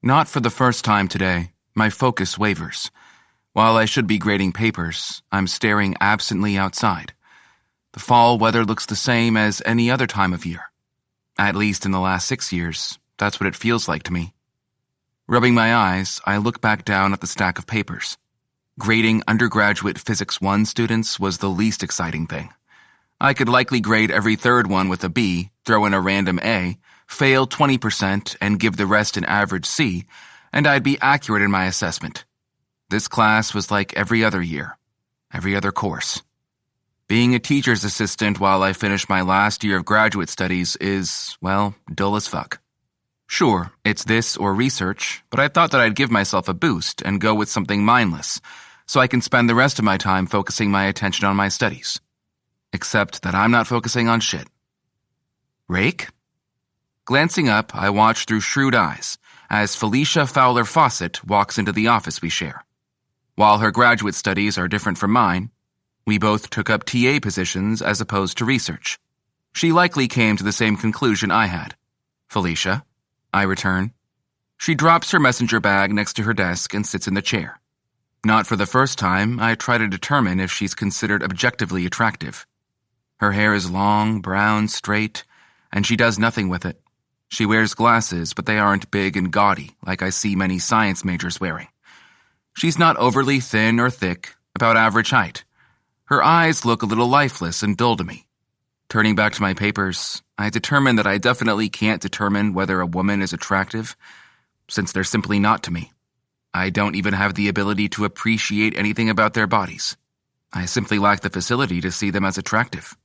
Not for the first time today, my focus wavers. While I should be grading papers, I'm staring absently outside. The fall weather looks the same as any other time of year. At least in the last 6 years, that's what it feels like to me. Rubbing my eyes, I look back down at the stack of papers. Grading undergraduate Physics 1 students was the least exciting thing. I could likely grade every third one with a B, throw in a random A, fail 20%, and give the rest an average C, and I'd be accurate in my assessment. This class was like every other year, every other course. Being a teacher's assistant while I finish my last year of graduate studies is, well, dull as fuck. Sure, it's this or research, but I thought that I'd give myself a boost and go with something mindless, so I can spend the rest of my time focusing my attention on my studies. Except that I'm not focusing on shit. Rake? Glancing up, I watch through shrewd eyes as Felicia Fowler Fawcett walks into the office we share. While her graduate studies are different from mine, we both took up TA positions as opposed to research. She likely came to the same conclusion I had. Felicia, I return. She drops her messenger bag next to her desk and sits in the chair. Not for the first time, I try to determine if she's considered objectively attractive. Her hair is long, brown, straight, and she does nothing with it. She wears glasses, but they aren't big and gaudy like I see many science majors wearing. She's not overly thin or thick, about average height. Her eyes look a little lifeless and dull to me. Turning back to my papers, I determine that I definitely can't determine whether a woman is attractive, since they're simply not to me. I don't even have the ability to appreciate anything about their bodies. I simply lack the facility to see them as attractive.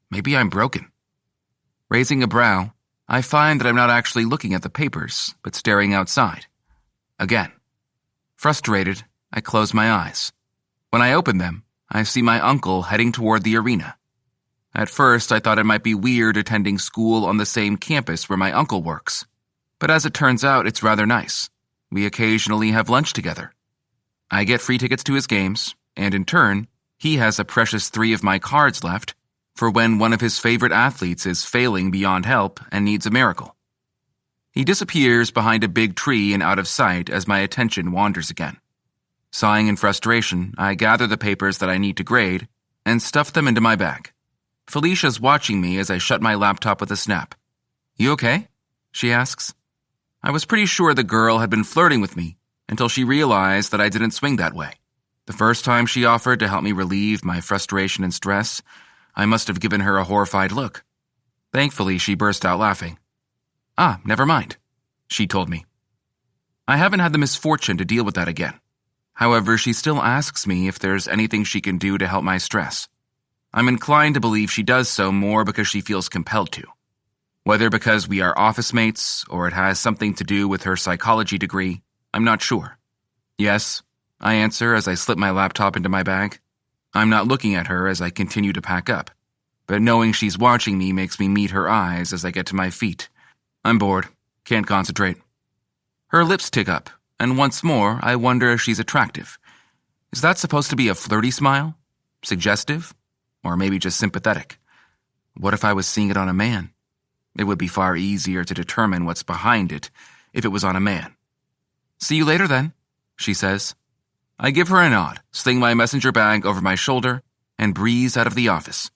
Maybe I'm broken. Raising a brow, I find that I'm not actually looking at the papers, but staring outside. Again. Frustrated, I close my eyes. When I open them, I see my uncle heading toward the arena. At first, I thought it might be weird attending school on the same campus where my uncle works. But as it turns out, it's rather nice. We occasionally have lunch together. I get free tickets to his games, and in turn, he has a precious 3 of my cards left for when one of his favorite athletes is failing beyond help and needs a miracle. He disappears behind a big tree and out of sight as my attention wanders again. Sighing in frustration, I gather the papers that I need to grade and stuff them into my bag. Felicia's watching me as I shut my laptop with a snap. "You okay?" she asks. I was pretty sure the girl had been flirting with me until she realized that I didn't swing that way. The first time she offered to help me relieve my frustration and stress, I must have given her a horrified look. Thankfully, she burst out laughing. "Ah, never mind," she told me. I haven't had the misfortune to deal with that again. However, she still asks me if there's anything she can do to help my stress. I'm inclined to believe she does so more because she feels compelled to. Whether because we are office mates or it has something to do with her psychology degree, I'm not sure. "Yes," I answer as I slip my laptop into my bag. I'm not looking at her as I continue to pack up, but knowing she's watching me makes me meet her eyes as I get to my feet. I'm bored. Can't concentrate. Her lips tick up, and once more I wonder if she's attractive. Is that supposed to be a flirty smile? Suggestive? Or maybe just sympathetic? What if I was seeing it on a man? It would be far easier to determine what's behind it if it was on a man. "See you later then," she says. I give her a nod, sling my messenger bag over my shoulder, and breeze out of the office.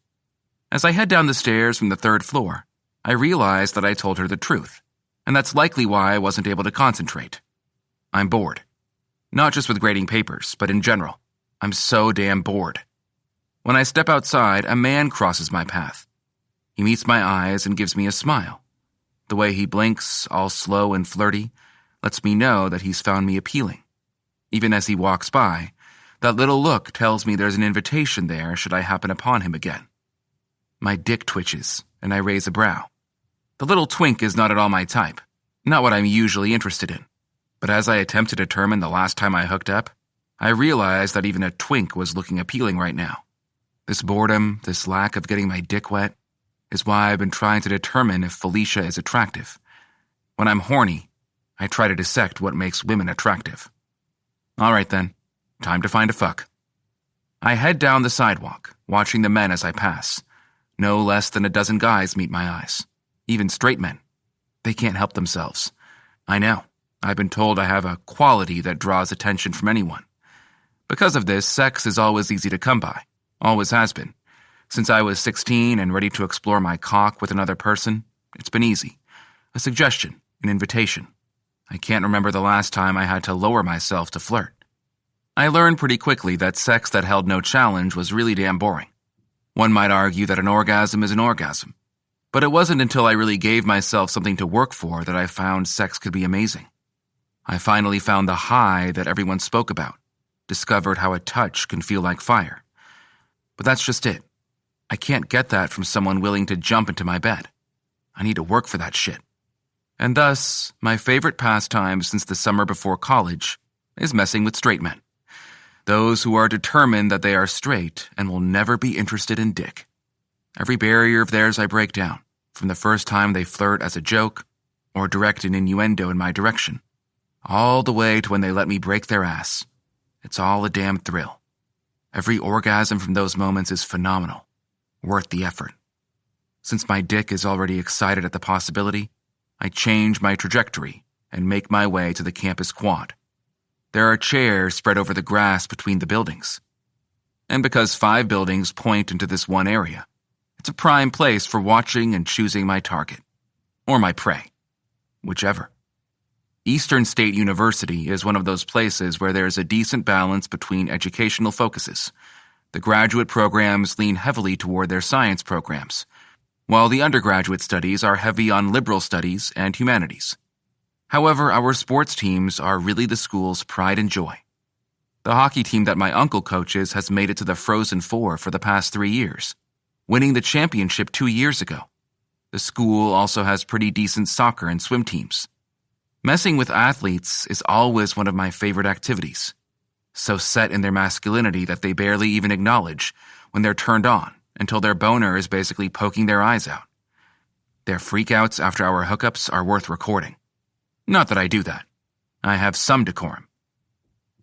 As I head down the stairs from the 3rd floor, I realize that I told her the truth, and that's likely why I wasn't able to concentrate. I'm bored. Not just with grading papers, but in general. I'm so damn bored. When I step outside, a man crosses my path. He meets my eyes and gives me a smile. The way he blinks, all slow and flirty, lets me know that he's found me appealing. Even as he walks by, that little look tells me there's an invitation there should I happen upon him again. My dick twitches, and I raise a brow. The little twink is not at all my type, not what I'm usually interested in. But as I attempt to determine the last time I hooked up, I realize that even a twink was looking appealing right now. This boredom, this lack of getting my dick wet, is why I've been trying to determine if Felicia is attractive. When I'm horny, I try to dissect what makes women attractive. All right then, time to find a fuck. I head down the sidewalk, watching the men as I pass. No less than a dozen guys meet my eyes. Even straight men. They can't help themselves. I know. I've been told I have a quality that draws attention from anyone. Because of this, sex is always easy to come by. Always has been. Since I was 16 and ready to explore my cock with another person, it's been easy. A suggestion, an invitation. I can't remember the last time I had to lower myself to flirt. I learned pretty quickly that sex that held no challenge was really damn boring. One might argue that an orgasm is an orgasm. But it wasn't until I really gave myself something to work for that I found sex could be amazing. I finally found the high that everyone spoke about, discovered how a touch can feel like fire. But that's just it. I can't get that from someone willing to jump into my bed. I need to work for that shit. And thus, my favorite pastime since the summer before college is messing with straight men. Those who are determined that they are straight and will never be interested in dick. Every barrier of theirs I break down, from the first time they flirt as a joke or direct an innuendo in my direction, all the way to when they let me break their ass. It's all a damn thrill. Every orgasm from those moments is phenomenal, worth the effort. Since my dick is already excited at the possibility, I change my trajectory and make my way to the campus quad. There are chairs spread over the grass between the buildings. And because 5 buildings point into this one area, it's a prime place for watching and choosing my target. Or my prey. Whichever. Eastern State University is one of those places where there is a decent balance between educational focuses. The graduate programs lean heavily toward their science programs, while the undergraduate studies are heavy on liberal studies and humanities. However, our sports teams are really the school's pride and joy. The hockey team that my uncle coaches has made it to the Frozen Four for the past 3 years, winning the championship 2 years ago. The school also has pretty decent soccer and swim teams. Messing with athletes is always one of my favorite activities, so set in their masculinity that they barely even acknowledge when they're turned on until their boner is basically poking their eyes out. Their freakouts after our hookups are worth recording. Not that I do that. I have some decorum.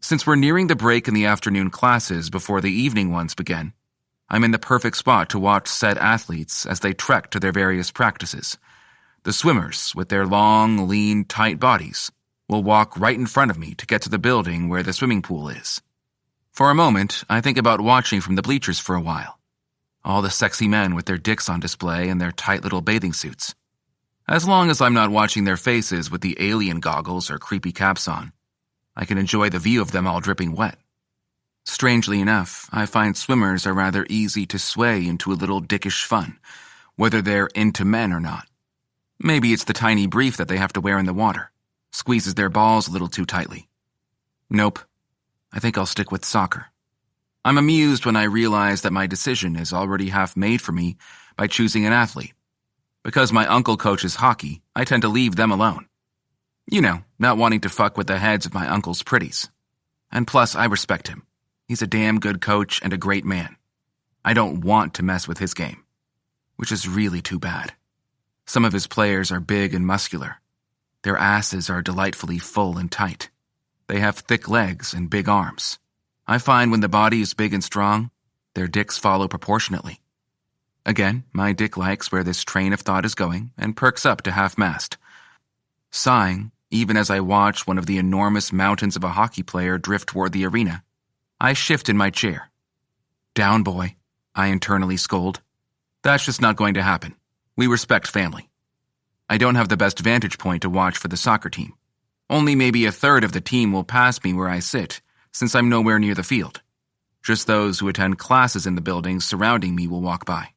Since we're nearing the break in the afternoon classes before the evening ones begin, I'm in the perfect spot to watch said athletes as they trek to their various practices. The swimmers, with their long, lean, tight bodies, will walk right in front of me to get to the building where the swimming pool is. For a moment, I think about watching from the bleachers for a while. All the sexy men with their dicks on display and their tight little bathing suits. As long as I'm not watching their faces with the alien goggles or creepy caps on, I can enjoy the view of them all dripping wet. Strangely enough, I find swimmers are rather easy to sway into a little dickish fun, whether they're into men or not. Maybe it's the tiny brief that they have to wear in the water. Squeezes their balls a little too tightly. Nope. I think I'll stick with soccer. I'm amused when I realize that my decision is already half made for me by choosing an athlete. Because my uncle coaches hockey, I tend to leave them alone. You know, not wanting to fuck with the heads of my uncle's pretties. And plus, I respect him. He's a damn good coach and a great man. I don't want to mess with his game. Which is really too bad. Some of his players are big and muscular. Their asses are delightfully full and tight. They have thick legs and big arms. I find when the body is big and strong, their dicks follow proportionately. Again, my dick likes where this train of thought is going and perks up to half-mast. Sighing, even as I watch one of the enormous mountains of a hockey player drift toward the arena, I shift in my chair. Down, boy, I internally scold. That's just not going to happen. We respect family. I don't have the best vantage point to watch for the soccer team. Only maybe a third of the team will pass me where I sit, since I'm nowhere near the field. Just those who attend classes in the buildings surrounding me will walk by.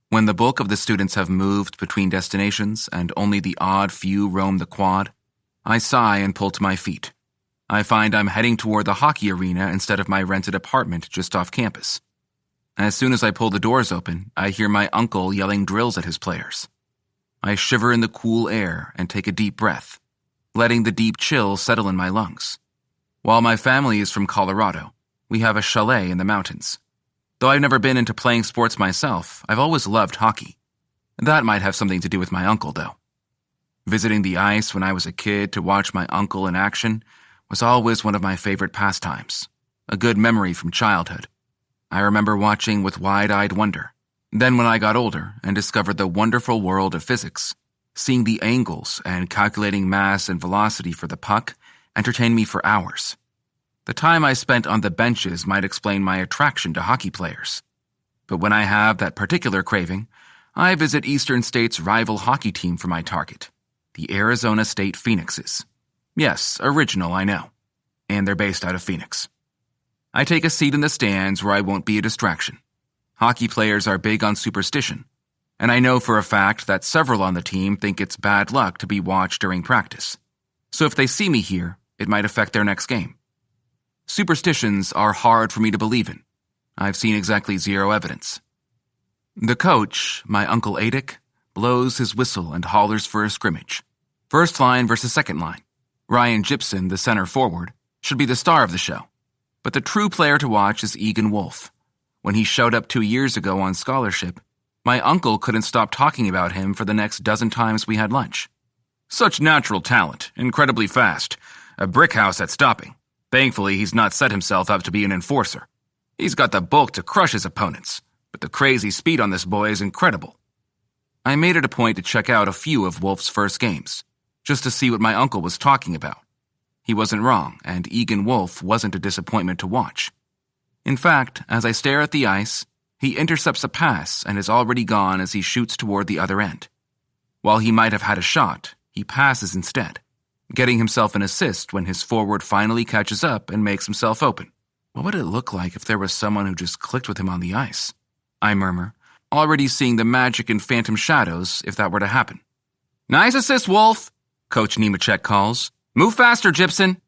When the bulk of the students have moved between destinations and only the odd few roam the quad, I sigh and pull to my feet. I find I'm heading toward the hockey arena instead of my rented apartment just off campus. As soon as I pull the doors open, I hear my uncle yelling drills at his players. I shiver in the cool air and take a deep breath, letting the deep chill settle in my lungs. While my family is from Colorado, we have a chalet in the mountains. Though I've never been into playing sports myself, I've always loved hockey. That might have something to do with my uncle, though. Visiting the ice when I was a kid to watch my uncle in action was always one of my favorite pastimes, a good memory from childhood. I remember watching with wide-eyed wonder. Then when I got older and discovered the wonderful world of physics, Seeing the angles and calculating mass and velocity for the puck entertained me for hours. The time I spent on the benches might explain my attraction to hockey players. But when I have that particular craving, I visit Eastern State's rival hockey team for my target, the Arizona State Phoenixes. Yes, original, I know. And they're based out of Phoenix. I take a seat in the stands where I won't be a distraction. Hockey players are big on superstition, and I know for a fact that several on the team think it's bad luck to be watched during practice. So if they see me here, it might affect their next game. Superstitions are hard for me to believe in. I've seen exactly zero evidence. The coach, my Uncle Adic, blows his whistle and hollers for a scrimmage. First line versus second line. Ryan Gibson, the center forward, should be the star of the show. But the true player to watch is Egan Wolf. When he showed up 2 years ago on scholarship, my uncle couldn't stop talking about him for the next dozen times we had lunch. Such natural talent, incredibly fast, a brick house at stopping. Thankfully, he's not set himself up to be an enforcer. He's got the bulk to crush his opponents, but the crazy speed on this boy is incredible. I made it a point to check out a few of Wolf's first games, just to see what my uncle was talking about. He wasn't wrong, and Egan Wolf wasn't a disappointment to watch. In fact, as I stare at the ice, he intercepts a pass and is already gone as he shoots toward the other end. While he might have had a shot, he passes instead, getting himself an assist when his forward finally catches up and makes himself open. What would it look like if there was someone who just clicked with him on the ice? I murmur, already seeing the magic and phantom shadows if that were to happen. Nice assist, Wolf, Coach Nemechek calls. Move faster, Gibson.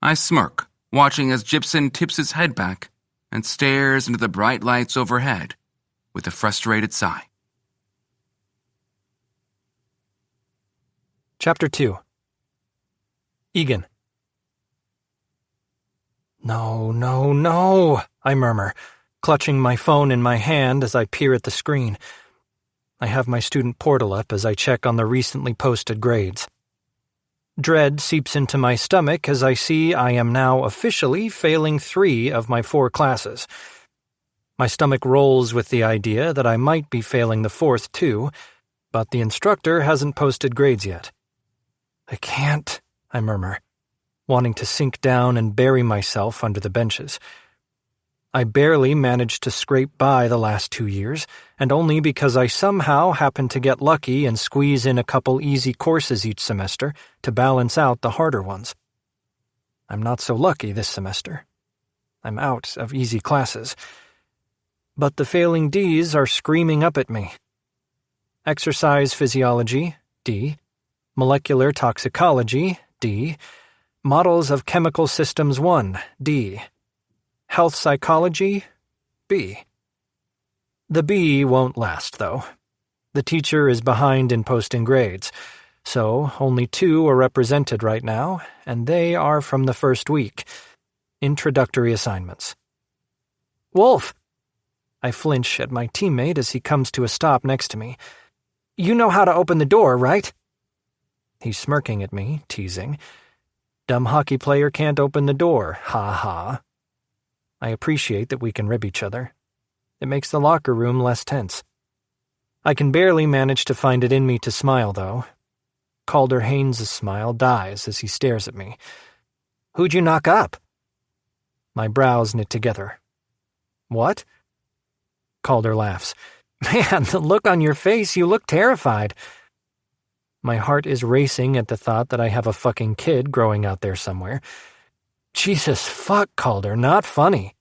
I smirk, watching as Gibson tips his head back and stares into the bright lights overhead with a frustrated sigh. Chapter 2. Egan. No, I murmur, clutching my phone in my hand as I peer at the screen. I have my student portal up as I check on the recently posted grades. Dread seeps into my stomach as I see I am now officially failing 3 of my 4 classes. My stomach rolls with the idea that I might be failing the 4th too, but the instructor hasn't posted grades yet. I can't, I murmur, wanting to sink down and bury myself under the benches. I barely managed to scrape by the last 2 years, and only because I somehow happened to get lucky and squeeze in a couple easy courses each semester to balance out the harder ones. I'm not so lucky this semester. I'm out of easy classes. But the failing Ds are screaming up at me. Exercise physiology, D. Molecular toxicology, D. Models of chemical systems 1, D. Health psychology, B. The B won't last, though. The teacher is behind in posting grades, so only 2 are represented right now, and they are from the first week. Introductory assignments. Wolf! I flinch at my teammate as he comes to a stop next to me. You know how to open the door, right? He's smirking at me, teasing. Dumb hockey player can't open the door, ha ha. I appreciate that we can rib each other. It makes the locker room less tense. I can barely manage to find it in me to smile, though. Calder Haynes' smile dies as he stares at me. Who'd you knock up? My brows knit together. What? Calder laughs. Man, the look on your face, you look terrified. My heart is racing at the thought that I have a fucking kid growing out there somewhere. Jesus fuck, Calder, not funny.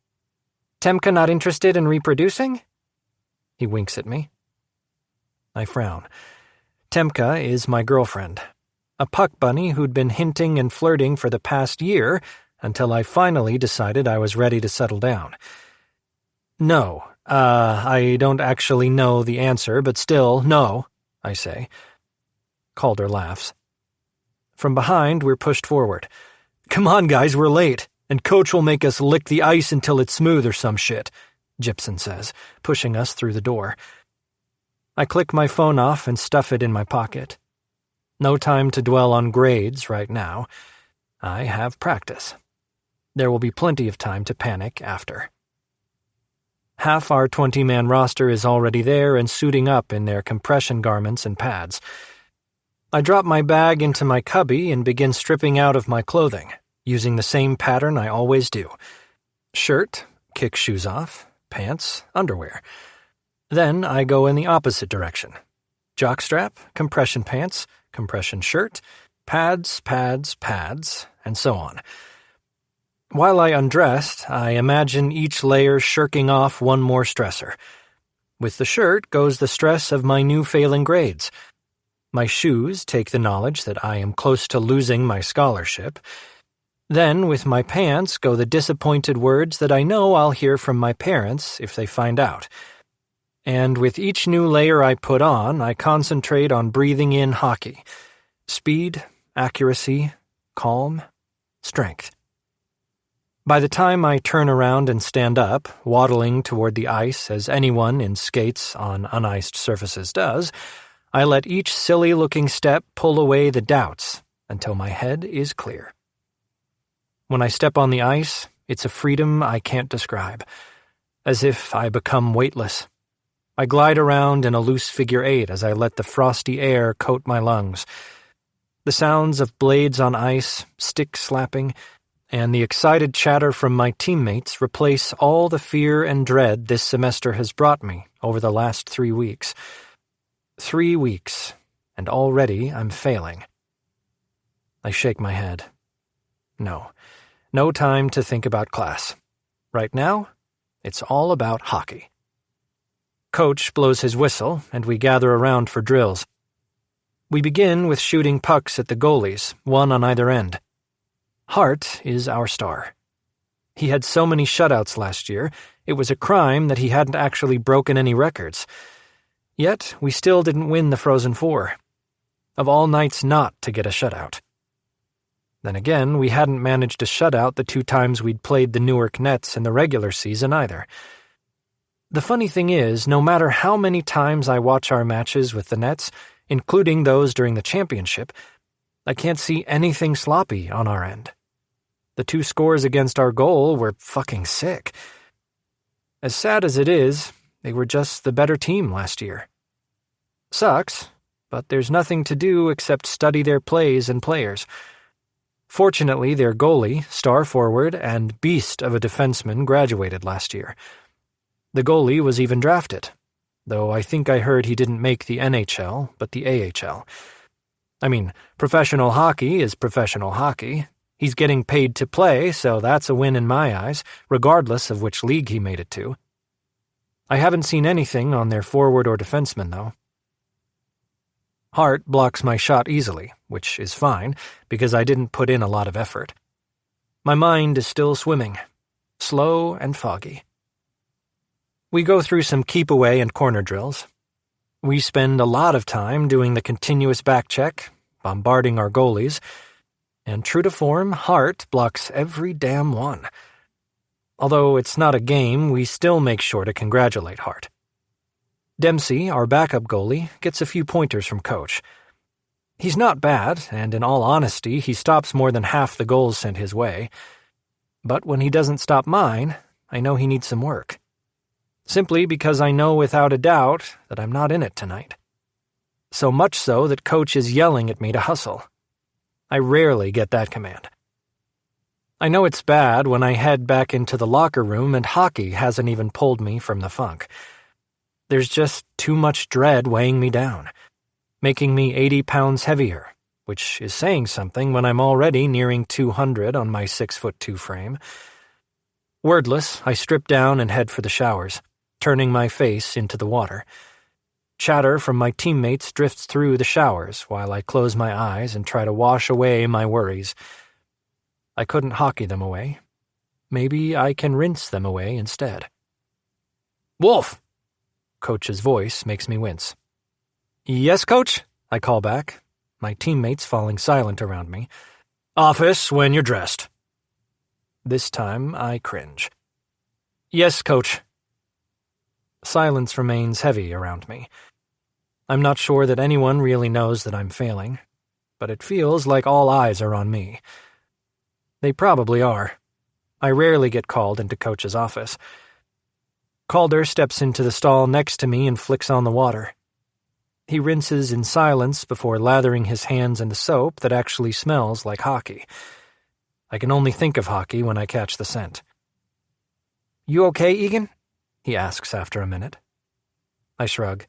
Temka not interested in reproducing? He winks at me. I frown. Temka is my girlfriend. A puck bunny who'd been hinting and flirting for the past year until I finally decided I was ready to settle down. No, I don't actually know the answer, but still, no, I say. Calder laughs. From behind, we're pushed forward. Come on, guys, we're late, and Coach will make us lick the ice until it's smooth or some shit, Gibson says, pushing us through the door. I click my phone off and stuff it in my pocket. No time to dwell on grades right now. I have practice. There will be plenty of time to panic after. Half our 20-man roster is already there and suiting up in their compression garments and pads. I drop my bag into my cubby and begin stripping out of my clothing, using the same pattern I always do. Shirt, kick shoes off, pants, underwear. Then I go in the opposite direction. Jockstrap, compression pants, compression shirt, pads, pads, pads, and so on. While I undressed, I imagine each layer shirking off one more stressor. With the shirt goes the stress of my new failing grades. My shoes take the knowledge that I am close to losing my scholarship. Then, with my pants, go the disappointed words that I know I'll hear from my parents if they find out. And with each new layer I put on, I concentrate on breathing in hockey. Speed, accuracy, calm, strength. By the time I turn around and stand up, waddling toward the ice as anyone in skates on uniced surfaces does, I let each silly-looking step pull away the doubts until my head is clear. When I step on the ice, it's a freedom I can't describe, as if I become weightless. I glide around in a loose figure eight as I let the frosty air coat my lungs. The sounds of blades on ice, stick slapping, and the excited chatter from my teammates replace all the fear and dread this semester has brought me over the last 3 weeks. 3 weeks, and already I'm failing. I shake my head. No time to think about class. Right now, it's all about hockey. Coach blows his whistle, and we gather around for drills. We begin with shooting pucks at the goalies, one on either end. Hart is our star. He had so many shutouts last year, it was a crime that he hadn't actually broken any records. Yet, we still didn't win the Frozen Four. Of all nights not to get a shutout. Then again, we hadn't managed a shutout the 2 times we'd played the Newark Nets in the regular season either. The funny thing is, no matter how many times I watch our matches with the Nets, including those during the championship, I can't see anything sloppy on our end. The 2 scores against our goal were fucking sick. As sad as it is, they were just the better team last year. Sucks, but there's nothing to do except study their plays and players. Fortunately, their goalie, star forward, and beast of a defenseman graduated last year. The goalie was even drafted, though I think I heard he didn't make the NHL, but the AHL. I mean, professional hockey is professional hockey. He's getting paid to play, so that's a win in my eyes, regardless of which league he made it to. I haven't seen anything on their forward or defenseman, though. Hart blocks my shot easily, which is fine, because I didn't put in a lot of effort. My mind is still swimming, slow and foggy. We go through some keep-away and corner drills. We spend a lot of time doing the continuous back check, bombarding our goalies, and true to form, Hart blocks every damn one. Although it's not a game, we still make sure to congratulate Hart. Dempsey, our backup goalie, gets a few pointers from Coach. He's not bad, and in all honesty, he stops more than half the goals sent his way. But when he doesn't stop mine, I know he needs some work. Simply because I know without a doubt that I'm not in it tonight. So much so that Coach is yelling at me to hustle. I rarely get that command. I know it's bad when I head back into the locker room and hockey hasn't even pulled me from the funk. There's just too much dread weighing me down, making me 80 pounds heavier, which is saying something when I'm already nearing 200 on my 6'2" frame. Wordless, I strip down and head for the showers, turning my face into the water. Chatter from my teammates drifts through the showers while I close my eyes and try to wash away my worries. I couldn't hockey them away. Maybe I can rinse them away instead. "Wolf!" Coach's voice makes me wince. "Yes, Coach?" I call back, my teammates falling silent around me. "Office when you're dressed." This time I cringe. "Yes, Coach." Silence remains heavy around me. I'm not sure that anyone really knows that I'm failing, but it feels like all eyes are on me. They probably are. I rarely get called into Coach's office. Calder steps into the stall next to me and flicks on the water. He rinses in silence before lathering his hands in the soap that actually smells like hockey. I can only think of hockey when I catch the scent. "You okay, Egan?" he asks after a minute. I shrug.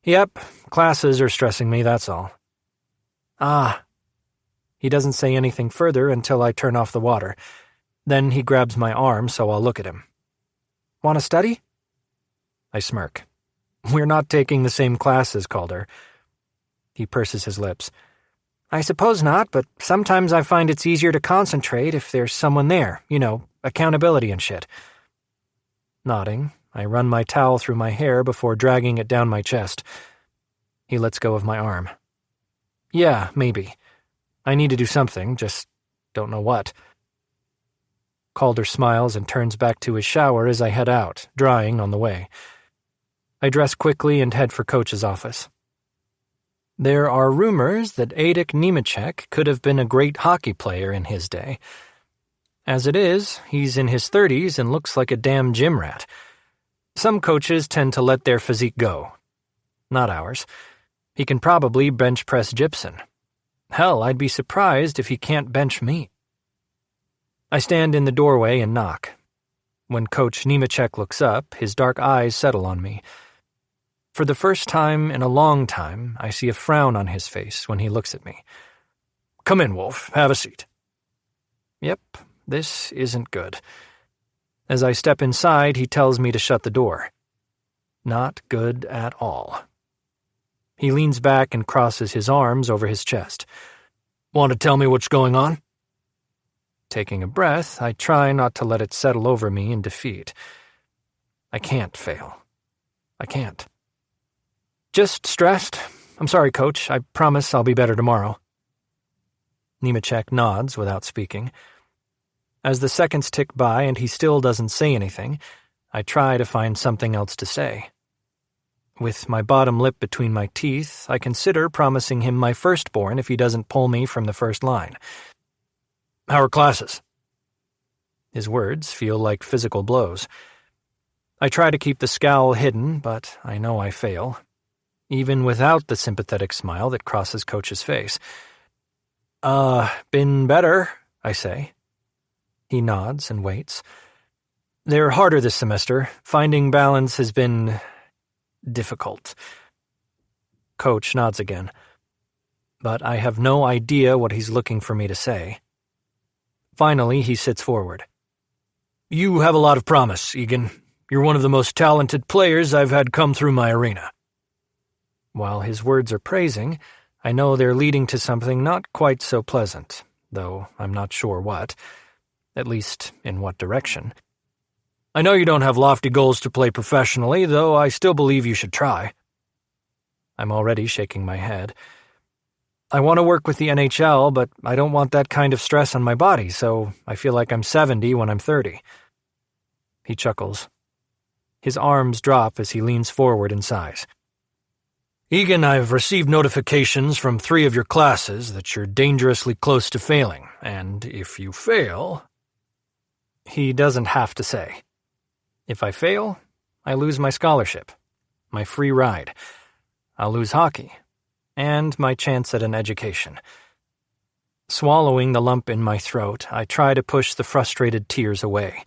"Yep, classes are stressing me, that's all." "Ah." He doesn't say anything further until I turn off the water. Then he grabs my arm so I'll look at him. "Want to study?" I smirk. "We're not taking the same classes, Calder." He purses his lips. "I suppose not, but sometimes I find it's easier to concentrate if there's someone there, accountability and shit." Nodding, I run my towel through my hair before dragging it down my chest. He lets go of my arm. "Yeah, maybe. I need to do something, just don't know what." Calder smiles and turns back to his shower as I head out, drying on the way. I dress quickly and head for Coach's office. There are rumors that Adik Nemechek could have been a great hockey player in his day. As it is, he's in his 30s and looks like a damn gym rat. Some coaches tend to let their physique go. Not ours. He can probably bench press Gibson. Hell, I'd be surprised if he can't bench me. I stand in the doorway and knock. When Coach Nemechek looks up, his dark eyes settle on me. For the first time in a long time, I see a frown on his face when he looks at me. "Come in, Wolf. Have a seat." Yep, this isn't good. As I step inside, he tells me to shut the door. Not good at all. He leans back and crosses his arms over his chest. "Want to tell me what's going on?" Taking a breath, I try not to let it settle over me in defeat. I can't fail. I can't. "Just stressed. I'm sorry, Coach. I promise I'll be better tomorrow." Nemechek nods without speaking. As the seconds tick by and he still doesn't say anything, I try to find something else to say. With my bottom lip between my teeth, I consider promising him my firstborn if he doesn't pull me from the first line. "How are classes?" His words feel like physical blows. I try to keep the scowl hidden, but I know I fail, even without the sympathetic smile that crosses Coach's face. Been better," I say. He nods and waits. "They're harder this semester. Finding balance has been difficult." Coach nods again. But I have no idea what he's looking for me to say. Finally, he sits forward. "You have a lot of promise, Egan. You're one of the most talented players I've had come through my arena." While his words are praising, I know they're leading to something not quite so pleasant, though I'm not sure what. At least, in what direction. "I know you don't have lofty goals to play professionally, though I still believe you should try." I'm already shaking my head. "I want to work with the NHL, but I don't want that kind of stress on my body, so I feel like I'm 70 when I'm 30. He chuckles. His arms drop as he leans forward and sighs. "Egan, I've received notifications from 3 of your classes that you're dangerously close to failing, and if you fail..." He doesn't have to say. If I fail, I lose my scholarship, my free ride. I'll lose hockey, and my chance at an education. Swallowing the lump in my throat, I try to push the frustrated tears away.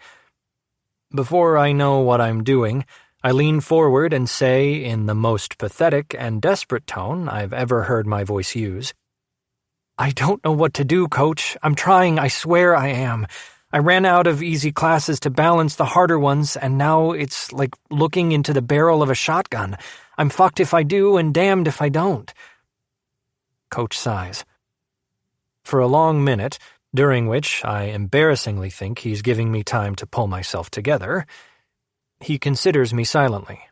Before I know what I'm doing, I lean forward and say, in the most pathetic and desperate tone I've ever heard my voice use, "I don't know what to do, Coach. I'm trying, I swear I am. I ran out of easy classes to balance the harder ones, and now it's like looking into the barrel of a shotgun. I'm fucked if I do and damned if I don't." Coach sighs. For a long minute, during which I embarrassingly think he's giving me time to pull myself together, he considers me silently.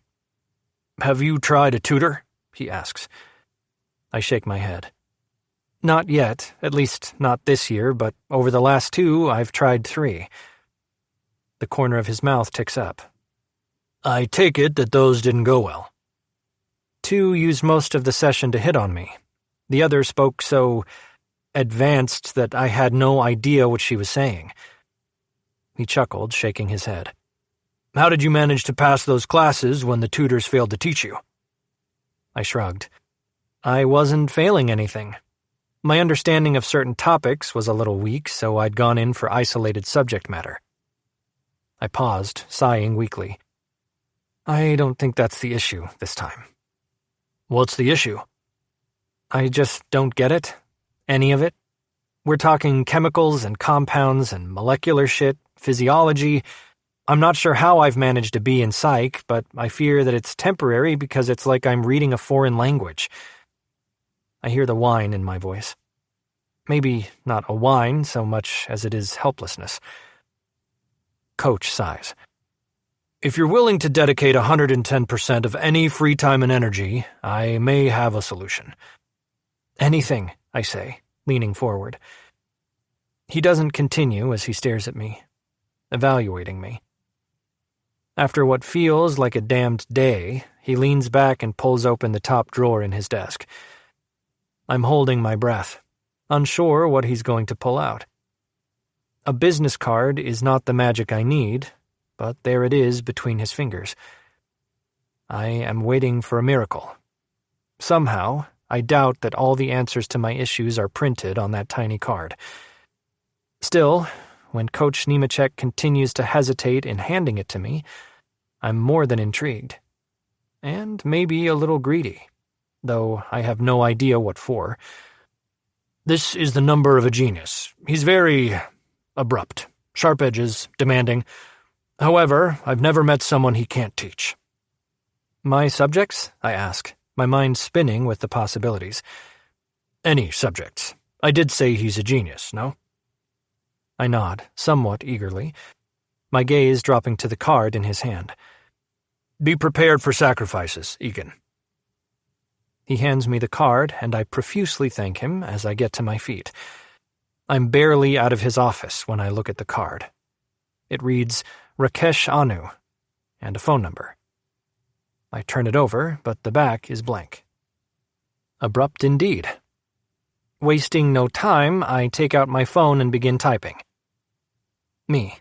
"Have you tried a tutor?" he asks. I shake my head. "Not yet, at least not this year, but over the last 2, I've tried 3. The corner of his mouth ticks up. "I take it that those didn't go well." 2 used most of the session to hit on me. The other spoke so advanced that I had no idea what she was saying. He chuckled, shaking his head. "How did you manage to pass those classes when the tutors failed to teach you?" I shrugged. I wasn't failing anything. My understanding of certain topics was a little weak, so I'd gone in for isolated subject matter. I paused, sighing weakly. I don't think that's the issue this time. What's the issue? I just don't get it. Any of it. We're talking chemicals and compounds and molecular shit, physiology. I'm not sure how I've managed to be in psych, but I fear that it's temporary because it's like I'm reading a foreign language. I hear the whine in my voice. Maybe not a whine so much as it is helplessness. Coach sighs. If you're willing to dedicate 110% of any free time and energy, I may have a solution. Anything, I say, leaning forward. He doesn't continue as he stares at me, evaluating me. After what feels like a damned day, he leans back and pulls open the top drawer in his desk. I'm holding my breath, unsure what he's going to pull out. A business card is not the magic I need, but there it is between his fingers. I am waiting for a miracle. Somehow, I doubt that all the answers to my issues are printed on that tiny card. Still, when Coach Nemechek continues to hesitate in handing it to me, I'm more than intrigued. And maybe a little greedy, though I have no idea what for. This is the number of a genius. He's very abrupt, sharp edges, demanding. However, I've never met someone he can't teach. My subjects? I ask, my mind spinning with the possibilities. Any subjects. I did say he's a genius, no? I nod, somewhat eagerly, my gaze dropping to the card in his hand. Be prepared for sacrifices, Egan. He hands me the card, and I profusely thank him as I get to my feet. I'm barely out of his office when I look at the card. It reads, Rakesh Anu, and a phone number. I turn it over, but the back is blank. Abrupt indeed. Wasting no time, I take out my phone and begin typing. Me.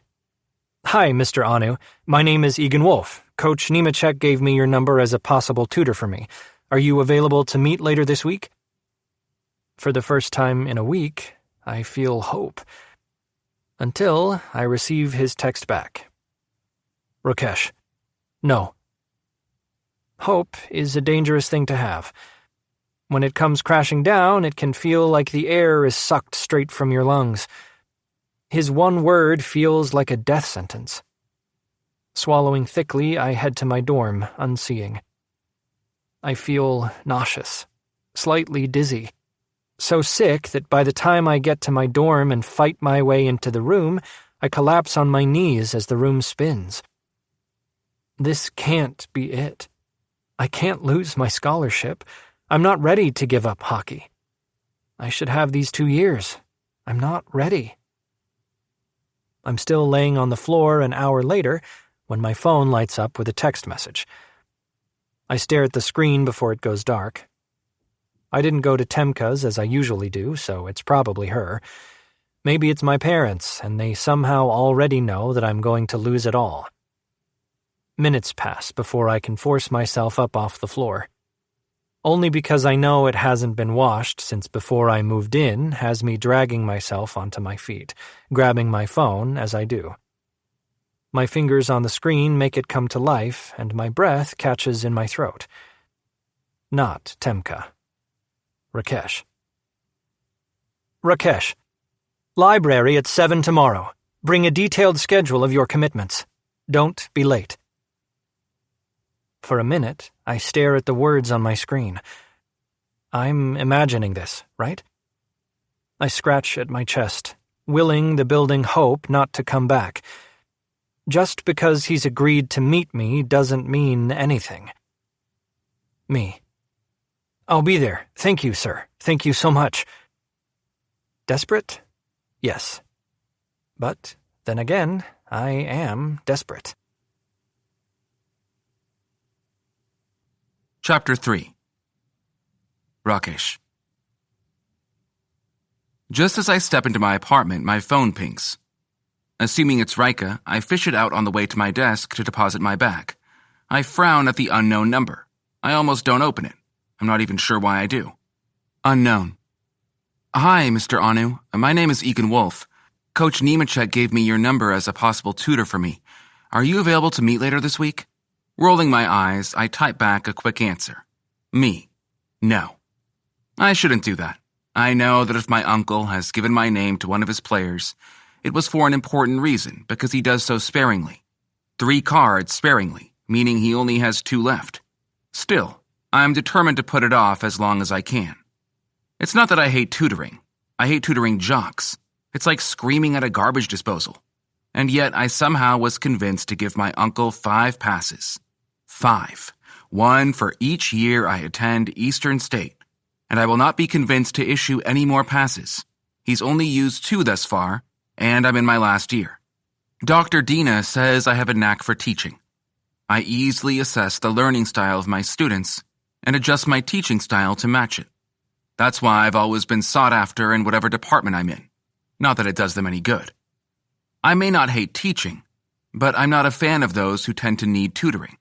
Hi, Mr. Anu. My name is Egan Wolf. Coach Nemechek gave me your number as a possible tutor for me. Are you available to meet later this week? For the first time in a week, I feel hope. Until I receive his text back. Rakesh. No. Hope is a dangerous thing to have. When it comes crashing down, it can feel like the air is sucked straight from your lungs. His one word feels like a death sentence. Swallowing thickly, I head to my dorm, unseeing. I feel nauseous, slightly dizzy, so sick that by the time I get to my dorm and fight my way into the room, I collapse on my knees as the room spins. This can't be it. I can't lose my scholarship. I'm not ready to give up hockey. I should have these 2 years. I'm not ready. I'm still laying on the floor an hour later when my phone lights up with a text message. I stare at the screen before it goes dark. I didn't go to Temka's as I usually do, so it's probably her. Maybe it's my parents, and they somehow already know that I'm going to lose it all. Minutes pass before I can force myself up off the floor. Only because I know it hasn't been washed since before I moved in has me dragging myself onto my feet, grabbing my phone as I do. My fingers on the screen make it come to life, and my breath catches in my throat. Not Temka. Rakesh. Rakesh. Library at 7 tomorrow. Bring a detailed schedule of your commitments. Don't be late. For a minute, I stare at the words on my screen. I'm imagining this, right? I scratch at my chest, willing the building hope not to come back. Just because he's agreed to meet me doesn't mean anything. Me. I'll be there. Thank you, sir. Thank you so much. Desperate? Yes. But then again, I am desperate. Chapter 3. Rakesh. Just as I step into my apartment, my phone pings. Assuming it's Rika, I fish it out on the way to my desk to deposit my bag. I frown at the unknown number. I almost don't open it. I'm not even sure why I do. Unknown. Hi, Mr. Anu. My name is Egan Wolf. Coach Nemechek gave me your number as a possible tutor for me. Are you available to meet later this week? Rolling my eyes, I type back a quick answer. Me. No. I shouldn't do that. I know that if my uncle has given my name to one of his players, it was for an important reason because he does so sparingly. 3 cards sparingly, meaning he only has 2 left. Still, I'm determined to put it off as long as I can. It's not that I hate tutoring. I hate tutoring jocks. It's like screaming at a garbage disposal. And yet I somehow was convinced to give my uncle 5 passes. 5. 1 for each year I attend Eastern State. And I will not be convinced to issue any more passes. He's only used 2 thus far, and I'm in my last year. Dr. Dina says I have a knack for teaching. I easily assess the learning style of my students and adjust my teaching style to match it. That's why I've always been sought after in whatever department I'm in. Not that it does them any good. I may not hate teaching, but I'm not a fan of those who tend to need tutoring,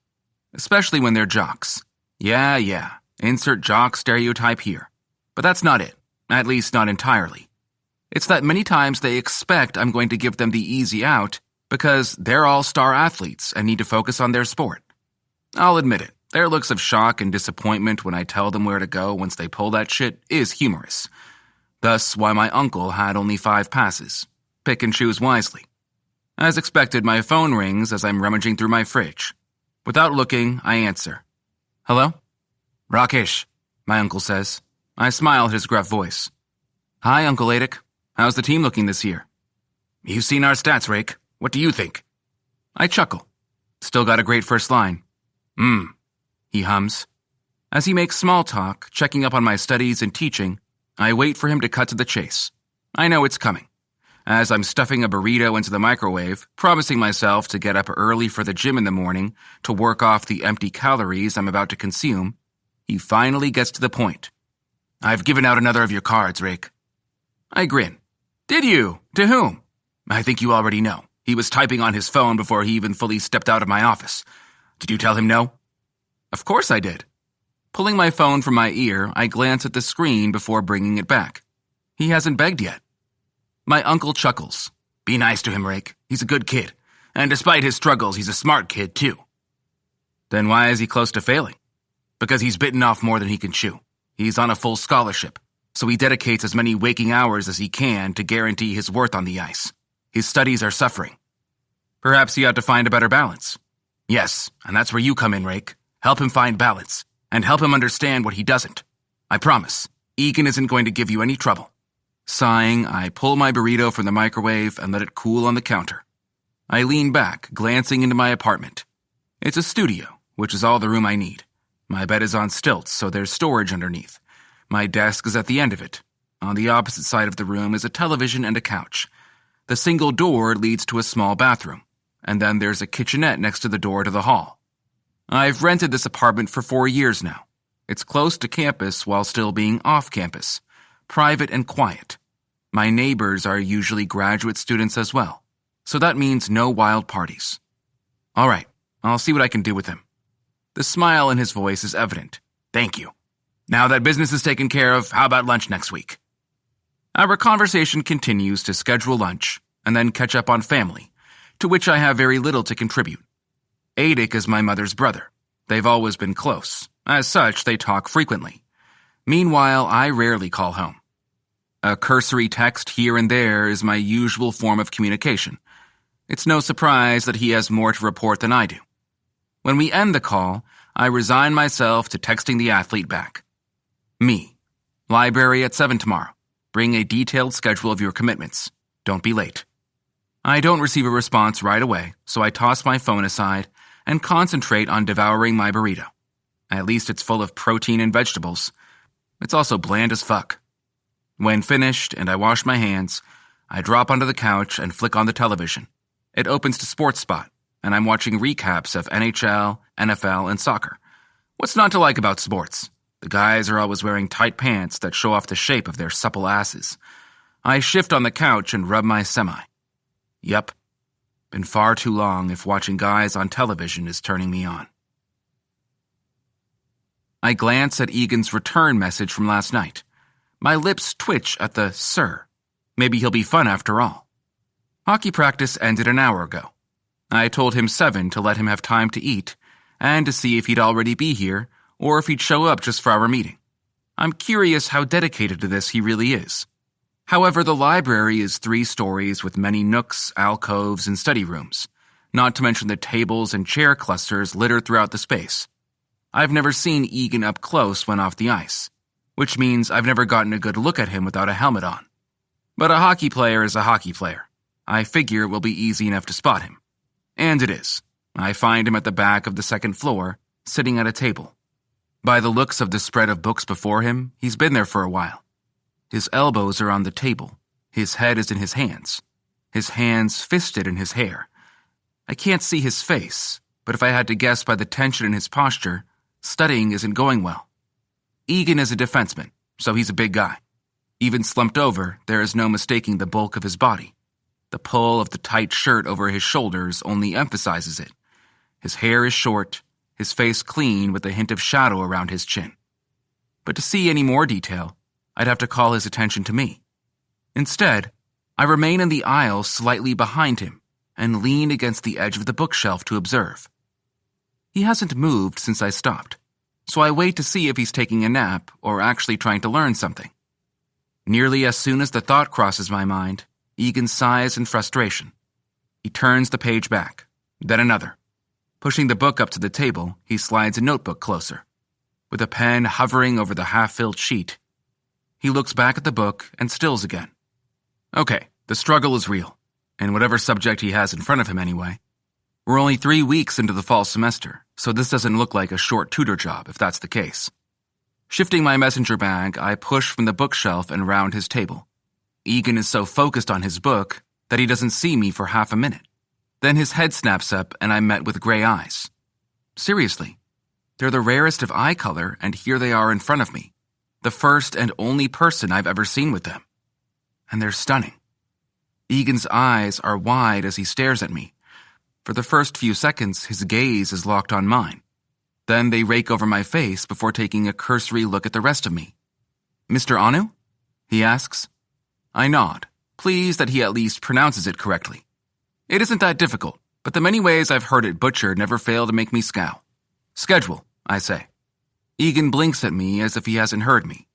especially when they're jocks. Yeah, insert jock stereotype here. But that's not it, at least not entirely. It's that many times they expect I'm going to give them the easy out because they're all star athletes and need to focus on their sport. I'll admit it, their looks of shock and disappointment when I tell them where to go once they pull that shit is humorous. Thus why my uncle had only 5 passes. Pick and choose wisely. As expected, my phone rings as I'm rummaging through my fridge. Without looking, I answer. Hello? Rakesh, my uncle says. I smile at his gruff voice. Hi, Uncle Adic. How's the team looking this year? You've seen our stats, Rake. What do you think? I chuckle. Still got a great first line. He hums. As he makes small talk, checking up on my studies and teaching, I wait for him to cut to the chase. I know it's coming. As I'm stuffing a burrito into the microwave, promising myself to get up early for the gym in the morning to work off the empty calories I'm about to consume, he finally gets to the point. I've given out another of your cards, Rake. I grin. Did you? To whom? I think you already know. He was typing on his phone before he even fully stepped out of my office. Did you tell him no? Of course I did. Pulling my phone from my ear, I glance at the screen before bringing it back. He hasn't begged yet. My uncle chuckles. Be nice to him, Rake. He's a good kid. And despite his struggles, he's a smart kid, too. Then why is he close to failing? Because he's bitten off more than he can chew. He's on a full scholarship, so he dedicates as many waking hours as he can to guarantee his worth on the ice. His studies are suffering. Perhaps he ought to find a better balance. Yes, and that's where you come in, Rake. Help him find balance, and help him understand what he doesn't. I promise, Egan isn't going to give you any trouble. Sighing, I pull my burrito from the microwave and let it cool on the counter. I lean back, glancing into my apartment. It's a studio, which is all the room I need. My bed is on stilts, so there's storage underneath. My desk is at the end of it. On the opposite side of the room is a television and a couch. The single door leads to a small bathroom, and then there's a kitchenette next to the door to the hall. I've rented this apartment for 4 years now. It's close to campus while still being off campus. Private and quiet. My neighbors are usually graduate students as well, so that means no wild parties. All right, I'll see what I can do with him. The smile in his voice is evident. Thank you. Now that business is taken care of, how about lunch next week? Our conversation continues to schedule lunch and then catch up on family, to which I have very little to contribute. Adic is my mother's brother. They've always been close. As such, they talk frequently. Meanwhile, I rarely call home. A cursory text here and there is my usual form of communication. It's no surprise that he has more to report than I do. When we end the call, I resign myself to texting the athlete back. Me. Library at 7 tomorrow. Bring a detailed schedule of your commitments. Don't be late. I don't receive a response right away, so I toss my phone aside and concentrate on devouring my burrito. At least it's full of protein and vegetables. It's also bland as fuck. When finished and I wash my hands, I drop onto the couch and flick on the television. It opens to Sports Spot, and I'm watching recaps of NHL, NFL, and soccer. What's not to like about sports? The guys are always wearing tight pants that show off the shape of their supple asses. I shift on the couch and rub my semi. Yep. Been far too long if watching guys on television is turning me on. I glance at Egan's return message from last night. My lips twitch at the "sir." Maybe he'll be fun after all. Hockey practice ended an hour ago. I told him 7 to let him have time to eat, and to see if he'd already be here, or if he'd show up just for our meeting. I'm curious how dedicated to this he really is. However, the library is 3 stories with many nooks, alcoves, and study rooms, not to mention the tables and chair clusters littered throughout the space. I've never seen Egan up close when off the ice, which means I've never gotten a good look at him without a helmet on. But a hockey player is a hockey player. I figure it will be easy enough to spot him. And it is. I find him at the back of the 2nd floor, sitting at a table. By the looks of the spread of books before him, he's been there for a while. His elbows are on the table. His head is in his hands fisted in his hair. I can't see his face, but if I had to guess by the tension in his posture, studying isn't going well. Egan is a defenseman, so he's a big guy. Even slumped over, there is no mistaking the bulk of his body. The pull of the tight shirt over his shoulders only emphasizes it. His hair is short, his face clean with a hint of shadow around his chin. But to see any more detail, I'd have to call his attention to me. Instead, I remain in the aisle slightly behind him and lean against the edge of the bookshelf to observe. He hasn't moved since I stopped, so I wait to see if he's taking a nap or actually trying to learn something. Nearly as soon as the thought crosses my mind, Egan sighs in frustration. He turns the page back, then another. Pushing the book up to the table, he slides a notebook closer. With a pen hovering over the half-filled sheet, he looks back at the book and stills again. Okay, the struggle is real, and whatever subject he has in front of him anyway. We're only 3 weeks into the fall semester, so this doesn't look like a short tutor job if that's the case. Shifting my messenger bag, I push from the bookshelf and round his table. Egan is so focused on his book that he doesn't see me for half a minute. Then his head snaps up and I'm met with gray eyes. Seriously, they're the rarest of eye color, and here they are in front of me. The first and only person I've ever seen with them. And they're stunning. Egan's eyes are wide as he stares at me. For the first few seconds, his gaze is locked on mine. Then they rake over my face before taking a cursory look at the rest of me. "Mr. Anu?" he asks. I nod, pleased that he at least pronounces it correctly. It isn't that difficult, but the many ways I've heard it butchered never fail to make me scowl. "Schedule," I say. Egan blinks at me as if he hasn't heard me.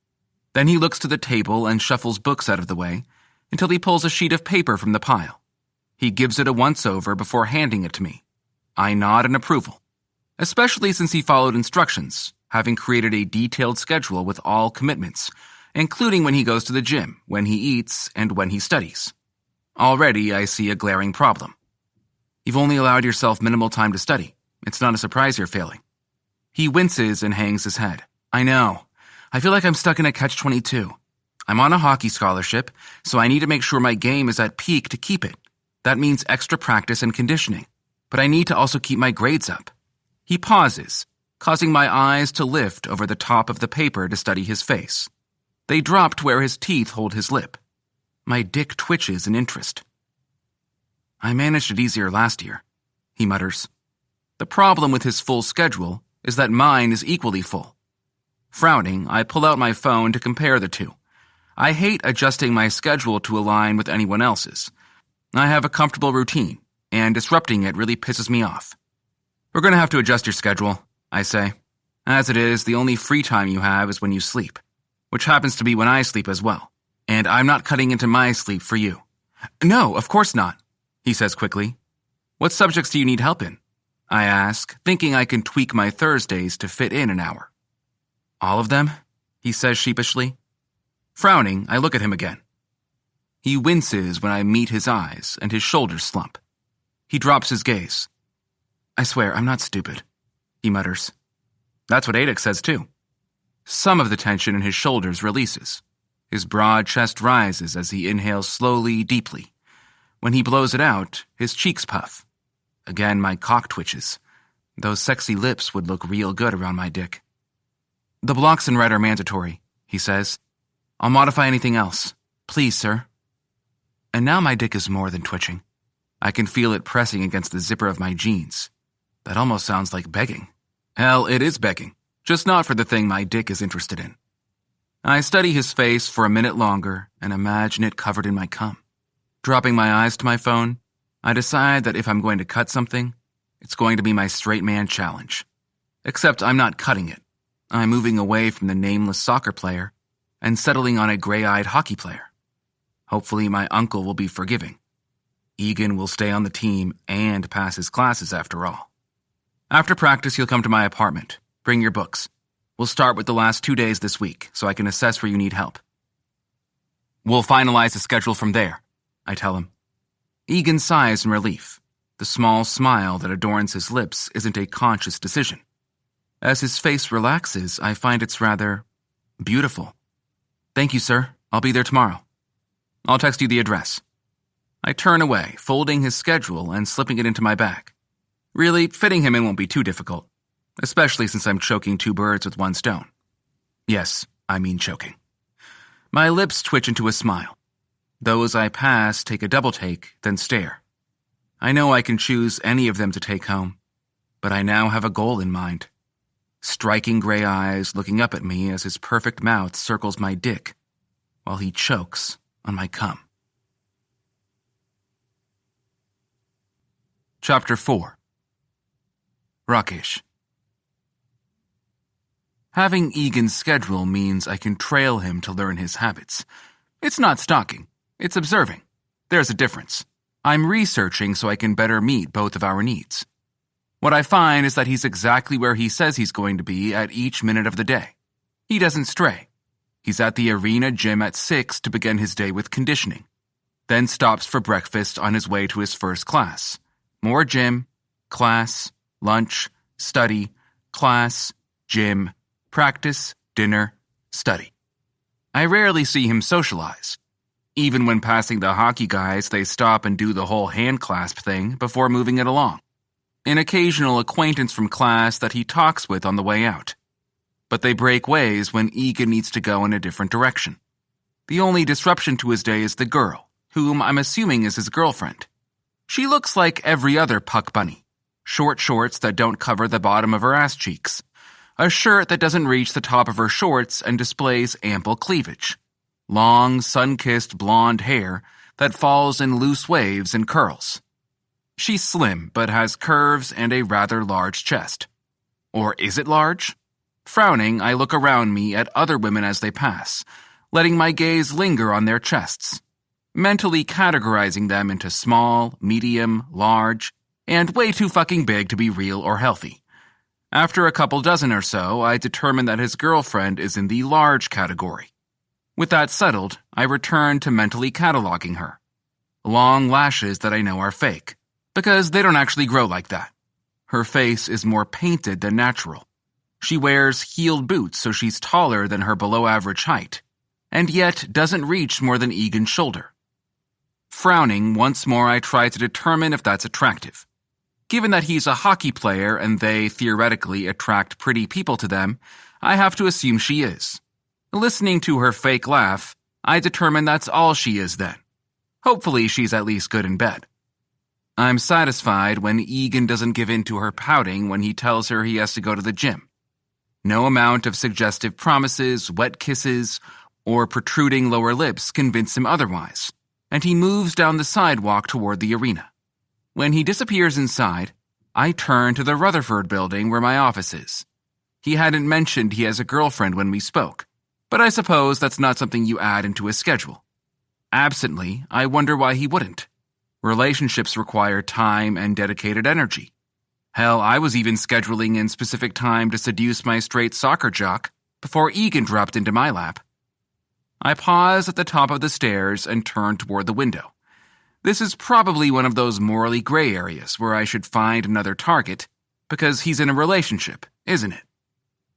Then he looks to the table and shuffles books out of the way until he pulls a sheet of paper from the pile. He gives it a once-over before handing it to me. I nod in approval, especially since he followed instructions, having created a detailed schedule with all commitments, including when he goes to the gym, when he eats, and when he studies. Already, I see a glaring problem. You've only allowed yourself minimal time to study. It's not a surprise you're failing. He winces and hangs his head. I know. I feel like I'm stuck in a catch-22. I'm on a hockey scholarship, so I need to make sure my game is at peak to keep it. That means extra practice and conditioning. But I need to also keep my grades up. He pauses, causing my eyes to lift over the top of the paper to study his face. They drop to where his teeth hold his lip. My dick twitches in interest. "I managed it easier last year," he mutters. The problem with his full schedule is that mine is equally full. Frowning, I pull out my phone to compare the two. I hate adjusting my schedule to align with anyone else's. I have a comfortable routine, and disrupting it really pisses me off. "We're going to have to adjust your schedule," I say. "As it is, the only free time you have is when you sleep, which happens to be when I sleep as well, and I'm not cutting into my sleep for you." "No, of course not," he says quickly. "What subjects do you need help in?" I ask, thinking I can tweak my Thursdays to fit in an hour. "All of them?" he says sheepishly. Frowning, I look at him again. He winces when I meet his eyes, and his shoulders slump. He drops his gaze. "I swear, I'm not stupid," he mutters. That's what Adek says too. Some of the tension in his shoulders releases. His broad chest rises as he inhales slowly, deeply. When he blows it out, his cheeks puff. Again, my cock twitches. Those sexy lips would look real good around my dick. "The blocks in red are mandatory," he says. "I'll modify anything else. Please, sir." And now my dick is more than twitching. I can feel it pressing against the zipper of my jeans. That almost sounds like begging. Hell, it is begging. Just not for the thing my dick is interested in. I study his face for a minute longer and imagine it covered in my cum. Dropping my eyes to my phone, I decide that if I'm going to cut something, it's going to be my straight man challenge. Except I'm not cutting it. I'm moving away from the nameless soccer player and settling on a gray-eyed hockey player. Hopefully my uncle will be forgiving. Egan will stay on the team and pass his classes after all. After practice, you'll come to my apartment. Bring your books. We'll start with the last 2 days this week so I can assess where you need help. We'll finalize the schedule from there, I tell him. Egan sighs in relief. The small smile that adorns his lips isn't a conscious decision. As his face relaxes, I find it's rather beautiful. Thank you, sir. I'll be there tomorrow. I'll text you the address. I turn away, folding his schedule and slipping it into my bag. Really, fitting him in won't be too difficult, especially since I'm choking 2 birds with 1 stone. Yes, I mean choking. My lips twitch into a smile. Those I pass take a double take, then stare. I know I can choose any of them to take home, but I now have a goal in mind. Striking gray eyes looking up at me as his perfect mouth circles my dick, while he chokes on my cum. Chapter 4. Rakesh. Having Egan's schedule means I can trail him to learn his habits. It's not stalking, it's observing. There's a difference. I'm researching so I can better meet both of our needs. What I find is that he's exactly where he says he's going to be at each minute of the day. He doesn't stray. He's at the arena gym at 6 to begin his day with conditioning, then stops for breakfast on his way to his first class. More gym, class, lunch, study, class, gym, practice, dinner, study. I rarely see him socialize. Even when passing the hockey guys, they stop and do the whole hand clasp thing before moving it along. An occasional acquaintance from class that he talks with on the way out. But they break ways when Egan needs to go in a different direction. The only disruption to his day is the girl, whom I'm assuming is his girlfriend. She looks like every other puck bunny. Short shorts that don't cover the bottom of her ass cheeks. A shirt that doesn't reach the top of her shorts and displays ample cleavage. Long, sun-kissed blonde hair that falls in loose waves and curls. She's slim, but has curves and a rather large chest. Or is it large? Frowning, I look around me at other women as they pass, letting my gaze linger on their chests, mentally categorizing them into small, medium, large, and way too fucking big to be real or healthy. After a couple dozen or so, I determine that his girlfriend is in the large category. With that settled, I return to mentally cataloging her. Long lashes that I know are fake, because they don't actually grow like that. Her face is more painted than natural. She wears heeled boots so she's taller than her below-average height, and yet doesn't reach more than Egan's shoulder. Frowning, once more I try to determine if that's attractive. Given that he's a hockey player and they theoretically attract pretty people to them, I have to assume she is. Listening to her fake laugh, I determine that's all she is then. Hopefully she's at least good in bed. I'm satisfied when Egan doesn't give in to her pouting when he tells her he has to go to the gym. No amount of suggestive promises, wet kisses, or protruding lower lips convince him otherwise, and he moves down the sidewalk toward the arena. When he disappears inside, I turn to the Rutherford building where my office is. He hadn't mentioned he has a girlfriend when we spoke, but I suppose that's not something you add into his schedule. Absently, I wonder why he wouldn't. Relationships require time and dedicated energy. Hell, I was even scheduling in specific time to seduce my straight soccer jock before Egan dropped into my lap. I pause at the top of the stairs and turn toward the window. This is probably one of those morally gray areas where I should find another target, because he's in a relationship, isn't it?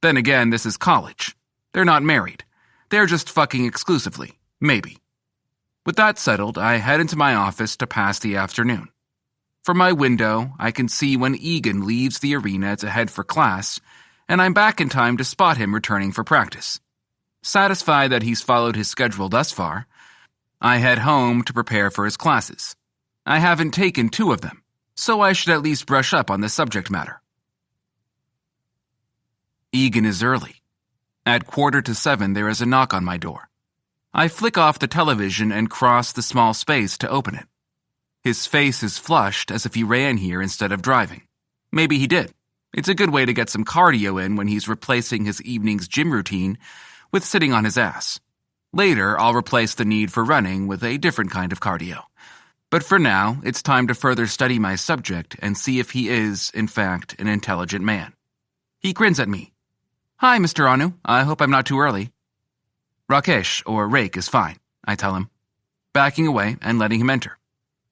Then again, this is college. They're not married. They're just fucking exclusively, maybe. With that settled, I head into my office to pass the afternoon. From my window, I can see when Egan leaves the arena to head for class, and I'm back in time to spot him returning for practice. Satisfied that he's followed his schedule thus far, I head home to prepare for his classes. I haven't taken 2 of them, so I should at least brush up on the subject matter. Egan is early. At 6:45, there is a knock on my door. I flick off the television and cross the small space to open it. His face is flushed as if he ran here instead of driving. Maybe he did. It's a good way to get some cardio in when he's replacing his evening's gym routine with sitting on his ass. Later, I'll replace the need for running with a different kind of cardio. But for now, it's time to further study my subject and see if he is, in fact, an intelligent man. He grins at me. "Hi, Mr. Anu. I hope I'm not too early." "Rakesh, or Rake, is fine," I tell him, backing away and letting him enter.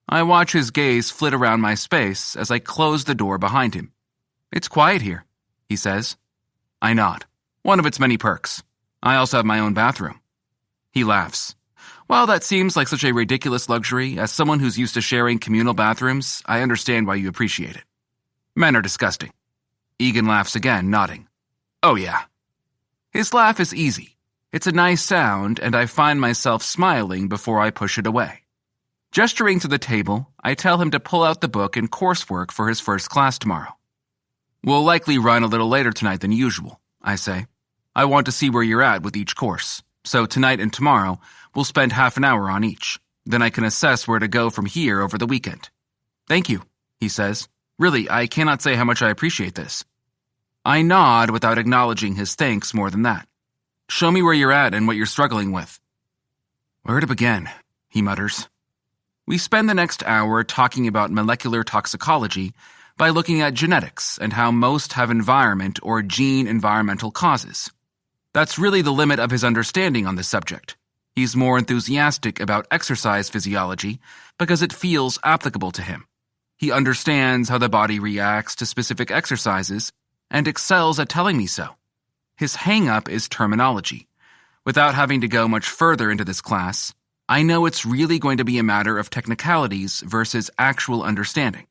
I watch his gaze flit around my space as I close the door behind him. "It's quiet here," he says. I nod. One of its many perks. I also have my own bathroom. He laughs. "While that seems like such a ridiculous luxury, as someone who's used to sharing communal bathrooms, I understand why you appreciate it. Men are disgusting." Egan laughs again, nodding. "Oh yeah." His laugh is easy. It's a nice sound, and I find myself smiling before I push it away. Gesturing to the table, I tell him to pull out the book and coursework for his first class tomorrow. "We'll likely run a little later tonight than usual," I say. "I want to see where you're at with each course. So tonight and tomorrow, we'll spend half an hour on each. Then I can assess where to go from here over the weekend." "Thank you," he says. "Really, I cannot say how much I appreciate this." I nod without acknowledging his thanks more than that. "Show me where you're at and what you're struggling with." "Where to begin?" he mutters. We spend the next hour talking about molecular toxicology by looking at genetics and how most have environment or gene-environmental causes. That's really the limit of his understanding on this subject. He's more enthusiastic about exercise physiology because it feels applicable to him. He understands how the body reacts to specific exercises and excels at telling me so. His hang-up is terminology. Without having to go much further into this class, I know it's really going to be a matter of technicalities versus actual understanding.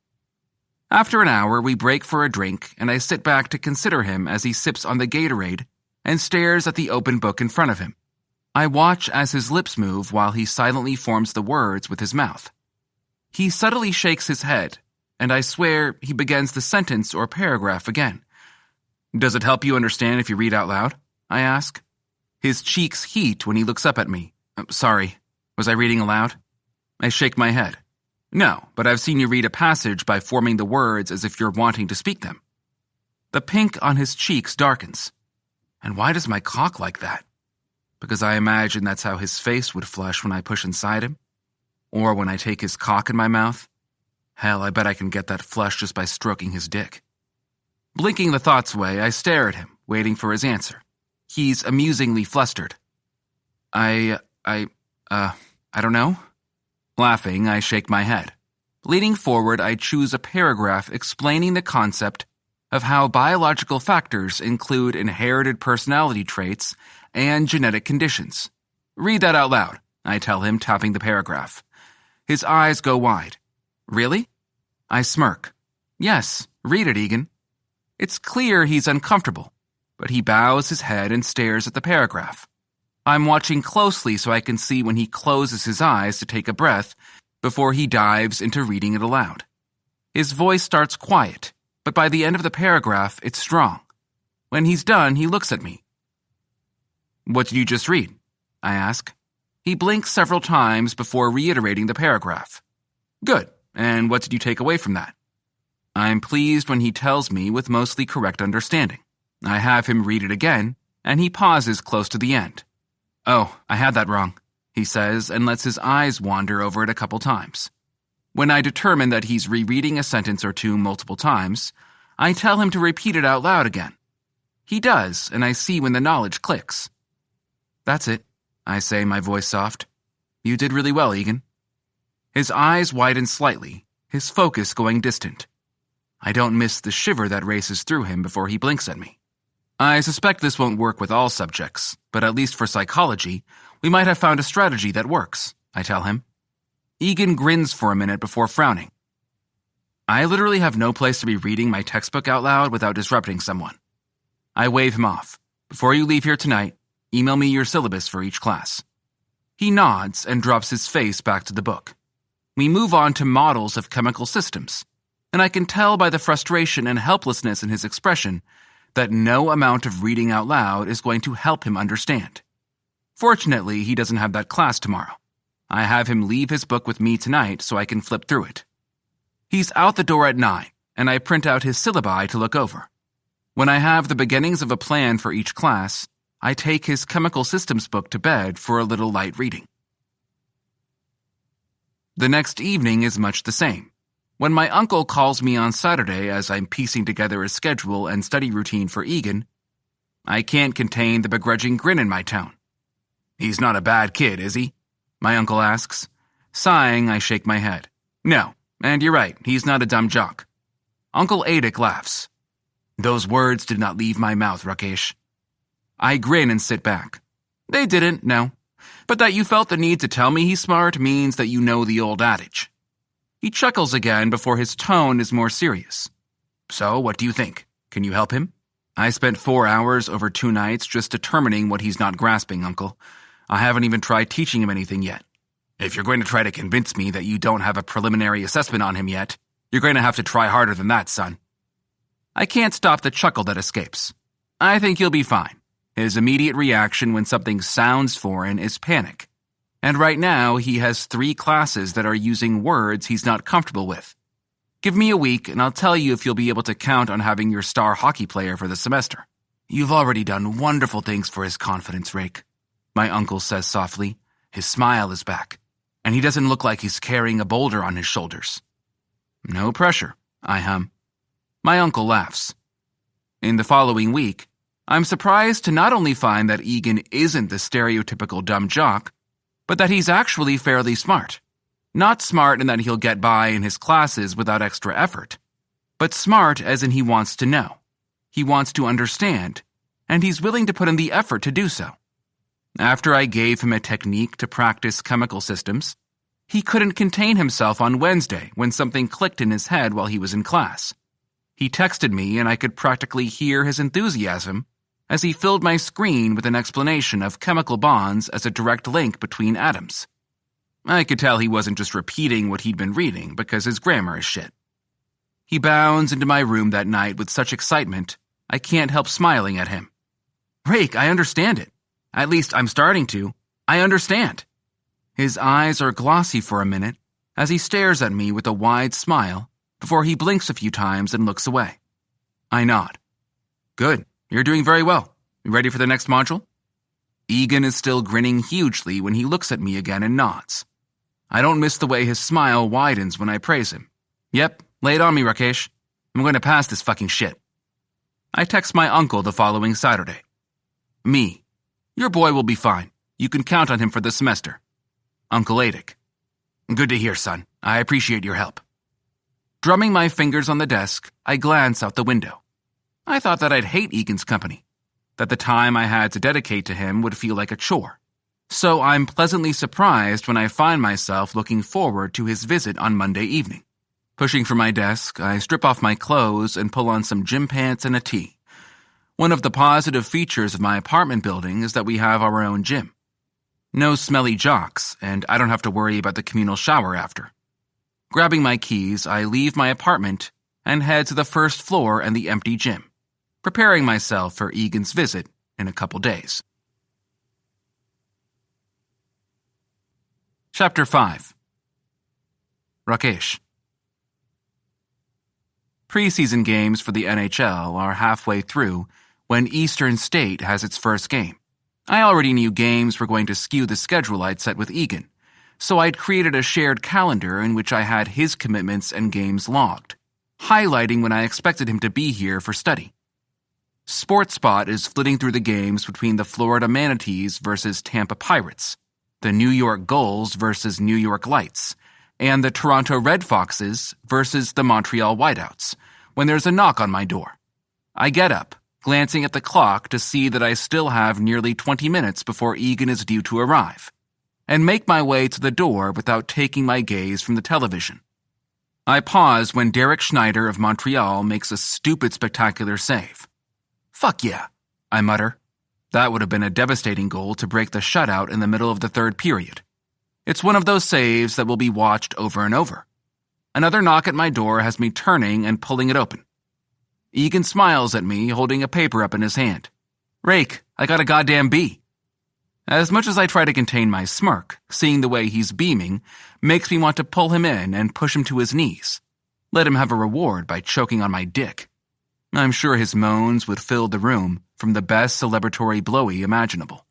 After an hour, we break for a drink, and I sit back to consider him as he sips on the Gatorade and stares at the open book in front of him. I watch as his lips move while he silently forms the words with his mouth. He subtly shakes his head, and I swear he begins the sentence or paragraph again. "Does it help you understand if you read out loud?" I ask. His cheeks heat when he looks up at me. "Sorry, was I reading aloud?" I shake my head. "No, but I've seen you read a passage by forming the words as if you're wanting to speak them." The pink on his cheeks darkens. And why does my cock like that? Because I imagine that's how his face would flush when I push inside him? Or when I take his cock in my mouth? Hell, I bet I can get that flush just by stroking his dick. Blinking the thoughts away, I stare at him, waiting for his answer. He's amusingly flustered. I don't know." Laughing, I shake my head. Leaning forward, I choose a paragraph explaining the concept of how biological factors include inherited personality traits and genetic conditions. "Read that out loud," I tell him, tapping the paragraph. His eyes go wide. "Really?" I smirk. "Yes, read it, Egan." It's clear he's uncomfortable, but he bows his head and stares at the paragraph. I'm watching closely so I can see when he closes his eyes to take a breath before he dives into reading it aloud. His voice starts quiet, but by the end of the paragraph, it's strong. When he's done, he looks at me. "What did you just read?" I ask. He blinks several times before reiterating the paragraph. "Good, and what did you take away from that?" I'm pleased when he tells me with mostly correct understanding. I have him read it again, and he pauses close to the end. "Oh, I had that wrong," he says, and lets his eyes wander over it a couple times. When I determine that he's rereading a sentence or two multiple times, I tell him to repeat it out loud again. He does, and I see when the knowledge clicks. "That's it," I say, my voice soft. "You did really well, Egan." His eyes widen slightly, his focus going distant. I don't miss the shiver that races through him before he blinks at me. "I suspect this won't work with all subjects, but at least for psychology, we might have found a strategy that works," I tell him. Egan grins for a minute before frowning. I literally have no place to be reading my textbook out loud without disrupting someone. I wave him off. "Before you leave here tonight, email me your syllabus for each class." He nods and drops his face back to the book. We move on to models of chemical systems, and I can tell by the frustration and helplessness in his expression that no amount of reading out loud is going to help him understand. Fortunately, he doesn't have that class tomorrow. I have him leave his book with me tonight so I can flip through it. He's out the door at 9, and I print out his syllabi to look over. When I have the beginnings of a plan for each class, I take his chemical systems book to bed for a little light reading. The next evening is much the same. When my uncle calls me on Saturday as I'm piecing together a schedule and study routine for Egan, I can't contain the begrudging grin in my tone. "He's not a bad kid, is he?" my uncle asks. Sighing, I shake my head. "No, and you're right, he's not a dumb jock." Uncle Adik laughs. "Those words did not leave my mouth, Rakesh." I grin and sit back. "They didn't, no. But that you felt the need to tell me he's smart means that you know the old adage." He chuckles again before his tone is more serious. "So, what do you think? Can you help him?" "I spent 4 hours over 2 nights just determining what he's not grasping, Uncle. I haven't even tried teaching him anything yet." "If you're going to try to convince me that you don't have a preliminary assessment on him yet, you're going to have to try harder than that, son." I can't stop the chuckle that escapes. "I think he'll be fine." His immediate reaction when something sounds foreign is panic. And right now, he has 3 classes that are using words he's not comfortable with. Give me a week, and I'll tell you if you'll be able to count on having your star hockey player for the semester. "You've already done wonderful things for his confidence, Rake," my uncle says softly. His smile is back, and he doesn't look like he's carrying a boulder on his shoulders. "No pressure," I hum. My uncle laughs. In the following week, I'm surprised to not only find that Egan isn't the stereotypical dumb jock, but that he's actually fairly smart. Not smart in that he'll get by in his classes without extra effort, but smart as in he wants to know. He wants to understand, and he's willing to put in the effort to do so. After I gave him a technique to practice chemical systems, he couldn't contain himself on Wednesday when something clicked in his head while he was in class. He texted me and I could practically hear his enthusiasm as he filled my screen with an explanation of chemical bonds as a direct link between atoms. I could tell he wasn't just repeating what he'd been reading because his grammar is shit. He bounds into my room that night with such excitement, I can't help smiling at him. "Rake, I understand it. At least I'm starting to. I understand." His eyes are glossy for a minute as he stares at me with a wide smile before he blinks a few times and looks away. I nod. "Good. You're doing very well. You ready for the next module?" Egan is still grinning hugely when he looks at me again and nods. I don't miss the way his smile widens when I praise him. "Yep, lay it on me, Rakesh. I'm going to pass this fucking shit." I text my uncle the following Saturday. "Me. Your boy will be fine. You can count on him for the semester." Uncle Adik. "Good to hear, son. I appreciate your help." Drumming my fingers on the desk, I glance out the window. I thought that I'd hate Egan's company, that the time I had to dedicate to him would feel like a chore. So I'm pleasantly surprised when I find myself looking forward to his visit on Monday evening. Pushing from my desk, I strip off my clothes and pull on some gym pants and a tee. One of the positive features of my apartment building is that we have our own gym. No smelly jocks, and I don't have to worry about the communal shower after. Grabbing my keys, I leave my apartment and head to the first floor and the empty gym, preparing myself for Egan's visit in a couple days. Chapter 5. Rakesh. Preseason games for the NHL are halfway through when Eastern State has its first game. I already knew games were going to skew the schedule I'd set with Egan, so I'd created a shared calendar in which I had his commitments and games logged, highlighting when I expected him to be here for study. SportsSpot is flitting through the games between the Florida Manatees versus Tampa Pirates, the New York Gulls versus New York Lights, and the Toronto Red Foxes versus the Montreal Whiteouts, when there's a knock on my door. I get up, glancing at the clock to see that I still have nearly 20 minutes before Egan is due to arrive, and make my way to the door without taking my gaze from the television. I pause when Derek Schneider of Montreal makes a stupid spectacular save. "Fuck yeah," I mutter. That would have been a devastating goal to break the shutout in the middle of the third period. It's one of those saves that will be watched over and over. Another knock at my door has me turning and pulling it open. Egan smiles at me, holding a paper up in his hand. Rake, I got a goddamn B. As much as I try to contain my smirk, seeing the way he's beaming makes me want to pull him in and push him to his knees. Let him have a reward by choking on my dick. I'm sure his moans would fill the room from the best celebratory blowy imaginable.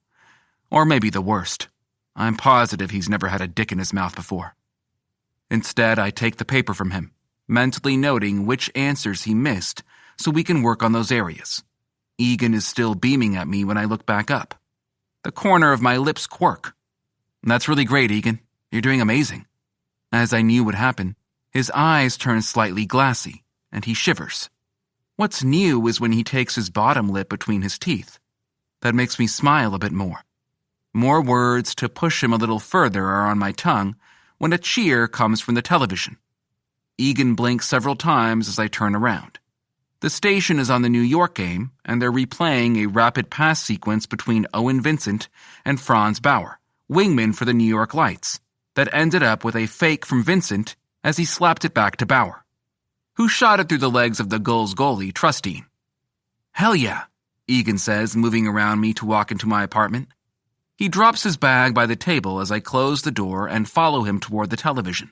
Or maybe the worst. I'm positive he's never had a dick in his mouth before. Instead, I take the paper from him, mentally noting which answers he missed so we can work on those areas. Egan is still beaming at me when I look back up. The corner of my lips quirk. That's really great, Egan. You're doing amazing. As I knew would happen, his eyes turn slightly glassy, and he shivers. What's new is when he takes his bottom lip between his teeth. That makes me smile a bit more. More words to push him a little further are on my tongue when a cheer comes from the television. Egan blinks several times as I turn around. The station is on the New York game, and they're replaying a rapid pass sequence between Owen Vincent and Franz Bauer, wingman for the New York Lights, that ended up with a fake from Vincent as he slapped it back to Bauer, who shot it through the legs of the Gulls goalie, Trustine. Hell yeah, Egan says, moving around me to walk into my apartment. He drops his bag by the table as I close the door and follow him toward the television.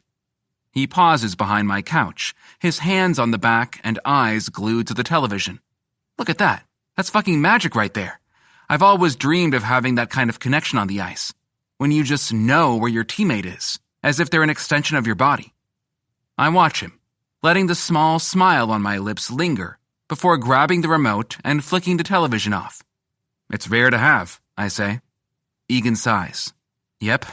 He pauses behind my couch, his hands on the back and eyes glued to the television. Look at that. That's fucking magic right there. I've always dreamed of having that kind of connection on the ice, when you just know where your teammate is, as if they're an extension of your body. I watch him, letting the small smile on my lips linger before grabbing the remote and flicking the television off. It's rare to have, I say. Egan sighs. Yep.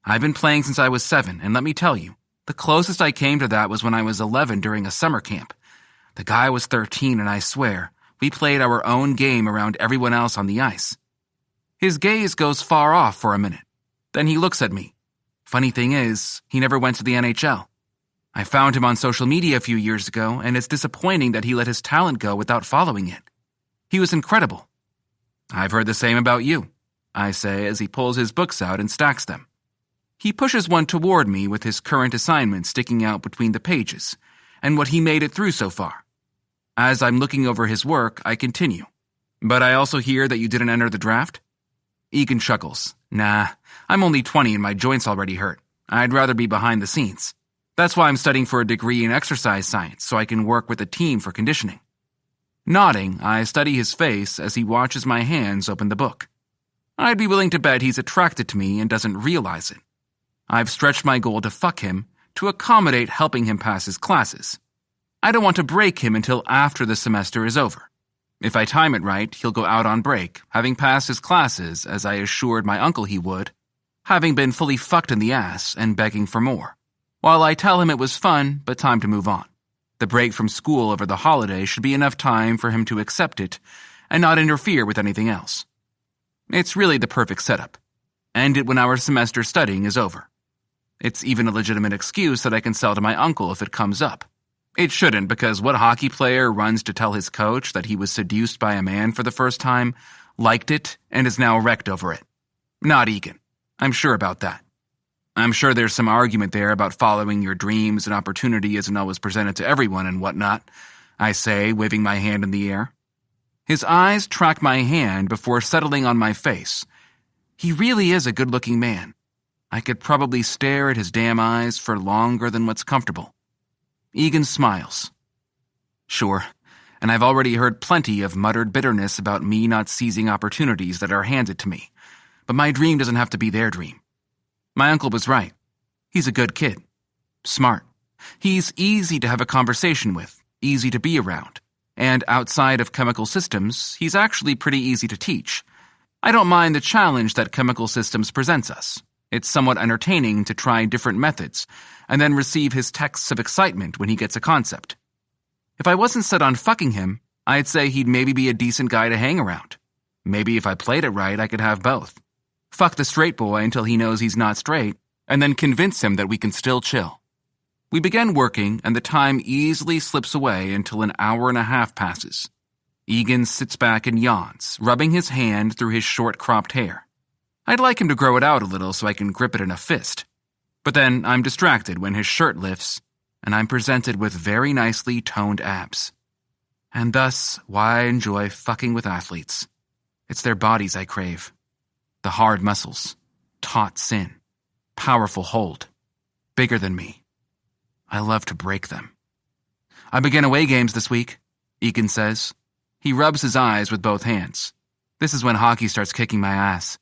I've been playing since I was 7, and let me tell you, the closest I came to that was when I was 11 during a summer camp. The guy was 13, and I swear, we played our own game around everyone else on the ice. His gaze goes far off for a minute. Then he looks at me. Funny thing is, he never went to the NHL. I found him on social media a few years ago, and it's disappointing that he let his talent go without following it. He was incredible. I've heard the same about you, I say as he pulls his books out and stacks them. He pushes one toward me with his current assignment sticking out between the pages, and what he made it through so far. As I'm looking over his work, I continue. But I also hear that you didn't enter the draft? Egan chuckles. Nah, I'm only 20 and my joints already hurt. I'd rather be behind the scenes. That's why I'm studying for a degree in exercise science so I can work with a team for conditioning. Nodding, I study his face as he watches my hands open the book. I'd be willing to bet he's attracted to me and doesn't realize it. I've stretched my goal to fuck him to accommodate helping him pass his classes. I don't want to break him until after the semester is over. If I time it right, he'll go out on break, having passed his classes as I assured my uncle he would, having been fully fucked in the ass and begging for more, while I tell him it was fun but time to move on. The break from school over the holiday should be enough time for him to accept it and not interfere with anything else. It's really the perfect setup. End it when our semester studying is over. It's even a legitimate excuse that I can sell to my uncle if it comes up. It shouldn't, because what hockey player runs to tell his coach that he was seduced by a man for the first time, liked it, and is now wrecked over it? Not Egan. I'm sure about that. I'm sure there's some argument there about following your dreams and opportunity isn't always presented to everyone and whatnot, I say, waving my hand in the air. His eyes track my hand before settling on my face. He really is a good-looking man. I could probably stare at his damn eyes for longer than what's comfortable. Egan smiles. Sure, and I've already heard plenty of muttered bitterness about me not seizing opportunities that are handed to me, but my dream doesn't have to be their dream. My uncle was right. He's a good kid. Smart. He's easy to have a conversation with, easy to be around, and outside of chemical systems, he's actually pretty easy to teach. I don't mind the challenge that chemical systems presents us. It's somewhat entertaining to try different methods, and then receive his texts of excitement when he gets a concept. If I wasn't set on fucking him, I'd say he'd maybe be a decent guy to hang around. Maybe if I played it right, I could have both. Fuck the straight boy until he knows he's not straight, and then convince him that we can still chill. We begin working, and the time easily slips away until an hour and a half passes. Egan sits back and yawns, rubbing his hand through his short-cropped hair. I'd like him to grow it out a little so I can grip it in a fist. But then I'm distracted when his shirt lifts, and I'm presented with very nicely toned abs. And thus, why I enjoy fucking with athletes. It's their bodies I crave. The hard muscles, taut sin, powerful hold, bigger than me. I love to break them. I begin away games this week, Egan says. He rubs his eyes with both hands. This is when hockey starts kicking my ass.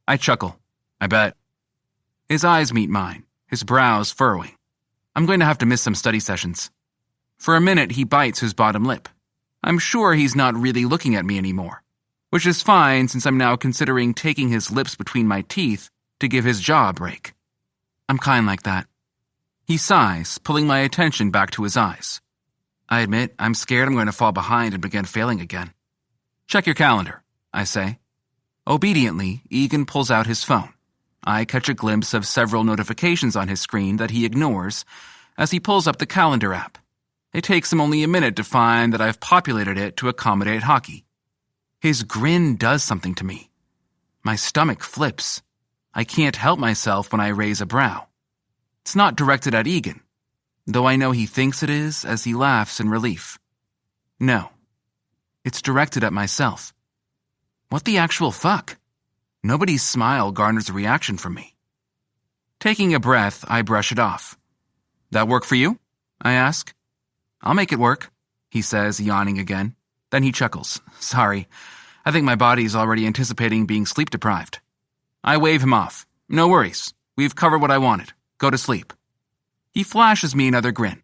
I chuckle. I bet. His eyes meet mine, his brows furrowing. I'm going to have to miss some study sessions. For a minute, he bites his bottom lip. I'm sure he's not really looking at me anymore, which is fine since I'm now considering taking his lips between my teeth to give his jaw a break. I'm kind like that. He sighs, pulling my attention back to his eyes. I admit, I'm scared I'm going to fall behind and begin failing again. Check your calendar, I say. Obediently, Egan pulls out his phone. I catch a glimpse of several notifications on his screen that he ignores as he pulls up the calendar app. It takes him only a minute to find that I've populated it to accommodate hockey. His grin does something to me. My stomach flips. I can't help myself when I raise a brow. It's not directed at Egan, though I know he thinks it is as he laughs in relief. No, it's directed at myself. What the actual fuck? Nobody's smile garners a reaction from me. Taking a breath, I brush it off. That work for you? I ask. I'll make it work, he says, yawning again. Then he chuckles. Sorry, I think my body's already anticipating being sleep-deprived. I wave him off. No worries. We've covered what I wanted. Go to sleep. He flashes me another grin.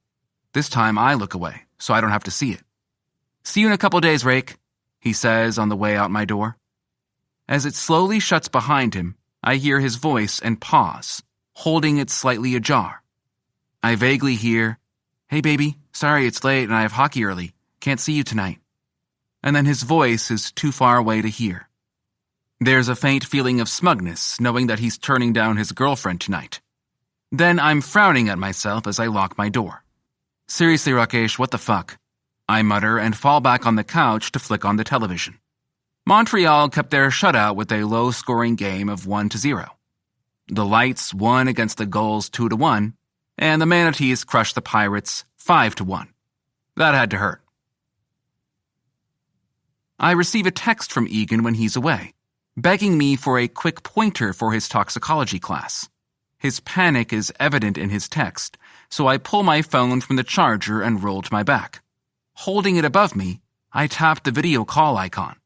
This time I look away, so I don't have to see it. See you in a couple days, Rake, he says on the way out my door. As it slowly shuts behind him, I hear his voice and pause, holding it slightly ajar. I vaguely hear, Hey baby, sorry it's late and I have hockey early. Can't see you tonight. And then his voice is too far away to hear. There's a faint feeling of smugness, knowing that he's turning down his girlfriend tonight. Then I'm frowning at myself as I lock my door. Seriously, Rakesh, what the fuck? I mutter and fall back on the couch to flick on the television. Montreal kept their shutout with a low-scoring game of 1-0. The Lights won against the Gulls 2-1, and the Manatees crushed the Pirates 5-1. That had to hurt. I receive a text from Egan when he's away, begging me for a quick pointer for his toxicology class. His panic is evident in his text, so I pull my phone from the charger and roll to my back. Holding it above me, I tap the video call icon.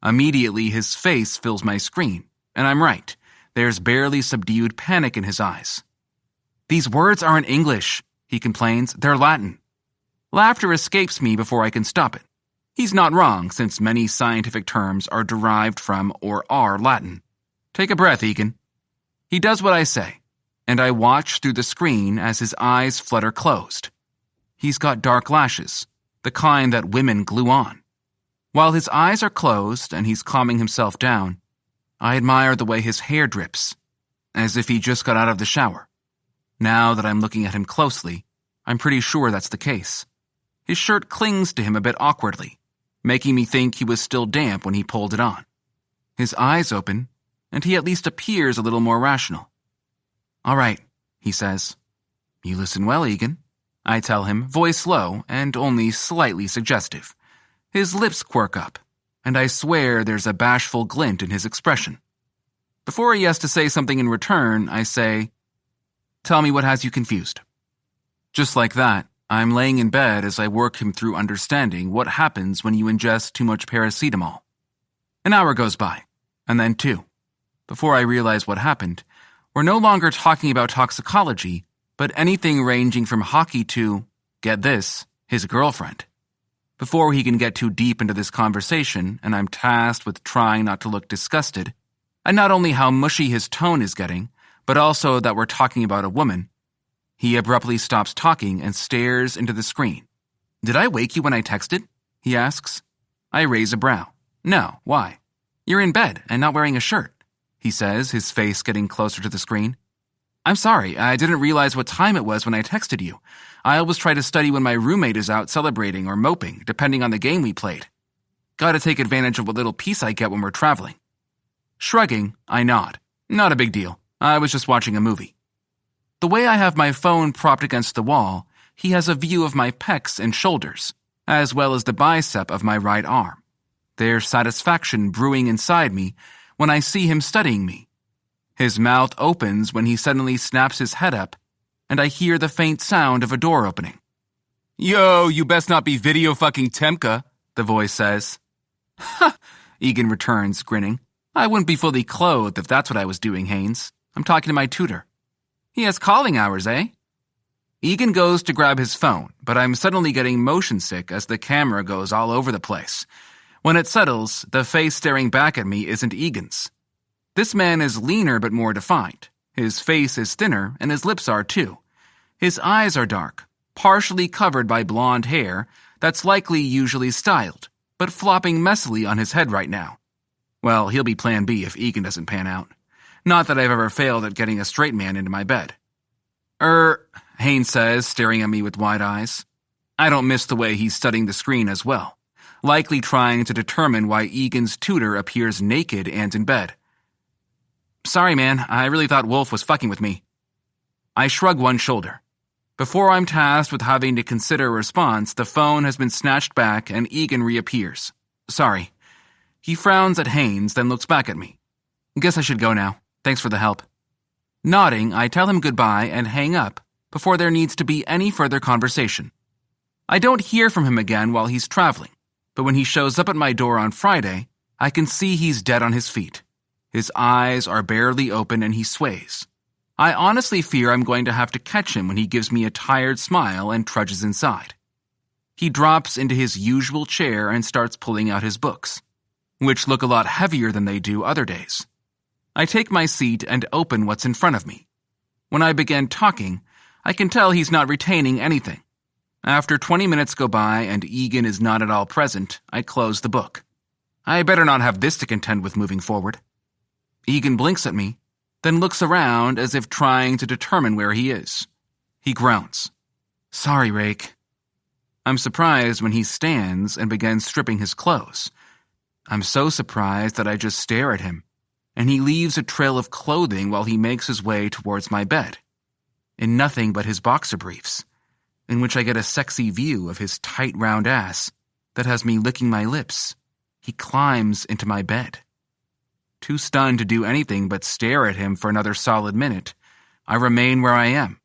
Immediately, his face fills my screen, and I'm right. There's barely subdued panic in his eyes. These words aren't English, he complains. They're Latin. Laughter escapes me before I can stop it. He's not wrong, since many scientific terms are derived from or are Latin. Take a breath, Egan. He does what I say, and I watch through the screen as his eyes flutter closed. He's got dark lashes, the kind that women glue on. While his eyes are closed and he's calming himself down, I admire the way his hair drips, as if he just got out of the shower. Now that I'm looking at him closely, I'm pretty sure that's the case. His shirt clings to him a bit awkwardly, making me think he was still damp when he pulled it on. His eyes open, and he at least appears a little more rational. All right, he says. You listen well, Egan, I tell him, voice low and only slightly suggestive. His lips quirk up, and I swear there's a bashful glint in his expression. Before he has to say something in return, I say, Tell me what has you confused. Just like that, I'm laying in bed as I work him through understanding what happens when you ingest too much paracetamol. An hour goes by, and then 2. Before I realize what happened, we're no longer talking about toxicology, but anything ranging from hockey to, get this, his girlfriend. Before he can get too deep into this conversation, and I'm tasked with trying not to look disgusted, and not only how mushy his tone is getting, but also that we're talking about a woman, he abruptly stops talking and stares into the screen. Did I wake you when I texted? He asks. I raise a brow. No, why? You're in bed and not wearing a shirt, he says, his face getting closer to the screen. I'm sorry, I didn't realize what time it was when I texted you. I always try to study when my roommate is out celebrating or moping, depending on the game we played. Gotta take advantage of what little peace I get when we're traveling. Shrugging, I nod. Not a big deal. I was just watching a movie. The way I have my phone propped against the wall, he has a view of my pecs and shoulders, as well as the bicep of my right arm. There's satisfaction brewing inside me when I see him studying me. His mouth opens when he suddenly snaps his head up, and I hear the faint sound of a door opening. "Yo, you best not be video fucking Temka," the voice says. "Ha," Egan returns, grinning. "I wouldn't be fully clothed if that's what I was doing, Haynes. I'm talking to my tutor." "He has calling hours, eh?" Egan goes to grab his phone, but I'm suddenly getting motion sick as the camera goes all over the place. When it settles, the face staring back at me isn't Egan's. This man is leaner but more defined. His face is thinner, and his lips are too. His eyes are dark, partially covered by blonde hair that's likely usually styled, but flopping messily on his head right now. Well, he'll be plan B if Egan doesn't pan out. Not that I've ever failed at getting a straight man into my bed. Haynes says, staring at me with wide eyes. I don't miss the way he's studying the screen as well, likely trying to determine why Egan's tutor appears naked and in bed. "Sorry, man, I really thought Wolf was fucking with me." I shrug one shoulder. Before I'm tasked with having to consider a response, the phone has been snatched back and Egan reappears. "Sorry." He frowns at Haynes, then looks back at me. "Guess I should go now. Thanks for the help." Nodding, I tell him goodbye and hang up before there needs to be any further conversation. I don't hear from him again while he's traveling, but when he shows up at my door on Friday, I can see he's dead on his feet. His eyes are barely open and he sways. I honestly fear I'm going to have to catch him when he gives me a tired smile and trudges inside. He drops into his usual chair and starts pulling out his books, which look a lot heavier than they do other days. I take my seat and open what's in front of me. When I begin talking, I can tell he's not retaining anything. After 20 minutes go by and Egan is not at all present, I close the book. I better not have this to contend with moving forward. Egan blinks at me, then looks around as if trying to determine where he is. He groans. "Sorry, Rake." I'm surprised when he stands and begins stripping his clothes. I'm so surprised that I just stare at him, and he leaves a trail of clothing while he makes his way towards my bed. In nothing but his boxer briefs, in which I get a sexy view of his tight round ass that has me licking my lips, he climbs into my bed. Too stunned to do anything but stare at him for another solid minute, I remain where I am.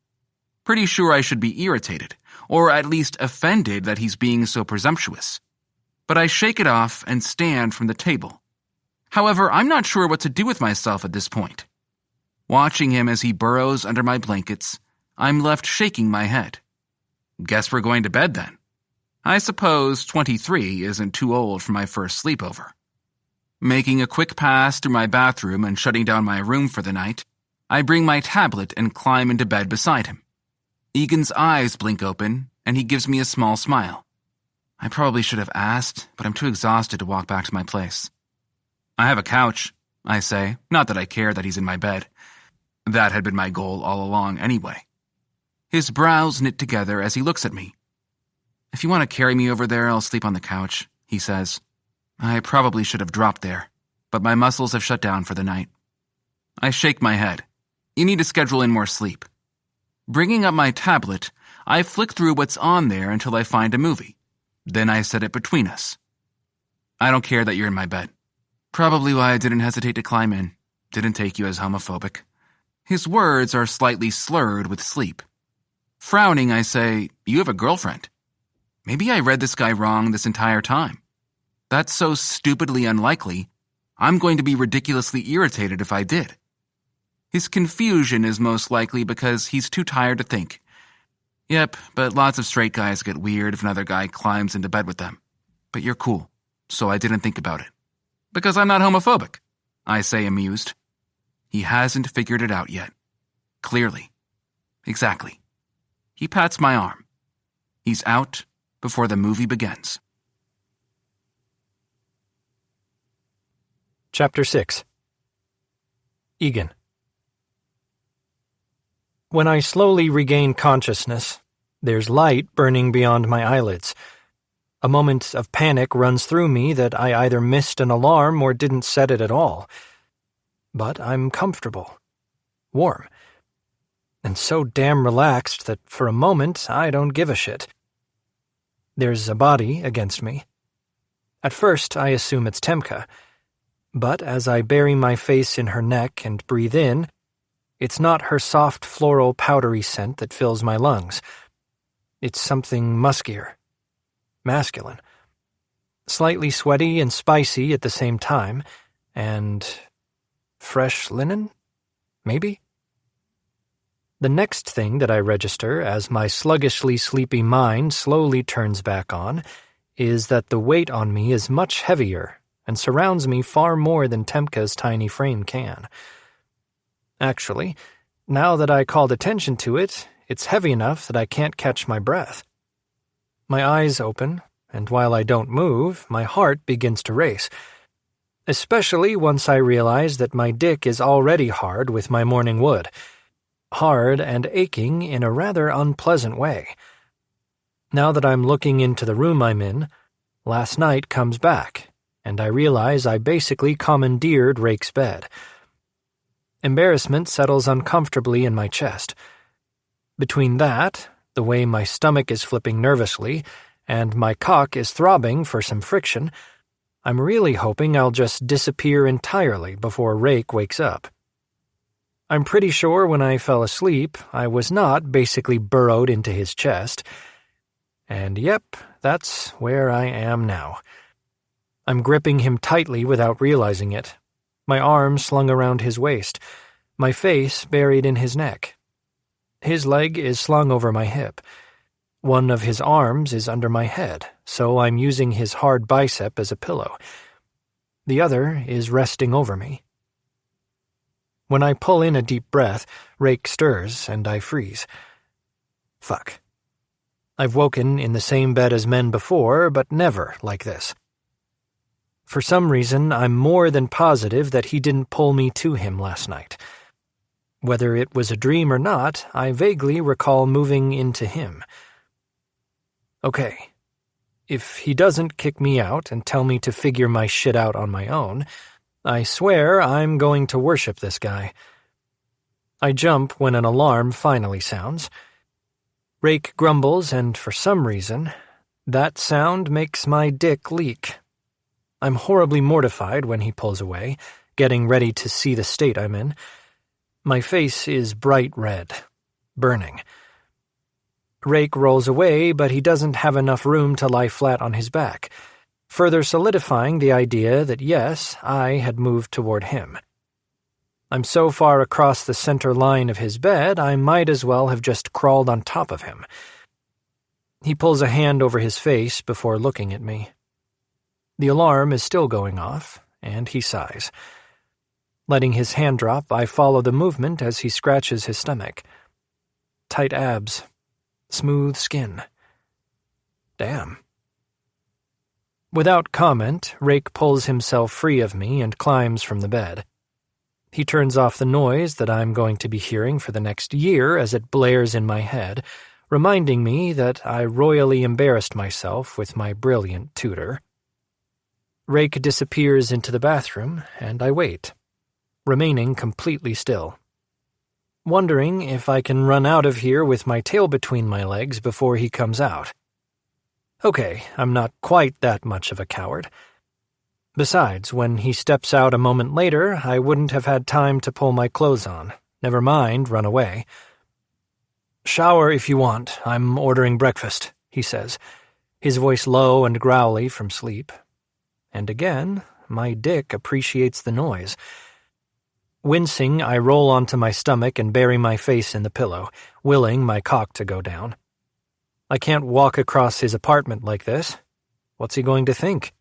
Pretty sure I should be irritated, or at least offended that he's being so presumptuous. But I shake it off and stand from the table. However, I'm not sure what to do with myself at this point. Watching him as he burrows under my blankets, I'm left shaking my head. Guess we're going to bed then. I suppose 23 isn't too old for my first sleepover. Making a quick pass through my bathroom and shutting down my room for the night, I bring my tablet and climb into bed beside him. Egan's eyes blink open, and he gives me a small smile. I probably should have asked, but I'm too exhausted to walk back to my place. "I have a couch," I say, not that I care that he's in my bed. That had been my goal all along anyway. His brows knit together as he looks at me. "If you want to carry me over there, I'll sleep on the couch," he says. I probably should have dropped there, but my muscles have shut down for the night. I shake my head. You need to schedule in more sleep. Bringing up my tablet, I flick through what's on there until I find a movie. Then I set it between us. "I don't care that you're in my bed." Probably why I didn't hesitate to climb in. Didn't take you as homophobic. His words are slightly slurred with sleep. Frowning, I say, "You have a girlfriend." Maybe I read this guy wrong this entire time. That's so stupidly unlikely, I'm going to be ridiculously irritated if I did. His confusion is most likely because he's too tired to think. Yep, but lots of straight guys get weird if another guy climbs into bed with them. But you're cool, so I didn't think about it. Because I'm not homophobic, I say amused. He hasn't figured it out yet. Clearly. Exactly. He pats my arm. He's out before the movie begins. Chapter 6. Egan. When I slowly regain consciousness, there's light burning beyond my eyelids. A moment of panic runs through me that I either missed an alarm or didn't set it at all. But I'm comfortable, warm, and so damn relaxed that for a moment I don't give a shit. There's a body against me. At first, I assume it's Temka, but as I bury my face in her neck and breathe in, it's not her soft floral powdery scent that fills my lungs. It's something muskier, masculine, slightly sweaty and spicy at the same time, and fresh linen, maybe? The next thing that I register as my sluggishly sleepy mind slowly turns back on is that the weight on me is much heavier and surrounds me far more than Temka's tiny frame can. Actually, now that I called attention to it, it's heavy enough that I can't catch my breath. My eyes open, and while I don't move, my heart begins to race, especially once I realize that my dick is already hard with my morning wood. Hard and aching in a rather unpleasant way. Now that I'm looking into the room I'm in, last night comes back, and I realize I basically commandeered Rake's bed. Embarrassment settles uncomfortably in my chest. Between that, the way my stomach is flipping nervously, and my cock is throbbing for some friction, I'm really hoping I'll just disappear entirely before Rake wakes up. I'm pretty sure when I fell asleep, I was not basically burrowed into his chest. And yep, that's where I am now. I'm gripping him tightly without realizing it, my arm slung around his waist, my face buried in his neck. His leg is slung over my hip. One of his arms is under my head, so I'm using his hard bicep as a pillow. The other is resting over me. When I pull in a deep breath, Rake stirs, and I freeze. Fuck. I've woken in the same bed as men before, but never like this. For some reason, I'm more than positive that he didn't pull me to him last night. Whether it was a dream or not, I vaguely recall moving into him. Okay. If he doesn't kick me out and tell me to figure my shit out on my own, I swear I'm going to worship this guy. I jump when an alarm finally sounds. Rake grumbles, and for some reason, that sound makes my dick leak. I'm horribly mortified when he pulls away, getting ready to see the state I'm in. My face is bright red, burning. Rake rolls away, but he doesn't have enough room to lie flat on his back, further solidifying the idea that yes, I had moved toward him. I'm so far across the center line of his bed, I might as well have just crawled on top of him. He pulls a hand over his face before looking at me. The alarm is still going off, and he sighs. Letting his hand drop, I follow the movement as he scratches his stomach. Tight abs. Smooth skin. Damn. Without comment, Rake pulls himself free of me and climbs from the bed. He turns off the noise that I'm going to be hearing for the next year as it blares in my head, reminding me that I royally embarrassed myself with my brilliant tutor. Rake disappears into the bathroom, and I wait, remaining completely still, wondering if I can run out of here with my tail between my legs before he comes out. Okay, I'm not quite that much of a coward. Besides, when he steps out a moment later, I wouldn't have had time to pull my clothes on, never mind run away. "Shower if you want, I'm ordering breakfast," he says, his voice low and growly from sleep. And again, my dick appreciates the noise. Wincing, I roll onto my stomach and bury my face in the pillow, willing my cock to go down. I can't walk across his apartment like this. What's he going to think?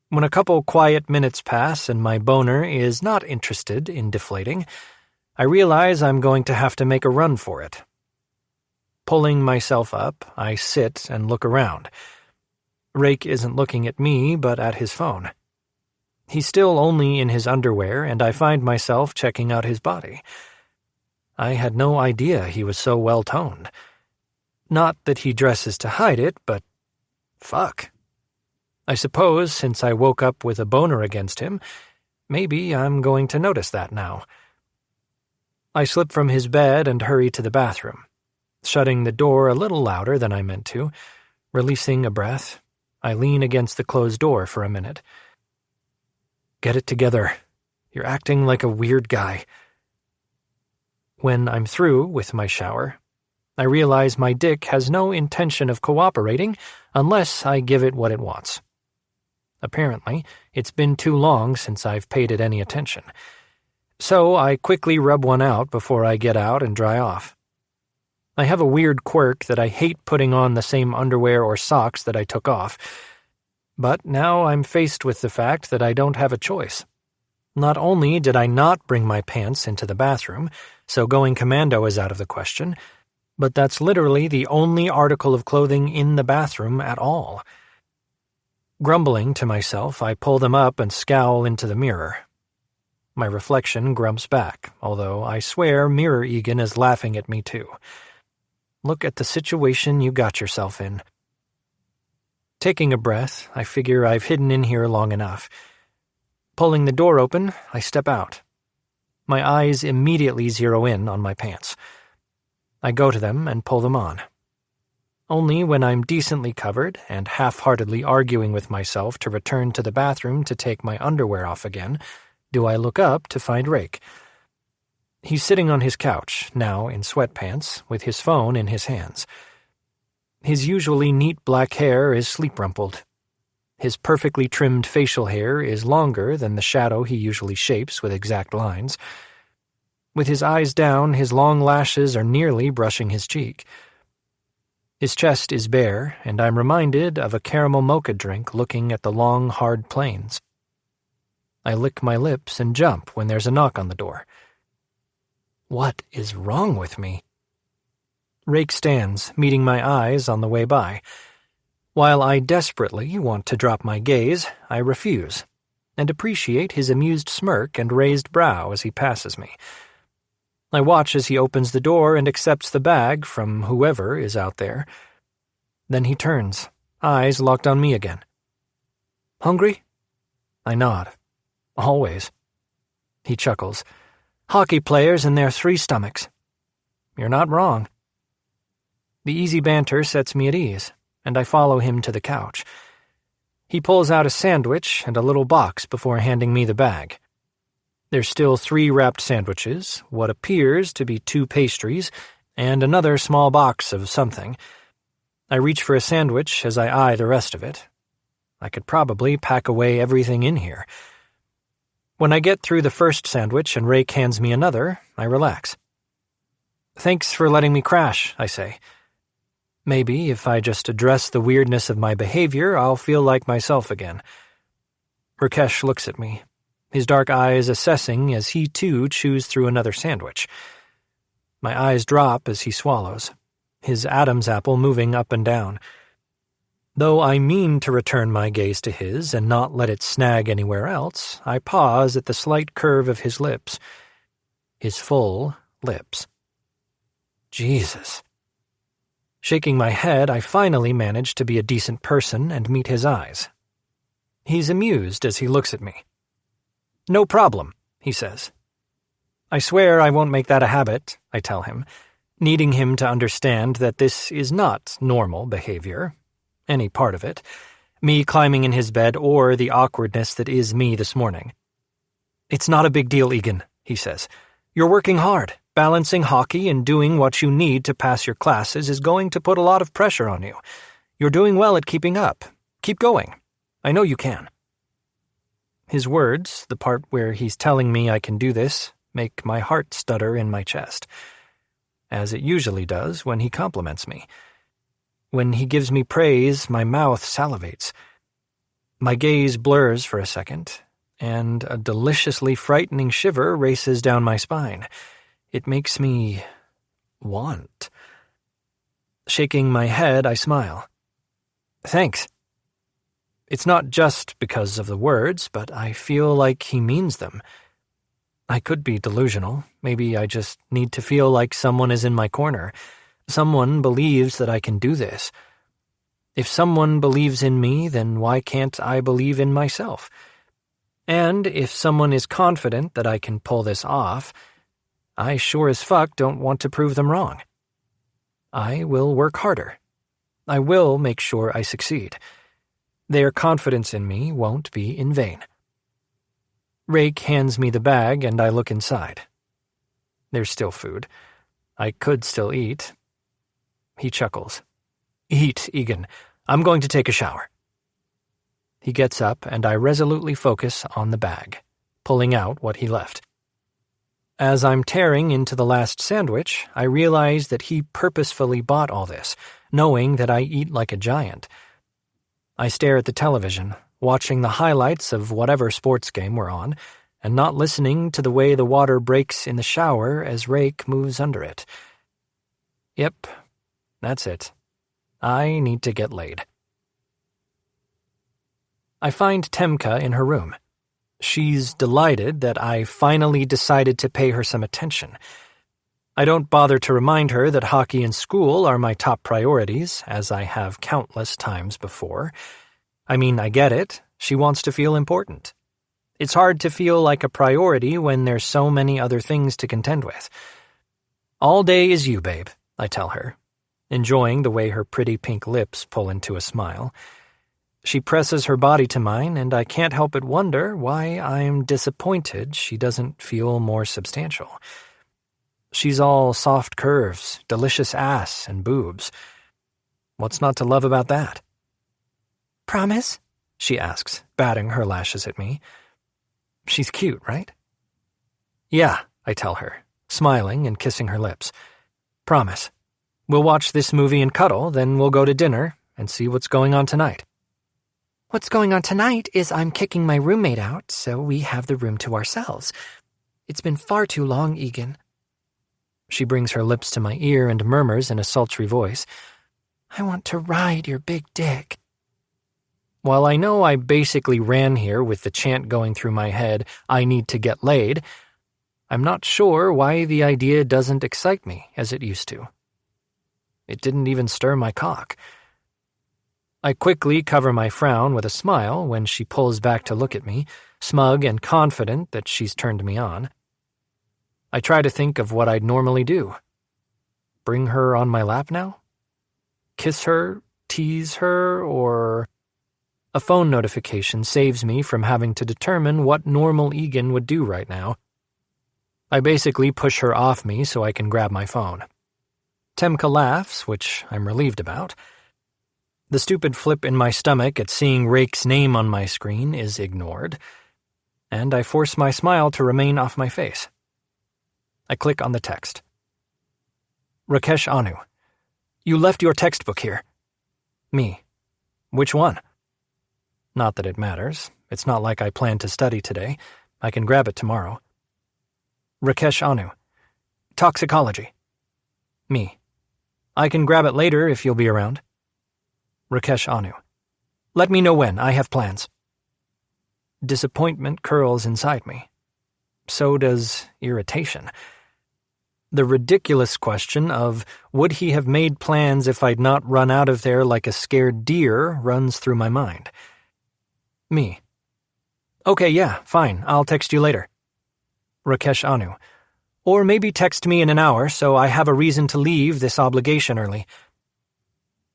When a couple quiet minutes pass and my boner is not interested in deflating, I realize I'm going to have to make a run for it. Pulling myself up, I sit and look around. Rake isn't looking at me, but at his phone. He's still only in his underwear, and I find myself checking out his body. I had no idea he was so well-toned. Not that he dresses to hide it, but fuck. I suppose since I woke up with a boner against him, maybe I'm going to notice that now. I slip from his bed and hurry to the bathroom, shutting the door a little louder than I meant to. Releasing a breath, I lean against the closed door for a minute. Get it together. You're acting like a weird guy. When I'm through with my shower, I realize my dick has no intention of cooperating unless I give it what it wants. Apparently, it's been too long since I've paid it any attention. So I quickly rub one out before I get out and dry off. I have a weird quirk that I hate putting on the same underwear or socks that I took off. But now I'm faced with the fact that I don't have a choice. Not only did I not bring my pants into the bathroom, so going commando is out of the question, but that's literally the only article of clothing in the bathroom at all. Grumbling to myself, I pull them up and scowl into the mirror. My reflection grumps back, although I swear Mirror Egan is laughing at me too. Look at the situation you got yourself in. Taking a breath, I figure I've hidden in here long enough. Pulling the door open, I step out. My eyes immediately zero in on my pants. I go to them and pull them on. Only when I'm decently covered and half-heartedly arguing with myself to return to the bathroom to take my underwear off again do I look up to find Rake. He's sitting on his couch, now in sweatpants, with his phone in his hands. His usually neat black hair is sleep-rumpled. His perfectly trimmed facial hair is longer than the shadow he usually shapes with exact lines. With his eyes down, his long lashes are nearly brushing his cheek. His chest is bare, and I'm reminded of a caramel mocha drink looking at the long, hard plains. I lick my lips and jump when there's a knock on the door. What is wrong with me? Rake stands, meeting my eyes on the way by. While I desperately want to drop my gaze, I refuse, and appreciate his amused smirk and raised brow as he passes me. I watch as he opens the door and accepts the bag from whoever is out there. Then he turns, eyes locked on me again. Hungry? I nod. Always. He chuckles. Hockey players and their 3 stomachs. You're not wrong. The easy banter sets me at ease, and I follow him to the couch. He pulls out a sandwich and a little box before handing me the bag. There's still 3 wrapped sandwiches, what appears to be 2 pastries, and another small box of something. I reach for a sandwich as I eye the rest of it. I could probably pack away everything in here. When I get through the first sandwich and Rake hands me another, I relax. Thanks for letting me crash, I say. Maybe if I just address the weirdness of my behavior, I'll feel like myself again. Rakesh looks at me, his dark eyes assessing as he too chews through another sandwich. My eyes drop as he swallows, his Adam's apple moving up and down. Though I mean to return my gaze to his and not let it snag anywhere else, I pause at the slight curve of his lips. His full lips. Jesus. Shaking my head, I finally manage to be a decent person and meet his eyes. He's amused as he looks at me. No problem, he says. I swear I won't make that a habit, I tell him, needing him to understand that this is not normal behavior. Any part of it, me climbing in his bed or the awkwardness that is me this morning. It's not a big deal, Egan, he says. You're working hard. Balancing hockey and doing what you need to pass your classes is going to put a lot of pressure on you. You're doing well at keeping up. Keep going. I know you can. His words, the part where he's telling me I can do this, make my heart stutter in my chest, as it usually does when he compliments me. When he gives me praise, my mouth salivates. My gaze blurs for a second, and a deliciously frightening shiver races down my spine. It makes me want. Shaking my head, I smile. Thanks. It's not just because of the words, but I feel like he means them. I could be delusional. Maybe I just need to feel like someone is in my corner. Someone believes that I can do this. If someone believes in me, then why can't I believe in myself? And if someone is confident that I can pull this off, I sure as fuck don't want to prove them wrong. I will work harder. I will make sure I succeed. Their confidence in me won't be in vain. Rake hands me the bag and I look inside. There's still food. I could still eat. He chuckles. Eat, Egan. I'm going to take a shower. He gets up and I resolutely focus on the bag, pulling out what he left. As I'm tearing into the last sandwich, I realize that he purposefully bought all this, knowing that I eat like a giant. I stare at the television, watching the highlights of whatever sports game we're on, and not listening to the way the water breaks in the shower as Rake moves under it. Yep, that's it. I need to get laid. I find Temka in her room. She's delighted that I finally decided to pay her some attention. I don't bother to remind her that hockey and school are my top priorities, as I have countless times before. I mean, I get it. She wants to feel important. It's hard to feel like a priority when there's so many other things to contend with. All day is you, babe, I tell her, enjoying the way her pretty pink lips pull into a smile. She presses her body to mine, and I can't help but wonder why I'm disappointed she doesn't feel more substantial. She's all soft curves, delicious ass, and boobs. What's not to love about that? Promise? She asks, batting her lashes at me. She's cute, right? Yeah, I tell her, smiling and kissing her lips. Promise. We'll watch this movie and cuddle, then we'll go to dinner and see what's going on tonight. What's going on tonight is I'm kicking my roommate out, so we have the room to ourselves. It's been far too long, Egan. She brings her lips to my ear and murmurs in a sultry voice, I want to ride your big dick. While I know I basically ran here with the chant going through my head, I need to get laid, I'm not sure why the idea doesn't excite me as it used to. It didn't even stir my cock. I quickly cover my frown with a smile when she pulls back to look at me, smug and confident that she's turned me on. I try to think of what I'd normally do. Bring her on my lap now? Kiss her, tease her, or... A phone notification saves me from having to determine what normal Egan would do right now. I basically push her off me so I can grab my phone. Temka laughs, which I'm relieved about. The stupid flip in my stomach at seeing Rake's name on my screen is ignored, and I force my smile to remain off my face. I click on the text. Rakesh Anu. You left your textbook here. Me. Which one? Not that it matters. It's not like I plan to study today. I can grab it tomorrow. Rakesh Anu. Toxicology. Me. I can grab it later if you'll be around. Rakesh Anu. Let me know when. I have plans. Disappointment curls inside me. So does irritation. The ridiculous question of, would he have made plans if I'd not run out of there like a scared deer, runs through my mind. Me. Okay, yeah, fine. I'll text you later. Rakesh Anu. Or maybe text me in an hour so I have a reason to leave this obligation early.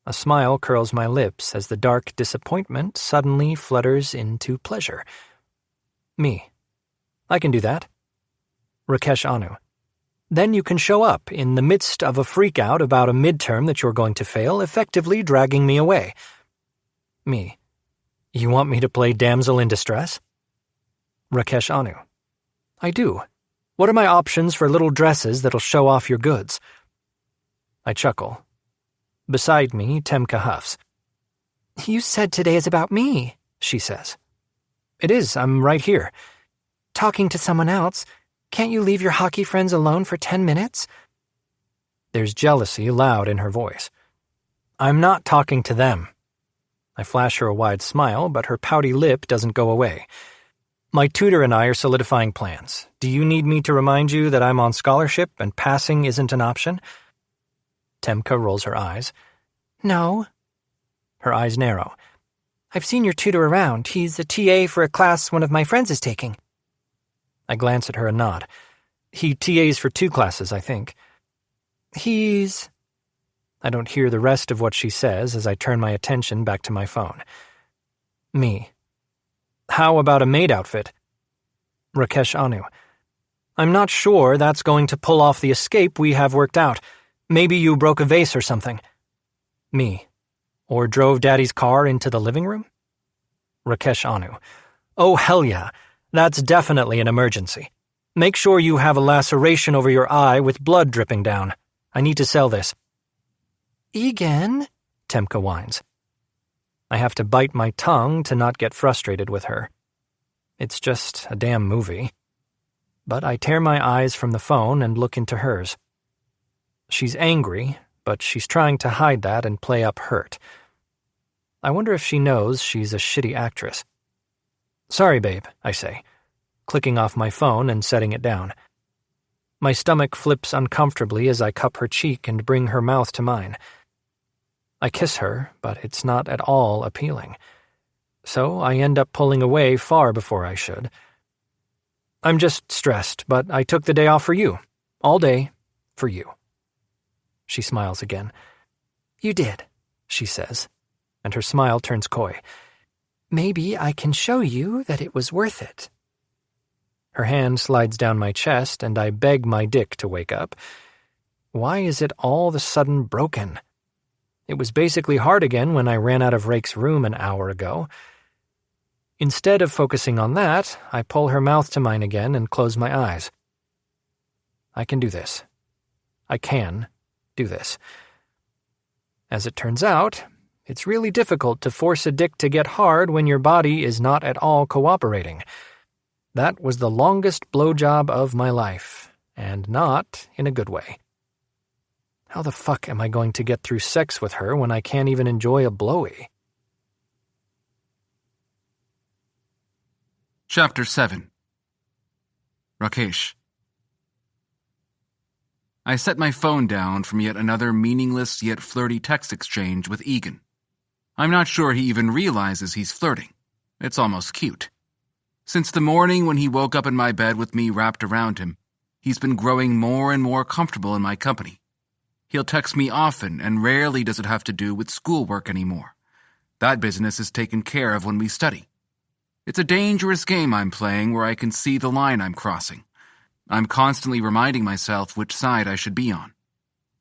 A smile curls my lips as the dark disappointment suddenly flutters into pleasure. Me. I can do that. Rakesh Anu. Then you can show up in the midst of a freak-out about a midterm that you're going to fail, effectively dragging me away. Me. You want me to play damsel in distress? Rakesh Anu. I do. What are my options for little dresses that'll show off your goods? I chuckle. Beside me, Temka huffs. You said today is about me, she says. It is. I'm right here. Talking to someone else. Can't you leave your hockey friends alone for 10 minutes? There's jealousy loud in her voice. I'm not talking to them. I flash her a wide smile, but her pouty lip doesn't go away. My tutor and I are solidifying plans. Do you need me to remind you that I'm on scholarship and passing isn't an option? Temka rolls her eyes. No. Her eyes narrow. I've seen your tutor around. He's a TA for a class one of my friends is taking. I glance at her and nod. He TAs for 2 classes, I think. He's... I don't hear the rest of what she says as I turn my attention back to my phone. Me. How about a maid outfit? Rakesh Anu. I'm not sure that's going to pull off the escape we have worked out. Maybe you broke a vase or something. Me. Or drove Daddy's car into the living room? Rakesh Anu. Oh, hell yeah. That's definitely an emergency. Make sure you have a laceration over your eye with blood dripping down. I need to sell this. Egan? Temka whines. I have to bite my tongue to not get frustrated with her. It's just a damn movie. But I tear my eyes from the phone and look into hers. She's angry, but she's trying to hide that and play up hurt. I wonder if she knows she's a shitty actress. Sorry, babe, I say, clicking off my phone and setting it down. My stomach flips uncomfortably as I cup her cheek and bring her mouth to mine. I kiss her, but it's not at all appealing. So I end up pulling away far before I should. I'm just stressed, but I took the day off for you. All day, for you. She smiles again. You did, she says, and her smile turns coy. Maybe I can show you that it was worth it. Her hand slides down my chest, and I beg my dick to wake up. Why is it all of a sudden broken? It was basically hard again when I ran out of Rake's room an hour ago. Instead of focusing on that, I pull her mouth to mine again and close my eyes. I can do this. I can do this. As it turns out, it's really difficult to force a dick to get hard when your body is not at all cooperating. That was the longest blowjob of my life, and not in a good way. How the fuck am I going to get through sex with her when I can't even enjoy a blowy? Chapter 7. Rakesh. I set my phone down from yet another meaningless yet flirty text exchange with Egan. I'm not sure he even realizes he's flirting. It's almost cute. Since the morning when he woke up in my bed with me wrapped around him, he's been growing more and more comfortable in my company. He'll text me often, and rarely does it have to do with schoolwork anymore. That business is taken care of when we study. It's a dangerous game I'm playing where I can see the line I'm crossing. I'm constantly reminding myself which side I should be on.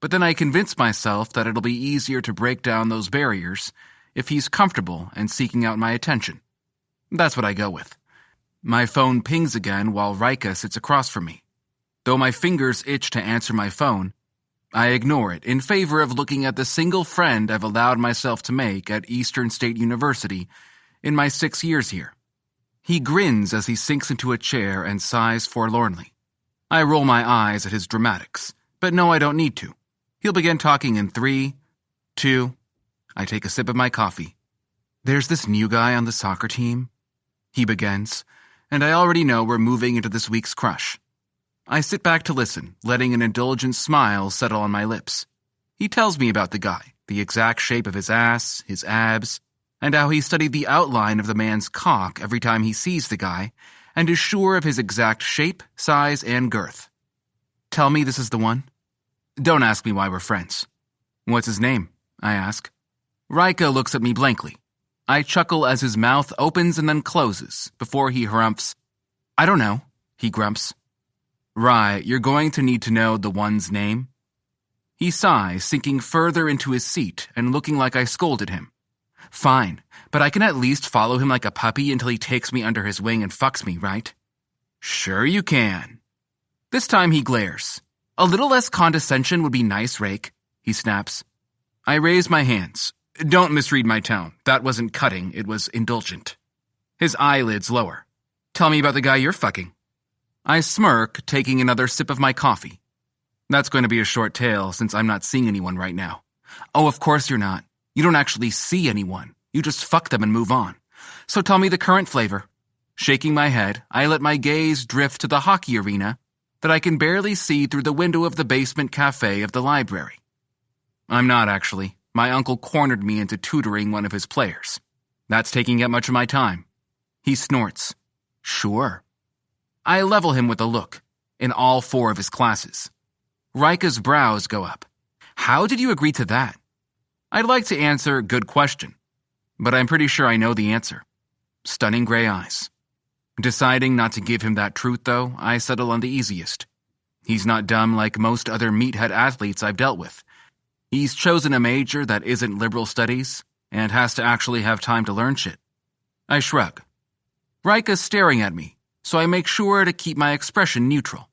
But then I convince myself that it'll be easier to break down those barriers if he's comfortable and seeking out my attention. That's what I go with. My phone pings again while Rika sits across from me. Though my fingers itch to answer my phone, I ignore it in favor of looking at the single friend I've allowed myself to make at Eastern State University in my 6 years here. He grins as he sinks into a chair and sighs forlornly. I roll my eyes at his dramatics, but no, I don't need to. He'll begin talking in 3, 2. I take a sip of my coffee. There's this new guy on the soccer team, he begins, and I already know we're moving into this week's crush. I sit back to listen, letting an indulgent smile settle on my lips. He tells me about the guy, the exact shape of his ass, his abs, and how he studied the outline of the man's cock every time he sees the guy, and is sure of his exact shape, size, and girth. Tell me this is the one? Don't ask me why we're friends. What's his name? I ask. Rika looks at me blankly. I chuckle as his mouth opens and then closes, before he harumphs. I don't know, he grumps. Right, you're going to need to know the one's name. He sighs, sinking further into his seat and looking like I scolded him. Fine, but I can at least follow him like a puppy until he takes me under his wing and fucks me, right? Sure you can. This time he glares. A little less condescension would be nice, Rake, he snaps. I raise my hands. Don't misread my tone. That wasn't cutting, it was indulgent. His eyelids lower. Tell me about the guy you're fucking. I smirk, taking another sip of my coffee. That's going to be a short tale since I'm not seeing anyone right now. Oh, of course you're not. You don't actually see anyone. You just fuck them and move on. So tell me the current flavor. Shaking my head, I let my gaze drift to the hockey arena that I can barely see through the window of the basement cafe of the library. I'm not, actually. My uncle cornered me into tutoring one of his players. That's taking up much of my time. He snorts. Sure. I level him with a look, in all 4 of his classes. Rika's brows go up. How did you agree to that? I'd like to answer good question, but I'm pretty sure I know the answer. Stunning gray eyes. Deciding not to give him that truth, though, I settle on the easiest. He's not dumb like most other meathead athletes I've dealt with. He's chosen a major that isn't liberal studies and has to actually have time to learn shit. I shrug. Rika's staring at me, so I make sure to keep my expression neutral.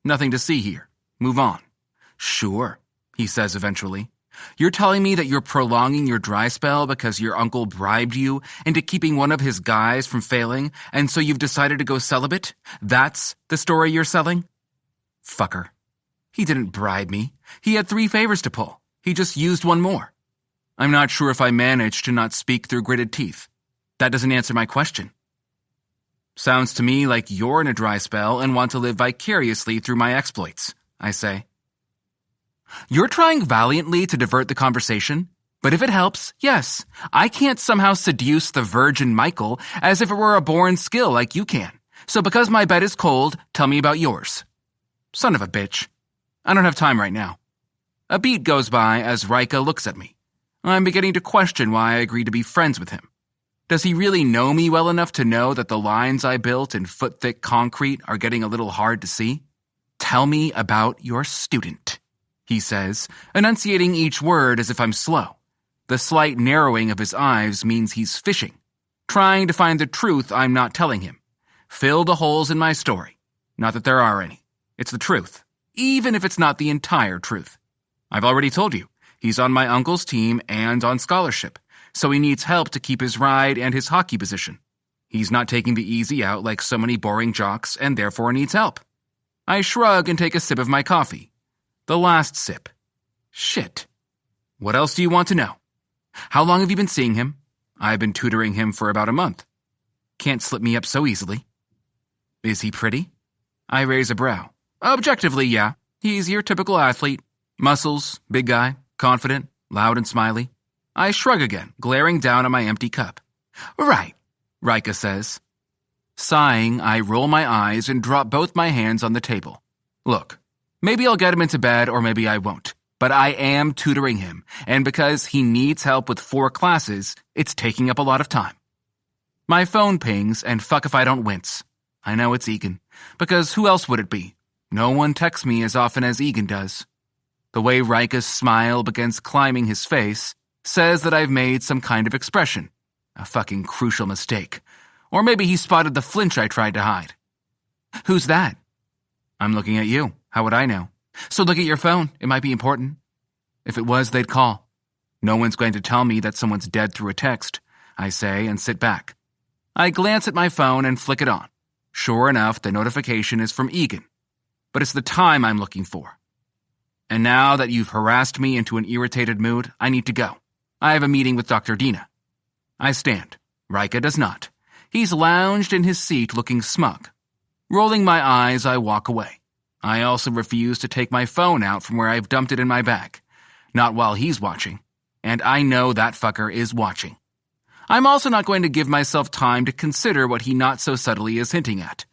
Nothing to see here. Move on. Sure, he says eventually. You're telling me that you're prolonging your dry spell because your uncle bribed you into keeping one of his guys from failing, and so you've decided to go celibate? That's the story you're selling? Fucker. He didn't bribe me. He had 3 favors to pull. He just used one more. I'm not sure if I managed to not speak through gritted teeth. That doesn't answer my question. Sounds to me like you're in a dry spell and want to live vicariously through my exploits, I say. You're trying valiantly to divert the conversation, but if it helps, yes, I can't somehow seduce the virgin Michael as if it were a born skill like you can. So because my bed is cold, tell me about yours. Son of a bitch. I don't have time right now. A beat goes by as Rika looks at me. I'm beginning to question why I agreed to be friends with him. Does he really know me well enough to know that the lines I built in foot-thick concrete are getting a little hard to see? Tell me about your student, he says, enunciating each word as if I'm slow. The slight narrowing of his eyes means he's fishing, trying to find the truth I'm not telling him. Fill the holes in my story. Not that there are any. It's the truth, even if it's not the entire truth. I've already told you, he's on my uncle's team and on scholarship, so he needs help to keep his ride and his hockey position. He's not taking the easy out like so many boring jocks and therefore needs help. I shrug and take a sip of my coffee. The last sip. Shit. What else do you want to know? How long have you been seeing him? I've been tutoring him for about a month. Can't slip me up so easily. Is he pretty? I raise a brow. Objectively, yeah. He's your typical athlete. Muscles, big guy, confident, loud and smiley. I shrug again, glaring down at my empty cup. Right, Rika says. Sighing, I roll my eyes and drop both my hands on the table. Look, maybe I'll get him into bed or maybe I won't. But I am tutoring him, and because he needs help with 4 classes, it's taking up a lot of time. My phone pings, and fuck if I don't wince. I know it's Egan, because who else would it be? No one texts me as often as Egan does. The way Rika's smile begins climbing his face says that I've made some kind of expression. A fucking crucial mistake. Or maybe he spotted the flinch I tried to hide. Who's that? I'm looking at you. How would I know? So look at your phone. It might be important. If it was, they'd call. No one's going to tell me that someone's dead through a text, I say and sit back. I glance at my phone and flick it on. Sure enough, the notification is from Egan. But it's the time I'm looking for. And now that you've harassed me into an irritated mood, I need to go. I have a meeting with Dr. Dina. I stand. Rika does not. He's lounged in his seat looking smug. Rolling my eyes, I walk away. I also refuse to take my phone out from where I've dumped it in my bag. Not while he's watching. And I know that fucker is watching. I'm also not going to give myself time to consider what he not so subtly is hinting at.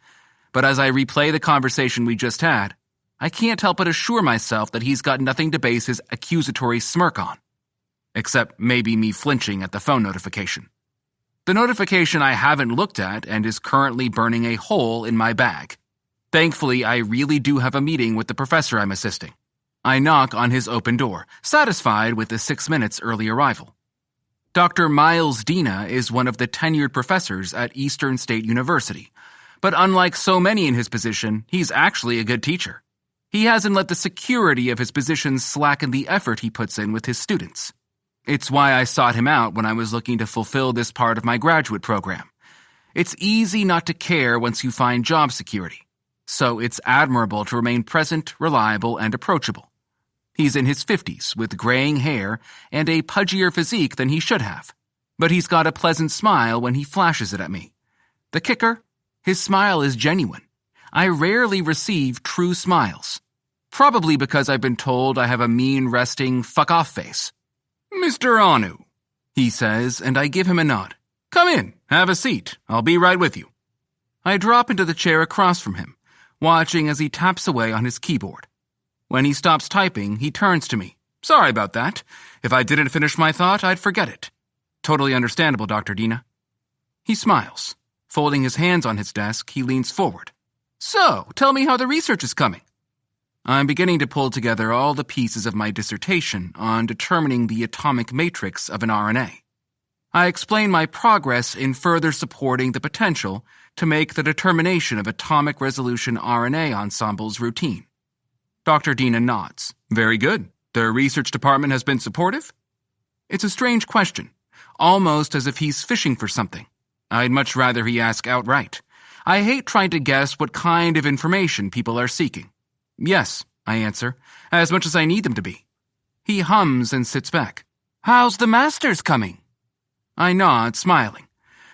But as I replay the conversation we just had, I can't help but assure myself that he's got nothing to base his accusatory smirk on. Except maybe me flinching at the phone notification. The notification I haven't looked at and is currently burning a hole in my bag. Thankfully, I really do have a meeting with the professor I'm assisting. I knock on his open door, satisfied with the 6 minutes early arrival. Dr. Miles Dina is one of the tenured professors at Eastern State University, but unlike so many in his position, he's actually a good teacher. He hasn't let the security of his position slacken the effort he puts in with his students. It's why I sought him out when I was looking to fulfill this part of my graduate program. It's easy not to care once you find job security, so it's admirable to remain present, reliable, and approachable. He's in his 50s with graying hair and a pudgier physique than he should have, but he's got a pleasant smile when he flashes it at me. The kicker? His smile is genuine. I rarely receive true smiles, probably because I've been told I have a mean, resting, fuck-off face. Mr. Anu, he says, and I give him a nod. Come in, have a seat. I'll be right with you. I drop into the chair across from him, watching as he taps away on his keyboard. When he stops typing, he turns to me. Sorry about that. If I didn't finish my thought, I'd forget it. Totally understandable, Dr. Dina. He smiles. Folding his hands on his desk, he leans forward. So, tell me how the research is coming. I'm beginning to pull together all the pieces of my dissertation on determining the atomic matrix of an RNA. I explain my progress in further supporting the potential to make the determination of atomic resolution RNA ensembles routine. Dr. Dina nods. Very good. The research department has been supportive? It's a strange question, almost as if he's fishing for something. I'd much rather he ask outright. I hate trying to guess what kind of information people are seeking. Yes, I answer, as much as I need them to be. He hums and sits back. How's the masters coming? I nod, smiling.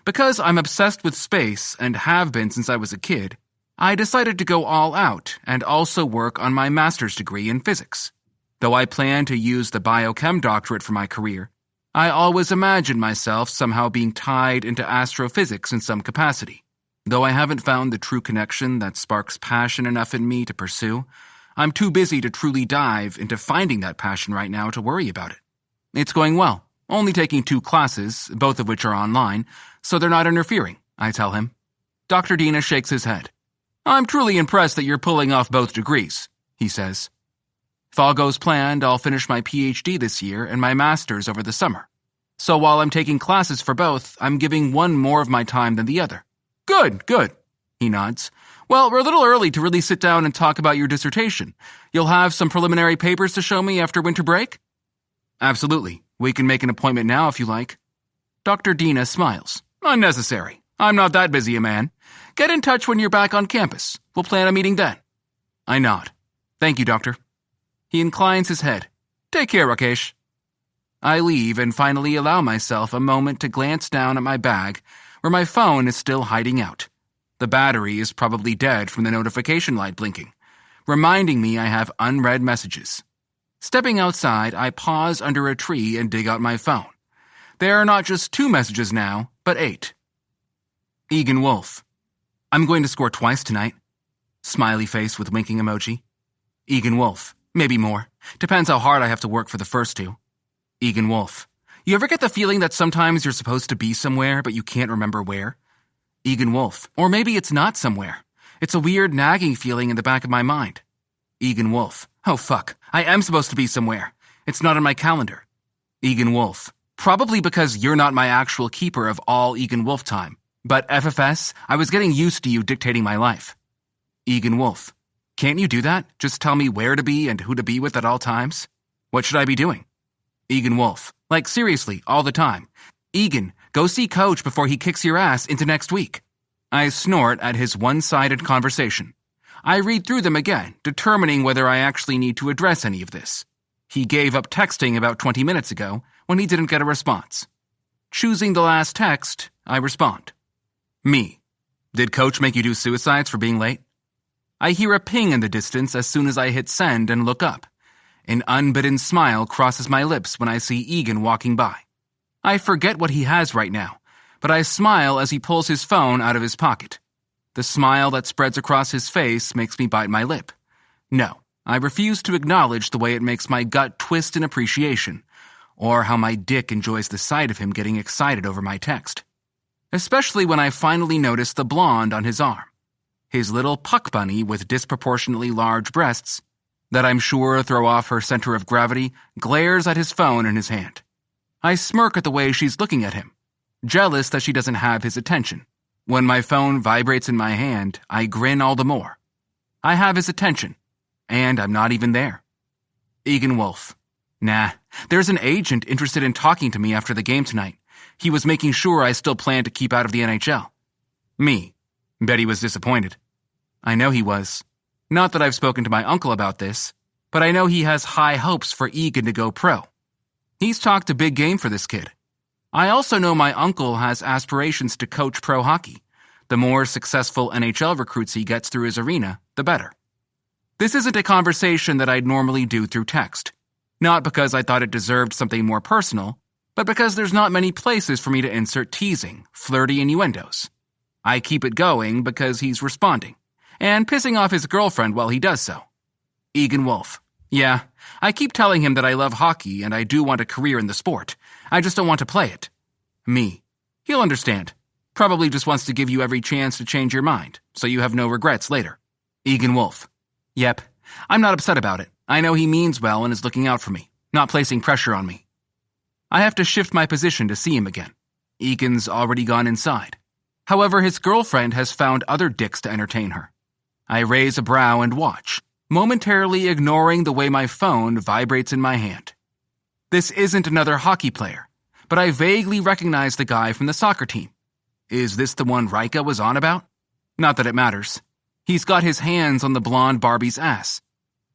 Because I'm obsessed with space and have been since I was a kid, I decided to go all out and also work on my master's degree in physics. Though I plan to use the biochem doctorate for my career, I always imagined myself somehow being tied into astrophysics in some capacity. Though I haven't found the true connection that sparks passion enough in me to pursue, I'm too busy to truly dive into finding that passion right now to worry about it. It's going well, only taking 2 classes, both of which are online, so they're not interfering, I tell him. Dr. Dina shakes his head. I'm truly impressed that you're pulling off both degrees, he says. If all goes planned, I'll finish my PhD this year and my master's over the summer. So while I'm taking classes for both, I'm giving one more of my time than the other. Good, he nods. Well, we're a little early to really sit down and talk about your dissertation. You'll have some preliminary papers to show me after winter break? Absolutely. We can make an appointment now if you like. Dr. Dina smiles. Unnecessary. I'm not that busy a man. Get in touch when you're back on campus. We'll plan a meeting then. I nod. Thank you, Doctor. He inclines his head. Take care, Rakesh. I leave and finally allow myself a moment to glance down at my bag where my phone is still hiding out. The battery is probably dead from the notification light blinking, reminding me I have unread messages. Stepping outside, I pause under a tree and dig out my phone. There are not just 2 messages now, but 8. Egan Wolf. I'm going to score twice tonight. Smiley face with winking emoji. Egan Wolf. Maybe more. Depends how hard I have to work for the first 2. Egan Wolf. You ever get the feeling that sometimes you're supposed to be somewhere, but you can't remember where? Egan Wolf. Or maybe it's not somewhere. It's a weird nagging feeling in the back of my mind. Egan Wolf. Oh fuck. I am supposed to be somewhere. It's not on my calendar. Egan Wolf. Probably because you're not my actual keeper of all Egan Wolf time. But FFS, I was getting used to you dictating my life. Egan Wolf. Can't you do that? Just tell me where to be and who to be with at all times? What should I be doing? Egan Wolf. Like seriously, all the time. Egan, go see Coach before he kicks your ass into next week. I snort at his one-sided conversation. I read through them again, determining whether I actually need to address any of this. He gave up texting about 20 minutes ago when he didn't get a response. Choosing the last text, I respond. Me. Did Coach make you do suicides for being late? I hear a ping in the distance as soon as I hit send and look up. An unbidden smile crosses my lips when I see Egan walking by. I forget what he has right now, but I smile as he pulls his phone out of his pocket. The smile that spreads across his face makes me bite my lip. No, I refuse to acknowledge the way it makes my gut twist in appreciation, or how my dick enjoys the sight of him getting excited over my text. Especially when I finally notice the blonde on his arm. His little puck bunny with disproportionately large breasts that I'm sure throw off her center of gravity glares at his phone in his hand. I smirk at the way she's looking at him, jealous that she doesn't have his attention. When my phone vibrates in my hand, I grin all the more. I have his attention, and I'm not even there. Egan Wolf. Nah, there's an agent interested in talking to me after the game tonight. He was making sure I still plan to keep out of the NHL. Me. Bet he was disappointed. I know he was. Not that I've spoken to my uncle about this, but I know he has high hopes for Egan to go pro. He's talked a big game for this kid. I also know my uncle has aspirations to coach pro hockey. The more successful NHL recruits he gets through his arena, the better. This isn't a conversation that I'd normally do through text. Not because I thought it deserved something more personal, but because there's not many places for me to insert teasing, flirty innuendos. I keep it going because he's responding, and pissing off his girlfriend while he does so. Egan Wolf. Yeah, I keep telling him that I love hockey and I do want a career in the sport. I just don't want to play it. Me. He'll understand. Probably just wants to give you every chance to change your mind, so you have no regrets later. Egan Wolf. Yep, I'm not upset about it. I know he means well and is looking out for me, not placing pressure on me. I have to shift my position to see him again. Egan's already gone inside. However, his girlfriend has found other dicks to entertain her. I raise a brow and watch, momentarily ignoring the way my phone vibrates in my hand. This isn't another hockey player, but I vaguely recognize the guy from the soccer team. Is this the one Rika was on about? Not that it matters. He's got his hands on the blonde Barbie's ass,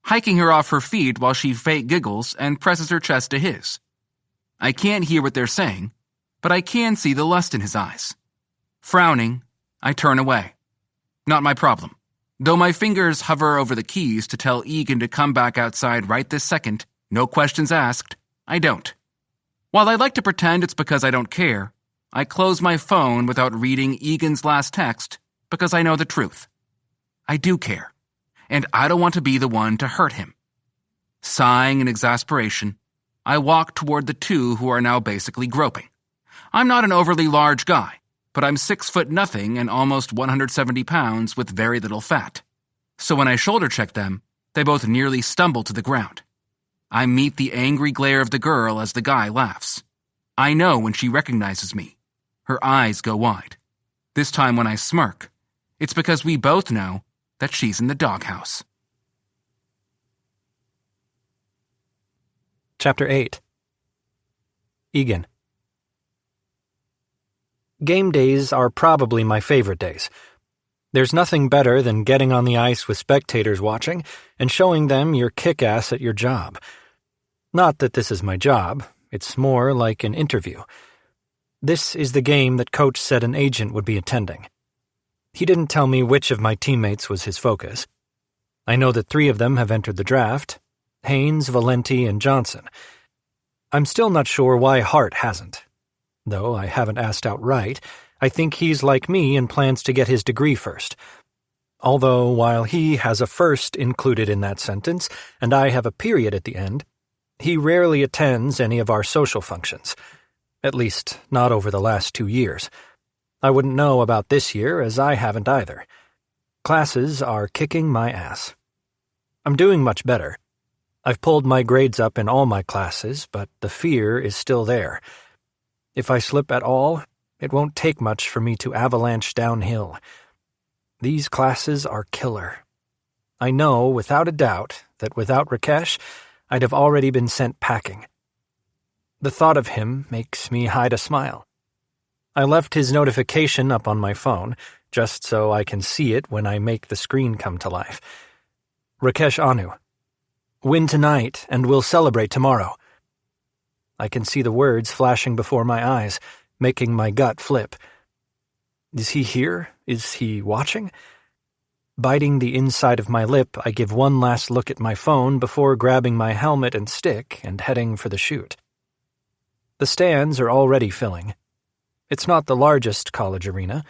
hiking her off her feet while she fake giggles and presses her chest to his. I can't hear what they're saying, but I can see the lust in his eyes. Frowning, I turn away. Not my problem. Though my fingers hover over the keys to tell Egan to come back outside right this second, no questions asked, I don't. While I like to pretend it's because I don't care, I close my phone without reading Egan's last text because I know the truth. I do care, and I don't want to be the one to hurt him. Sighing in exasperation, I walk toward the two who are now basically groping. I'm not an overly large guy, but I'm 6'0" and almost 170 pounds with very little fat. So when I shoulder check them, they both nearly stumble to the ground. I meet the angry glare of the girl as the guy laughs. I know when she recognizes me. Her eyes go wide. This time when I smirk, it's because we both know that she's in the doghouse. Chapter 8. Egan. Game days are probably my favorite days. There's nothing better than getting on the ice with spectators watching and showing them you're kick-ass at your job. Not that this is my job, it's more like an interview. This is the game that Coach said an agent would be attending. He didn't tell me which of my teammates was his focus. I know that 3 of them have entered the draft: Haynes, Valenti, and Johnson. I'm still not sure why Hart hasn't. Though I haven't asked outright, I think he's like me and plans to get his degree first. Although, while he has a first included in that sentence, and I have a period at the end, he rarely attends any of our social functions. At least, not over the last 2 years. I wouldn't know about this year, as I haven't either. Classes are kicking my ass. I'm doing much better. I've pulled my grades up in all my classes, but the fear is still there. If I slip at all, it won't take much for me to avalanche downhill. These classes are killer. I know, without a doubt, that without Rakesh, I'd have already been sent packing. The thought of him makes me hide a smile. I left his notification up on my phone, just so I can see it when I make the screen come to life. Rakesh Anu. Win tonight, and we'll celebrate tomorrow. I can see the words flashing before my eyes, making my gut flip. Is he here? Is he watching? Biting the inside of my lip, I give one last look at my phone before grabbing my helmet and stick and heading for the chute. The stands are already filling. It's not the largest college arena,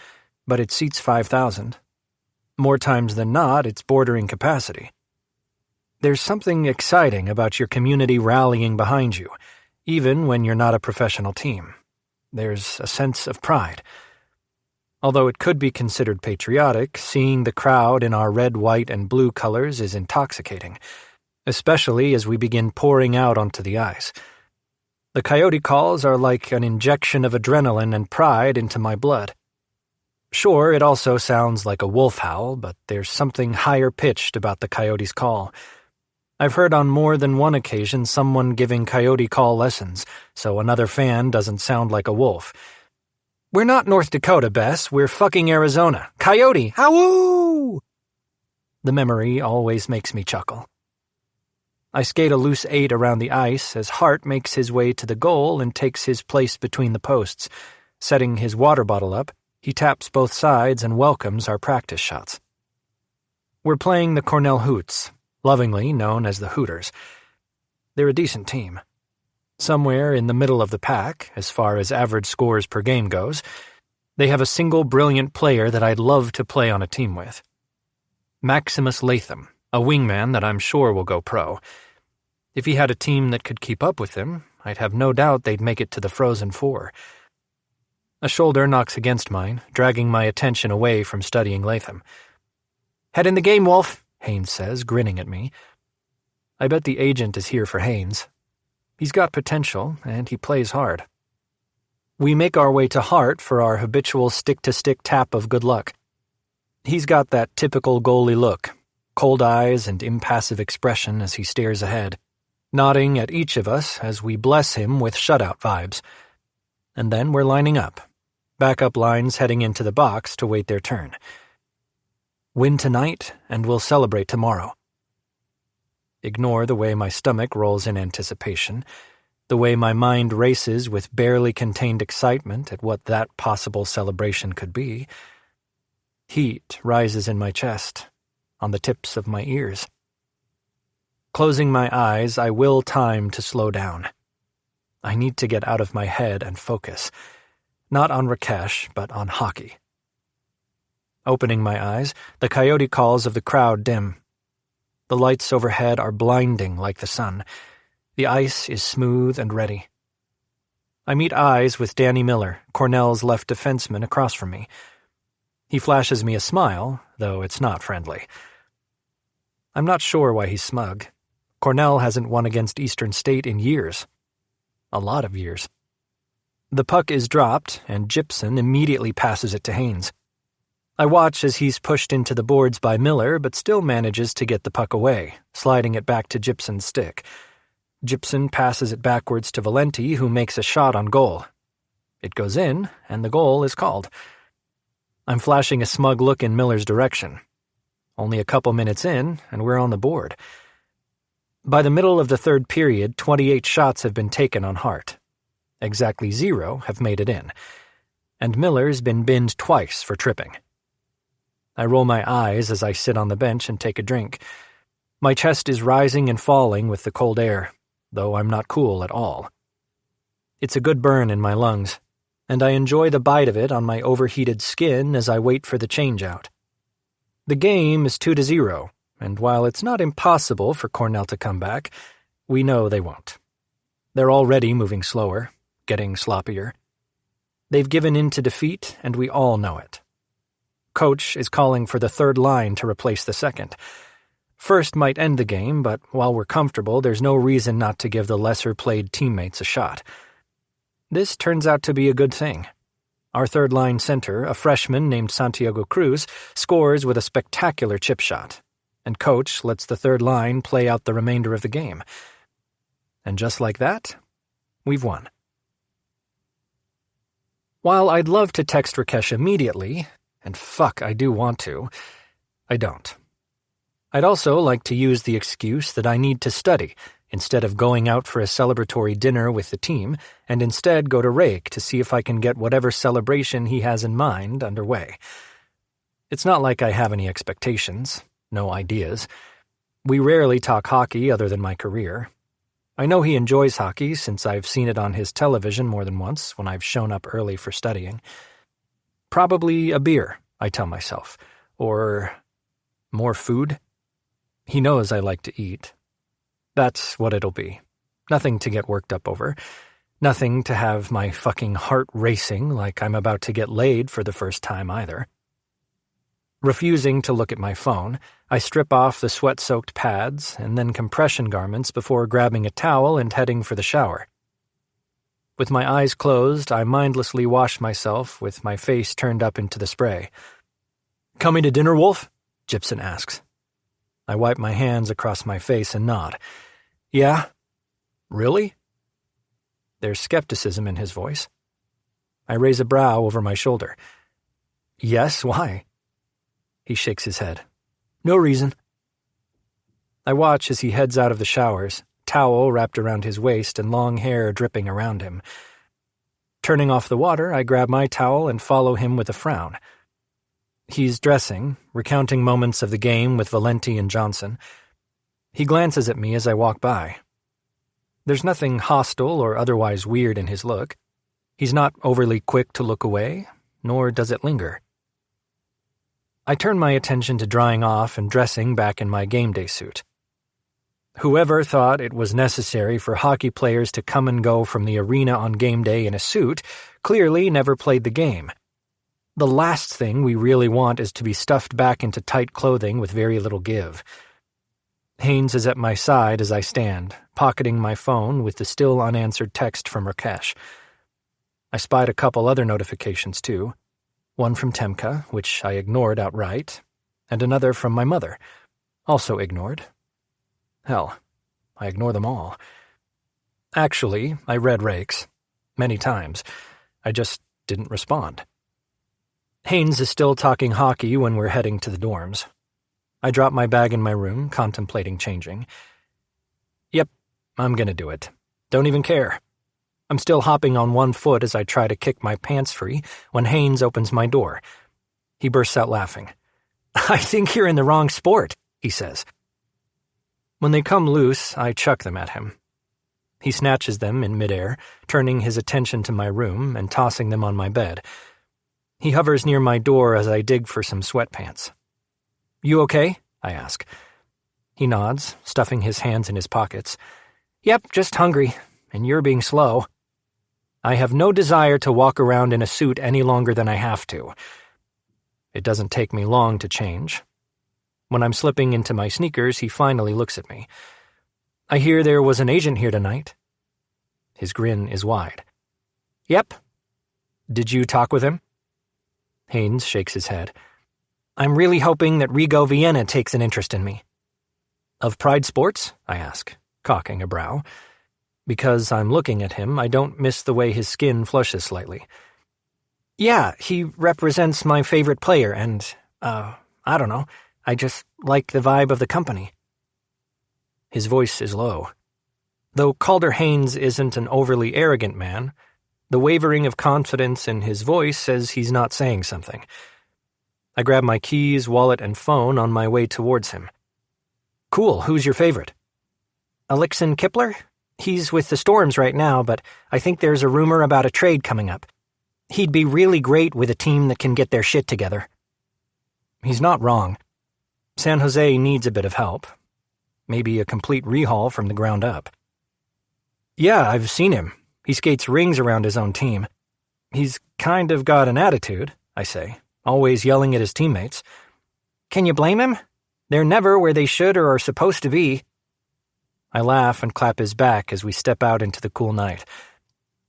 but it seats 5,000. More times than not, it's bordering capacity. There's something exciting about your community rallying behind you, even when you're not a professional team. There's a sense of pride. Although it could be considered patriotic, seeing the crowd in our red, white, and blue colors is intoxicating, especially as we begin pouring out onto the ice. The Coyote calls are like an injection of adrenaline and pride into my blood. Sure, it also sounds like a wolf howl, but there's something higher-pitched about the Coyote's call. I've heard on more than one occasion someone giving Coyote call lessons, so another fan doesn't sound like a wolf. We're not North Dakota, Bess. We're fucking Arizona. Coyote! Howoo! The memory always makes me chuckle. I skate a loose 8 around the ice as Hart makes his way to the goal and takes his place between the posts. Setting his water bottle up, he taps both sides and welcomes our practice shots. We're playing the Cornell Hoots, lovingly known as the Hooters. They're a decent team. Somewhere in the middle of the pack, as far as average scores per game goes, they have a single brilliant player that I'd love to play on a team with. Maximus Latham, a wingman that I'm sure will go pro. If he had a team that could keep up with him, I'd have no doubt they'd make it to the Frozen Four. A shoulder knocks against mine, dragging my attention away from studying Latham. "Head in the game, Wolf," Haynes says, grinning at me. I bet the agent is here for Haynes. He's got potential, and he plays hard. We make our way to Hart for our habitual stick-to-stick tap of good luck. He's got that typical goalie look, cold eyes and impassive expression as he stares ahead, nodding at each of us as we bless him with shutout vibes. And then we're lining up, backup lines heading into the box to wait their turn. Win tonight, and we'll celebrate tomorrow. Ignore the way my stomach rolls in anticipation, the way my mind races with barely contained excitement at what that possible celebration could be. Heat rises in my chest, on the tips of my ears. Closing my eyes, I will time to slow down. I need to get out of my head and focus, not on Rakesh, but on hockey. Opening my eyes, the coyote calls of the crowd dim. The lights overhead are blinding like the sun. The ice is smooth and ready. I meet eyes with Danny Miller, Cornell's left defenseman, across from me. He flashes me a smile, though it's not friendly. I'm not sure why he's smug. Cornell hasn't won against Eastern State in years. A lot of years. The puck is dropped, and Gibson immediately passes it to Haynes. I watch as he's pushed into the boards by Miller, but still manages to get the puck away, sliding it back to Gibson's stick. Gibson passes it backwards to Valenti, who makes a shot on goal. It goes in, and the goal is called. I'm flashing a smug look in Miller's direction. Only a couple minutes in, and we're on the board. By the middle of the third period, 28 shots have been taken on Hart. Exactly 0 have made it in. And Miller's been binned twice for tripping. I roll my eyes as I sit on the bench and take a drink. My chest is rising and falling with the cold air, though I'm not cool at all. It's a good burn in my lungs, and I enjoy the bite of it on my overheated skin as I wait for the change-out. The game is 2-0, and while it's not impossible for Cornell to come back, we know they won't. They're already moving slower, getting sloppier. They've given in to defeat, and we all know it. Coach is calling for the third line to replace the second. First might end the game, but while we're comfortable, there's no reason not to give the lesser-played teammates a shot. This turns out to be a good thing. Our third-line center, a freshman named Santiago Cruz, scores with a spectacular chip shot, and Coach lets the third line play out the remainder of the game. And just like that, we've won. While I'd love to text Rakesh immediately, and fuck, I do want to, I don't. I'd also like to use the excuse that I need to study instead of going out for a celebratory dinner with the team, and instead go to Rake to see if I can get whatever celebration he has in mind underway. It's not like I have any expectations, no ideas. We rarely talk hockey other than my career. I know he enjoys hockey since I've seen it on his television more than once when I've shown up early for studying. Probably a beer, I tell myself, or more food. He knows I like to eat. That's what it'll be. Nothing to get worked up over. Nothing to have my fucking heart racing like I'm about to get laid for the first time either. Refusing to look at my phone, I strip off the sweat-soaked pads and then compression garments before grabbing a towel and heading for the shower. With my eyes closed, I mindlessly wash myself with my face turned up into the spray. "Coming to dinner, Wolf?" Gibson asks. I wipe my hands across my face and nod. "Yeah? Really?" There's skepticism in his voice. I raise a brow over my shoulder. "Yes, why?" He shakes his head. "No reason." I watch as he heads out of the showers, towel wrapped around his waist and long hair dripping around him. Turning off the water, I grab my towel and follow him with a frown. He's dressing, recounting moments of the game with Valenti and Johnson. He glances at me as I walk by. There's nothing hostile or otherwise weird in his look. He's not overly quick to look away, nor does it linger. I turn my attention to drying off and dressing back in my game day suit. Whoever thought it was necessary for hockey players to come and go from the arena on game day in a suit clearly never played the game. The last thing we really want is to be stuffed back into tight clothing with very little give. Haynes is at my side as I stand, pocketing my phone with the still unanswered text from Rakesh. I spied a couple other notifications too. One from Temka, which I ignored outright, and another from my mother, also ignored. Hell, I ignore them all. Actually, I read Rake's. Many times. I just didn't respond. Haynes is still talking hockey when we're heading to the dorms. I drop my bag in my room, contemplating changing. Yep, I'm gonna do it. Don't even care. I'm still hopping on one foot as I try to kick my pants free when Haynes opens my door. He bursts out laughing. "I think you're in the wrong sport," he says. When they come loose, I chuck them at him. He snatches them in midair, turning his attention to my room and tossing them on my bed. He hovers near my door as I dig for some sweatpants. "You okay?" I ask. He nods, stuffing his hands in his pockets. "Yep, just hungry, and you're being slow." I have no desire to walk around in a suit any longer than I have to. It doesn't take me long to change. When I'm slipping into my sneakers, he finally looks at me. "I hear there was an agent here tonight." His grin is wide. "Yep." "Did you talk with him?" Haynes shakes his head. "I'm really hoping that Rigo Vienna takes an interest in me." "Of Pride Sports?" I ask, cocking a brow. Because I'm looking at him, I don't miss the way his skin flushes slightly. "Yeah, he represents my favorite player, and, I don't know, I just like the vibe of the company." His voice is low. Though Calder Haynes isn't an overly arrogant man, the wavering of confidence in his voice says he's not saying something. I grab my keys, wallet, and phone on my way towards him. "Cool, who's your favorite?" "Alexen Kipler? He's with the Storms right now, but I think there's a rumor about a trade coming up. He'd be really great with a team that can get their shit together." He's not wrong. San Jose needs a bit of help. Maybe a complete rehaul from the ground up. "Yeah, I've seen him. He skates rings around his own team. He's kind of got an attitude," I say, always yelling at his teammates. "Can you blame him? They're never where they should or are supposed to be." I laugh and clap his back as we step out into the cool night.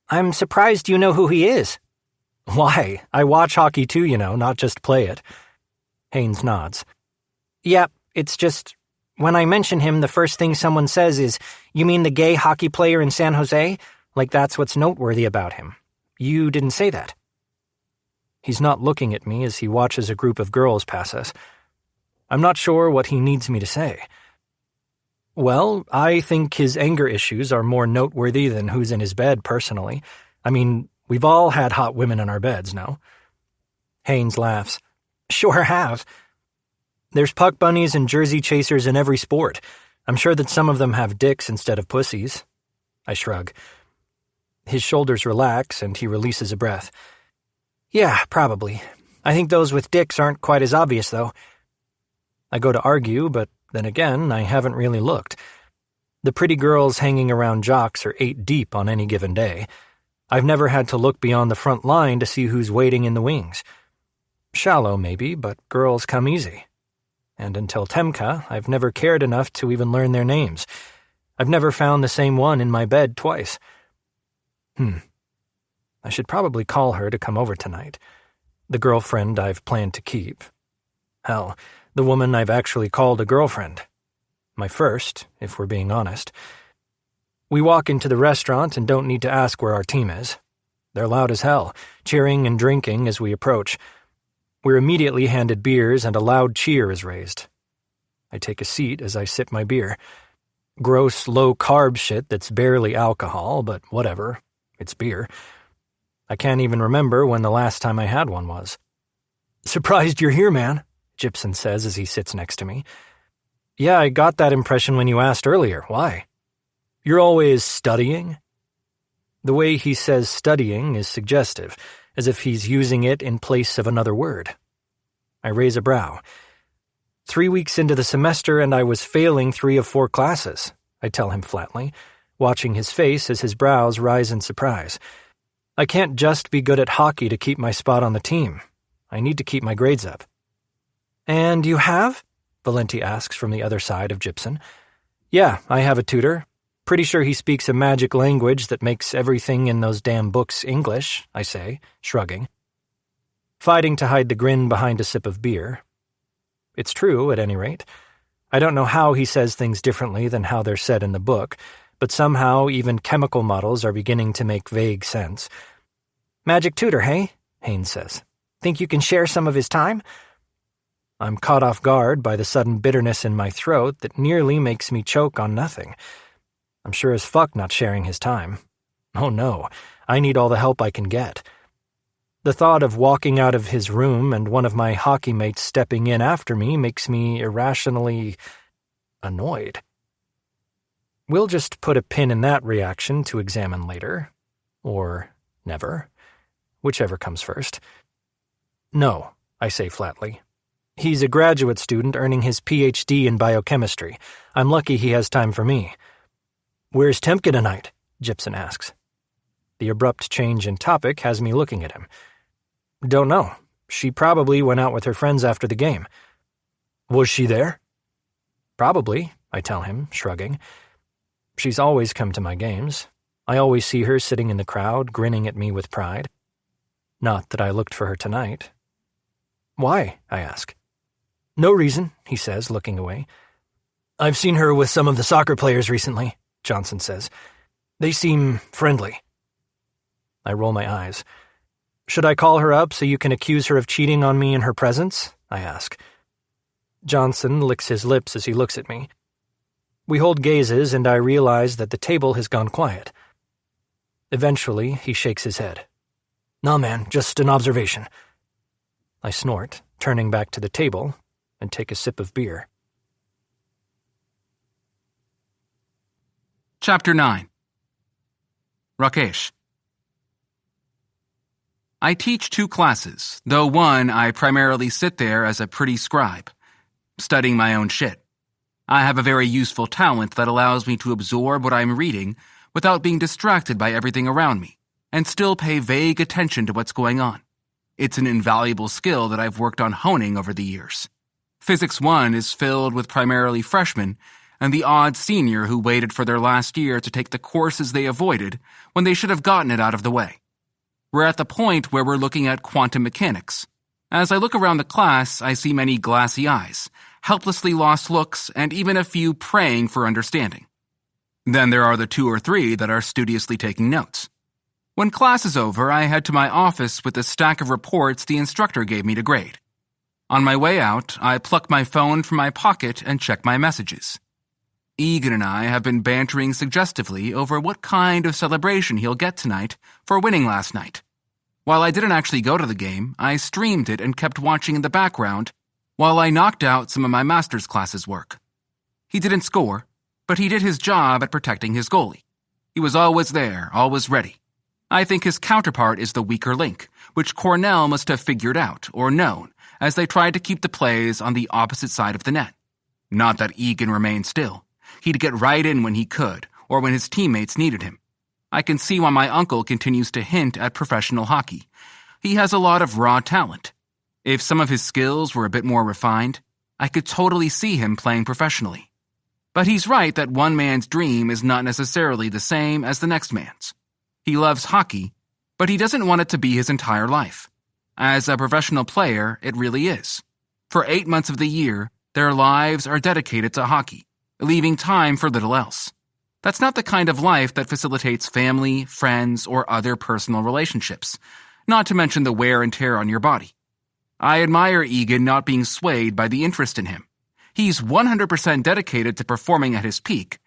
"I'm surprised you know who he is." "Why? I watch hockey too, not just play it." Haynes nods. "Yep, it's just, when I mention him, the first thing someone says is, 'You mean the gay hockey player in San Jose?' Like that's what's noteworthy about him. You didn't say that." He's not looking at me as he watches a group of girls pass us. I'm not sure what he needs me to say. "Well, I think his anger issues are more noteworthy than who's in his bed, personally. I mean, we've all had hot women in our beds, no?" Haynes laughs. "Sure have. There's puck bunnies and jersey chasers in every sport. I'm sure that some of them have dicks instead of pussies." I shrug. His shoulders relax and he releases a breath. "Yeah, probably. I think those with dicks aren't quite as obvious, though." I go to argue, but then again, I haven't really looked. The pretty girls hanging around jocks are 8 deep on any given day. I've never had to look beyond the front line to see who's waiting in the wings. Shallow, maybe, but girls come easy. And until Temka, I've never cared enough to even learn their names. I've never found the same one in my bed twice. I should probably call her to come over tonight. The girlfriend I've planned to keep. Hell, the woman I've actually called a girlfriend. My first, if we're being honest. We walk into the restaurant and don't need to ask where our team is. They're loud as hell, cheering and drinking as we approach. We're immediately handed beers and a loud cheer is raised. I take a seat as I sip my beer. Gross, low-carb shit that's barely alcohol, but whatever. It's beer. I can't even remember when the last time I had one was. "Surprised you're here, man," Gibson says as he sits next to me. "Yeah, I got that impression when you asked earlier. Why?" "You're always studying?" The way he says studying is suggestive, as if he's using it in place of another word. I raise a brow. 3 weeks into the semester and I was failing 3 of 4 classes, I tell him flatly, watching his face as his brows rise in surprise. I can't just be good at hockey to keep my spot on the team. I need to keep my grades up. And you have? Valenti asks from the other side of Gypsum. Yeah, I have a tutor. Pretty sure he speaks a magic language that makes everything in those damn books English, I say, shrugging. Fighting to hide the grin behind a sip of beer. It's true, at any rate. I don't know how he says things differently than how they're said in the book, but somehow even chemical models are beginning to make vague sense. Magic tutor, hey? Haynes says. Think you can share some of his time? I'm caught off guard by the sudden bitterness in my throat that nearly makes me choke on nothing. I'm sure as fuck not sharing his time. Oh no, I need all the help I can get. The thought of walking out of his room and one of my hockey mates stepping in after me makes me irrationally annoyed. We'll just put a pin in that reaction to examine later. Or never. Whichever comes first. No, I say flatly. He's a graduate student earning his PhD in biochemistry. I'm lucky he has time for me. Where's Temke tonight? Gypsum asks. The abrupt change in topic has me looking at him. Don't know. She probably went out with her friends after the game. Was she there? Probably, I tell him, shrugging. She's always come to my games. I always see her sitting in the crowd, grinning at me with pride. Not that I looked for her tonight. Why? I ask. No reason, he says, looking away. I've seen her with some of the soccer players recently, Johnson says. They seem friendly. I roll my eyes. Should I call her up so you can accuse her of cheating on me in her presence? I ask. Johnson licks his lips as he looks at me. We hold gazes and I realize that the table has gone quiet. Eventually, he shakes his head. Nah, man, just an observation. I snort, turning back to the table, and take a sip of beer. Chapter 9. Rakesh. I teach 2 classes, though one I primarily sit there as a pretty scribe, studying my own shit. I have a very useful talent that allows me to absorb what I'm reading without being distracted by everything around me, and still pay vague attention to what's going on. It's an invaluable skill that I've worked on honing over the years. Physics 1 is filled with primarily freshmen and the odd senior who waited for their last year to take the courses they avoided when they should have gotten it out of the way. We're at the point where we're looking at quantum mechanics. As I look around the class, I see many glassy eyes, helplessly lost looks, and even a few praying for understanding. Then there are the 2 or 3 that are studiously taking notes. When class is over, I head to my office with a stack of reports the instructor gave me to grade. On my way out, I pluck my phone from my pocket and check my messages. Egan and I have been bantering suggestively over what kind of celebration he'll get tonight for winning last night. While I didn't actually go to the game, I streamed it and kept watching in the background while I knocked out some of my master's class's work. He didn't score, but he did his job at protecting his goalie. He was always there, always ready. I think his counterpart is the weaker link, which Cornell must have figured out or known as they tried to keep the plays on the opposite side of the net. Not that Egan remained still. He'd get right in when he could, or when his teammates needed him. I can see why my uncle continues to hint at professional hockey. He has a lot of raw talent. If some of his skills were a bit more refined, I could totally see him playing professionally. But he's right that one man's dream is not necessarily the same as the next man's. He loves hockey, but he doesn't want it to be his entire life. As a professional player, it really is. For 8 months of the year, their lives are dedicated to hockey, leaving time for little else. That's not the kind of life that facilitates family, friends, or other personal relationships, not to mention the wear and tear on your body. I admire Egan not being swayed by the interest in him. He's 100% dedicated to performing at his peak,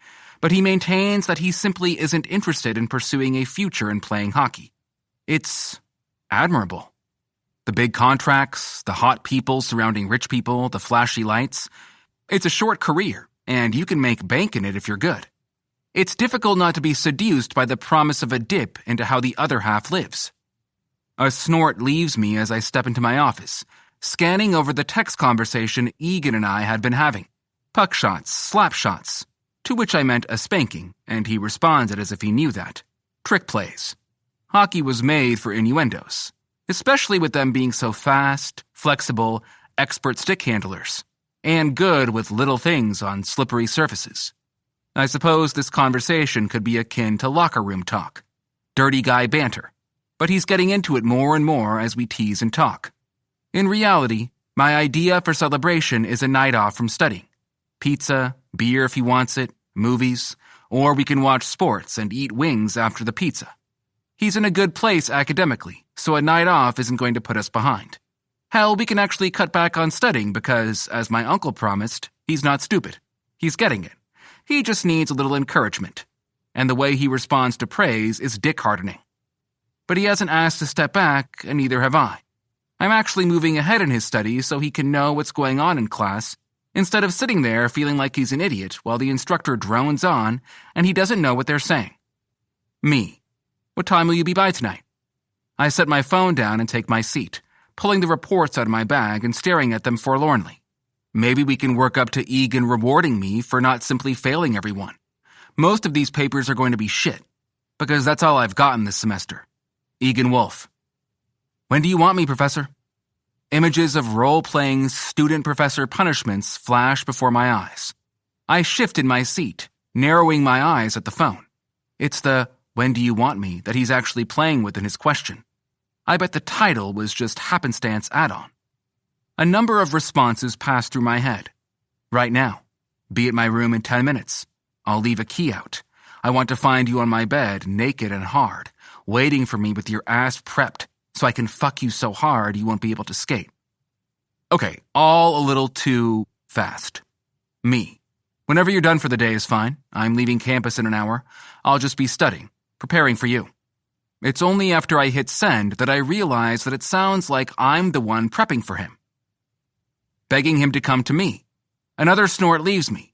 but he maintains that he simply isn't interested in pursuing a future in playing hockey. It's admirable. The big contracts, the hot people surrounding rich people, the flashy lights. It's a short career, and you can make bank in it if you're good. It's difficult not to be seduced by the promise of a dip into how the other half lives. A snort leaves me as I step into my office, scanning over the text conversation Egan and I had been having. Puck shots, slap shots, to which I meant a spanking, and he responded as if he knew that. Trick plays. Hockey was made for innuendos, especially with them being so fast, flexible, expert stick handlers, and good with little things on slippery surfaces. I suppose this conversation could be akin to locker room talk, dirty guy banter, but he's getting into it more and more as we tease and talk. In reality, my idea for celebration is a night off from studying. Pizza, beer if he wants it, movies, or we can watch sports and eat wings after the pizza. He's in a good place academically, so a night off isn't going to put us behind. Hell, we can actually cut back on studying because, as my uncle promised, he's not stupid. He's getting it. He just needs a little encouragement. And the way he responds to praise is dick-hardening. But he hasn't asked to step back, and neither have I. I'm actually moving ahead in his studies so he can know what's going on in class, instead of sitting there feeling like he's an idiot while the instructor drones on and he doesn't know what they're saying. Me. What time will you be by tonight? I set my phone down and take my seat, pulling the reports out of my bag and staring at them forlornly. Maybe we can work up to Egan rewarding me for not simply failing everyone. Most of these papers are going to be shit, because that's all I've gotten this semester. Egan Wolf. When do you want me, Professor? Images of role-playing student-professor punishments flash before my eyes. I shift in my seat, narrowing my eyes at the phone. It's the "when do you want me" that he's actually playing with in his question. I bet the title was just happenstance add-on. A number of responses pass through my head. Right now. Be at my room in 10 minutes. I'll leave a key out. I want to find you on my bed, naked and hard, waiting for me with your ass prepped so I can fuck you so hard you won't be able to skate. Okay, all a little too fast. Me. Whenever you're done for the day is fine. I'm leaving campus in an hour. I'll just be studying, preparing for you. It's only after I hit send that I realize that it sounds like I'm the one prepping for him. Begging him to come to me. Another snort leaves me.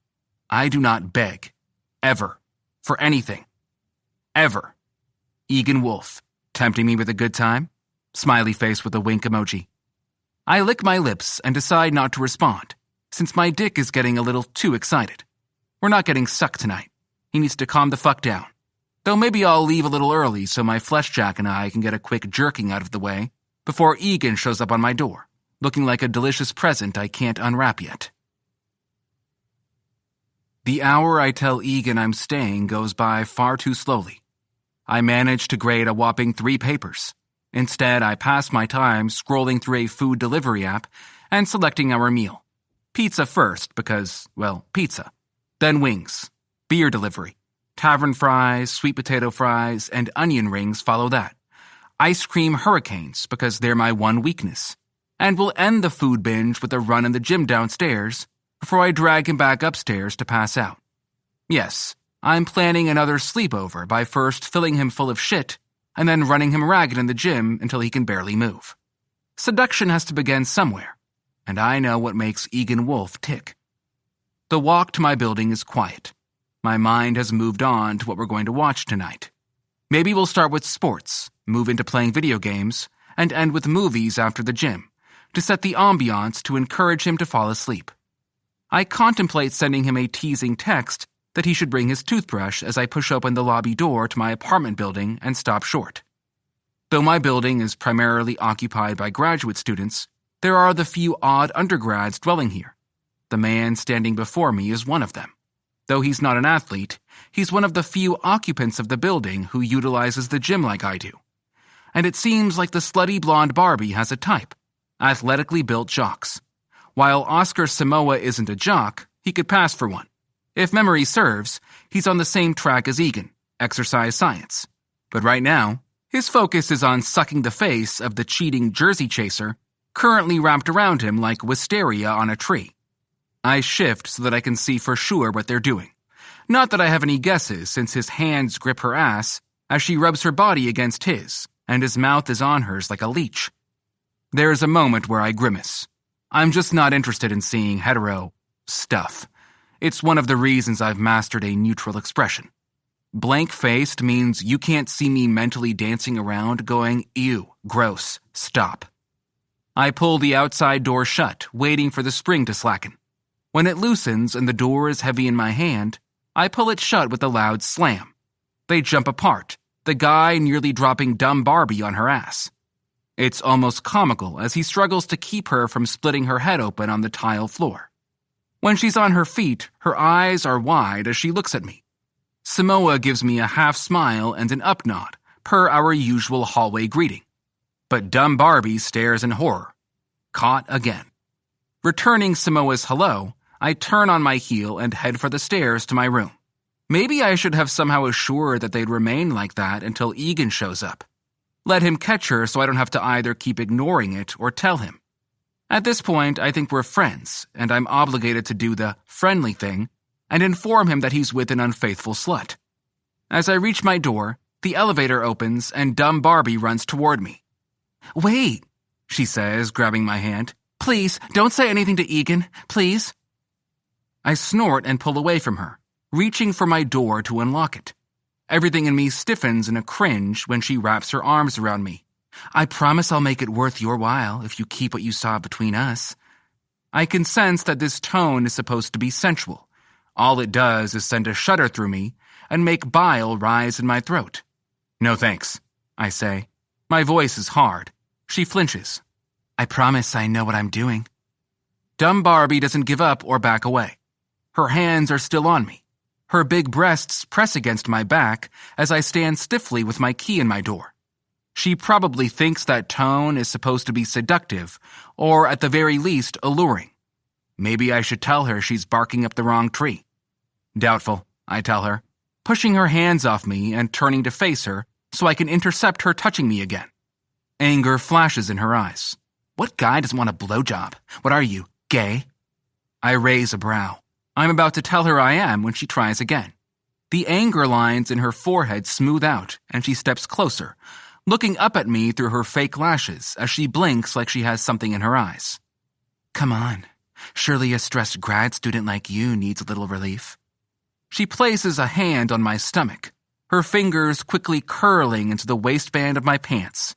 I do not beg. Ever. For anything. Ever. Egan Wolf. Tempting me with a good time? Smiley face with a wink emoji. I lick my lips and decide not to respond, since my dick is getting a little too excited. We're not getting sucked tonight. He needs to calm the fuck down. Though maybe I'll leave a little early so my fleshjack and I can get a quick jerking out of the way before Egan shows up on my door, looking like a delicious present I can't unwrap yet. The hour I tell Egan I'm staying goes by far too slowly. I manage to grade a whopping 3 papers. Instead, I pass my time scrolling through a food delivery app and selecting our meal. Pizza first because, well, pizza. Then wings. Beer delivery. Tavern fries, sweet potato fries, and onion rings follow that. Ice cream hurricanes because they're my one weakness. And we'll end the food binge with a run in the gym downstairs before I drag him back upstairs to pass out. Yes, I'm planning another sleepover by first filling him full of shit and then running him ragged in the gym until he can barely move. Seduction has to begin somewhere, and I know what makes Egan Wolf tick. The walk to my building is quiet. My mind has moved on to what we're going to watch tonight. Maybe we'll start with sports, move into playing video games, and end with movies after the gym, to set the ambiance to encourage him to fall asleep. I contemplate sending him a teasing text that he should bring his toothbrush as I push open the lobby door to my apartment building and stop short. Though my building is primarily occupied by graduate students, there are the few odd undergrads dwelling here. The man standing before me is one of them. Though he's not an athlete, he's one of the few occupants of the building who utilizes the gym like I do. And it seems like the slutty blonde Barbie has a type, athletically built jocks. While Oscar Samoa isn't a jock, he could pass for one. If memory serves, he's on the same track as Egan, exercise science. But right now, his focus is on sucking the face of the cheating jersey chaser, currently wrapped around him like wisteria on a tree. I shift so that I can see for sure what they're doing. Not that I have any guesses, since his hands grip her ass as she rubs her body against his, and his mouth is on hers like a leech. There is a moment where I grimace. I'm just not interested in seeing hetero stuff. It's one of the reasons I've mastered a neutral expression. Blank-faced means you can't see me mentally dancing around going, ew, gross, stop. I pull the outside door shut, waiting for the spring to slacken. When it loosens and the door is heavy in my hand, I pull it shut with a loud slam. They jump apart, the guy nearly dropping dumb Barbie on her ass. It's almost comical as he struggles to keep her from splitting her head open on the tile floor. When she's on her feet, her eyes are wide as she looks at me. Samoa gives me a half smile and an up nod, per our usual hallway greeting. But dumb Barbie stares in horror. Caught again. Returning Samoa's hello, I turn on my heel and head for the stairs to my room. Maybe I should have somehow assured that they'd remain like that until Egan shows up. Let him catch her so I don't have to either keep ignoring it or tell him. At this point, I think we're friends, and I'm obligated to do the friendly thing and inform him that he's with an unfaithful slut. As I reach my door, the elevator opens and dumb Barbie runs toward me. "Wait," she says, grabbing my hand. "Please, don't say anything to Egan, please." I snort and pull away from her, reaching for my door to unlock it. Everything in me stiffens in a cringe when she wraps her arms around me. "I promise I'll make it worth your while if you keep what you saw between us." I can sense that this tone is supposed to be sensual. All it does is send a shudder through me and make bile rise in my throat. "No thanks," I say. My voice is hard. She flinches. "I promise I know what I'm doing." Dumb Barbie doesn't give up or back away. Her hands are still on me. Her big breasts press against my back as I stand stiffly with my key in my door. She probably thinks that tone is supposed to be seductive, or at the very least, alluring. Maybe I should tell her she's barking up the wrong tree. Doubtful, I tell her, pushing her hands off me and turning to face her so I can intercept her touching me again. Anger flashes in her eyes. "What guy doesn't want a blowjob? What are you, gay?" I raise a brow. I'm about to tell her I am when she tries again. The anger lines in her forehead smooth out, and she steps closer, looking up at me through her fake lashes as she blinks like she has something in her eyes. "Come on. Surely a stressed grad student like you needs a little relief." She places a hand on my stomach, her fingers quickly curling into the waistband of my pants.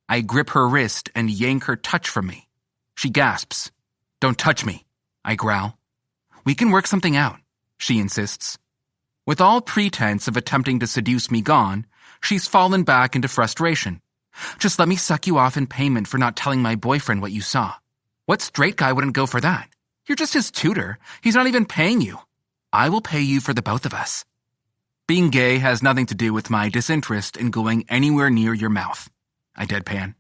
I grip her wrist and yank her touch from me. She gasps. "Don't touch me," I growl. "We can work something out," she insists. With all pretense of attempting to seduce me gone, she's fallen back into frustration. "Just let me suck you off in payment for not telling my boyfriend what you saw. What straight guy wouldn't go for that? You're just his tutor. He's not even paying you. I will pay you for the both of us." Being gay has nothing to do with my disinterest in going anywhere near your mouth, I deadpan.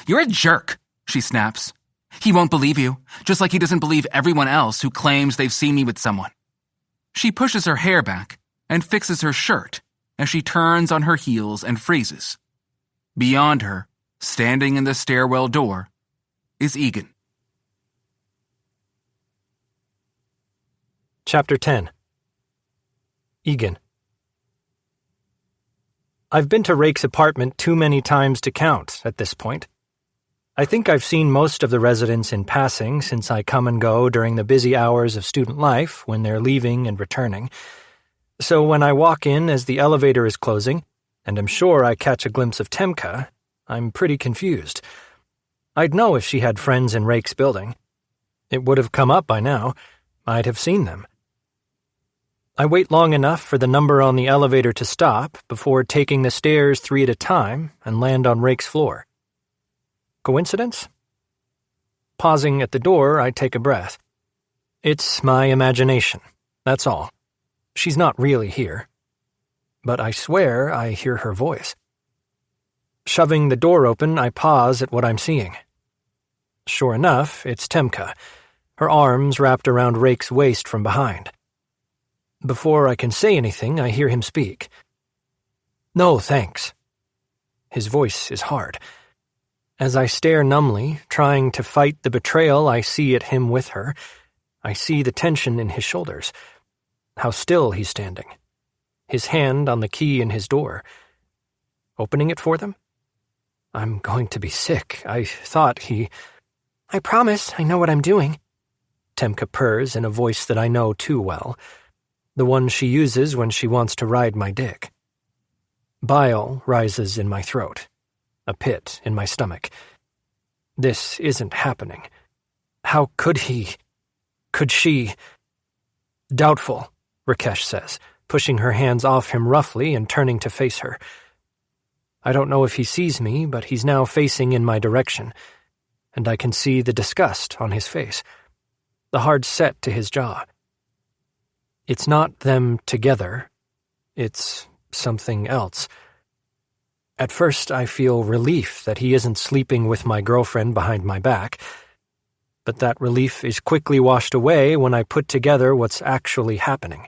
"You're a jerk," she snaps. "He won't believe you, just like he doesn't believe everyone else who claims they've seen me with someone." She pushes her hair back and fixes her shirt as she turns on her heels and freezes. Beyond her, standing in the stairwell door, is Egan. Chapter 10. Egan. I've been to Rake's apartment too many times to count at this point. I think I've seen most of the residents in passing since I come and go during the busy hours of student life when they're leaving and returning. So when I walk in as the elevator is closing, and I'm sure I catch a glimpse of Temka, I'm pretty confused. I'd know if she had friends in Rake's building. It would have come up by now. I'd have seen them. I wait long enough for the number on the elevator to stop before taking the stairs 3 at a time and land on Rake's floor. Coincidence? Pausing at the door, I take a breath. It's my imagination, that's all. She's not really here. But I swear I hear her voice. Shoving the door open, I pause at what I'm seeing. Sure enough, it's Temka, her arms wrapped around Rake's waist from behind. Before I can say anything, I hear him speak. "No, thanks." His voice is hard. As I stare numbly, trying to fight the betrayal I see at him with her, I see the tension in his shoulders. How still he's standing. His hand on the key in his door. Opening it for them? I'm going to be sick. I thought he... "I promise I know what I'm doing," Temka purrs in a voice that I know too well. The one she uses when she wants to ride my dick. Bile rises in my throat. A pit in my stomach. This isn't happening. How could he? Could she? Doubtful, Rakesh says, pushing her hands off him roughly and turning to face her. I don't know if he sees me, but he's now facing in my direction, and I can see the disgust on his face, the hard set to his jaw. It's not them together. It's something else. At first, I feel relief that he isn't sleeping with my girlfriend behind my back, but that relief is quickly washed away when I put together what's actually happening.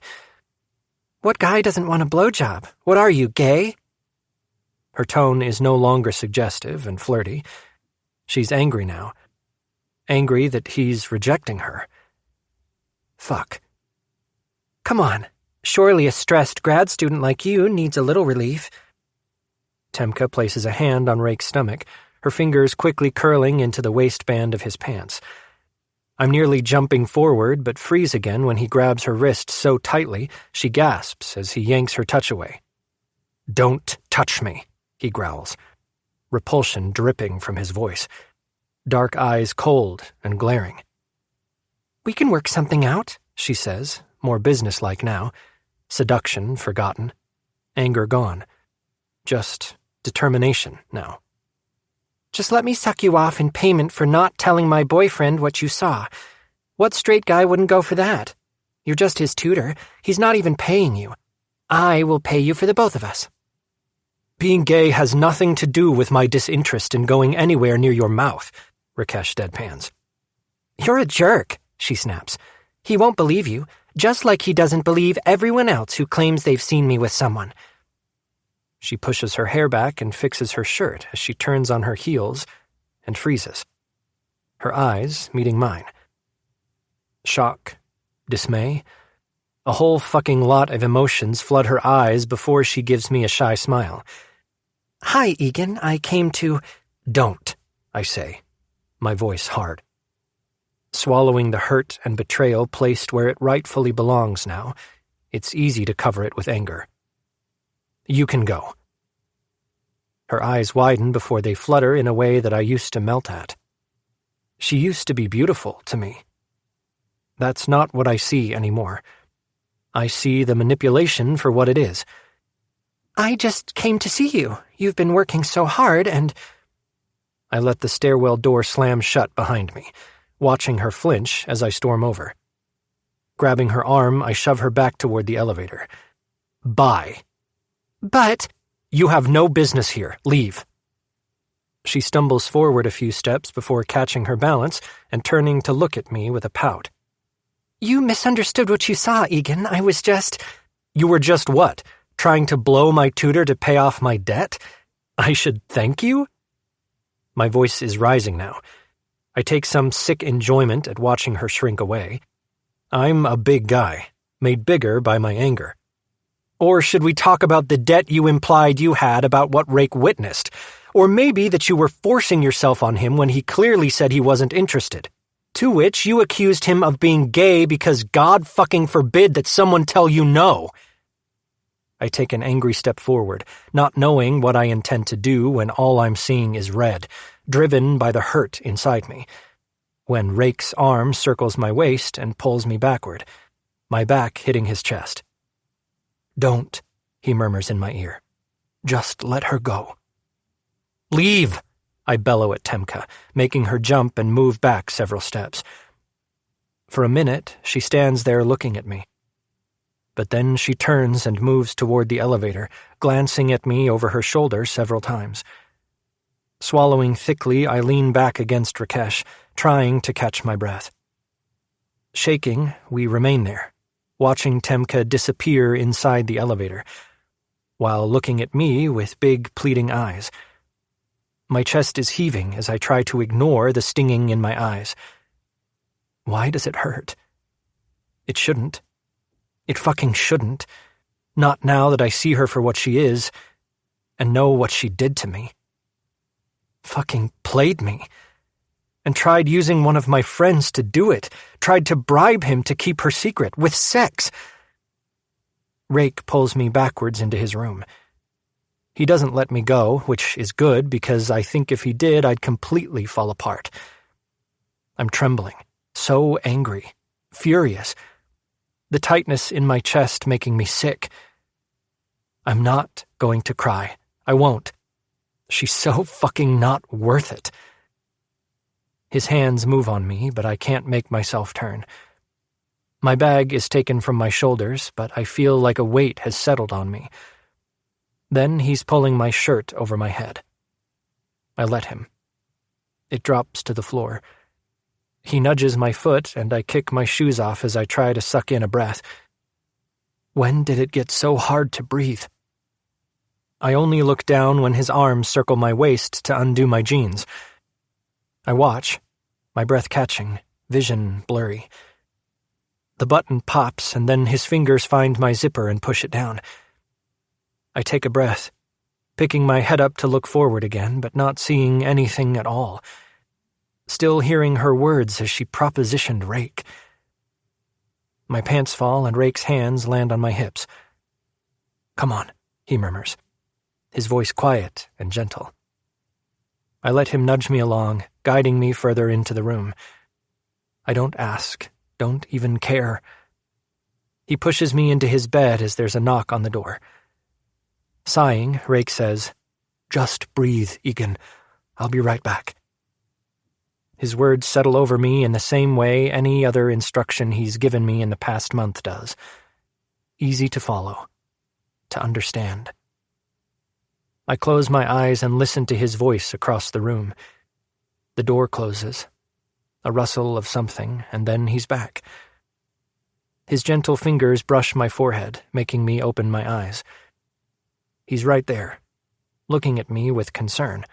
What guy doesn't want a blowjob? What are you, gay? Her tone is no longer suggestive and flirty. She's angry now. Angry that he's rejecting her. Fuck. Come on. Surely a stressed grad student like you needs a little relief. Temka places a hand on Rake's stomach, her fingers quickly curling into the waistband of his pants. I'm nearly jumping forward, but freeze again when he grabs her wrist so tightly she gasps as he yanks her touch away. "Don't touch me," he growls, repulsion dripping from his voice, dark eyes cold and glaring. "We can work something out," she says, more businesslike now, seduction forgotten, anger gone, just determination now. "Just let me suck you off in payment for not telling my boyfriend what you saw. What straight guy wouldn't go for that? You're just his tutor. He's not even paying you. I will pay you for the both of us." "Being gay has nothing to do with my disinterest in going anywhere near your mouth," Rakesh deadpans. "You're a jerk," she snaps. "He won't believe you, just like he doesn't believe everyone else who claims they've seen me with someone." She pushes her hair back and fixes her shirt as she turns on her heels and freezes. Her eyes meeting mine. Shock, dismay, a whole fucking lot of emotions flood her eyes before she gives me a shy smile. "Hi, Egan, I came to—" "Don't," I say, my voice hard. Swallowing the hurt and betrayal placed where it rightfully belongs now, it's easy to cover it with anger. "You can go." Her eyes widen before they flutter in a way that I used to melt at. She used to be beautiful to me. That's not what I see anymore. I see the manipulation for what it is. "I just came to see you. You've been working so hard and—" I let the stairwell door slam shut behind me, watching her flinch as I storm over. Grabbing her arm, I shove her back toward the elevator. "Bye." "But—" "You have no business here. Leave." She stumbles forward a few steps before catching her balance and turning to look at me with a pout. "You misunderstood what you saw, Egan. I was just—" "You were just what? Trying to blow my tutor to pay off my debt? I should thank you?" My voice is rising now. I take some sick enjoyment at watching her shrink away. I'm a big guy, made bigger by my anger. Or should we talk about the debt you implied you had about what Rake witnessed? Or maybe that you were forcing yourself on him when he clearly said he wasn't interested? To which you accused him of being gay because God fucking forbid that someone tell you no. I take an angry step forward, not knowing what I intend to do when all I'm seeing is red, driven by the hurt inside me. When Rake's arm circles my waist and pulls me backward, my back hitting his chest. "Don't," he murmurs in my ear. "Just let her go." "Leave!" I bellow at Temka, making her jump and move back several steps. For a minute, she stands there looking at me. But then she turns and moves toward the elevator, glancing at me over her shoulder several times. Swallowing thickly, I lean back against Rakesh, trying to catch my breath. Shaking, we remain there, watching Temka disappear inside the elevator, while looking at me with big, pleading eyes. My chest is heaving as I try to ignore the stinging in my eyes. Why does it hurt? It shouldn't. It fucking shouldn't. Not now that I see her for what she is, and know what she did to me. Fucking played me. And tried using one of my friends to do it. Tried to bribe him to keep her secret, with sex. Rake pulls me backwards into his room. He doesn't let me go, which is good because I think if he did, I'd completely fall apart. I'm trembling, so angry, furious, the tightness in my chest making me sick. I'm not going to cry. I won't. She's so fucking not worth it. His hands move on me, but I can't make myself turn. My bag is taken from my shoulders, but I feel like a weight has settled on me. Then he's pulling my shirt over my head. I let him. It drops to the floor. He nudges my foot, and I kick my shoes off as I try to suck in a breath. When did it get so hard to breathe? I only look down when his arms circle my waist to undo my jeans. I watch, my breath catching, vision blurry. The button pops, and then his fingers find my zipper and push it down. I take a breath, picking my head up to look forward again, but not seeing anything at all. Still hearing her words as she propositioned Rake. My pants fall and Rake's hands land on my hips. "Come on," he murmurs, his voice quiet and gentle. I let him nudge me along, guiding me further into the room. I don't ask, don't even care. He pushes me into his bed as there's a knock on the door. Sighing, Rake says, "Just breathe, Egan. I'll be right back." His words settle over me in the same way any other instruction he's given me in the past month does. Easy to follow, to understand. I close my eyes and listen to his voice across the room. The door closes. A rustle of something, and then he's back. His gentle fingers brush my forehead, making me open my eyes. He's right there, looking at me with concern.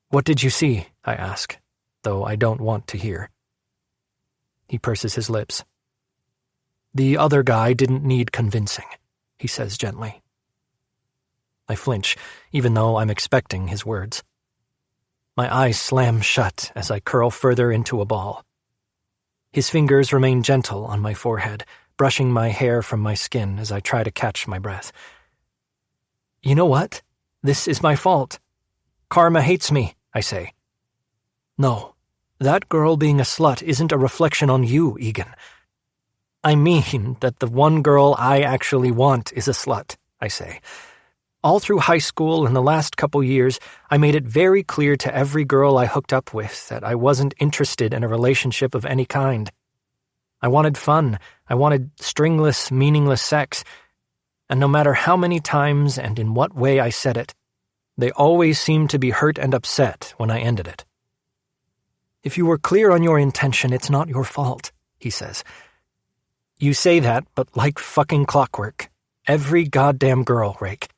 "What did you see?" I ask, though I don't want to hear. He purses his lips. "The other guy didn't need convincing," he says gently. I flinch, even though I'm expecting his words. My eyes slam shut as I curl further into a ball. His fingers remain gentle on my forehead, brushing my hair from my skin as I try to catch my breath. "You know what? This is my fault. Karma hates me," I say. "No, that girl being a slut isn't a reflection on you, Egan. I mean that the one girl I actually want is a slut," I say. "All through high school and the last couple years, I made it very clear to every girl I hooked up with that I wasn't interested in a relationship of any kind. I wanted fun. I wanted stringless, meaningless sex. And no matter how many times and in what way I said it, they always seemed to be hurt and upset when I ended it." "If you were clear on your intention, it's not your fault," he says. "You say that, but like fucking clockwork. Every goddamn girl, Rake.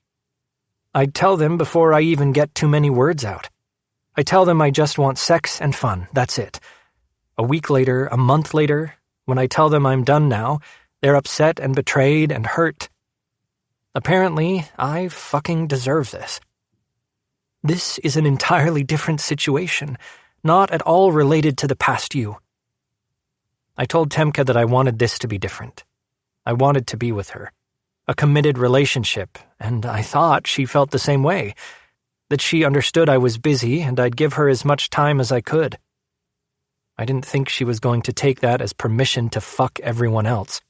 I'd tell them before I even get too many words out. I tell them I just want sex and fun, that's it. A week later, a month later, when I tell them I'm done now, they're upset and betrayed and hurt. Apparently, I fucking deserve this. This is an entirely different situation, not at all related to the past you. I told Temka that I wanted this to be different. I wanted to be with her. A committed relationship, and I thought she felt the same way, that she understood I was busy and I'd give her as much time as I could. I didn't think she was going to take that as permission to fuck everyone else.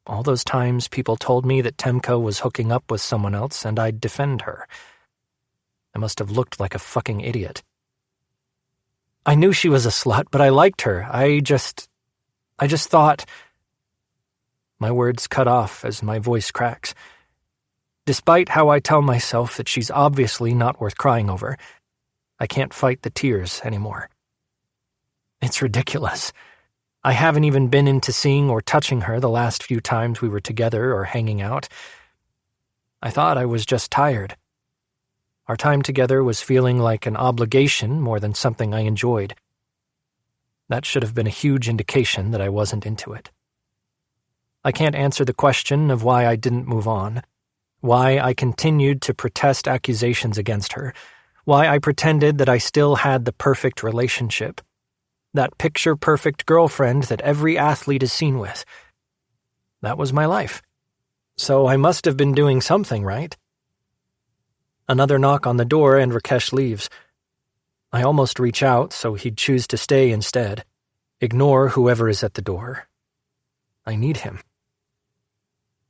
All those times people told me that Temka was hooking up with someone else and I'd defend her. I must have looked like a fucking idiot. I knew she was a slut, but I liked her. I just thought... My words cut off as my voice cracks. Despite how I tell myself that she's obviously not worth crying over, I can't fight the tears anymore. It's ridiculous. I haven't even been into seeing or touching her the last few times we were together or hanging out. I thought I was just tired. Our time together was feeling like an obligation more than something I enjoyed. That should have been a huge indication that I wasn't into it. I can't answer the question of why I didn't move on, why I continued to protest accusations against her, why I pretended that I still had the perfect relationship, that picture-perfect girlfriend that every athlete is seen with. That was my life. So I must have been doing something right. Another knock on the door and Rakesh leaves. I almost reach out so he'd choose to stay instead. Ignore whoever is at the door. I need him.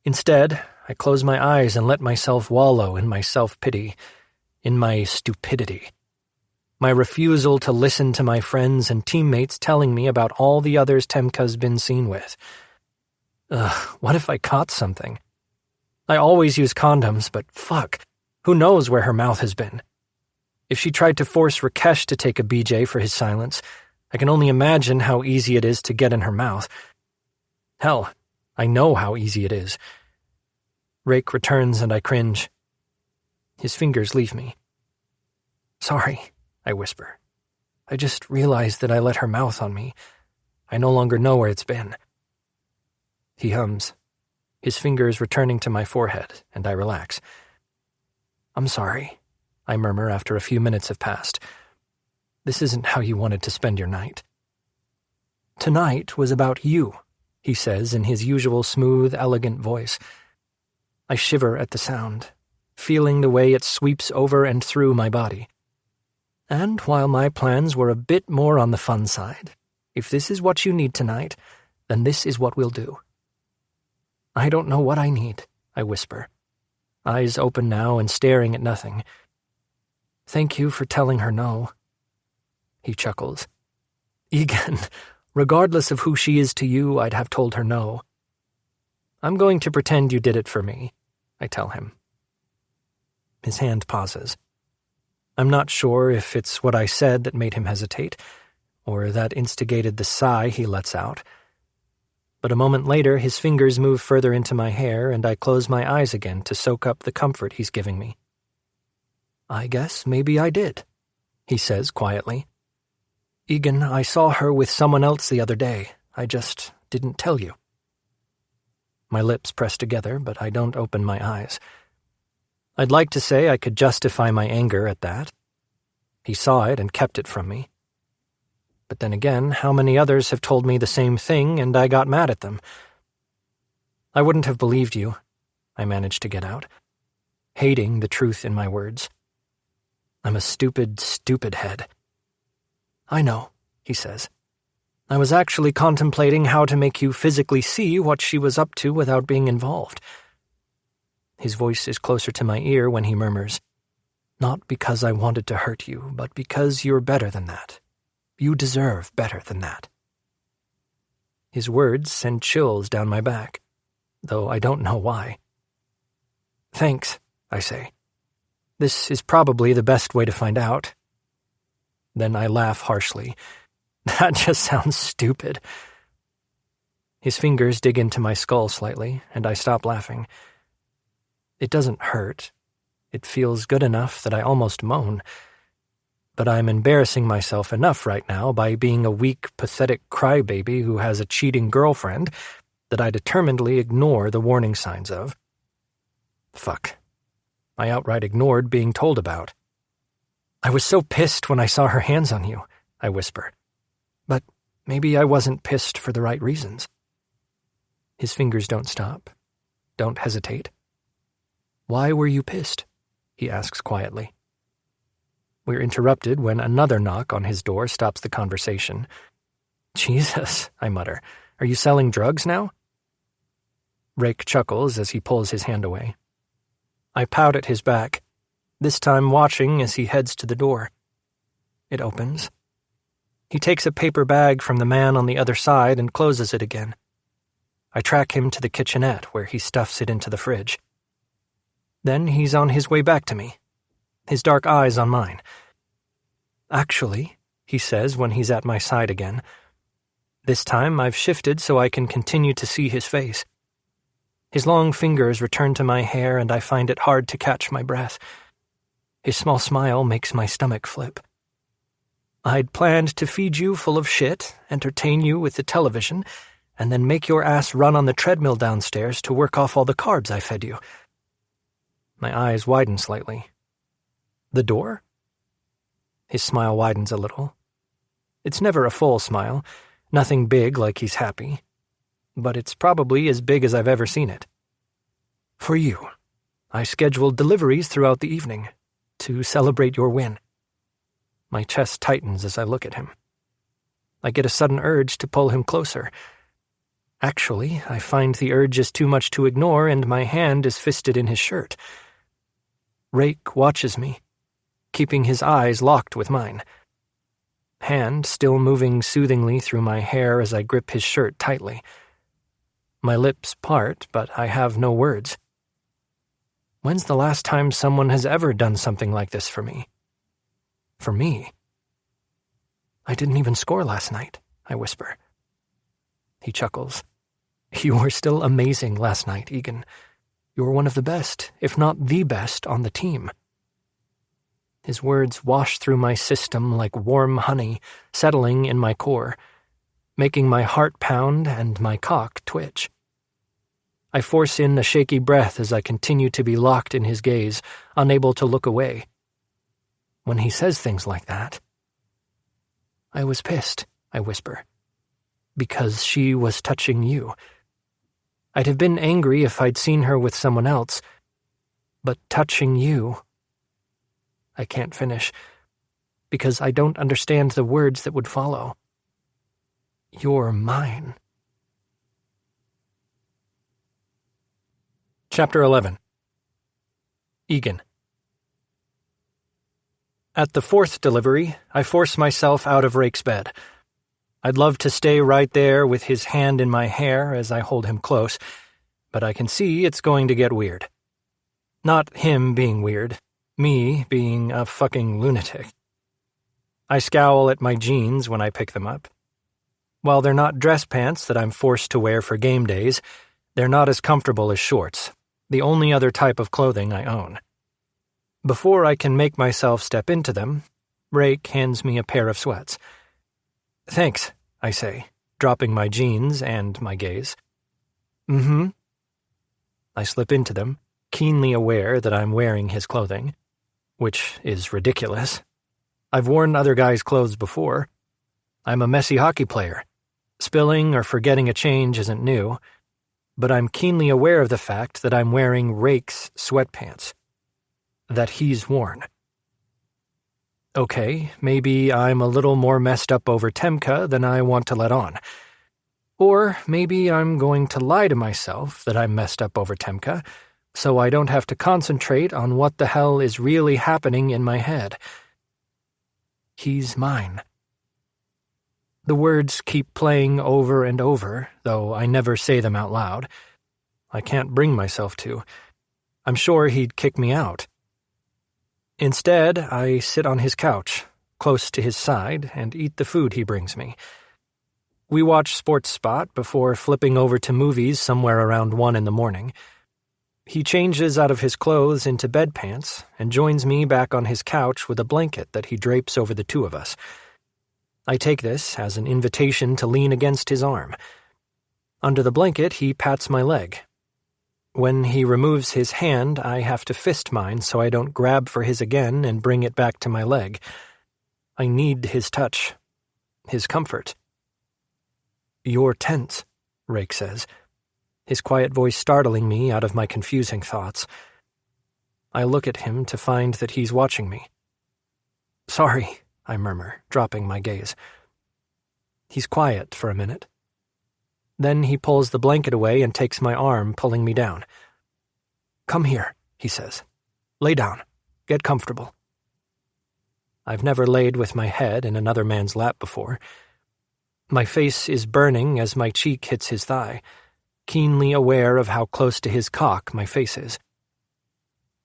Instead, I close my eyes and let myself wallow in my self-pity, in my stupidity. My refusal to listen to my friends and teammates telling me about all the others Temka's been seen with. What if I caught something? I always use condoms, but fuck, who knows where her mouth has been? If she tried to force Rakesh to take a BJ for his silence, I can only imagine how easy it is to get in her mouth. Hell, I know how easy it is. Rake returns and I cringe. His fingers leave me. Sorry, I whisper. I just realized that I let her mouth on me. I no longer know where it's been. He hums, his fingers returning to my forehead, and I relax. I'm sorry, I murmur after a few minutes have passed. This isn't how you wanted to spend your night. Tonight was about you, he says in his usual smooth, elegant voice. I shiver at the sound, feeling the way it sweeps over and through my body. And while my plans were a bit more on the fun side, if this is what you need tonight, then this is what we'll do. I don't know what I need, I whisper, eyes open now and staring at nothing. Thank you for telling her no. He chuckles. Egan, regardless of who she is to you, I'd have told her no. I'm going to pretend you did it for me, I tell him. His hand pauses. I'm not sure if it's what I said that made him hesitate, or that instigated the sigh he lets out. But a moment later, his fingers move further into my hair, and I close my eyes again to soak up the comfort he's giving me. I guess maybe I did, he says quietly. Egan, I saw her with someone else the other day. I just didn't tell you. My lips press together, but I don't open my eyes. I'd like to say I could justify my anger at that. He saw it and kept it from me. But then again, how many others have told me the same thing and I got mad at them? I wouldn't have believed you, I managed to get out, hating the truth in my words. I'm a stupid, stupid head. I know, he says. I was actually contemplating how to make you physically see what she was up to without being involved. His voice is closer to my ear when he murmurs, Not because I wanted to hurt you, but because you're better than that. You deserve better than that. His words send chills down my back, though I don't know why. Thanks, I say. This is probably the best way to find out. Then I laugh harshly. That just sounds stupid. His fingers dig into my skull slightly, and I stop laughing. It doesn't hurt. It feels good enough that I almost moan. But I'm embarrassing myself enough right now by being a weak, pathetic crybaby who has a cheating girlfriend that I determinedly ignore the warning signs of. Fuck. I outright ignored being told about. I was so pissed when I saw her hands on you, I whisper. But maybe I wasn't pissed for the right reasons. His fingers don't stop, don't hesitate. Why were you pissed? He asks quietly. We're interrupted when another knock on his door stops the conversation. Jesus, I mutter. Are you selling drugs now? Rake chuckles as he pulls his hand away. I pout at his back, this time watching as he heads to the door. It opens. He takes a paper bag from the man on the other side and closes it again. I track him to the kitchenette where he stuffs it into the fridge. Then he's on his way back to me, his dark eyes on mine. Actually, he says when he's at my side again. This time I've shifted so I can continue to see his face. His long fingers return to my hair and I find it hard to catch my breath. His small smile makes my stomach flip. I'd planned to feed you full of shit, entertain you with the television, and then make your ass run on the treadmill downstairs to work off all the carbs I fed you. My eyes widen slightly. The door? His smile widens a little. It's never a full smile, nothing big like he's happy, but it's probably as big as I've ever seen it. For you. I scheduled deliveries throughout the evening to celebrate your win. My chest tightens as I look at him. I get a sudden urge to pull him closer. Actually, I find the urge is too much to ignore, and my hand is fisted in his shirt. Rake watches me, keeping his eyes locked with mine. Hand still moving soothingly through my hair as I grip his shirt tightly. My lips part, but I have no words. When's the last time someone has ever done something like this for me? For me? I didn't even score last night, I whisper. He chuckles. You were still amazing last night, Egan. You were one of the best, if not the best, on the team. His words wash through my system like warm honey, settling in my core, making my heart pound and my cock twitch. I force in a shaky breath as I continue to be locked in his gaze, unable to look away. When he says things like that, I was pissed, I whisper, because she was touching you. I'd have been angry if I'd seen her with someone else, but touching you... I can't finish, because I don't understand the words that would follow. You're mine. Chapter 11. Egan. At the fourth delivery, I force myself out of Rake's bed. I'd love to stay right there with his hand in my hair as I hold him close, but I can see it's going to get weird. Not him being weird, me being a fucking lunatic. I scowl at my jeans when I pick them up. While they're not dress pants that I'm forced to wear for game days, they're not as comfortable as shorts, the only other type of clothing I own. Before I can make myself step into them, Rake hands me a pair of sweats. Thanks, I say, dropping my jeans and my gaze. Mm-hmm. I slip into them, keenly aware that I'm wearing his clothing, which is ridiculous. I've worn other guys' clothes before. I'm a messy hockey player. Spilling or forgetting a change isn't new, but I'm keenly aware of the fact that I'm wearing Rake's sweatpants. That he's worn. Okay, maybe I'm a little more messed up over Temka than I want to let on. Or maybe I'm going to lie to myself that I'm messed up over Temka, so I don't have to concentrate on what the hell is really happening in my head. He's mine. The words keep playing over and over, though I never say them out loud. I can't bring myself to. I'm sure he'd kick me out. Instead, I sit on his couch, close to his side, and eat the food he brings me. We watch Sports Spot before flipping over to movies somewhere around 1 a.m. He changes out of his clothes into bed pants and joins me back on his couch with a blanket that he drapes over the two of us. I take this as an invitation to lean against his arm. Under the blanket, he pats my leg. When he removes his hand, I have to fist mine so I don't grab for his again and bring it back to my leg. I need his touch, his comfort. You're tense, Rake says, his quiet voice startling me out of my confusing thoughts. I look at him to find that he's watching me. Sorry, I murmur, dropping my gaze. He's quiet for a minute. Then he pulls the blanket away and takes my arm, pulling me down. Come here, he says. Lay down. Get comfortable. I've never laid with my head in another man's lap before. My face is burning as my cheek hits his thigh, keenly aware of how close to his cock my face is.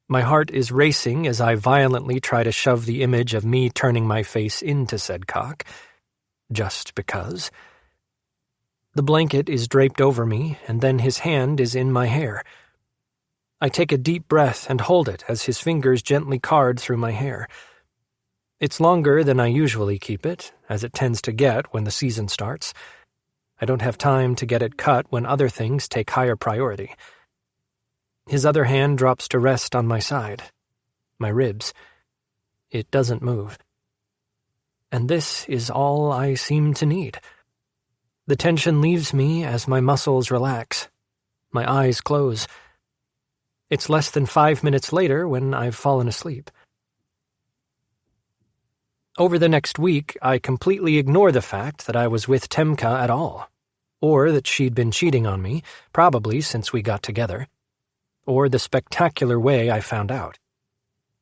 My heart is racing as I violently try to shove the image of me turning my face into said cock, just because. The blanket is draped over me, and then his hand is in my hair. I take a deep breath and hold it as his fingers gently card through my hair. It's longer than I usually keep it, as it tends to get when the season starts. I don't have time to get it cut when other things take higher priority. His other hand drops to rest on my side, my ribs. It doesn't move. And this is all I seem to need. The tension leaves me as my muscles relax. My eyes close. It's less than 5 minutes later when I've fallen asleep. Over the next week, I completely ignore the fact that I was with Temka at all, or that she'd been cheating on me, probably since we got together, or the spectacular way I found out.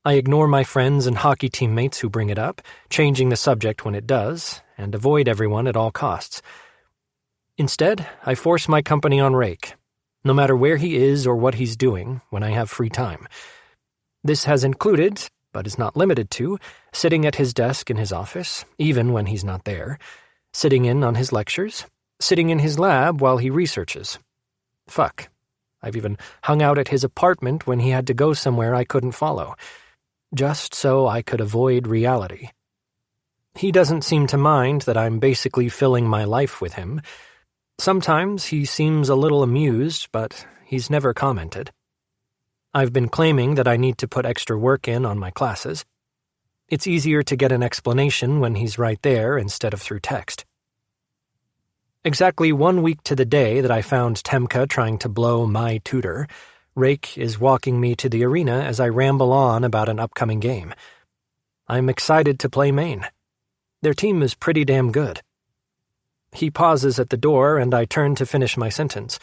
I ignore my friends and hockey teammates who bring it up, changing the subject when it does, and avoid everyone at all costs. Instead, I force my company on Rake, no matter where he is or what he's doing when I have free time. This has included, but is not limited to, sitting at his desk in his office, even when he's not there, sitting in on his lectures, sitting in his lab while he researches. Fuck. I've even hung out at his apartment when he had to go somewhere I couldn't follow, just so I could avoid reality. He doesn't seem to mind that I'm basically filling my life with him. Sometimes he seems a little amused, but he's never commented. I've been claiming that I need to put extra work in on my classes. It's easier to get an explanation when he's right there instead of through text. Exactly 1 week to the day that I found Temka trying to blow my tutor, Rake is walking me to the arena as I ramble on about an upcoming game. I'm excited to play Maine. Their team is pretty damn good. He pauses at the door and I turn to finish my sentence.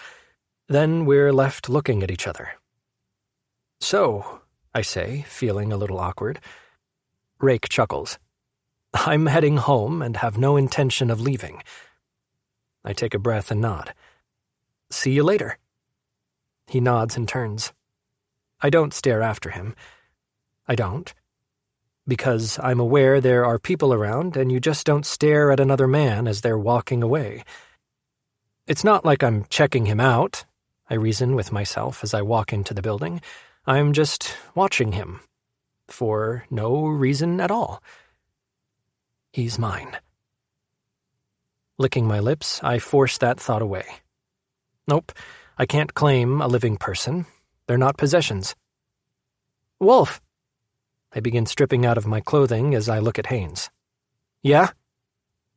Then we're left looking at each other. So, I say, feeling a little awkward. Rake chuckles. I'm heading home and have no intention of leaving. I take a breath and nod. See you later. He nods and turns. I don't stare after him. I don't. Because I'm aware there are people around and you just don't stare at another man as they're walking away. It's not like I'm checking him out, I reason with myself as I walk into the building. I'm just watching him. For no reason at all. He's mine. Licking my lips, I force that thought away. Nope, I can't claim a living person. They're not possessions. Wolf! I begin stripping out of my clothing as I look at Haynes. Yeah?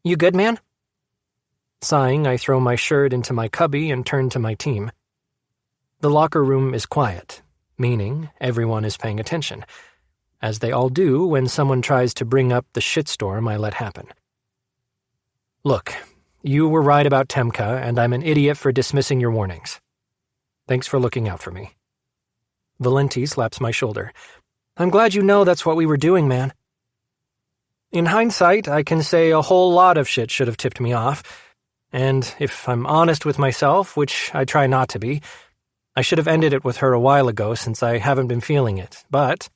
You good, man? Sighing, I throw my shirt into my cubby and turn to my team. The locker room is quiet, meaning everyone is paying attention, as they all do when someone tries to bring up the shitstorm I let happen. Look, you were right about Temka, and I'm an idiot for dismissing your warnings. Thanks for looking out for me. Valenti slaps my shoulder. I'm glad you know that's what we were doing, man. In hindsight, I can say a whole lot of shit should have tipped me off, and if I'm honest with myself, which I try not to be, I should have ended it with her a while ago since I haven't been feeling it, but...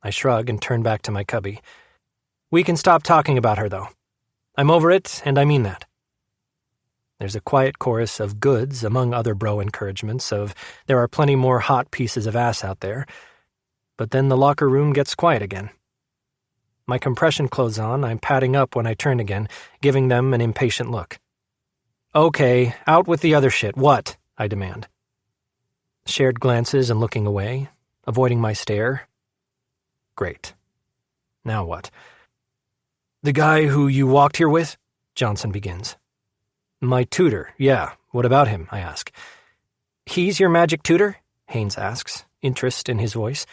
I shrug and turn back to my cubby. We can stop talking about her, though. I'm over it, and I mean that. There's a quiet chorus of goods among other bro encouragements of there are plenty more hot pieces of ass out there, but then the locker room gets quiet again. My compression clothes on, I'm padding up when I turn again, giving them an impatient look. Okay, out with the other shit. What? I demand. Shared glances and looking away, avoiding my stare. Great. Now what? The guy who you walked here with? Johnson begins. My tutor, yeah. What about him? I ask. He's your magic tutor? Haynes asks, interest in his voice.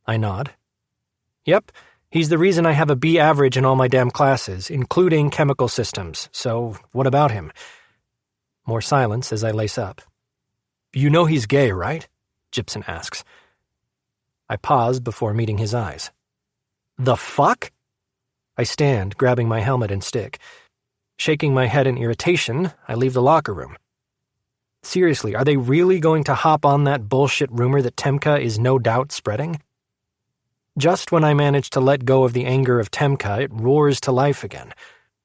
I nod. Yep, he's the reason I have a B average in all my damn classes, including chemical systems, so what about him? More silence as I lace up. You know he's gay, right? Gibson asks. I pause before meeting his eyes. The fuck? I stand, grabbing my helmet and stick. Shaking my head in irritation, I leave the locker room. Seriously, are they really going to hop on that bullshit rumor that Temka is no doubt spreading? Just when I manage to let go of the anger of Temka, it roars to life again,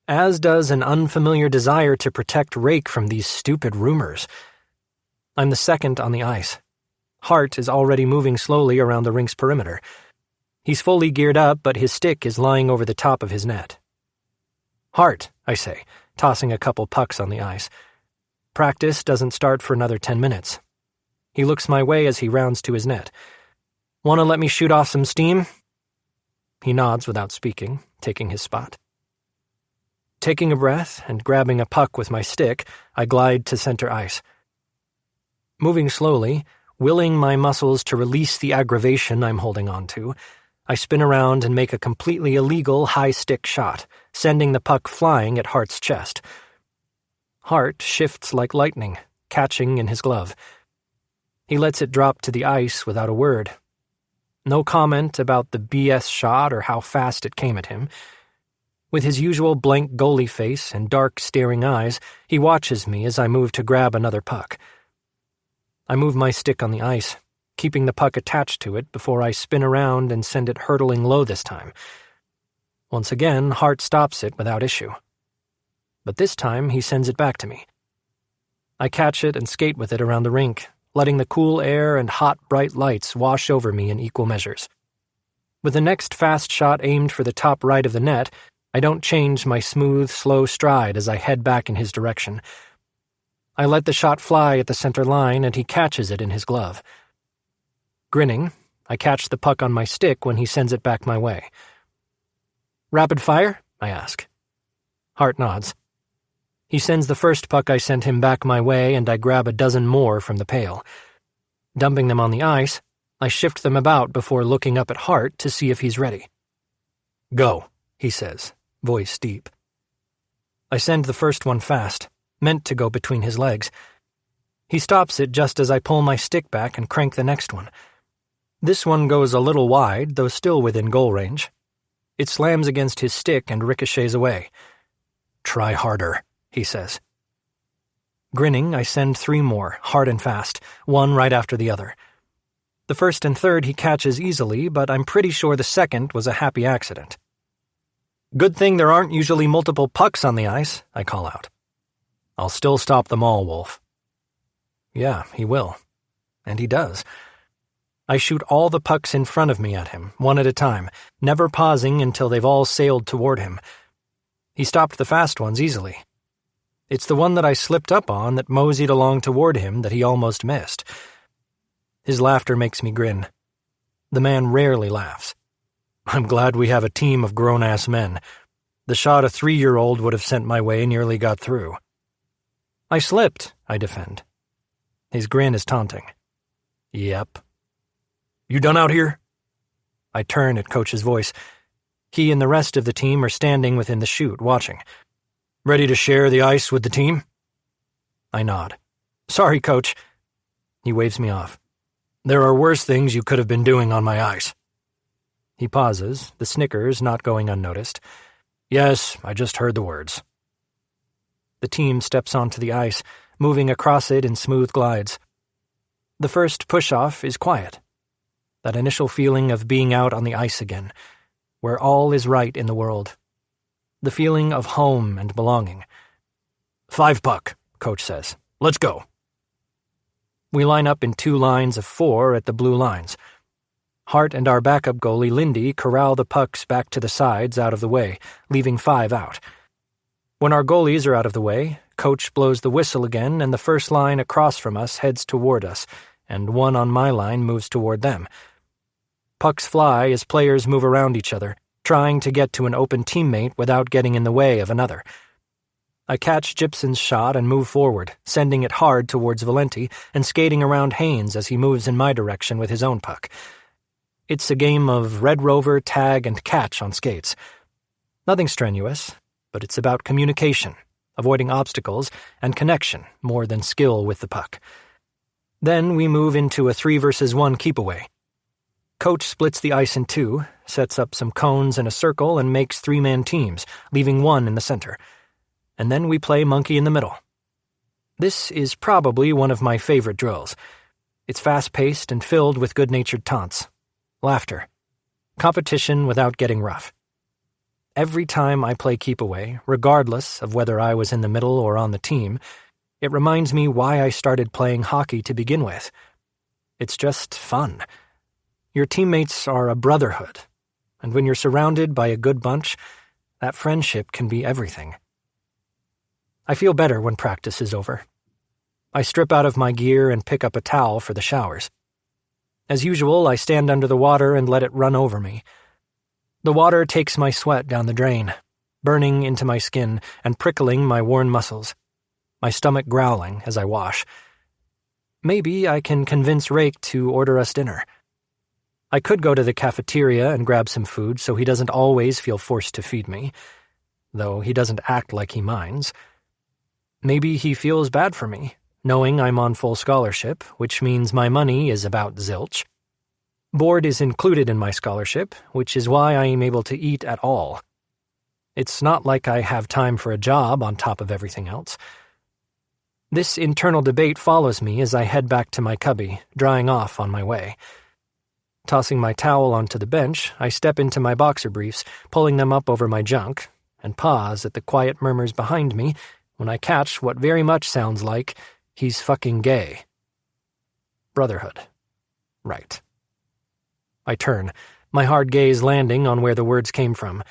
as does an unfamiliar desire to protect Rake from these stupid rumors. I'm the second on the ice. Hart is already moving slowly around the rink's perimeter. He's fully geared up, but his stick is lying over the top of his net. Hart, I say, tossing a couple pucks on the ice. Practice doesn't start for another 10 minutes. He looks my way as he rounds to his net. Want to let me shoot off some steam? He nods without speaking, taking his spot. Taking a breath and grabbing a puck with my stick, I glide to center ice. Moving slowly, Willing my muscles to release the aggravation I'm holding on to, I spin around and make a completely illegal high-stick shot, sending the puck flying at Hart's chest. Hart shifts like lightning, catching in his glove. He lets it drop to the ice without a word. No comment about the BS shot or how fast it came at him. With his usual blank goalie face and dark, staring eyes, he watches me as I move to grab another puck. I move my stick on the ice, keeping the puck attached to it before I spin around and send it hurtling low this time. Once again, Hart stops it without issue. But this time, he sends it back to me. I catch it and skate with it around the rink, letting the cool air and hot, bright lights wash over me in equal measures. With the next fast shot aimed for the top right of the net, I don't change my smooth, slow stride as I head back in his direction. I let the shot fly at the center line, and he catches it in his glove. Grinning, I catch the puck on my stick when he sends it back my way. "Rapid fire?" I ask. Hart nods. He sends the first puck I sent him back my way, and I grab a dozen more from the pail. Dumping them on the ice, I shift them about before looking up at Hart to see if he's ready. "Go," he says, voice deep. I send the first one fast, meant to go between his legs. He stops it just as I pull my stick back and crank the next one. This one goes a little wide, though still within goal range. It slams against his stick and ricochets away. "Try harder," he says. Grinning, I send 3 more, hard and fast, one right after the other. The first and third he catches easily, but I'm pretty sure the second was a happy accident. "Good thing there aren't usually multiple pucks on the ice," I call out. "I'll still stop them all, Wolf." Yeah, he will. And he does. I shoot all the pucks in front of me at him, one at a time, never pausing until they've all sailed toward him. He stopped the fast ones easily. It's the one that I slipped up on that moseyed along toward him that he almost missed. His laughter makes me grin. The man rarely laughs. I'm glad we have a team of grown-ass men. The shot a 3-year-old would have sent my way nearly got through. "I slipped," I defend. His grin is taunting. "Yep." "You done out here?" I turn at Coach's voice. He and the rest of the team are standing within the chute, watching. "Ready to share the ice with the team?" I nod. "Sorry, Coach." He waves me off. "There are worse things you could have been doing on my ice." He pauses, the snickers not going unnoticed. "Yes, I just heard the words." The team steps onto the ice, moving across it in smooth glides. The first push-off is quiet. That initial feeling of being out on the ice again, where all is right in the world. The feeling of home and belonging. "5 puck," Coach says. "Let's go." We line up in 2 lines of 4 at the blue lines. Hart and our backup goalie, Lindy, corral the pucks back to the sides out of the way, leaving 5 out. When our goalies are out of the way, Coach blows the whistle again, and the first line across from us heads toward us, and one on my line moves toward them. Pucks fly as players move around each other, trying to get to an open teammate without getting in the way of another. I catch Gibson's shot and move forward, sending it hard towards Valenti and skating around Haynes as he moves in my direction with his own puck. It's a game of Red Rover, tag, and catch on skates. Nothing strenuous, but it's about communication, avoiding obstacles, and connection more than skill with the puck. Then we move into a 3-versus-1 keep-away. Coach splits the ice in 2, sets up some cones in a circle, and makes 3-man teams, leaving 1 in the center. And then we play monkey in the middle. This is probably one of my favorite drills. It's fast-paced and filled with good-natured taunts. Laughter. Competition without getting rough. Every time I play keep-away, regardless of whether I was in the middle or on the team, it reminds me why I started playing hockey to begin with. It's just fun. Your teammates are a brotherhood, and when you're surrounded by a good bunch, that friendship can be everything. I feel better when practice is over. I strip out of my gear and pick up a towel for the showers. As usual, I stand under the water and let it run over me. The water takes my sweat down the drain, burning into my skin and prickling my worn muscles, my stomach growling as I wash. Maybe I can convince Rake to order us dinner. I could go to the cafeteria and grab some food so he doesn't always feel forced to feed me, though he doesn't act like he minds. Maybe he feels bad for me, knowing I'm on full scholarship, which means my money is about zilch. Board is included in my scholarship, which is why I am able to eat at all. It's not like I have time for a job on top of everything else. This internal debate follows me as I head back to my cubby, drying off on my way. Tossing my towel onto the bench, I step into my boxer briefs, pulling them up over my junk, and pause at the quiet murmurs behind me when I catch what very much sounds like, "He's fucking gay." Brotherhood. Right. I turn, my hard gaze landing on where the words came from.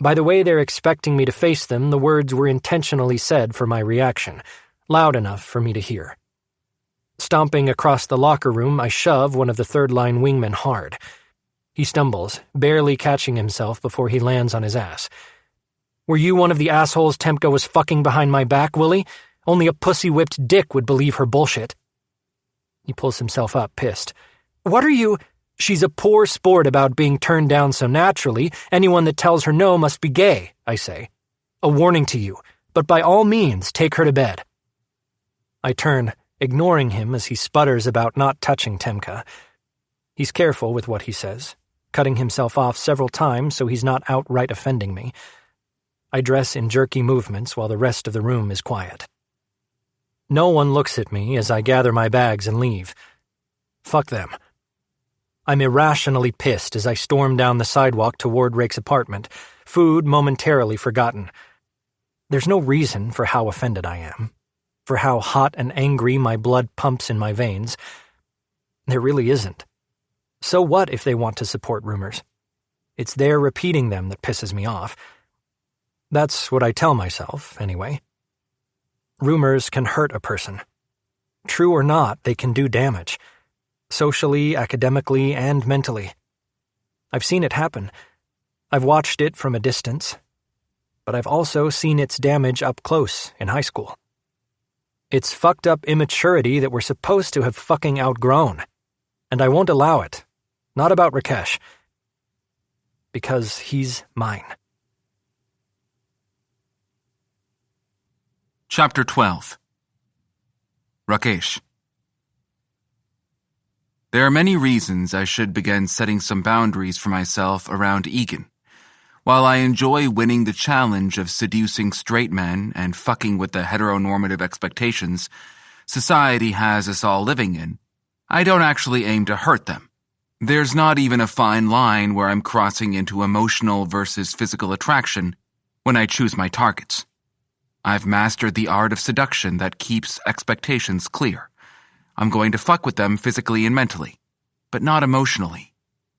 By the way they're expecting me to face them, the words were intentionally said for my reaction, loud enough for me to hear. Stomping across the locker room, I shove one of the third-line wingmen hard. He stumbles, barely catching himself before he lands on his ass. "Were you one of the assholes Temka was fucking behind my back, Willie? Only a pussy-whipped dick would believe her bullshit." He pulls himself up, pissed. "What are you—" "She's a poor sport about being turned down so naturally. Anyone that tells her no must be gay," I say. "A warning to you, but by all means, take her to bed." I turn, ignoring him as he sputters about not touching Temka. He's careful with what he says, cutting himself off several times so he's not outright offending me. I dress in jerky movements while the rest of the room is quiet. No one looks at me as I gather my bags and leave. Fuck them. I'm irrationally pissed as I storm down the sidewalk toward Rake's apartment, food momentarily forgotten. There's no reason for how offended I am, for how hot and angry my blood pumps in my veins. There really isn't. So what if they want to support rumors? It's their repeating them that pisses me off. That's what I tell myself, anyway. Rumors can hurt a person. True or not, they can do damage. Socially, academically, and mentally. I've seen it happen. I've watched it from a distance. But I've also seen its damage up close in high school. It's fucked up immaturity that we're supposed to have fucking outgrown. And I won't allow it. Not about Rakesh. Because he's mine. Chapter 12. Rakesh. There are many reasons I should begin setting some boundaries for myself around Egan. While I enjoy winning the challenge of seducing straight men and fucking with the heteronormative expectations society has us all living in, I don't actually aim to hurt them. There's not even a fine line where I'm crossing into emotional versus physical attraction when I choose my targets. I've mastered the art of seduction that keeps expectations clear. I'm going to fuck with them physically and mentally, but not emotionally.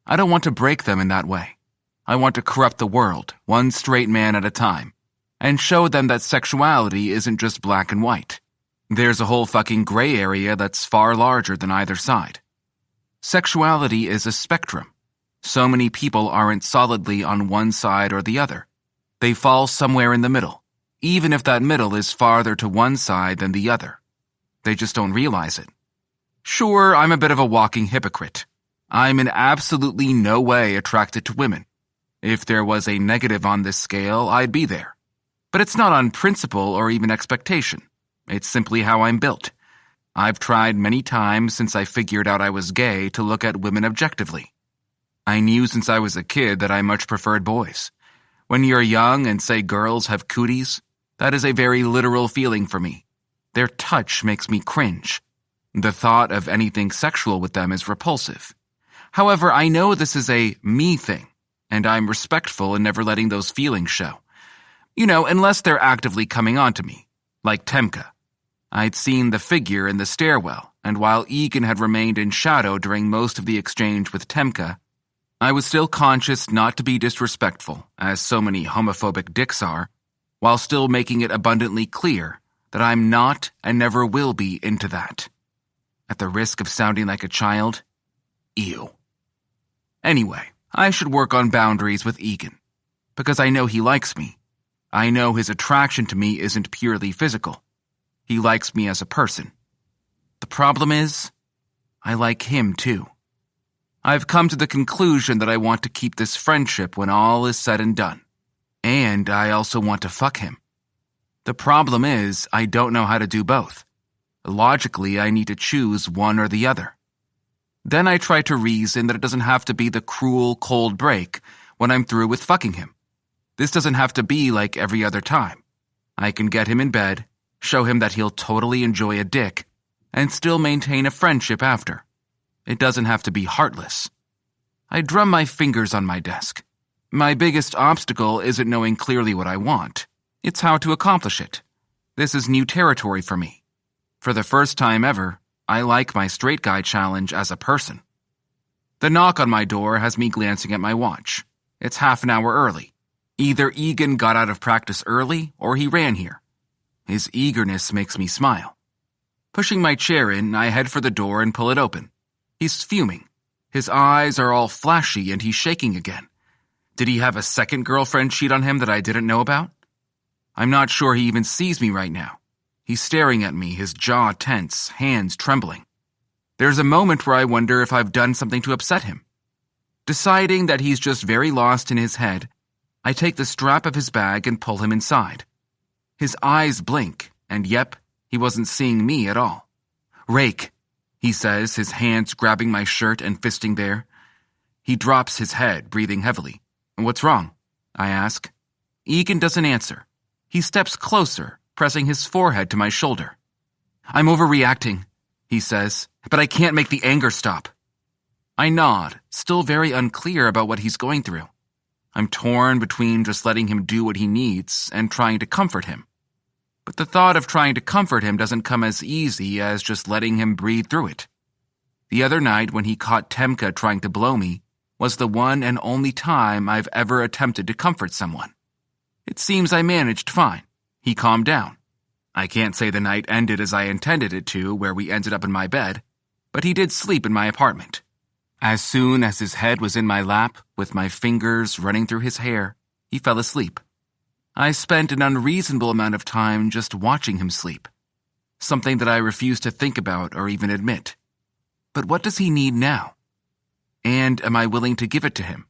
I don't want to break them in that way. I want to corrupt the world, one straight man at a time, and show them that sexuality isn't just black and white. There's a whole fucking gray area that's far larger than either side. Sexuality is a spectrum. So many people aren't solidly on one side or the other. They fall somewhere in the middle, even if that middle is farther to one side than the other. They just don't realize it. Sure, I'm a bit of a walking hypocrite. I'm in absolutely no way attracted to women. If there was a negative on this scale, I'd be there. But it's not on principle or even expectation. It's simply how I'm built. I've tried many times since I figured out I was gay to look at women objectively. I knew since I was a kid that I much preferred boys. When you're young and say girls have cooties, that is a very literal feeling for me. Their touch makes me cringe. The thought of anything sexual with them is repulsive. However, I know this is a me thing, and I'm respectful in never letting those feelings show. Unless they're actively coming on to me, like Temka. I'd seen the figure in the stairwell, and while Egan had remained in shadow during most of the exchange with Temka, I was still conscious not to be disrespectful, as so many homophobic dicks are, while still making it abundantly clear that I'm not and never will be into that. At the risk of sounding like a child, ew. Anyway, I should work on boundaries with Egan, because I know he likes me. I know his attraction to me isn't purely physical. He likes me as a person. The problem is, I like him too. I've come to the conclusion that I want to keep this friendship when all is said and done. And I also want to fuck him. The problem is, I don't know how to do both. Logically, I need to choose one or the other. Then I try to reason that it doesn't have to be the cruel, cold break when I'm through with fucking him. This doesn't have to be like every other time. I can get him in bed, show him that he'll totally enjoy a dick, and still maintain a friendship after. It doesn't have to be heartless. I drum my fingers on my desk. My biggest obstacle isn't knowing clearly what I want. It's how to accomplish it. This is new territory for me. For the first time ever, I like my straight guy challenge as a person. The knock on my door has me glancing at my watch. It's half an hour early. Either Egan got out of practice early or he ran here. His eagerness makes me smile. Pushing my chair in, I head for the door and pull it open. He's fuming. His eyes are all flashy and he's shaking again. Did he have a second girlfriend cheat on him that I didn't know about? I'm not sure he even sees me right now. He's staring at me, his jaw tense, hands trembling. There's a moment where I wonder if I've done something to upset him. Deciding that he's just very lost in his head, I take the strap of his bag and pull him inside. His eyes blink, and yep, he wasn't seeing me at all. "Rake," he says, his hands grabbing my shirt and fisting there. He drops his head, breathing heavily. "What's wrong?" I ask. Egan doesn't answer. He steps closer, pressing his forehead to my shoulder. "I'm overreacting," he says, "but I can't make the anger stop." I nod, still very unclear about what he's going through. I'm torn between just letting him do what he needs and trying to comfort him. But the thought of trying to comfort him doesn't come as easy as just letting him breathe through it. The other night when he caught Temka trying to blow me was the one and only time I've ever attempted to comfort someone. It seems I managed fine. He calmed down. I can't say the night ended as I intended it to, where we ended up in my bed, but he did sleep in my apartment. As soon as his head was in my lap, with my fingers running through his hair, he fell asleep. I spent an unreasonable amount of time just watching him sleep, something that I refuse to think about or even admit. But what does he need now? And am I willing to give it to him?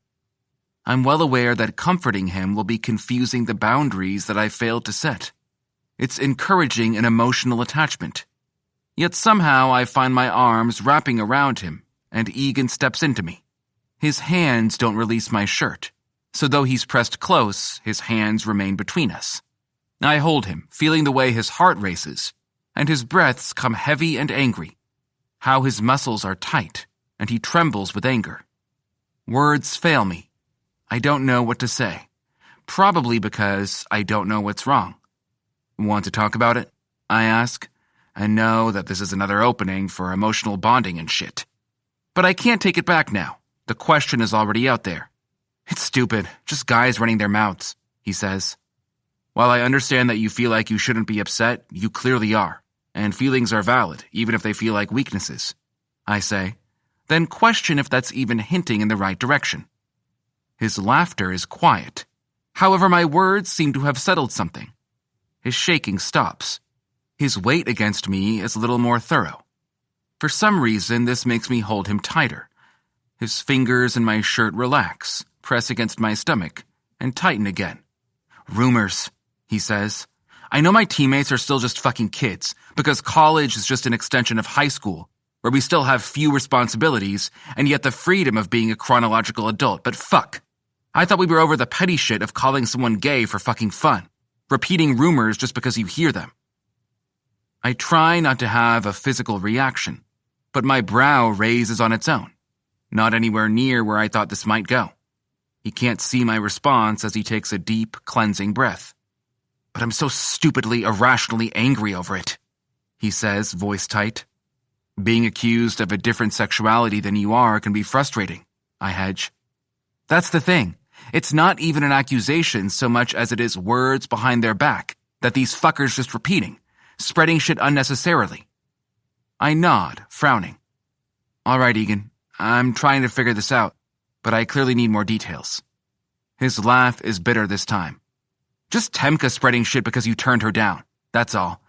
I'm well aware that comforting him will be confusing the boundaries that I failed to set. It's encouraging an emotional attachment. Yet somehow I find my arms wrapping around him, and Egan steps into me. His hands don't release my shirt, so though he's pressed close, his hands remain between us. I hold him, feeling the way his heart races, and his breaths come heavy and angry. How his muscles are tight, and he trembles with anger. Words fail me. I don't know what to say, probably because I don't know what's wrong. Want to talk about it? I ask, and know that this is another opening for emotional bonding and shit. But I can't take it back now. The question is already out there. "It's stupid, just guys running their mouths," he says. "While I understand that you feel like you shouldn't be upset, you clearly are, and feelings are valid, even if they feel like weaknesses," I say, then question if that's even hinting in the right direction. His laughter is quiet. However, my words seem to have settled something. His shaking stops. His weight against me is a little more thorough. For some reason, this makes me hold him tighter. His fingers in my shirt relax, press against my stomach, and tighten again. "Rumors," he says. "I know my teammates are still just fucking kids, because college is just an extension of high school, where we still have few responsibilities, and yet the freedom of being a chronological adult, but fuck. I thought we were over the petty shit of calling someone gay for fucking fun, repeating rumors just because you hear them." I try not to have a physical reaction, but my brow raises on its own, not anywhere near where I thought this might go. He can't see my response as he takes a deep, cleansing breath. "But I'm so stupidly, irrationally angry over it," he says, voice tight. "Being accused of a different sexuality than you are can be frustrating," I hedge. "That's the thing. It's not even an accusation so much as it is words behind their back that these fuckers just repeating, spreading shit unnecessarily." I nod, frowning. "All right, Egan, I'm trying to figure this out, but I clearly need more details." His laugh is bitter this time. "Just Temka spreading shit because you turned her down. That's all.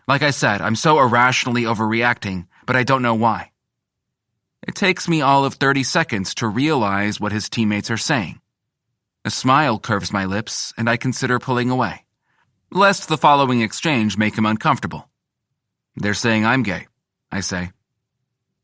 Like I said, I'm so irrationally overreacting, but I don't know why. It takes me all of 30 seconds to realize what his teammates are saying. A smile curves my lips, and I consider pulling away, lest the following exchange make him uncomfortable. They're saying I'm gay, I say.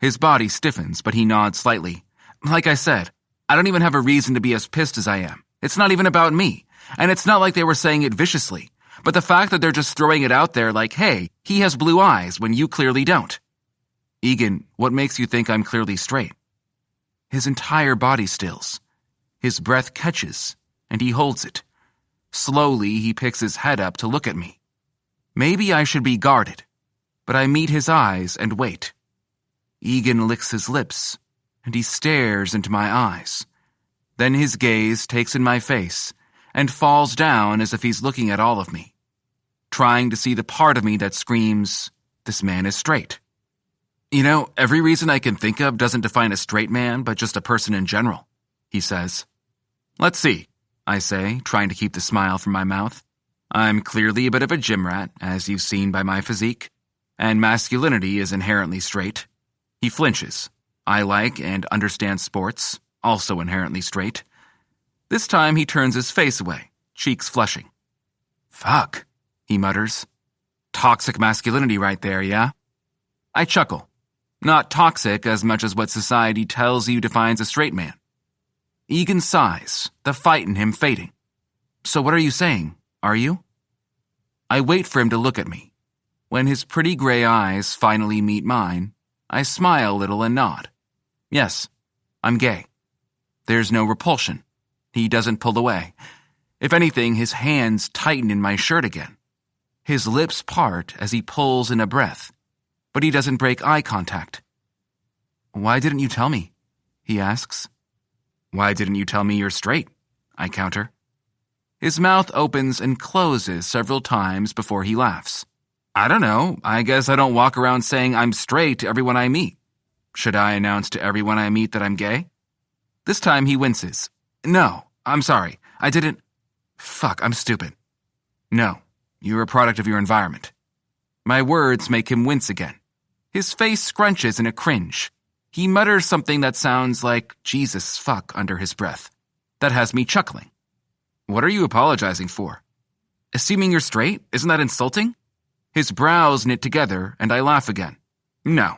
His body stiffens, but he nods slightly. Like I said, I don't even have a reason to be as pissed as I am. It's not even about me, and it's not like they were saying it viciously, but the fact that they're just throwing it out there like, hey, he has blue eyes when you clearly don't. Egan, what makes you think I'm clearly straight? His entire body stills. His breath catches, and he holds it. Slowly, he picks his head up to look at me. Maybe I should be guarded, but I meet his eyes and wait. Egan licks his lips, and he stares into my eyes. Then his gaze takes in my face and falls down as if he's looking at all of me, trying to see the part of me that screams, this man is straight. You know, every reason I can think of doesn't define a straight man, but just a person in general, he says. Let's see, I say, trying to keep the smile from my mouth. I'm clearly a bit of a gym rat, as you've seen by my physique, and masculinity is inherently straight. He flinches. I like and understand sports, also inherently straight. This time he turns his face away, cheeks flushing. Fuck, he mutters. Toxic masculinity right there, yeah? I chuckle. Not toxic as much as what society tells you defines a straight man. Egan sighs, the fight in him fading. So what are you saying, are you? I wait for him to look at me. When his pretty gray eyes finally meet mine, I smile a little and nod. Yes, I'm gay. There's no repulsion. He doesn't pull away. If anything, his hands tighten in my shirt again. His lips part as he pulls in a breath, but he doesn't break eye contact. Why didn't you tell me? He asks. Why didn't you tell me you're straight? I counter. His mouth opens and closes several times before he laughs. I don't know. I guess I don't walk around saying I'm straight to everyone I meet. Should I announce to everyone I meet that I'm gay? This time he winces. No, I'm sorry. I didn't. Fuck, I'm stupid. No, you're a product of your environment. My words make him wince again. His face scrunches in a cringe. He mutters something that sounds like Jesus fuck under his breath. That has me chuckling. What are you apologizing for? Assuming you're straight? Isn't that insulting? His brows knit together, and I laugh again. No.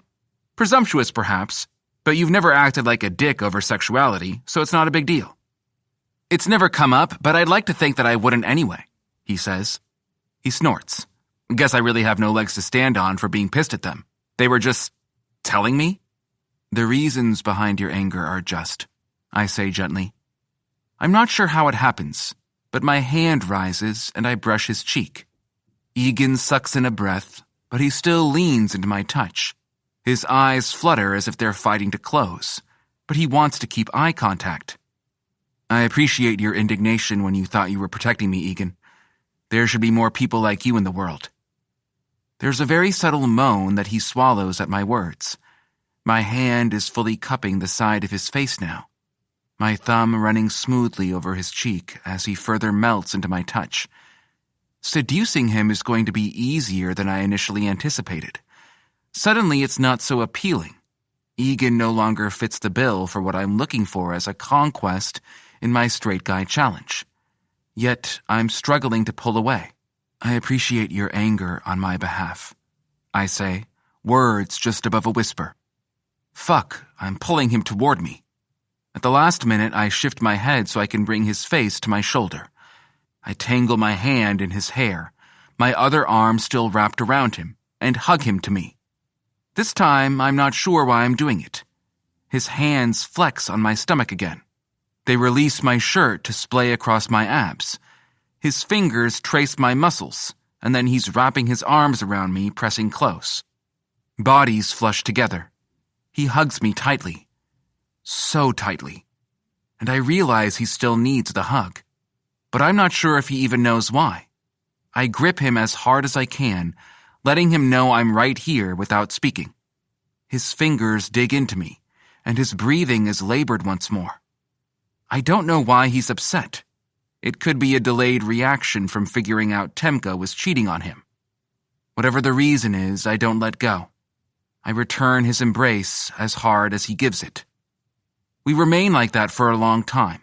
Presumptuous, perhaps, but you've never acted like a dick over sexuality, so it's not a big deal. It's never come up, but I'd like to think that I wouldn't anyway, he says. He snorts. Guess I really have no legs to stand on for being pissed at them. They were just telling me? The reasons behind your anger are just, I say gently. I'm not sure how it happens, but my hand rises and I brush his cheek. Egan sucks in a breath, but he still leans into my touch. His eyes flutter as if they're fighting to close, but he wants to keep eye contact. I appreciate your indignation when you thought you were protecting me, Egan. There should be more people like you in the world. There's a very subtle moan that he swallows at my words. My hand is fully cupping the side of his face now, my thumb running smoothly over his cheek as he further melts into my touch. Seducing him is going to be easier than I initially anticipated. Suddenly, it's not so appealing. Egan no longer fits the bill for what I'm looking for as a conquest in my straight guy challenge. Yet, I'm struggling to pull away. I appreciate your anger on my behalf, I say, words just above a whisper. Fuck, I'm pulling him toward me. At the last minute, I shift my head so I can bring his face to my shoulder. I tangle my hand in his hair, my other arm still wrapped around him, and hug him to me. This time, I'm not sure why I'm doing it. His hands flex on my stomach again. They release my shirt to splay across my abs. His fingers trace my muscles, and then he's wrapping his arms around me, pressing close. Bodies flush together. He hugs me tightly. So tightly. And I realize he still needs the hug. But I'm not sure if he even knows why. I grip him as hard as I can, letting him know I'm right here without speaking. His fingers dig into me, and his breathing is labored once more. I don't know why he's upset. It could be a delayed reaction from figuring out Temka was cheating on him. Whatever the reason is, I don't let go. I return his embrace as hard as he gives it. We remain like that for a long time.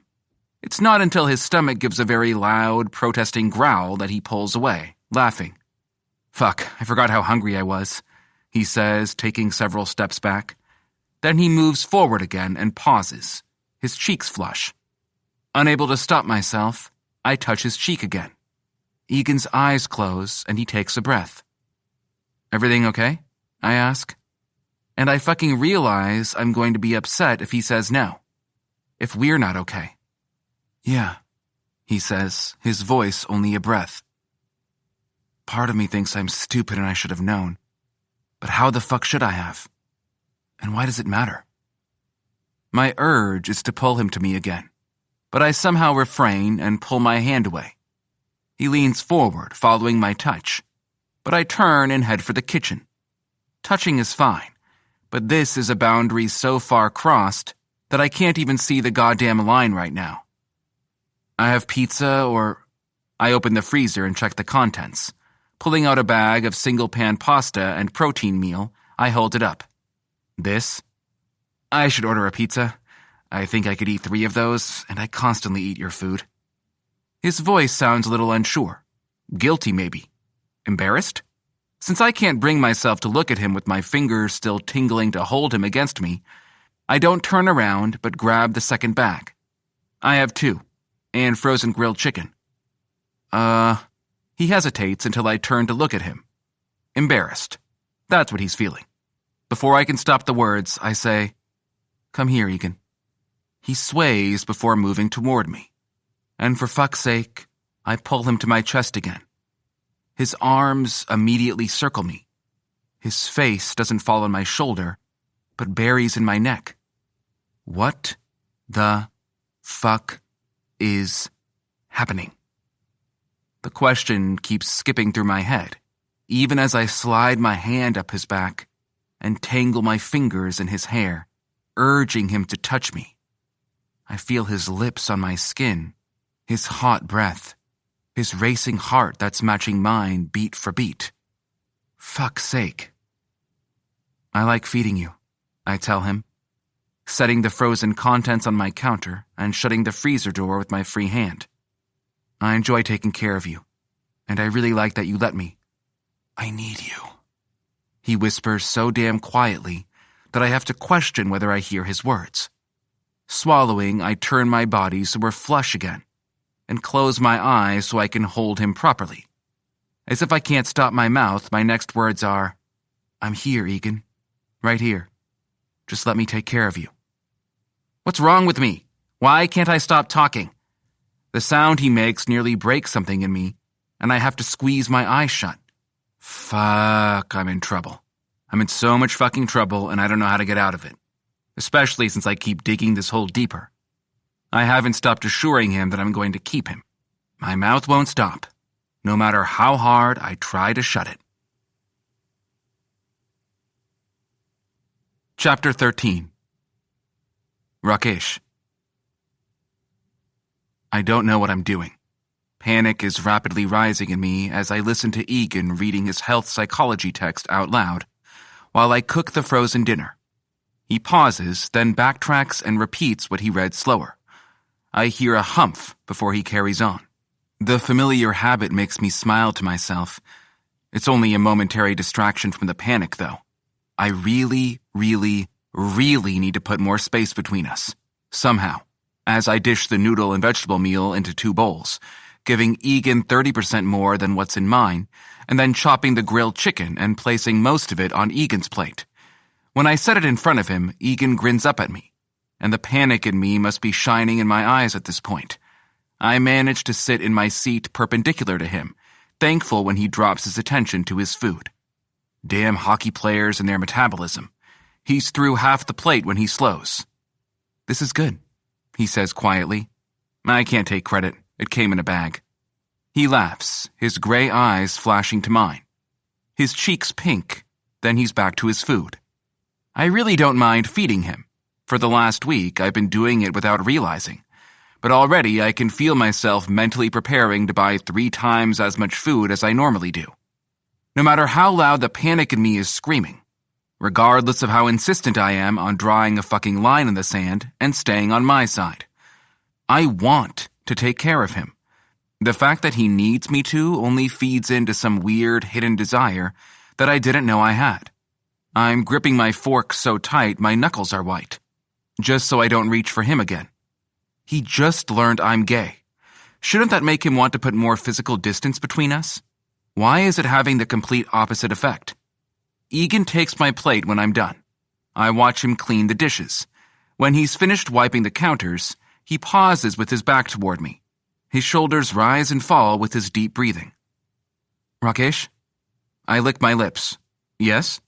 It's not until his stomach gives a very loud, protesting growl that he pulls away, laughing. "Fuck, I forgot how hungry I was," he says, taking several steps back. Then he moves forward again and pauses. His cheeks flush. Unable to stop myself, I touch his cheek again. Egan's eyes close and he takes a breath. "Everything okay?" I ask. And I fucking realize I'm going to be upset if he says no. If we're not okay. "Yeah," he says, his voice only a breath. Part of me thinks I'm stupid and I should have known. But how the fuck should I have? And why does it matter? My urge is to pull him to me again, but I somehow refrain and pull my hand away. He leans forward, following my touch, but I turn and head for the kitchen. Touching is fine, but this is a boundary so far crossed that I can't even see the goddamn line right now. I have pizza or... I open the freezer and check the contents. Pulling out a bag of single-pan pasta and protein meal, I hold it up. "This? I should order a pizza. I think I could eat 3 of those, and I constantly eat your food." His voice sounds a little unsure. Guilty, maybe. Embarrassed? Since I can't bring myself to look at him with my fingers still tingling to hold him against me, I don't turn around but grab the second bag. I have 2, and frozen grilled chicken. He hesitates until I turn to look at him. Embarrassed. That's what he's feeling. Before I can stop the words, I say, "Come here, Egan." He sways before moving toward me. And for fuck's sake, I pull him to my chest again. His arms immediately circle me. His face doesn't fall on my shoulder, but buries in my neck. What the fuck is happening? The question keeps skipping through my head, even as I slide my hand up his back and tangle my fingers in his hair, urging him to touch me. I feel his lips on my skin, his hot breath, his racing heart that's matching mine beat for beat. Fuck's sake. "I like feeding you," I tell him, setting the frozen contents on my counter and shutting the freezer door with my free hand. "I enjoy taking care of you, and I really like that you let me. I need you," he whispers so damn quietly that I have to question whether I hear his words. Swallowing, I turn my body so we're flush again, and close my eyes so I can hold him properly. As if I can't stop my mouth, my next words are, "I'm here, Egan. Right here. Just let me take care of you." What's wrong with me? Why can't I stop talking? The sound he makes nearly breaks something in me, and I have to squeeze my eyes shut. Fuck, I'm in trouble. I'm in so much fucking trouble, and I don't know how to get out of it. Especially since I keep digging this hole deeper. I haven't stopped assuring him that I'm going to keep him. My mouth won't stop, no matter how hard I try to shut it. Chapter 13. Rakesh. I don't know what I'm doing. Panic is rapidly rising in me as I listen to Egan reading his health psychology text out loud while I cook the frozen dinner. He pauses, then backtracks and repeats what he read slower. I hear a humph before he carries on. The familiar habit makes me smile to myself. It's only a momentary distraction from the panic, though. I really, really, really need to put more space between us. Somehow. As I dish the noodle and vegetable meal into 2 bowls, giving Egan 30% more than what's in mine, and then chopping the grilled chicken and placing most of it on Egan's plate. When I set it in front of him, Egan grins up at me, and the panic in me must be shining in my eyes at this point. I manage to sit in my seat perpendicular to him, thankful when he drops his attention to his food. Damn hockey players and their metabolism. He's through half the plate when he slows. "This is good," he says quietly. I can't take credit. It came in a bag. He laughs, his gray eyes flashing to mine. His cheeks pink, then he's back to his food. I really don't mind feeding him. For the last week, I've been doing it without realizing. But already I can feel myself mentally preparing to buy 3 times as much food as I normally do. No matter how loud the panic in me is screaming, regardless of how insistent I am on drawing a fucking line in the sand and staying on my side. I want to take care of him. The fact that he needs me to only feeds into some weird hidden desire that I didn't know I had. I'm gripping my fork so tight my knuckles are white, just so I don't reach for him again. He just learned I'm gay. Shouldn't that make him want to put more physical distance between us? Why is it having the complete opposite effect? Egan takes my plate when I'm done. I watch him clean the dishes. When he's finished wiping the counters, he pauses with his back toward me. His shoulders rise and fall with his deep breathing. Rakesh? I lick my lips. Yes?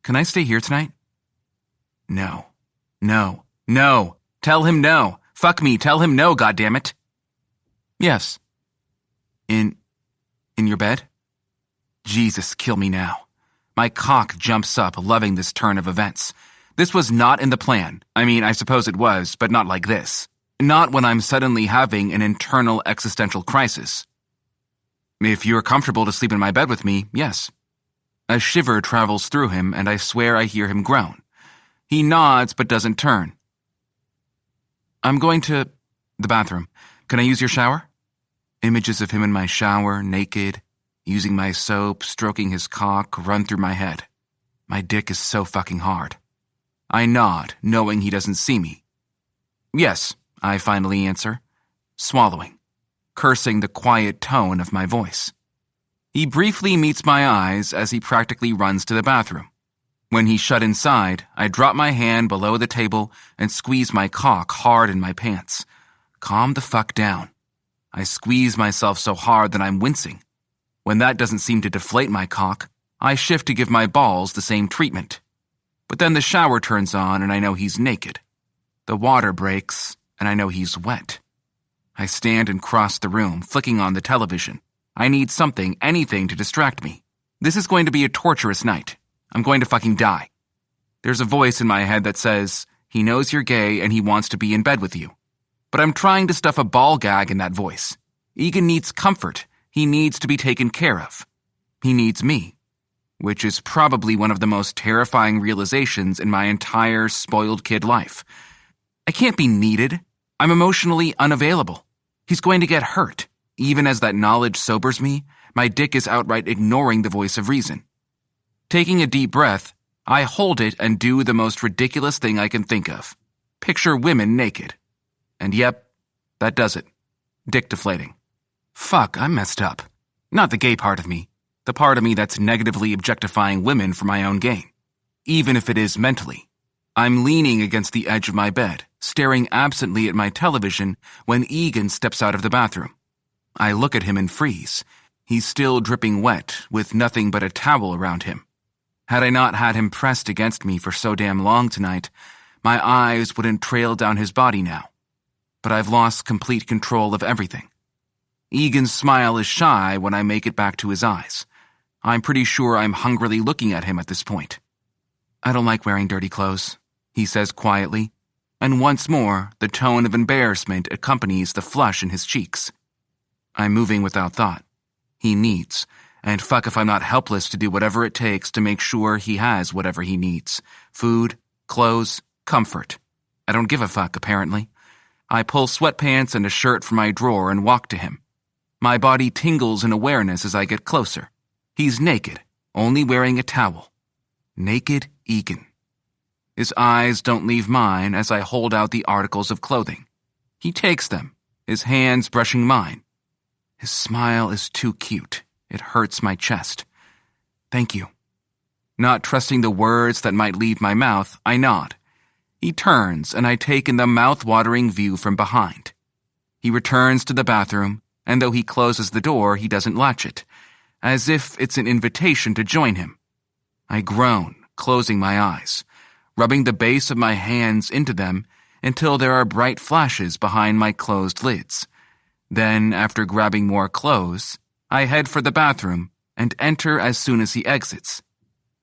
Can I stay here tonight? No. No. No. Tell him no. Fuck me, tell him no, goddammit. Yes. In your bed? Jesus, kill me now. My cock jumps up, loving this turn of events. This was not in the plan. I mean, I suppose it was, but not like this. Not when I'm suddenly having an internal existential crisis. If you're comfortable to sleep in my bed with me, yes. A shiver travels through him, and I swear I hear him groan. He nods but doesn't turn. I'm going to the bathroom. Can I use your shower? Images of him in my shower, naked, using my soap, stroking his cock, run through my head. My dick is so fucking hard. I nod, knowing he doesn't see me. Yes, I finally answer, swallowing, cursing the quiet tone of my voice. He briefly meets my eyes as he practically runs to the bathroom. When he's shut inside, I drop my hand below the table and squeeze my cock hard in my pants. Calm the fuck down. I squeeze myself so hard that I'm wincing. When that doesn't seem to deflate my cock, I shift to give my balls the same treatment. But then the shower turns on and I know he's naked. The water breaks and I know he's wet. I stand and cross the room, flicking on the television. I need something, anything to distract me. This is going to be a torturous night. I'm going to fucking die. There's a voice in my head that says, he knows you're gay and he wants to be in bed with you. But I'm trying to stuff a ball gag in that voice. Egan needs comfort. He needs to be taken care of. He needs me, which is probably one of the most terrifying realizations in my entire spoiled kid life. I can't be needed. I'm emotionally unavailable. He's going to get hurt. Even as that knowledge sobers me, my dick is outright ignoring the voice of reason. Taking a deep breath, I hold it and do the most ridiculous thing I can think of. Picture women naked. And yep, that does it. Dick deflating. Fuck, I'm messed up. Not the gay part of me. The part of me that's negatively objectifying women for my own gain. Even if it is mentally. I'm leaning against the edge of my bed, staring absently at my television when Egan steps out of the bathroom. I look at him and freeze. He's still dripping wet, with nothing but a towel around him. Had I not had him pressed against me for so damn long tonight, my eyes wouldn't trail down his body now. But I've lost complete control of everything. Egan's smile is shy when I make it back to his eyes. I'm pretty sure I'm hungrily looking at him at this point. I don't like wearing dirty clothes, he says quietly, and once more the tone of embarrassment accompanies the flush in his cheeks. I'm moving without thought. He needs, and fuck if I'm not helpless to do whatever it takes to make sure he has whatever he needs. Food, clothes, comfort. I don't give a fuck, apparently. I pull sweatpants and a shirt from my drawer and walk to him. My body tingles in awareness as I get closer. He's naked, only wearing a towel. Naked Egan. His eyes don't leave mine as I hold out the articles of clothing. He takes them, his hands brushing mine. His smile is too cute. It hurts my chest. Thank you. Not trusting the words that might leave my mouth, I nod. He turns and I take in the mouth-watering view from behind. He returns to the bathroom, and though he closes the door, he doesn't latch it, as if it's an invitation to join him. I groan, closing my eyes, rubbing the base of my hands into them until there are bright flashes behind my closed lids. Then, after grabbing more clothes, I head for the bathroom and enter as soon as he exits.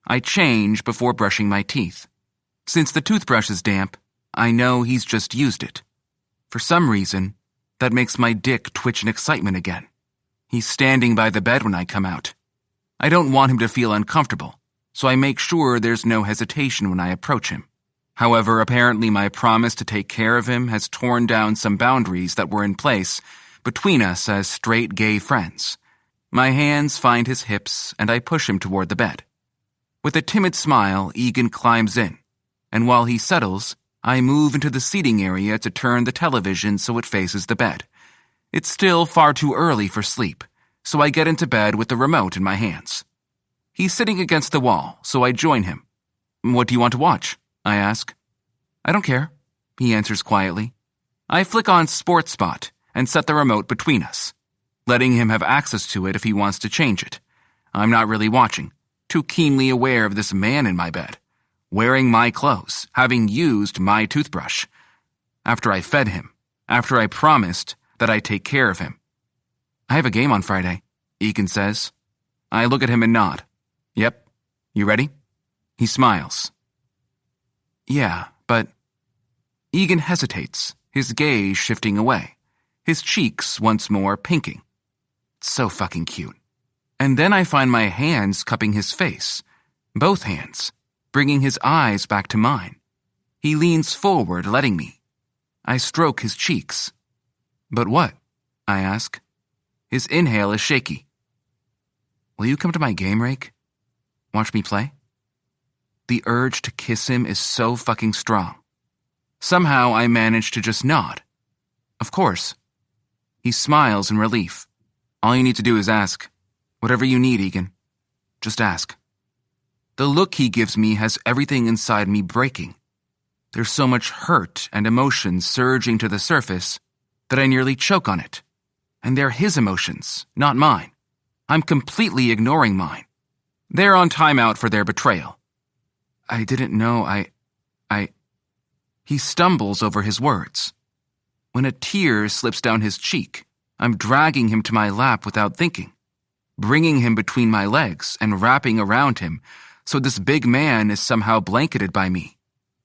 I change before brushing my teeth. Since the toothbrush is damp, I know he's just used it. For some reason, that makes my dick twitch in excitement again. He's standing by the bed when I come out. I don't want him to feel uncomfortable. so I make sure there's no hesitation when I approach him. However, apparently my promise to take care of him has torn down some boundaries that were in place between us as straight gay friends. My hands find his hips, and I push him toward the bed. With a timid smile, Egan climbs in, and while he settles, I move into the seating area to turn the television so it faces the bed. It's still far too early for sleep, so I get into bed with the remote in my hands. He's sitting against the wall, so I join him. "What do you want to watch?" I ask. "I don't care," he answers quietly. I flick on Sports Spot and set the remote between us, letting him have access to it if he wants to change it. I'm not really watching, too keenly aware of this man in my bed, wearing my clothes, having used my toothbrush. After I fed him, after I promised that I'd take care of him. "I have a game on Friday," Egan says. I look at him and nod. "Yep. You ready?" He smiles. "Yeah, but..." Egan hesitates, his gaze shifting away, his cheeks once more pinking. It's so fucking cute. And then I find my hands cupping his face, both hands, bringing his eyes back to mine. He leans forward, letting me. I stroke his cheeks. "But what?" I ask. His inhale is shaky. "Will you come to my game, Rake? Watch me play?" The urge to kiss him is so fucking strong. Somehow I manage to just nod. "Of course." He smiles in relief. "All you need to do is ask. Whatever you need, Egan. Just ask." The look he gives me has everything inside me breaking. There's so much hurt and emotion surging to the surface that I nearly choke on it. And they're his emotions, not mine. I'm completely ignoring mine. They're on timeout for their betrayal. "I didn't know I... He stumbles over his words. When a tear slips down his cheek, I'm dragging him to my lap without thinking, bringing him between my legs and wrapping around him so this big man is somehow blanketed by me,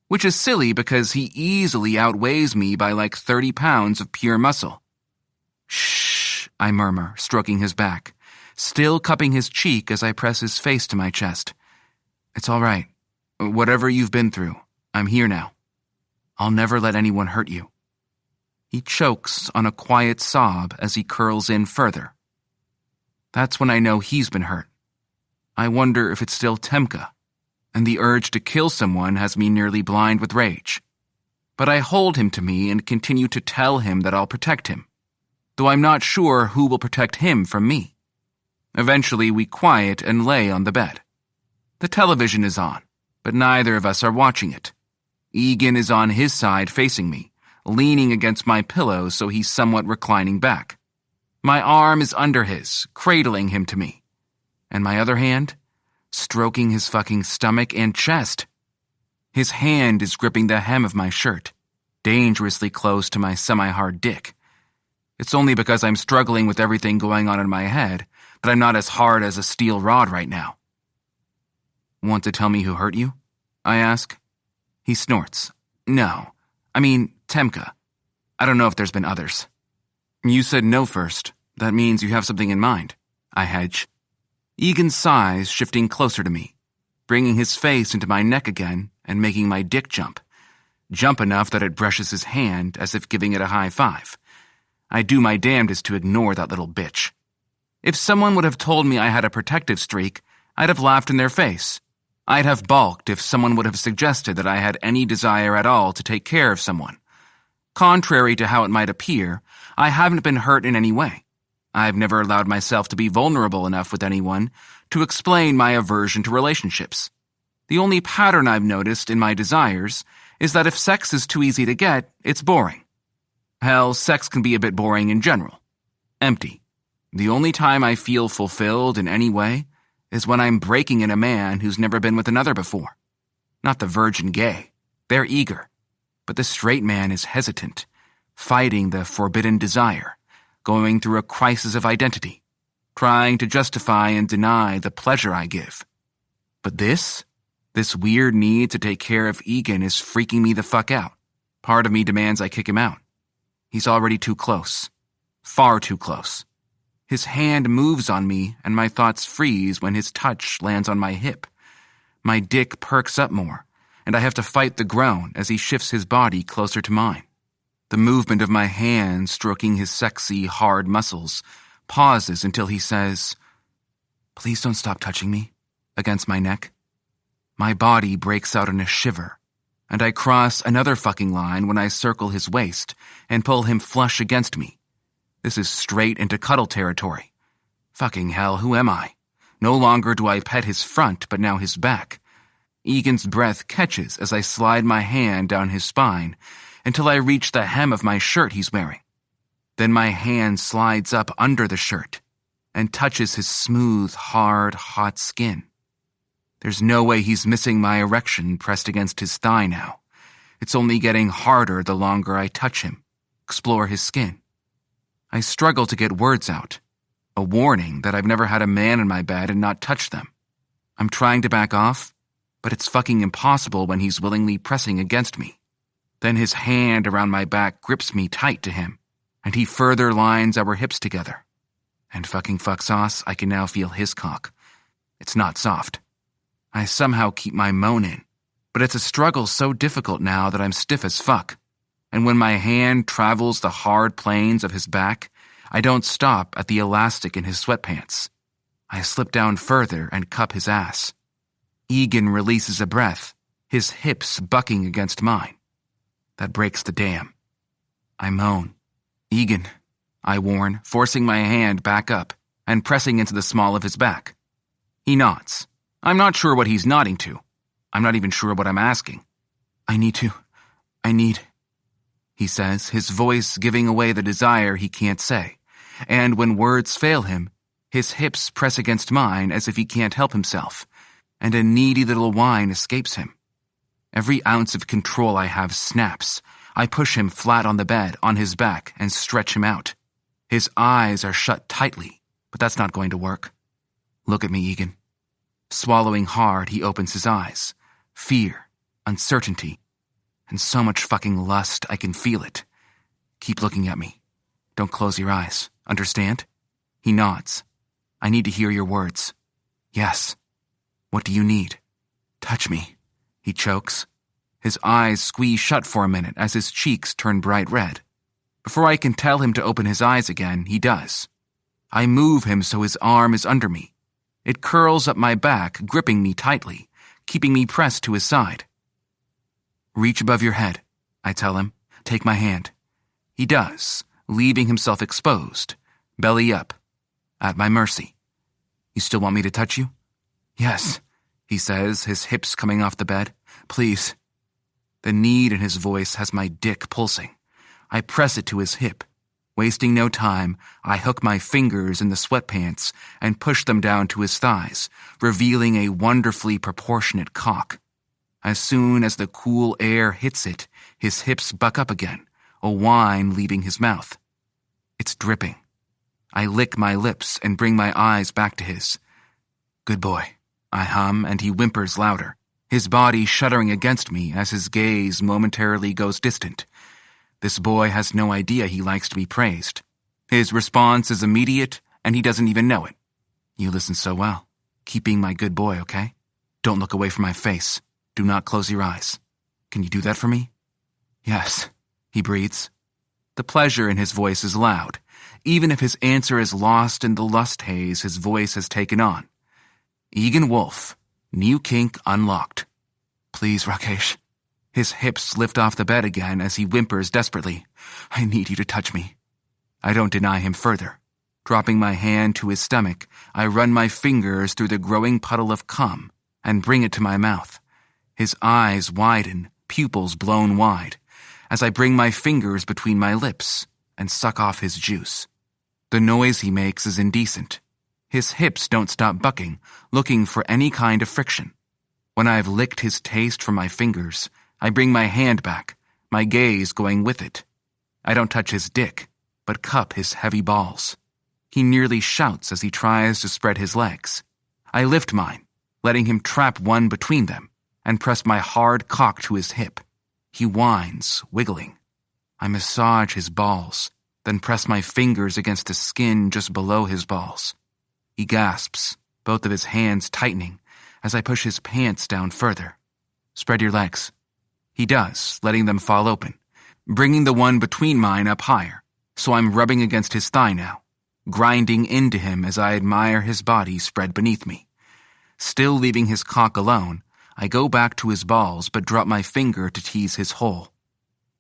which is silly because he easily outweighs me by like 30 pounds of pure muscle. "Shh," I murmur, stroking his back, still cupping his cheek as I press his face to my chest. "It's all right. Whatever you've been through, I'm here now. I'll never let anyone hurt you." He chokes on a quiet sob as he curls in further. That's when I know he's been hurt. I wonder if it's still Temka, and the urge to kill someone has me nearly blind with rage. But I hold him to me and continue to tell him that I'll protect him, though I'm not sure who will protect him from me. Eventually, we quiet and lay on the bed. The television is on, but neither of us are watching it. Egan is on his side facing me, leaning against my pillow so he's somewhat reclining back. My arm is under his, cradling him to me, and my other hand, stroking his fucking stomach and chest. His hand is gripping the hem of my shirt, dangerously close to my semi-hard dick. It's only because I'm struggling with everything going on in my head that I'm not as hard as a steel rod right now. "Want to tell me who hurt you?" I ask. He snorts. "No. I mean, Temka. I don't know if there's been others." "You said no first. That means you have something in mind," I hedge. Egan sighs, shifting closer to me, bringing his face into my neck again and making my dick jump. Jump enough that it brushes his hand as if giving it a high five. I do my damnedest to ignore that little bitch. If someone would have told me I had a protective streak, I'd have laughed in their face. I'd have balked if someone would have suggested that I had any desire at all to take care of someone. Contrary to how it might appear, I haven't been hurt in any way. I've never allowed myself to be vulnerable enough with anyone to explain my aversion to relationships. The only pattern I've noticed in my desires is that if sex is too easy to get, it's boring. Hell, sex can be a bit boring in general. Empty. The only time I feel fulfilled in any way is when I'm breaking in a man who's never been with another before. Not the virgin gay. They're eager. But the straight man is hesitant, fighting the forbidden desire, going through a crisis of identity, trying to justify and deny the pleasure I give. But this weird need to take care of Egan is freaking me the fuck out. Part of me demands I kick him out. He's already too close. Far too close. His hand moves on me, and my thoughts freeze when his touch lands on my hip. My dick perks up more, and I have to fight the groan as he shifts his body closer to mine. The movement of my hand stroking his sexy, hard muscles pauses until he says, "Please don't stop touching me," against my neck. My body breaks out in a shiver, and I cross another fucking line when I circle his waist and pull him flush against me. This is straight into cuddle territory. Fucking hell, who am I? No longer do I pet his front, but now his back. Egan's breath catches as I slide my hand down his spine until I reach the hem of my shirt he's wearing. Then my hand slides up under the shirt and touches his smooth, hard, hot skin. There's no way he's missing my erection pressed against his thigh now. It's only getting harder the longer I touch him, explore his skin. I struggle to get words out, a warning that I've never had a man in my bed and not touched them. I'm trying to back off, but it's fucking impossible when he's willingly pressing against me. Then his hand around my back grips me tight to him, and he further lines our hips together. And fucking fuck sauce, I can now feel his cock. It's not soft. I somehow keep my moan in, but it's a struggle so difficult now that I'm stiff as fuck. And when my hand travels the hard planes of his back, I don't stop at the elastic in his sweatpants. I slip down further and cup his ass. Egan releases a breath, his hips bucking against mine. That breaks the dam. I moan. "Egan," I warn, forcing my hand back up and pressing into the small of his back. He nods. I'm not sure what he's nodding to. I'm not even sure what I'm asking. I need, he says, his voice giving away the desire he can't say. And when words fail him, his hips press against mine as if he can't help himself, and a needy little whine escapes him. Every ounce of control I have snaps. I push him flat on the bed, on his back, and stretch him out. His eyes are shut tightly, but that's not going to work. "Look at me, Egan." Swallowing hard, he opens his eyes. Fear, uncertainty, and so much fucking lust I can feel it. "Keep looking at me. Don't close your eyes. Understand?" He nods. "I need to hear your words." "Yes." "What do you need?" "Touch me," he chokes. His eyes squeeze shut for a minute as his cheeks turn bright red. Before I can tell him to open his eyes again, he does. I move him so his arm is under me. It curls up my back, gripping me tightly, keeping me pressed to his side. "Reach above your head," I tell him. "Take my hand." He does, leaving himself exposed, belly up, at my mercy. "You still want me to touch you?" "Yes," he says, his hips coming off the bed. "Please." The need in his voice has my dick pulsing. I press it to his hip. Wasting no time, I hook my fingers in the sweatpants and push them down to his thighs, revealing a wonderfully proportionate cock. As soon as the cool air hits it, his hips buck up again, a whine leaving his mouth. It's dripping. I lick my lips and bring my eyes back to his. "Good boy," I hum, and he whimpers louder, his body shuddering against me as his gaze momentarily goes distant. This boy has no idea he likes to be praised. His response is immediate, and he doesn't even know it. "You listen so well. Keep being my good boy, okay? Don't look away from my face. Do not close your eyes. Can you do that for me?" "Yes," he breathes. The pleasure in his voice is loud, even if his answer is lost in the lust haze his voice has taken on. Egan Wolf, new kink unlocked. "Please, Rakesh." His hips lift off the bed again as he whimpers desperately. "I need you to touch me." I don't deny him further. Dropping my hand to his stomach, I run my fingers through the growing puddle of cum and bring it to my mouth. His eyes widen, pupils blown wide, as I bring my fingers between my lips and suck off his juice. The noise he makes is indecent. His hips don't stop bucking, looking for any kind of friction. When I've licked his taste from my fingers, I bring my hand back, my gaze going with it. I don't touch his dick, but cup his heavy balls. He nearly shouts as he tries to spread his legs. I lift mine, letting him trap one between them, and press my hard cock to his hip. He whines, wiggling. I massage his balls, then press my fingers against the skin just below his balls. He gasps, both of his hands tightening, as I push his pants down further. Spread your legs. He does, letting them fall open, bringing the one between mine up higher, so I'm rubbing against his thigh now, grinding into him as I admire his body spread beneath me. Still leaving his cock alone, I go back to his balls but drop my finger to tease his hole.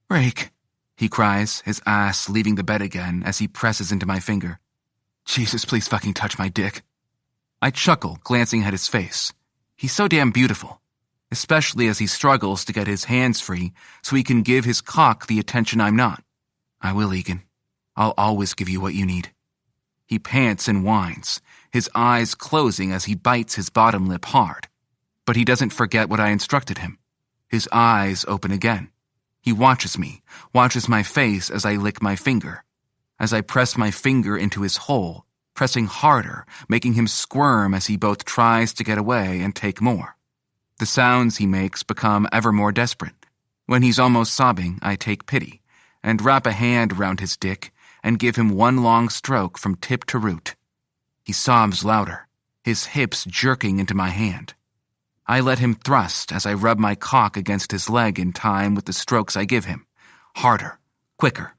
"Rake," he cries, his ass leaving the bed again as he presses into my finger. "Jesus, please fucking touch my dick." I chuckle, glancing at his face. He's so damn beautiful, especially as he struggles to get his hands free so he can give his cock the attention I'm not. "I will, Egan. I'll always give you what you need." He pants and whines, his eyes closing as he bites his bottom lip hard. But he doesn't forget what I instructed him. His eyes open again. He watches me, watches my face as I lick my finger. As I press my finger into his hole, pressing harder, making him squirm as he both tries to get away and take more. The sounds he makes become ever more desperate. When he's almost sobbing, I take pity and wrap a hand around his dick and give him one long stroke from tip to root. He sobs louder, his hips jerking into my hand. I let him thrust as I rub my cock against his leg in time with the strokes I give him. Harder, quicker.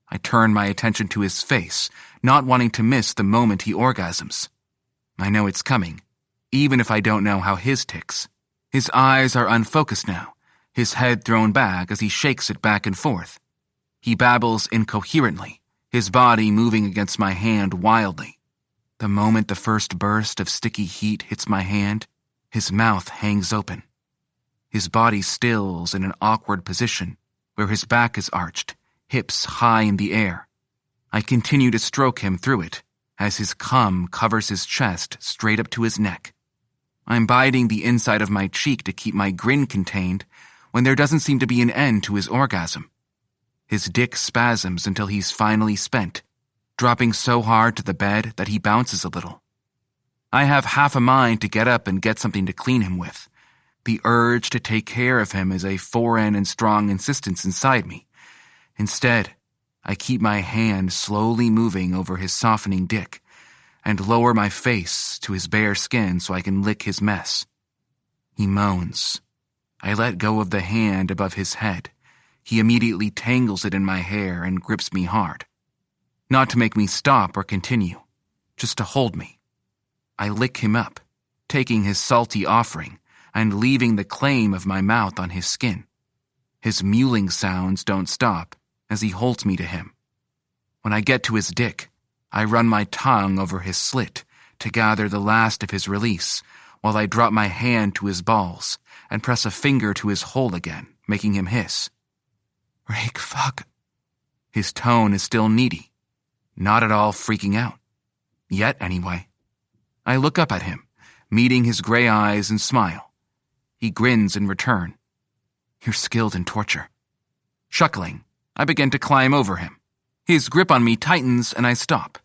I turn my attention to his face, not wanting to miss the moment he orgasms. I know it's coming, even if I don't know how his ticks. His eyes are unfocused now, his head thrown back as he shakes it back and forth. He babbles incoherently, his body moving against my hand wildly. The moment the first burst of sticky heat hits my hand, his mouth hangs open. His body stills in an awkward position, where his back is arched, hips high in the air. I continue to stroke him through it, as his cum covers his chest straight up to his neck. I'm biting the inside of my cheek to keep my grin contained, when there doesn't seem to be an end to his orgasm. His dick spasms until he's finally spent, dropping so hard to the bed that he bounces a little. I have half a mind to get up and get something to clean him with. The urge to take care of him is a foreign and strong insistence inside me. Instead, I keep my hand slowly moving over his softening dick and lower my face to his bare skin so I can lick his mess. He moans. I let go of the hand above his head. He immediately tangles it in my hair and grips me hard. Not to make me stop or continue, just to hold me. I lick him up, taking his salty offering and leaving the claim of my mouth on his skin. His mewling sounds don't stop as he holds me to him. When I get to his dick, I run my tongue over his slit to gather the last of his release, while I drop my hand to his balls and press a finger to his hole again, making him hiss. "Rake, fuck." His tone is still needy, not at all freaking out. Yet, anyway. I look up at him, meeting his gray eyes and smile. He grins in return. "You're skilled in torture." Chuckling, I begin to climb over him. His grip on me tightens and I stop.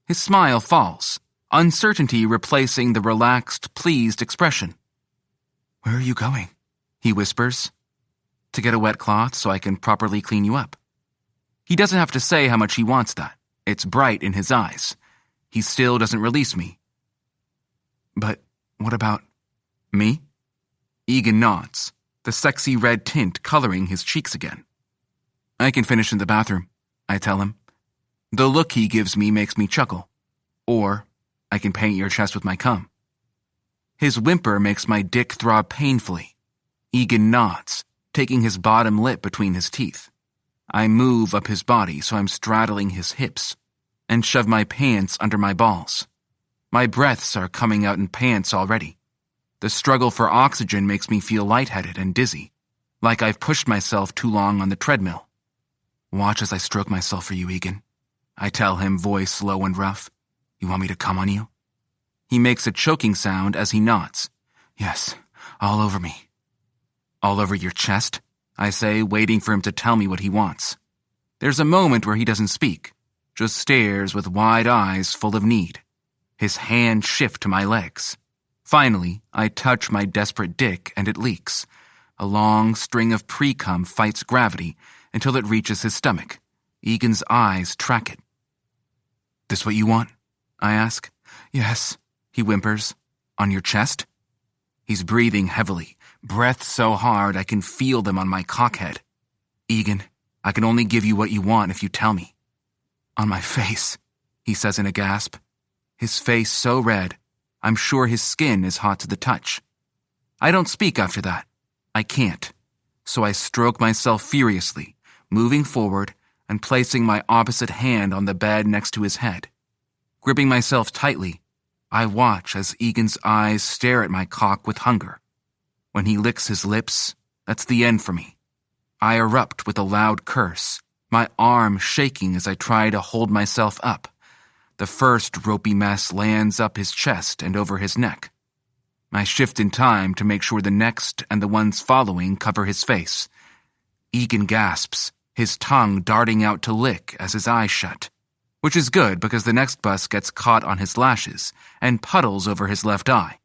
His smile falls, uncertainty replacing the relaxed, pleased expression. "Where are you going?" he whispers. "To get a wet cloth so I can properly clean you up." He doesn't have to say how much he wants that. It's bright in his eyes. He still doesn't release me. "But what about me?" Egan nods, the sexy red tint coloring his cheeks again. "I can finish in the bathroom," I tell him. The look he gives me makes me chuckle. "Or I can paint your chest with my cum." His whimper makes my dick throb painfully. Egan nods, taking his bottom lip between his teeth. I move up his body so I'm straddling his hips, and shove my pants under my balls. My breaths are coming out in pants already. The struggle for oxygen makes me feel lightheaded and dizzy, like I've pushed myself too long on the treadmill. "Watch as I stroke myself for you, Egan," I tell him, voice low and rough. "You want me to come on you?" He makes a choking sound as he nods. "Yes, all over me." "All over your chest?" I say, waiting for him to tell me what he wants. There's a moment where he doesn't speak, just stares with wide eyes full of need. His hands shift to my legs. Finally, I touch my desperate dick and it leaks. A long string of pre-cum fights gravity until it reaches his stomach. Egan's eyes track it. "This what you want?" I ask. "Yes," he whimpers. "On your chest?" He's breathing heavily, breath so hard I can feel them on my cockhead. Egan, I can only give you what you want if you tell me. On my face, he says in a gasp. His face so red, I'm sure his skin is hot to the touch. I don't speak after that. I can't. So I stroke myself furiously, moving forward and placing my opposite hand on the bed next to his head. Gripping myself tightly, I watch as Egan's eyes stare at my cock with hunger. When he licks his lips, that's the end for me. I erupt with a loud curse, my arm shaking as I try to hold myself up. The first ropey mess lands up his chest and over his neck. I shift in time to make sure the next and the ones following cover his face. Egan gasps, his tongue darting out to lick as his eyes shut. Which is good because the next bus gets caught on his lashes and puddles over his left eye.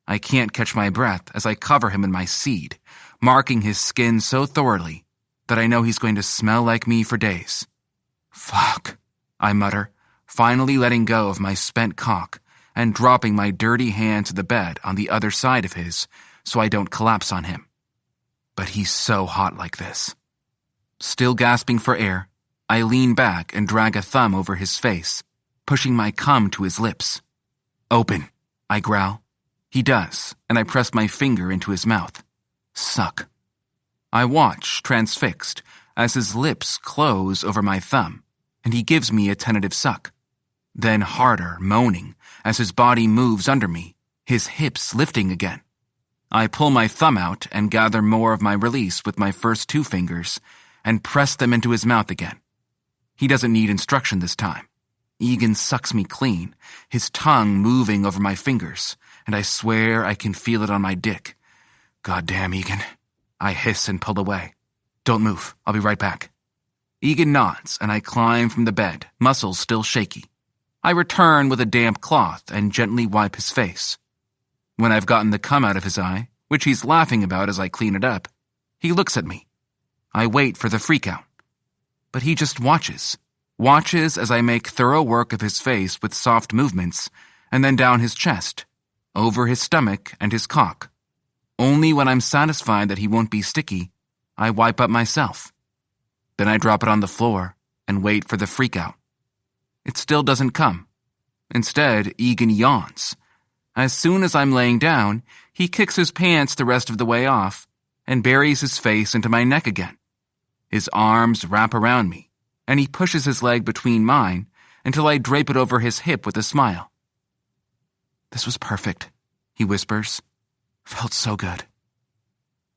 I can't catch my breath as I cover him in my seed, marking his skin so thoroughly that I know he's going to smell like me for days. Fuck, I mutter, finally letting go of my spent cock and dropping my dirty hand to the bed on the other side of his so I don't collapse on him. But he's so hot like this. Still gasping for air, I lean back and drag a thumb over his face, pushing my cum to his lips. Open, I growl. He does, and I press my finger into his mouth. Suck. I watch, transfixed, as his lips close over my thumb, and he gives me a tentative suck. Then harder, moaning, as his body moves under me, his hips lifting again. I pull my thumb out and gather more of my release with my first two fingers and press them into his mouth again. He doesn't need instruction this time. Egan sucks me clean, his tongue moving over my fingers, and I swear I can feel it on my dick. Goddamn, Egan. I hiss and pull away. Don't move. I'll be right back. Egan nods, and I climb from the bed, muscles still shaky. I return with a damp cloth and gently wipe his face. When I've gotten the cum out of his eye, which he's laughing about as I clean it up, he looks at me. I wait for the freakout. But he just watches as I make thorough work of his face with soft movements, and then down his chest, over his stomach and his cock. Only when I'm satisfied that he won't be sticky, I wipe up myself. Then I drop it on the floor and wait for the freakout. It still doesn't come. Instead, Egan yawns. As soon as I'm laying down, he kicks his pants the rest of the way off and buries his face into my neck again. His arms wrap around me, and he pushes his leg between mine until I drape it over his hip with a smile. This was perfect, he whispers. Felt so good.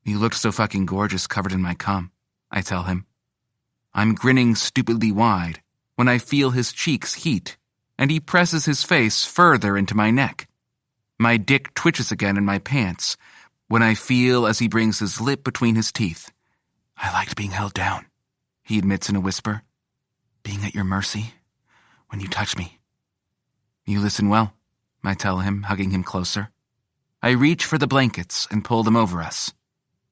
You looked so fucking gorgeous covered in my cum, I tell him. I'm grinning stupidly wide when I feel his cheeks heat, and he presses his face further into my neck. My dick twitches again in my pants when I feel as he brings his lip between his teeth. I liked being held down, he admits in a whisper. Being at your mercy when you touch me. You listen well, I tell him, hugging him closer. I reach for the blankets and pull them over us.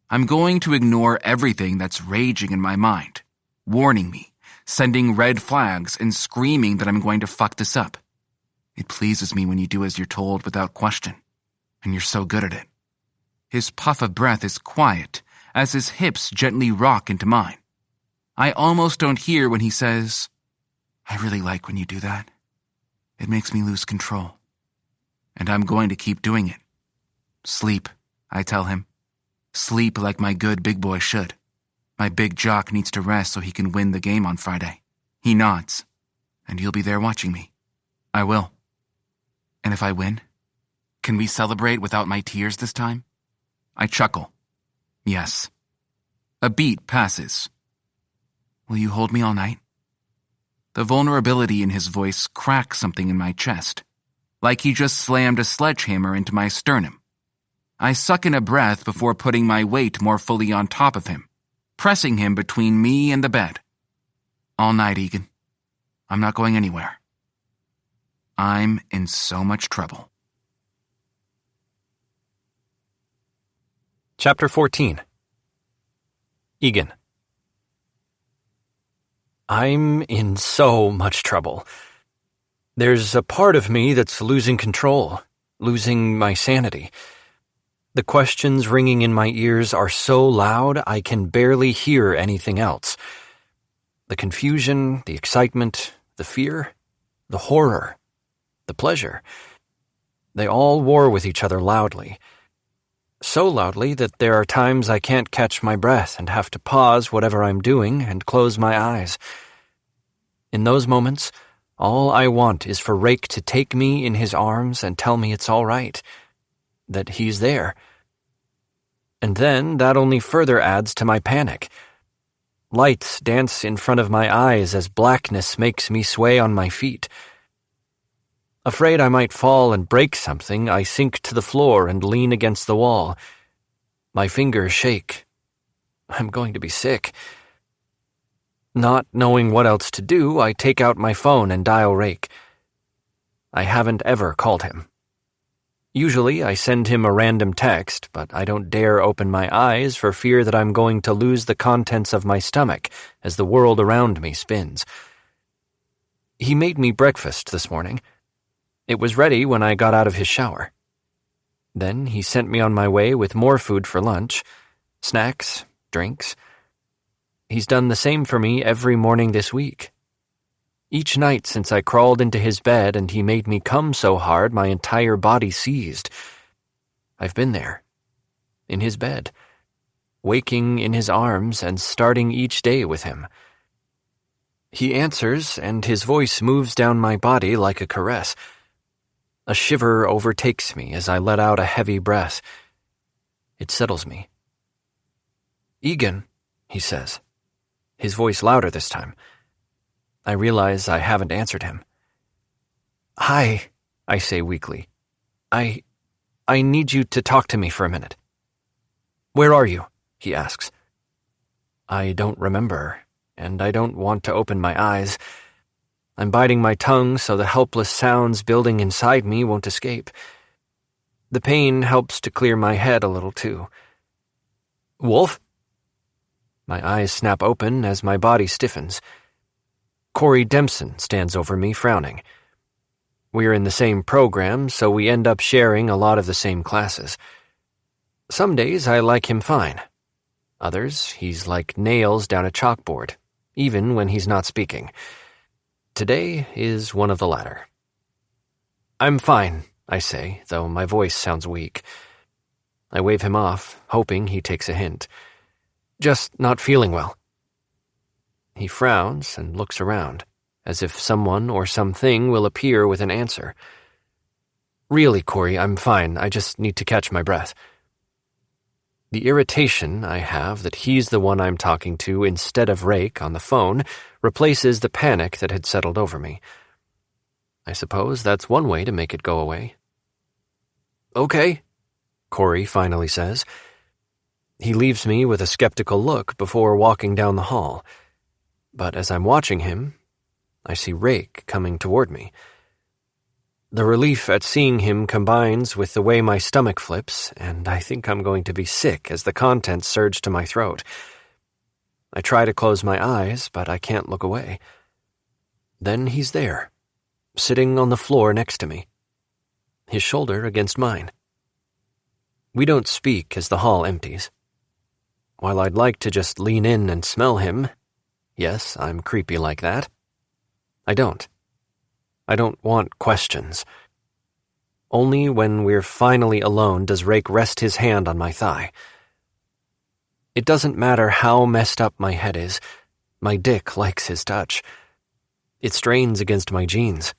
I'm going to ignore everything that's raging in my mind, warning me, sending red flags and screaming that I'm going to fuck this up. It pleases me when you do as you're told without question, and you're so good at it. His puff of breath is quiet as his hips gently rock into mine. I almost don't hear when he says, I really like when you do that. It makes me lose control. And I'm going to keep doing it. Sleep, I tell him. Sleep like my good big boy should. My big jock needs to rest so he can win the game on Friday. He nods. And you'll be there watching me. I will. And if I win, can we celebrate without my tears this time? I chuckle. Yes. A beat passes. Will you hold me all night? The vulnerability in his voice cracks something in my chest, like he just slammed a sledgehammer into my sternum. I suck in a breath before putting my weight more fully on top of him, pressing him between me and the bed. All night, Egan. I'm not going anywhere. I'm in so much trouble. Chapter 14. Egan. I'm in so much trouble. There's a part of me that's losing control, losing my sanity. The questions ringing in my ears are so loud I can barely hear anything else. The confusion, the excitement, the fear, the horror, the pleasure. They all war with each other loudly. So loudly that there are times I can't catch my breath and have to pause whatever I'm doing and close my eyes. In those moments, all I want is for Rake to take me in his arms and tell me it's all right, that he's there. And then that only further adds to my panic. Lights dance in front of my eyes as blackness makes me sway on my feet. Afraid I might fall and break something, I sink to the floor and lean against the wall. My fingers shake. I'm going to be sick. Not knowing what else to do, I take out my phone and dial Rake. I haven't ever called him. Usually I send him a random text, but I don't dare open my eyes for fear that I'm going to lose the contents of my stomach as the world around me spins. He made me breakfast this morning. It was ready when I got out of his shower. Then he sent me on my way with more food for lunch, snacks, drinks. He's done the same for me every morning this week. Each night since I crawled into his bed and he made me come so hard my entire body seized. I've been there, in his bed, waking in his arms and starting each day with him. He answers, and his voice moves down my body like a caress. A shiver overtakes me as I let out a heavy breath. It settles me. "Egan," he says, his voice louder this time. I realize I haven't answered him. "Hi," I say weakly. I need you to talk to me for a minute." "Where are you?" he asks. I don't remember, and I don't want to open my eyes. I'm biting my tongue so the helpless sounds building inside me won't escape. The pain helps to clear my head a little too. "Wolf?" My eyes snap open as my body stiffens. Corey Dempson stands over me, frowning. We're in the same program, so we end up sharing a lot of the same classes. Some days I like him fine. Others, he's like nails down a chalkboard, even when he's not speaking. Today is one of the latter. "I'm fine," I say, though my voice sounds weak. I wave him off, hoping he takes a hint. "Just not feeling well." He frowns and looks around, as if someone or something will appear with an answer. "Really, Corey, I'm fine. I just need to catch my breath." The irritation I have that he's the one I'm talking to instead of Rake on the phone replaces the panic that had settled over me. I suppose that's one way to make it go away. "Okay," Corey finally says. He leaves me with a skeptical look before walking down the hall. But as I'm watching him, I see Rake coming toward me. The relief at seeing him combines with the way my stomach flips, and I think I'm going to be sick as the contents surge to my throat. I try to close my eyes, but I can't look away. Then he's there, sitting on the floor next to me, his shoulder against mine. We don't speak as the hall empties. While I'd like to just lean in and smell him, yes, I'm creepy like that, I don't. I don't want questions. Only when we're finally alone does Rake rest his hand on my thigh. It doesn't matter how messed up my head is, my dick likes his touch. It strains against my jeans.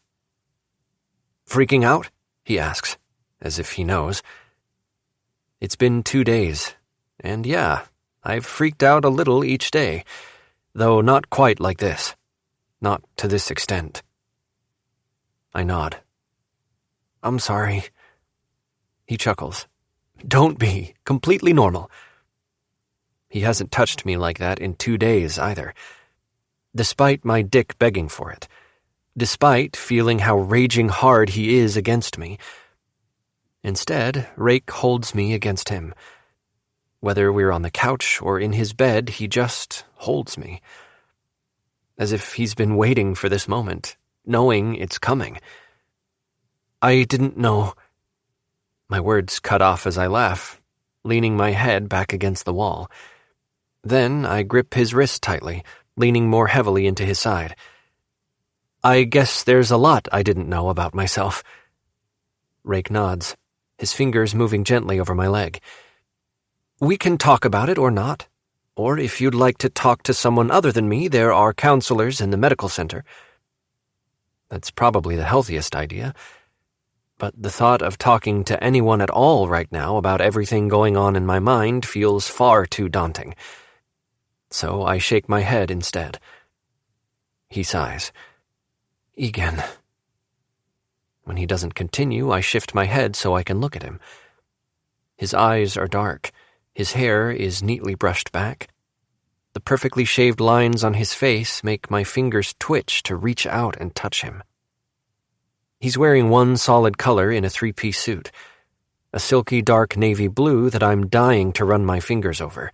"Freaking out?" he asks, as if he knows. It's been 2 days, and yeah, I've freaked out a little each day, though not quite like this. Not to this extent. I nod. "I'm sorry." He chuckles. "Don't be. Completely normal." He hasn't touched me like that in 2 days either. Despite my dick begging for it. Despite feeling how raging hard he is against me. Instead, Rake holds me against him. Whether we're on the couch or in his bed, he just holds me. As if he's been waiting for this moment, knowing it's coming. "I didn't know." My words cut off as I laugh, leaning my head back against the wall. Then I grip his wrist tightly, leaning more heavily into his side. I guess there's a lot I didn't know about myself. Rake nods, his fingers moving gently over my leg. We can talk about it or not. Or if you'd like to talk to someone other than me, there are counselors in the medical center. That's probably the healthiest idea. But the thought of talking to anyone at all right now about everything going on in my mind feels far too daunting. So I shake my head instead. He sighs. Egan. When he doesn't continue, I shift my head so I can look at him. His eyes are dark. His hair is neatly brushed back. The perfectly shaved lines on his face make my fingers twitch to reach out and touch him. He's wearing one solid color in a three-piece suit, a silky dark navy blue that I'm dying to run my fingers over.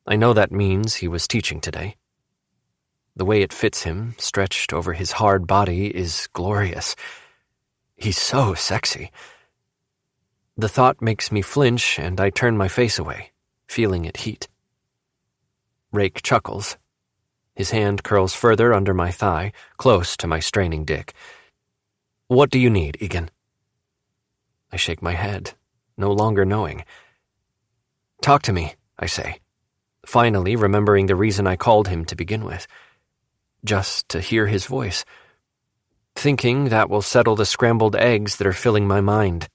I know that means he was teaching today. The way it fits him, stretched over his hard body, is glorious. He's so sexy. The thought makes me flinch, and I turn my face away, feeling it heat. Rake chuckles. His hand curls further under my thigh, close to my straining dick. What do you need, Egan? I shake my head, no longer knowing. Talk to me, I say, finally remembering the reason I called him to begin with. Just to hear his voice. Thinking that will settle the scrambled eggs that are filling my mind.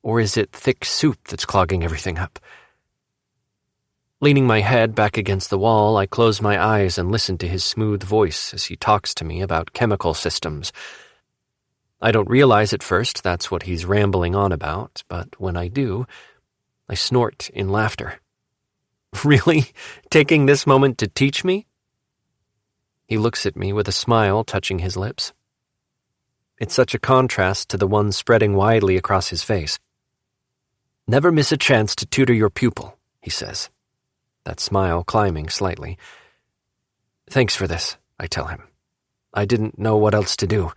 Or is it thick soup that's clogging everything up? Leaning my head back against the wall, I close my eyes and listen to his smooth voice as he talks to me about chemical systems. I don't realize at first that's what he's rambling on about, but when I do, I snort in laughter. Really? Taking this moment to teach me? He looks at me with a smile touching his lips. It's such a contrast to the one spreading widely across his face. Never miss a chance to tutor your pupil, he says, that smile climbing slightly. Thanks for this, I tell him. I didn't know what else to do.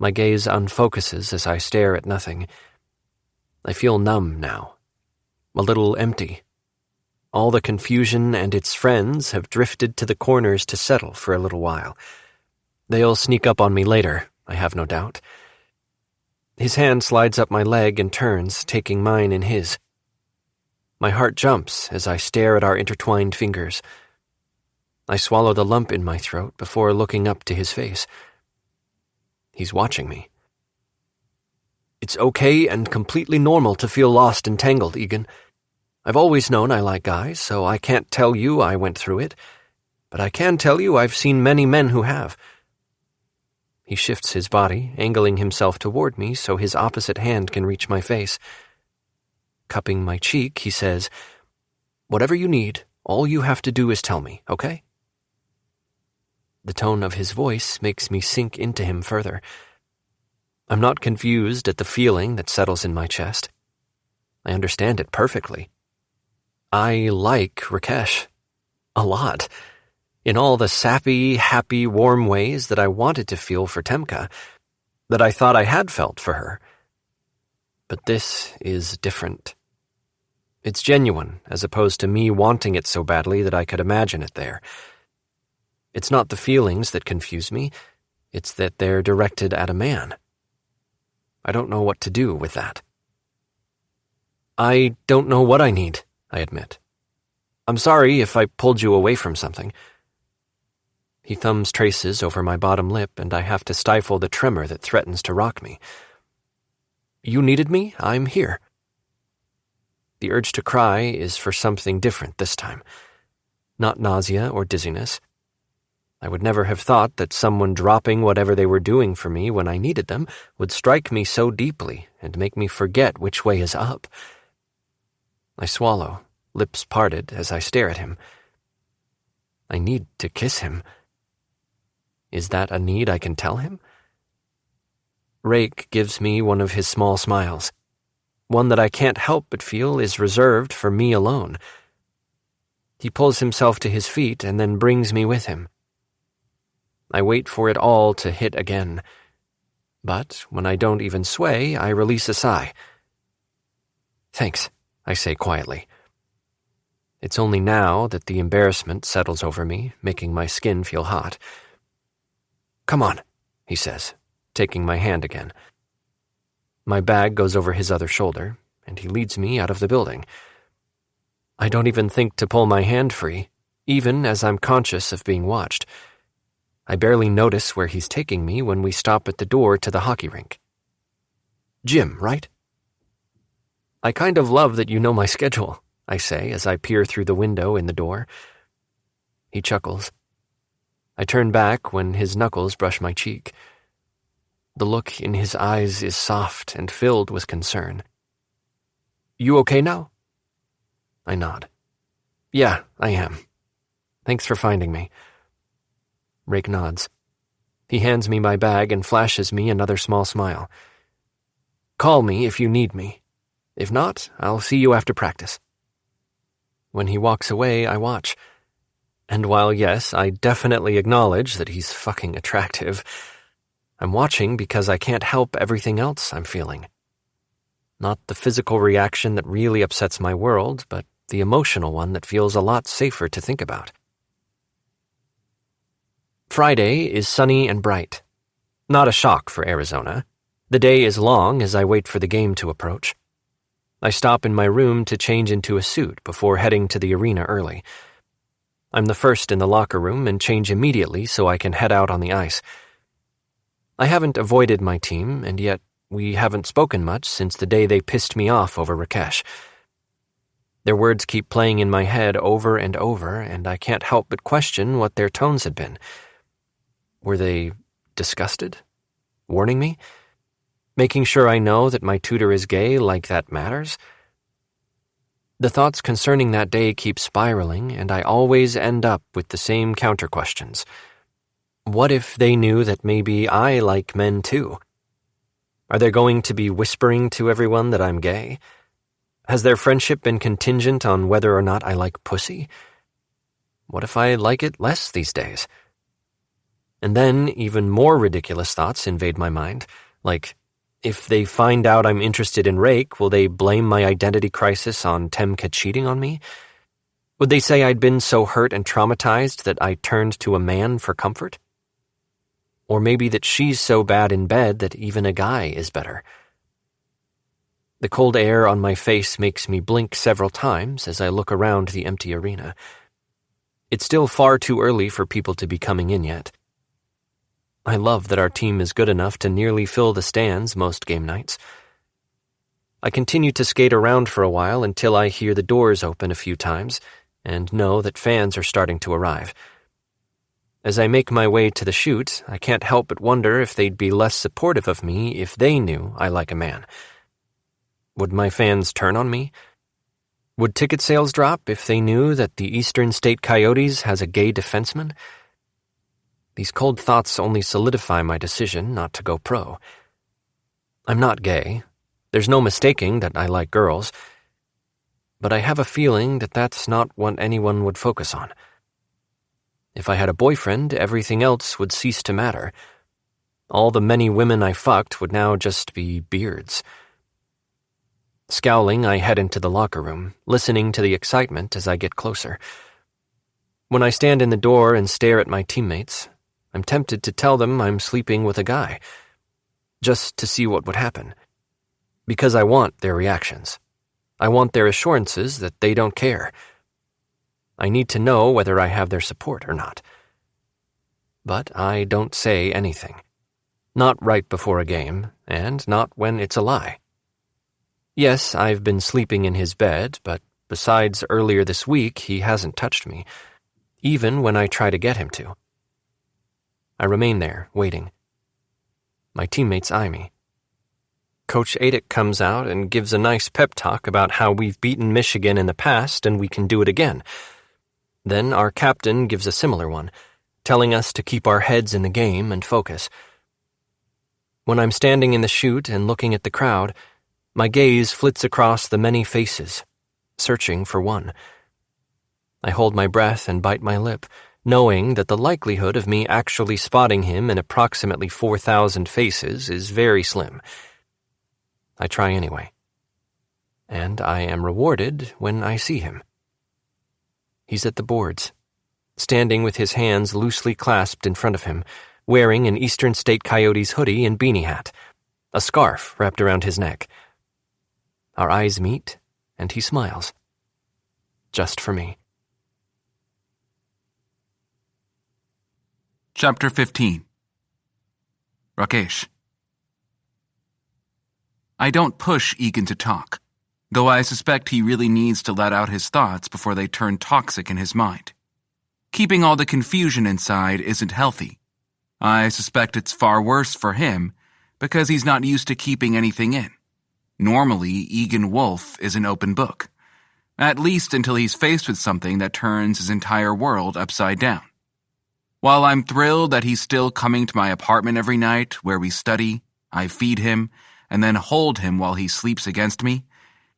My gaze unfocuses as I stare at nothing. I feel numb now, a little empty. All the confusion and its friends have drifted to the corners to settle for a little while. They'll sneak up on me later, I have no doubt. His hand slides up my leg and turns, taking mine in his. My heart jumps as I stare at our intertwined fingers. I swallow the lump in my throat before looking up to his face. He's watching me. It's okay and completely normal to feel lost and tangled, Egan. I've always known I like guys, so I can't tell you I went through it. But I can tell you I've seen many men who have. He shifts his body, angling himself toward me so his opposite hand can reach my face. Cupping my cheek, he says, Whatever you need, all you have to do is tell me, okay? The tone of his voice makes me sink into him further. I'm not confused at the feeling that settles in my chest. I understand it perfectly. I like Rakesh. A lot. In all the sappy, happy, warm ways that I wanted to feel for Temka, that I thought I had felt for her. But this is different. It's genuine, as opposed to me wanting it so badly that I could imagine it there. It's not the feelings that confuse me, it's that they're directed at a man. I don't know what to do with that. I don't know what I need, I admit. I'm sorry if I pulled you away from something. He thumbs traces over my bottom lip, and I have to stifle the tremor that threatens to rock me. You needed me? I'm here. The urge to cry is for something different this time. Not nausea or dizziness. I would never have thought that someone dropping whatever they were doing for me when I needed them would strike me so deeply and make me forget which way is up. I swallow, lips parted as I stare at him. I need to kiss him. Is that a need I can tell him? Rake gives me one of his small smiles, one that I can't help but feel is reserved for me alone. He pulls himself to his feet and then brings me with him. I wait for it all to hit again, but when I don't even sway, I release a sigh. Thanks, I say quietly. It's only now that the embarrassment settles over me, making my skin feel hot. Come on, he says, taking my hand again. My bag goes over his other shoulder, and he leads me out of the building. I don't even think to pull my hand free, even as I'm conscious of being watched. I barely notice where he's taking me when we stop at the door to the hockey rink. Gym, right? I kind of love that you know my schedule, I say as I peer through the window in the door. He chuckles. I turn back when his knuckles brush my cheek. The look in his eyes is soft and filled with concern. You okay now? I nod. Yeah, I am. Thanks for finding me. Rake nods. He hands me my bag and flashes me another small smile. Call me if you need me. If not, I'll see you after practice. When he walks away, I watch. And while yes, I definitely acknowledge that he's fucking attractive, I'm watching because I can't help everything else I'm feeling. Not the physical reaction that really upsets my world, but the emotional one that feels a lot safer to think about. Friday is sunny and bright. Not a shock for Arizona. The day is long as I wait for the game to approach. I stop in my room to change into a suit before heading to the arena early. I'm the first in the locker room and change immediately so I can head out on the ice. I haven't avoided my team, and yet we haven't spoken much since the day they pissed me off over Rakesh. Their words keep playing in my head over and over, and I can't help but question what their tones had been. Were they disgusted? Warning me? Making sure I know that my tutor is gay like that matters? The thoughts concerning that day keep spiraling, and I always end up with the same counter-questions. What if they knew that maybe I like men too? Are they going to be whispering to everyone that I'm gay? Has their friendship been contingent on whether or not I like pussy? What if I like it less these days? And then even more ridiculous thoughts invade my mind, like, if they find out I'm interested in Rake, will they blame my identity crisis on Temka cheating on me? Would they say I'd been so hurt and traumatized that I turned to a man for comfort? Or maybe that she's so bad in bed that even a guy is better. The cold air on my face makes me blink several times as I look around the empty arena. It's still far too early for people to be coming in yet. I love that our team is good enough to nearly fill the stands most game nights. I continue to skate around for a while until I hear the doors open a few times and know that fans are starting to arrive. As I make my way to the chute, I can't help but wonder if they'd be less supportive of me if they knew I like a man. Would my fans turn on me? Would ticket sales drop if they knew that the Eastern State Coyotes has a gay defenseman? These cold thoughts only solidify my decision not to go pro. I'm not gay. There's no mistaking that I like girls. But I have a feeling that that's not what anyone would focus on. If I had a boyfriend, everything else would cease to matter. All the many women I fucked would now just be beards. Scowling, I head into the locker room, listening to the excitement as I get closer. When I stand in the door and stare at my teammates, I'm tempted to tell them I'm sleeping with a guy, just to see what would happen. Because I want their reactions. I want their assurances that they don't care. I need to know whether I have their support or not. But I don't say anything. Not right before a game, and not when it's a lie. Yes, I've been sleeping in his bed, but besides earlier this week, he hasn't touched me, even when I try to get him to. I remain there, waiting. My teammates eye me. Coach Adick comes out and gives a nice pep talk about how we've beaten Michigan in the past and we can do it again. Then our captain gives a similar one, telling us to keep our heads in the game and focus. When I'm standing in the chute and looking at the crowd, my gaze flits across the many faces, searching for one. I hold my breath and bite my lip, knowing that the likelihood of me actually spotting him in approximately 4,000 faces is very slim. I try anyway. and I am rewarded when I see him. He's at the boards, standing with his hands loosely clasped in front of him, wearing an Eastern State Coyotes hoodie and beanie hat, a scarf wrapped around his neck. Our eyes meet, and he smiles. Just for me. Chapter 15. Rakesh. I don't push Egan to talk, though I suspect he really needs to let out his thoughts before they turn toxic in his mind. Keeping all the confusion inside isn't healthy. I suspect it's far worse for him because he's not used to keeping anything in. Normally, Egan Wolfe is an open book, at least until he's faced with something that turns his entire world upside down. While I'm thrilled that he's still coming to my apartment every night where we study, I feed him, and then hold him while he sleeps against me,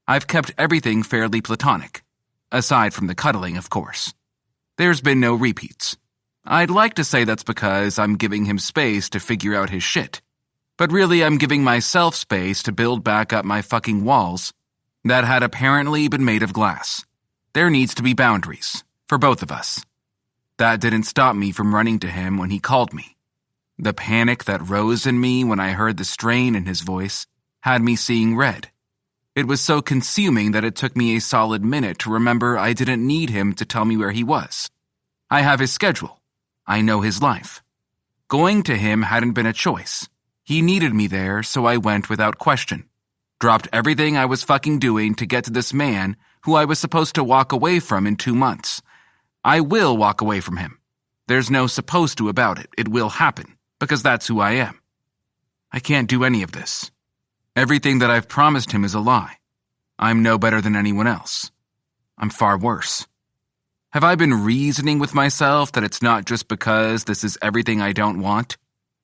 I've kept everything fairly platonic, aside from the cuddling, of course. There's been no repeats. I'd like to say that's because I'm giving him space to figure out his shit, but really I'm giving myself space to build back up my fucking walls that had apparently been made of glass. There needs to be boundaries, for both of us. That didn't stop me from running to him when he called me. The panic that rose in me when I heard the strain in his voice had me seeing red. It was so consuming that it took me a solid minute to remember I didn't need him to tell me where he was. I have his schedule. I know his life. Going to him hadn't been a choice. He needed me there, so I went without question. Dropped everything I was fucking doing to get to this man who I was supposed to walk away from in 2 months. I will walk away from him. There's no supposed to about it. It will happen, because that's who I am. I can't do any of this. Everything that I've promised him is a lie. I'm no better than anyone else. I'm far worse. Have I been reasoning with myself that it's not just because this is everything I don't want,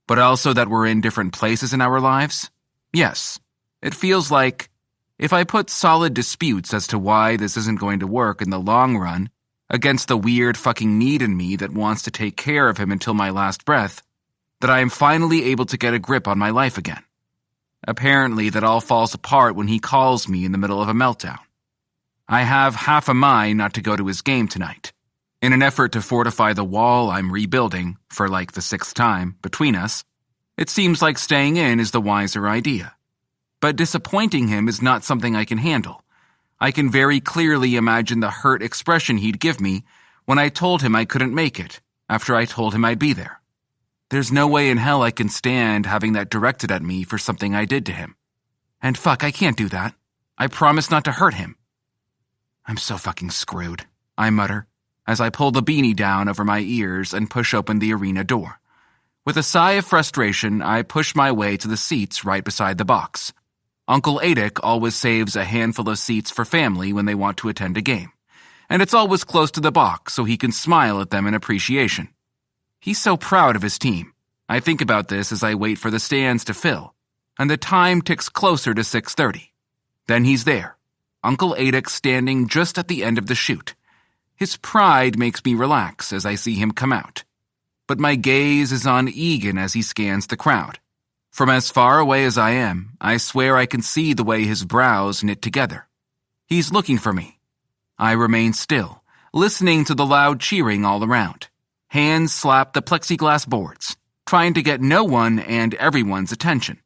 but also that we're in different places in our lives? Yes. It feels like, if I put solid disputes as to why this isn't going to work in the long run, against the weird fucking need in me that wants to take care of him until my last breath, that I am finally able to get a grip on my life again. Apparently that all falls apart when he calls me in the middle of a meltdown. I have half a mind not to go to his game tonight. In an effort to fortify the wall I'm rebuilding, for like the 6th time, between us, it seems like staying in is the wiser idea. But disappointing him is not something I can handle. I can very clearly imagine the hurt expression he'd give me when I told him I couldn't make it, after I told him I'd be there. There's no way in hell I can stand having that directed at me for something I did to him. And fuck, I can't do that. I promise not to hurt him. I'm so fucking screwed, I mutter, as I pull the beanie down over my ears and push open the arena door. With a sigh of frustration, I push my way to the seats right beside the box. Uncle Adic always saves a handful of seats for family when they want to attend a game, and it's always close to the box so he can smile at them in appreciation. He's so proud of his team. I think about this as I wait for the stands to fill, and the time ticks closer to 6:30. Then he's there, Uncle Adic standing just at the end of the chute. His pride makes me relax as I see him come out. But my gaze is on Egan as he scans the crowd. From as far away as I am, I swear I can see the way his brows knit together. He's looking for me. I remain still, listening to the loud cheering all around. Hands slap the plexiglass boards, trying to get no one and everyone's attention.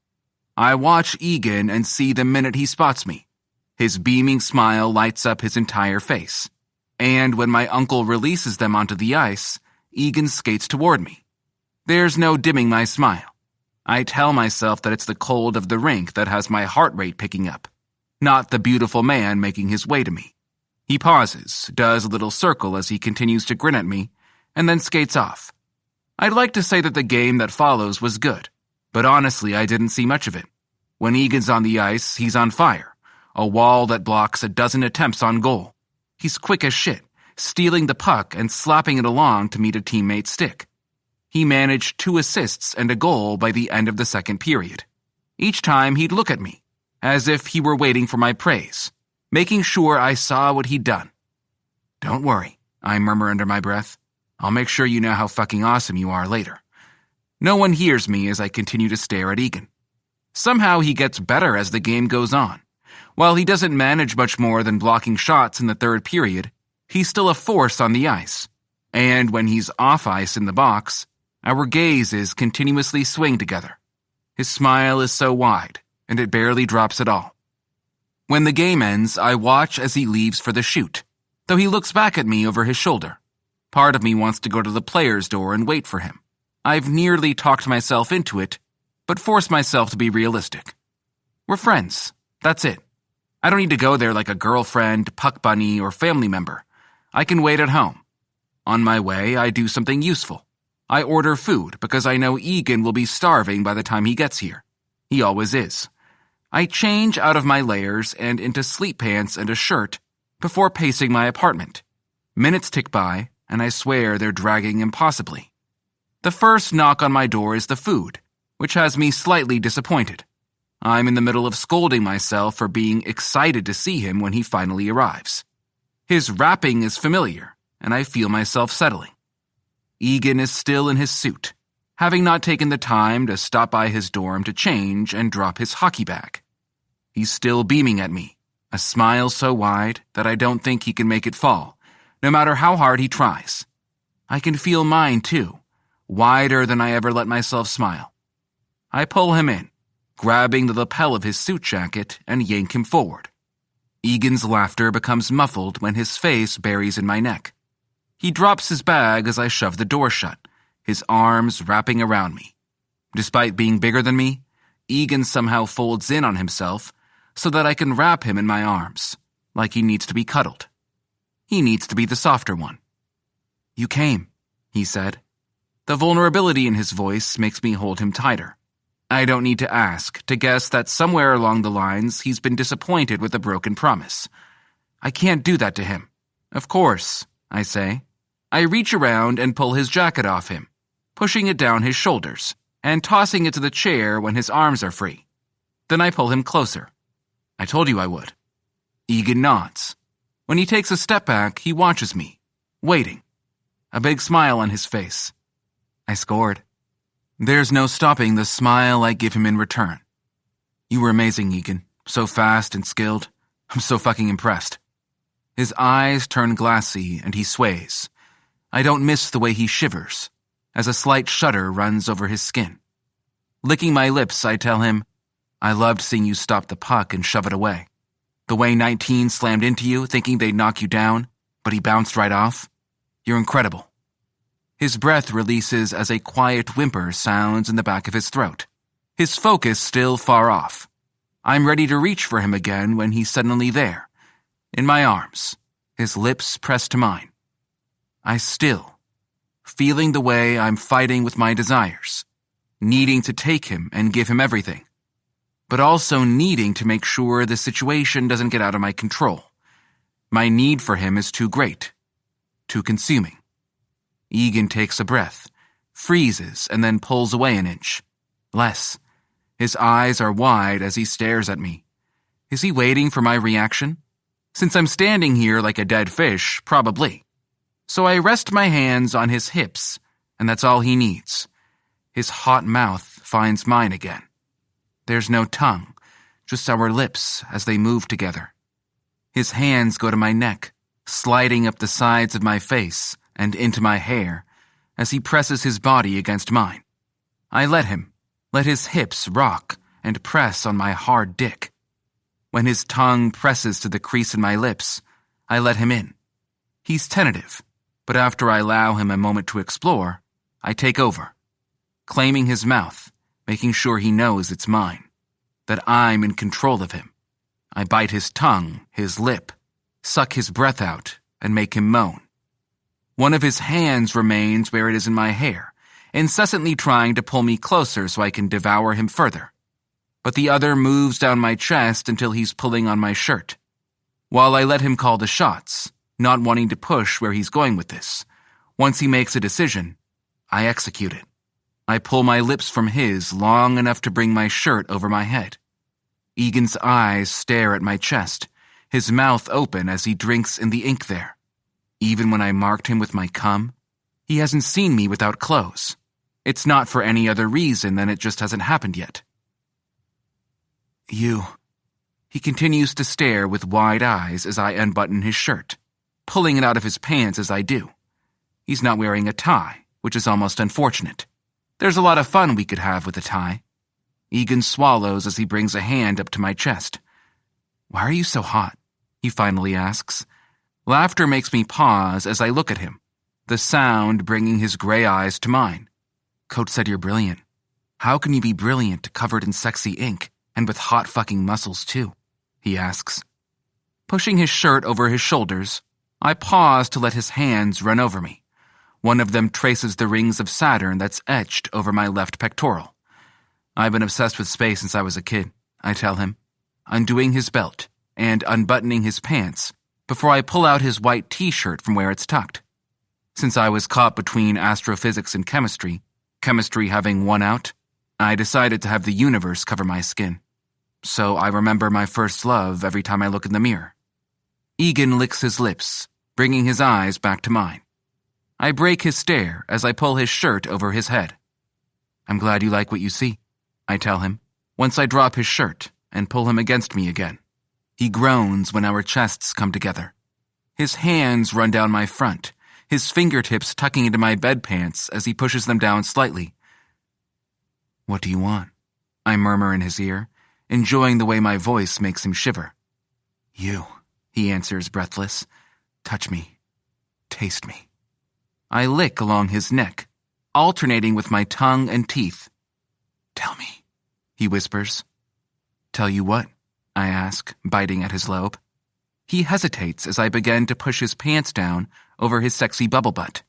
I watch Egan and see the minute he spots me. His beaming smile lights up his entire face. And when my uncle releases them onto the ice, Egan skates toward me. There's no dimming my smile. I tell myself that it's the cold of the rink that has my heart rate picking up, not the beautiful man making his way to me. He pauses, does a little circle as he continues to grin at me, and then skates off. I'd like to say that the game that follows was good, but honestly I didn't see much of it. When Egan's on the ice, he's on fire, a wall that blocks a dozen attempts on goal. He's quick as shit, stealing the puck and slapping it along to meet a teammate's stick. He managed 2 assists and a goal by the end of the second period. Each time he'd look at me, as if he were waiting for my praise, making sure I saw what he'd done. Don't worry, I murmur under my breath. I'll make sure you know how fucking awesome you are later. No one hears me as I continue to stare at Egan. Somehow he gets better as the game goes on, While he doesn't manage much more than blocking shots in the third period, he's still a force on the ice. And when he's off ice in the box, our gazes continuously swing together. His smile is so wide, and it barely drops at all. When the game ends, I watch as he leaves for the chute, though he looks back at me over his shoulder. Part of me wants to go to the player's door and wait for him. I've nearly talked myself into it, but forced myself to be realistic. We're friends. That's it. I don't need to go there like a girlfriend, puck bunny, or family member. I can wait at home. On my way, I do something useful. I order food because I know Egan will be starving by the time he gets here. He always is. I change out of my layers and into sleep pants and a shirt before pacing my apartment. Minutes tick by, and I swear they're dragging impossibly. The first knock on my door is the food, which has me slightly disappointed. I'm in the middle of scolding myself for being excited to see him when he finally arrives. His wrapping is familiar, and I feel myself settling. Egan is still in his suit, having not taken the time to stop by his dorm to change and drop his hockey bag. He's still beaming at me, a smile so wide that I don't think he can make it fall, no matter how hard he tries. I can feel mine, too, wider than I ever let myself smile. I pull him in, grabbing the lapel of his suit jacket and yank him forward. Egan's laughter becomes muffled when his face buries in my neck. He drops his bag as I shove the door shut, his arms wrapping around me. Despite being bigger than me, Egan somehow folds in on himself so that I can wrap him in my arms, like he needs to be cuddled. He needs to be the softer one. "You came," he said. The vulnerability in his voice makes me hold him tighter. I don't need to ask to guess that somewhere along the lines he's been disappointed with a broken promise. I can't do that to him. "Of course," I say. I reach around and pull his jacket off him, pushing it down his shoulders and tossing it to the chair when his arms are free. Then I pull him closer. "I told you I would." Egan nods. When he takes a step back, he watches me, waiting. A big smile on his face. I scored. There's no stopping the smile I give him in return. "You were amazing, Egan. So fast and skilled. I'm so fucking impressed." His eyes turn glassy and he sways. I don't miss the way he shivers, as a slight shudder runs over his skin. Licking my lips, I tell him, "I loved seeing you stop the puck and shove it away. The way 19 slammed into you, thinking they'd knock you down, but he bounced right off. You're incredible." His breath releases as a quiet whimper sounds in the back of his throat, his focus still far off. I'm ready to reach for him again when he's suddenly there, in my arms, his lips pressed to mine. I still, feeling the way I'm fighting with my desires, needing to take him and give him everything, but also needing to make sure the situation doesn't get out of my control. My need for him is too great, too consuming. Egan takes a breath, freezes, and then pulls away an inch. Less. His eyes are wide as he stares at me. Is he waiting for my reaction? Since I'm standing here like a dead fish, probably. So I rest my hands on his hips, and that's all he needs. His hot mouth finds mine again. There's no tongue, just our lips as they move together. His hands go to my neck, sliding up the sides of my face and into my hair as he presses his body against mine. I let him, let his hips rock and press on my hard dick. When his tongue presses to the crease in my lips, I let him in. He's tentative, but after I allow him a moment to explore, I take over, claiming his mouth, making sure he knows it's mine, that I'm in control of him. I bite his tongue, his lip, suck his breath out, and make him moan. One of his hands remains where it is in my hair, incessantly trying to pull me closer so I can devour him further. But the other moves down my chest until he's pulling on my shirt. While I let him call the shots, not wanting to push where he's going with this, once he makes a decision, I execute it. I pull my lips from his long enough to bring my shirt over my head. Egan's eyes stare at my chest, his mouth open as he drinks in the ink there. Even when I marked him with my cum, he hasn't seen me without clothes. It's not for any other reason than it just hasn't happened yet. He continues to stare with wide eyes as I unbutton his shirt, pulling it out of his pants as I do. He's not wearing a tie, which is almost unfortunate. There's a lot of fun we could have with a tie. Egan swallows as he brings a hand up to my chest. "Why are you so hot?" he finally asks. Laughter makes me pause as I look at him, the sound bringing his gray eyes to mine. "Coach said you're brilliant. How can you be brilliant covered in sexy ink and with hot fucking muscles too?" he asks. Pushing his shirt over his shoulders, I pause to let his hands run over me. One of them traces the rings of Saturn that's etched over my left pectoral. "I've been obsessed with space since I was a kid," I tell him, undoing his belt and unbuttoning his pants before I pull out his white t-shirt from where it's tucked. Since I was caught between astrophysics and chemistry having won out, I decided to have the universe cover my skin. So I remember my first love every time I look in the mirror. Egan licks his lips, bringing his eyes back to mine. I break his stare as I pull his shirt over his head. "I'm glad you like what you see," I tell him, once I drop his shirt and pull him against me again. He groans when our chests come together. His hands run down my front, his fingertips tucking into my bedpants as he pushes them down slightly. "What do you want?" I murmur in his ear, enjoying the way my voice makes him shiver. "You," he answers breathless. "Touch me. Taste me." I lick along his neck, alternating with my tongue and teeth. "Tell me," he whispers. "Tell you what?" I ask, biting at his lobe. He hesitates as I begin to push his pants down over his sexy bubble butt.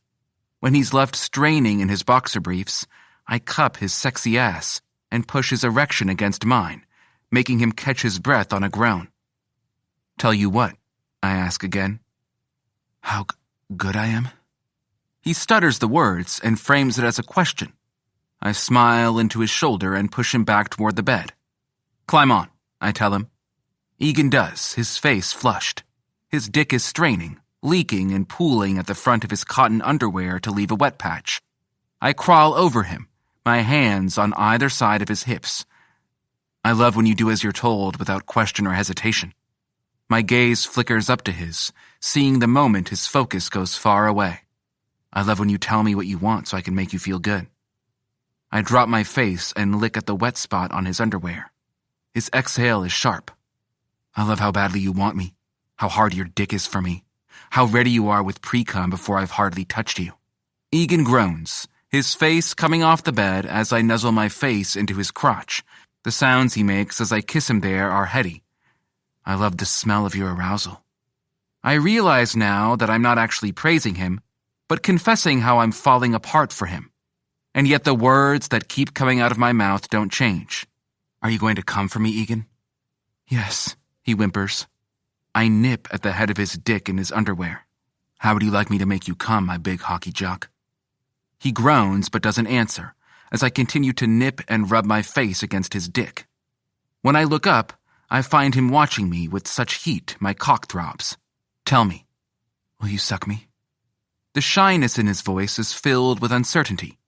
When he's left straining in his boxer briefs, I cup his sexy ass and push his erection against mine, making him catch his breath on a groan. "Tell you what?" I ask again. "How good I am?" He stutters the words and frames it as a question. I smile into his shoulder and push him back toward the bed. "Climb on," I tell him. Egan does, his face flushed. His dick is straining, leaking and pooling at the front of his cotton underwear to leave a wet patch. I crawl over him, my hands on either side of his hips. I love when you do as you're told without question or hesitation. My gaze flickers up to his, seeing the moment his focus goes far away. I love when you tell me what you want so I can make you feel good. I drop my face and lick at the wet spot on his underwear. His exhale is sharp. I love how badly you want me, how hard your dick is for me, how ready you are with pre-cum before I've hardly touched you. Egan groans, his face coming off the bed as I nuzzle my face into his crotch. The sounds he makes as I kiss him there are heady. I love the smell of your arousal. I realize now that I'm not actually praising him, but confessing how I'm falling apart for him. And yet the words that keep coming out of my mouth don't change. "Are you going to come for me, Egan?" "Yes," he whimpers. I nip at the head of his dick in his underwear. "How would you like me to make you come, my big hockey jock?" He groans but doesn't answer as I continue to nip and rub my face against his dick. When I look up, I find him watching me with such heat my cock throbs. "Tell me, will you suck me?" The shyness in his voice is filled with uncertainty.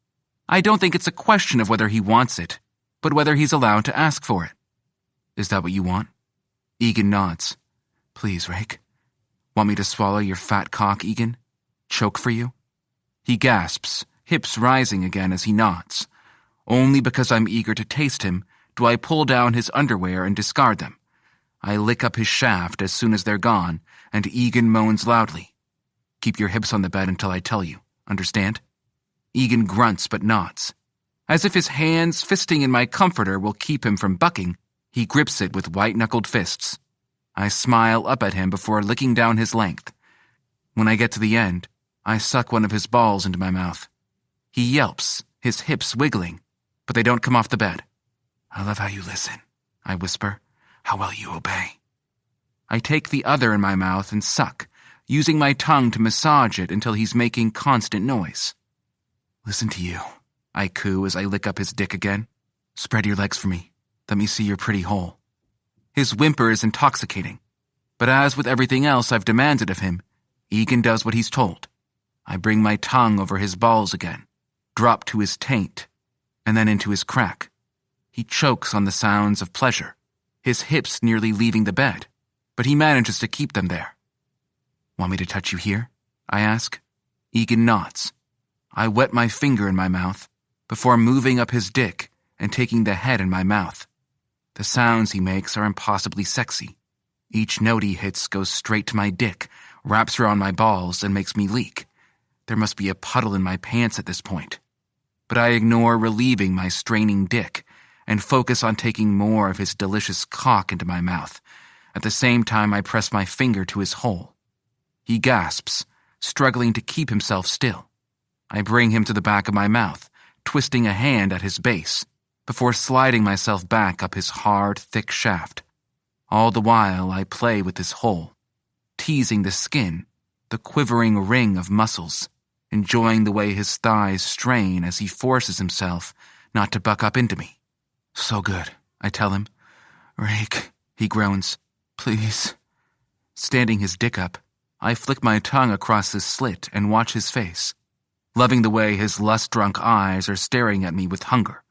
I don't think it's a question of whether he wants it, but whether he's allowed to ask for it. "Is that what you want?" Egan nods. "Please, Rake. Want me to swallow your fat cock, Egan? Choke for you?" He gasps, hips rising again as he nods. Only because I'm eager to taste him do I pull down his underwear and discard them. I lick up his shaft as soon as they're gone, and Egan moans loudly. "Keep your hips on the bed until I tell you. Understand?" Egan grunts but nods. As if his hands fisting in my comforter will keep him from bucking, he grips it with white-knuckled fists. I smile up at him before licking down his length. When I get to the end, I suck one of his balls into my mouth. He yelps, his hips wiggling, but they don't come off the bed. "I love how you listen," I whisper. "How well you obey." I take the other in my mouth and suck, using my tongue to massage it until he's making constant noise. "Listen to you," I coo as I lick up his dick again. "Spread your legs for me. Let me see your pretty hole." His whimper is intoxicating, but as with everything else I've demanded of him, Egan does what he's told. I bring my tongue over his balls again, drop to his taint, and then into his crack. He chokes on the sounds of pleasure. his hips nearly leaving the bed, but he manages to keep them there. "Want me to touch you here?" I ask. Egan nods. I wet my finger in my mouth before moving up his dick and taking the head in my mouth. The sounds he makes are impossibly sexy. Each note he hits goes straight to my dick, wraps around my balls, and makes me leak. There must be a puddle in my pants at this point. But I ignore relieving my straining dick and focus on taking more of his delicious cock into my mouth. At the same time, I press my finger to his hole. He gasps, struggling to keep himself still. I bring him to the back of my mouth, twisting a hand at his base, before sliding myself back up his hard, thick shaft. All the while, I play with his hole, teasing the skin, the quivering ring of muscles, enjoying the way his thighs strain as he forces himself not to buck up into me. "So good," I tell him. "Rake," he groans. "Please." Standing his dick up, I flick my tongue across his slit and watch his face, loving the way his lust-drunk eyes are staring at me with hunger.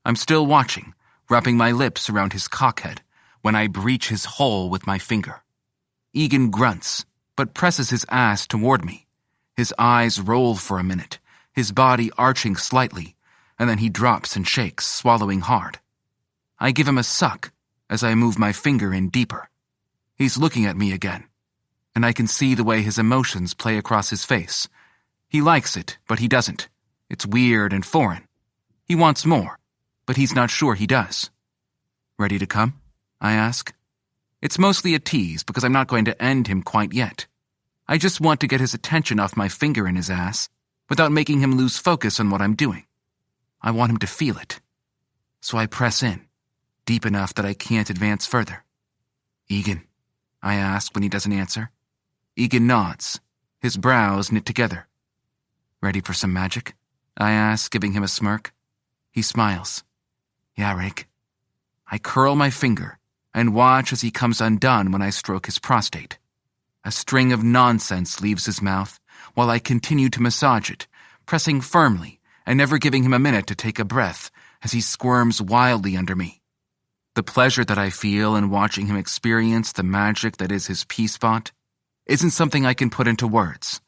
I'm still watching, wrapping my lips around his cockhead, when I breach his hole with my finger. Egan grunts, but presses his ass toward me. His eyes roll for a minute, his body arching slightly, and then he drops and shakes, swallowing hard. I give him a suck as I move my finger in deeper. He's looking at me again, and I can see the way his emotions play across his face. He likes it, but he doesn't. It's weird and foreign. He wants more, but he's not sure he does. "Ready to come?" I ask. It's mostly a tease because I'm not going to end him quite yet. I just want to get his attention off my finger in his ass without making him lose focus on what I'm doing. I want him to feel it. So I press in, deep enough that I can't advance further. "Egan?" I ask when he doesn't answer. Egan nods, his brows knit together. "Ready for some magic?" I ask, giving him a smirk. He smiles. "Yeah, Rake." I curl my finger and watch as he comes undone when I stroke his prostate. A string of nonsense leaves his mouth while I continue to massage it, pressing firmly and never giving him a minute to take a breath as he squirms wildly under me. The pleasure that I feel in watching him experience the magic that is his P-spot isn't something I can put into words.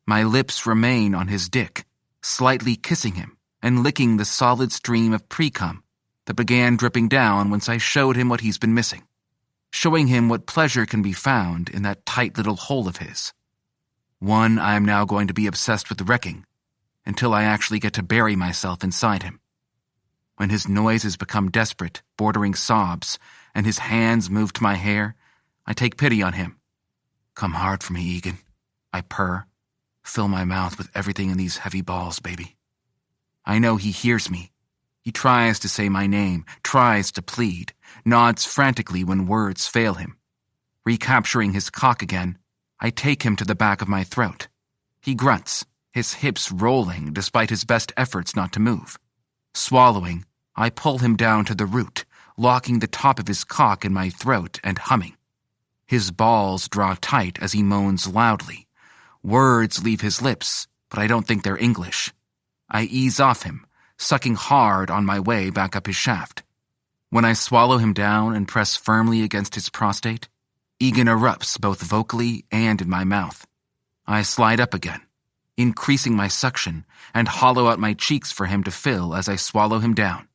My lips remain on his dick, slightly kissing him and licking the solid stream of pre-cum that began dripping down once I showed him what he's been missing, showing him what pleasure can be found in that tight little hole of his. One I am now going to be obsessed with wrecking until I actually get to bury myself inside him. When his noises become desperate, bordering sobs, and his hands move to my hair, I take pity on him. "Come hard for me, Egan," I purr. "Fill my mouth with everything in these heavy balls, baby." I know he hears me. He tries to say my name, tries to plead, nods frantically when words fail him. Recapturing his cock again, I take him to the back of my throat. He grunts, his hips rolling despite his best efforts not to move. Swallowing, I pull him down to the root, locking the top of his cock in my throat and humming. His balls draw tight as he moans loudly. Words leave his lips, but I don't think they're English. I ease off him, sucking hard on my way back up his shaft. When I swallow him down and press firmly against his prostate, Egan erupts both vocally and in my mouth. I slide up again, increasing my suction and hollow out my cheeks for him to fill as I swallow him down.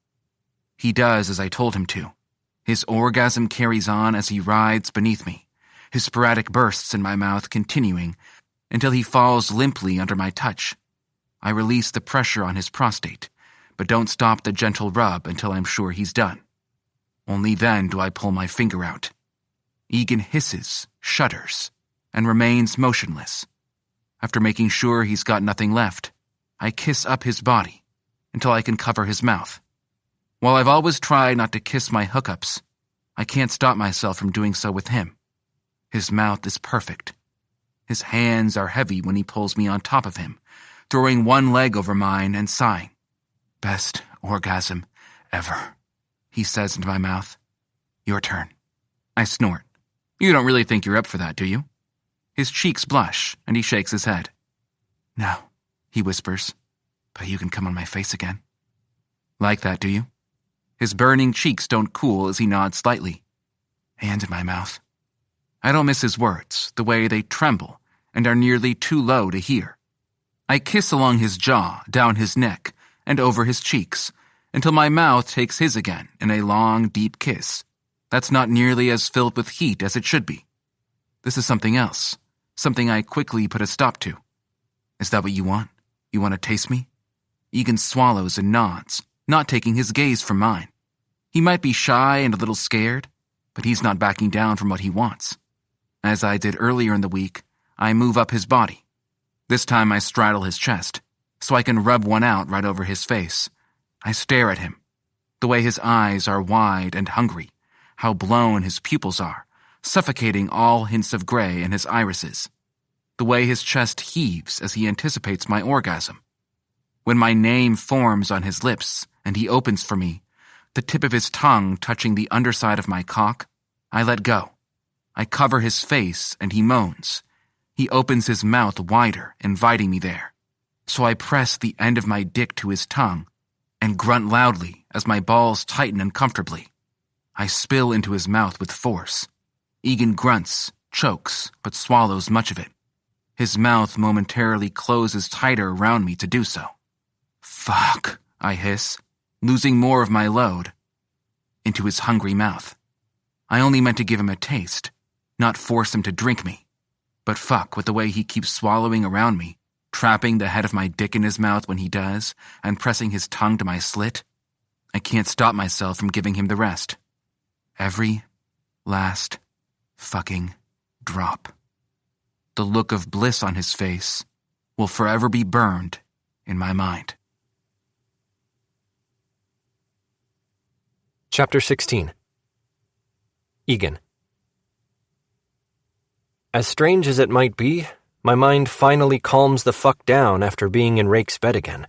He does as I told him to. His orgasm carries on as he rides beneath me, his sporadic bursts in my mouth continuing until he falls limply under my touch. I release the pressure on his prostate, but don't stop the gentle rub until I'm sure he's done. Only then do I pull my finger out. Egan hisses, shudders, and remains motionless. After making sure he's got nothing left, I kiss up his body until I can cover his mouth. While I've always tried not to kiss my hookups, I can't stop myself from doing so with him. His mouth is perfect. His hands are heavy when he pulls me on top of him, throwing one leg over mine and sighing. "Best orgasm ever," he says into my mouth. "Your turn." I snort. "You don't really think you're up for that, do you?" His cheeks blush, and he shakes his head. "No," he whispers, "but you can come on my face again." "Like that, do you?" His burning cheeks don't cool as he nods slightly. hand in my mouth. I don't miss his words, the way they tremble and are nearly too low to hear. I kiss along his jaw, down his neck, and over his cheeks, until my mouth takes his again in a long, deep kiss that's not nearly as filled with heat as it should be. This is something else, something I quickly put a stop to. Is that what you want? You want to taste me? Egan swallows and nods, not taking his gaze from mine. He might be shy and a little scared, but he's not backing down from what he wants. As I did earlier in the week, I move up his body. This time I straddle his chest, so I can rub one out right over his face. I stare at him. The way his eyes are wide and hungry, how blown his pupils are, suffocating all hints of gray in his irises. The way his chest heaves as he anticipates my orgasm. When my name forms on his lips and he opens for me, the tip of his tongue touching the underside of my cock, I let go. I cover his face and he moans. He opens his mouth wider, inviting me there. So I press the end of my dick to his tongue and grunt loudly as my balls tighten uncomfortably. I spill into his mouth with force. Egan grunts, chokes, but swallows much of it. His mouth momentarily closes tighter around me to do so. Fuck, I hiss, losing more of my load into his hungry mouth. I only meant to give him a taste, not force him to drink me. But fuck with the way he keeps swallowing around me, trapping the head of my dick in his mouth when he does, and pressing his tongue to my slit. I can't stop myself from giving him the rest. Every last fucking drop. The look of bliss on his face will forever be burned in my mind. Chapter 16. Egan. As strange as it might be, my mind finally calms the fuck down after being in Rake's bed again.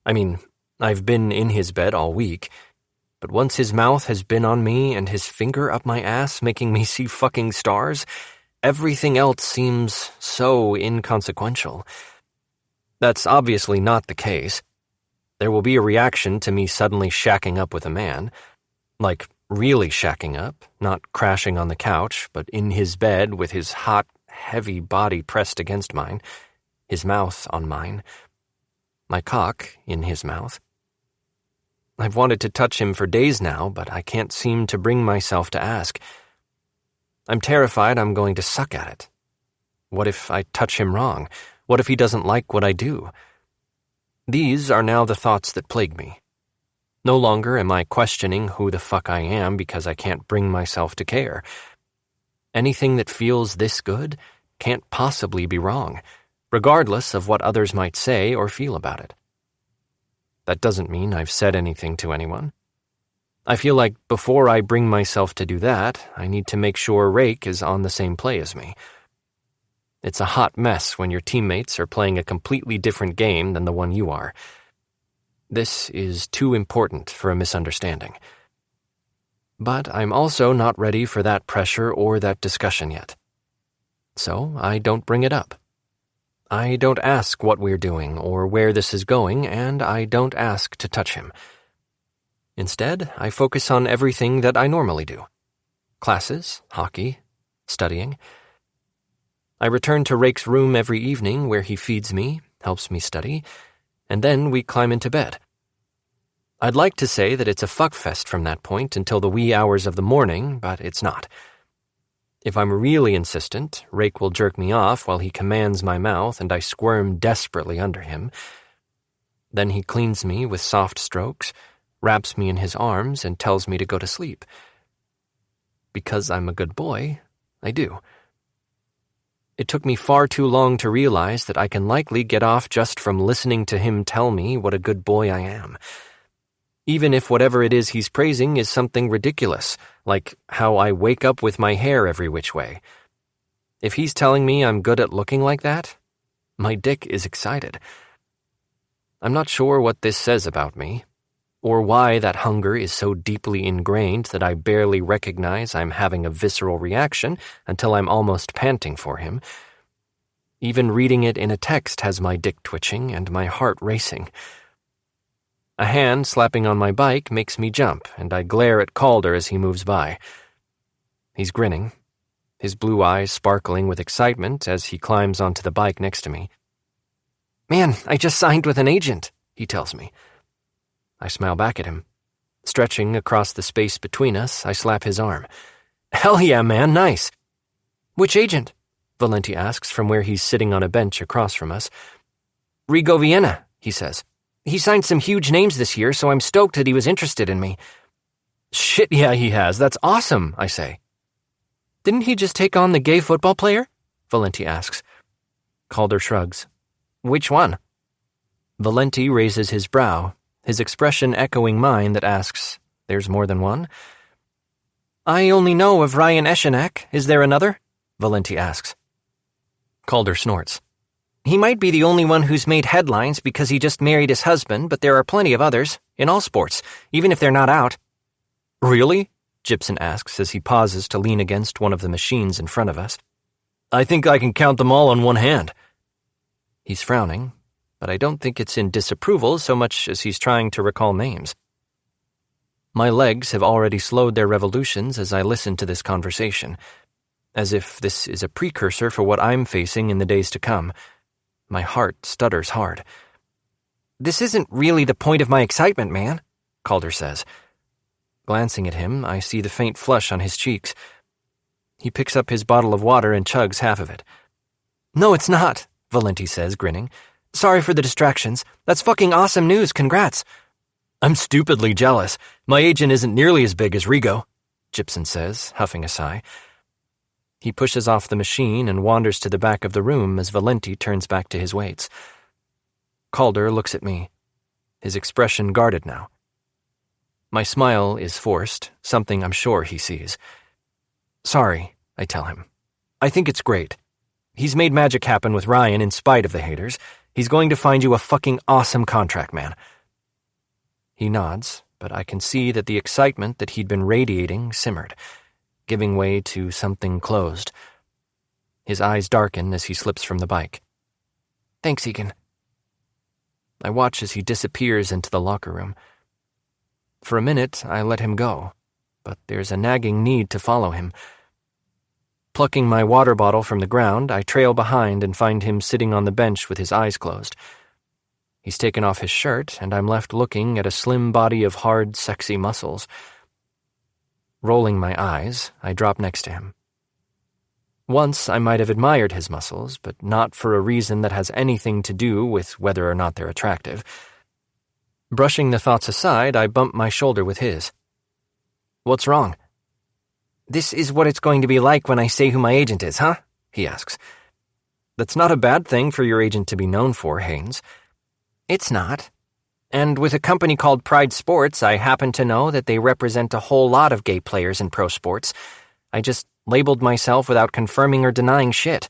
I mean, I've been in his bed all week, but once his mouth has been on me and his finger up my ass making me see fucking stars, everything else seems so inconsequential. That's obviously not the case. There will be a reaction to me suddenly shacking up with a man. Like, really shacking up, not crashing on the couch, but in his bed with his hot, heavy body pressed against mine, his mouth on mine, my cock in his mouth. I've wanted to touch him for days now, but I can't seem to bring myself to ask. I'm terrified I'm going to suck at it. What if I touch him wrong? What if he doesn't like what I do? These are now the thoughts that plague me. No longer am I questioning who the fuck I am because I can't bring myself to care. Anything that feels this good can't possibly be wrong, regardless of what others might say or feel about it. That doesn't mean I've said anything to anyone. I feel like before I bring myself to do that, I need to make sure Rake is on the same play as me. It's a hot mess when your teammates are playing a completely different game than the one you are. This is too important for a misunderstanding. But I'm also not ready for that pressure or that discussion yet. So I don't bring it up. I don't ask what we're doing or where this is going, and I don't ask to touch him. Instead, I focus on everything that I normally do. Classes, hockey, studying. I return to Rake's room every evening where he feeds me, helps me study, and then we climb into bed. I'd like to say that it's a fuckfest from that point until the wee hours of the morning, but it's not. If I'm really insistent, Rake will jerk me off while he commands my mouth and I squirm desperately under him. Then he cleans me with soft strokes, wraps me in his arms, and tells me to go to sleep. Because I'm a good boy, I do. It took me far too long to realize that I can likely get off just from listening to him tell me what a good boy I am. Even if whatever it is he's praising is something ridiculous, like how I wake up with my hair every which way. If he's telling me I'm good at looking like that, my dick is excited. I'm not sure what this says about me, or why that hunger is so deeply ingrained that I barely recognize I'm having a visceral reaction until I'm almost panting for him. Even reading it in a text has my dick twitching and my heart racing. A hand slapping on my bike makes me jump, and I glare at Calder as he moves by. He's grinning, his blue eyes sparkling with excitement as he climbs onto the bike next to me. Man, I just signed with an agent, he tells me. I smile back at him. Stretching across the space between us, I slap his arm. Hell yeah, man, nice. Which agent? Valenti asks from where he's sitting on a bench across from us. Rigo Vienna, he says. He signed some huge names this year, so I'm stoked that he was interested in me. Shit, yeah, he has. That's awesome, I say. Didn't he just take on the gay football player? Valenti asks. Calder shrugs. Which one? Valenti raises his brow, his expression echoing mine that asks, there's more than one? I only know of Ryan Eshenak. Is there another? Valenti asks. Calder snorts. He might be the only one who's made headlines because he just married his husband, but there are plenty of others, in all sports, even if they're not out. Really? Gibson asks as he pauses to lean against one of the machines in front of us. I think I can count them all on one hand. He's frowning, but I don't think it's in disapproval so much as he's trying to recall names. My legs have already slowed their revolutions as I listen to this conversation, as if this is a precursor for what I'm facing in the days to come. My heart stutters hard. This isn't really the point of my excitement, man, Calder says. Glancing at him, I see the faint flush on his cheeks. He picks up his bottle of water and chugs half of it. No, it's not, Valenti says, grinning. Sorry for the distractions. That's fucking awesome news, congrats. I'm stupidly jealous. My agent isn't nearly as big as Rigo, Gibson says, huffing a sigh. He pushes off the machine and wanders to the back of the room as Valenti turns back to his weights. Calder looks at me, his expression guarded now. My smile is forced, something I'm sure he sees. Sorry, I tell him. I think it's great. He's made magic happen with Ryan in spite of the haters. He's going to find you a fucking awesome contract, man. He nods, but I can see that the excitement that he'd been radiating simmered, giving way to something closed. His eyes darken as he slips from the bike. Thanks, Egan. I watch as he disappears into the locker room. For a minute, I let him go, but there's a nagging need to follow him. Plucking my water bottle from the ground, I trail behind and find him sitting on the bench with his eyes closed. He's taken off his shirt, and I'm left looking at a slim body of hard, sexy muscles. Rolling my eyes, I drop next to him. Once I might have admired his muscles, but not for a reason that has anything to do with whether or not they're attractive. Brushing the thoughts aside, I bump my shoulder with his. What's wrong? This is what it's going to be like when I say who my agent is, huh? He asks. That's not a bad thing for your agent to be known for, Haynes. It's not. And with a company called Pride Sports, I happen to know that they represent a whole lot of gay players in pro sports. I just labeled myself without confirming or denying shit.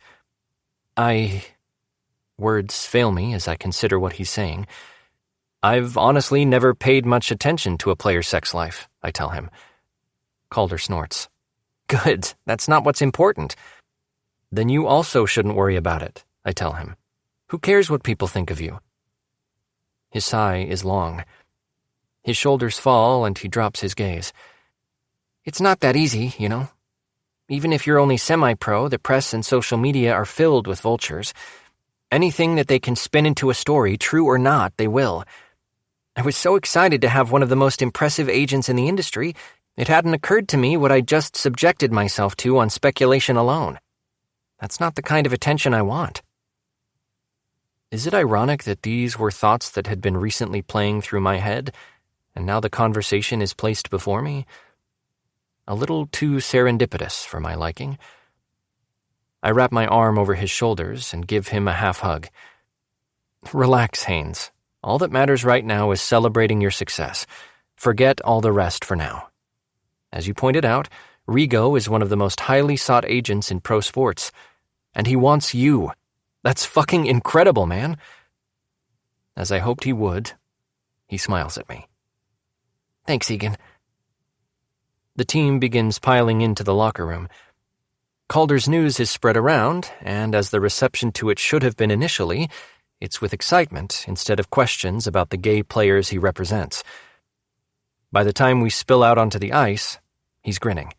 Words fail me as I consider what he's saying. I've honestly never paid much attention to a player's sex life, I tell him. Calder snorts. Good, that's not what's important. Then you also shouldn't worry about it, I tell him. Who cares what people think of you? His sigh is long. His shoulders fall and he drops his gaze. It's not that easy, you know. Even if you're only semi-pro, the press and social media are filled with vultures. Anything that they can spin into a story, true or not, they will. I was so excited to have one of the most impressive agents in the industry, it hadn't occurred to me what I just subjected myself to on speculation alone. That's not the kind of attention I want. Is it ironic that these were thoughts that had been recently playing through my head, and now the conversation is placed before me? A little too serendipitous for my liking. I wrap my arm over his shoulders and give him a half hug. Relax, Haynes. All that matters right now is celebrating your success. Forget all the rest for now. As you pointed out, Rigo is one of the most highly sought agents in pro sports, and he wants you. That's fucking incredible, man. As I hoped he would, he smiles at me. Thanks, Egan. The team begins piling into the locker room. Calder's news is spread around, and as the reception to it should have been initially, it's with excitement instead of questions about the gay players he represents. By the time we spill out onto the ice, he's grinning.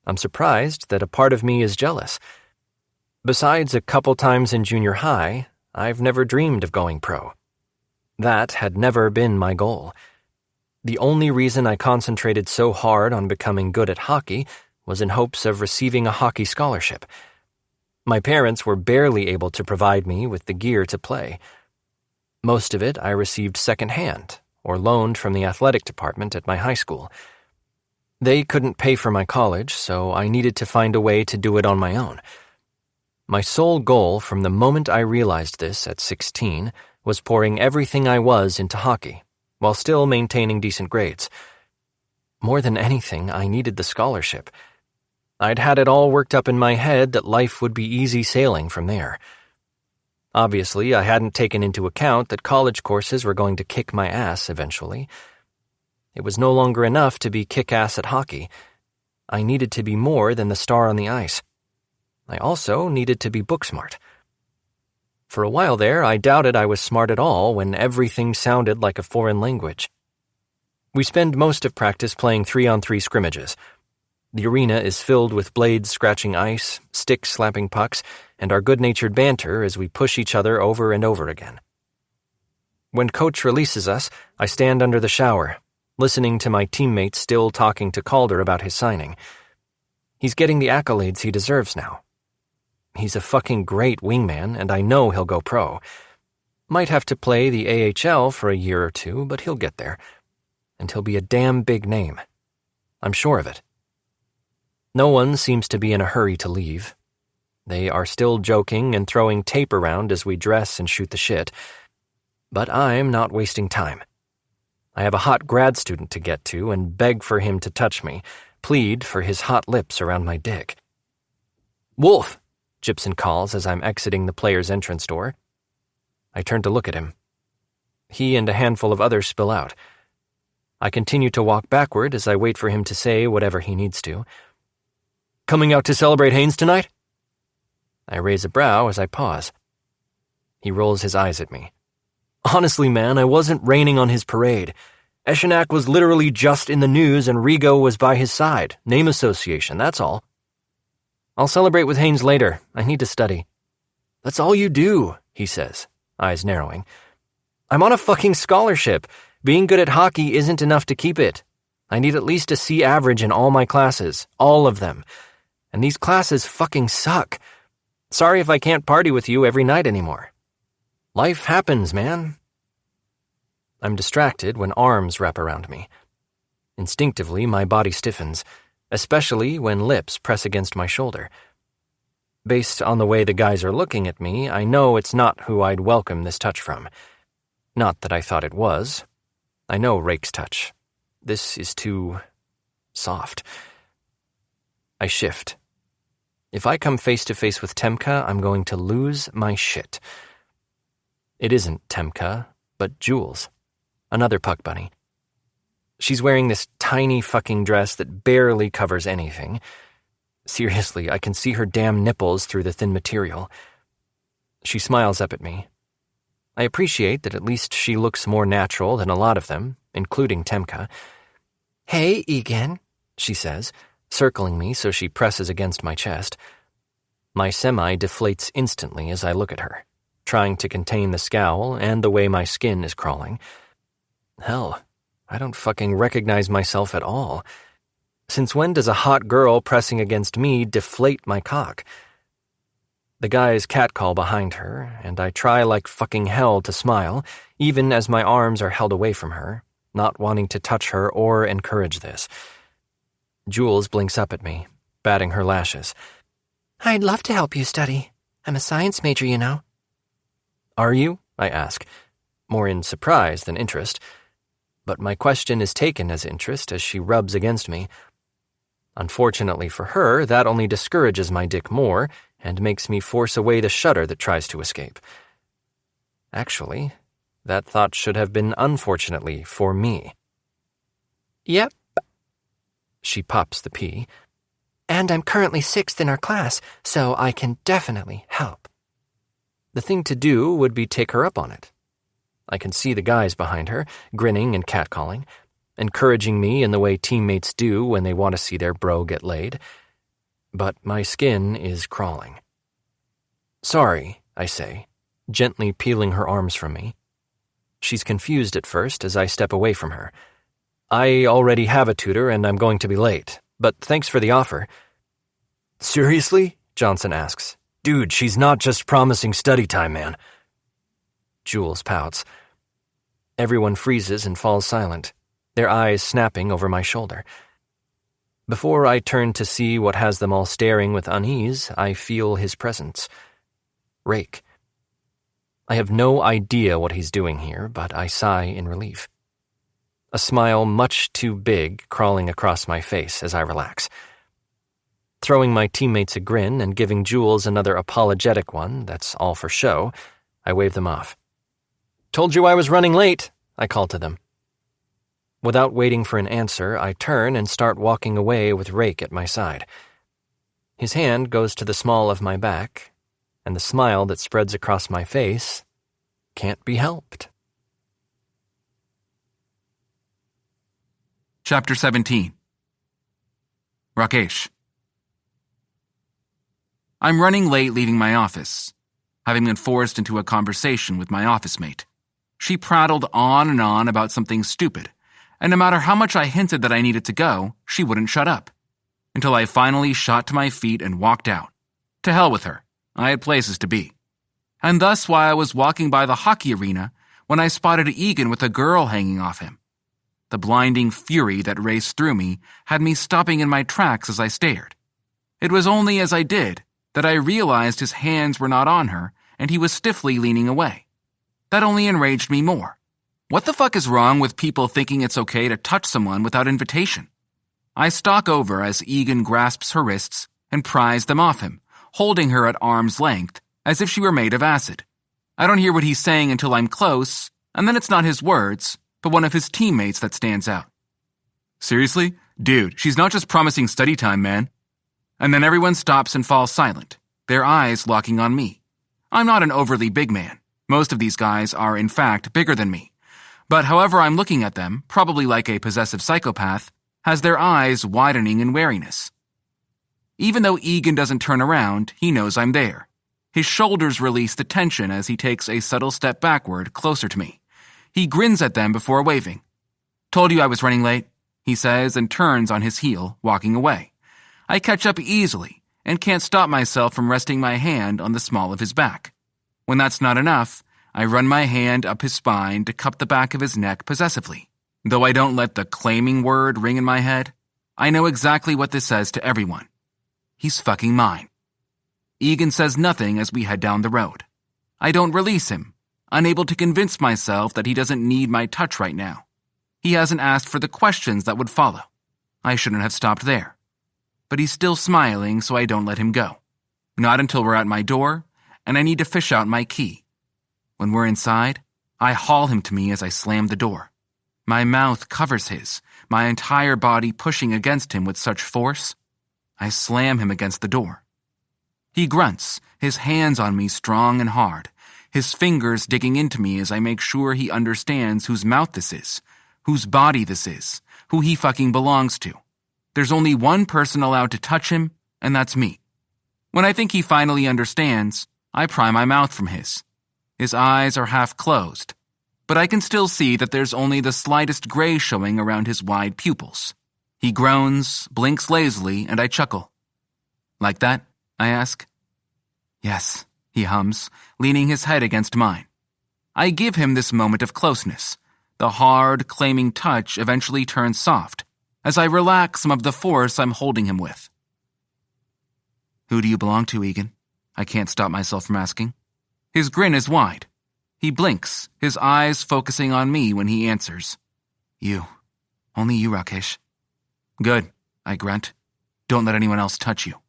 I'm surprised that a part of me is jealous. Besides a couple times in junior high, I've never dreamed of going pro. That had never been my goal. The only reason I concentrated so hard on becoming good at hockey was in hopes of receiving a hockey scholarship. My parents were barely able to provide me with the gear to play. Most of it I received secondhand or loaned from the athletic department at my high school. They couldn't pay for my college, so I needed to find a way to do it on my own. My sole goal from the moment I realized this at 16 was pouring everything I was into hockey, while still maintaining decent grades. More than anything, I needed the scholarship. I'd had it all worked up in my head that life would be easy sailing from there. Obviously, I hadn't taken into account that college courses were going to kick my ass eventually. It was no longer enough to be kick-ass at hockey. I needed to be more than the star on the ice. I also needed to be book-smart. For a while there, I doubted I was smart at all when everything sounded like a foreign language. We spend most of practice playing 3-on-3 scrimmages. The arena is filled with blades scratching ice, sticks slapping pucks, and our good-natured banter as we push each other over and over again. When coach releases us, I stand under the shower, listening to my teammates still talking to Calder about his signing. He's getting the accolades he deserves now. He's a fucking great wingman, and I know he'll go pro. Might have to play the AHL for a year or two, but he'll get there. And he'll be a damn big name. I'm sure of it. No one seems to be in a hurry to leave. They are still joking and throwing tape around as we dress and shoot the shit. But I'm not wasting time. I have a hot grad student to get to and beg for him to touch me, plead for his hot lips around my dick. "Wolf!" Gibson calls as I'm exiting the player's entrance door. I turn to look at him. He and a handful of others spill out. I continue to walk backward as I wait for him to say whatever he needs to. "Coming out to celebrate Haynes tonight?" I raise a brow as I pause. He rolls his eyes at me. "Honestly, man, I wasn't raining on his parade. Eshenak was literally just in the news and Rigo was by his side. Name association, that's all. I'll celebrate with Haynes later. I need to study." "That's all you do," he says, eyes narrowing. "I'm on a fucking scholarship. Being good at hockey isn't enough to keep it. I need at least a C average in all my classes, all of them. And these classes fucking suck. Sorry if I can't party with you every night anymore. Life happens, man." I'm distracted when arms wrap around me. Instinctively, my body stiffens, especially when lips press against my shoulder. Based on the way the guys are looking at me, I know it's not who I'd welcome this touch from. Not that I thought it was. I know Rake's touch. This is too soft. I shift. If I come face to face with Temka, I'm going to lose my shit. It isn't Temka, but Jules, another puck bunny. She's wearing this tiny fucking dress that barely covers anything. Seriously, I can see her damn nipples through the thin material. She smiles up at me. I appreciate that at least she looks more natural than a lot of them, including Temka. "Hey, Egan," she says, circling me so she presses against my chest. My semi deflates instantly as I look at her, trying to contain the scowl and the way my skin is crawling. Hell, I don't fucking recognize myself at all. Since when does a hot girl pressing against me deflate my cock? The guys catcall behind her, and I try like fucking hell to smile, even as my arms are held away from her, not wanting to touch her or encourage this. Jules blinks up at me, batting her lashes. "I'd love to help you study. I'm a science major, you know." "Are you?" I ask, more in surprise than interest. But my question is taken as interest as she rubs against me. Unfortunately for her, that only discourages my dick more and makes me force away the shudder that tries to escape. Actually, that thought should have been unfortunately for me. "Yep." She pops the P. "And I'm currently 6th in our class, so I can definitely help." The thing to do would be take her up on it. I can see the guys behind her, grinning and catcalling, encouraging me in the way teammates do when they want to see their bro get laid. but my skin is crawling. "Sorry," I say, gently peeling her arms from me. She's confused at first as I step away from her. "I already have a tutor and I'm going to be late, but thanks for the offer." "Seriously?" Johnson asks. "Dude, she's not just promising study time, man." Jules pouts. Everyone freezes and falls silent, their eyes snapping over my shoulder. Before I turn to see what has them all staring with unease, I feel his presence. Rake. I have no idea what he's doing here, but I sigh in relief. A smile much too big crawling across my face as I relax. Throwing my teammates a grin and giving Jules another apologetic one that's all for show, I wave them off. "Told you I was running late," I call to them. Without waiting for an answer, I turn and start walking away with Rake at my side. His hand goes to the small of my back, and the smile that spreads across my face can't be helped. Chapter 17. Rakesh. I'm running late leaving my office, having been forced into a conversation with my office mate. She prattled on and on about something stupid, and no matter how much I hinted that I needed to go, she wouldn't shut up, until I finally shot to my feet and walked out. To hell with her. I had places to be. And thus while I was walking by the hockey arena when I spotted Egan with a girl hanging off him. The blinding fury that raced through me had me stopping in my tracks as I stared. It was only as I did that I realized his hands were not on her and he was stiffly leaning away. That only enraged me more. What the fuck is wrong with people thinking it's okay to touch someone without invitation? I stalk over as Egan grasps her wrists and pries them off him, holding her at arm's length as if she were made of acid. I don't hear what he's saying until I'm close, and then it's not his words, but one of his teammates that stands out. "Seriously? Dude, she's not just promising study time, man." And then everyone stops and falls silent, their eyes locking on me. I'm not an overly big man. Most of these guys are, in fact, bigger than me. But however I'm looking at them, probably like a possessive psychopath, has their eyes widening in wariness. Even though Egan doesn't turn around, he knows I'm there. His shoulders release the tension as he takes a subtle step backward, closer to me. He grins at them before waving. "Told you I was running late," he says and turns on his heel, walking away. I catch up easily and can't stop myself from resting my hand on the small of his back. When that's not enough, I run my hand up his spine to cup the back of his neck possessively. Though I don't let the claiming word ring in my head, I know exactly what this says to everyone. He's fucking mine. Egan says nothing as we head down the road. I don't release him, unable to convince myself that he doesn't need my touch right now. He hasn't asked for the questions that would follow. I shouldn't have stopped there. But he's still smiling, so I don't let him go. Not until we're at my door, and I need to fish out my key. When we're inside, I haul him to me as I slam the door. My mouth covers his, my entire body pushing against him with such force. I slam him against the door. He grunts, his hands on me strong and hard, his fingers digging into me as I make sure he understands whose mouth this is, whose body this is, who he fucking belongs to. There's only one person allowed to touch him, and that's me. When I think he finally understands, I pry my mouth from his. His eyes are half closed, but I can still see that there's only the slightest gray showing around his wide pupils. He groans, blinks lazily, and I chuckle. "Like that?" I ask. "Yes," he hums, leaning his head against mine. I give him this moment of closeness. The hard, claiming touch eventually turns soft, as I relax some of the force I'm holding him with. "Who do you belong to, Egan?" I can't stop myself from asking. His grin is wide. He blinks, his eyes focusing on me when he answers. "You. Only you, Rakesh." "Good," I grunt. "Don't let anyone else touch you."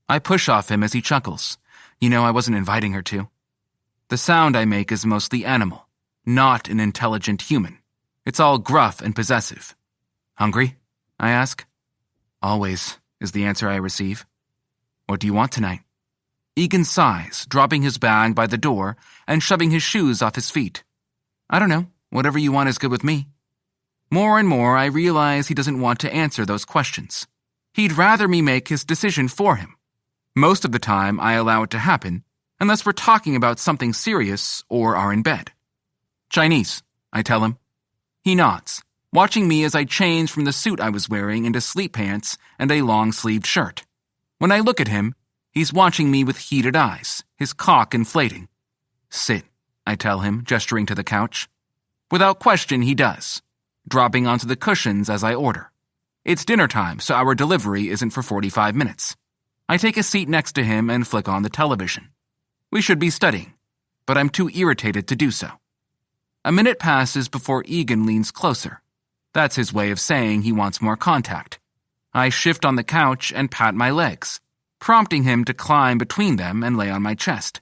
I push off him as he chuckles. You know, I wasn't inviting her to. The sound I make is mostly animal, not an intelligent human. It's all gruff and possessive. "Hungry?" I ask. "Always," is the answer I receive. "What do you want tonight?" Egan sighs, dropping his bag by the door and shoving his shoes off his feet. "I don't know. Whatever you want is good with me." More and more, I realize he doesn't want to answer those questions. He'd rather me make his decision for him. Most of the time, I allow it to happen, unless we're talking about something serious or are in bed. Chinese, I tell him. He nods, watching me as I change from the suit I was wearing into sleep pants and a long-sleeved shirt. When I look at him, he's watching me with heated eyes, his cock inflating. Sit, I tell him, gesturing to the couch. Without question, he does, dropping onto the cushions as I order. It's dinner time, so our delivery isn't for 45 minutes. I take a seat next to him and flick on the television. We should be studying, but I'm too irritated to do so. A minute passes before Egan leans closer. That's his way of saying he wants more contact. I shift on the couch and pat my legs, prompting him to climb between them and lay on my chest.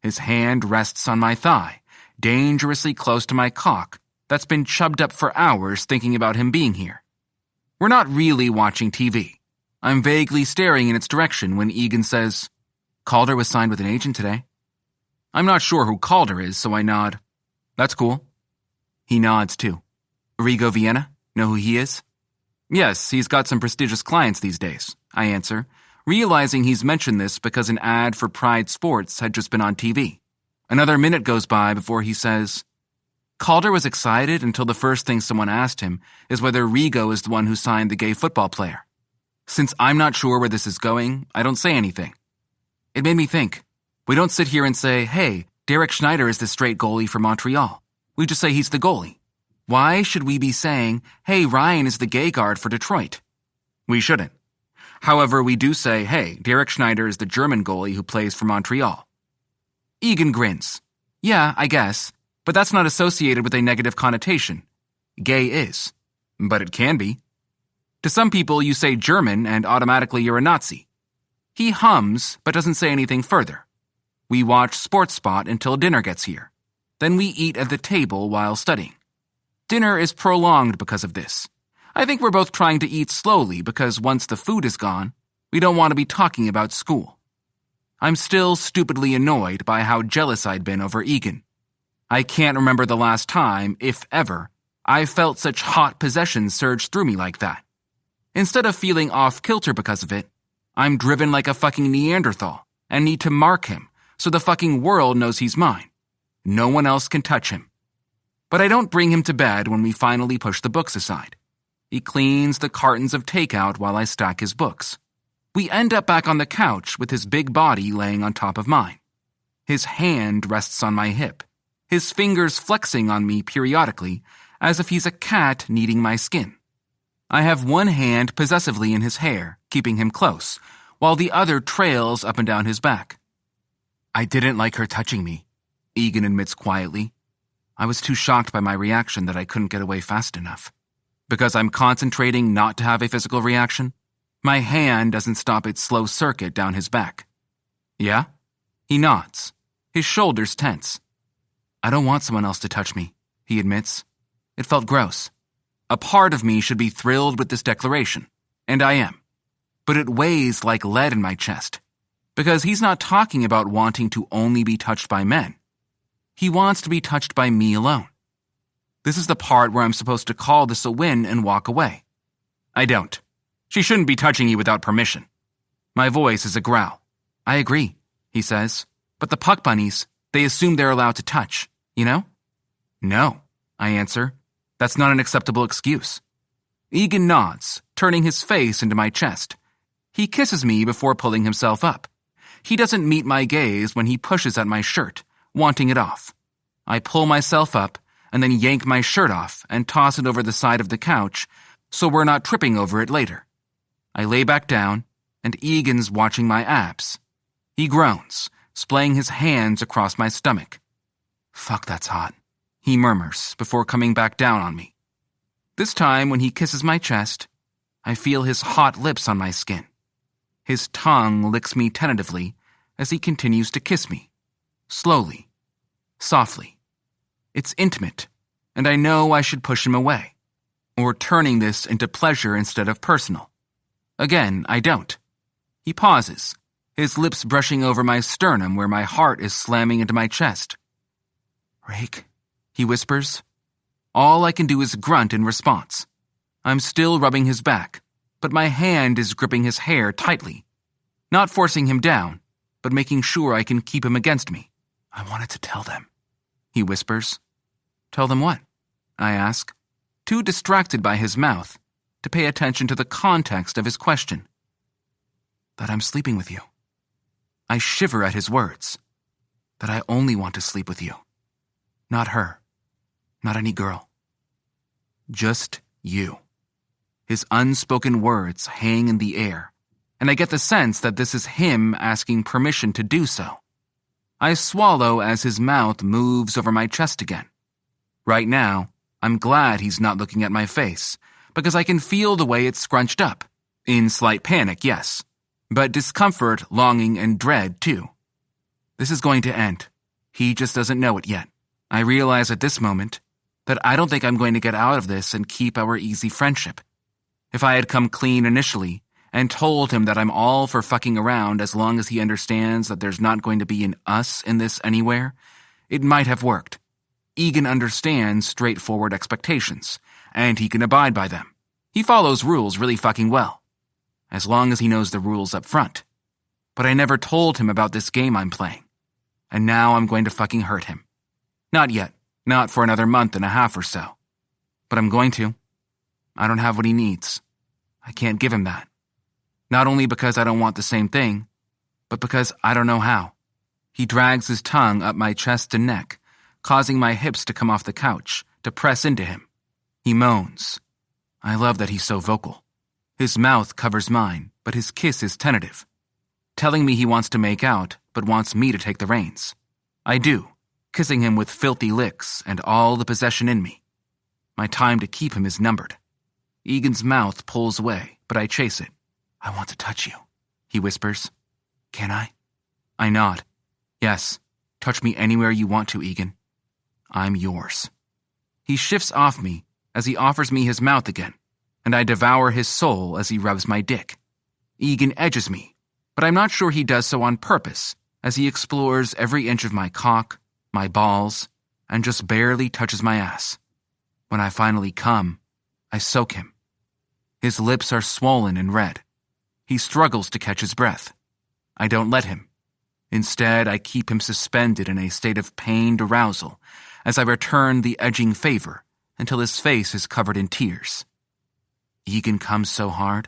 His hand rests on my thigh, dangerously close to my cock that's been chubbed up for hours thinking about him being here. We're not really watching TV. I'm vaguely staring in its direction when Egan says, Calder was signed with an agent today. I'm not sure who Calder is, so I nod. That's cool. He nods too. Rigo Vienna? Know who he is? Yes, he's got some prestigious clients these days, I answer, realizing he's mentioned this because an ad for Pride Sports had just been on TV. Another minute goes by before he says, Calder was excited until the first thing someone asked him is whether Rigo is the one who signed the gay football player. Since I'm not sure where this is going, I don't say anything. It made me think. We don't sit here and say, hey, Derek Schneider is the straight goalie for Montreal. We just say he's the goalie. Why should we be saying, hey, Ryan is the gay guard for Detroit? We shouldn't. However, we do say, hey, Derek Schneider is the German goalie who plays for Montreal. Egan grins. Yeah, I guess, but that's not associated with a negative connotation. Gay is. But it can be. To some people, you say German and automatically you're a Nazi. He hums, but doesn't say anything further. We watch Sports Spot until dinner gets here. Then we eat at the table while studying. Dinner is prolonged because of this. I think we're both trying to eat slowly because once the food is gone, we don't want to be talking about school. I'm still stupidly annoyed by how jealous I'd been over Egan. I can't remember the last time, if ever, I felt such hot possession surge through me like that. Instead of feeling off-kilter because of it, I'm driven like a fucking Neanderthal and need to mark him so the fucking world knows he's mine. No one else can touch him. But I don't bring him to bed when we finally push the books aside. He cleans the cartons of takeout while I stack his books. We end up back on the couch with his big body laying on top of mine. His hand rests on my hip, his fingers flexing on me periodically as if he's a cat kneading my skin. I have one hand possessively in his hair, keeping him close, while the other trails up and down his back. I didn't like her touching me, Egan admits quietly. I was too shocked by my reaction that I couldn't get away fast enough. Because I'm concentrating not to have a physical reaction, my hand doesn't stop its slow circuit down his back. Yeah? He nods, his shoulders tense. I don't want someone else to touch me, he admits. It felt gross. A part of me should be thrilled with this declaration, and I am. But it weighs like lead in my chest, because he's not talking about wanting to only be touched by men. He wants to be touched by me alone. This is the part where I'm supposed to call this a win and walk away. I don't. She shouldn't be touching you without permission. My voice is a growl. I agree, he says. But the Puck Bunnies, they assume they're allowed to touch, you know? No, I answer. That's not an acceptable excuse. Egan nods, turning his face into my chest. He kisses me before pulling himself up. He doesn't meet my gaze when he pushes at my shirt, wanting it off. I pull myself up and then yank my shirt off and toss it over the side of the couch so we're not tripping over it later. I lay back down, and Egan's watching my abs. He groans, splaying his hands across my stomach. Fuck, that's hot, he murmurs before coming back down on me. This time, when he kisses my chest, I feel his hot lips on my skin. His tongue licks me tentatively as he continues to kiss me, slowly, softly. It's intimate, and I know I should push him away, or turning this into pleasure instead of personal. Again, I don't. He pauses, his lips brushing over my sternum where my heart is slamming into my chest. Rake, he whispers. All I can do is grunt in response. I'm still rubbing his back, but my hand is gripping his hair tightly, not forcing him down, but making sure I can keep him against me. I wanted to tell them, he whispers. Tell them what? I ask, too distracted by his mouth to pay attention to the context of his question. That I'm sleeping with you. I shiver at his words. That I only want to sleep with you. Not her. Not any girl. Just you. His unspoken words hang in the air, and I get the sense that this is him asking permission to do so. I swallow as his mouth moves over my chest again. Right now, I'm glad he's not looking at my face, because I can feel the way it's scrunched up. In slight panic, yes, but discomfort, longing, and dread, too. This is going to end. He just doesn't know it yet. I realize at this moment that I don't think I'm going to get out of this and keep our easy friendship. If I had come clean initially and told him that I'm all for fucking around as long as he understands that there's not going to be an us in this anywhere, it might have worked. Egan understands straightforward expectations, and he can abide by them. He follows rules really fucking well, as long as he knows the rules up front. But I never told him about this game I'm playing, and now I'm going to fucking hurt him. Not yet, not for another month and a half or so. But I'm going to. I don't have what he needs. I can't give him that. Not only because I don't want the same thing, but because I don't know how. He drags his tongue up my chest and neck, causing my hips to come off the couch, to press into him. He moans. I love that he's so vocal. His mouth covers mine, but his kiss is tentative, telling me he wants to make out, but wants me to take the reins. I do, kissing him with filthy licks and all the possession in me. My time to keep him is numbered. Egan's mouth pulls away, but I chase it. I want to touch you, he whispers. Can I? I nod. Yes, touch me anywhere you want to, Egan. I'm yours. He shifts off me as he offers me his mouth again, and I devour his soul as he rubs my dick. Egan edges me, but I'm not sure he does so on purpose, as he explores every inch of my cock, my balls, and just barely touches my ass. When I finally come, I soak him. His lips are swollen and red. He struggles to catch his breath. I don't let him. Instead, I keep him suspended in a state of pained arousal as I return the edging favor until his face is covered in tears. Egan comes so hard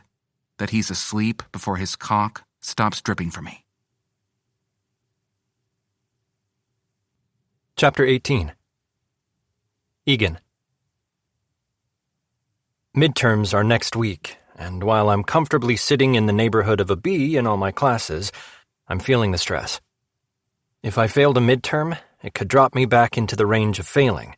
that he's asleep before his cock stops dripping for me. Chapter 18. Egan. Midterms are next week, and while I'm comfortably sitting in the neighborhood of a B in all my classes, I'm feeling the stress. If I failed a midterm, it could drop me back into the range of failing.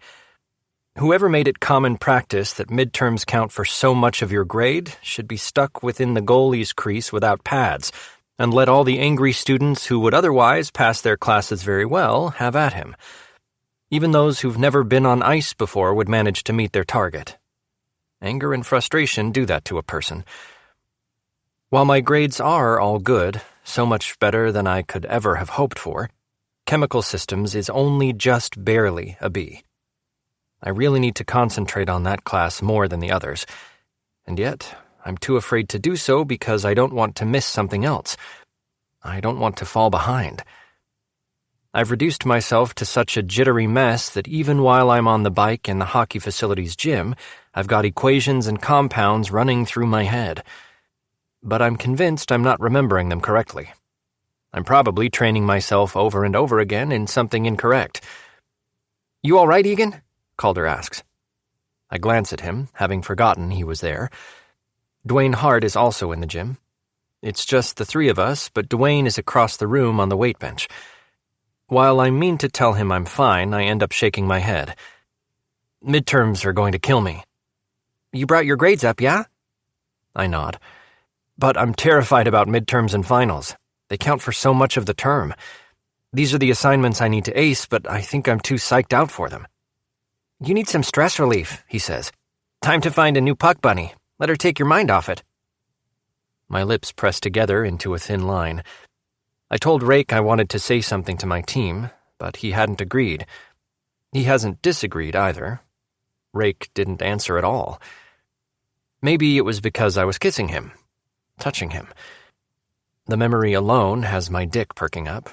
Whoever made it common practice that midterms count for so much of your grade should be stuck within the goalie's crease without pads, and let all the angry students who would otherwise pass their classes very well have at him. Even those who've never been on ice before would manage to meet their target. Anger and frustration do that to a person. While my grades are all good, so much better than I could ever have hoped for, Chemical Systems is only just barely a B. I really need to concentrate on that class more than the others, and yet I'm too afraid to do so because I don't want to miss something else. I don't want to fall behind. I've reduced myself to such a jittery mess that even while I'm on the bike in the hockey facility's gym, I've got equations and compounds running through my head. But I'm convinced I'm not remembering them correctly. I'm probably training myself over and over again in something incorrect. "You all right, Egan?" Calder asks. I glance at him, having forgotten he was there. Dwayne Hart is also in the gym. It's just the three of us, but Dwayne is across the room on the weight bench. While I mean to tell him I'm fine, I end up shaking my head. Midterms are going to kill me. "You brought your grades up, yeah?" I nod. But I'm terrified about midterms and finals. They count for so much of the term. These are the assignments I need to ace, but I think I'm too psyched out for them. "You need some stress relief," he says. "Time to find a new puck bunny. Let her take your mind off it." My lips press together into a thin line. I told Rake I wanted to say something to my team, but he hadn't agreed. He hasn't disagreed either. Rake didn't answer at all. Maybe it was because I was kissing him, touching him. The memory alone has my dick perking up.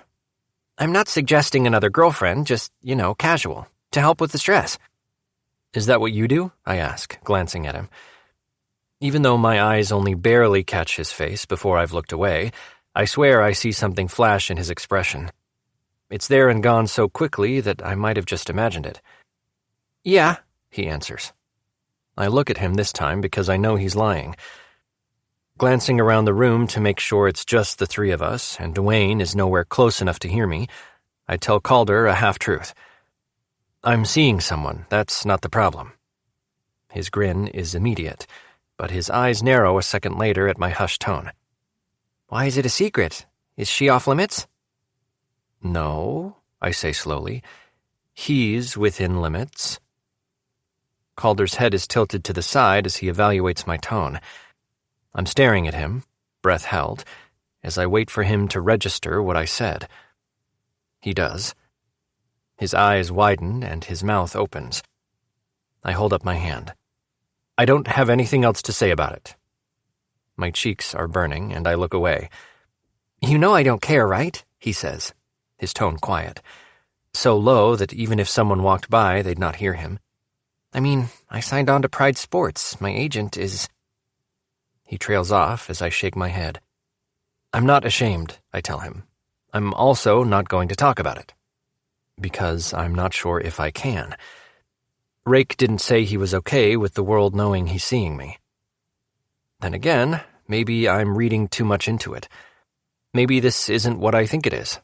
I'm not suggesting another girlfriend, just, casual, to help with the stress. Is that what you do? I ask, glancing at him. Even though my eyes only barely catch his face before I've looked away, I swear I see something flash in his expression. It's there and gone so quickly that I might have just imagined it. Yeah, he answers. I look at him this time because I know he's lying. Glancing around the room to make sure it's just the three of us and Dwayne is nowhere close enough to hear me, I tell Calder a half-truth. I'm seeing someone, that's not the problem. His grin is immediate, but his eyes narrow a second later at my hushed tone. Why is it a secret? Is she off limits? No, I say slowly. He's within limits. Calder's head is tilted to the side as he evaluates my tone. I'm staring at him, breath held, as I wait for him to register what I said. He does. His eyes widen and his mouth opens. I hold up my hand. I don't have anything else to say about it. My cheeks are burning, and I look away. You know I don't care, right? He says, his tone quiet, so low that even if someone walked by, they'd not hear him. I mean, I signed on to Pride Sports. My agent is... He trails off as I shake my head. I'm not ashamed, I tell him. I'm also not going to talk about it. Because I'm not sure if I can. Rake didn't say he was okay with the world knowing he's seeing me. Then again, maybe I'm reading too much into it. Maybe this isn't what I think it is.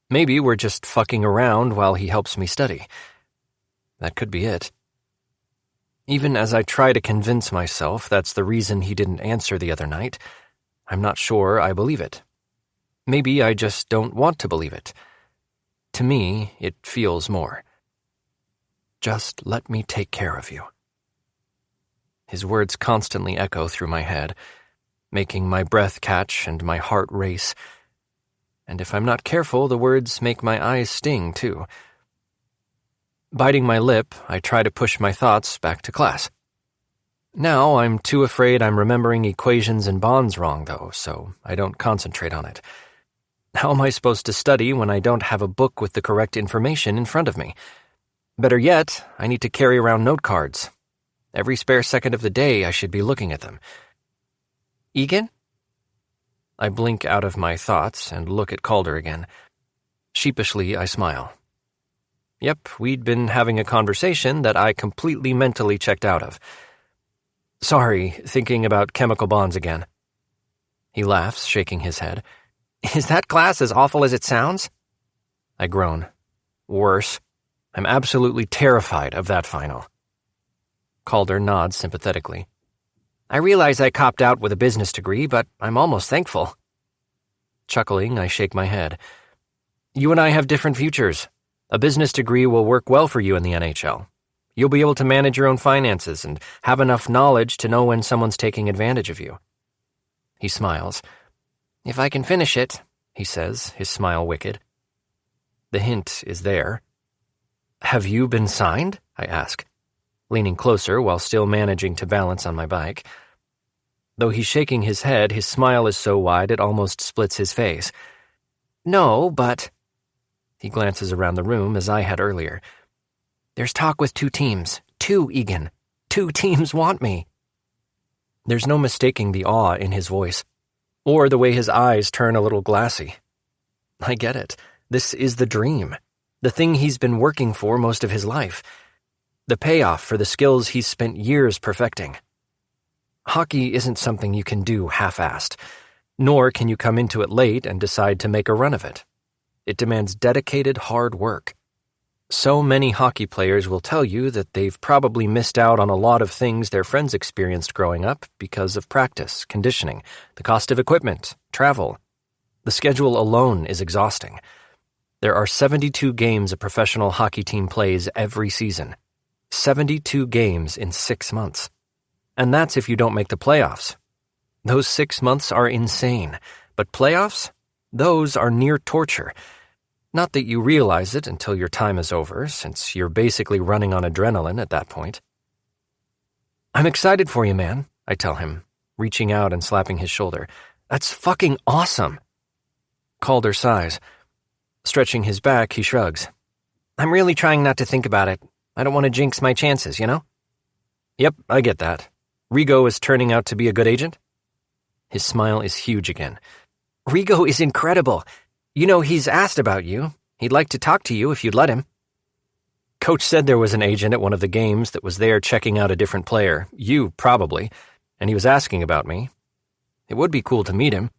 Maybe we're just fucking around while he helps me study. That could be it. Even as I try to convince myself that's the reason he didn't answer the other night, I'm not sure I believe it. Maybe I just don't want to believe it. To me, it feels more. Just let me take care of you. His words constantly echo through my head, making my breath catch and my heart race. And if I'm not careful, the words make my eyes sting, too. Biting my lip, I try to push my thoughts back to class. Now I'm too afraid I'm remembering equations and bonds wrong, though, so I don't concentrate on it. How am I supposed to study when I don't have a book with the correct information in front of me? Better yet, I need to carry around note cards. Every spare second of the day, I should be looking at them. Egan? I blink out of my thoughts and look at Calder again. Sheepishly, I smile. Yep, we'd been having a conversation that I completely mentally checked out of. Sorry, thinking about chemical bonds again. He laughs, shaking his head. Is that class as awful as it sounds? I groan. Worse. I'm absolutely terrified of that final. Calder nods sympathetically. I realize I copped out with a business degree, but I'm almost thankful. Chuckling, I shake my head. You and I have different futures. A business degree will work well for you in the NHL. You'll be able to manage your own finances and have enough knowledge to know when someone's taking advantage of you. He smiles. If I can finish it, he says, his smile wicked. The hint is there. Have you been signed? I ask, leaning closer while still managing to balance on my bike. Though he's shaking his head, his smile is so wide it almost splits his face. No, but... He glances around the room as I had earlier. There's talk with 2 teams. 2, Egan. 2 teams want me. There's no mistaking the awe in his voice, or the way his eyes turn a little glassy. I get it. This is the dream. The thing he's been working for most of his life. The payoff for the skills he's spent years perfecting. Hockey isn't something you can do half-assed, nor can you come into it late and decide to make a run of it. It demands dedicated, hard work. So many hockey players will tell you that they've probably missed out on a lot of things their friends experienced growing up because of practice, conditioning, the cost of equipment, travel. The schedule alone is exhausting. There are 72 games a professional hockey team plays every season. 72 games in 6 months. And that's if you don't make the playoffs. Those 6 months are insane, but playoffs? Those are near torture. Not that you realize it until your time is over, since you're basically running on adrenaline at that point. I'm excited for you, man, I tell him, reaching out and slapping his shoulder. That's fucking awesome. Calder sighs. Stretching his back, he shrugs. I'm really trying not to think about it. I don't want to jinx my chances, you know? Yep, I get that. Rigo is turning out to be a good agent? His smile is huge again. Rigo is incredible. You know, he's asked about you. He'd like to talk to you if you'd let him. Coach said there was an agent at one of the games that was there checking out a different player, you probably, and he was asking about me. It would be cool to meet him.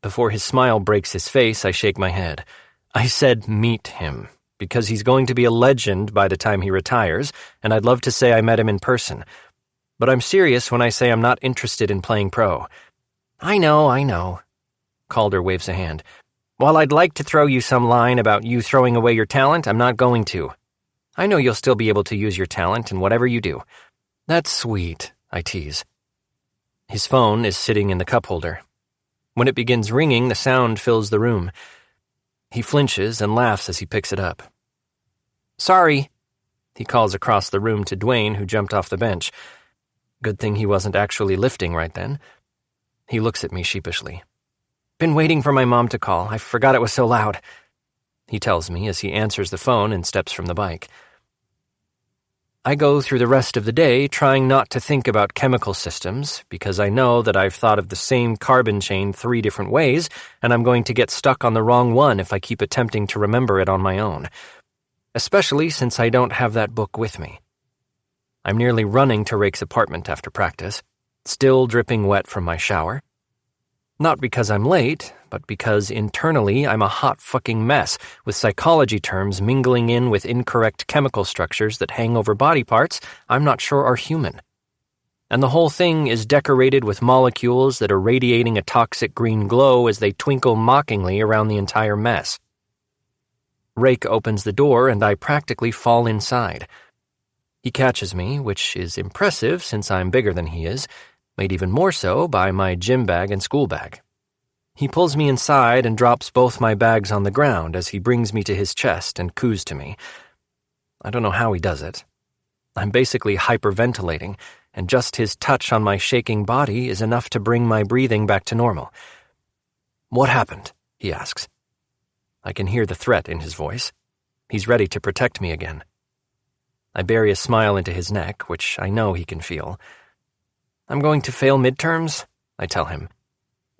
Before his smile breaks his face, I shake my head. I said meet him, because he's going to be a legend by the time he retires, and I'd love to say I met him in person. But I'm serious when I say I'm not interested in playing pro. I know. Calder waves a hand. While I'd like to throw you some line about you throwing away your talent, I'm not going to. I know you'll still be able to use your talent in whatever you do. That's sweet, I tease. His phone is sitting in the cup holder. When it begins ringing, the sound fills the room. He flinches and laughs as he picks it up. Sorry, he calls across the room to Dwayne, who jumped off the bench. Good thing he wasn't actually lifting right then. He looks at me sheepishly. Been waiting for my mom to call. I forgot it was so loud, he tells me as he answers the phone and steps from the bike. I go through the rest of the day trying not to think about chemical systems because I know that I've thought of the same carbon chain 3 different ways, and I'm going to get stuck on the wrong one if I keep attempting to remember it on my own, especially since I don't have that book with me. I'm nearly running to Rake's apartment after practice, still dripping wet from my shower. Not because I'm late, but because internally I'm a hot fucking mess with psychology terms mingling in with incorrect chemical structures that hang over body parts I'm not sure are human. And the whole thing is decorated with molecules that are radiating a toxic green glow as they twinkle mockingly around the entire mess. Rake opens the door and I practically fall inside. He catches me, which is impressive since I'm bigger than he is, made even more so by my gym bag and school bag. He pulls me inside and drops both my bags on the ground as he brings me to his chest and coos to me. I don't know how he does it. I'm basically hyperventilating, and just his touch on my shaking body is enough to bring my breathing back to normal. What happened? He asks. I can hear the threat in his voice. He's ready to protect me again. I bury a smile into his neck, which I know he can feel. I'm going to fail midterms, I tell him.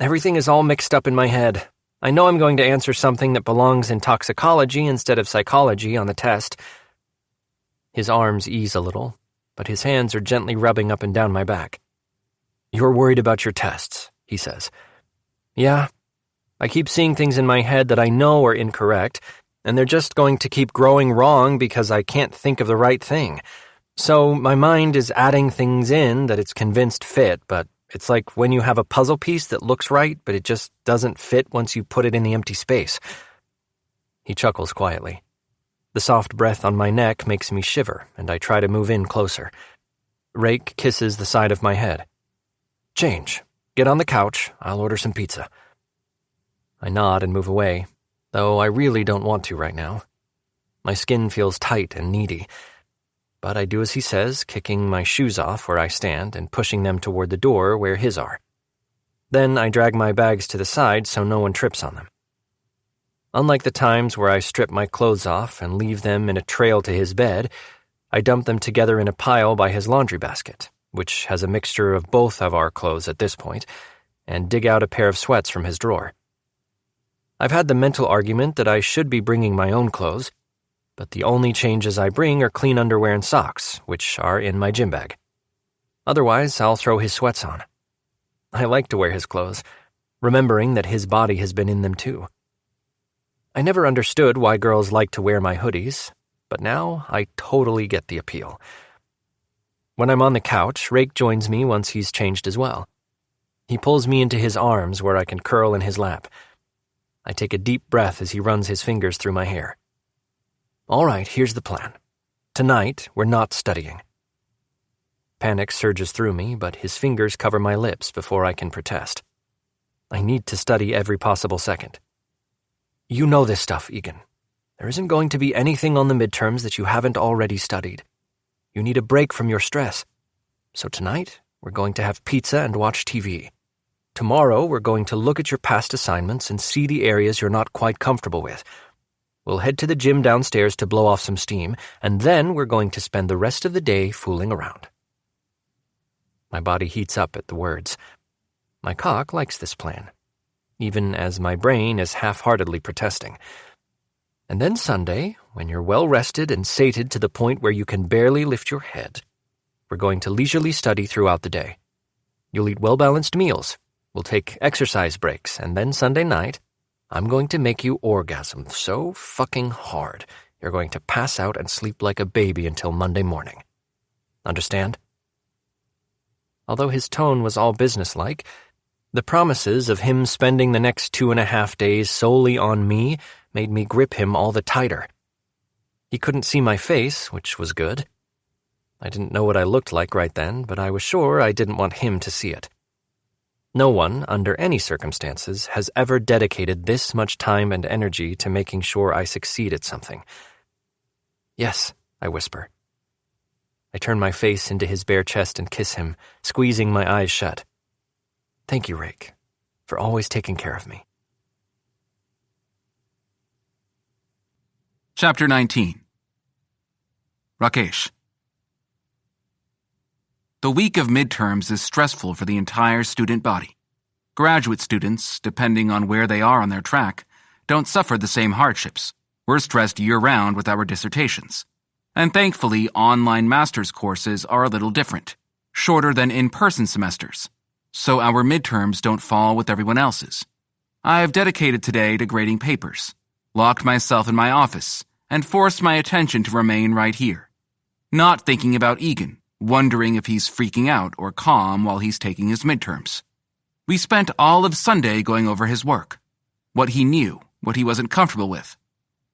Everything is all mixed up in my head. I know I'm going to answer something that belongs in toxicology instead of psychology on the test. His arms ease a little, but his hands are gently rubbing up and down my back. You're worried about your tests, he says. Yeah. I keep seeing things in my head that I know are incorrect, and they're just going to keep growing wrong because I can't think of the right thing. So my mind is adding things in that it's convinced fit, but it's like when you have a puzzle piece that looks right, but it just doesn't fit once you put it in the empty space. He chuckles quietly. The soft breath on my neck makes me shiver, and I try to move in closer. Rake kisses the side of my head. Change. Get on the couch. I'll order some pizza. I nod and move away, though I really don't want to right now. My skin feels tight and needy. But I do as he says, kicking my shoes off where I stand and pushing them toward the door where his are. Then I drag my bags to the side so no one trips on them. Unlike the times where I strip my clothes off and leave them in a trail to his bed, I dump them together in a pile by his laundry basket, which has a mixture of both of our clothes at this point, and dig out a pair of sweats from his drawer. I've had the mental argument that I should be bringing my own clothes, but the only changes I bring are clean underwear and socks, which are in my gym bag. Otherwise, I'll throw his sweats on. I like to wear his clothes, remembering that his body has been in them too. I never understood why girls like to wear my hoodies, but now I totally get the appeal. When I'm on the couch, Rake joins me once he's changed as well. He pulls me into his arms where I can curl in his lap. I take a deep breath as he runs his fingers through my hair. All right, here's the plan. Tonight, we're not studying. Panic surges through me, but his fingers cover my lips before I can protest. I need to study every possible second. You know this stuff, Egan. There isn't going to be anything on the midterms that you haven't already studied. You need a break from your stress. So tonight, we're going to have pizza and watch TV. Tomorrow, we're going to look at your past assignments and see the areas you're not quite comfortable with. We'll head to the gym downstairs to blow off some steam, and then we're going to spend the rest of the day fooling around. My body heats up at the words. My cock likes this plan, even as my brain is half-heartedly protesting. And then Sunday, when you're well-rested and sated to the point where you can barely lift your head, we're going to leisurely study throughout the day. You'll eat well-balanced meals. We'll take exercise breaks, and then Sunday night, I'm going to make you orgasm so fucking hard you're going to pass out and sleep like a baby until Monday morning. Understand? Although his tone was all businesslike, the promises of him spending the next 2.5 days solely on me made me grip him all the tighter. He couldn't see my face, which was good. I didn't know what I looked like right then, but I was sure I didn't want him to see it. No one, under any circumstances, has ever dedicated this much time and energy to making sure I succeed at something. Yes, I whisper. I turn my face into his bare chest and kiss him, squeezing my eyes shut. Thank you, Rake, for always taking care of me. Chapter 19. Rakesh. The week of midterms is stressful for the entire student body. Graduate students, depending on where they are on their track, don't suffer the same hardships. We're stressed year-round with our dissertations. And thankfully, online master's courses are a little different, shorter than in-person semesters. So our midterms don't fall with everyone else's. I have dedicated today to grading papers, locked myself in my office, and forced my attention to remain right here. Not thinking about Egan, wondering if he's freaking out or calm while he's taking his midterms. We spent all of Sunday going over his work, what he knew, what he wasn't comfortable with.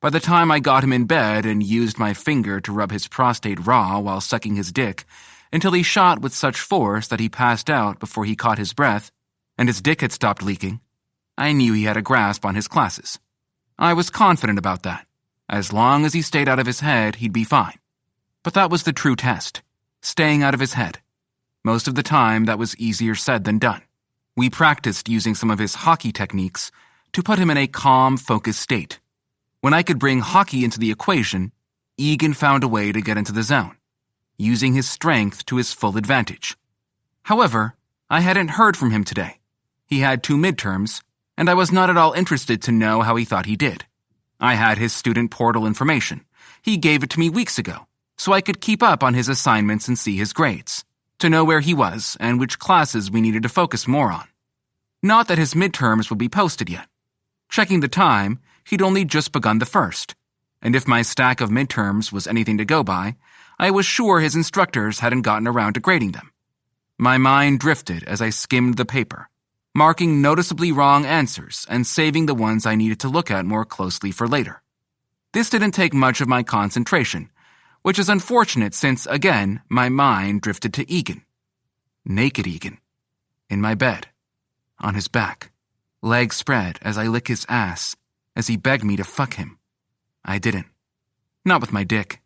By the time I got him in bed and used my finger to rub his prostate raw while sucking his dick, until he shot with such force that he passed out before he caught his breath, and his dick had stopped leaking, I knew he had a grasp on his classes. I was confident about that. As long as he stayed out of his head, he'd be fine. But that was the true test. Staying out of his head. Most of the time, that was easier said than done. We practiced using some of his hockey techniques to put him in a calm, focused state. When I could bring hockey into the equation, Egan found a way to get into the zone, using his strength to his full advantage. However, I hadn't heard from him today. He had 2 midterms, and I was not at all interested to know how he thought he did. I had his student portal information. He gave it to me weeks ago, so I could keep up on his assignments and see his grades, to know where he was and which classes we needed to focus more on. Not that his midterms would be posted yet. Checking the time, he'd only just begun the first, and if my stack of midterms was anything to go by, I was sure his instructors hadn't gotten around to grading them. My mind drifted as I skimmed the paper, marking noticeably wrong answers and saving the ones I needed to look at more closely for later. This didn't take much of my concentration, which is unfortunate since, again, my mind drifted to Egan. Naked Egan. In my bed. On his back. Legs spread as I lick his ass, as he begged me to fuck him. I didn't. Not with my dick.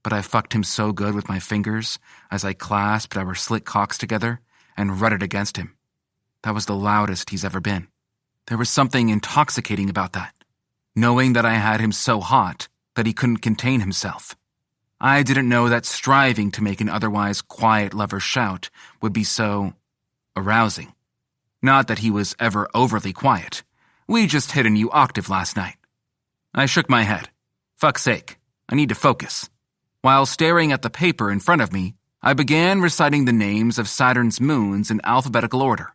But I fucked him so good with my fingers as I clasped our slit cocks together and rutted against him. That was the loudest he's ever been. There was something intoxicating about that. Knowing that I had him so hot that he couldn't contain himself. I didn't know that striving to make an otherwise quiet lover shout would be so arousing. Not that he was ever overly quiet. We just hit a new octave last night. I shook my head. Fuck's sake, I need to focus. While staring at the paper in front of me, I began reciting the names of Saturn's moons in alphabetical order.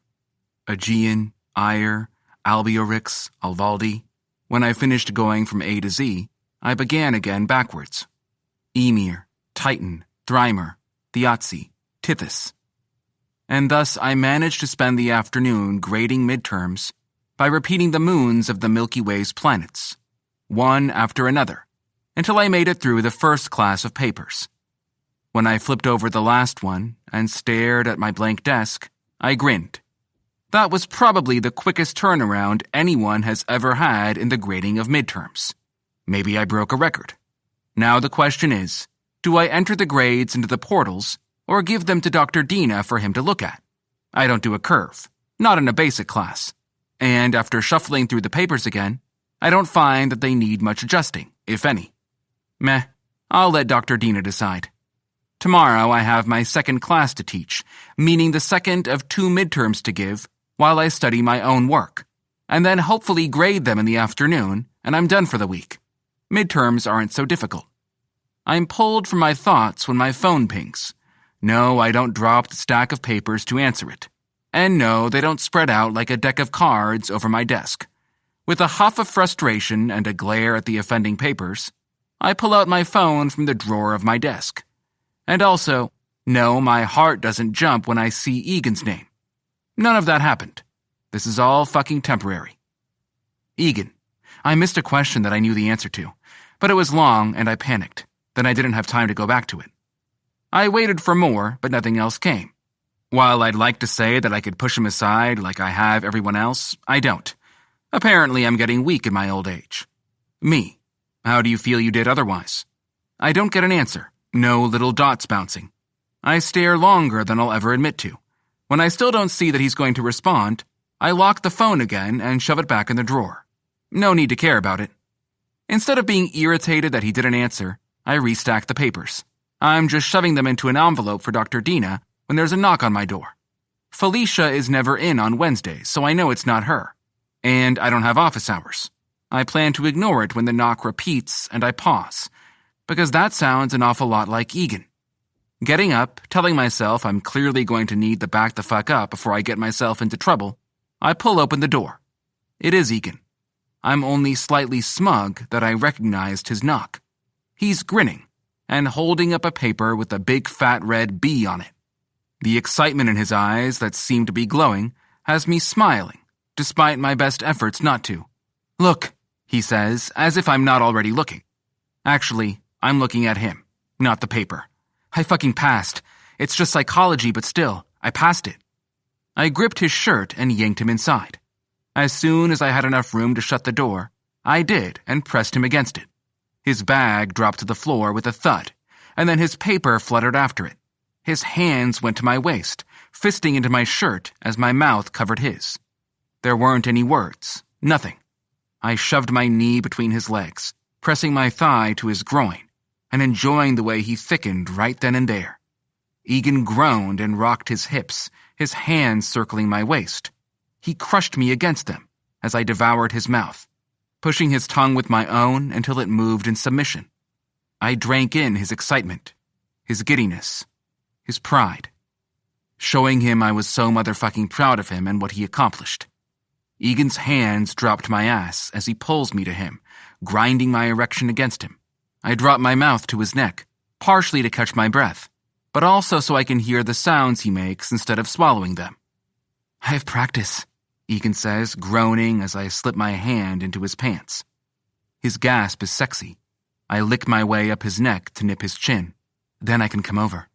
Aegean, Ire, Albiorix, Alvaldi. When I finished going from A to Z, I began again backwards. Emir, Titan, Thrymer, Thiazi, Tithys. And thus I managed to spend the afternoon grading midterms by repeating the moons of the Milky Way's planets, one after another, until I made it through the first class of papers. When I flipped over the last one and stared at my blank desk, I grinned. That was probably the quickest turnaround anyone has ever had in the grading of midterms. Maybe I broke a record. Now the question is, do I enter the grades into the portals, or give them to Dr. Dina for him to look at. I don't do a curve, not in a basic class. And after shuffling through the papers again, I don't find that they need much adjusting, if any. Meh, I'll let Dr. Dina decide. Tomorrow I have my second class to teach, meaning the second of 2 midterms to give while I study my own work, and then hopefully grade them in the afternoon, and I'm done for the week. Midterms aren't so difficult. I'm pulled from my thoughts when my phone pings. No, I don't drop the stack of papers to answer it. And no, they don't spread out like a deck of cards over my desk. With a huff of frustration and a glare at the offending papers, I pull out my phone from the drawer of my desk. And also, no, my heart doesn't jump when I see Egan's name. None of that happened. This is all fucking temporary. Egan. I missed a question that I knew the answer to, but it was long and I panicked. Then I didn't have time to go back to it. I waited for more, but nothing else came. While I'd like to say that I could push him aside like I have everyone else, I don't. Apparently, I'm getting weak in my old age. Me. How do you feel you did otherwise? I don't get an answer. No little dots bouncing. I stare longer than I'll ever admit to. When I still don't see that he's going to respond, I lock the phone again and shove it back in the drawer. No need to care about it. Instead of being irritated that he didn't answer, I restack the papers. I'm just shoving them into an envelope for Dr. Dina when there's a knock on my door. Felicia is never in on Wednesdays, so I know it's not her. And I don't have office hours. I plan to ignore it when the knock repeats and I pause, because that sounds an awful lot like Egan. Getting up, telling myself I'm clearly going to need to back the fuck up before I get myself into trouble, I pull open the door. It is Egan. I'm only slightly smug that I recognized his knock. He's grinning and holding up a paper with a big fat red B on it. The excitement in his eyes that seem to be glowing has me smiling, despite my best efforts not to. Look, he says, as if I'm not already looking. Actually, I'm looking at him, not the paper. I fucking passed. It's just psychology, but still, I passed it. I gripped his shirt and yanked him inside. As soon as I had enough room to shut the door, I did and pressed him against it. His bag dropped to the floor with a thud, and then his paper fluttered after it. His hands went to my waist, fisting into my shirt as my mouth covered his. There weren't any words, nothing. I shoved my knee between his legs, pressing my thigh to his groin, and enjoying the way he thickened right then and there. Egan groaned and rocked his hips, his hands circling my waist. He crushed me against them as I devoured his mouth, pushing his tongue with my own until it moved in submission. I drank in his excitement, his giddiness, his pride, showing him I was so motherfucking proud of him and what he accomplished. Egan's hands dropped my ass as he pulls me to him, grinding my erection against him. I drop my mouth to his neck, partially to catch my breath, but also so I can hear the sounds he makes instead of swallowing them. I have practice, Egan says, groaning as I slip my hand into his pants. His gasp is sexy. I lick my way up his neck to nip his chin. Then I can come over.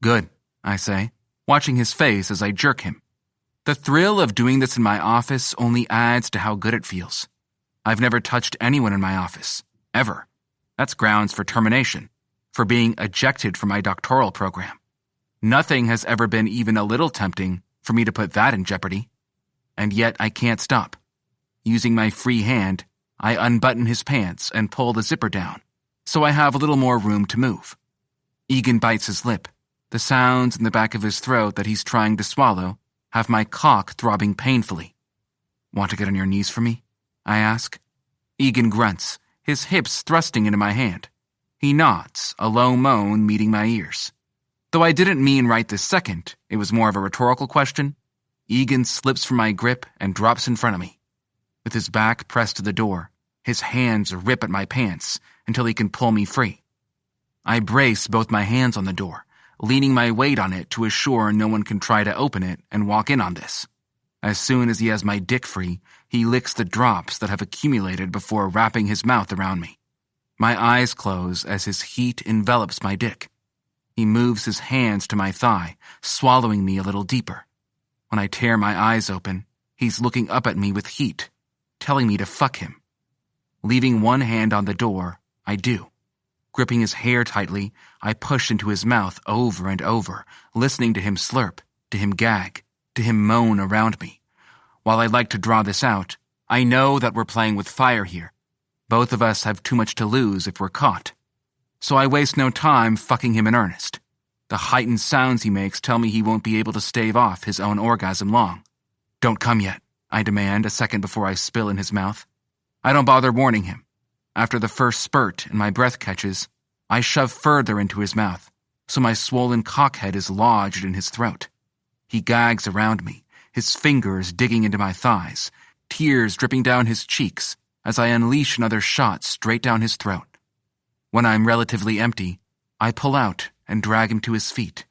Good, I say, watching his face as I jerk him. The thrill of doing this in my office only adds to how good it feels. I've never touched anyone in my office, ever. That's grounds for termination, for being ejected from my doctoral program. Nothing has ever been even a little tempting for me to put that in jeopardy. And yet I can't stop. Using my free hand, I unbutton his pants and pull the zipper down, so I have a little more room to move. Egan bites his lip. The sounds in the back of his throat that he's trying to swallow have my cock throbbing painfully. Want to get on your knees for me? I ask. Egan grunts, his hips thrusting into my hand. He nods, a low moan meeting my ears. Though I didn't mean right this second, it was more of a rhetorical question. Egan slips from my grip and drops in front of me. With his back pressed to the door, his hands rip at my pants until he can pull me free. I brace both my hands on the door, leaning my weight on it to assure no one can try to open it and walk in on this. As soon as he has my dick free, he licks the drops that have accumulated before wrapping his mouth around me. My eyes close as his heat envelops my dick. He moves his hands to my thigh, swallowing me a little deeper. When I tear my eyes open, he's looking up at me with heat, telling me to fuck him. Leaving one hand on the door, I do. Gripping his hair tightly, I push into his mouth over and over, listening to him slurp, to him gag, to him moan around me. While I'd like to draw this out, I know that we're playing with fire here. Both of us have too much to lose if we're caught. So I waste no time fucking him in earnest. The heightened sounds he makes tell me he won't be able to stave off his own orgasm long. Don't come yet, I demand a second before I spill in his mouth. I don't bother warning him. After the first spurt and my breath catches, I shove further into his mouth, so my swollen cockhead is lodged in his throat. He gags around me, his fingers digging into my thighs, tears dripping down his cheeks as I unleash another shot straight down his throat. When I'm relatively empty, I pull out and drag him to his feet.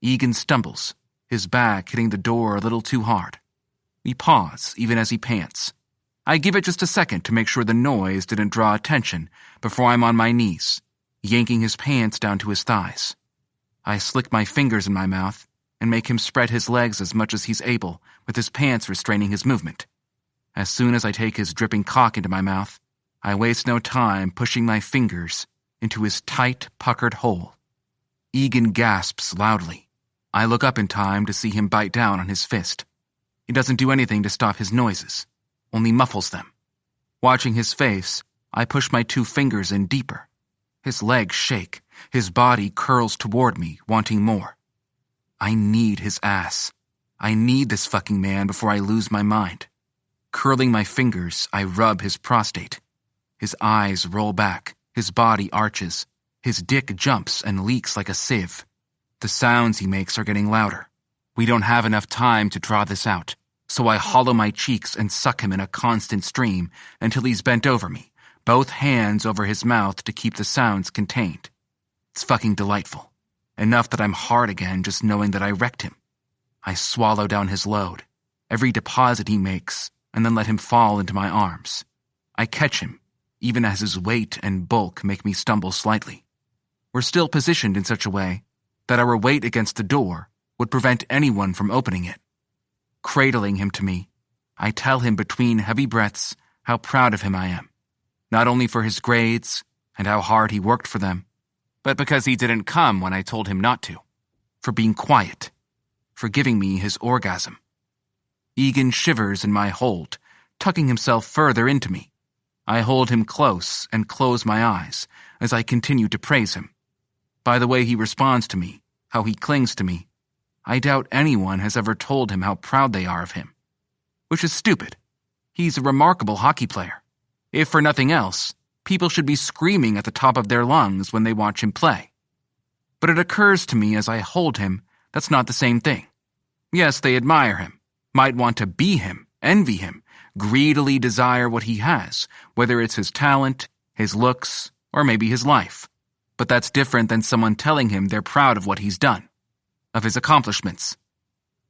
Egan stumbles, his back hitting the door a little too hard. We pause even as he pants. I give it just a second to make sure the noise didn't draw attention before I'm on my knees, yanking his pants down to his thighs. I slick my fingers in my mouth and make him spread his legs as much as he's able, with his pants restraining his movement. As soon as I take his dripping cock into my mouth, I waste no time pushing my fingers into his tight, puckered hole. Egan gasps loudly. I look up in time to see him bite down on his fist. He doesn't do anything to stop his noises, only muffles them. Watching his face, I push my 2 fingers in deeper. His legs shake, his body curls toward me, wanting more. I need his ass. I need this fucking man before I lose my mind. Curling my fingers, I rub his prostate. His eyes roll back, his body arches, his dick jumps and leaks like a sieve. The sounds he makes are getting louder. We don't have enough time to draw this out, so I hollow my cheeks and suck him in a constant stream until he's bent over me, both hands over his mouth to keep the sounds contained. It's fucking delightful. Enough that I'm hard again just knowing that I wrecked him. I swallow down his load, every deposit he makes, and then let him fall into my arms. I catch him, even as his weight and bulk make me stumble slightly. We're still positioned in such a way that our weight against the door would prevent anyone from opening it. Cradling him to me, I tell him between heavy breaths how proud of him I am, not only for his grades and how hard he worked for them, but because he didn't come when I told him not to, for being quiet, for giving me his orgasm. Egan shivers in my hold, tucking himself further into me. I hold him close and close my eyes as I continue to praise him. By the way he responds to me, how he clings to me, I doubt anyone has ever told him how proud they are of him. Which is stupid. He's a remarkable hockey player. If for nothing else, people should be screaming at the top of their lungs when they watch him play. But it occurs to me as I hold him, that's not the same thing. Yes, they admire him, might want to be him, envy him, greedily desire what he has, whether it's his talent, his looks, or maybe his life. But that's different than someone telling him they're proud of what he's done, of his accomplishments.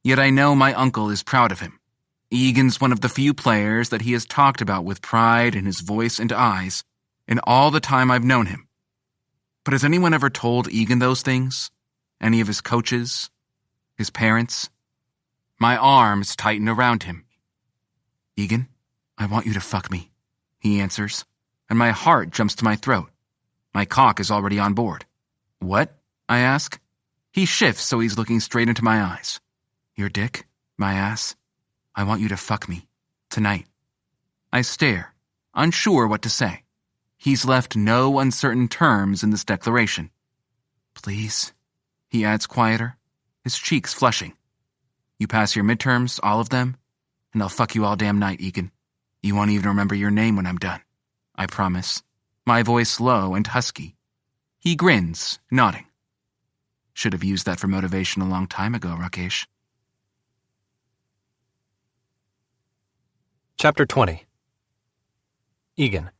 Yet I know my uncle is proud of him. Egan's one of the few players that he has talked about with pride in his voice and eyes in all the time I've known him. But has anyone ever told Egan those things? Any of his coaches? His parents? My arms tighten around him. Egan, I want you to fuck me, he answers, and my heart jumps to my throat. My cock is already on board. What? I ask. He shifts so he's looking straight into my eyes. Your dick? My ass? I want you to fuck me. Tonight. I stare, unsure what to say. He's left no uncertain terms in this declaration. Please, he adds quieter, his cheeks flushing. You pass your midterms, all of them, and I'll fuck you all damn night, Egan. You won't even remember your name when I'm done. I promise. My voice low and husky. He grins, nodding. Should have used that for motivation a long time ago, Rakesh. Chapter 20. Egan.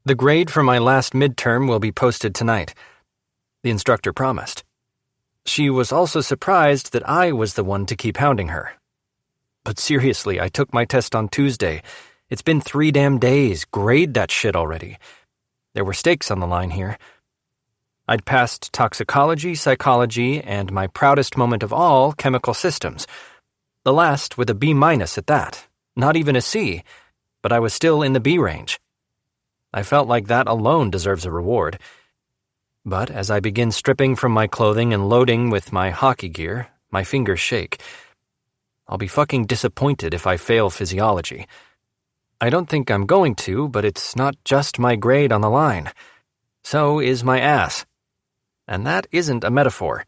The grade for my last midterm will be posted tonight. The instructor promised. She was also surprised that I was the one to keep hounding her. But seriously, I took my test on Tuesday. It's been 3 damn days. Grade that shit already. There were stakes on the line here. I'd passed toxicology, psychology, and my proudest moment of all, chemical systems. The last with a B- at that. Not even a C, but I was still in the B range. I felt like that alone deserves a reward. But as I begin stripping from my clothing and loading with my hockey gear, my fingers shake. I'll be fucking disappointed if I fail physiology. I don't think I'm going to, but it's not just my grade on the line. So is my ass. And that isn't a metaphor.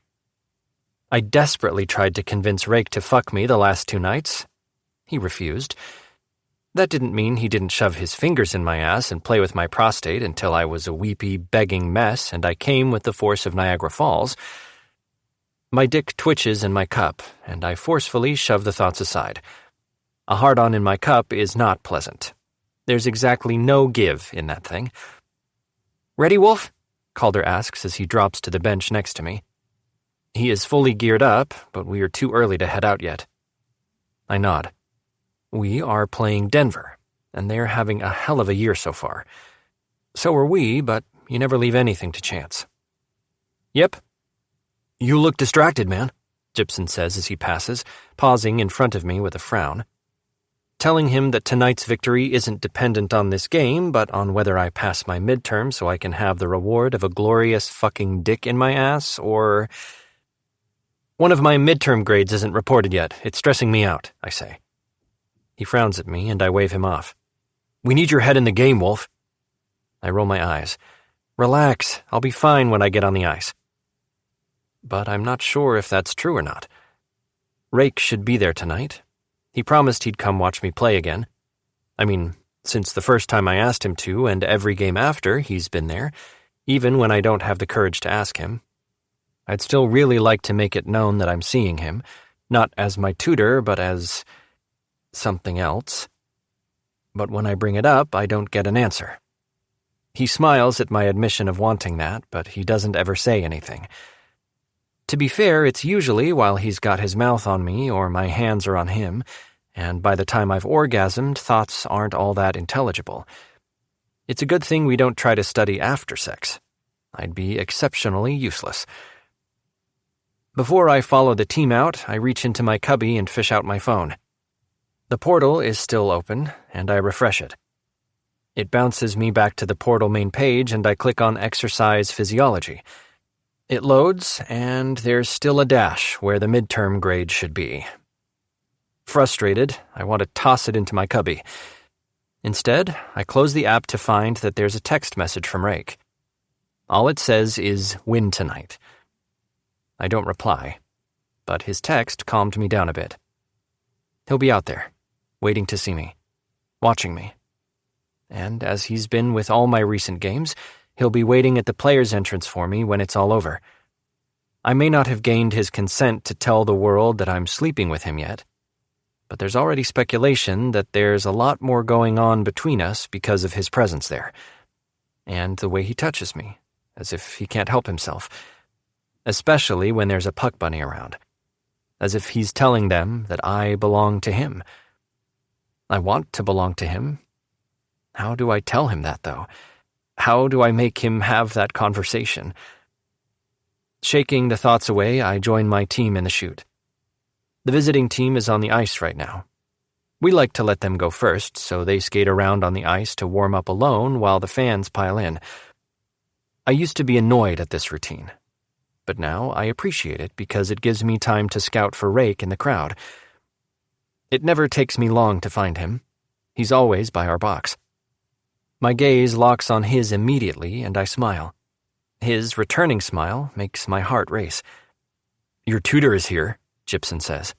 I desperately tried to convince Rake to fuck me the last 2 nights. He refused. That didn't mean he didn't shove his fingers in my ass and play with my prostate until I was a weepy, begging mess and I came with the force of Niagara Falls. My dick twitches in my cup, and I forcefully shove the thoughts aside. A hard-on in my cup is not pleasant. There's exactly no give in that thing. "Ready, Wolf?" Calder asks as he drops to the bench next to me. He is fully geared up, but we are too early to head out yet. I nod. We are playing Denver, and they're having a hell of a year so far. So are we, but you never leave anything to chance. "Yep." "You look distracted, man," Gibson says as he passes, pausing in front of me with a frown. Telling him that tonight's victory isn't dependent on this game, but on whether I pass my midterm so I can have the reward of a glorious fucking dick in my ass, or... "One of my midterm grades isn't reported yet. It's stressing me out," I say. He frowns at me, and I wave him off. "We need your head in the game, Wolf." I roll my eyes. "Relax. I'll be fine when I get on the ice." But I'm not sure if that's true or not. Rake should be there tonight. He promised he'd come watch me play again. I mean, since the first time I asked him to, and every game after, he's been there, even when I don't have the courage to ask him. I'd still really like to make it known that I'm seeing him, not as my tutor, but as... something else. But when I bring it up, I don't get an answer. He smiles at my admission of wanting that, but he doesn't ever say anything. To be fair, it's usually while he's got his mouth on me or my hands are on him, and by the time I've orgasmed, thoughts aren't all that intelligible. It's a good thing we don't try to study after sex. I'd be exceptionally useless. Before I follow the team out, I reach into my cubby and fish out my phone. The portal is still open, and I refresh it. It bounces me back to the portal main page, and I click on Exercise Physiology. It loads, and there's still a dash where the midterm grade should be. Frustrated, I want to toss it into my cubby. Instead, I close the app to find that there's a text message from Rake. All it says is, "Win tonight." I don't reply, but his text calmed me down a bit. He'll be out there, waiting to see me, watching me. And as he's been with all my recent games, he'll be waiting at the player's entrance for me when it's all over. I may not have gained his consent to tell the world that I'm sleeping with him yet, but there's already speculation that there's a lot more going on between us because of his presence there, and the way he touches me, as if he can't help himself, especially when there's a puck bunny around, as if he's telling them that I belong to him. I want to belong to him. How do I tell him that, though? How do I make him have that conversation? Shaking the thoughts away, I join my team in the chute. The visiting team is on the ice right now. We like to let them go first, so they skate around on the ice to warm up alone while the fans pile in. I used to be annoyed at this routine, but now I appreciate it because it gives me time to scout for Rake in the crowd. It never takes me long to find him. He's always by our box. My gaze locks on his immediately, and I smile. His returning smile makes my heart race. "Your tutor is here," Gibson says.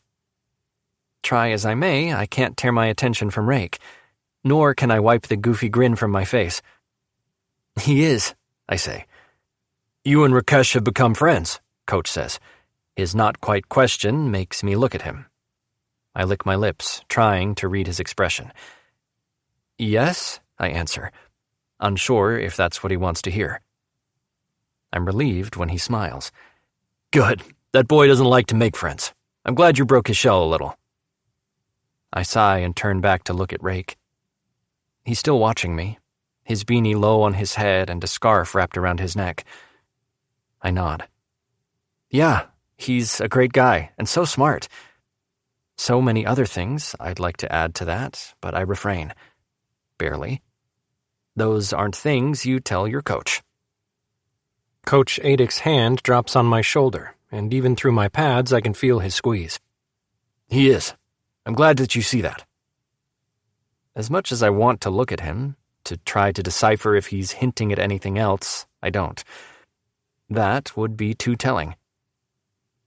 Try as I may, I can't tear my attention from Rake, nor can I wipe the goofy grin from my face. "He is," I say. "You and Rakesh have become friends," Coach says. His not-quite question makes me look at him. I lick my lips, trying to read his expression. "Yes," I answer, unsure if that's what he wants to hear. I'm relieved when he smiles. "Good. That boy doesn't like to make friends. I'm glad you broke his shell a little." I sigh and turn back to look at Rake. He's still watching me, his beanie low on his head and a scarf wrapped around his neck. I nod. Yeah, he's a great guy and so smart. So many other things I'd like to add to that, but I refrain. Barely. Those aren't things you tell your coach. Coach Adick's hand drops on my shoulder, and even through my pads I can feel his squeeze. He is. I'm glad that you see that. As much as I want to look at him, to try to decipher if he's hinting at anything else, I don't. That would be too telling.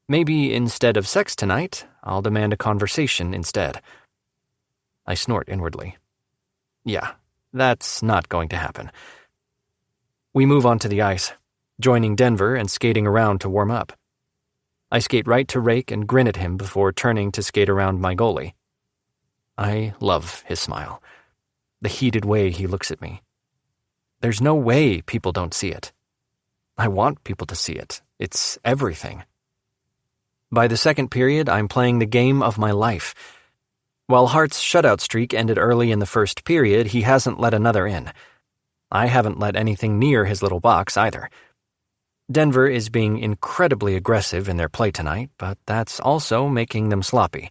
Maybe instead of sex tonight, I'll demand a conversation instead. I snort inwardly. Yeah, that's not going to happen. We move on to the ice, joining Denver and skating around to warm up. I skate right to Rake and grin at him before turning to skate around my goalie. I love his smile, the heated way he looks at me. There's no way people don't see it. I want people to see it. It's everything. By the second period, I'm playing the game of my life. While Hart's shutout streak ended early in the first period, he hasn't let another in. I haven't let anything near his little box either. Denver is being incredibly aggressive in their play tonight, but that's also making them sloppy.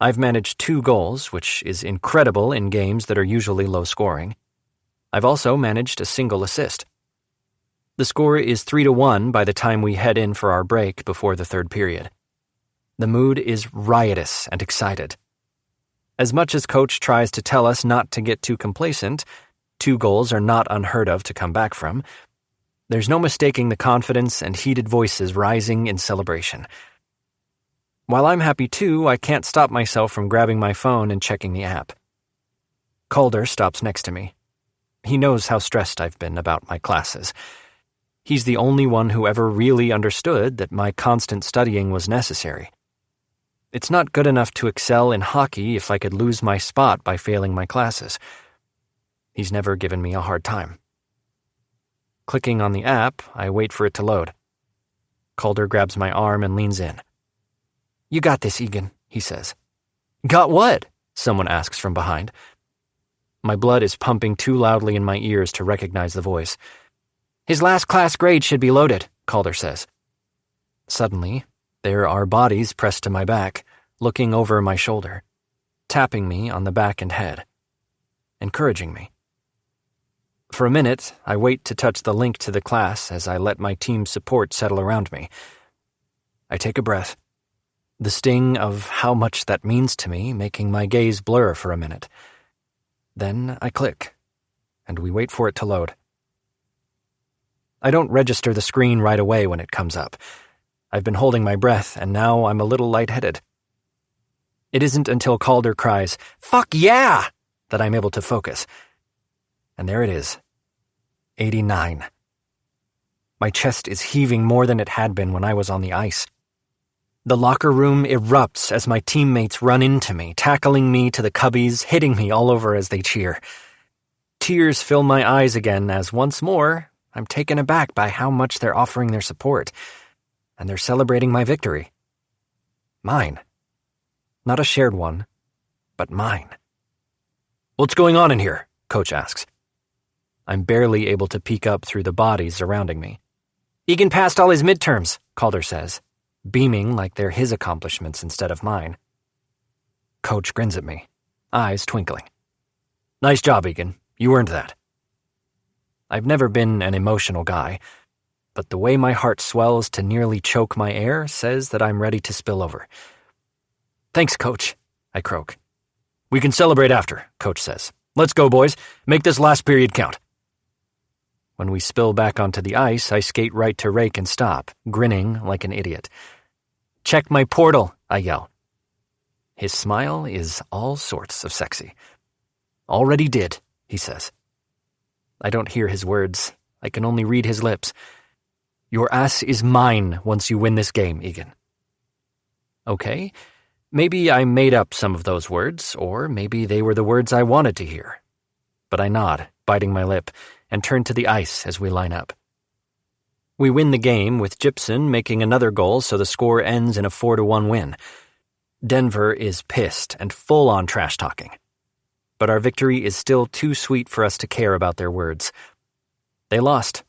I've managed 2 goals, which is incredible in games that are usually low scoring. I've also managed a single assist. The score is 3-1 by the time we head in for our break before the third period. The mood is riotous and excited. As much as Coach tries to tell us not to get too complacent, 2 goals are not unheard of to come back from. There's no mistaking the confidence and heated voices rising in celebration. While I'm happy too, I can't stop myself from grabbing my phone and checking the app. Calder stops next to me. He knows how stressed I've been about my classes. He's the only one who ever really understood that my constant studying was necessary. It's not good enough to excel in hockey if I could lose my spot by failing my classes. He's never given me a hard time. Clicking on the app, I wait for it to load. Calder grabs my arm and leans in. "You got this, Egan," he says. "Got what?" someone asks from behind. My blood is pumping too loudly in my ears to recognize the voice. "His last class grade should be loaded," Calder says. Suddenly, there are bodies pressed to my back, looking over my shoulder, tapping me on the back and head, encouraging me. For a minute, I wait to touch the link to the class as I let my team's support settle around me. I take a breath, the sting of how much that means to me making my gaze blur for a minute. Then I click, and we wait for it to load. I don't register the screen right away when it comes up. I've been holding my breath, and now I'm a little lightheaded. It isn't until Calder cries, "Fuck yeah!" that I'm able to focus. And there it is. 89. My chest is heaving more than it had been when I was on the ice. The locker room erupts as my teammates run into me, tackling me to the cubbies, hitting me all over as they cheer. Tears fill my eyes again as once more, I'm taken aback by how much they're offering their support. And they're celebrating my victory. Mine. Not a shared one, but mine. "What's going on in here?" Coach asks. I'm barely able to peek up through the bodies surrounding me. "Egan passed all his midterms," Calder says, beaming like they're his accomplishments instead of mine. Coach grins at me, eyes twinkling. "Nice job, Egan. You earned that." I've never been an emotional guy, but the way my heart swells to nearly choke my air says that I'm ready to spill over. "Thanks, Coach," I croak. "We can celebrate after," Coach says. "Let's go, boys. Make this last period count." When we spill back onto the ice, I skate right to Rake and stop, grinning like an idiot. "Check my portal," I yell. His smile is all sorts of sexy. "Already did," he says. I don't hear his words. I can only read his lips. "Your ass is mine once you win this game, Egan." Okay, maybe I made up some of those words, or maybe they were the words I wanted to hear. But I nod, biting my lip, and turn to the ice as we line up. We win the game with Gibson making another goal so the score ends in a 4-1 win. Denver is pissed and full on trash-talking. But our victory is still too sweet for us to care about their words. They lost.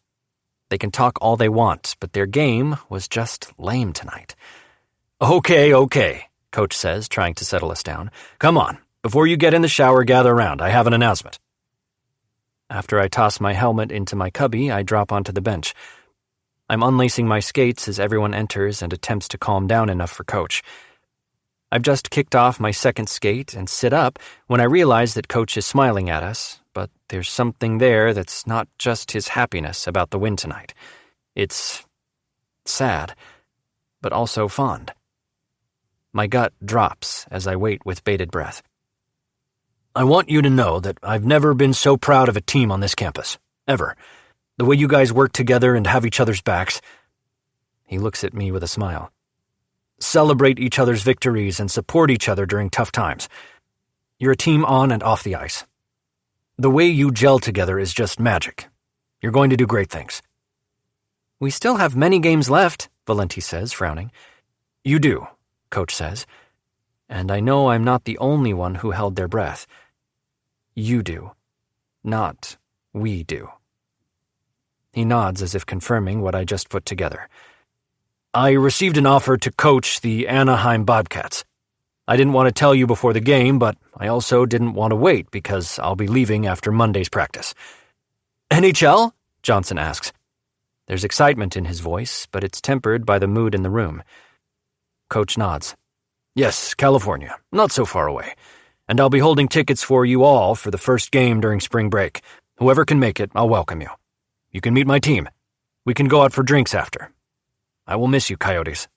They can talk all they want, but their game was just lame tonight. Okay, Coach says, trying to settle us down. "Come on, before you get in the shower, gather around. I have an announcement." After I toss my helmet into my cubby, I drop onto the bench. I'm unlacing my skates as everyone enters and attempts to calm down enough for Coach. I've just kicked off my second skate and sit up when I realize that Coach is smiling at us, but there's something there that's not just his happiness about the win tonight. It's sad, but also fond. My gut drops as I wait with bated breath. I want you to know that I've never been so proud of a team on this campus. Ever. The way you guys work together and have each other's backs. He looks at me with a smile. Celebrate each other's victories and support each other during tough times. You're a team on and off the ice. The way you gel together is just magic. You're going to do great things. We still have many games left, Valenti says, frowning. You do, Coach says. And I know I'm not the only one who held their breath. You do. Not we do. He nods as if confirming what I just put together. I received an offer to coach the Anaheim Bobcats. I didn't want to tell you before the game, but I also didn't want to wait because I'll be leaving after Monday's practice. NHL? Johnson asks. There's excitement in his voice, but it's tempered by the mood in the room. Coach nods. Yes, California. Not so far away. And I'll be holding tickets for you all for the first game during spring break. Whoever can make it, I'll welcome you. You can meet my team. We can go out for drinks after. I will miss you, Coyotes.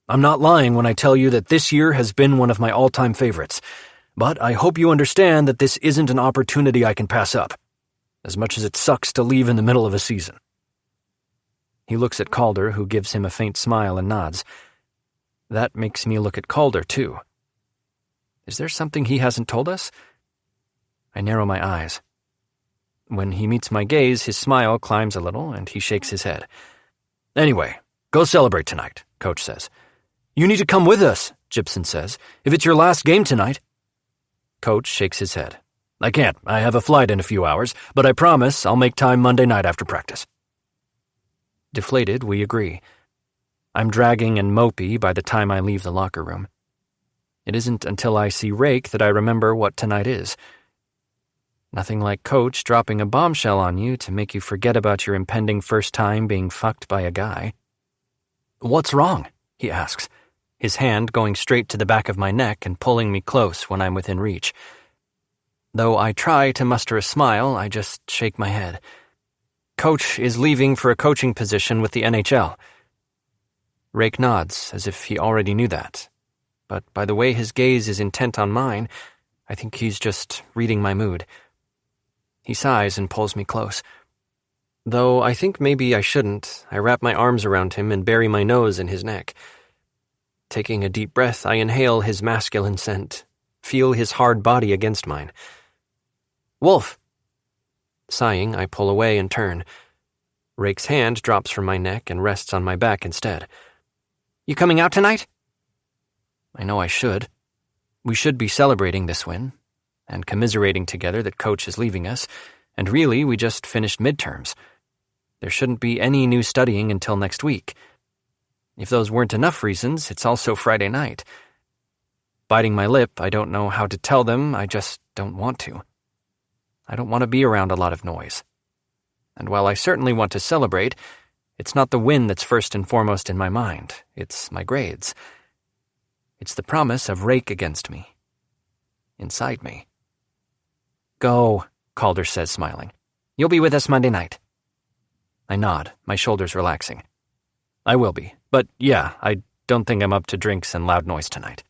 I'm not lying when I tell you that this year has been one of my all-time favorites, but I hope you understand that this isn't an opportunity I can pass up, as much as it sucks to leave in the middle of a season. He looks at Calder, who gives him a faint smile and nods. That makes me look at Calder, too. Is there something he hasn't told us? I narrow my eyes. When he meets my gaze, his smile climbs a little, and he shakes his head. Anyway, go celebrate tonight, Coach says. You need to come with us, Gibson says, if it's your last game tonight. Coach shakes his head. I can't. I have a flight in a few hours, but I promise I'll make time Monday night after practice. Deflated, we agree. I'm dragging and mopey by the time I leave the locker room. It isn't until I see Rake that I remember what tonight is. Nothing like Coach dropping a bombshell on you to make you forget about your impending first time being fucked by a guy. What's wrong? He asks, his hand going straight to the back of my neck and pulling me close when I'm within reach. Though I try to muster a smile, I just shake my head. Coach is leaving for a coaching position with the NHL. Rake nods, as if he already knew that. But by the way his gaze is intent on mine, I think he's just reading my mood. He sighs and pulls me close. Though I think maybe I shouldn't, I wrap my arms around him and bury my nose in his neck. Taking a deep breath, I inhale his masculine scent, feel his hard body against mine. Wolf! Sighing, I pull away and turn. Rake's hand drops from my neck and rests on my back instead. You coming out tonight? I know I should. We should be celebrating this win, and commiserating together that Coach is leaving us, and really we just finished midterms. There shouldn't be any new studying until next week. If those weren't enough reasons, it's also Friday night. Biting my lip, I don't know how to tell them, I just don't want to. I don't want to be around a lot of noise. And while I certainly want to celebrate, it's not the win that's first and foremost in my mind. It's my grades. It's the promise of Rake against me. Inside me. Go, Calder says, smiling. You'll be with us Monday night. I nod, my shoulders relaxing. I will be, but yeah, I don't think I'm up to drinks and loud noise tonight.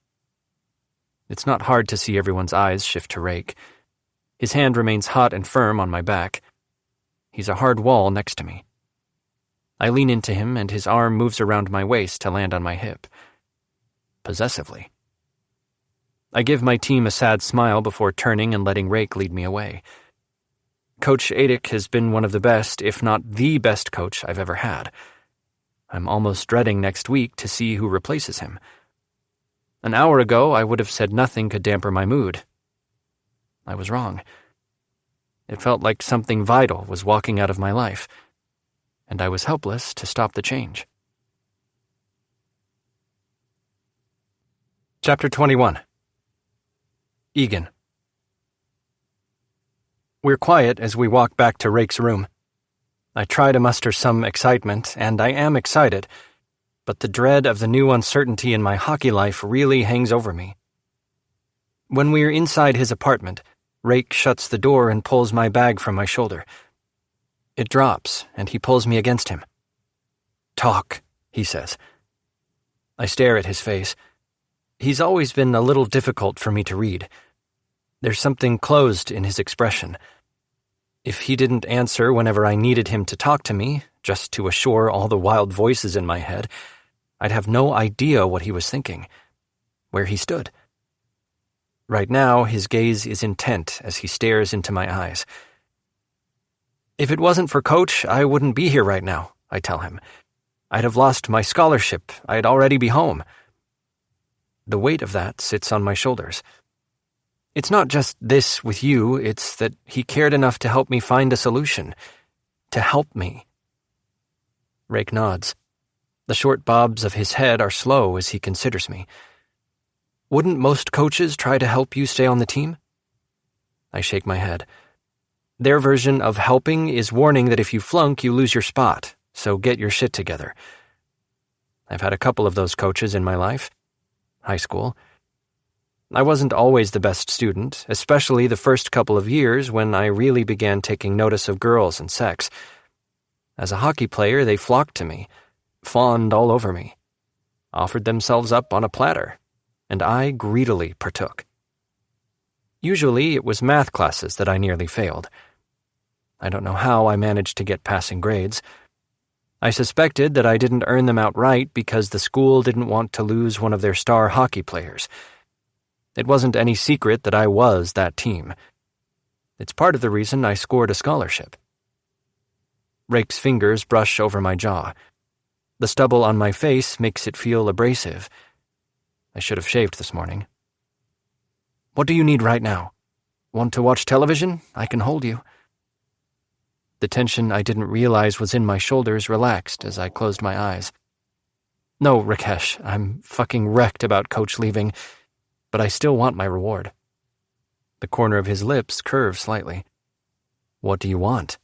It's not hard to see everyone's eyes shift to Rake. His hand remains hot and firm on my back. He's a hard wall next to me. I lean into him, and his arm moves around my waist to land on my hip. Possessively. I give my team a sad smile before turning and letting Rake lead me away. Coach Adick has been one of the best, if not the best coach I've ever had. I'm almost dreading next week to see who replaces him. An hour ago, I would have said nothing could damper my mood. I was wrong. It felt like something vital was walking out of my life, and I was helpless to stop the change. Chapter 21. Egan. We're quiet as we walk back to Rake's room. I try to muster some excitement, and I am excited, but the dread of the new uncertainty in my hockey life really hangs over me. When we're inside his apartment, Rake shuts the door and pulls my bag from my shoulder. It drops, and he pulls me against him. "Talk," he says. I stare at his face. He's always been a little difficult for me to read. There's something closed in his expression. If he didn't answer whenever I needed him to talk to me, just to assure all the wild voices in my head, I'd have no idea what he was thinking, where he stood. Right now, his gaze is intent as he stares into my eyes. "If it wasn't for Coach, I wouldn't be here right now," I tell him. "I'd have lost my scholarship. I'd already be home." The weight of that sits on my shoulders. It's not just this with you, it's that he cared enough to help me find a solution. To help me. Rake nods. The short bobs of his head are slow as he considers me. "Wouldn't most coaches try to help you stay on the team?" I shake my head. "Their version of helping is warning that if you flunk, you lose your spot, so get your shit together." I've had a couple of those coaches in my life. High school. I wasn't always the best student, especially the first couple of years when I really began taking notice of girls and sex. As a hockey player, they flocked to me, fawned all over me, offered themselves up on a platter, and I greedily partook. Usually, it was math classes that I nearly failed. I don't know how I managed to get passing grades. I suspected that I didn't earn them outright because the school didn't want to lose one of their star hockey players. It wasn't any secret that I was that team. It's part of the reason I scored a scholarship. Rake's fingers brush over my jaw. The stubble on my face makes it feel abrasive. I should have shaved this morning. "What do you need right now? Want to watch television? I can hold you." The tension I didn't realize was in my shoulders relaxed as I closed my eyes. "No, Rakesh, I'm fucking wrecked about Coach leaving, but I still want my reward." The corner of his lips curves slightly. "What do you want?"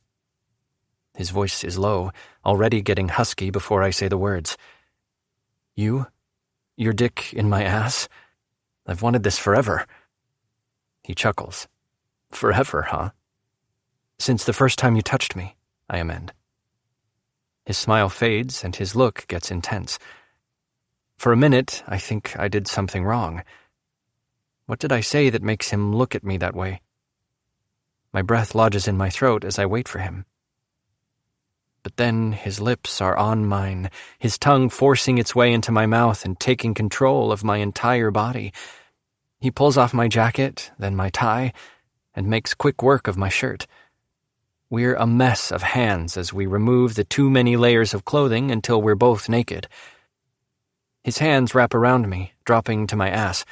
His voice is low, already getting husky before I say the words. "You? Your dick in my ass? I've wanted this forever." He chuckles. "Forever, huh?" "Since the first time you touched me," I amend. His smile fades and his look gets intense. For a minute, I think I did something wrong. What did I say that makes him look at me that way? My breath lodges in my throat as I wait for him. But then his lips are on mine, his tongue forcing its way into my mouth and taking control of my entire body. He pulls off my jacket, then my tie, and makes quick work of my shirt. We're a mess of hands as we remove the too many layers of clothing until we're both naked. His hands wrap around me, dropping to my ass.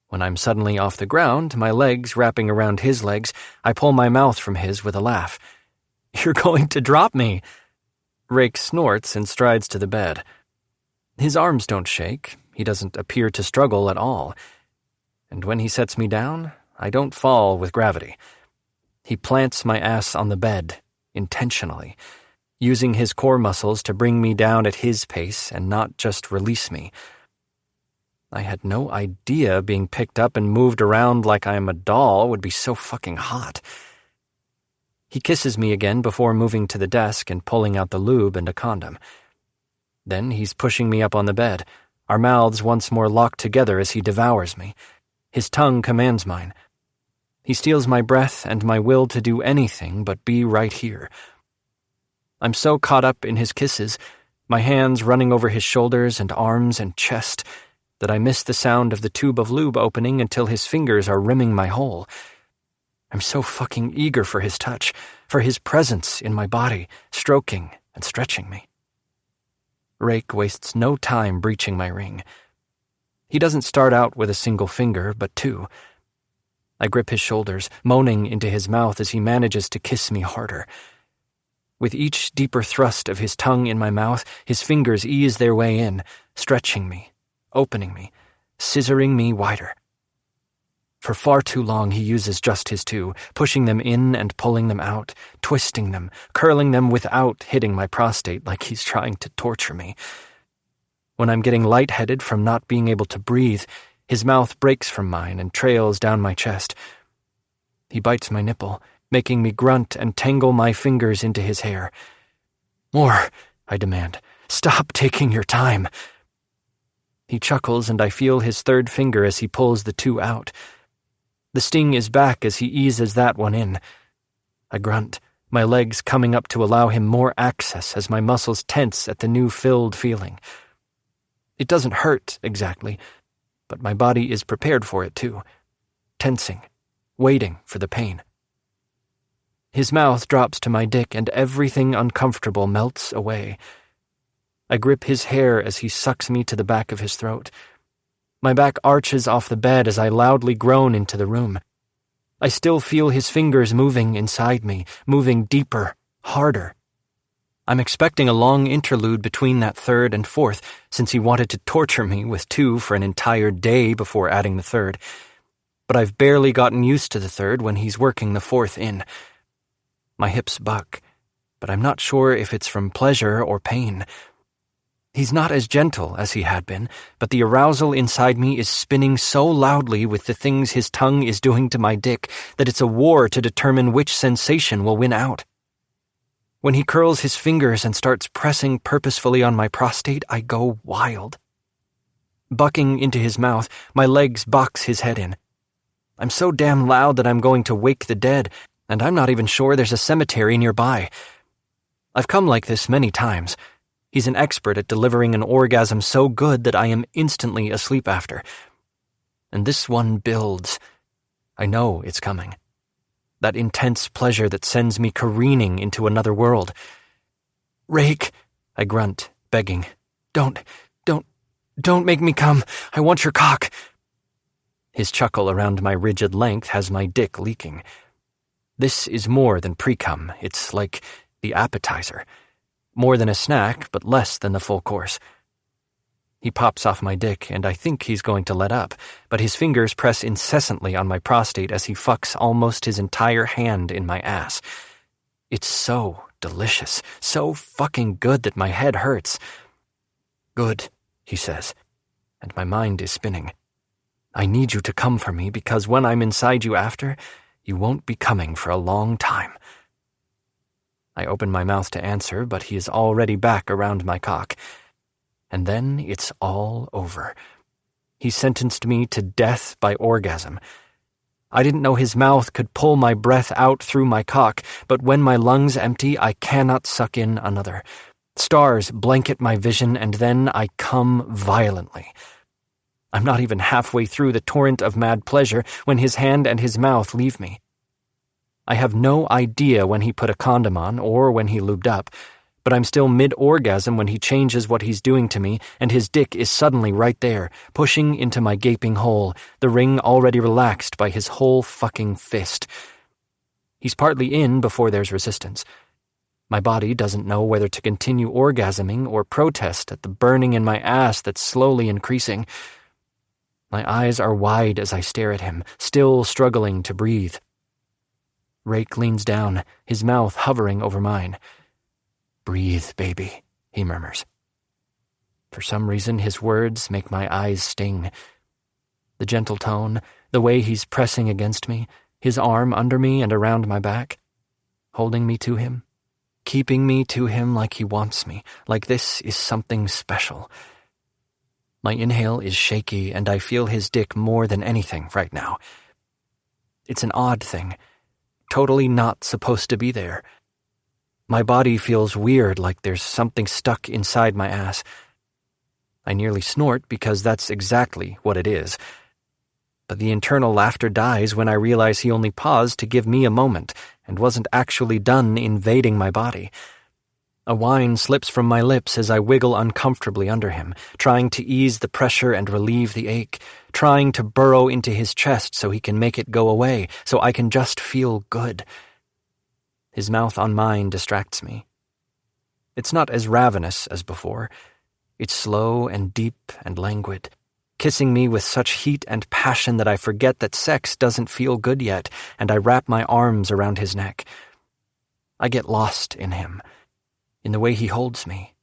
When I'm suddenly off the ground, my legs wrapping around his legs, I pull my mouth from his with a laugh. "You're going to drop me!" Rake snorts and strides to the bed. His arms don't shake. He doesn't appear to struggle at all. And when he sets me down, I don't fall with gravity. He plants my ass on the bed, intentionally, using his core muscles to bring me down at his pace and not just release me. I had no idea being picked up and moved around like I am a doll would be so fucking hot. He kisses me again before moving to the desk and pulling out the lube and a condom. Then he's pushing me up on the bed, our mouths once more locked together as he devours me. His tongue commands mine. He steals my breath and my will to do anything but be right here. I'm so caught up in his kisses, my hands running over his shoulders and arms and chest, that I miss the sound of the tube of lube opening until his fingers are rimming my hole. I'm so fucking eager for his touch, for his presence in my body, stroking and stretching me. Rake wastes no time breaching my ring. He doesn't start out with a single finger, but two. I grip his shoulders, moaning into his mouth as he manages to kiss me harder. With each deeper thrust of his tongue in my mouth, his fingers ease their way in, stretching me, opening me, scissoring me wider. For far too long he uses just his two, pushing them in and pulling them out, twisting them, curling them without hitting my prostate like he's trying to torture me. When I'm getting lightheaded from not being able to breathe, his mouth breaks from mine and trails down my chest. He bites my nipple, making me grunt and tangle my fingers into his hair. "More," I demand. "Stop taking your time." He chuckles and I feel his third finger as he pulls the two out. The sting is back as he eases that one in. I grunt, my legs coming up to allow him more access as my muscles tense at the new filled feeling. It doesn't hurt exactly, but my body is prepared for it too, tensing, waiting for the pain. His mouth drops to my dick and everything uncomfortable melts away. I grip his hair as he sucks me to the back of his throat. My back arches off the bed as I loudly groan into the room. I still feel his fingers moving inside me, moving deeper, harder. I'm expecting a long interlude between that third and fourth, since he wanted to torture me with two for an entire day before adding the third. But I've barely gotten used to the third when he's working the fourth in. My hips buck, but I'm not sure if it's from pleasure or pain. He's not as gentle as he had been, but the arousal inside me is spinning so loudly with the things his tongue is doing to my dick that it's a war to determine which sensation will win out. When he curls his fingers and starts pressing purposefully on my prostate, I go wild. Bucking into his mouth, my legs box his head in. I'm so damn loud that I'm going to wake the dead, and I'm not even sure there's a cemetery nearby. I've come like this many times. He's an expert at delivering an orgasm so good that I am instantly asleep after. And this one builds. I know it's coming. That intense pleasure that sends me careening into another world. "Rake," I grunt, begging. Don't make me come. I want your cock." His chuckle around my rigid length has my dick leaking. This is more than pre-cum. It's like the appetizer. More than a snack, but less than the full course. He pops off my dick, and I think he's going to let up, but his fingers press incessantly on my prostate as he fucks almost his entire hand in my ass. It's so delicious, so fucking good that my head hurts. "Good," he says, and my mind is spinning. "I need you to come for me because when I'm inside you after, you won't be coming for a long time." I open my mouth to answer, but he is already back around my cock. And then it's all over. He sentenced me to death by orgasm. I didn't know his mouth could pull my breath out through my cock, but when my lungs empty, I cannot suck in another. Stars blanket my vision, and then I come violently. I'm not even halfway through the torrent of mad pleasure when his hand and his mouth leave me. I have no idea when he put a condom on or when he lubed up, but I'm still mid-orgasm when he changes what he's doing to me, and his dick is suddenly right there, pushing into my gaping hole, the ring already relaxed by his whole fucking fist. He's partly in before there's resistance. My body doesn't know whether to continue orgasming or protest at the burning in my ass that's slowly increasing. My eyes are wide as I stare at him, still struggling to breathe. Rake leans down, his mouth hovering over mine. "Breathe, baby," he murmurs. For some reason, his words make my eyes sting. The gentle tone, the way he's pressing against me, his arm under me and around my back, holding me to him, keeping me to him like he wants me, like this is something special. My inhale is shaky, and I feel his dick more than anything right now. It's an odd thing. Totally not supposed to be there. My body feels weird, like there's something stuck inside my ass. I nearly snort because that's exactly what it is. But the internal laughter dies when I realize he only paused to give me a moment and wasn't actually done invading my body. A whine slips from my lips as I wiggle uncomfortably under him, trying to ease the pressure and relieve the ache, trying to burrow into his chest so he can make it go away, so I can just feel good. His mouth on mine distracts me. It's not as ravenous as before. It's slow and deep and languid. kissing me with such heat and passion that I forget that sex doesn't feel good yet, and I wrap my arms around his neck. I get lost in him, in the way he holds me,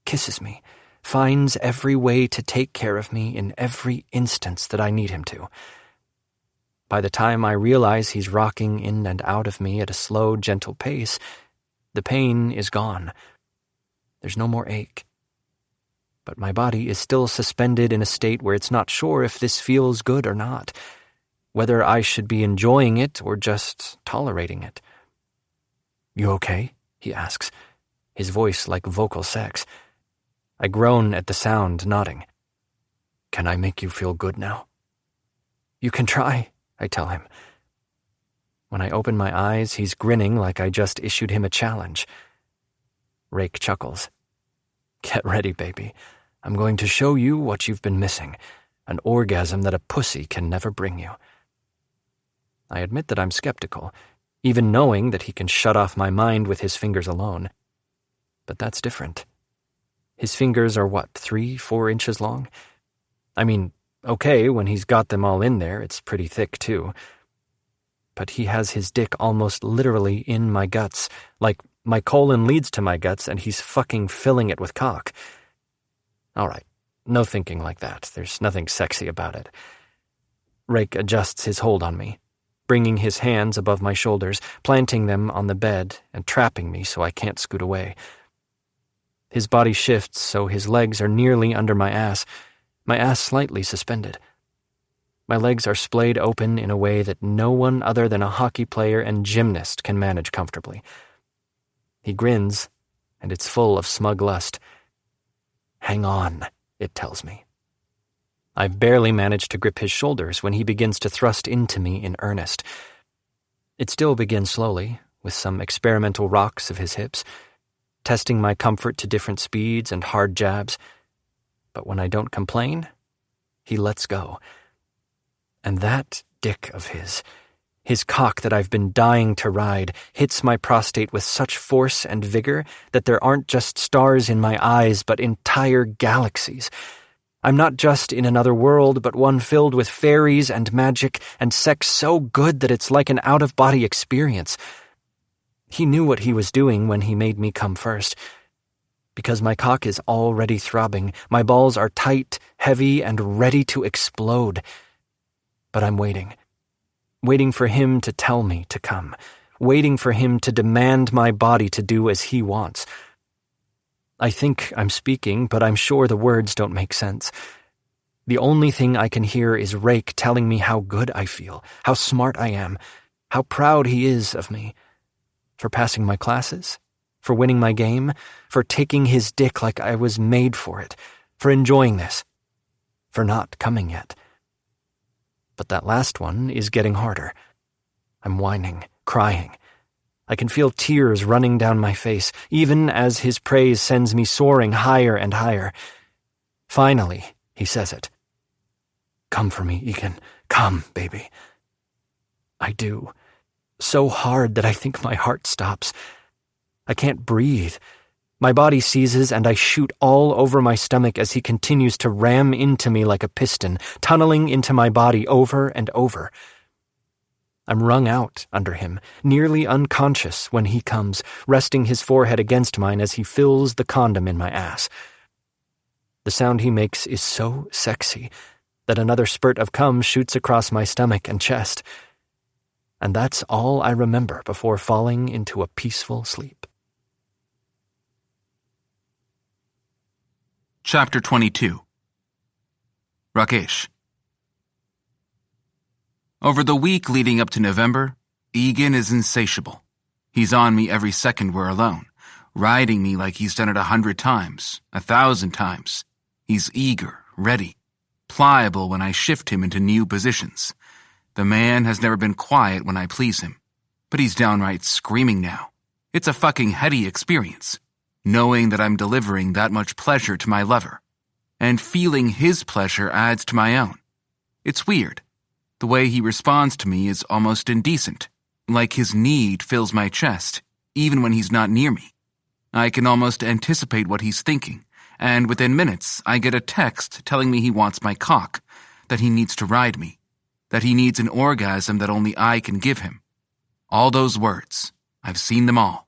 kisses me, finds every way to take care of me in every instance that I need him to. By the time I realize he's rocking in and out of me at a slow, gentle pace, the pain is gone. There's no more ache. But my body is still suspended in a state where it's not sure if this feels good or not, whether I should be enjoying it or just tolerating it. "You okay?" he asks, his voice like vocal sex. I groan at the sound, nodding. "Can I make you feel good now?" "You can try," I tell him. When I open my eyes, he's grinning like I just issued him a challenge. Rake chuckles. "Get ready, baby. I'm going to show you what you've been missing, an orgasm that a pussy can never bring you." I admit that I'm skeptical, even knowing that he can shut off my mind with his fingers alone. But that's different. His fingers are what, 3-4 inches long? I mean, okay, when he's got them all in there, it's pretty thick too. But he has his dick almost literally in my guts, like my colon leads to my guts and he's fucking filling it with cock. All right, no thinking like that. There's nothing sexy about it. Rake adjusts his hold on me, bringing his hands above my shoulders, planting them on the bed and trapping me so I can't scoot away. His body shifts so his legs are nearly under my ass slightly suspended. My legs are splayed open in a way that no one other than a hockey player and gymnast can manage comfortably. He grins, and it's full of smug lust. "Hang on," it tells me. I've barely managed to grip his shoulders when he begins to thrust into me in earnest. It still begins slowly, with some experimental rocks of his hips, testing my comfort to different speeds and hard jabs. But when I don't complain, he lets go. And that dick of his cock that I've been dying to ride, hits my prostate with such force and vigor that there aren't just stars in my eyes, but entire galaxies. I'm not just in another world, but one filled with fairies and magic and sex so good that it's like an out-of-body experience. He knew what he was doing when he made me come first. Because my cock is already throbbing, my balls are tight, heavy, and ready to explode. But I'm waiting for him to tell me to come, waiting for him to demand my body to do as he wants. I think I'm speaking, but I'm sure the words don't make sense. The only thing I can hear is Rake telling me how good I feel, how smart I am, how proud he is of me. For passing my classes, for winning my game, for taking his dick like I was made for it, for enjoying this, for not coming yet. But that last one is getting harder. I'm whining, crying. I can feel tears running down my face, even as his praise sends me soaring higher and higher. Finally, he says it. "Come for me, Egan. Come, baby." I do. So hard that I think my heart stops. I can't breathe. My body seizes and I shoot all over my stomach as he continues to ram into me like a piston, tunneling into my body over and over. I'm wrung out under him, nearly unconscious when he comes, resting his forehead against mine as he fills the condom in my ass. The sound he makes is so sexy that another spurt of cum shoots across my stomach and chest. And that's all I remember before falling into a peaceful sleep. Chapter 22. Rakesh. Over the week leading up to November, Egan is insatiable. He's on me every second we're alone, riding me like he's done it 100 times, 1,000 times. He's eager, ready, pliable when I shift him into new positions. The man has never been quiet when I please him, but he's downright screaming now. It's a fucking heady experience, knowing that I'm delivering that much pleasure to my lover, and feeling his pleasure adds to my own. It's weird. The way he responds to me is almost indecent, like his need fills my chest, even when he's not near me. I can almost anticipate what he's thinking, and within minutes I get a text telling me he wants my cock, that he needs to ride me, that he needs an orgasm that only I can give him. All those words, I've seen them all.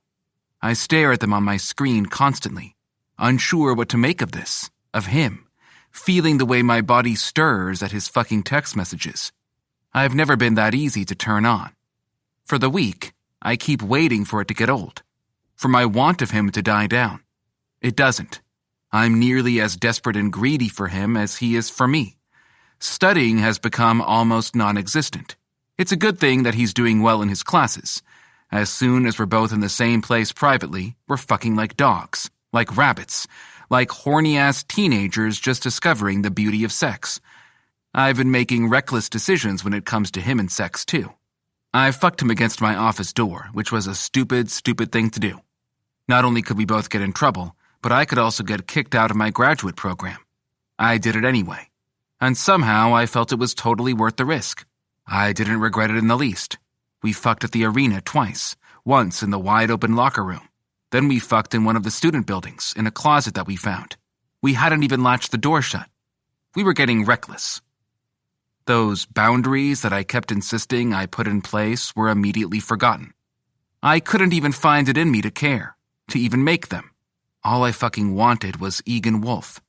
I stare at them on my screen constantly, unsure what to make of this, of him, feeling the way my body stirs at his fucking text messages. I've never been that easy to turn on. For the week, I keep waiting for it to get old, for my want of him to die down. It doesn't. I'm nearly as desperate and greedy for him as he is for me. Studying has become almost non-existent. It's a good thing that he's doing well in his classes. As soon as we're both in the same place privately, we're fucking like dogs, like rabbits, like horny-ass teenagers just discovering the beauty of sex. I've been making reckless decisions when it comes to him and sex, too. I fucked him against my office door, which was a stupid thing to do. Not only could we both get in trouble, but I could also get kicked out of my graduate program. I did it anyway. And somehow I felt it was totally worth the risk. I didn't regret it in the least. We fucked at the arena twice, once in the wide-open locker room. Then we fucked in one of the student buildings, in a closet that we found. We hadn't even latched the door shut. We were getting reckless. Those boundaries that I kept insisting I put in place were immediately forgotten. I couldn't even find it in me to care, to even make them. All I fucking wanted was Egan Wolf.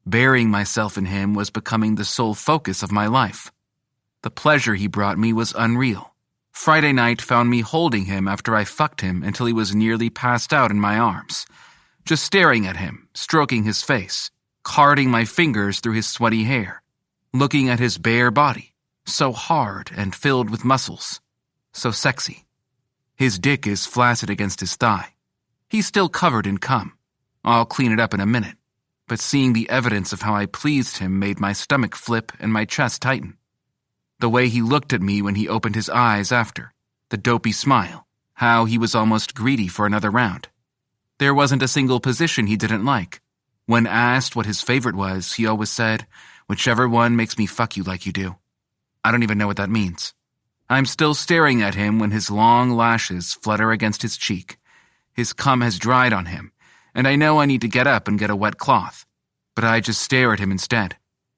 Burying myself in him was becoming the sole focus of my life. The pleasure he brought me was unreal. Friday night found me holding him after I fucked him until he was nearly passed out in my arms. Just staring at him, stroking his face, carding my fingers through his sweaty hair, looking at his bare body, so hard and filled with muscles, so sexy. His dick is flaccid against his thigh. He's still covered in cum. I'll clean it up in a minute, but seeing the evidence of how I pleased him made my stomach flip and my chest tighten. The way he looked at me when he opened his eyes after, the dopey smile, how he was almost greedy for another round. There wasn't a single position he didn't like. When asked what his favorite was, he always said, "Whichever one makes me fuck you like you do." I don't even know what that means. I'm still staring at him when his long lashes flutter against his cheek. His cum has dried on him, and I know I need to get up and get a wet cloth, but I just stare at him instead,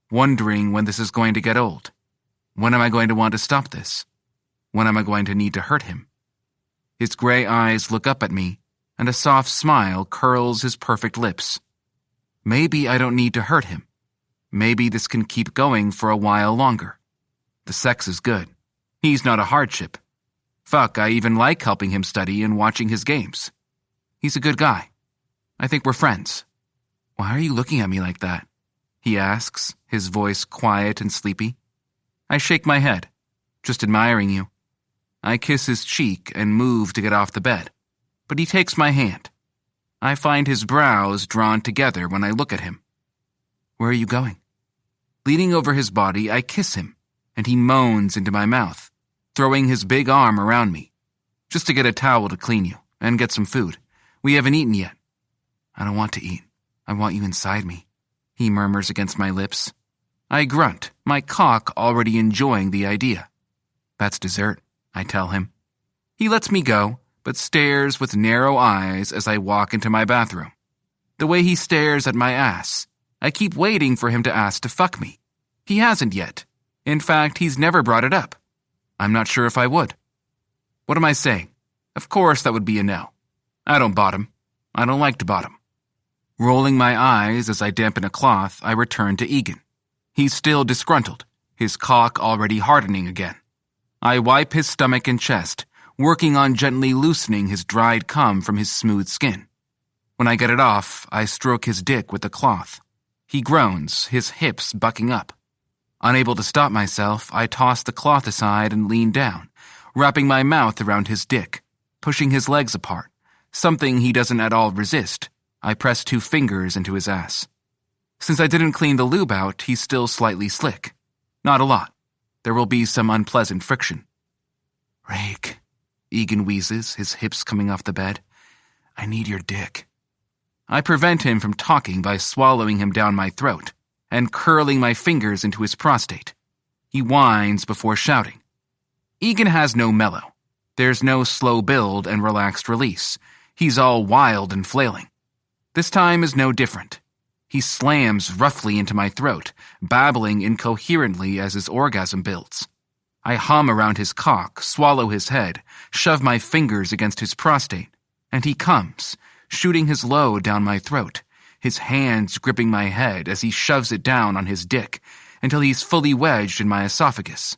wondering when this is going to get old. When am I going to want to stop this? When am I going to need to hurt him? His gray eyes look up at me, and a soft smile curls his perfect lips. Maybe I don't need to hurt him. Maybe this can keep going for a while longer. The sex is good. He's not a hardship. Fuck, I even like helping him study and watching his games. He's a good guy. I think we're friends. Why are you looking at me like that? He asks, his voice quiet and sleepy. I shake my head, just admiring you. I kiss his cheek and move to get off the bed, but he takes my hand. I find his brows drawn together when I look at him. Where are you going? Leaning over his body, I kiss him, and he moans into my mouth, throwing his big arm around me. Just to get a towel to clean you, and get some food. We haven't eaten yet. I don't want to eat. I want you inside me, he murmurs against my lips. I grunt, my cock already enjoying the idea. That's dessert, I tell him. He lets me go, but stares with narrow eyes as I walk into my bathroom. The way he stares at my ass, I keep waiting for him to ask to fuck me. He hasn't yet. In fact, he's never brought it up. I'm not sure if I would. What am I saying? Of course that would be a no. I don't bottom. I don't like to bottom. Rolling my eyes as I dampen a cloth, I return to Egan. He's still disgruntled, his cock already hardening again. I wipe his stomach and chest, working on gently loosening his dried cum from his smooth skin. When I get it off, I stroke his dick with the cloth. He groans, his hips bucking up. Unable to stop myself, I toss the cloth aside and lean down, wrapping my mouth around his dick, pushing his legs apart, something he doesn't at all resist. I press 2 fingers into his ass. Since I didn't clean the lube out, he's still slightly slick. Not a lot. There will be some unpleasant friction. Rake, Egan wheezes, his hips coming off the bed. I need your dick. I prevent him from talking by swallowing him down my throat and curling my fingers into his prostate. He whines before shouting. Egan has no mellow. There's no slow build and relaxed release. He's all wild and flailing. This time is no different. He slams roughly into my throat, babbling incoherently as his orgasm builds. I hum around his cock, swallow his head, shove my fingers against his prostate, and he comes, shooting his load down my throat, his hands gripping my head as he shoves it down on his dick until he's fully wedged in my esophagus.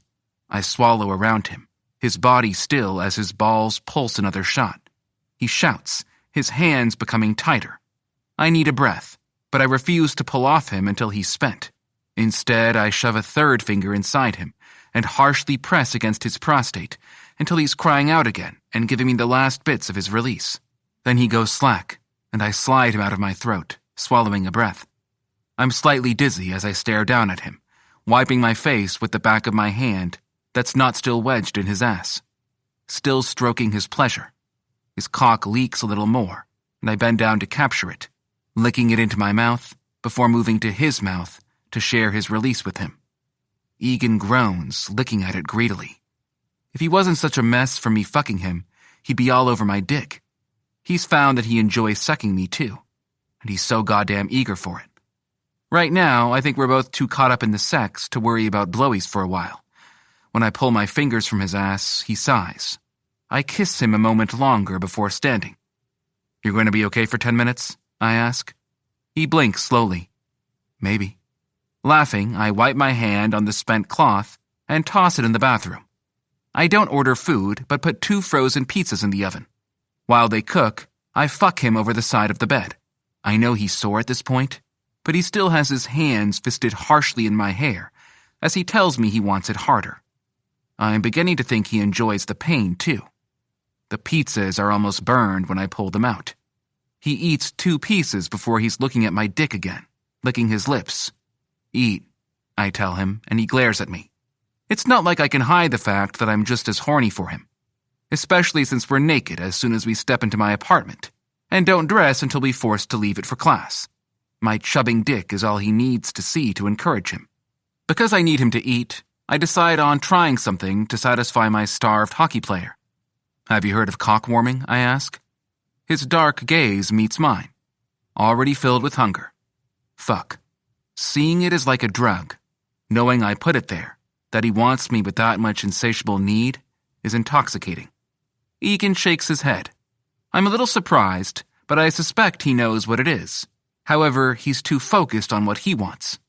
I swallow around him, his body still as his balls pulse another shot. He shouts, his hands becoming tighter. I need a breath, but I refuse to pull off him until he's spent. Instead, I shove a third finger inside him and harshly press against his prostate until he's crying out again and giving me the last bits of his release. Then he goes slack, and I slide him out of my throat, swallowing a breath. I'm slightly dizzy as I stare down at him, wiping my face with the back of my hand that's not still wedged in his ass. Still stroking his pleasure. His cock leaks a little more, and I bend down to capture it, licking it into my mouth before moving to his mouth to share his release with him. Egan groans, licking at it greedily. If he wasn't such a mess from me fucking him, he'd be all over my dick. He's found that he enjoys sucking me too, and he's so goddamn eager for it. Right now, I think we're both too caught up in the sex to worry about blowies for a while. When I pull my fingers from his ass, he sighs. I kiss him a moment longer before standing. "You're going to be okay for 10 minutes?" I ask. He blinks slowly. "Maybe." Laughing, I wipe my hand on the spent cloth and toss it in the bathroom. I don't order food, but put 2 frozen pizzas in the oven. While they cook, I fuck him over the side of the bed. I know he's sore at this point, but he still has his hands fisted harshly in my hair as he tells me he wants it harder. I'm beginning to think he enjoys the pain, too. The pizzas are almost burned when I pull them out. He eats 2 pieces before he's looking at my dick again, licking his lips. "Eat," I tell him, and he glares at me. It's not like I can hide the fact that I'm just as horny for him, especially since we're naked as soon as we step into my apartment, and don't dress until we're forced to leave it for class. My chubbing dick is all he needs to see to encourage him. Because I need him to eat, I decide on trying something to satisfy my starved hockey player. "Have you heard of cock warming?" I ask. His dark gaze meets mine, already filled with hunger. Fuck. Seeing it is like a drug. Knowing I put it there, that he wants me with that much insatiable need, is intoxicating. Egan shakes his head. I'm a little surprised, but I suspect he knows what it is. However, he's too focused on what he wants.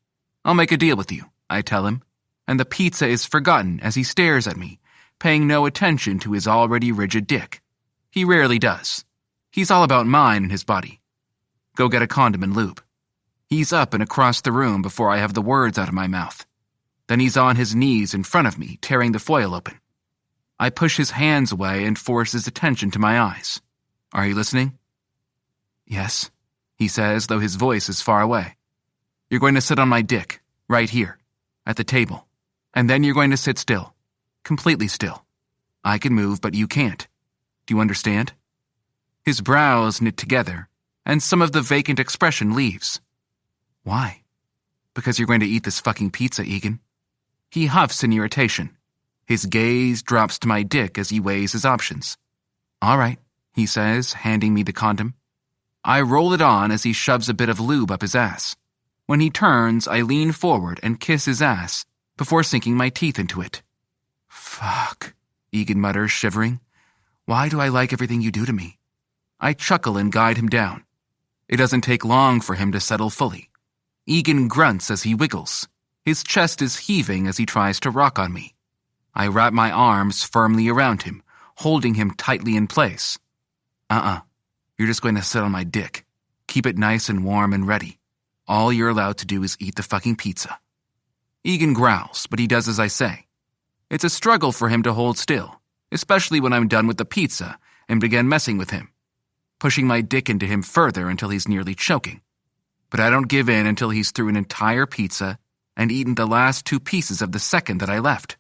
"I'll make a deal with you," I tell him, and the pizza is forgotten as he stares at me, paying no attention to his already rigid dick. He rarely does. He's all about mine and his body. "Go get a condom and lube." He's up and across the room before I have the words out of my mouth. Then he's on his knees in front of me, tearing the foil open. I push his hands away and force his attention to my eyes. "Are you listening?" "Yes," he says, though his voice is far away. "You're going to sit on my dick, right here, at the table, and then you're going to sit still, completely still. I can move, but you can't. Do you understand?" His brows knit together, and some of the vacant expression leaves. "Why?" "Because you're going to eat this fucking pizza, Egan." He huffs in irritation. His gaze drops to my dick as he weighs his options. "All right," he says, handing me the condom. I roll it on as he shoves a bit of lube up his ass. When he turns, I lean forward and kiss his ass before sinking my teeth into it. "Fuck," Egan mutters, shivering. "Why do I like everything you do to me?" I chuckle and guide him down. It doesn't take long for him to settle fully. Egan grunts as he wiggles. His chest is heaving as he tries to rock on me. I wrap my arms firmly around him, holding him tightly in place. You're just going to sit on my dick. Keep it nice and warm and ready. All you're allowed to do is eat the fucking pizza." Egan growls, but he does as I say. It's a struggle for him to hold still, especially when I'm done with the pizza and begin messing with him, pushing my dick into him further until he's nearly choking. But I don't give in until he's through an entire pizza and eaten the last 2 pieces of the second that I left.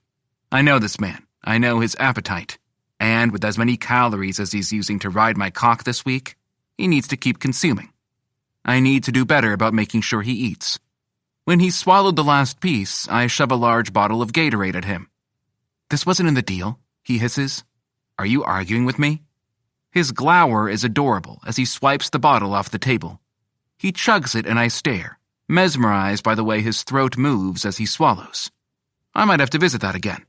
I know this man. I know his appetite. And with as many calories as he's using to ride my cock this week, he needs to keep consuming. I need to do better about making sure he eats. When he's swallowed the last piece, I shove a large bottle of Gatorade at him. "This wasn't in the deal," he hisses. "Are you arguing with me?" His glower is adorable as he swipes the bottle off the table. He chugs it and I stare, mesmerized by the way his throat moves as he swallows. I might have to visit that again.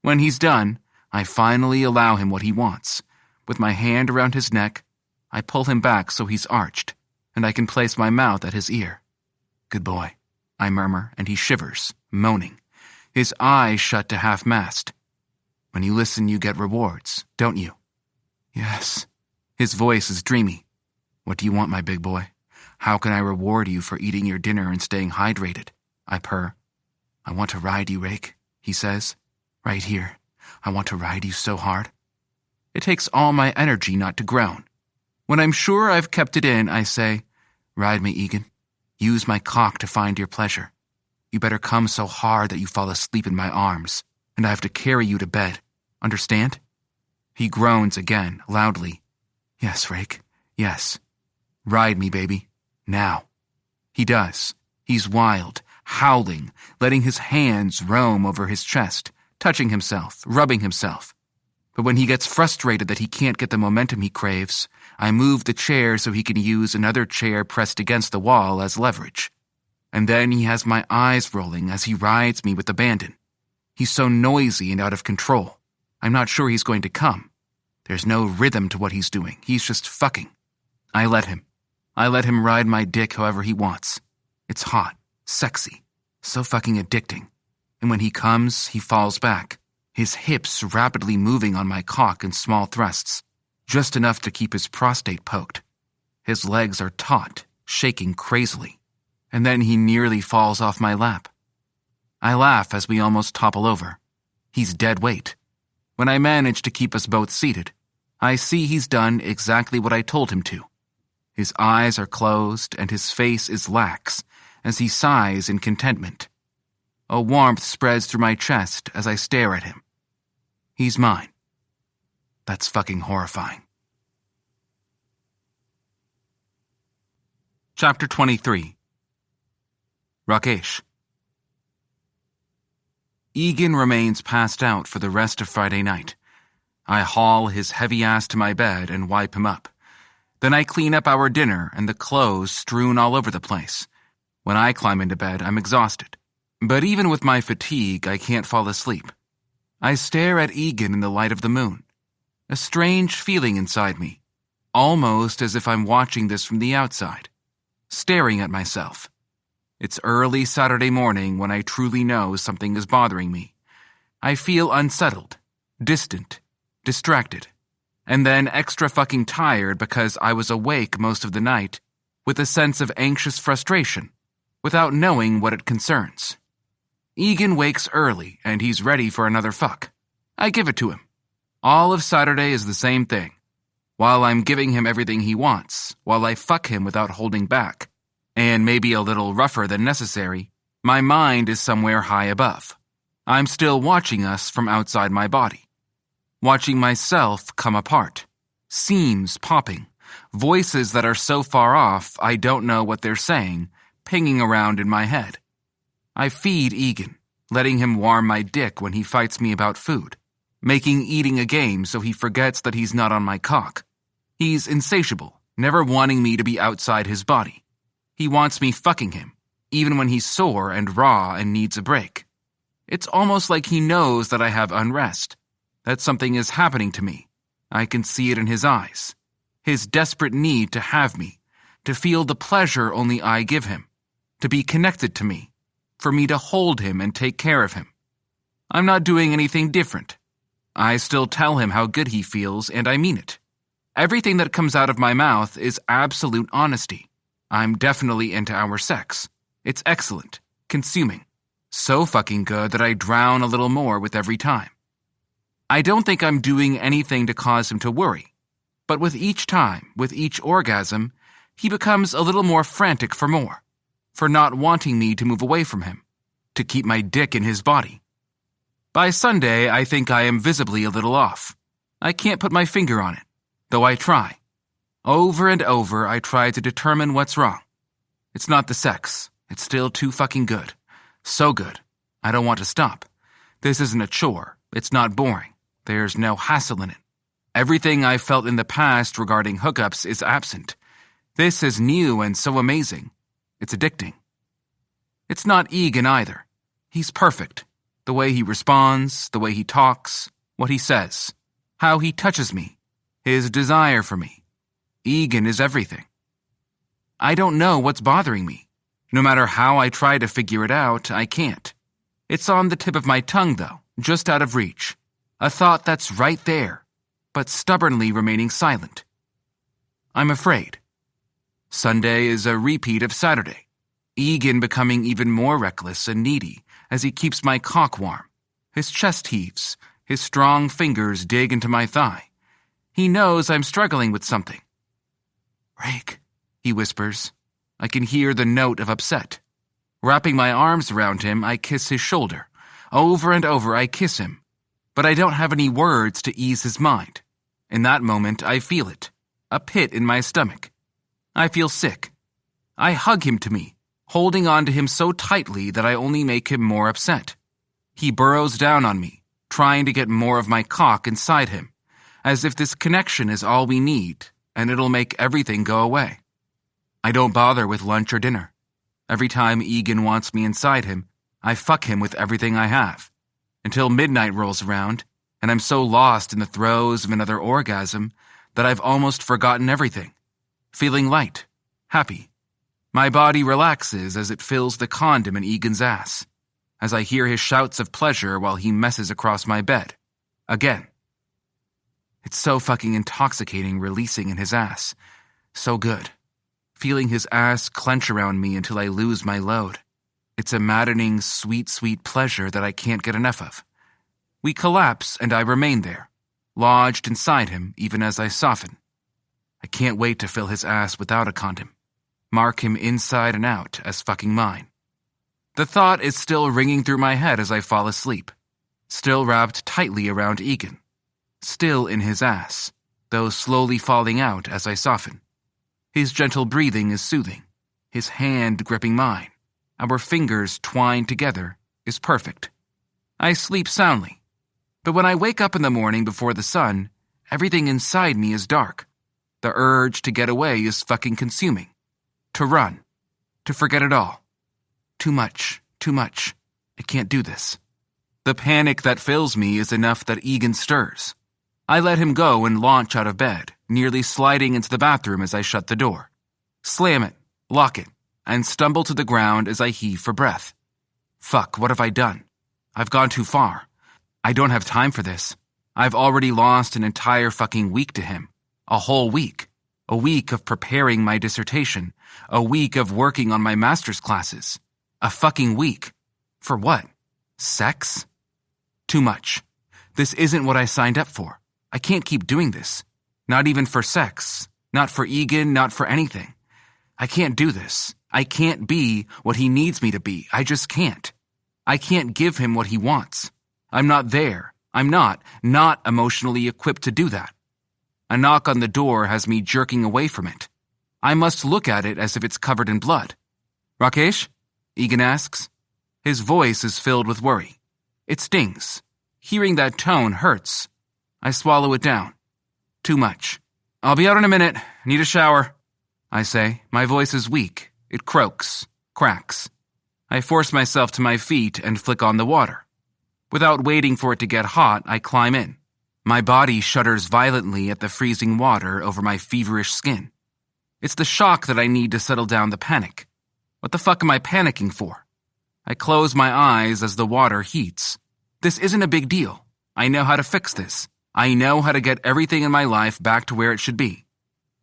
When he's done, I finally allow him what he wants. With my hand around his neck, I pull him back so he's arched, and I can place my mouth at his ear. Good boy, I murmur, and he shivers, moaning. His eyes shut to half-mast. When you listen, you get rewards, don't you? Yes. His voice is dreamy. What do you want, my big boy? How can I reward you for eating your dinner and staying hydrated? I purr. I want to ride you, Rake, he says. Right here. I want to ride you so hard. It takes all my energy not to groan. When I'm sure I've kept it in, I say, Ride me, Egan. Use my cock to find your pleasure. You better come so hard that you fall asleep in my arms, and I have to carry you to bed. Understand? He groans again, loudly. Yes, Rake. Yes. Ride me, baby. Now. He does. He's wild, howling, letting his hands roam over his chest, touching himself, rubbing himself. But when he gets frustrated that he can't get the momentum he craves, I move the chair so he can use another chair pressed against the wall as leverage. And then he has my eyes rolling as he rides me with abandon. He's so noisy and out of control. I'm not sure he's going to come. There's no rhythm to what he's doing. He's just fucking. I let him. I let him ride my dick however he wants. It's hot, sexy, so fucking addicting. And when he comes, he falls back, his hips rapidly moving on my cock in small thrusts, just enough to keep his prostate poked. His legs are taut, shaking crazily, and then he nearly falls off my lap. I laugh as we almost topple over. He's dead weight. When I manage to keep us both seated, I see he's done exactly what I told him to. His eyes are closed and his face is lax as he sighs in contentment. A warmth spreads through my chest as I stare at him. He's mine. That's fucking horrifying. Chapter 23. Rakesh. Egan remains passed out for the rest of Friday night. I haul his heavy ass to my bed and wipe him up. Then I clean up our dinner and the clothes strewn all over the place. When I climb into bed, I'm exhausted. But even with my fatigue, I can't fall asleep. I stare at Egan in the light of the moon. A strange feeling inside me, almost as if I'm watching this from the outside, staring at myself. It's early Saturday morning when I truly know something is bothering me. I feel unsettled, distant, distracted, and then extra fucking tired because I was awake most of the night with a sense of anxious frustration, without knowing what it concerns. Egan wakes early and he's ready for another fuck. I give it to him. All of Saturday is the same thing. While I'm giving him everything he wants, while I fuck him without holding back, and maybe a little rougher than necessary, my mind is somewhere high above. I'm still watching us from outside my body. Watching myself come apart. Seams popping. Voices that are so far off I don't know what they're saying, pinging around in my head. I feed Egan, letting him warm my dick when he fights me about food, making eating a game so he forgets that he's not on my cock. He's insatiable, never wanting me to be outside his body. He wants me fucking him, even when he's sore and raw and needs a break. It's almost like he knows that I have unrest, that something is happening to me. I can see it in his eyes. His desperate need to have me, to feel the pleasure only I give him, to be connected to me, for me to hold him and take care of him. I'm not doing anything different. I still tell him how good he feels, and I mean it. Everything that comes out of my mouth is absolute honesty. I'm definitely into our sex. It's excellent, consuming. So fucking good that I drown a little more with every time. I don't think I'm doing anything to cause him to worry. But with each time, with each orgasm, he becomes a little more frantic for more. For not wanting me to move away from him, to keep my dick in his body. By Sunday, I think I am visibly a little off. I can't put my finger on it, though I try. Over and over, I try to determine what's wrong. It's not the sex. It's still too fucking good. So good. I don't want to stop. This isn't a chore. It's not boring. There's no hassle in it. Everything I felt in the past regarding hookups is absent. This is new and so amazing. It's addicting. It's not Egan either. He's perfect. The way he responds, the way he talks, what he says, how he touches me, his desire for me. Egan is everything. I don't know what's bothering me. No matter how I try to figure it out, I can't. It's on the tip of my tongue, though, just out of reach. A thought that's right there, but stubbornly remaining silent. I'm afraid. Sunday is a repeat of Saturday. Egan becoming even more reckless and needy as he keeps my cock warm. His chest heaves. His strong fingers dig into my thigh. He knows I'm struggling with something. "Rake," he whispers. I can hear the note of upset. Wrapping my arms around him, I kiss his shoulder. Over and over, I kiss him. But I don't have any words to ease his mind. In that moment, I feel it. A pit in my stomach. I feel sick. I hug him to me, holding on to him so tightly that I only make him more upset. He burrows down on me, trying to get more of my cock inside him, as if this connection is all we need, and it'll make everything go away. I don't bother with lunch or dinner. Every time Egan wants me inside him, I fuck him with everything I have, until midnight rolls around, and I'm so lost in the throes of another orgasm that I've almost forgotten everything, feeling light, happy. My body relaxes as it fills the condom in Egan's ass, as I hear his shouts of pleasure while he messes across my bed. Again. It's so fucking intoxicating releasing in his ass. So good. Feeling his ass clench around me until I lose my load. It's a maddening, sweet, sweet pleasure that I can't get enough of. We collapse and I remain there, lodged inside him even as I soften. I can't wait to fill his ass without a condom. Mark him inside and out as fucking mine. The thought is still ringing through my head as I fall asleep, still wrapped tightly around Egan, still in his ass, though slowly falling out as I soften. His gentle breathing is soothing, his hand gripping mine, our fingers twined together, is perfect. I sleep soundly, but when I wake up in the morning before the sun, everything inside me is dark. The urge to get away is fucking consuming. To run. To forget it all. Too much. I can't do this. The panic that fills me is enough that Egan stirs. I let him go and launch out of bed, nearly sliding into the bathroom as I shut the door. Slam it, lock it, and stumble to the ground as I heave for breath. Fuck, what have I done? I've gone too far. I don't have time for this. I've already lost an entire fucking week to him. A whole week. A week of preparing my dissertation. A week of working on my master's classes. A fucking week. For what? Sex? Too much. This isn't what I signed up for. I can't keep doing this. Not even for sex. Not for Egan, not for anything. I can't do this. I can't be what he needs me to be. I just can't. I can't give him what he wants. I'm not there. I'm not emotionally equipped to do that. A knock on the door has me jerking away from it. I must look at it as if it's covered in blood. "Rakesh?" Egan asks. His voice is filled with worry. It stings. Hearing that tone hurts. I swallow it down. Too much. "I'll be out in a minute. Need a shower," I say. My voice is weak. It croaks, cracks. I force myself to my feet and flick on the water. Without waiting for it to get hot, I climb in. My body shudders violently at the freezing water over my feverish skin. It's the shock that I need to settle down the panic. What the fuck am I panicking for? I close my eyes as the water heats. This isn't a big deal. I know how to fix this. I know how to get everything in my life back to where it should be.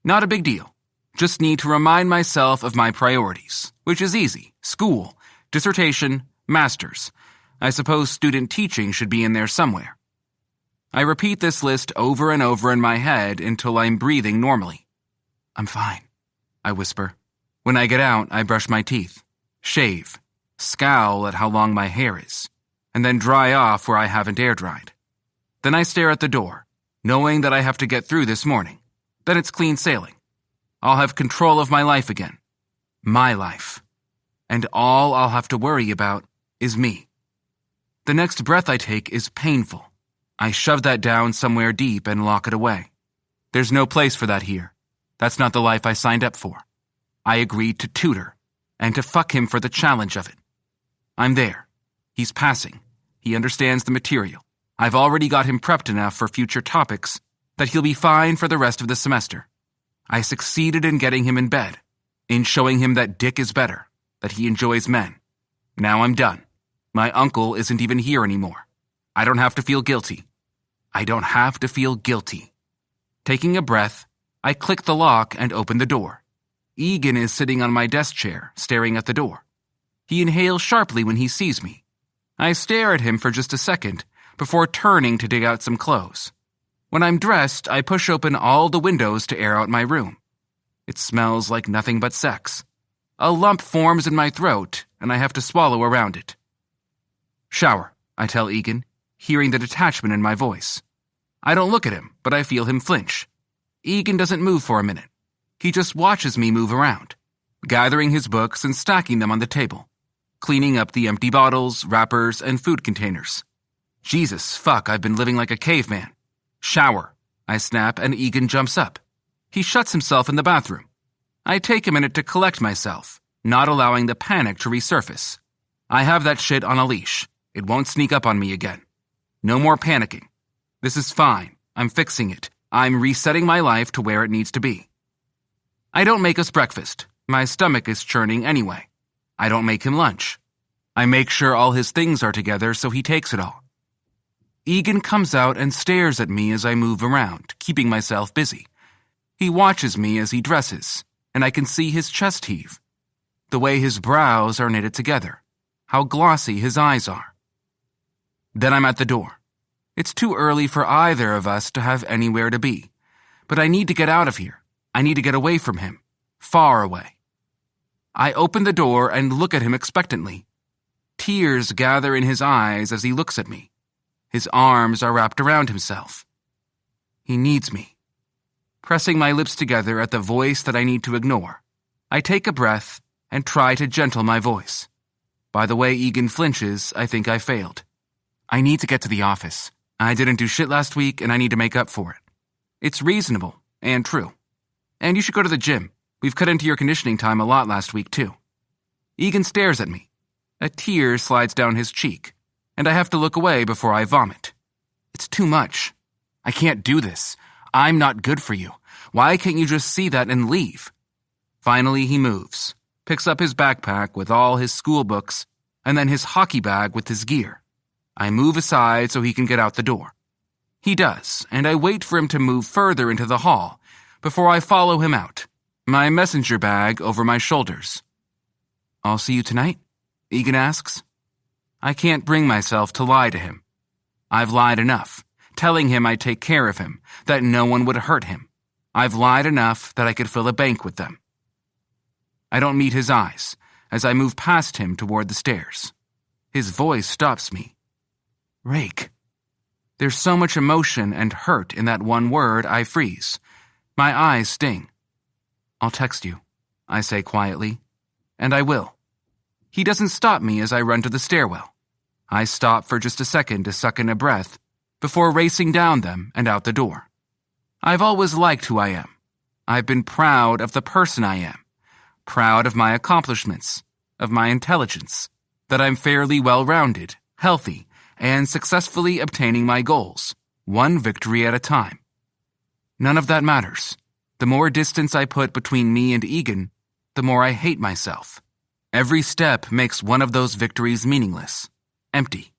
Not a big deal. Just need to remind myself of my priorities, which is easy. School, dissertation, masters. I suppose student teaching should be in there somewhere. I repeat this list over and over in my head until I'm breathing normally. "I'm fine," I whisper. When I get out, I brush my teeth, shave, scowl at how long my hair is, and then dry off where I haven't air dried. Then I stare at the door, knowing that I have to get through this morning. Then it's clean sailing. I'll have control of my life again. My life. And all I'll have to worry about is me. The next breath I take is painful. I shove that down somewhere deep and lock it away. There's no place for that here. That's not the life I signed up for. I agreed to tutor, and to fuck him for the challenge of it. I'm there. He's passing. He understands the material. I've already got him prepped enough for future topics that he'll be fine for the rest of the semester. I succeeded in getting him in bed, in showing him that dick is better, that he enjoys men. Now I'm done. My uncle isn't even here anymore. I don't have to feel guilty. I don't have to feel guilty. Taking a breath, I click the lock and open the door. Egan is sitting on my desk chair, staring at the door. He inhales sharply when he sees me. I stare at him for just a second before turning to dig out some clothes. When I'm dressed, I push open all the windows to air out my room. It smells like nothing but sex. A lump forms in my throat, and I have to swallow around it. Shower, I tell Egan, hearing the detachment in my voice. I don't look at him, but I feel him flinch. Egan doesn't move for a minute. He just watches me move around, gathering his books and stacking them on the table, cleaning up the empty bottles, wrappers, and food containers. Jesus, fuck, I've been living like a caveman. Shower, I snap, and Egan jumps up. He shuts himself in the bathroom. I take a minute to collect myself, not allowing the panic to resurface. I have that shit on a leash. It won't sneak up on me again. No more panicking. This is fine. I'm fixing it. I'm resetting my life to where it needs to be. I don't make us breakfast. My stomach is churning anyway. I don't make him lunch. I make sure all his things are together so he takes it all. Egan comes out and stares at me as I move around, keeping myself busy. He watches me as he dresses, and I can see his chest heave. The way his brows are knitted together. How glossy his eyes are. Then I'm at the door. It's too early for either of us to have anywhere to be. But I need to get out of here. I need to get away from him. Far away. I open the door and look at him expectantly. Tears gather in his eyes as he looks at me. His arms are wrapped around himself. He needs me. Pressing my lips together at the voice that I need to ignore, I take a breath and try to gentle my voice. By the way Egan flinches, I think I failed. I need to get to the office. I didn't do shit last week and I need to make up for it. It's reasonable and true. And you should go to the gym. We've cut into your conditioning time a lot last week, too. Egan stares at me. A tear slides down his cheek, and I have to look away before I vomit. It's too much. I can't do this. I'm not good for you. Why can't you just see that and leave? Finally, he moves, picks up his backpack with all his school books, and then his hockey bag with his gear. I move aside so he can get out the door. He does, and I wait for him to move further into the hall before I follow him out, my messenger bag over my shoulders. I'll see you tonight? Egan asks. I can't bring myself to lie to him. I've lied enough, telling him I'd take care of him, that no one would hurt him. I've lied enough that I could fill a bank with them. I don't meet his eyes as I move past him toward the stairs. His voice stops me. Rake. There's so much emotion and hurt in that one word I freeze. My eyes sting. I'll text you, I say quietly, and I will. He doesn't stop me as I run to the stairwell. I stop for just a second to suck in a breath before racing down them and out the door. I've always liked who I am. I've been proud of the person I am, proud of my accomplishments, of my intelligence, that I'm fairly well-rounded, healthy, and successfully obtaining my goals, one victory at a time. None of that matters. The more distance I put between me and Egan, the more I hate myself. Every step makes one of those victories meaningless, empty.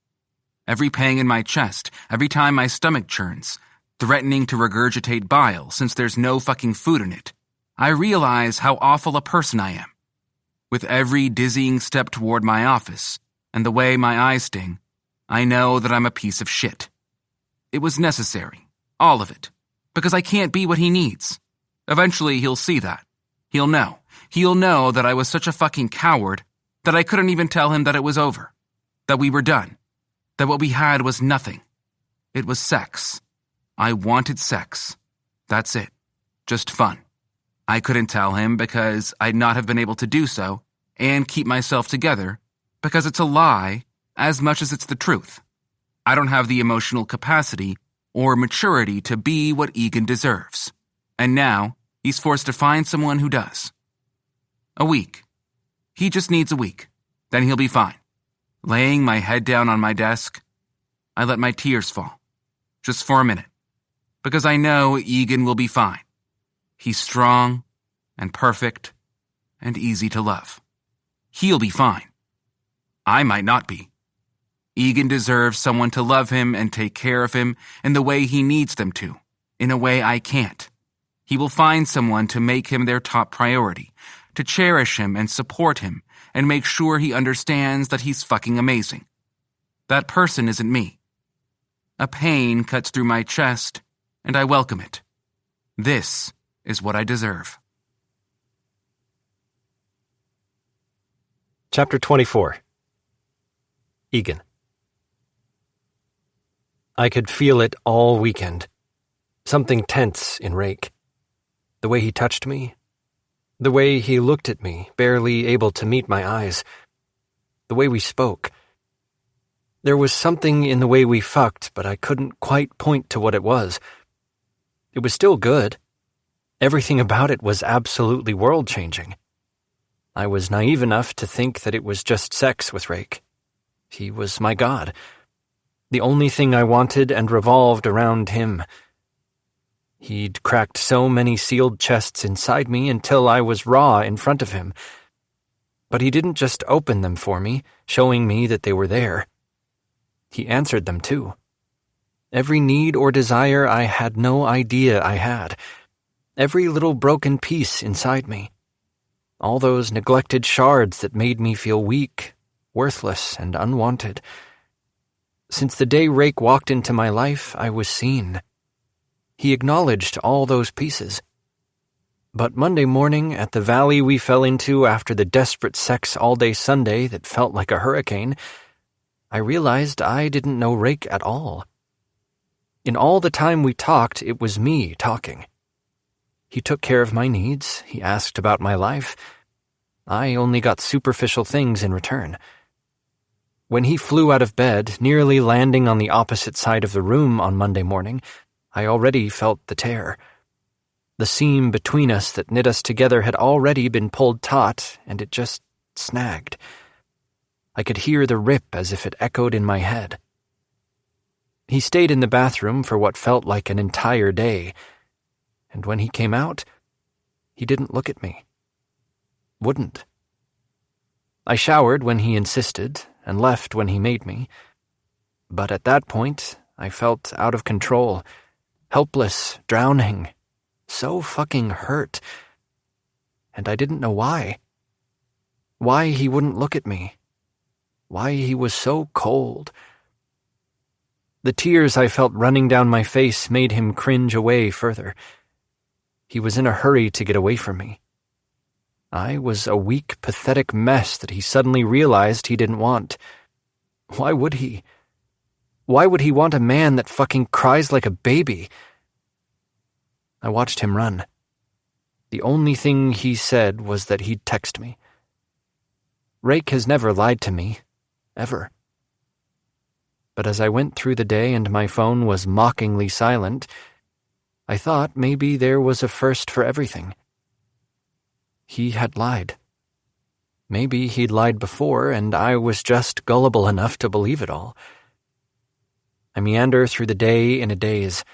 Every pang in my chest, every time my stomach churns, threatening to regurgitate bile since there's no fucking food in it, I realize how awful a person I am. With every dizzying step toward my office, and the way my eyes sting, I know that I'm a piece of shit. It was necessary, all of it, because I can't be what he needs. Eventually he'll see that. He'll know. He'll know that I was such a fucking coward that I couldn't even tell him that it was over, that we were done, that what we had was nothing. It was sex. I wanted sex. That's it. Just fun. I couldn't tell him because I'd not have been able to do so and keep myself together because it's a lie as much as it's the truth. I don't have the emotional capacity or maturity to be what Egan deserves. And now, he's forced to find someone who does. A week. He just needs a week. Then he'll be fine. Laying my head down on my desk, I let my tears fall. Just for a minute. Because I know Egan will be fine. He's strong and perfect and easy to love. He'll be fine. I might not be. Egan deserves someone to love him and take care of him in the way he needs them to, in a way I can't. He will find someone to make him their top priority, to cherish him and support him, and make sure he understands that he's fucking amazing. That person isn't me. A pain cuts through my chest, and I welcome it. This is what I deserve. Chapter 24. Egan. I could feel it all weekend. Something tense in Rake. The way he touched me. The way he looked at me, barely able to meet my eyes. The way we spoke. There was something in the way we fucked, but I couldn't quite point to what it was. It was still good. Everything about it was absolutely world-changing. I was naive enough to think that it was just sex with Rake. He was my god. The only thing I wanted and revolved around him. He'd cracked so many sealed chests inside me until I was raw in front of him. But he didn't just open them for me, showing me that they were there. He answered them too. Every need or desire I had no idea I had. Every little broken piece inside me. All those neglected shards that made me feel weak, worthless, and unwanted. Since the day Rake walked into my life, I was seen. He acknowledged all those pieces. But Monday morning, at the valley we fell into after the desperate sex all-day Sunday that felt like a hurricane, I realized I didn't know Rake at all. In all the time we talked, it was me talking. He took care of my needs, he asked about my life. I only got superficial things in return. When he flew out of bed, nearly landing on the opposite side of the room on Monday morning, I already felt the tear. The seam between us that knit us together had already been pulled taut, and it just snagged. I could hear the rip as if it echoed in my head. He stayed in the bathroom for what felt like an entire day, and when he came out, he didn't look at me. Wouldn't. I showered when he insisted, and left when he made me. But at that point, I felt out of control, helpless, drowning, so fucking hurt. And I didn't know why. Why he wouldn't look at me. Why he was so cold. The tears I felt running down my face made him cringe away further. He was in a hurry to get away from me. I was a weak, pathetic mess that he suddenly realized he didn't want. Why would he? Why would he want a man that fucking cries like a baby? I watched him run. The only thing he said was that he'd text me. Rake has never lied to me, ever. But as I went through the day and my phone was mockingly silent, I thought maybe there was a first for everything. He had lied. Maybe he'd lied before, and I was just gullible enough to believe it all. I meander through the day in a daze.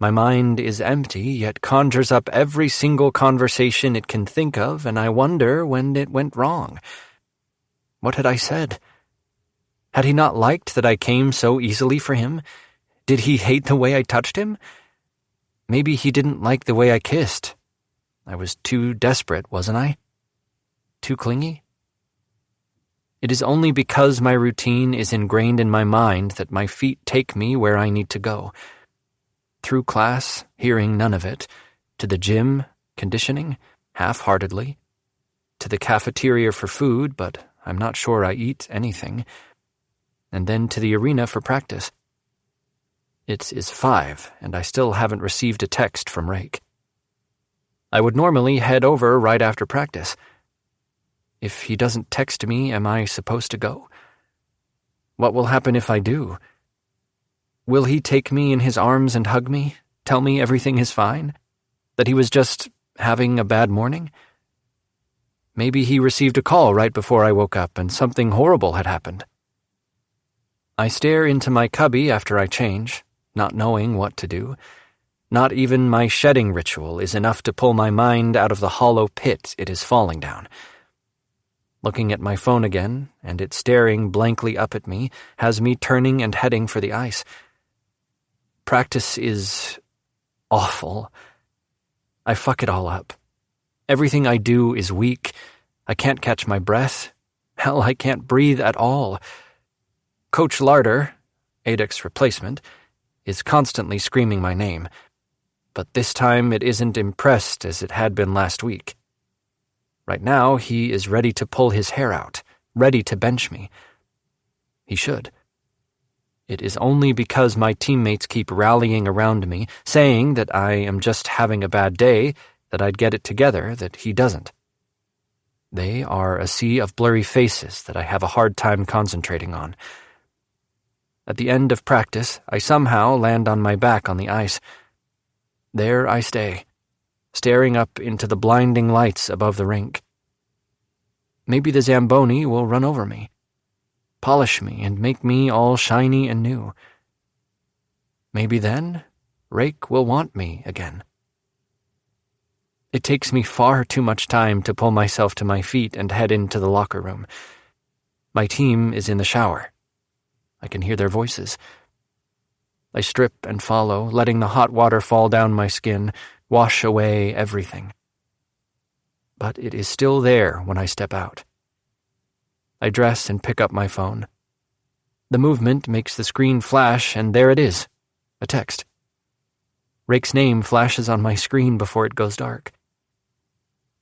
My mind is empty, yet conjures up every single conversation it can think of, and I wonder when it went wrong. What had I said? Had he not liked that I came so easily for him? Did he hate the way I touched him? Maybe he didn't like the way I kissed. I was too desperate, wasn't I? Too clingy? It is only because my routine is ingrained in my mind that my feet take me where I need to go. Through class, hearing none of it, to the gym, conditioning, half-heartedly, to the cafeteria for food, but I'm not sure I eat anything, and then to the arena for practice. It is 5, and I still haven't received a text from Rake. I would normally head over right after practice. If he doesn't text me, am I supposed to go? What will happen if I do? Will he take me in his arms and hug me, tell me everything is fine? That he was just Having a bad morning? Maybe he received a call right before I woke up and something horrible had happened. I stare into my cubby after I change, not knowing what to do. Not even my shedding ritual is enough to pull my mind out of the hollow pit it is falling down. Looking at my phone again, and it staring blankly up at me, has me turning and heading for the ice. Practice is awful. I fuck it all up. Everything I do is weak. I can't catch my breath. Hell, I can't breathe at all. Coach Larder, Adek's replacement, is constantly screaming my name, but this time it isn't impressed as it had been last week. Right now, he is ready to pull his hair out, ready to bench me. He should. It is only because my teammates keep rallying around me, saying that I am just having a bad day, that I'd get it together, that he doesn't. They are a sea of blurry faces that I have a hard time concentrating on. At the end of practice, I somehow land on my back on the ice. There I stay, staring up into the blinding lights above the rink. Maybe the Zamboni will run over me, polish me, and make me all shiny and new. Maybe then, Rake will want me again. It takes me far too much time to pull myself to my feet and head into the locker room. My team is in the shower. I can hear their voices. I strip and follow, letting the hot water fall down my skin, wash away everything. But it is still there when I step out. I dress and pick up my phone. The movement makes the screen flash, and there it is, a text. Rake's name flashes on my screen before it goes dark.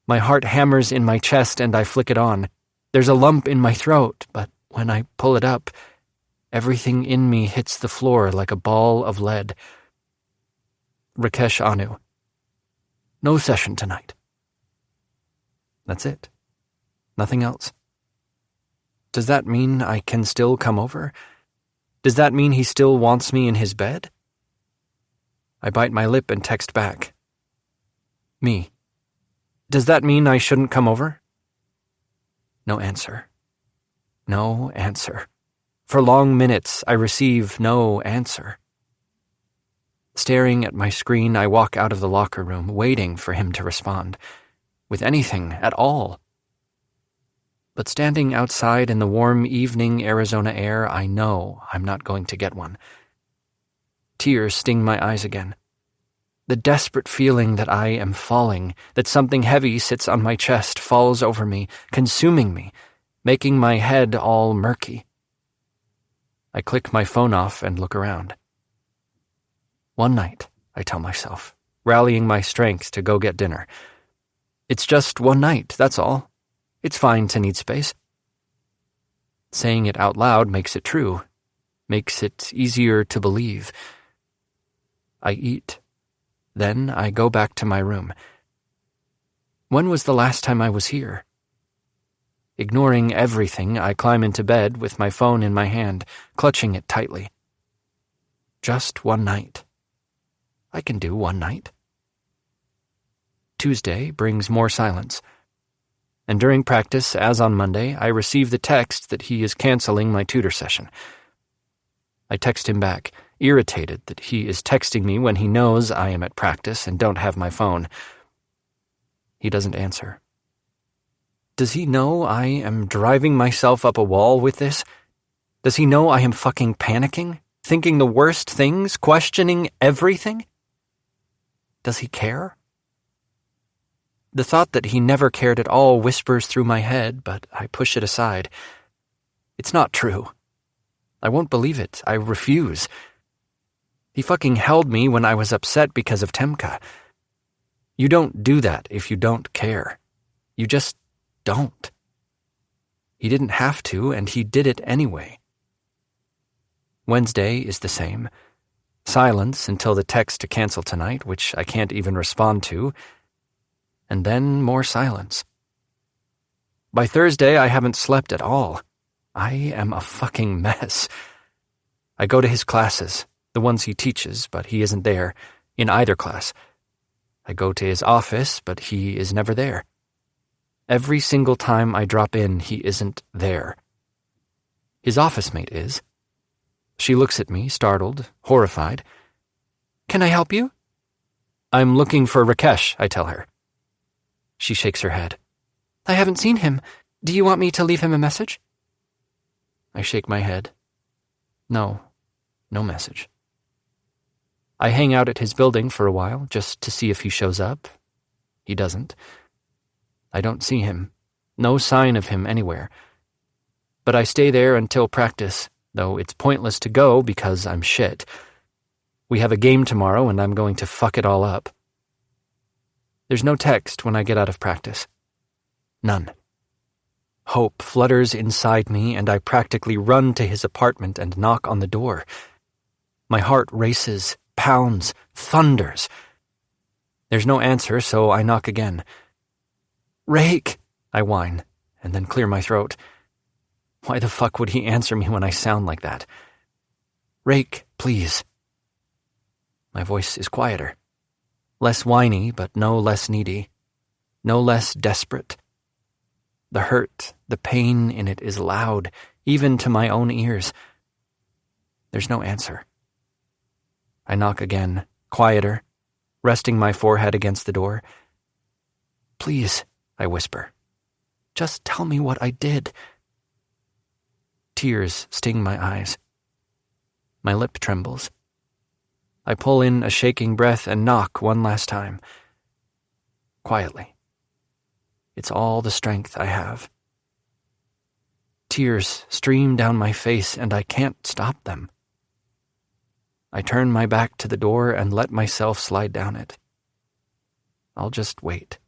My heart hammers in my chest and I flick it on. There's a lump in my throat, but when I pull it up, everything in me hits the floor like a ball of lead. Rakesh Anu. No session tonight. That's it. Nothing else. Does that mean I can still come over? Does that mean he still wants me in his bed? I bite my lip and text back. Me. Does that mean I shouldn't come over? No answer. No answer. For long minutes, I receive no answer. Staring at my screen, I walk out of the locker room, waiting for him to respond, with anything at all. But standing outside in the warm evening Arizona air, I know I'm not going to get one. Tears sting my eyes again. The desperate feeling that I am falling, that something heavy sits on my chest, falls over me, consuming me, making my head all murky. I click my phone off and look around. One night, I tell myself, rallying my strength to go get dinner. It's just one night, that's all. It's fine to need space. Saying it out loud makes it true, makes it easier to believe. I eat. Then I go back to my room. When was the last time I was here? Ignoring everything, I climb into bed with my phone in my hand, clutching it tightly. Just one night. I can do one night. Tuesday brings more silence. And during practice, as on Monday, I receive the text that he is canceling my tutor session. I text him back, irritated that he is texting me when he knows I am at practice and don't have my phone. He doesn't answer. Does he know I am driving myself up a wall with this? Does he know I am fucking panicking, thinking the worst things, questioning everything? Does he care? The thought that he never cared at all whispers through my head, but I push it aside. It's not true. I won't believe it. I refuse. He fucking held me when I was upset because of Temka. You don't do that if you don't care. You just don't. He didn't have to, and he did it anyway. Wednesday is the same. Silence until the text to cancel tonight, which I can't even respond to. And then more silence. By Thursday, I haven't slept at all. I am a fucking mess. I go to his classes, the ones he teaches, but he isn't there, in either class. I go to his office, but he is never there. Every single time I drop in, he isn't there. His office mate is. She looks at me, startled, horrified. "Can I help you?" "I'm looking for Rakesh," I tell her. She shakes her head. "I haven't seen him. Do you want me to leave him a message?" I shake my head. No message. I hang out at his building for a while, just to see if he shows up. He doesn't. I don't see him. No sign of him anywhere. But I stay there until practice, though it's pointless to go because I'm shit. We have a game tomorrow and I'm going to fuck it all up. There's no text when I get out of practice. None. Hope flutters inside me and I practically run to his apartment and knock on the door. My heart races, pounds, thunders. There's no answer, so I knock again. "Rake," I whine, and then clear my throat. Why the fuck would he answer me when I sound like that? "Rake, please." My voice is quieter. Less whiny, but no less needy. No less desperate. The hurt, the pain in it is loud, even to my own ears. There's no answer. I knock again, quieter, resting my forehead against the door. "Please," I whisper. "Just tell me what I did." Tears sting my eyes. My lip trembles. I pull in a shaking breath and knock one last time. Quietly. It's all the strength I have. Tears stream down my face and I can't stop them. I turn my back to the door and let myself slide down it. I'll just wait.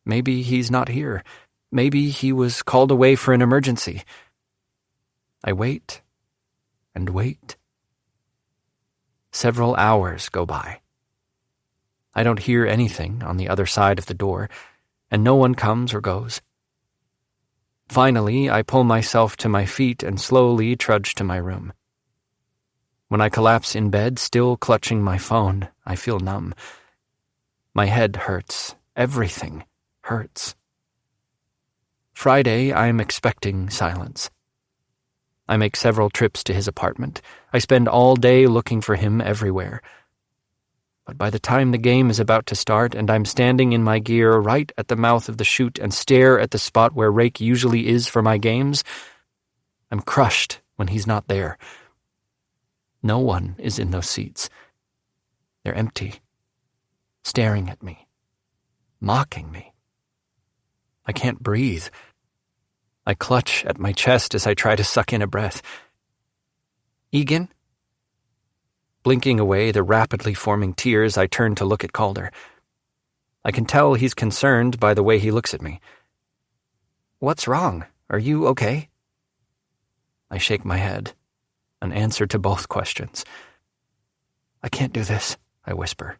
Maybe he's not here. Maybe he was called away for an emergency. I wait and wait. Several hours go by. I don't hear anything on the other side of the door, and no one comes or goes. Finally, I pull myself to my feet and slowly trudge to my room. When I collapse in bed, still clutching my phone, I feel numb. My head hurts. Everything hurts. Friday, I am expecting silence. I make several trips to his apartment. I spend all day looking for him everywhere. But by the time the game is about to start and I'm standing in my gear right at the mouth of the chute and stare at the spot where Rake usually is for my games, I'm crushed when he's not there. No one is in those seats. They're empty, staring at me, mocking me. I can't breathe. I clutch at my chest as I try to suck in a breath. "Egan?" Blinking away the rapidly forming tears, I turn to look at Calder. I can tell he's concerned by the way he looks at me. "What's wrong? Are you okay?" I shake my head, an answer to both questions. "I can't do this," I whisper,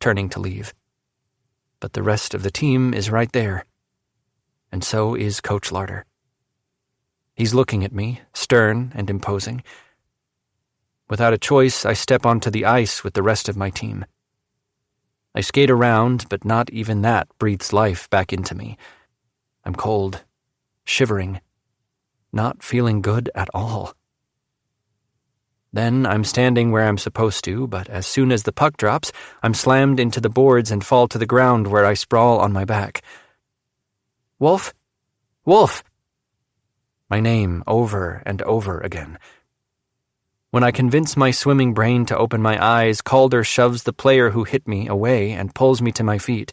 turning to leave. But the rest of the team is right there, and so is Coach Larder. He's looking at me, stern and imposing. Without a choice, I step onto the ice with the rest of my team. I skate around, but not even that breathes life back into me. I'm cold, shivering, not feeling good at all. Then I'm standing where I'm supposed to, but as soon as the puck drops, I'm slammed into the boards and fall to the ground where I sprawl on my back. "Wolf? Wolf!" My name over and over again. When I convince my swimming brain to open my eyes, Calder shoves the player who hit me away and pulls me to my feet.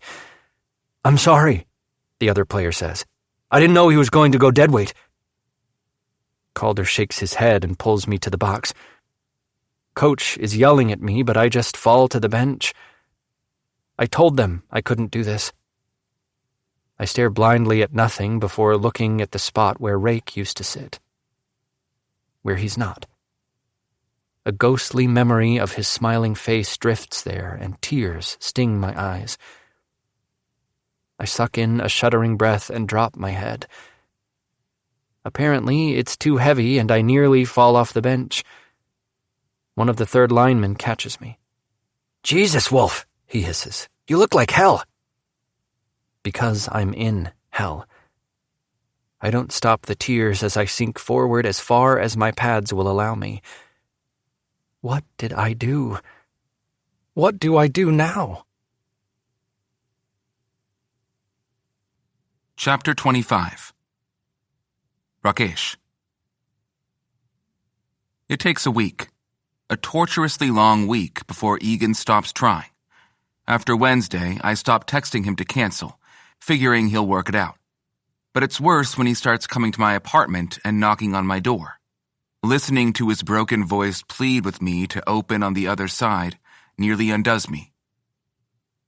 "I'm sorry," the other player says. "I didn't know he was going to go deadweight." Calder shakes his head and pulls me to the box. Coach is yelling at me, but I just fall to the bench. I told them I couldn't do this. I stare blindly at nothing before looking at the spot where Rake used to sit. Where he's not. A ghostly memory of his smiling face drifts there, and tears sting my eyes. I suck in a shuddering breath and drop my head. Apparently, it's too heavy, and I nearly fall off the bench. One of the third linemen catches me. "Jesus, Wolf," he hisses. You look like hell. Because I'm in hell. I don't stop the tears as I sink forward as far as my pads will allow me. What did I do? What do I do now? Chapter 25. Rakesh. It takes a week, a torturously long week, before Egan stops trying. After Wednesday, I stop texting him to cancel, figuring he'll work it out. But it's worse when he starts coming to my apartment and knocking on my door. Listening to his broken voice plead with me to open on the other side nearly undoes me.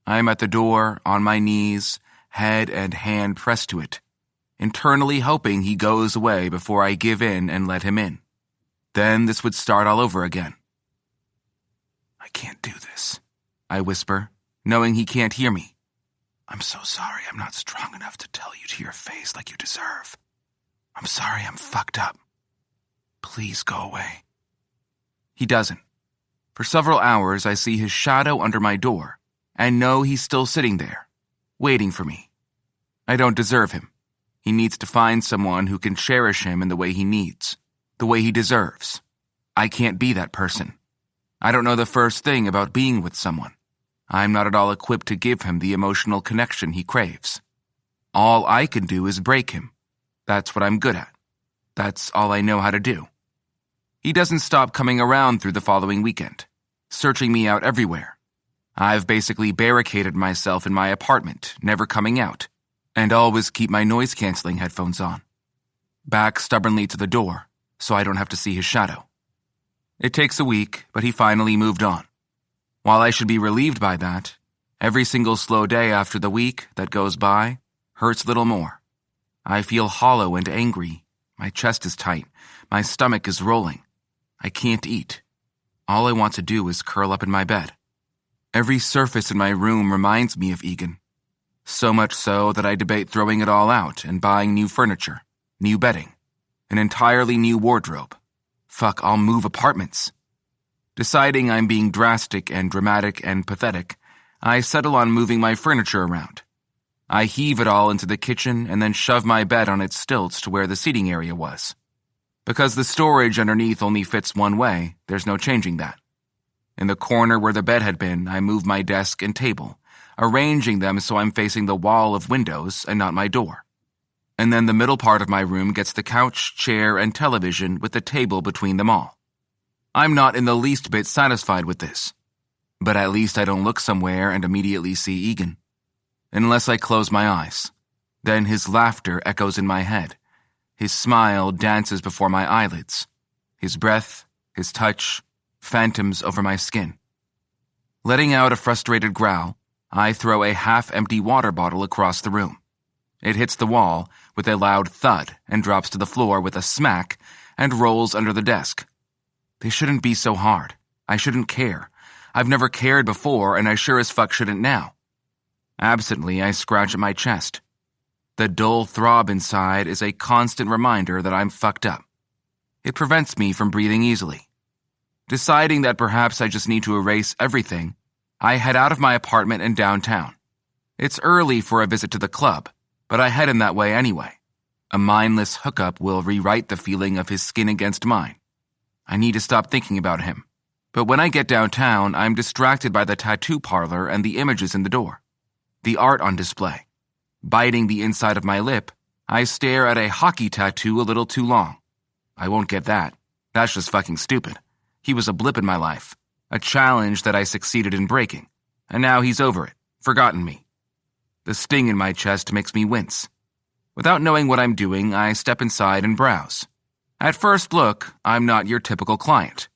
I am at the door, on my knees, head and hand pressed to it, internally hoping he goes away before I give in and let him in. Then this would start all over again. I can't do this, I whisper, knowing he can't hear me. I'm so sorry I'm not strong enough to tell you to your face like you deserve. I'm sorry I'm fucked up. Please go away. He doesn't. For several hours I see his shadow under my door and know he's still sitting there, waiting for me. I don't deserve him. He needs to find someone who can cherish him in the way he needs, the way he deserves. I can't be that person. I don't know the first thing about being with someone. I'm not at all equipped to give him the emotional connection he craves. All I can do is break him. That's what I'm good at. That's all I know how to do. He doesn't stop coming around through the following weekend, searching me out everywhere. I've basically barricaded myself in my apartment, never coming out, and always keep my noise-canceling headphones on. Back stubbornly to the door, so I don't have to see his shadow. It takes a week, but he finally moved on. While I should be relieved by that, every single slow day after the week that goes by hurts a little more. I feel hollow and angry. My chest is tight. My stomach is rolling. I can't eat. All I want to do is curl up in my bed. Every surface in my room reminds me of Egan. So much so that I debate throwing it all out and buying new furniture, new bedding, an entirely new wardrobe. Fuck, I'll move apartments. Deciding I'm being drastic and dramatic and pathetic, I settle on moving my furniture around. I heave it all into the kitchen and then shove my bed on its stilts to where the seating area was. Because the storage underneath only fits one way, there's no changing that. In the corner where the bed had been, I move my desk and table, arranging them so I'm facing the wall of windows and not my door. And then the middle part of my room gets the couch, chair, and television with the table between them all. I'm not in the least bit satisfied with this, but at least I don't look somewhere and immediately see Egan. Unless I close my eyes. Then his laughter echoes in my head. His smile dances before my eyelids. His breath, his touch, phantoms over my skin. Letting out a frustrated growl, I throw a half-empty water bottle across the room. It hits the wall with a loud thud and drops to the floor with a smack and rolls under the desk. They shouldn't be so hard. I shouldn't care. I've never cared before, and I sure as fuck shouldn't now. Absently, I scratch at my chest. The dull throb inside is a constant reminder that I'm fucked up. It prevents me from breathing easily. Deciding that perhaps I just need to erase everything, I head out of my apartment and downtown. It's early for a visit to the club, but I head in that way anyway. A mindless hookup will rewrite the feeling of his skin against mine. I need to stop thinking about him. But when I get downtown, I'm distracted by the tattoo parlor and the images in the door. The art on display. Biting the inside of my lip, I stare at a hockey tattoo a little too long. I won't get that. That's just fucking stupid. He was a blip in my life. A challenge that I succeeded in breaking. And now he's over it. Forgotten me. The sting in my chest makes me wince. Without knowing what I'm doing, I step inside and browse. At first look, I'm not your typical client.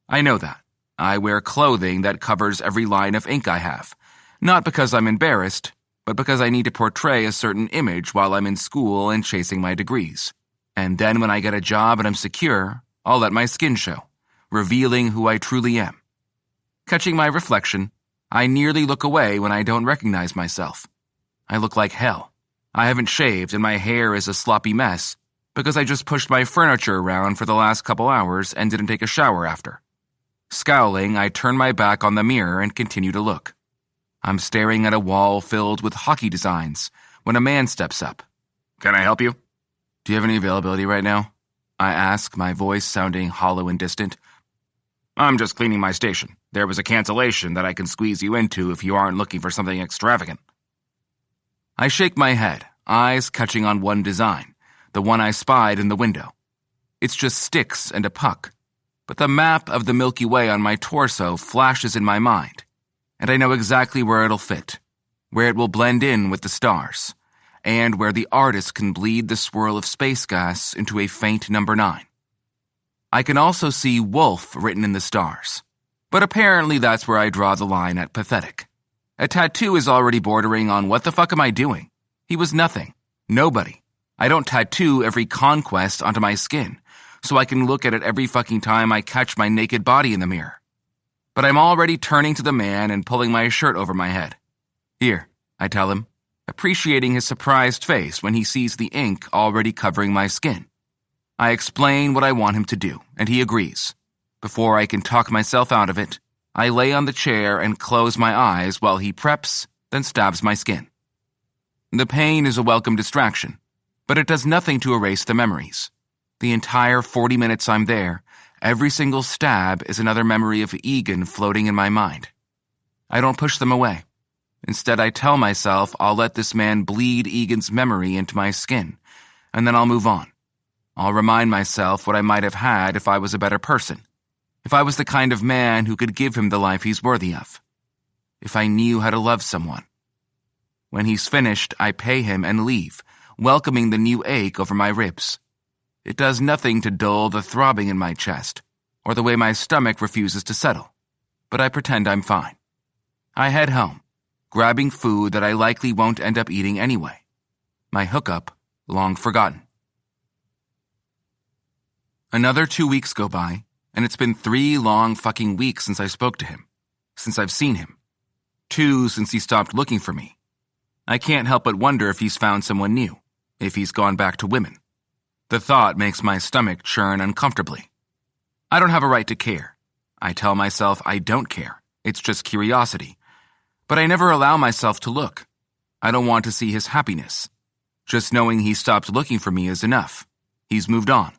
I know that. I wear clothing that covers every line of ink I have. Not because I'm embarrassed, but because I need to portray a certain image while I'm in school and chasing my degrees. And then when I get a job and I'm secure, I'll let my skin show, revealing who I truly am. Catching my reflection, I nearly look away when I don't recognize myself. I look like hell. I haven't shaved and my hair is a sloppy mess because I just pushed my furniture around for the last couple hours and didn't take a shower after. Scowling, I turn my back on the mirror and continue to look. I'm staring at a wall filled with hockey designs when a man steps up. Can I help you? Do you have any availability right now? I ask, my voice sounding hollow and distant. I'm just cleaning my station. There was a cancellation that I can squeeze you into if you aren't looking for something extravagant. I shake my head, eyes catching on one design, the one I spied in the window. It's just sticks and a puck, but the map of the Milky Way on my torso flashes in my mind, and I know exactly where it'll fit, where it will blend in with the stars, and where the artist can bleed the swirl of space gas into a faint number 9. I can also see Wolf written in the stars, but apparently that's where I draw the line at pathetic. A tattoo is already bordering on what the fuck am I doing? He was nothing. Nobody. I don't tattoo every conquest onto my skin, so I can look at it every fucking time I catch my naked body in the mirror. But I'm already turning to the man and pulling my shirt over my head. Here, I tell him, appreciating his surprised face when he sees the ink already covering my skin. I explain what I want him to do, and he agrees. Before I can talk myself out of it, I lay on the chair and close my eyes while he preps, then stabs my skin. The pain is a welcome distraction, but it does nothing to erase the memories. The entire 40 minutes I'm there, every single stab is another memory of Egan floating in my mind. I don't push them away. Instead, I tell myself I'll let this man bleed Egan's memory into my skin, and then I'll move on. I'll remind myself what I might have had if I was a better person, if I was the kind of man who could give him the life he's worthy of, if I knew how to love someone. When he's finished, I pay him and leave, welcoming the new ache over my ribs. It does nothing to dull the throbbing in my chest, or the way my stomach refuses to settle, but I pretend I'm fine. I head home, grabbing food that I likely won't end up eating anyway. My hookup, long forgotten. Another 2 weeks go by, and it's been 3 long fucking weeks since I spoke to him, since I've seen him. 2 since he stopped looking for me. I can't help but wonder if he's found someone new, if he's gone back to women. The thought makes my stomach churn uncomfortably. I don't have a right to care. I tell myself I don't care. It's just curiosity. But I never allow myself to look. I don't want to see his happiness. Just knowing he stopped looking for me is enough. He's moved on.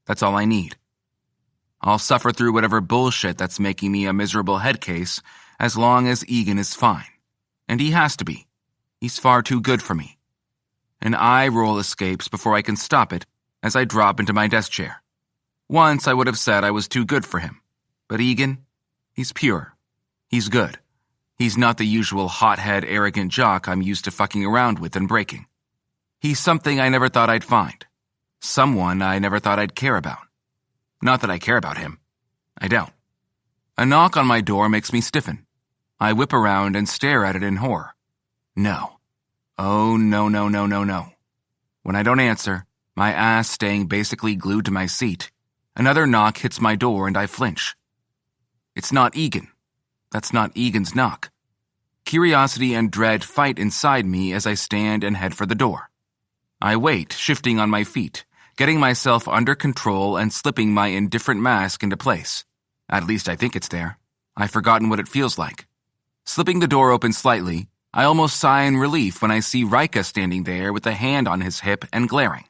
That's all I need. I'll suffer through whatever bullshit that's making me a miserable head case as long as Egan is fine. And he has to be. He's far too good for me. An eye roll escapes before I can stop it as I drop into my desk chair. Once I would have said I was too good for him. But Egan, he's pure. He's good. He's not the usual hothead, arrogant jock I'm used to fucking around with and breaking. He's something I never thought I'd find. Someone I never thought I'd care about. Not that I care about him. I don't. A knock on my door makes me stiffen. I whip around and stare at it in horror. No. Oh, no, no, no, no, no. When I don't answer, my ass staying basically glued to my seat, another knock hits my door and I flinch. It's not Egan. That's not Egan's knock. Curiosity and dread fight inside me as I stand and head for the door. I wait, shifting on my feet, getting myself under control and slipping my indifferent mask into place. At least I think it's there. I've forgotten what it feels like. Slipping the door open slightly, I almost sigh in relief when I see Rika standing there with a hand on his hip and glaring.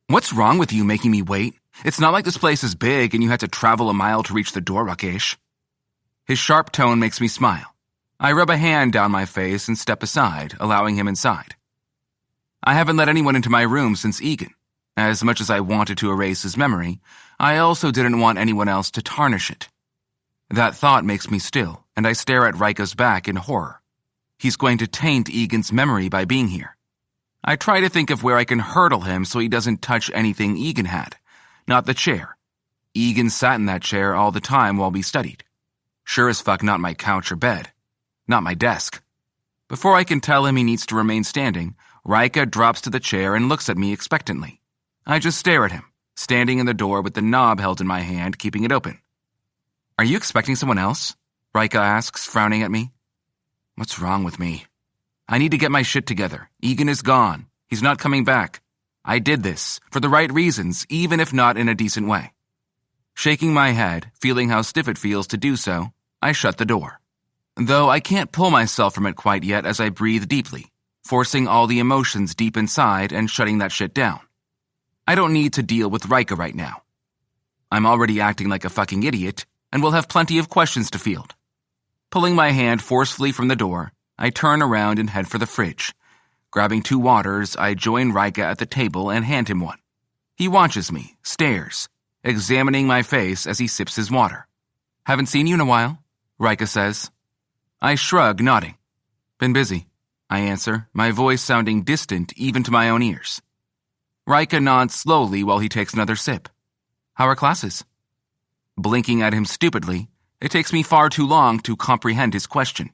What's wrong with you making me wait? It's not like this place is big and you had to travel a mile to reach the door, Rakesh. His sharp tone makes me smile. I rub a hand down my face and step aside, allowing him inside. I haven't let anyone into my room since Egan. As much as I wanted to erase his memory, I also didn't want anyone else to tarnish it. That thought makes me still, and I stare at Rika's back in horror. He's going to taint Egan's memory by being here. I try to think of where I can hurdle him so he doesn't touch anything Egan had. Not the chair. Egan sat in that chair all the time while we studied. Sure as fuck not my couch or bed. Not my desk. Before I can tell him he needs to remain standing, Rika drops to the chair and looks at me expectantly. I just stare at him, standing in the door with the knob held in my hand, keeping it open. Are you expecting someone else? Rika asks, frowning at me. What's wrong with me? I need to get my shit together. Egan is gone. He's not coming back. I did this, for the right reasons, even if not in a decent way. Shaking my head, feeling how stiff it feels to do so, I shut the door. though I can't pull myself from it quite yet as I breathe deeply, forcing all the emotions deep inside and shutting that shit down. I don't need to deal with Rika right now. I'm already acting like a fucking idiot, and will have plenty of questions to field. Pulling my hand forcefully from the door, I turn around and head for the fridge. Grabbing 2 waters, I join Rika at the table and hand him one. He watches me, stares, examining my face as he sips his water. Haven't seen you in a while, Rika says. I shrug, nodding. Been busy, I answer, my voice sounding distant even to my own ears. Rika nods slowly while he takes another sip. How are classes? Blinking at him stupidly, it takes me far too long to comprehend his question.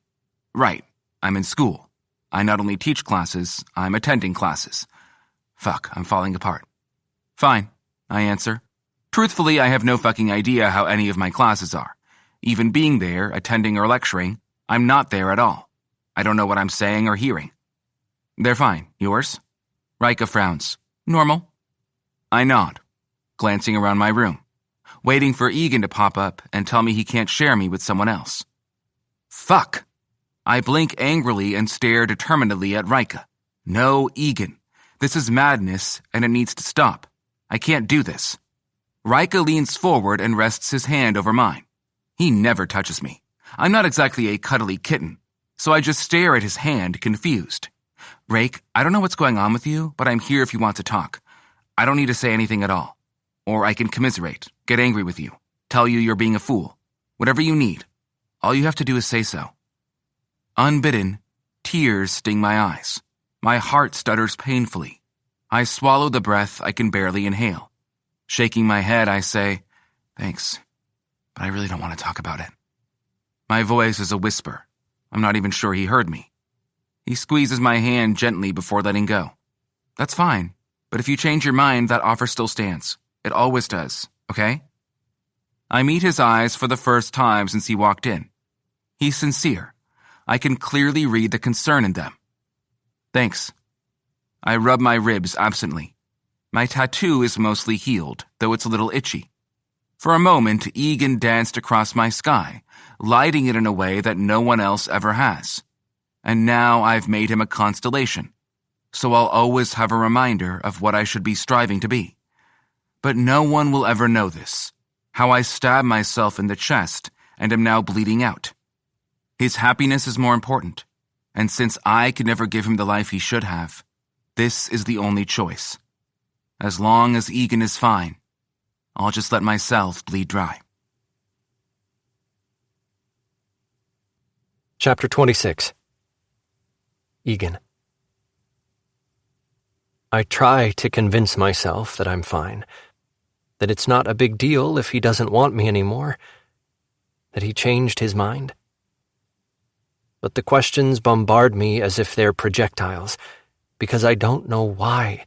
Right, I'm in school. I not only teach classes, I'm attending classes. Fuck, I'm falling apart. Fine, I answer. Truthfully, I have no fucking idea how any of my classes are. Even being there, attending or lecturing, I'm not there at all. I don't know what I'm saying or hearing. They're fine. Yours? Rika frowns. Normal. I nod, glancing around my room, waiting for Egan to pop up and tell me he can't share me with someone else. Fuck. I blink angrily and stare determinedly at Rika. No, Egan. This is madness, and it needs to stop. I can't do this. Rika leans forward and rests his hand over mine. He never touches me. I'm not exactly a cuddly kitten, so I just stare at his hand, confused. Rake, I don't know what's going on with you, but I'm here if you want to talk. I don't need to say anything at all. Or I can commiserate, get angry with you, tell you you're being a fool. Whatever you need. All you have to do is say so. Unbidden, tears sting my eyes. My heart stutters painfully. I swallow the breath I can barely inhale. Shaking my head, I say, thanks, but I really don't want to talk about it. My voice is a whisper. I'm not even sure he heard me. He squeezes my hand gently before letting go. That's fine, but if you change your mind, that offer still stands. It always does, okay? I meet his eyes for the first time since he walked in. He's sincere. I can clearly read the concern in them. Thanks. I rub my ribs absently. My tattoo is mostly healed, though it's a little itchy. For a moment, Egan danced across my sky, lighting it in a way that no one else ever has. And now I've made him a constellation, so I'll always have a reminder of what I should be striving to be. But no one will ever know this, how I stab myself in the chest and am now bleeding out. His happiness is more important, and since I could never give him the life he should have, this is the only choice. As long as Egan is fine, I'll just let myself bleed dry. Chapter 26. Egan. I try to convince myself that I'm fine, that it's not a big deal if he doesn't want me anymore, that he changed his mind. But the questions bombard me as if they're projectiles, because I don't know why.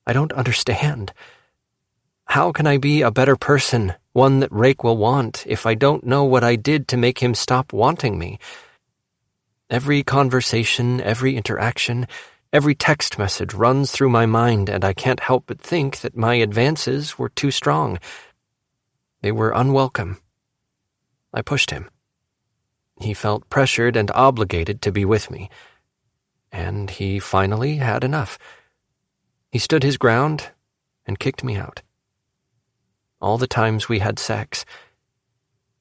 I don't understand. How can I be a better person, one that Rake will want, if I don't know what I did to make him stop wanting me? Every conversation, every interaction, every text message runs through my mind, and I can't help but think that my advances were too strong. They were unwelcome. I pushed him. He felt pressured and obligated to be with me. And he finally had enough. He stood his ground and kicked me out. All the times we had sex,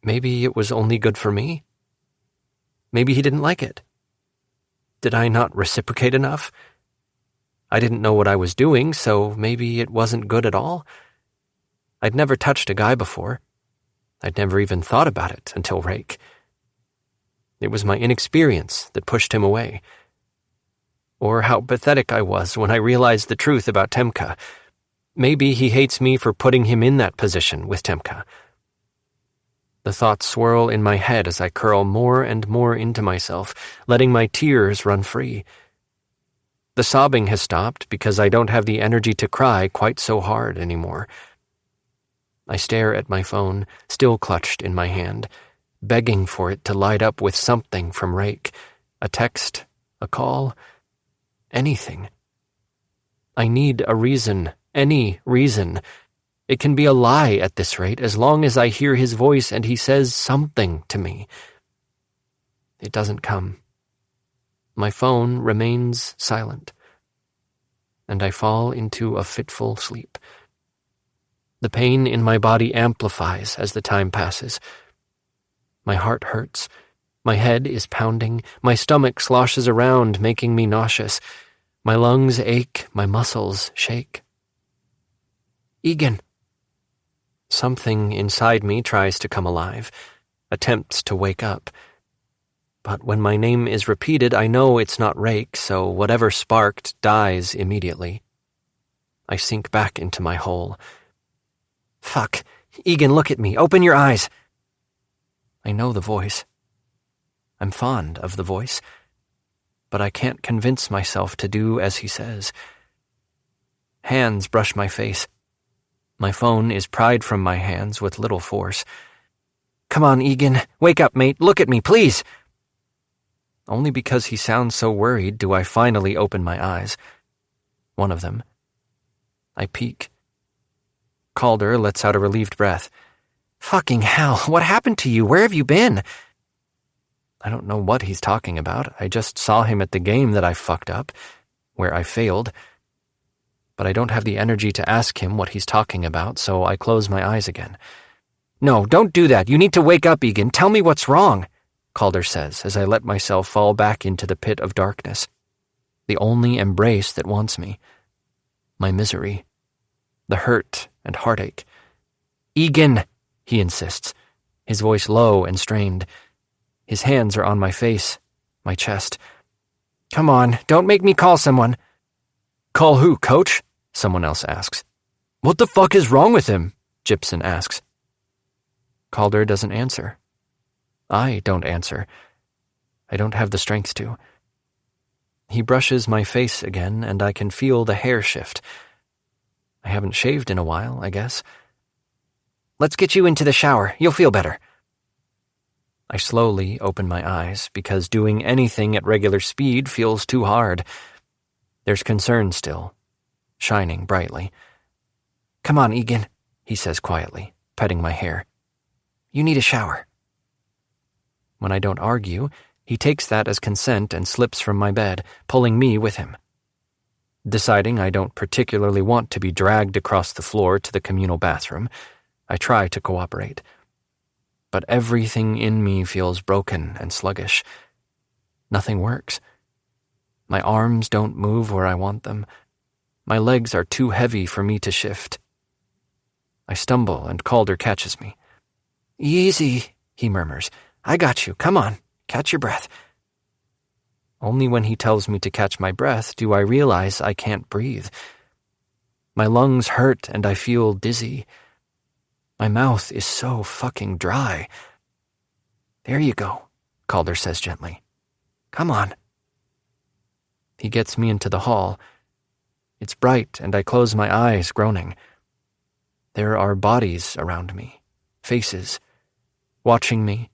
maybe it was only good for me. Maybe he didn't like it. Did I not reciprocate enough? I didn't know what I was doing, so maybe it wasn't good at all. I'd never touched a guy before. I'd never even thought about it until Rake. It was my inexperience that pushed him away. Or how pathetic I was when I realized the truth about Temka. Maybe he hates me for putting him in that position with Temka. The thoughts swirl in my head as I curl more and more into myself, letting my tears run free. The sobbing has stopped because I don't have the energy to cry quite so hard anymore. I stare at my phone, still clutched in my hand, begging for it to light up with something from Rake, a text, a call, anything. I need a reason, any reason. It can be a lie at this rate, as long as I hear his voice and he says something to me. It doesn't come. My phone remains silent, and I fall into a fitful sleep. The pain in my body amplifies as the time passes. My heart hurts. My head is pounding. My stomach sloshes around, making me nauseous. My lungs ache. My muscles shake. Egan. Something inside me tries to come alive, attempts to wake up. But when my name is repeated, I know it's not Rake, so whatever sparked dies immediately. I sink back into my hole. Fuck. Egan, look at me. Open your eyes. I know the voice. I'm fond of the voice, but I can't convince myself to do as he says. Hands brush my face. My phone is pried from my hands with little force. Come on, Egan. Wake up, mate. Look at me, please. Only because he sounds so worried do I finally open my eyes. One of them. I peek. Calder lets out a relieved breath. Fucking hell, what happened to you? Where have you been? I don't know what he's talking about. I just saw him at the game that I fucked up, where I failed. But I don't have the energy to ask him what he's talking about, so I close my eyes again. No, don't do that. You need to wake up, Egan. Tell me what's wrong, Calder says as I let myself fall back into the pit of darkness. The only embrace that wants me. My misery. The hurt and heartache. Egan, he insists, his voice low and strained. His hands are on my face, my chest. Come on, don't make me call someone. Call who, coach? Someone else asks. What the fuck is wrong with him? Gibson asks. Calder doesn't answer. I don't answer. I don't have the strength to. He brushes my face again, and I can feel the hair shift. I haven't shaved in a while, I guess. Let's get you into the shower. You'll feel better. I slowly open my eyes, because doing anything at regular speed feels too hard. There's concern still, shining brightly. Come on, Egan, he says quietly, petting my hair. You need a shower. When I don't argue, he takes that as consent and slips from my bed, pulling me with him. Deciding I don't particularly want to be dragged across the floor to the communal bathroom, I try to cooperate. But everything in me feels broken and sluggish. Nothing works. My arms don't move where I want them. My legs are too heavy for me to shift. I stumble and Calder catches me. Easy, he murmurs. I got you. Come on, catch your breath. Only when he tells me to catch my breath do I realize I can't breathe. My lungs hurt and I feel dizzy. My mouth is so fucking dry. There you go, Calder says gently. Come on. He gets me into the hall. It's bright and I close my eyes, groaning. There are bodies around me, faces, watching me.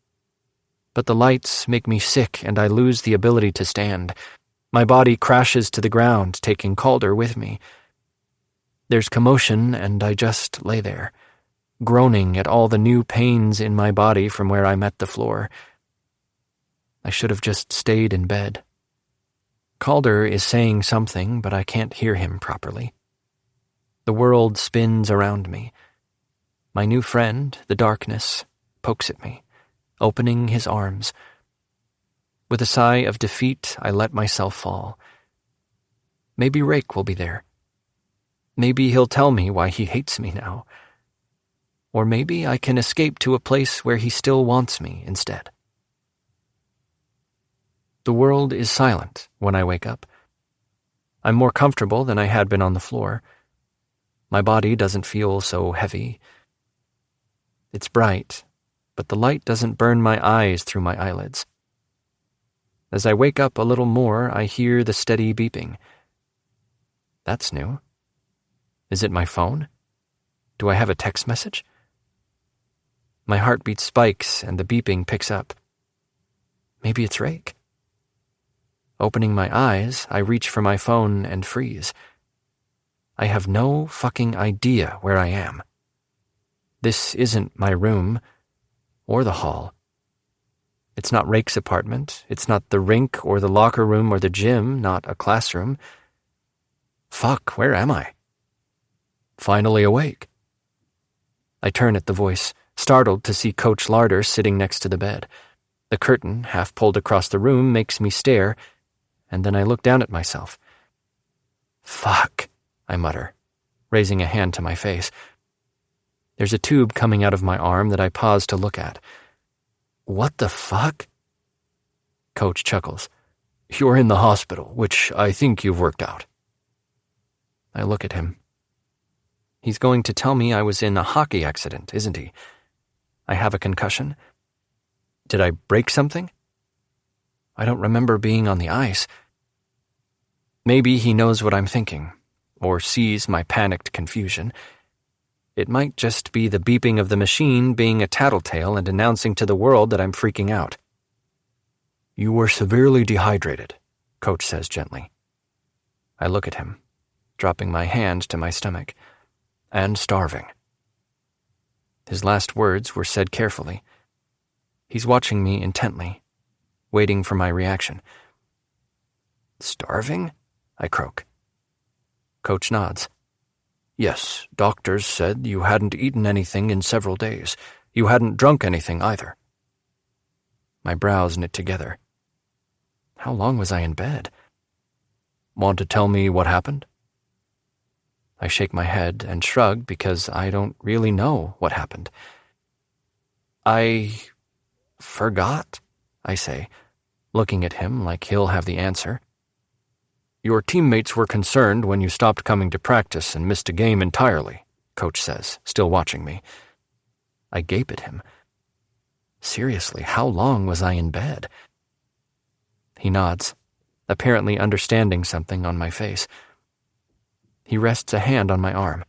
But the lights make me sick and I lose the ability to stand. My body crashes to the ground, taking Calder with me. There's commotion and I just lay there, groaning at all the new pains in my body from where I met the floor. I should have just stayed in bed. Calder is saying something, but I can't hear him properly. The world spins around me. My new friend, the darkness, pokes at me, opening his arms. With a sigh of defeat, I let myself fall. Maybe Rake will be there. Maybe he'll tell me why he hates me now. Or maybe I can escape to a place where he still wants me instead. The world is silent when I wake up. I'm more comfortable than I had been on the floor. My body doesn't feel so heavy. It's bright, but the light doesn't burn my eyes through my eyelids. As I wake up a little more, I hear the steady beeping. That's new. Is it my phone? Do I have a text message? My heartbeat spikes and the beeping picks up. Maybe it's Rake. Opening my eyes, I reach for my phone and freeze. I have no fucking idea where I am. This isn't my room, or the hall. It's not Rake's apartment. It's not the rink or the locker room or the gym, not a classroom. Fuck, where am I? Finally awake. I turn at the voice, startled to see Coach Larder sitting next to the bed. The curtain, half pulled across the room, makes me stare, and then I look down at myself. Fuck, I mutter, raising a hand to my face. There's a tube coming out of my arm that I pause to look at. What the fuck? Coach chuckles. You're in the hospital, which I think you've worked out. I look at him. He's going to tell me I was in a hockey accident, isn't he? I have a concussion. Did I break something? I don't remember being on the ice. Maybe he knows what I'm thinking, or sees my panicked confusion. It might just be the beeping of the machine being a tattletale and announcing to the world that I'm freaking out. You were severely dehydrated, Coach says gently. I look at him, dropping my hand to my stomach, and starving. His last words were said carefully. He's watching me intently, waiting for my reaction. Starving? I croak. Coach nods. Yes, doctors said you hadn't eaten anything in several days. You hadn't drunk anything either. My brows knit together. How long was I in bed? Want to tell me what happened? I shake my head and shrug because I don't really know what happened. I forgot, I say, looking at him like he'll have the answer. Your teammates were concerned when you stopped coming to practice and missed a game entirely, Coach says, still watching me. I gape at him. Seriously, how long was I in bed? He nods, apparently understanding something on my face. He rests a hand on my arm.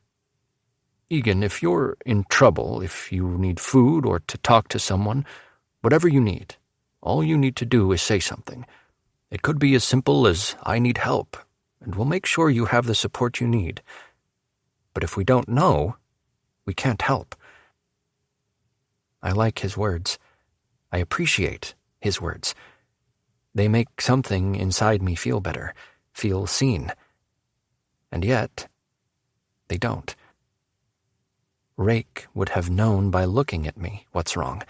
Egan, if you're in trouble, if you need food or to talk to someone, whatever you need, all you need to do is say something. It could be as simple as, I need help, and we'll make sure you have the support you need. But if we don't know, we can't help. I like his words. I appreciate his words. They make something inside me feel better, feel seen. And yet, they don't. Rake would have known by looking at me what's wrong.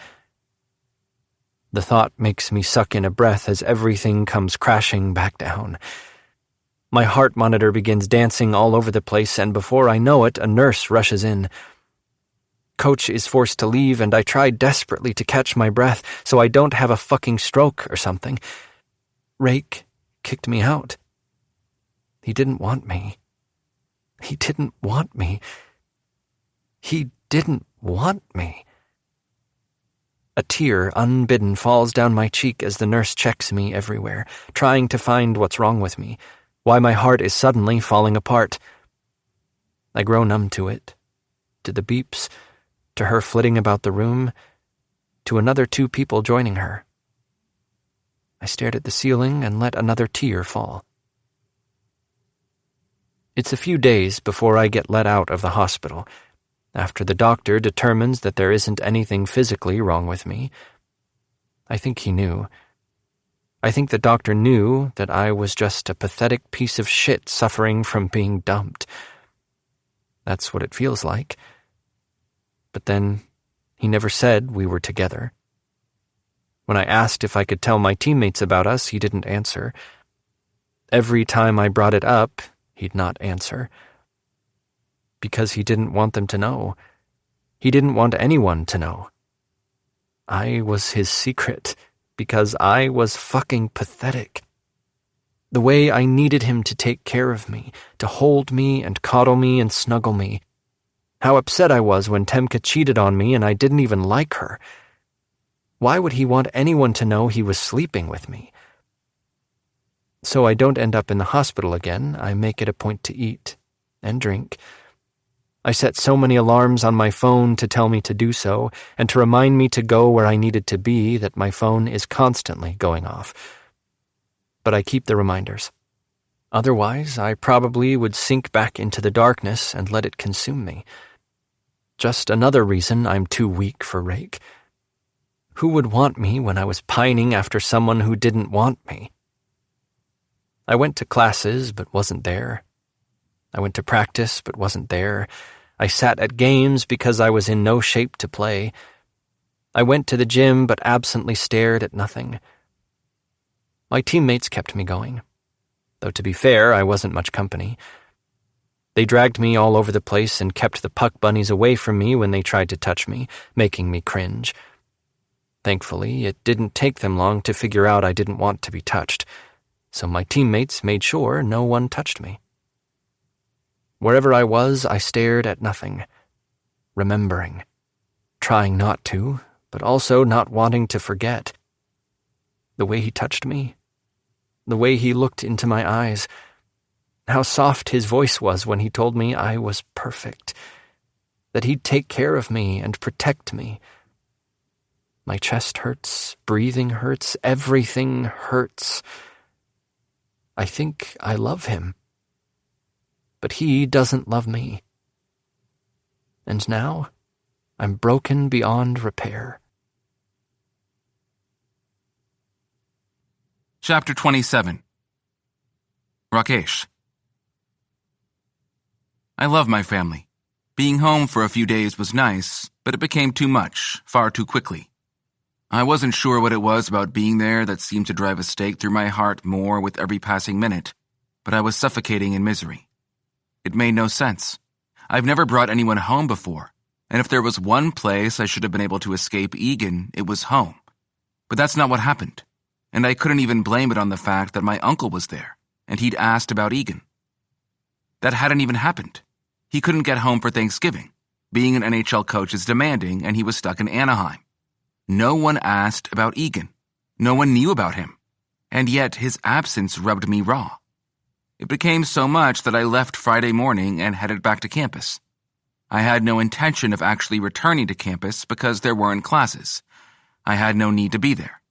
The thought makes me suck in a breath as everything comes crashing back down. My heart monitor begins dancing all over the place, and before I know it, a nurse rushes in. Coach is forced to leave, and I try desperately to catch my breath so I don't have a fucking stroke or something. Rake kicked me out. He didn't want me. He didn't want me. He didn't want me. A tear, unbidden, falls down my cheek as the nurse checks me everywhere, trying to find what's wrong with me, why my heart is suddenly falling apart. I grow numb to it, to the beeps, to her flitting about the room, to another 2 people joining her. I stared at the ceiling and let another tear fall. It's a few days before I get let out of the hospital, after the doctor determines that there isn't anything physically wrong with me. I think he knew. I think the doctor knew that I was just a pathetic piece of shit suffering from being dumped. That's what it feels like. But then, he never said we were together. When I asked if I could tell my teammates about us, he didn't answer. Every time I brought it up, he'd not answer. Because he didn't want them to know. He didn't want anyone to know. I was his secret, because I was fucking pathetic. The way I needed him to take care of me, to hold me and coddle me and snuggle me. How upset I was when Temka cheated on me and I didn't even like her. Why would he want anyone to know he was sleeping with me? So I don't end up in the hospital again. I make it a point to eat and drink. I set so many alarms on my phone to tell me to do so and to remind me to go where I needed to be that my phone is constantly going off. But I keep the reminders. Otherwise, I probably would sink back into the darkness and let it consume me. Just another reason I'm too weak for Rake. Who would want me when I was pining after someone who didn't want me? I went to classes but wasn't there. I went to practice but wasn't there. I sat at games because I was in no shape to play. I went to the gym but absently stared at nothing. My teammates kept me going, though to be fair, I wasn't much company. They dragged me all over the place and kept the puck bunnies away from me when they tried to touch me, making me cringe. Thankfully, it didn't take them long to figure out I didn't want to be touched, so my teammates made sure no one touched me. Wherever I was, I stared at nothing, remembering, trying not to, but also not wanting to forget. The way he touched me, the way he looked into my eyes, how soft his voice was when he told me I was perfect, that he'd take care of me and protect me. My chest hurts, breathing hurts, everything hurts. I think I love him, but he doesn't love me. And now, I'm broken beyond repair. Chapter 27. Rakesh. I love my family. Being home for a few days was nice, but it became too much, far too quickly. I wasn't sure what it was about being there that seemed to drive a stake through my heart more with every passing minute, but I was suffocating in misery. It made no sense. I've never brought anyone home before, and if there was one place I should have been able to escape Egan, it was home. But that's not what happened, and I couldn't even blame it on the fact that my uncle was there, and he'd asked about Egan. That hadn't even happened. He couldn't get home for Thanksgiving. Being an NHL coach is demanding, and he was stuck in Anaheim. No one asked about Egan. No one knew about him. And yet his absence rubbed me raw. It became so much that I left Friday morning and headed back to campus. I had no intention of actually returning to campus because there weren't classes. I had no need to be there.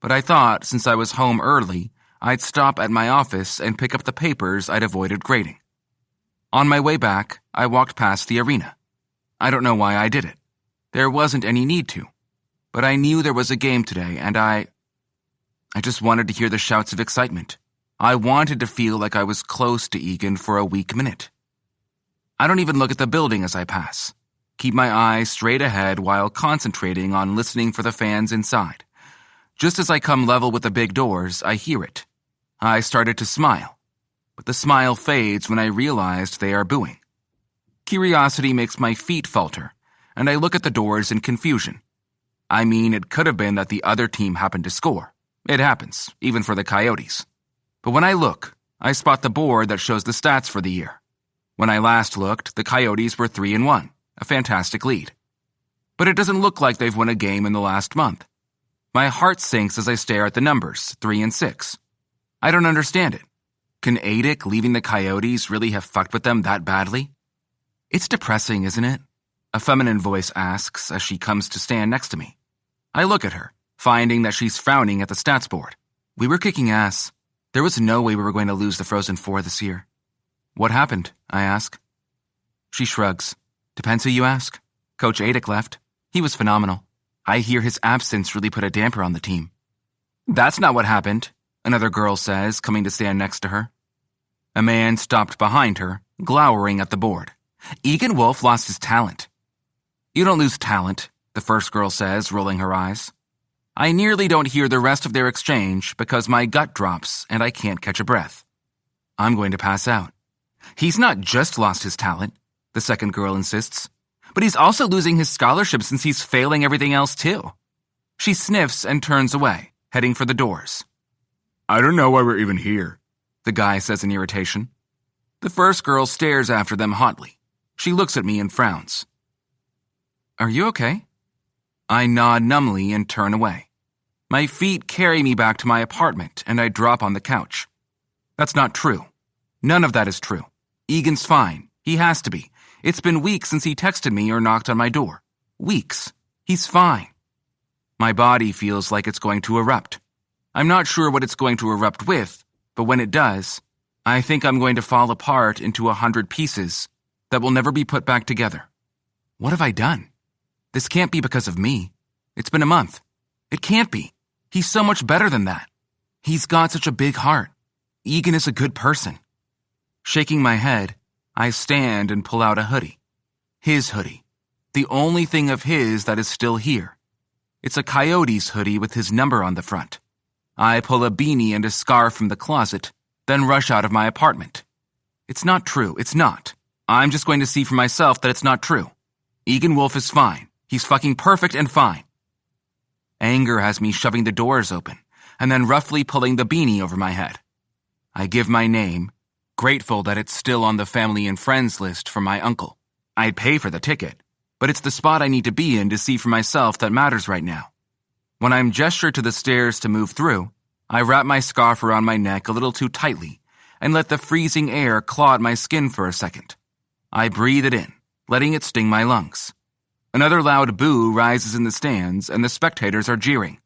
But I thought, since I was home early, I'd stop at my office and pick up the papers I'd avoided grading. On my way back, I walked past the arena. I don't know why I did it. There wasn't any need to. But I knew there was a game today, and I just wanted to hear the shouts of excitement. I wanted to feel like I was close to Egan for a weak minute. I don't even look at the building as I pass. Keep my eyes straight ahead while concentrating on listening for the fans inside. Just as I come level with the big doors, I hear it. I started to smile, but the smile fades when I realized they are booing. Curiosity makes my feet falter, and I look at the doors in confusion. I mean, it could have been that the other team happened to score. It happens, even for the Coyotes. But when I look, I spot the board that shows the stats for the year. When I last looked, the Coyotes were 3-1, a fantastic lead. But it doesn't look like they've won a game in the last month. My heart sinks as I stare at the numbers, 3-6. I don't understand it. Can Adic leaving the Coyotes really have fucked with them that badly? It's depressing, isn't it? A feminine voice asks as she comes to stand next to me. I look at her, finding that she's frowning at the stats board. We were kicking ass. There was no way we were going to lose the Frozen Four this year. What happened? I ask. She shrugs. Depends who you ask. Coach Adic left. He was phenomenal. I hear his absence really put a damper on the team. That's not what happened, another girl says, coming to stand next to her. A man stopped behind her, glowering at the board. Egan Wolf lost his talent. You don't lose talent, the first girl says, rolling her eyes. I nearly don't hear the rest of their exchange because my gut drops and I can't catch a breath. I'm going to pass out. He's not just lost his talent, the second girl insists, but he's also losing his scholarship since he's failing everything else too. She sniffs and turns away, heading for the doors. I don't know why we're even here, the guy says in irritation. The first girl stares after them hotly. She looks at me and frowns. Are you okay? I nod numbly and turn away. My feet carry me back to my apartment and I drop on the couch. That's not true. None of that is true. Egan's fine. He has to be. It's been weeks since he texted me or knocked on my door. Weeks. He's fine. My body feels like it's going to erupt. I'm not sure what it's going to erupt with, but when it does, I think I'm going to fall apart into 100 pieces that will never be put back together. What have I done? This can't be because of me. It's been a month. It can't be. He's so much better than that. He's got such a big heart. Egan is a good person. Shaking my head, I stand and pull out a hoodie. His hoodie. The only thing of his that is still here. It's a Coyotes hoodie with his number on the front. I pull a beanie and a scarf from the closet, then rush out of my apartment. It's not true. It's not. I'm just going to see for myself that it's not true. Egan Wolf is fine. He's fucking perfect and fine. Anger has me shoving the doors open and then roughly pulling the beanie over my head. I give my name, grateful that it's still on the family and friends list from my uncle. I'd pay for the ticket, but it's the spot I need to be in to see for myself that matters right now. When I'm gestured to the stairs to move through, I wrap my scarf around my neck a little too tightly and let the freezing air claw at my skin for a second. I breathe it in, letting it sting my lungs. Another loud boo rises in the stands, and the spectators are jeering.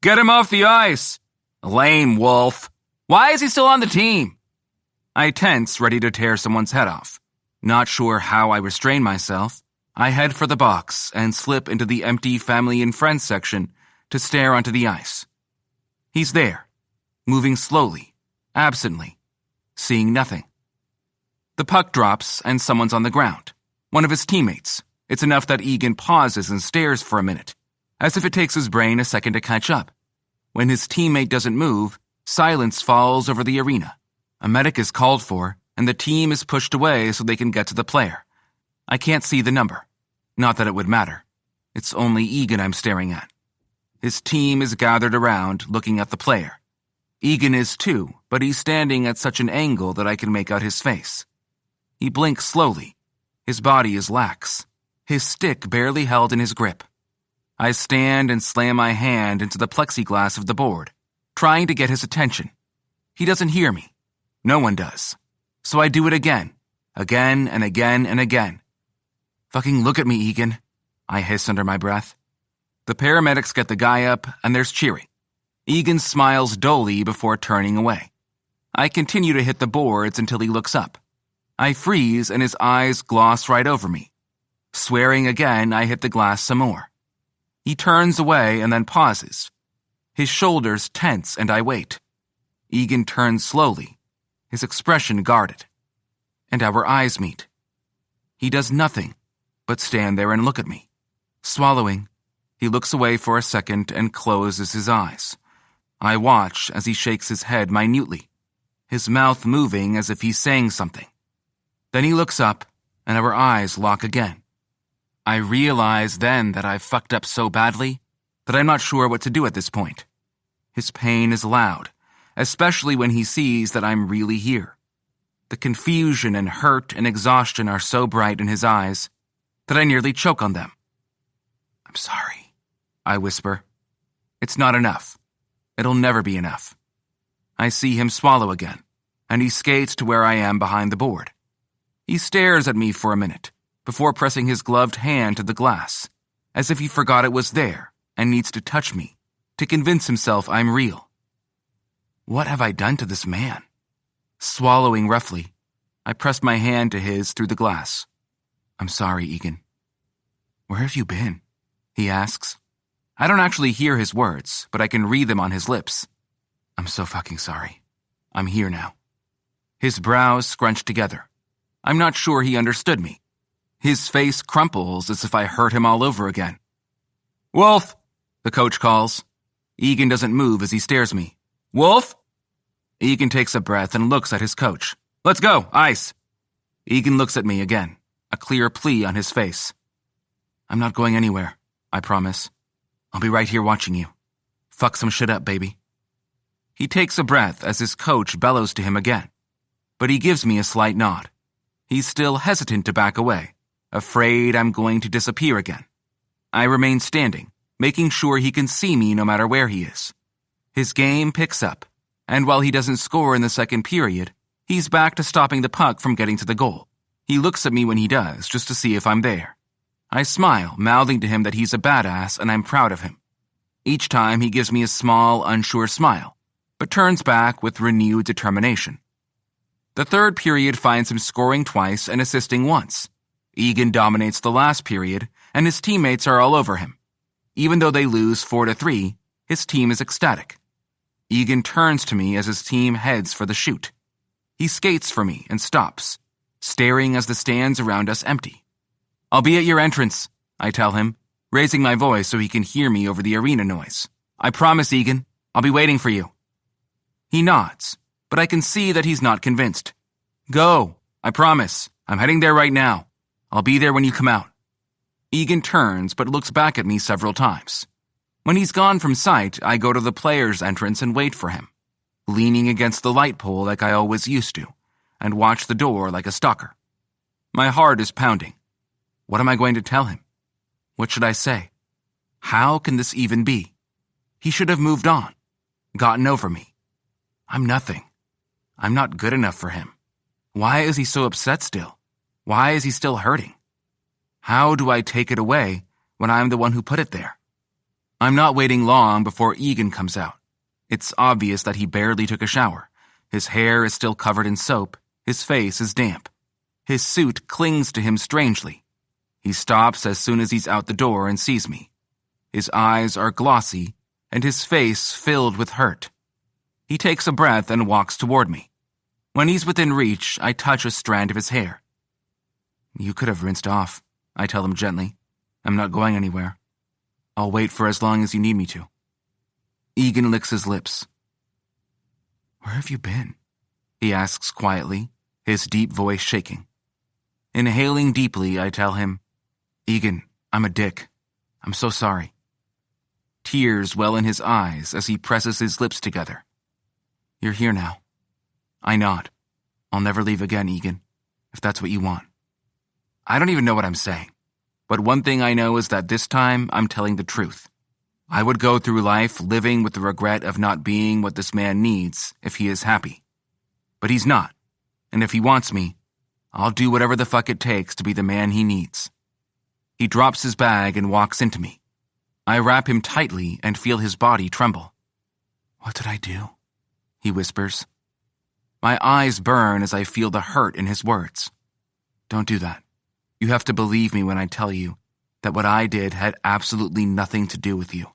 Get him off the ice! Lame, Wolf. Why is he still on the team? I tense, ready to tear someone's head off. Not sure how I restrain myself, I head for the box and slip into the empty family and friends section to stare onto the ice. He's there, moving slowly, absently, seeing nothing. The puck drops and someone's on the ground. One of his teammates. It's enough that Egan pauses and stares for a minute, as if it takes his brain a second to catch up. When his teammate doesn't move, silence falls over the arena. A medic is called for, and the team is pushed away so they can get to the player. I can't see the number. Not that it would matter. It's only Egan I'm staring at. His team is gathered around, looking at the player. Egan is too, but he's standing at such an angle that I can make out his face. He blinks slowly. His body is lax. His stick barely held in his grip. I stand and slam my hand into the plexiglass of the board, trying to get his attention. He doesn't hear me. No one does. So I do it again and again and again. Fucking look at me, Egan, I hiss under my breath. The paramedics get the guy up, and there's cheering. Egan smiles dully before turning away. I continue to hit the boards until he looks up. I freeze, and his eyes gloss right over me. Swearing again, I hit the glass some more. He turns away and then pauses. His shoulders tense, and I wait. Egan turns slowly, his expression guarded. And our eyes meet. He does nothing but stand there and look at me. Swallowing, he looks away for a second and closes his eyes. I watch as he shakes his head minutely, his mouth moving as if he's saying something. Then he looks up, and our eyes lock again. I realize then that I've fucked up so badly that I'm not sure what to do at this point. His pain is loud, especially when he sees that I'm really here. The confusion and hurt and exhaustion are so bright in his eyes that I nearly choke on them. I'm sorry, I whisper. It's not enough. It'll never be enough. I see him swallow again, and he skates to where I am behind the board. He stares at me for a minute, before pressing his gloved hand to the glass, as if he forgot it was there and needs to touch me to convince himself I'm real. What have I done to this man? Swallowing roughly, I pressed my hand to his through the glass. I'm sorry, Egan. Where have you been? He asks. I don't actually hear his words, but I can read them on his lips. I'm so fucking sorry. I'm here now. His brows scrunch together. I'm not sure he understood me. His face crumples as if I hurt him all over again. Wolf, the coach calls. Egan doesn't move as he stares me. Wolf? Egan takes a breath and looks at his coach. Let's go, ice. Egan looks at me again, a clear plea on his face. I'm not going anywhere, I promise. I'll be right here watching you. Fuck some shit up, baby. He takes a breath as his coach bellows to him again, but he gives me a slight nod. He's still hesitant to back away, afraid I'm going to disappear again. I remain standing, making sure he can see me no matter where he is. His game picks up, and while he doesn't score in the second period, he's back to stopping the puck from getting to the goal. He looks at me when he does, just to see if I'm there. I smile, mouthing to him that he's a badass and I'm proud of him. Each time he gives me a small, unsure smile, but turns back with renewed determination. The third period finds him scoring twice and assisting once. Egan dominates the last period, and his teammates are all over him. Even though they lose 4-3, His team is ecstatic. Egan turns to me as his team heads for the chute. He skates for me and stops, staring as the stands around us empty. "I'll be at your entrance," I tell him, raising my voice so he can hear me over the arena noise. "I promise, Egan. I'll be waiting for you." He nods, but I can see that he's not convinced. "Go. I promise. I'm heading there right now. I'll be there when you come out." Egan turns but looks back at me several times. When he's gone from sight, I go to the players' entrance and wait for him, leaning against the light pole like I always used to, and watch the door like a stalker. My heart is pounding. What am I going to tell him? What should I say? How can this even be? He should have moved on, gotten over me. I'm nothing. I'm not good enough for him. Why is he so upset still? Why is he still hurting? How do I take it away when I'm the one who put it there? I'm not waiting long before Egan comes out. It's obvious that he barely took a shower. His hair is still covered in soap. His face is damp. His suit clings to him strangely. He stops as soon as he's out the door and sees me. His eyes are glossy, and his face filled with hurt. He takes a breath and walks toward me. When he's within reach, I touch a strand of his hair. "You could have rinsed off," I tell him gently. "I'm not going anywhere. I'll wait for as long as you need me to." Egan licks his lips. "Where have you been?" he asks quietly, his deep voice shaking. Inhaling deeply, I tell him, "Egan, I'm a dick. I'm so sorry." Tears well in his eyes as he presses his lips together. "You're here now." I nod. "I'll never leave again, Egan, if that's what you want." I don't even know what I'm saying, but one thing I know is that this time I'm telling the truth. I would go through life living with the regret of not being what this man needs if he is happy. But he's not, and if he wants me, I'll do whatever the fuck it takes to be the man he needs. He drops his bag and walks into me. I wrap him tightly and feel his body tremble. "What did I do?" he whispers. My eyes burn as I feel the hurt in his words. "Don't do that. You have to believe me when I tell you that what I did had absolutely nothing to do with you."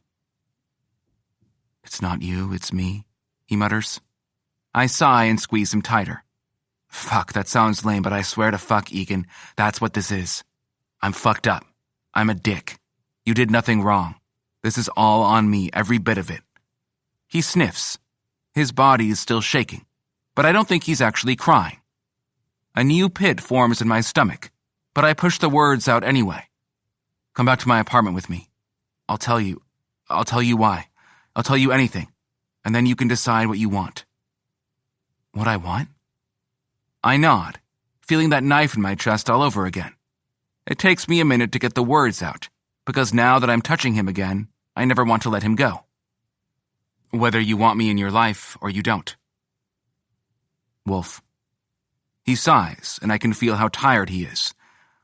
"It's not you, it's me," he mutters. I sigh and squeeze him tighter. "Fuck, that sounds lame, but I swear to fuck, Egan, that's what this is. I'm fucked up. I'm a dick. You did nothing wrong. This is all on me, every bit of it." He sniffs. His body is still shaking, but I don't think he's actually crying. A new pit forms in my stomach, but I push the words out anyway. "Come back to my apartment with me. I'll tell you why. I'll tell you anything, and then you can decide what you want." "What I want?" I nod, feeling that knife in my chest all over again. It takes me a minute to get the words out, because now that I'm touching him again, I never want to let him go. "Whether you want me in your life or you don't." Wolf. He sighs, and I can feel how tired he is.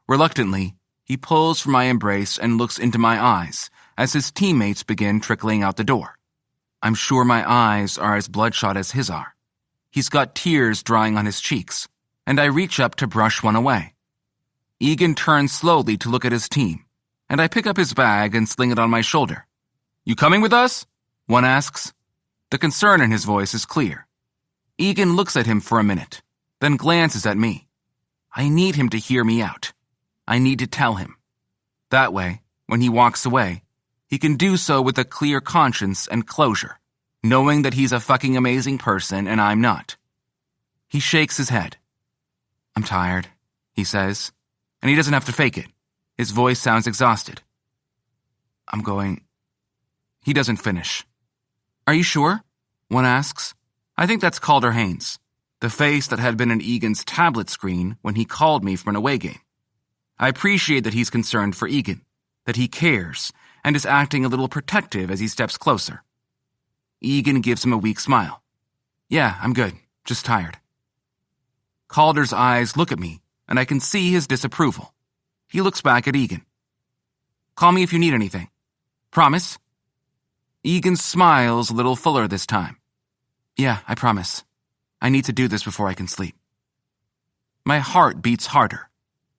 Reluctantly, he pulls from my embrace and looks into my eyes as his teammates begin trickling out the door. I'm sure my eyes are as bloodshot as his are. He's got tears drying on his cheeks, and I reach up to brush one away. Egan turns slowly to look at his team, and I pick up his bag and sling it on my shoulder. "You coming with us?" one asks. The concern in his voice is clear. Egan looks at him for a minute, then glances at me. I need him to hear me out. I need to tell him. That way, when he walks away, he can do so with a clear conscience and closure, knowing that he's a fucking amazing person and I'm not. He shakes his head. "I'm tired," he says, and he doesn't have to fake it. His voice sounds exhausted. "I'm going..." He doesn't finish. "Are you sure?" one asks. I think that's Calder Haynes, the face that had been in Egan's tablet screen when he called me from an away game. I appreciate that he's concerned for Egan, that he cares, and is acting a little protective as he steps closer. Egan gives him a weak smile. "Yeah, I'm good, just tired." Calder's eyes look at me, and I can see his disapproval. He looks back at Egan. "Call me if you need anything. Promise?" Egan smiles a little fuller this time. "Yeah, I promise. I need to do this before I can sleep." My heart beats harder.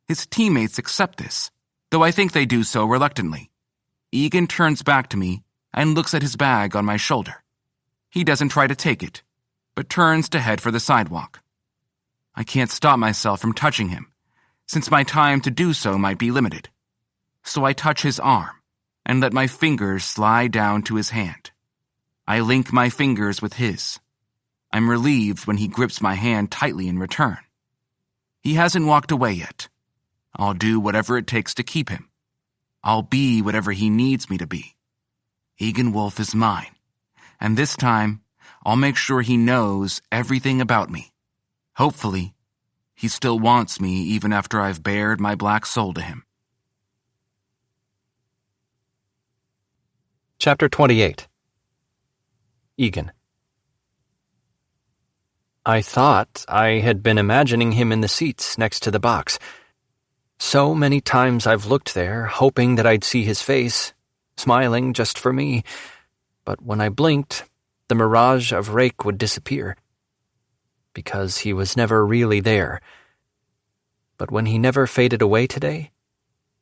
His teammates accept this, though I think they do so reluctantly. Egan turns back to me, and looks at his bag on my shoulder. He doesn't try to take it, but turns to head for the sidewalk. I can't stop myself from touching him, since my time to do so might be limited. So I touch his arm and let my fingers slide down to his hand. I link my fingers with his. I'm relieved when he grips my hand tightly in return. He hasn't walked away yet. I'll do whatever it takes to keep him. I'll be whatever he needs me to be. Egan Wolf is mine, and this time I'll make sure he knows everything about me. Hopefully, he still wants me even after I've bared my black soul to him. Chapter 28. Egan. I thought I had been imagining him in the seats next to the box. So many times I've looked there, hoping that I'd see his face, smiling just for me. But when I blinked, the mirage of Rake would disappear. Because he was never really there. But when he never faded away today,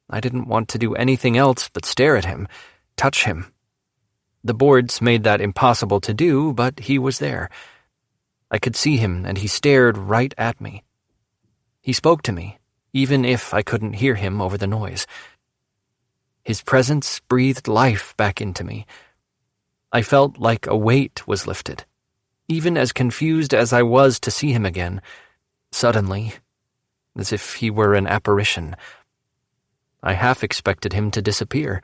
I didn't want to do anything else but stare at him, touch him. The boards made that impossible to do, but he was there. I could see him, and he stared right at me. He spoke to me, even if I couldn't hear him over the noise. His presence breathed life back into me. I felt like a weight was lifted. Even as confused as I was to see him again, suddenly, as if he were an apparition, I half expected him to disappear.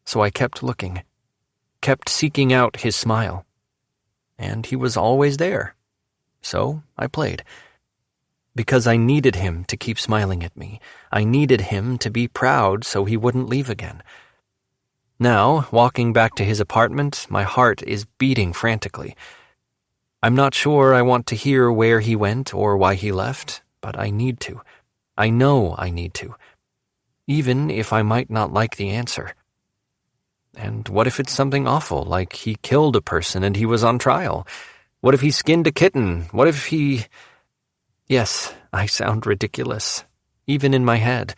So I kept looking, kept seeking out his smile. And he was always there. So I played. Because I needed him to keep smiling at me. I needed him to be proud so he wouldn't leave again. Now, walking back to his apartment, my heart is beating frantically. I'm not sure I want to hear where he went or why he left, but I need to. I know I need to. Even if I might not like the answer. And what if it's something awful, like he killed a person and he was on trial? What if he skinned a kitten? What if he... Yes, I sound ridiculous, even in my head.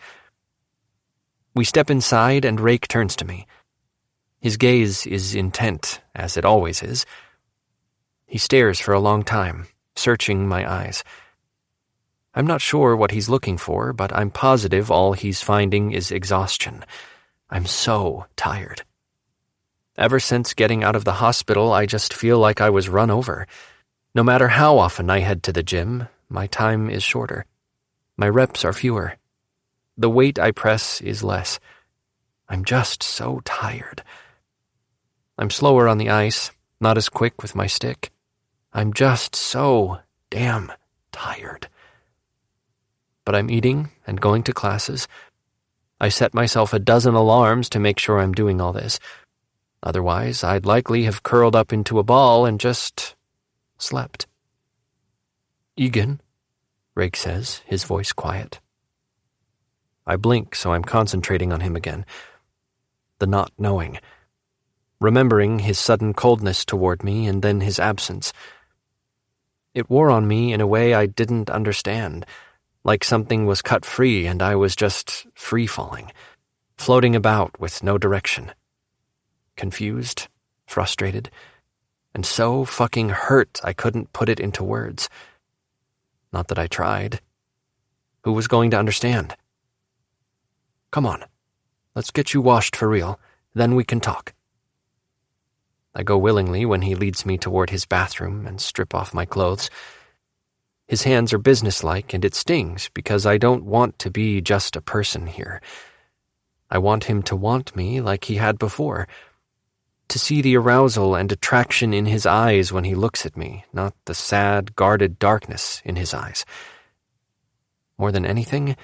We step inside and Rake turns to me. His gaze is intent, as it always is. He stares for a long time, searching my eyes. I'm not sure what he's looking for, but I'm positive all he's finding is exhaustion. I'm so tired. Ever since getting out of the hospital, I just feel like I was run over. No matter how often I head to the gym, my time is shorter. My reps are fewer. The weight I press is less. I'm just so tired. I'm slower on the ice, not as quick with my stick. I'm just so damn tired. But I'm eating and going to classes. I set myself a dozen alarms to make sure I'm doing all this. Otherwise, I'd likely have curled up into a ball and just slept. Egan, Rake says, his voice quiet. I blink, so I'm concentrating on him again. The not knowing. Remembering his sudden coldness toward me and then his absence. It wore on me in a way I didn't understand, like something was cut free and I was just free-falling, floating about with no direction. Confused, frustrated, and so fucking hurt I couldn't put it into words. Not that I tried. Who was going to understand? Come on, let's get you washed for real, then we can talk. I go willingly when he leads me toward his bathroom and strip off my clothes. His hands are businesslike and it stings because I don't want to be just a person here. I want him to want me like he had before. To see the arousal and attraction in his eyes when he looks at me, not the sad, guarded darkness in his eyes. More than anything,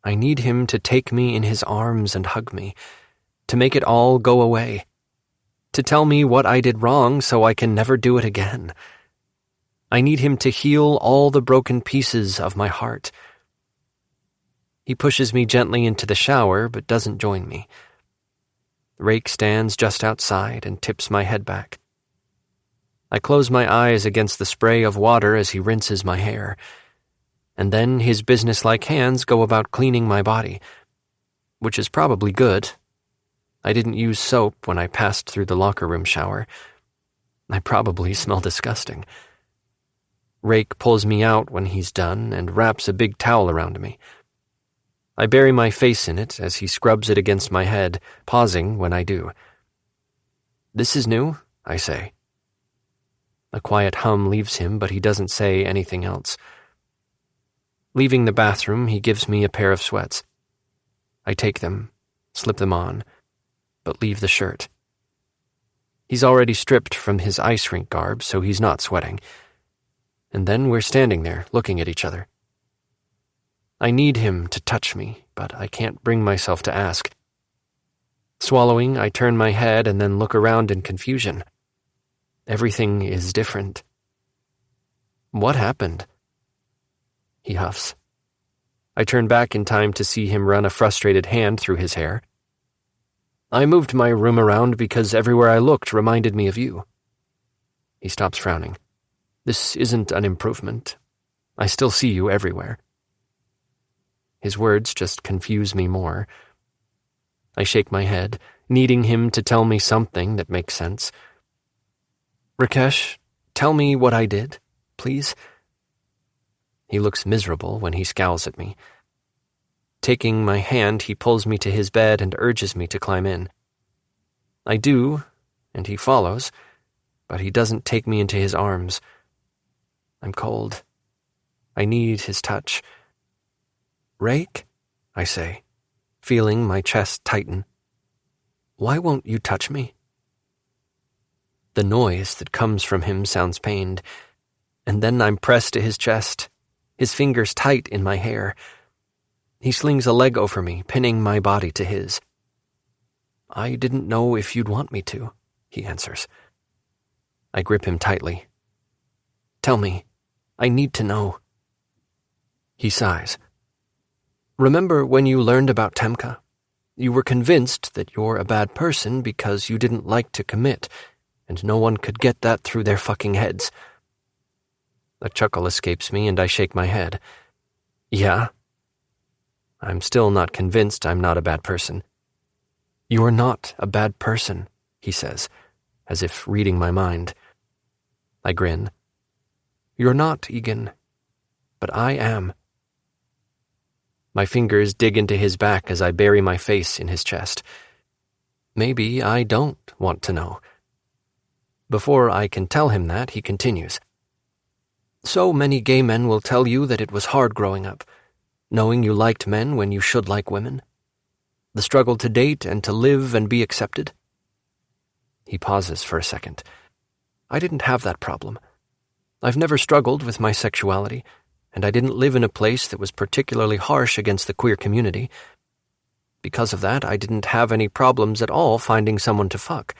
I need him to take me in his arms and hug me, to make it all go away, to tell me what I did wrong so I can never do it again. I need him to heal all the broken pieces of my heart. He pushes me gently into the shower but doesn't join me. Rake stands just outside and tips my head back. I close my eyes against the spray of water as he rinses my hair, and then his businesslike hands go about cleaning my body, which is probably good. I didn't use soap when I passed through the locker room shower. I probably smell disgusting. Rake pulls me out when he's done and wraps a big towel around me. I bury my face in it as he scrubs it against my head, pausing when I do. "This is new," I say. A quiet hum leaves him, but he doesn't say anything else. Leaving the bathroom, he gives me a pair of sweats. I take them, slip them on, but leave the shirt. He's already stripped from his ice rink garb, so he's not sweating. And then we're standing there, looking at each other. I need him to touch me, but I can't bring myself to ask. Swallowing, I turn my head and then look around in confusion. Everything is different. "What happened?" He huffs. I turn back in time to see him run a frustrated hand through his hair. "I moved my room around because everywhere I looked reminded me of you." He stops frowning. "This isn't an improvement. I still see you everywhere." His words just confuse me more. I shake my head, needing him to tell me something that makes sense. "Rakesh, tell me what I did, please." He looks miserable when he scowls at me. Taking my hand, he pulls me to his bed and urges me to climb in. I do, and he follows, but he doesn't take me into his arms. I'm cold. I need his touch. "Rake," I say, feeling my chest tighten. "Why won't you touch me?" The noise that comes from him sounds pained, and then I'm pressed to his chest, his fingers tight in my hair. He slings a leg over me, pinning my body to his. "I didn't know if you'd want me to," he answers. I grip him tightly. "Tell me. I need to know." He sighs. "Remember when you learned about Temka? You were convinced that you're a bad person because you didn't like to commit, and no one could get that through their fucking heads." A chuckle escapes me and I shake my head. "Yeah?" I'm still not convinced I'm not a bad person. "You're not a bad person," he says, as if reading my mind. I grin. "You're not, Egan, but I am." My fingers dig into his back as I bury my face in his chest. Maybe I don't want to know. Before I can tell him that, he continues. "So many gay men will tell you that it was hard growing up, knowing you liked men when you should like women. The struggle to date and to live and be accepted." He pauses for a second. "I didn't have that problem. I've never struggled with my sexuality, and I didn't live in a place that was particularly harsh against the queer community. Because of that, I didn't have any problems at all finding someone to fuck."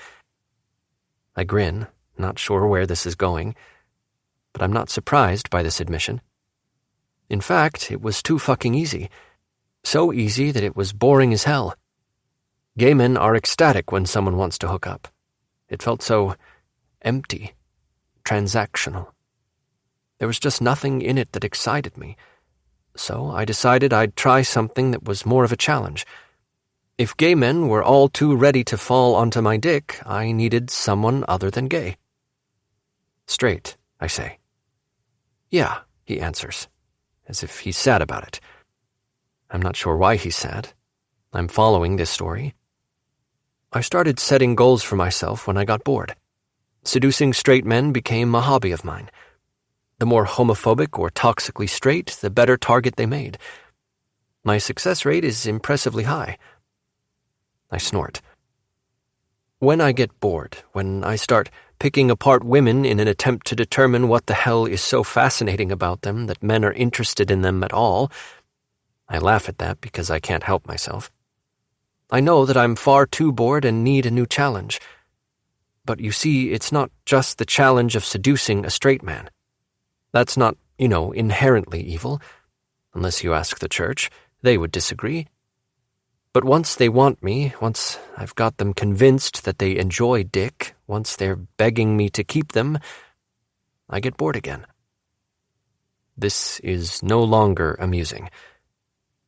I grin, not sure where this is going, but I'm not surprised by this admission. In fact, it was too fucking easy. So easy that it was boring as hell. Gay men are ecstatic when someone wants to hook up. It felt so empty, transactional. There was just nothing in it that excited me. So I decided I'd try something that was more of a challenge. If gay men were all too ready to fall onto my dick, I needed someone other than gay. "Straight," I say. "Yeah," he answers, as if he's sad about it. I'm not sure why he's sad. I'm following this story. I started setting goals for myself when I got bored. Seducing straight men became a hobby of mine. The more homophobic or toxically straight, the better target they made. My success rate is impressively high. I snort. When I get bored, when I start picking apart women in an attempt to determine what the hell is so fascinating about them that men are interested in them at all, I laugh at that because I can't help myself. I know that I'm far too bored and need a new challenge. But you see, it's not just the challenge of seducing a straight man. That's not, inherently evil. Unless you ask the church, they would disagree. But once they want me, once I've got them convinced that they enjoy dick, once they're begging me to keep them, I get bored again. This is no longer amusing.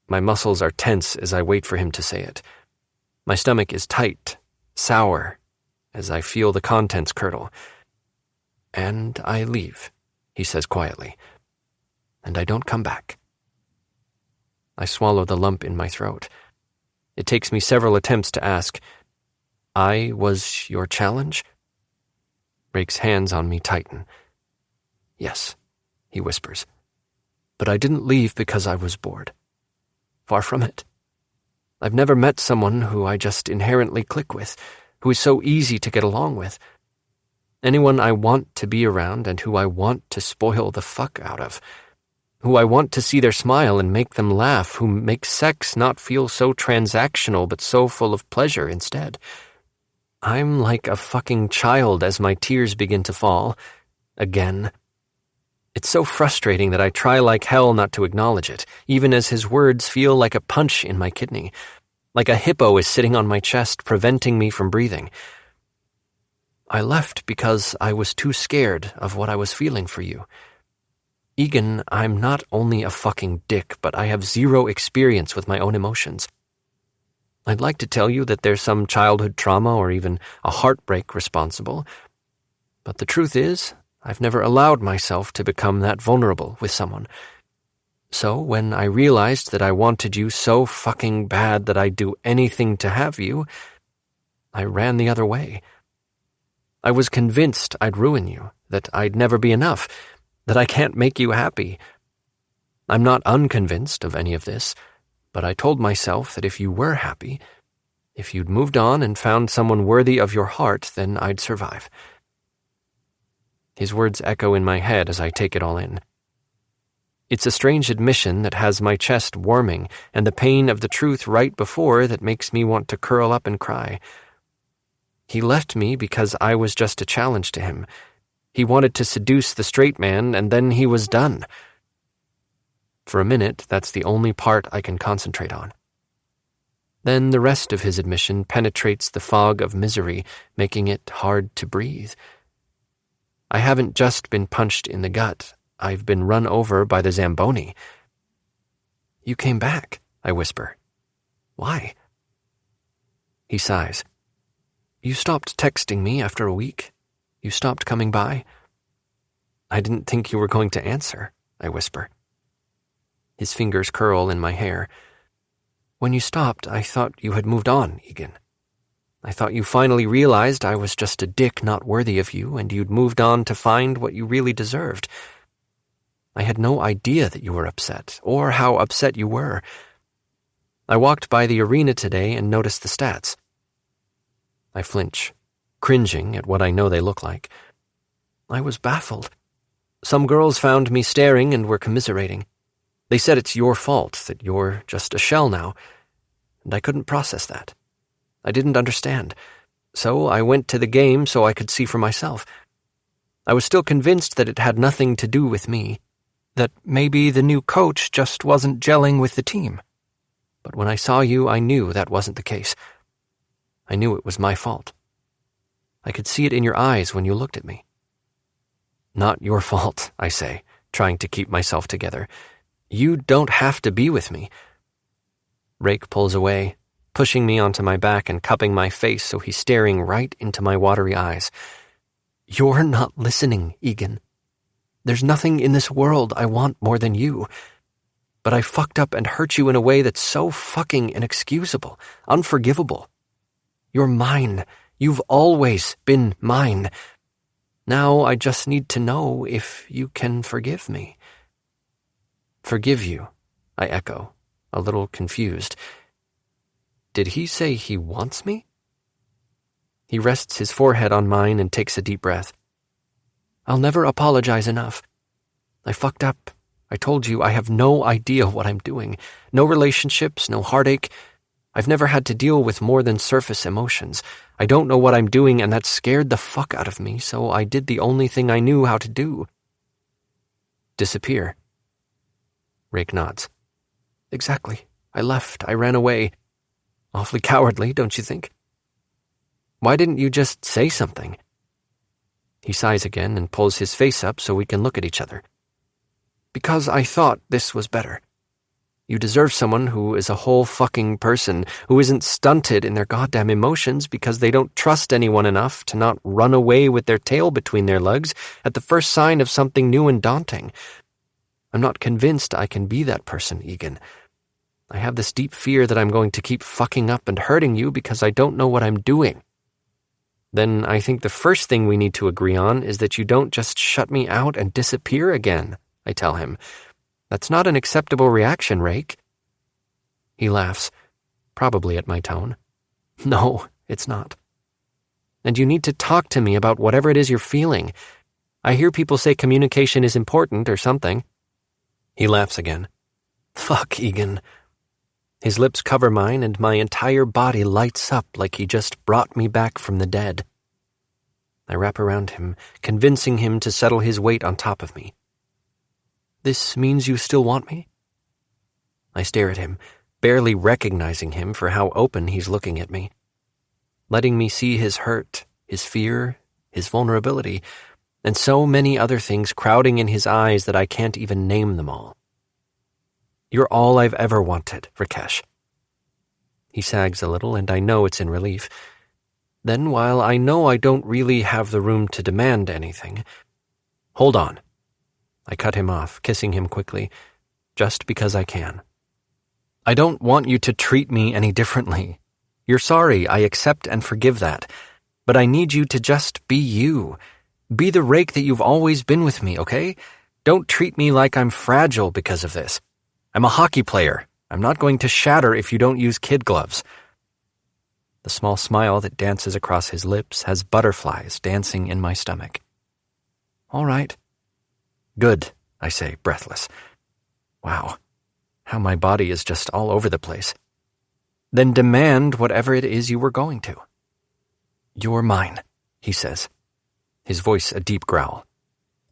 My muscles are tense as I wait for him to say it. My stomach is tight, sour, as I feel the contents curdle. "And I leave," he says quietly. "And I don't come back." I swallow the lump in my throat. It takes me several attempts to ask, "I was your challenge?" Rake's hands on me tighten. "Yes," he whispers. "But I didn't leave because I was bored. Far from it. I've never met someone who I just inherently click with, who is so easy to get along with. Anyone I want to be around and who I want to spoil the fuck out of. Who I want to see their smile and make them laugh, who makes sex not feel so transactional but so full of pleasure instead. I'm like a fucking child as my tears begin to fall. Again. It's so frustrating that I try like hell not to acknowledge it, even as his words feel like a punch in my kidney, like a hippo is sitting on my chest, preventing me from breathing. I left because I was too scared of what I was feeling for you. Egan, I'm not only a fucking dick, but I have zero experience with my own emotions. I'd like to tell you that there's some childhood trauma or even a heartbreak responsible, but the truth is, I've never allowed myself to become that vulnerable with someone. So when I realized that I wanted you so fucking bad that I'd do anything to have you, I ran the other way. I was convinced I'd ruin you, that I'd never be enough, that I can't make you happy. I'm not unconvinced of any of this, but I told myself that if you were happy, if you'd moved on and found someone worthy of your heart, then I'd survive. His words echo in my head as I take it all in. It's a strange admission that has my chest warming and the pain of the truth right before that makes me want to curl up and cry. He left me because I was just a challenge to him. He wanted to seduce the straight man, and then he was done. For a minute, that's the only part I can concentrate on. Then the rest of his admission penetrates the fog of misery, making it hard to breathe. I haven't just been punched in the gut. I've been run over by the Zamboni. "You came back," I whisper. "Why?" He sighs. "You stopped texting me after a week. You stopped coming by." "I didn't think you were going to answer," I whisper. His fingers curl in my hair. "When you stopped, I thought you had moved on, Egan. I thought you finally realized I was just a dick not worthy of you, and you'd moved on to find what you really deserved. I had no idea that you were upset, or how upset you were. I walked by the arena today and noticed the stats." I flinch, cringing at what I know they look like. I was baffled. Some girls found me staring and were commiserating. They said it's your fault, that you're just a shell now, and I couldn't process that. I didn't understand, so I went to the game so I could see for myself. I was still convinced that it had nothing to do with me, that maybe the new coach just wasn't gelling with the team. But when I saw you, I knew that wasn't the case. I knew it was my fault. I could see it in your eyes when you looked at me. "Not your fault," I say, trying to keep myself together. "You don't have to be with me." Rake pulls away, pushing me onto my back and cupping my face so he's staring right into my watery eyes. "You're not listening, Egan. There's nothing in this world I want more than you. But I fucked up and hurt you in a way that's so fucking inexcusable, unforgivable. You're mine. You've always been mine. Now I just need to know if you can forgive me." "Forgive you," I echo, a little confused. Did he say he wants me? He rests his forehead on mine and takes a deep breath. "I'll never apologize enough. I fucked up. I told you I have no idea what I'm doing. No relationships, no heartache. I've never had to deal with more than surface emotions. I don't know what I'm doing, and that scared the fuck out of me, so I did the only thing I knew how to do. Disappear." Rake nods. "Exactly. I left. I ran away. Awfully cowardly, don't you think? Why didn't you just say something?" He sighs again and pulls his face up so we can look at each other. "Because I thought this was better. You deserve someone who is a whole fucking person, who isn't stunted in their goddamn emotions because they don't trust anyone enough to not run away with their tail between their legs at the first sign of something new and daunting. I'm not convinced I can be that person, Egan. I have this deep fear that I'm going to keep fucking up and hurting you because I don't know what I'm doing. Then I think the first thing we need to agree on is that you don't just shut me out and disappear again, I tell him. That's not an acceptable reaction, Rake. He laughs, probably at my tone. No, it's not. And you need to talk to me about whatever it is you're feeling. I hear people say communication is important or something. He laughs again. Fuck, Egan. His lips cover mine and my entire body lights up like he just brought me back from the dead. I wrap around him, convincing him to settle his weight on top of me. This means you still want me? I stare at him, barely recognizing him for how open he's looking at me, letting me see his hurt, his fear, his vulnerability, and so many other things crowding in his eyes that I can't even name them all. You're all I've ever wanted, Rakesh. He sags a little, and I know it's in relief. Then, while I know I don't really have the room to demand anything, hold on. I cut him off, kissing him quickly, just because I can. I don't want you to treat me any differently. You're sorry, I accept and forgive that. But I need you to just be you. Be the Rake that you've always been with me, okay? Don't treat me like I'm fragile because of this. I'm a hockey player. I'm not going to shatter if you don't use kid gloves. The small smile that dances across his lips has butterflies dancing in my stomach. All right. Good, I say, breathless. Wow, how my body is just all over the place. Then demand whatever it is you were going to. You're mine, he says, his voice a deep growl.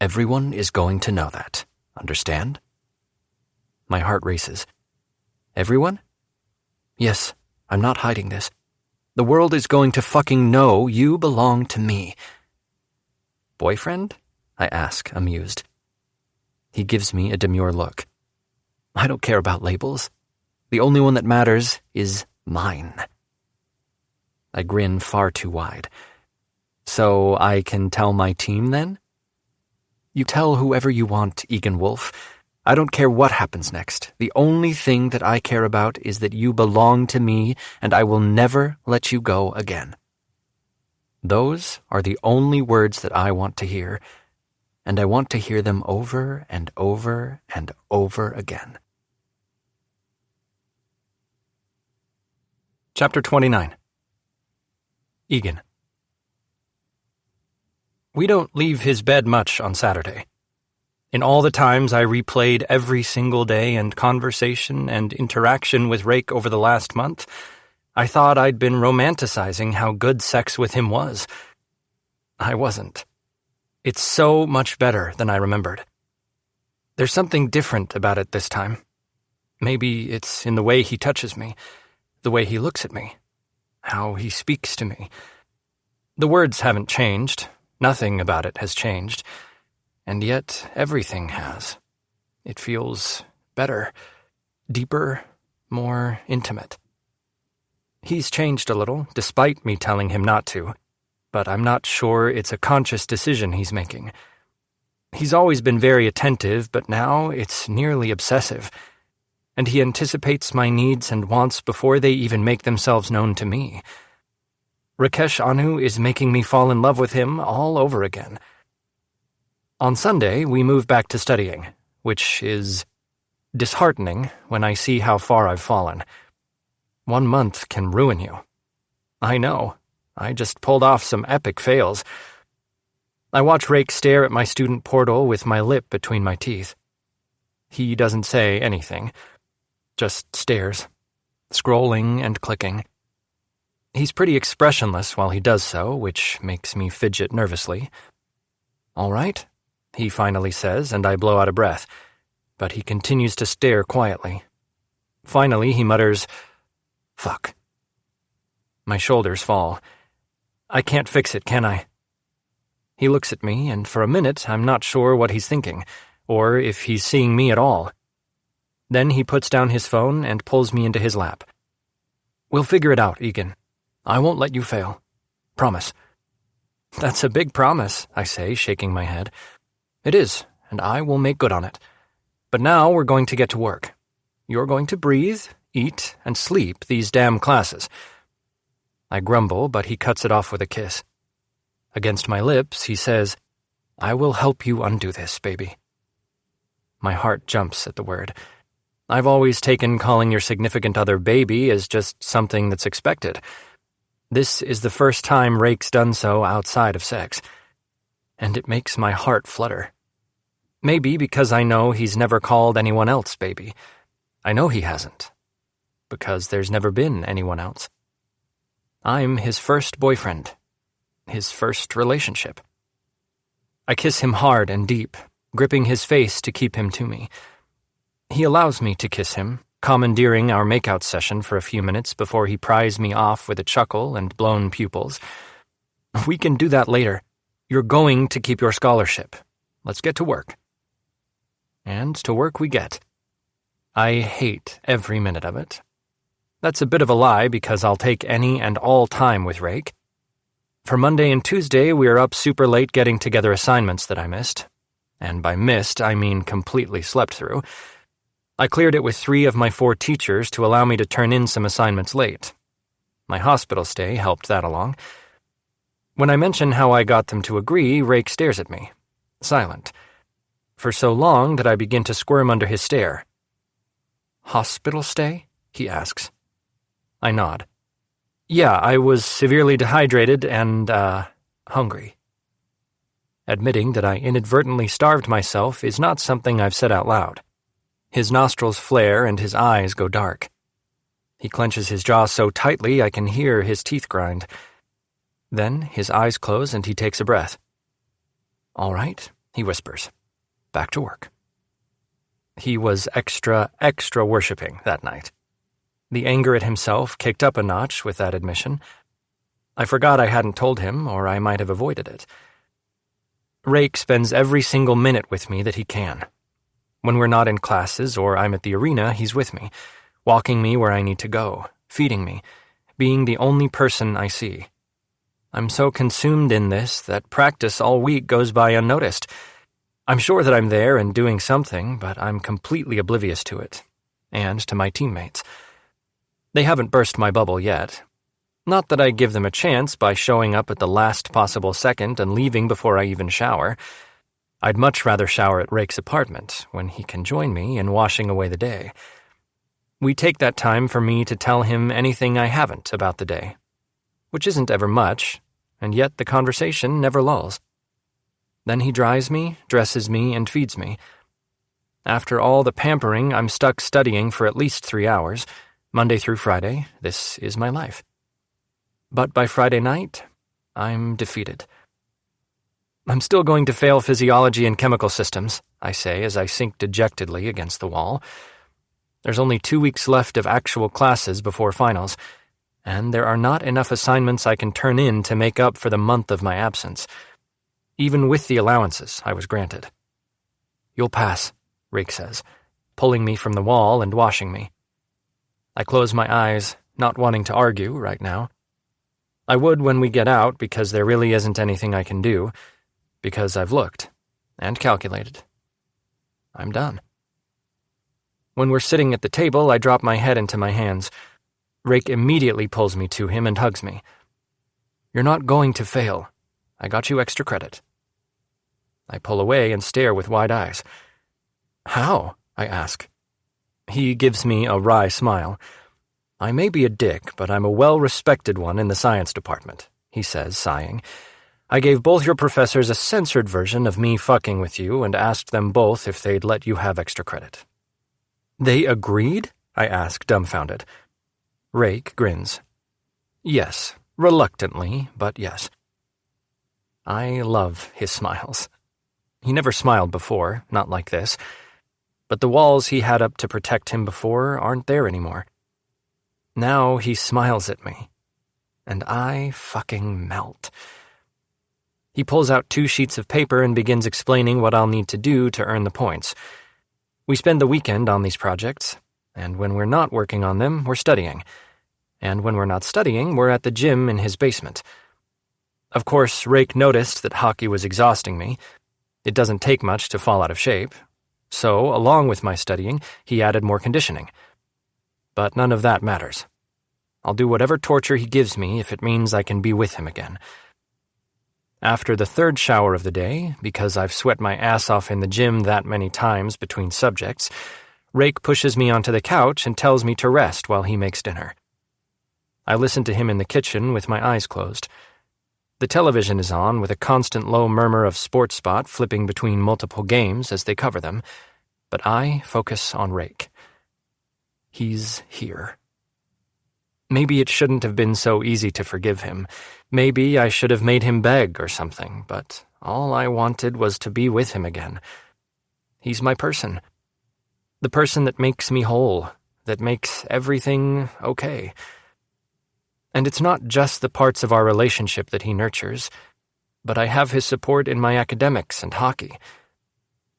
Everyone is going to know that, understand? My heart races. Everyone? Yes, I'm not hiding this. The world is going to fucking know you belong to me. Boyfriend? I ask, amused. He gives me a demure look. I don't care about labels. The only one that matters is mine. I grin far too wide. So I can tell my team then? You tell whoever you want, Egan Wolf. I don't care what happens next. The only thing that I care about is that you belong to me, and I will never let you go again. Those are the only words that I want to hear, and I want to hear them over and over and over again. Chapter 29. Egan. We don't leave his bed much on Saturday. In all the times I replayed every single day and conversation and interaction with Rake over the last month, I thought I'd been romanticizing how good sex with him was. I wasn't. It's so much better than I remembered. There's something different about it this time. Maybe it's in the way he touches me, the way he looks at me, how he speaks to me. The words haven't changed. Nothing about it has changed. And yet everything has. It feels better, deeper, more intimate. He's changed a little, despite me telling him not to, but I'm not sure it's a conscious decision he's making. He's always been very attentive, but now it's nearly obsessive, and he anticipates my needs and wants before they even make themselves known to me. Rakesh Anu is making me fall in love with him all over again. On Sunday, we move back to studying, which is disheartening when I see how far I've fallen. 1 month can ruin you. I know. I just pulled off some epic fails. I watch Rake stare at my student portal with my lip between my teeth. He doesn't say anything, just stares, scrolling and clicking. He's pretty expressionless while he does so, which makes me fidget nervously. All right, he finally says, and I blow out a breath, but he continues to stare quietly. Finally, he mutters, "Fuck." My shoulders fall. I can't fix it, can I? He looks at me, and for a minute I'm not sure what he's thinking, or if he's seeing me at all. Then he puts down his phone and pulls me into his lap. "We'll figure it out, Egan. I won't let you fail. Promise." "That's a big promise," I say, shaking my head. "It is, and I will make good on it. But now we're going to get to work. You're going to breathe, eat, and sleep these damn classes." I grumble, but he cuts it off with a kiss. Against my lips, he says, "I will help you undo this, baby." My heart jumps at the word. I've always taken calling your significant other baby as just something that's expected. This is the first time Rake's done so outside of sex, and it makes my heart flutter. Maybe because I know he's never called anyone else baby. I know he hasn't, because there's never been anyone else. I'm his first boyfriend, his first relationship. I kiss him hard and deep, gripping his face to keep him to me. He allows me to kiss him, commandeering our makeout session for a few minutes before he pries me off with a chuckle and blown pupils. "We can do that later. You're going to keep your scholarship. Let's get to work." And to work we get. I hate every minute of it. That's a bit of a lie because I'll take any and all time with Rake. For Monday and Tuesday, we are up super late getting together assignments that I missed. And by missed, I mean completely slept through. I cleared it with 3 of my 4 teachers to allow me to turn in some assignments late. My hospital stay helped that along. When I mention how I got them to agree, Rake stares at me, silent. For so long that I begin to squirm under his stare. "Hospital stay?" he asks. I nod. "Yeah, I was severely dehydrated and, hungry." Admitting that I inadvertently starved myself is not something I've said out loud. His nostrils flare and his eyes go dark. He clenches his jaw so tightly I can hear his teeth grind. Then his eyes close and he takes a breath. "All right," he whispers. "Back to work." He was extra worshipping that night. The anger at himself kicked up a notch with that admission. I forgot I hadn't told him, or I might have avoided it. Rake spends every single minute with me that he can. When we're not in classes or I'm at the arena, he's with me, walking me where I need to go, feeding me, being the only person I see. I'm so consumed in this that practice all week goes by unnoticed. I'm sure that I'm there and doing something, but I'm completely oblivious to it, and to my teammates. They haven't burst my bubble yet. Not that I give them a chance by showing up at the last possible second and leaving before I even shower. I'd much rather shower at Rake's apartment, when he can join me in washing away the day. We take that time for me to tell him anything I haven't about the day, which isn't ever much, and yet the conversation never lulls. Then he dries me, dresses me, and feeds me. After all the pampering, I'm stuck studying for at least 3 hours. Monday through Friday, this is my life. But by Friday night, I'm defeated. I'm still going to fail physiology and chemical systems, I say as I sink dejectedly against the wall. There's only 2 weeks left of actual classes before finals, and there are not enough assignments I can turn in to make up for the month of my absence, even with the allowances I was granted. "You'll pass," Rake says, pulling me from the wall and washing me. I close my eyes, not wanting to argue right now. I would when we get out because there really isn't anything I can do, because I've looked and calculated. I'm done. When we're sitting at the table, I drop my head into my hands. Rake immediately pulls me to him and hugs me. "You're not going to fail. I got you extra credit." I pull away and stare with wide eyes. "How?" I ask. He gives me a wry smile. "I may be a dick, but I'm a well-respected one in the science department," he says, sighing. "I gave both your professors a censored version of me fucking with you and asked them both if they'd let you have extra credit." "They agreed?" I ask, dumbfounded. Rake grins. "Yes, reluctantly, but yes." I love his smiles. He never smiled before, not like this. But the walls he had up to protect him before aren't there anymore. Now he smiles at me, and I fucking melt. He pulls out 2 sheets of paper and begins explaining what I'll need to do to earn the points. We spend the weekend on these projects, and when we're not working on them, we're studying. And when we're not studying, we're at the gym in his basement. Of course, Rake noticed that hockey was exhausting me. It doesn't take much to fall out of shape. So, along with my studying, he added more conditioning. But none of that matters. I'll do whatever torture he gives me if it means I can be with him again. After the third shower of the day, because I've sweat my ass off in the gym that many times between subjects, Rake pushes me onto the couch and tells me to rest while he makes dinner. I listen to him in the kitchen with my eyes closed. The television is on with a constant low murmur of Sports Spot flipping between multiple games as they cover them, but I focus on Rake. He's here. Maybe it shouldn't have been so easy to forgive him. Maybe I should have made him beg or something, but all I wanted was to be with him again. He's my person. The person that makes me whole, that makes everything okay. And it's not just the parts of our relationship that he nurtures, but I have his support in my academics and hockey.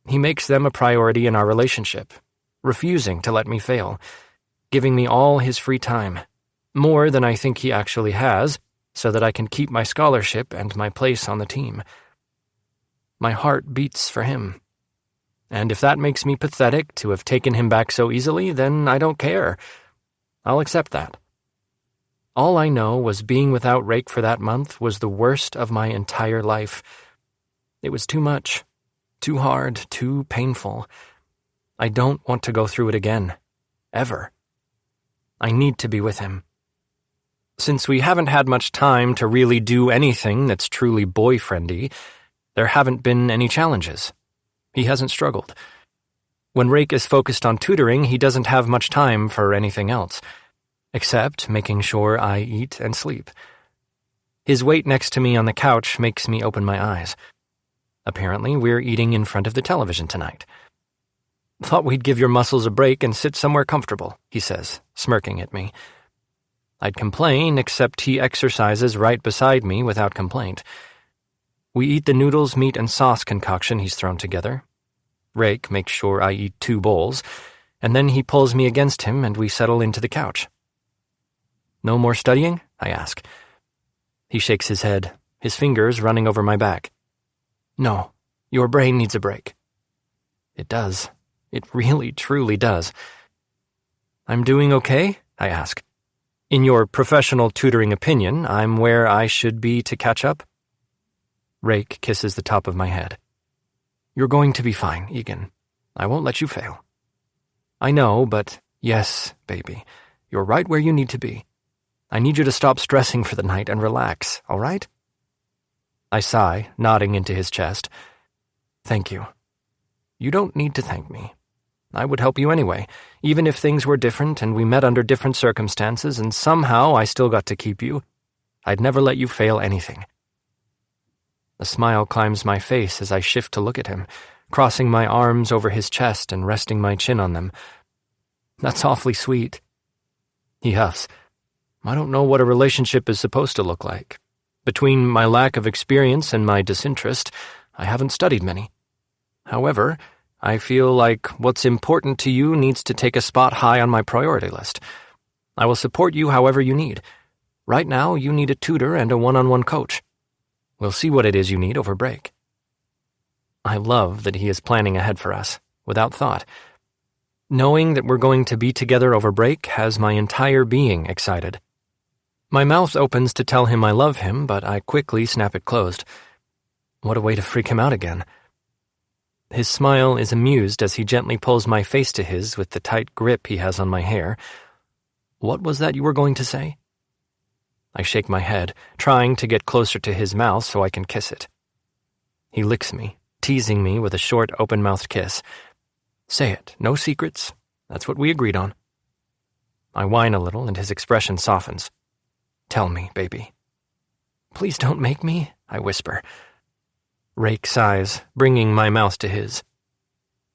He makes them a priority in our relationship, refusing to let me fail, giving me all his free time, more than I think he actually has, so that I can keep my scholarship and my place on the team. My heart beats for him. And if that makes me pathetic to have taken him back so easily, then I don't care. I'll accept that. All I know was being without Rake for that month was the worst of my entire life. It was too much, too hard, too painful. I don't want to go through it again. Ever. I need to be with him. Since we haven't had much time to really do anything that's truly boyfriendy, there haven't been any challenges. He hasn't struggled. When Rake is focused on tutoring, he doesn't have much time for anything else, except making sure I eat and sleep. His weight next to me on the couch makes me open my eyes. Apparently, we're eating in front of the television tonight. "Thought we'd give your muscles a break and sit somewhere comfortable," he says, smirking at me. I'd complain, except he exercises right beside me without complaint. We eat the noodles, meat, and sauce concoction he's thrown together. Rake makes sure I eat 2 bowls, and then he pulls me against him and we settle into the couch. "No more studying?" I ask. He shakes his head, his fingers running over my back. "No, your brain needs a break." It does. It really, truly does. "I'm doing okay?" I ask. "In your professional tutoring opinion, I'm where I should be to catch up?" Rake kisses the top of my head. "You're going to be fine, Egan. I won't let you fail." "I know, but yes, baby, you're right where you need to be. I need you to stop stressing for the night and relax, all right?" I sigh, nodding into his chest. "Thank you." "You don't need to thank me. I would help you anyway, even if things were different and we met under different circumstances and somehow I still got to keep you. I'd never let you fail anything." A smile climbs my face as I shift to look at him, crossing my arms over his chest and resting my chin on them. "That's awfully sweet." He huffs. "I don't know what a relationship is supposed to look like. Between my lack of experience and my disinterest, I haven't studied many. However, I feel like what's important to you needs to take a spot high on my priority list. I will support you however you need. Right now, you need a tutor and a one-on-one coach. We'll see what it is you need over break." I love that he is planning ahead for us, without thought. Knowing that we're going to be together over break has my entire being excited. My mouth opens to tell him I love him, but I quickly snap it closed. What a way to freak him out again. His smile is amused as he gently pulls my face to his with the tight grip he has on my hair. "What was that you were going to say?" I shake my head, trying to get closer to his mouth so I can kiss it. He licks me, teasing me with a short, open-mouthed kiss. "Say it, no secrets. That's what we agreed on." I whine a little and his expression softens. "Tell me, baby." "Please don't make me," I whisper. Rake sighs, bringing my mouth to his.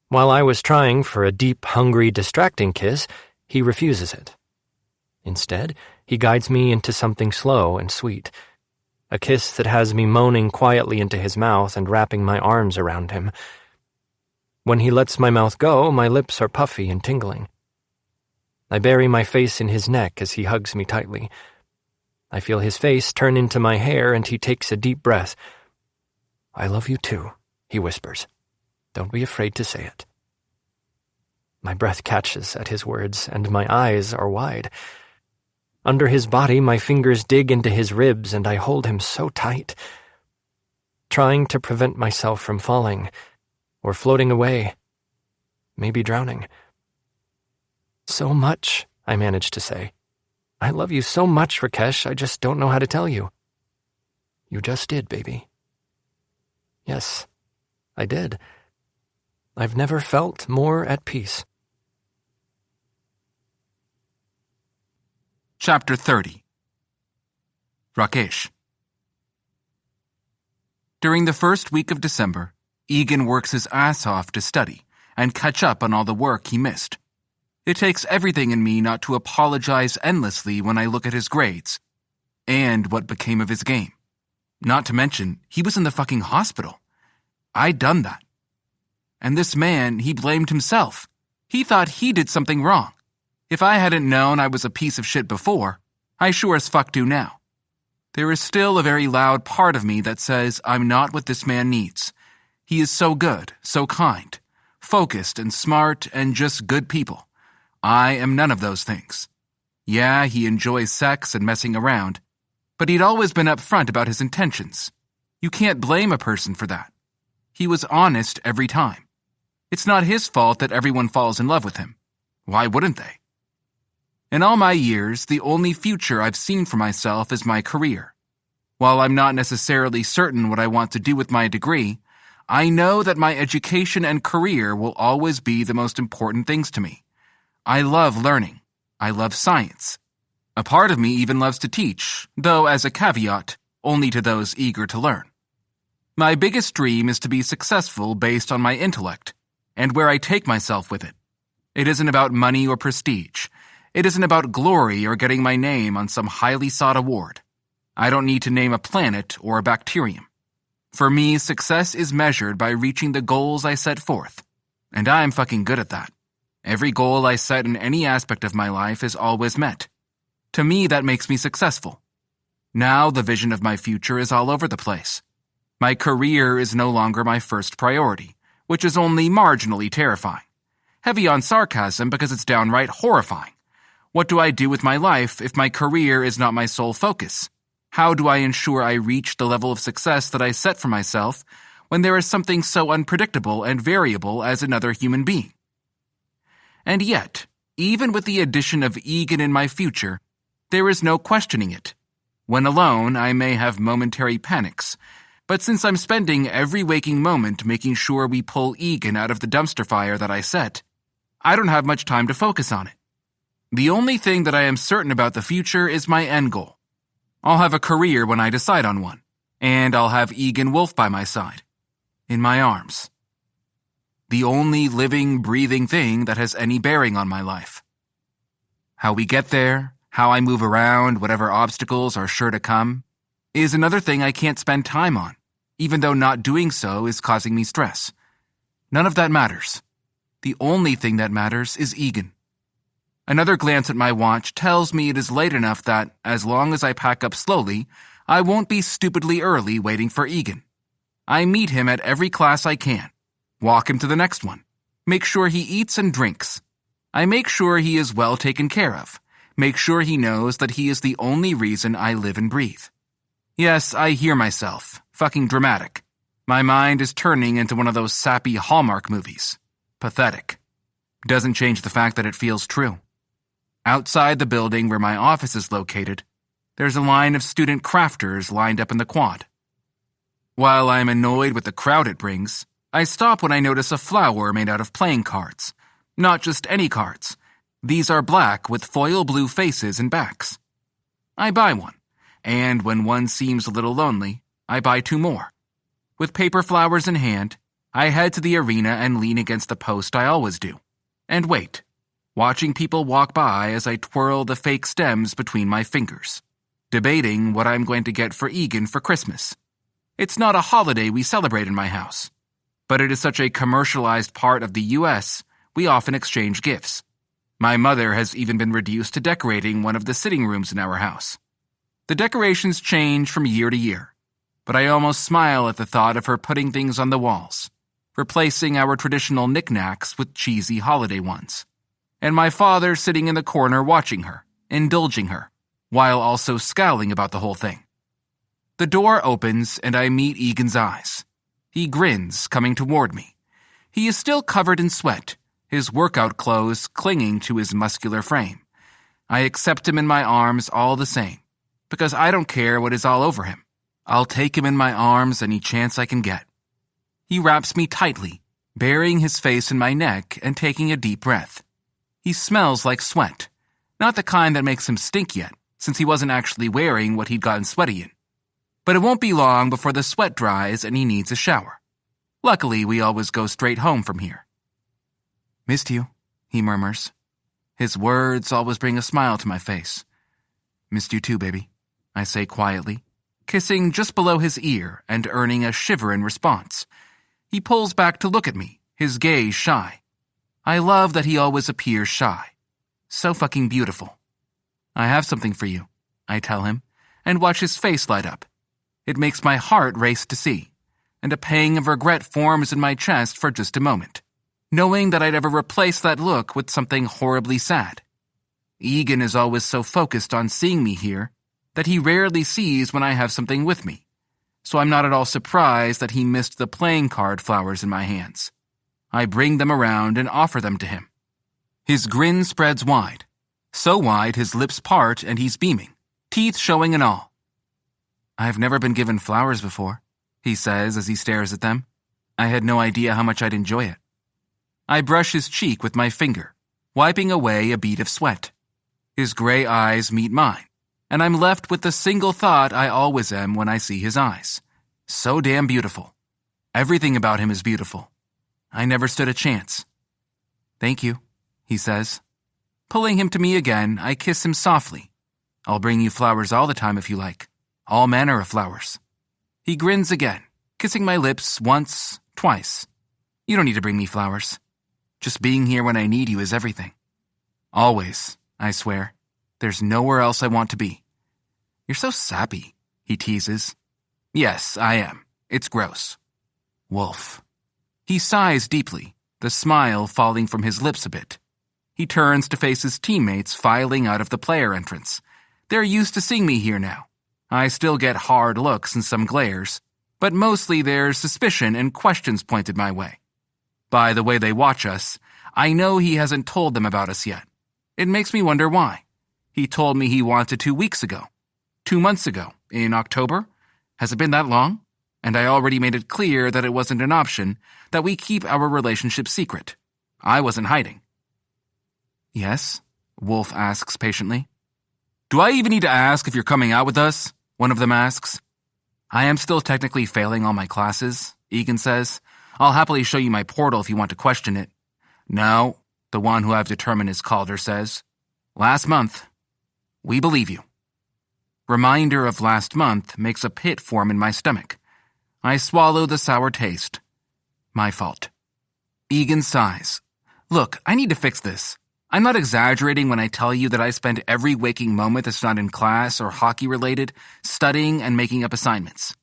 While I was trying for a deep, hungry, distracting kiss, he refuses it. Instead, he guides me into something slow and sweet, a kiss that has me moaning quietly into his mouth and wrapping my arms around him. When he lets my mouth go, my lips are puffy and tingling. I bury my face in his neck as he hugs me tightly. I feel his face turn into my hair, and he takes a deep breath. "I love you too," he whispers. "Don't be afraid to say it." My breath catches at his words, and my eyes are wide. Under his body, my fingers dig into his ribs, and I hold him so tight, trying to prevent myself from falling, or floating away, maybe drowning. "So much," I manage to say. "I love you so much, Rakesh, I just don't know how to tell you." "You just did, baby." Yes, I did. I've never felt more at peace. Chapter 30. Rakesh. During the first week of December, Egan works his ass off to study and catch up on all the work he missed. It takes everything in me not to apologize endlessly when I look at his grades and what became of his game. Not to mention, he was in the fucking hospital. I'd done that. And this man, he blamed himself. He thought he did something wrong. If I hadn't known I was a piece of shit before, I sure as fuck do now. There is still a very loud part of me that says I'm not what this man needs. He is so good, so kind, focused and smart and just good people. I am none of those things. Yeah, he enjoys sex and messing around, but he'd always been upfront about his intentions. You can't blame a person for that. He was honest every time. It's not his fault that everyone falls in love with him. Why wouldn't they? In all my years, the only future I've seen for myself is my career. While I'm not necessarily certain what I want to do with my degree, I know that my education and career will always be the most important things to me. I love learning. I love science. A part of me even loves to teach, though as a caveat, only to those eager to learn. My biggest dream is to be successful based on my intellect, and where I take myself with it. It isn't about money or prestige. It isn't about glory or getting my name on some highly sought award. I don't need to name a planet or a bacterium. For me, success is measured by reaching the goals I set forth, and I'm fucking good at that. Every goal I set in any aspect of my life is always met. To me, that makes me successful. Now the vision of my future is all over the place. My career is no longer my first priority, which is only marginally terrifying. Heavy on sarcasm because it's downright horrifying. What do I do with my life if my career is not my sole focus? How do I ensure I reach the level of success that I set for myself when there is something so unpredictable and variable as another human being? And yet, even with the addition of Egan in my future, there is no questioning it. When alone, I may have momentary panics, but since I'm spending every waking moment making sure we pull Egan out of the dumpster fire that I set, I don't have much time to focus on it. The only thing that I am certain about the future is my end goal. I'll have a career when I decide on one, and I'll have Egan Wolf by my side, in my arms. The only living, breathing thing that has any bearing on my life. How we get there, how I move around, whatever obstacles are sure to come, is another thing I can't spend time on, even though not doing so is causing me stress. None of that matters. The only thing that matters is Egan. Another glance at my watch tells me it is late enough that, as long as I pack up slowly, I won't be stupidly early waiting for Egan. I meet him at every class I can, walk him to the next one, make sure he eats and drinks. I make sure he is well taken care of, make sure he knows that he is the only reason I live and breathe. Yes, I hear myself, fucking dramatic. My mind is turning into one of those sappy Hallmark movies. Pathetic. Doesn't change the fact that it feels true. Outside the building where my office is located, there's a line of student crafters lined up in the quad. While I'm annoyed with the crowd it brings, I stop when I notice a flower made out of playing cards. Not just any cards. These are black with foil blue faces and backs. I buy one, and when one seems a little lonely, I buy 2 more. With paper flowers in hand, I head to the arena and lean against the post I always do, and wait, watching people walk by as I twirl the fake stems between my fingers, debating what I'm going to get for Egan for Christmas. It's not a holiday we celebrate in my house. but it is such a commercialized part of the U.S., we often exchange gifts. My mother has even been reduced to decorating one of the sitting rooms in our house. The decorations change from year to year, but I almost smile at the thought of her putting things on the walls, replacing our traditional knickknacks with cheesy holiday ones, and my father sitting in the corner watching her, indulging her, while also scowling about the whole thing. The door opens and I meet Egan's eyes. He grins, coming toward me. He is still covered in sweat, his workout clothes clinging to his muscular frame. I accept him in my arms all the same, because I don't care what is all over him. I'll take him in my arms any chance I can get. He wraps me tightly, burying his face in my neck and taking a deep breath. He smells like sweat, not the kind that makes him stink yet, since he wasn't actually wearing what he'd gotten sweaty in. But it won't be long before the sweat dries and he needs a shower. Luckily, we always go straight home from here. "Missed you," he murmurs. His words always bring a smile to my face. "Missed you too, baby," I say quietly, kissing just below his ear and earning a shiver in response. He pulls back to look at me, his gaze shy. I love that he always appears shy. So fucking beautiful. "I have something for you," I tell him, and watch his face light up. It makes my heart race to see, and a pang of regret forms in my chest for just a moment, knowing that I'd ever replace that look with something horribly sad. Egan is always so focused on seeing me here that he rarely sees when I have something with me, so I'm not at all surprised that he missed the playing card flowers in my hands. I bring them around and offer them to him. His grin spreads wide, so wide his lips part and he's beaming, teeth showing and all. "I've never been given flowers before," he says as he stares at them. "I had no idea how much I'd enjoy it." I brush his cheek with my finger, wiping away a bead of sweat. His gray eyes meet mine, and I'm left with the single thought I always am when I see his eyes. So damn beautiful. Everything about him is beautiful. I never stood a chance. "Thank you," he says. Pulling him to me again, I kiss him softly. "I'll bring you flowers all the time if you like. All manner of flowers." He grins again, kissing my lips once, twice. "You don't need to bring me flowers. Just being here when I need you is everything. Always, I swear. There's nowhere else I want to be." "You're so sappy," he teases. "Yes, I am. It's gross." "Wolf." He sighs deeply, the smile falling from his lips a bit. He turns to face his teammates filing out of the player entrance. They're used to seeing me here now. I still get hard looks and some glares, but mostly there's suspicion and questions pointed my way. By the way they watch us, I know he hasn't told them about us yet. It makes me wonder why. He told me he wanted 2 weeks ago. 2 months ago, in October? Has it been that long? And I already made it clear that it wasn't an option, that we keep our relationship secret. I wasn't hiding. "Yes?" Wolf asks patiently. "Do I even need to ask if you're coming out with us?" one of them asks. "I am still technically failing all my classes," Egan says. "I'll happily show you my portal if you want to question it." "No," the one who I've determined is Calder says. "Last month. We believe you." Reminder of last month makes a pit form in my stomach. I swallow the sour taste. My fault. Egan sighs. "Look, I need to fix this. I'm not exaggerating when I tell you that I spend every waking moment that's not in class or hockey-related studying and making up assignments.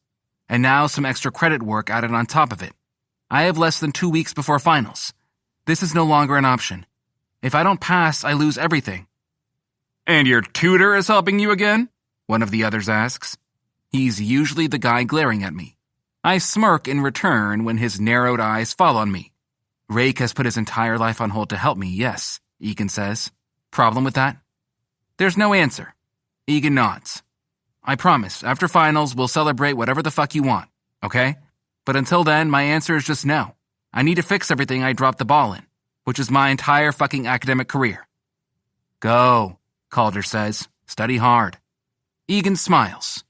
And now some extra credit work added on top of it. I have less than 2 weeks before finals. This is no longer an option. If I don't pass, I lose everything." "And your tutor is helping you again?" one of the others asks. He's usually the guy glaring at me. I smirk in return when his narrowed eyes fall on me. "Rake has put his entire life on hold to help me, yes," Egan says. "Problem with that?" There's no answer. Egan nods. "I promise, after finals, we'll celebrate whatever the fuck you want, okay? But until then, my answer is just no. I need to fix everything I dropped the ball in, which is my entire fucking academic career." "Go," Calder says. "Study hard." Egan smiles.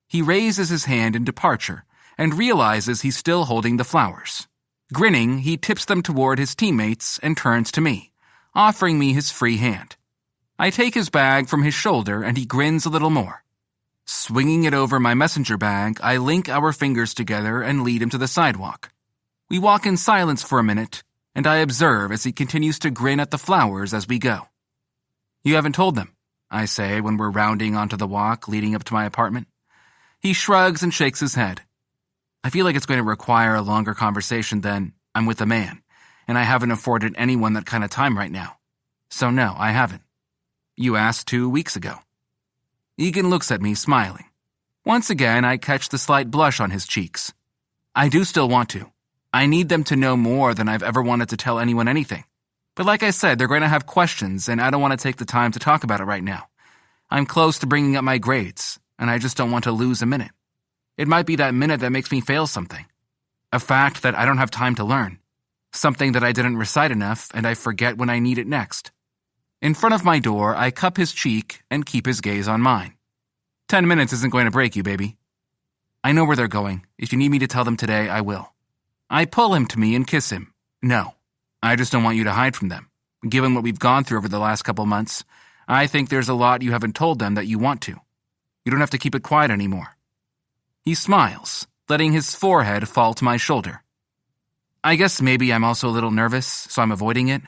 He raises his hand in departure and realizes he's still holding the flowers. Grinning, he tips them toward his teammates and turns to me, offering me his free hand. I take his bag from his shoulder and he grins a little more. Swinging it over my messenger bag, I link our fingers together and lead him to the sidewalk. We walk in silence for a minute, and I observe as he continues to grin at the flowers as we go. You haven't told them, I say when we're rounding onto the walk leading up to my apartment. He shrugs and shakes his head. I feel like it's going to require a longer conversation than I'm with a man, and I haven't afforded anyone that kind of time right now. So no, I haven't. You asked 2 weeks ago. Egan looks at me, smiling. Once again, I catch the slight blush on his cheeks. I do still want to. I need them to know more than I've ever wanted to tell anyone anything. But like I said, they're going to have questions, and I don't want to take the time to talk about it right now. I'm close to bringing up my grades, and I just don't want to lose a minute. It might be that minute that makes me fail something. A fact that I don't have time to learn. Something that I didn't recite enough, and I forget when I need it next. In front of my door, I cup his cheek and keep his gaze on mine. 10 minutes isn't going to break you, baby. I know where they're going. If you need me to tell them today, I will. I pull him to me and kiss him. No, I just don't want you to hide from them. Given what we've gone through over the last couple months, I think there's a lot you haven't told them that you want to. You don't have to keep it quiet anymore. He smiles, letting his forehead fall to my shoulder. I guess maybe I'm also a little nervous, so I'm avoiding it.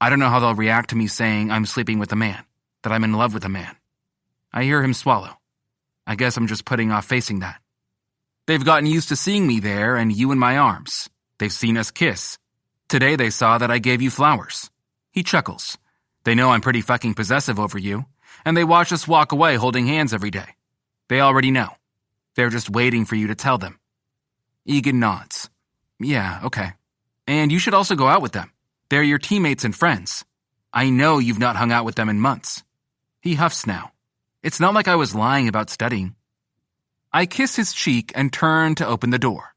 I don't know how they'll react to me saying I'm sleeping with a man, that I'm in love with a man. I hear him swallow. I guess I'm just putting off facing that. They've gotten used to seeing me there and you in my arms. They've seen us kiss. Today they saw that I gave you flowers. He chuckles. They know I'm pretty fucking possessive over you, and they watch us walk away holding hands every day. They already know. They're just waiting for you to tell them. Egan nods. Yeah, okay. And you should also go out with them. They're your teammates and friends. I know you've not hung out with them in months. He huffs now. It's not like I was lying about studying. I kiss his cheek and turn to open the door.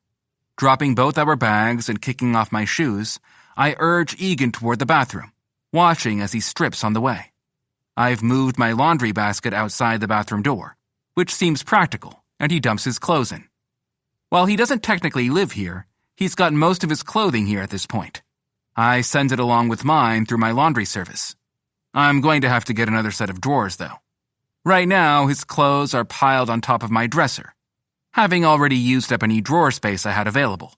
Dropping both our bags and kicking off my shoes, I urge Egan toward the bathroom, watching as he strips on the way. I've moved my laundry basket outside the bathroom door, which seems practical, and he dumps his clothes in. While he doesn't technically live here, he's got most of his clothing here at this point. I send it along with mine through my laundry service. I'm going to have to get another set of drawers, though. Right now, his clothes are piled on top of my dresser, having already used up any drawer space I had available.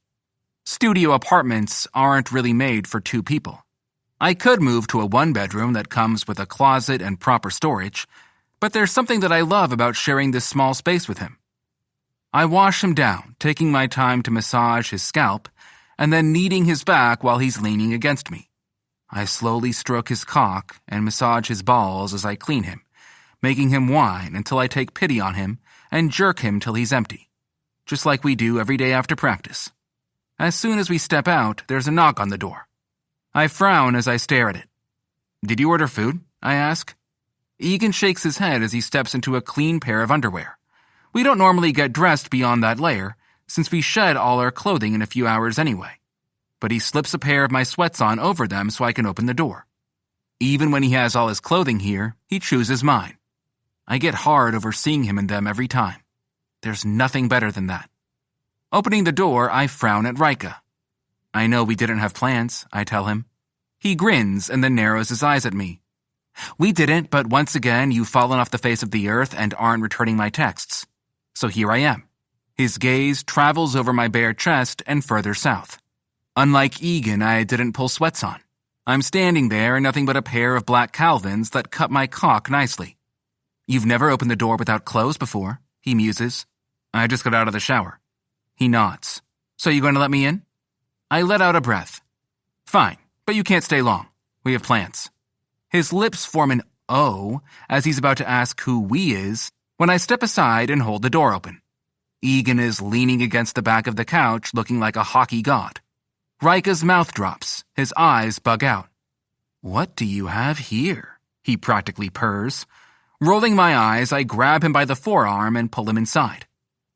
Studio apartments aren't really made for 2 people. I could move to a 1-bedroom that comes with a closet and proper storage, but there's something that I love about sharing this small space with him. I wash him down, taking my time to massage his scalp, and then kneading his back while he's leaning against me. I slowly stroke his cock and massage his balls as I clean him, making him whine until I take pity on him and jerk him till he's empty, just like we do every day after practice. As soon as we step out, there's a knock on the door. I frown as I stare at it. Did you order food? I ask. Egan shakes his head as he steps into a clean pair of underwear. We don't normally get dressed beyond that layer, since we shed all our clothing in a few hours anyway. But he slips a pair of my sweats on over them so I can open the door. Even when he has all his clothing here, he chooses mine. I get hard over seeing him in them every time. There's nothing better than that. Opening the door, I frown at Rika. I know we didn't have plans, I tell him. He grins and then narrows his eyes at me. We didn't, but once again, you've fallen off the face of the earth and aren't returning my texts. So here I am. His gaze travels over my bare chest and further south. Unlike Egan, I didn't pull sweats on. I'm standing there in nothing but a pair of black Calvins that cut my cock nicely. You've never opened the door without clothes before, he muses. I just got out of the shower. He nods. So you going to let me in? I let out a breath. Fine, but you can't stay long. We have plans. His lips form an O as he's about to ask who we is when I step aside and hold the door open. Egan is leaning against the back of the couch looking like a hockey god. Rika's mouth drops. His eyes bug out. What do you have here? He practically purrs. Rolling my eyes, I grab him by the forearm and pull him inside.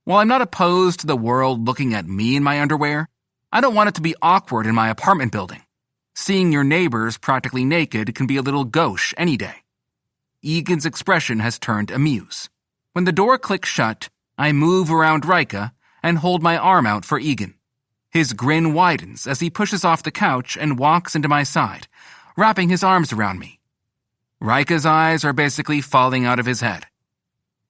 While I'm not opposed to the world looking at me in my underwear, I don't want it to be awkward in my apartment building. Seeing your neighbors practically naked can be a little gauche any day. Egan's expression has turned amuse. When the door clicks shut, I move around Rika and hold my arm out for Egan. His grin widens as he pushes off the couch and walks into my side, wrapping his arms around me. Rika's eyes are basically falling out of his head.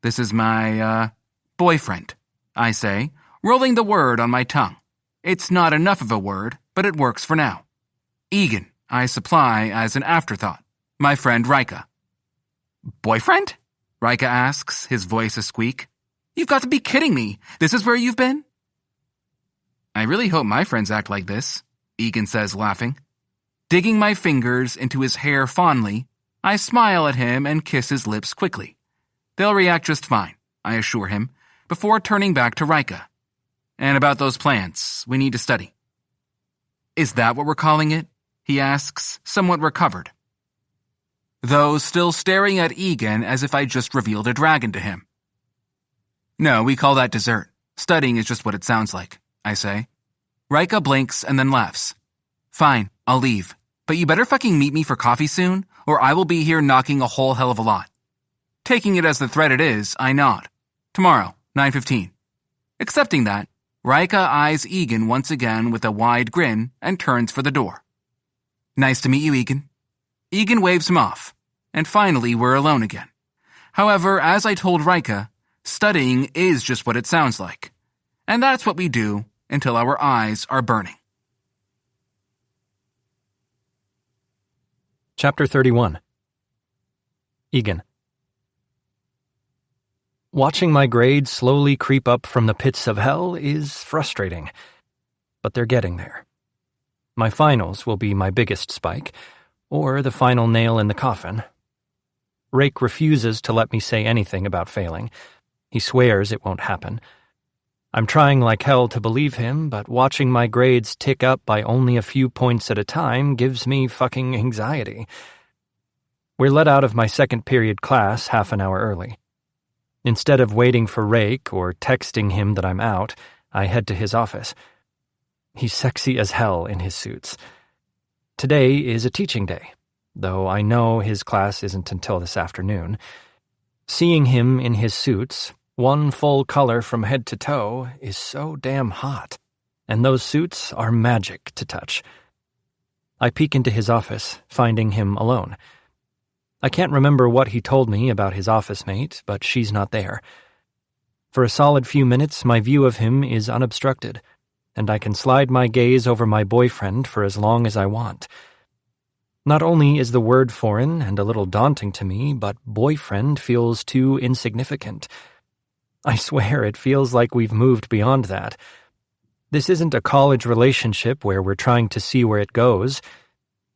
This is my, boyfriend, I say, rolling the word on my tongue. It's not enough of a word, but it works for now. Egan, I supply as an afterthought. My friend Rika. Boyfriend? Rika asks, his voice a squeak. You've got to be kidding me. This is where you've been? I really hope my friends act like this, Egan says, laughing. Digging my fingers into his hair fondly, I smile at him and kiss his lips quickly. They'll react just fine, I assure him, before turning back to Rika. And about those plants, we need to study. Is that what we're calling it? He asks, somewhat recovered. Though still staring at Egan as if I just revealed a dragon to him. No, we call that dessert. Studying is just what it sounds like, I say. Rika blinks and then laughs. Fine, I'll leave. But you better fucking meet me for coffee soon, or I will be here knocking a whole hell of a lot. Taking it as the threat it is, I nod. Tomorrow, 9:15. Accepting that, Rika eyes Egan once again with a wide grin and turns for the door. Nice to meet you, Egan. Egan waves him off, and finally we're alone again. However, as I told Rika, studying is just what it sounds like. And that's what we do until our eyes are burning. Chapter 31. Egan. Watching my grades slowly creep up from the pits of hell is frustrating, but they're getting there. My finals will be my biggest spike, or the final nail in the coffin. Rake refuses to let me say anything about failing. He swears it won't happen. I'm trying like hell to believe him, but watching my grades tick up by only a few points at a time gives me fucking anxiety. We're let out of my second period class half an hour early. Instead of waiting for Rake or texting him that I'm out, I head to his office. He's sexy as hell in his suits. Today is a teaching day, though I know his class isn't until this afternoon. Seeing him in his suits, one full color from head to toe, is so damn hot, and those suits are magic to touch. I peek into his office, finding him alone. I can't remember what he told me about his office mate, but she's not there. For a solid few minutes, my view of him is unobstructed, and I can slide my gaze over my boyfriend for as long as I want. Not only is the word foreign and a little daunting to me, but boyfriend feels too insignificant. I swear it feels like we've moved beyond that. This isn't a college relationship where we're trying to see where it goes.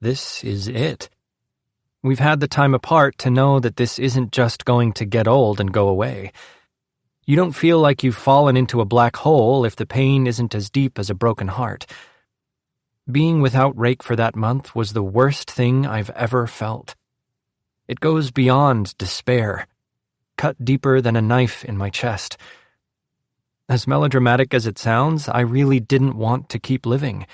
This is it. We've had the time apart to know that this isn't just going to get old and go away. You don't feel like you've fallen into a black hole if the pain isn't as deep as a broken heart. Being without Rake for that month was the worst thing I've ever felt. It goes beyond despair, cut deeper than a knife in my chest. As melodramatic as it sounds, I really didn't want to keep living.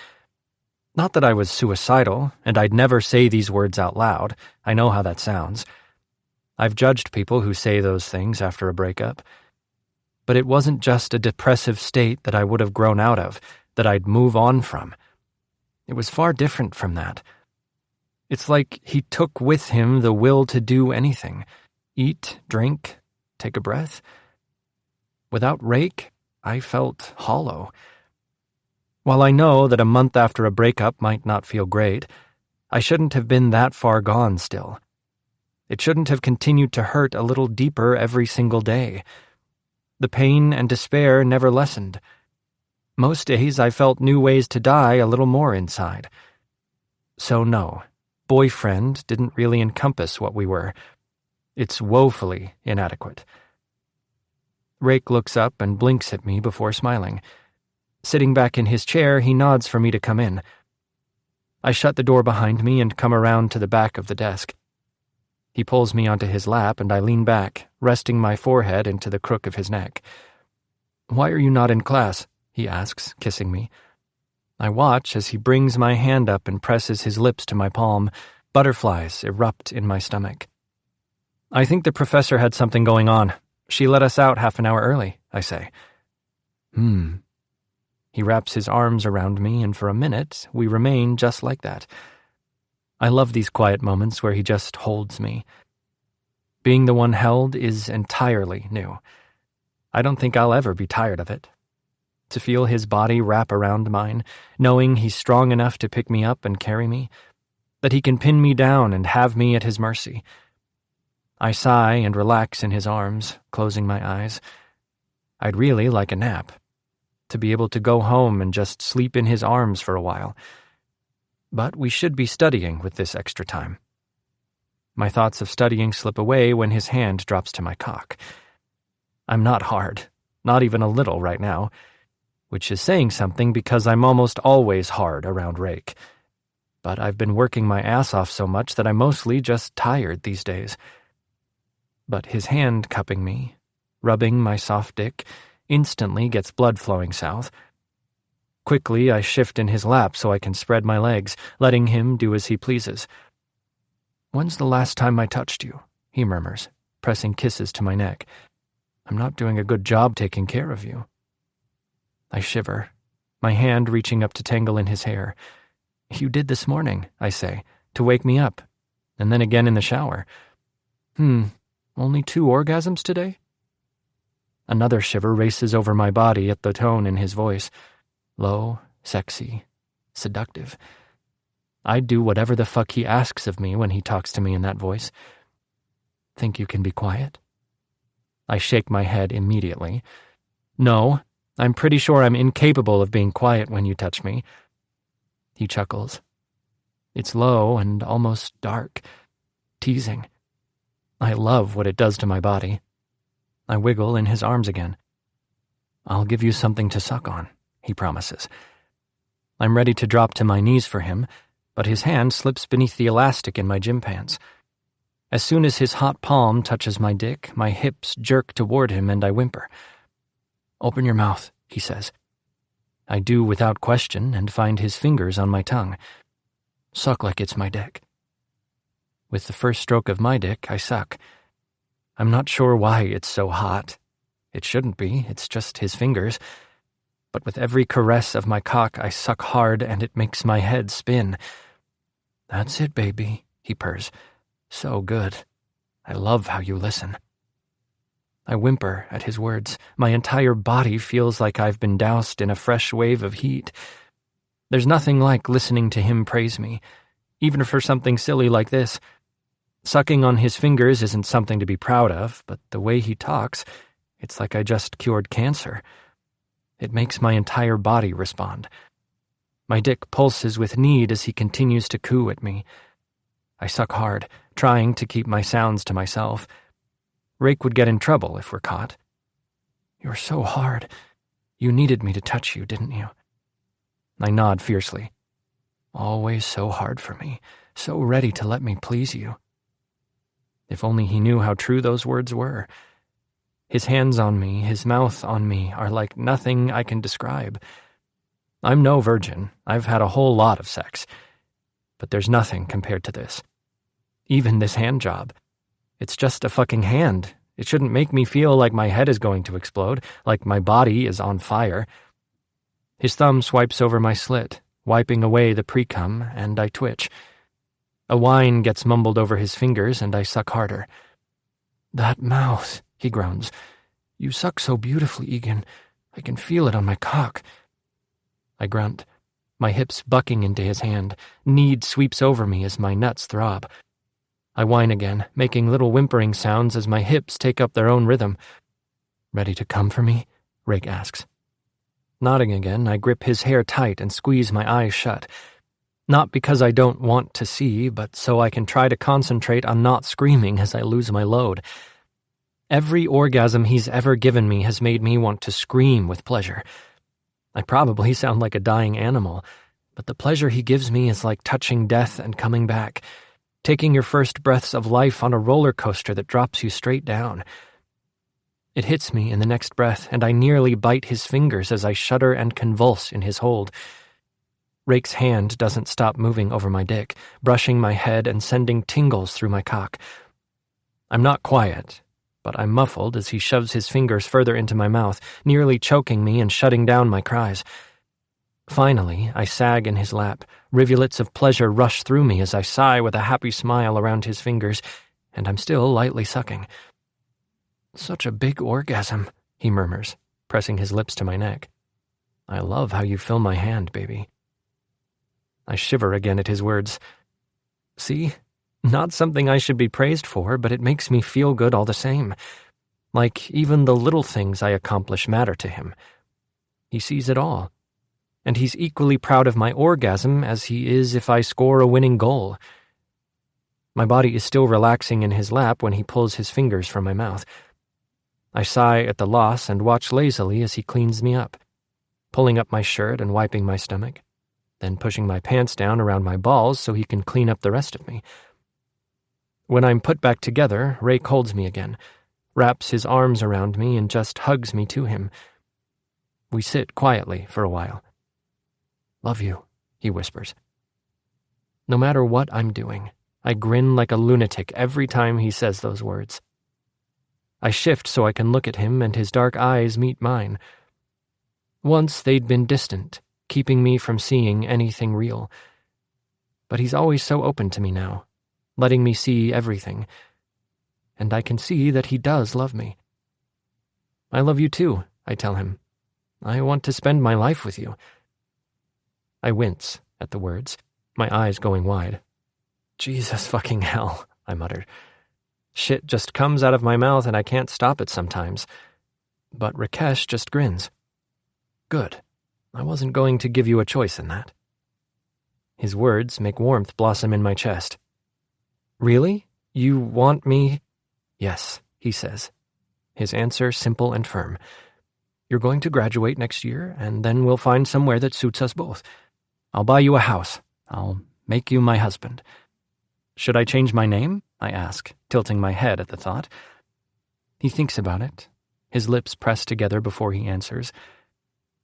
Not that I was suicidal, and I'd never say these words out loud. I know how that sounds. I've judged people who say those things after a breakup. But it wasn't just a depressive state that I would have grown out of, that I'd move on from. It was far different from that. It's like he took with him the will to do anything. Eat, drink, take a breath. Without Rake, I felt hollow. While I know that a month after a breakup might not feel great, I shouldn't have been that far gone still. It shouldn't have continued to hurt a little deeper every single day. The pain and despair never lessened. Most days I felt new ways to die a little more inside. So no, boyfriend didn't really encompass what we were. It's woefully inadequate. Rake looks up and blinks at me before smiling. Sitting back in his chair, he nods for me to come in. I shut the door behind me and come around to the back of the desk. He pulls me onto his lap and I lean back, resting my forehead into the crook of his neck. "Why are you not in class?" he asks, kissing me. I watch as he brings my hand up and presses his lips to my palm. Butterflies erupt in my stomach. "I think the professor had something going on. She let us out half an hour early," I say. He wraps his arms around me, and for a minute, we remain just like that. I love these quiet moments where he just holds me. Being the one held is entirely new. I don't think I'll ever be tired of it. to feel his body wrap around mine, knowing he's strong enough to pick me up and carry me, that he can pin me down and have me at his mercy. I sigh and relax in his arms, closing my eyes. I'd really like a nap, to be able to go home and just sleep in his arms for a while. But we should be studying with this extra time. My thoughts of studying slip away when his hand drops to my cock. I'm not hard, not even a little right now, which is saying something because I'm almost always hard around Rake. But I've been working my ass off so much that I'm mostly just tired these days. But his hand cupping me, rubbing my soft dick, instantly gets blood flowing south. Quickly, I shift in his lap so I can spread my legs, letting him do as he pleases. "When's the last time I touched you?" he murmurs, pressing kisses to my neck. "I'm not doing a good job taking care of you." I shiver, my hand reaching up to tangle in his hair. "You did this morning," I say, "to wake me up, and then again in the shower." Only 2 orgasms today?" Another shiver races over my body at the tone in his voice. Low, sexy, seductive. I'd do whatever the fuck he asks of me when he talks to me in that voice. "Think you can be quiet?" I shake my head immediately. "No, I'm pretty sure I'm incapable of being quiet when you touch me." He chuckles. It's low and almost dark, teasing. I love what it does to my body. I wiggle in his arms again. "I'll give you something to suck on," he promises. I'm ready to drop to my knees for him, but his hand slips beneath the elastic in my gym pants. As soon as his hot palm touches my dick, my hips jerk toward him and I whimper. "Open your mouth," he says. I do without question and find his fingers on my tongue. "Suck like it's my dick." With the first stroke of my dick, I suck. I'm not sure why it's so hot. It shouldn't be, it's just his fingers. But with every caress of my cock, I suck hard and it makes my head spin. "That's it, baby," he purrs. "So good. I love how you listen." I whimper at his words. My entire body feels like I've been doused in a fresh wave of heat. There's nothing like listening to him praise me, even for something silly like this. Sucking on his fingers isn't something to be proud of, but the way he talks, it's like I just cured cancer. It makes my entire body respond. My dick pulses with need as he continues to coo at me. I suck hard, trying to keep my sounds to myself. Rake would get in trouble if we're caught. "You're so hard. You needed me to touch you, didn't you?" I nod fiercely. "Always so hard for me, so ready to let me please you." If only he knew how true those words were. His hands on me, his mouth on me, are like nothing I can describe. I'm no virgin. I've had a whole lot of sex. But there's nothing compared to this. Even this hand job. It's just a fucking hand. It shouldn't make me feel like my head is going to explode, like my body is on fire. His thumb swipes over my slit, wiping away the pre-cum, and I twitch. A whine gets mumbled over his fingers, and I suck harder. "That mouth," he groans. "You suck so beautifully, Egan. I can feel it on my cock." I grunt, my hips bucking into his hand. Need sweeps over me as my nuts throb. I whine again, making little whimpering sounds as my hips take up their own rhythm. "Ready to come for me?" Rake asks. Nodding again, I grip his hair tight and squeeze my eyes shut. Not because I don't want to see, but so I can try to concentrate on not screaming as I lose my load. Every orgasm he's ever given me has made me want to scream with pleasure. I probably sound like a dying animal, but the pleasure he gives me is like touching death and coming back, taking your first breaths of life on a roller coaster that drops you straight down. It hits me in the next breath, and I nearly bite his fingers as I shudder and convulse in his hold. Rake's hand doesn't stop moving over my dick, brushing my head and sending tingles through my cock. I'm not quiet, but I'm muffled as he shoves his fingers further into my mouth, nearly choking me and shutting down my cries. Finally, I sag in his lap. Rivulets of pleasure rush through me as I sigh with a happy smile around his fingers, and I'm still lightly sucking. "Such a big orgasm," he murmurs, pressing his lips to my neck. I love how you fill my hand, baby. I shiver again at his words. See? Not something I should be praised for, but it makes me feel good all the same. Like even the little things I accomplish matter to him. He sees it all. And he's equally proud of my orgasm as he is if I score a winning goal. My body is still relaxing in his lap when he pulls his fingers from my mouth. I sigh at the loss and watch lazily as he cleans me up, pulling up my shirt and wiping my stomach, then pushing my pants down around my balls so he can clean up the rest of me. When I'm put back together, Rake holds me again, wraps his arms around me and just hugs me to him. We sit quietly for a while. Love you, he whispers. No matter what I'm doing, I grin like a lunatic every time he says those words. I shift so I can look at him and his dark eyes meet mine. Once they'd been distant, keeping me from seeing anything real. But he's always so open to me now, letting me see everything. And I can see that he does love me. I love you too, I tell him. I want to spend my life with you. I wince at the words, my eyes going wide. Jesus fucking hell, I muttered. Shit just comes out of my mouth and I can't stop it sometimes. But Rakesh just grins. Good. I wasn't going to give you a choice in that. His words make warmth blossom in my chest. Really? You want me? Yes, he says. His answer simple and firm. You're going to graduate next year, and then we'll find somewhere that suits us both. I'll buy you a house. I'll make you my husband. Should I change my name? I ask, tilting my head at the thought. He thinks about it, his lips pressed together before he answers.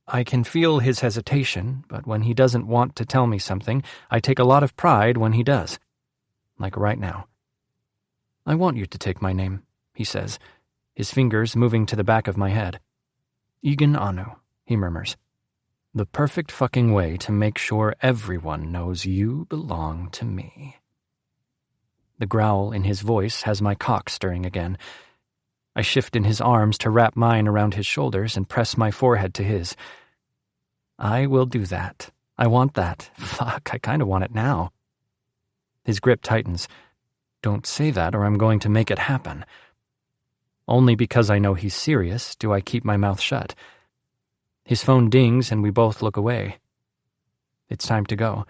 I can feel his hesitation, but when he doesn't want to tell me something, I take a lot of pride when he does. Like right now. I want you to take my name, he says, his fingers moving to the back of my head. Egan Anu, he murmurs. The perfect fucking way to make sure everyone knows you belong to me. The growl in his voice has my cock stirring again. I shift in his arms to wrap mine around his shoulders and press my forehead to his. I will do that. I want that. Fuck, I kind of want it now. His grip tightens. Don't say that or I'm going to make it happen. Only because I know he's serious do I keep my mouth shut. His phone dings and we both look away. It's time to go.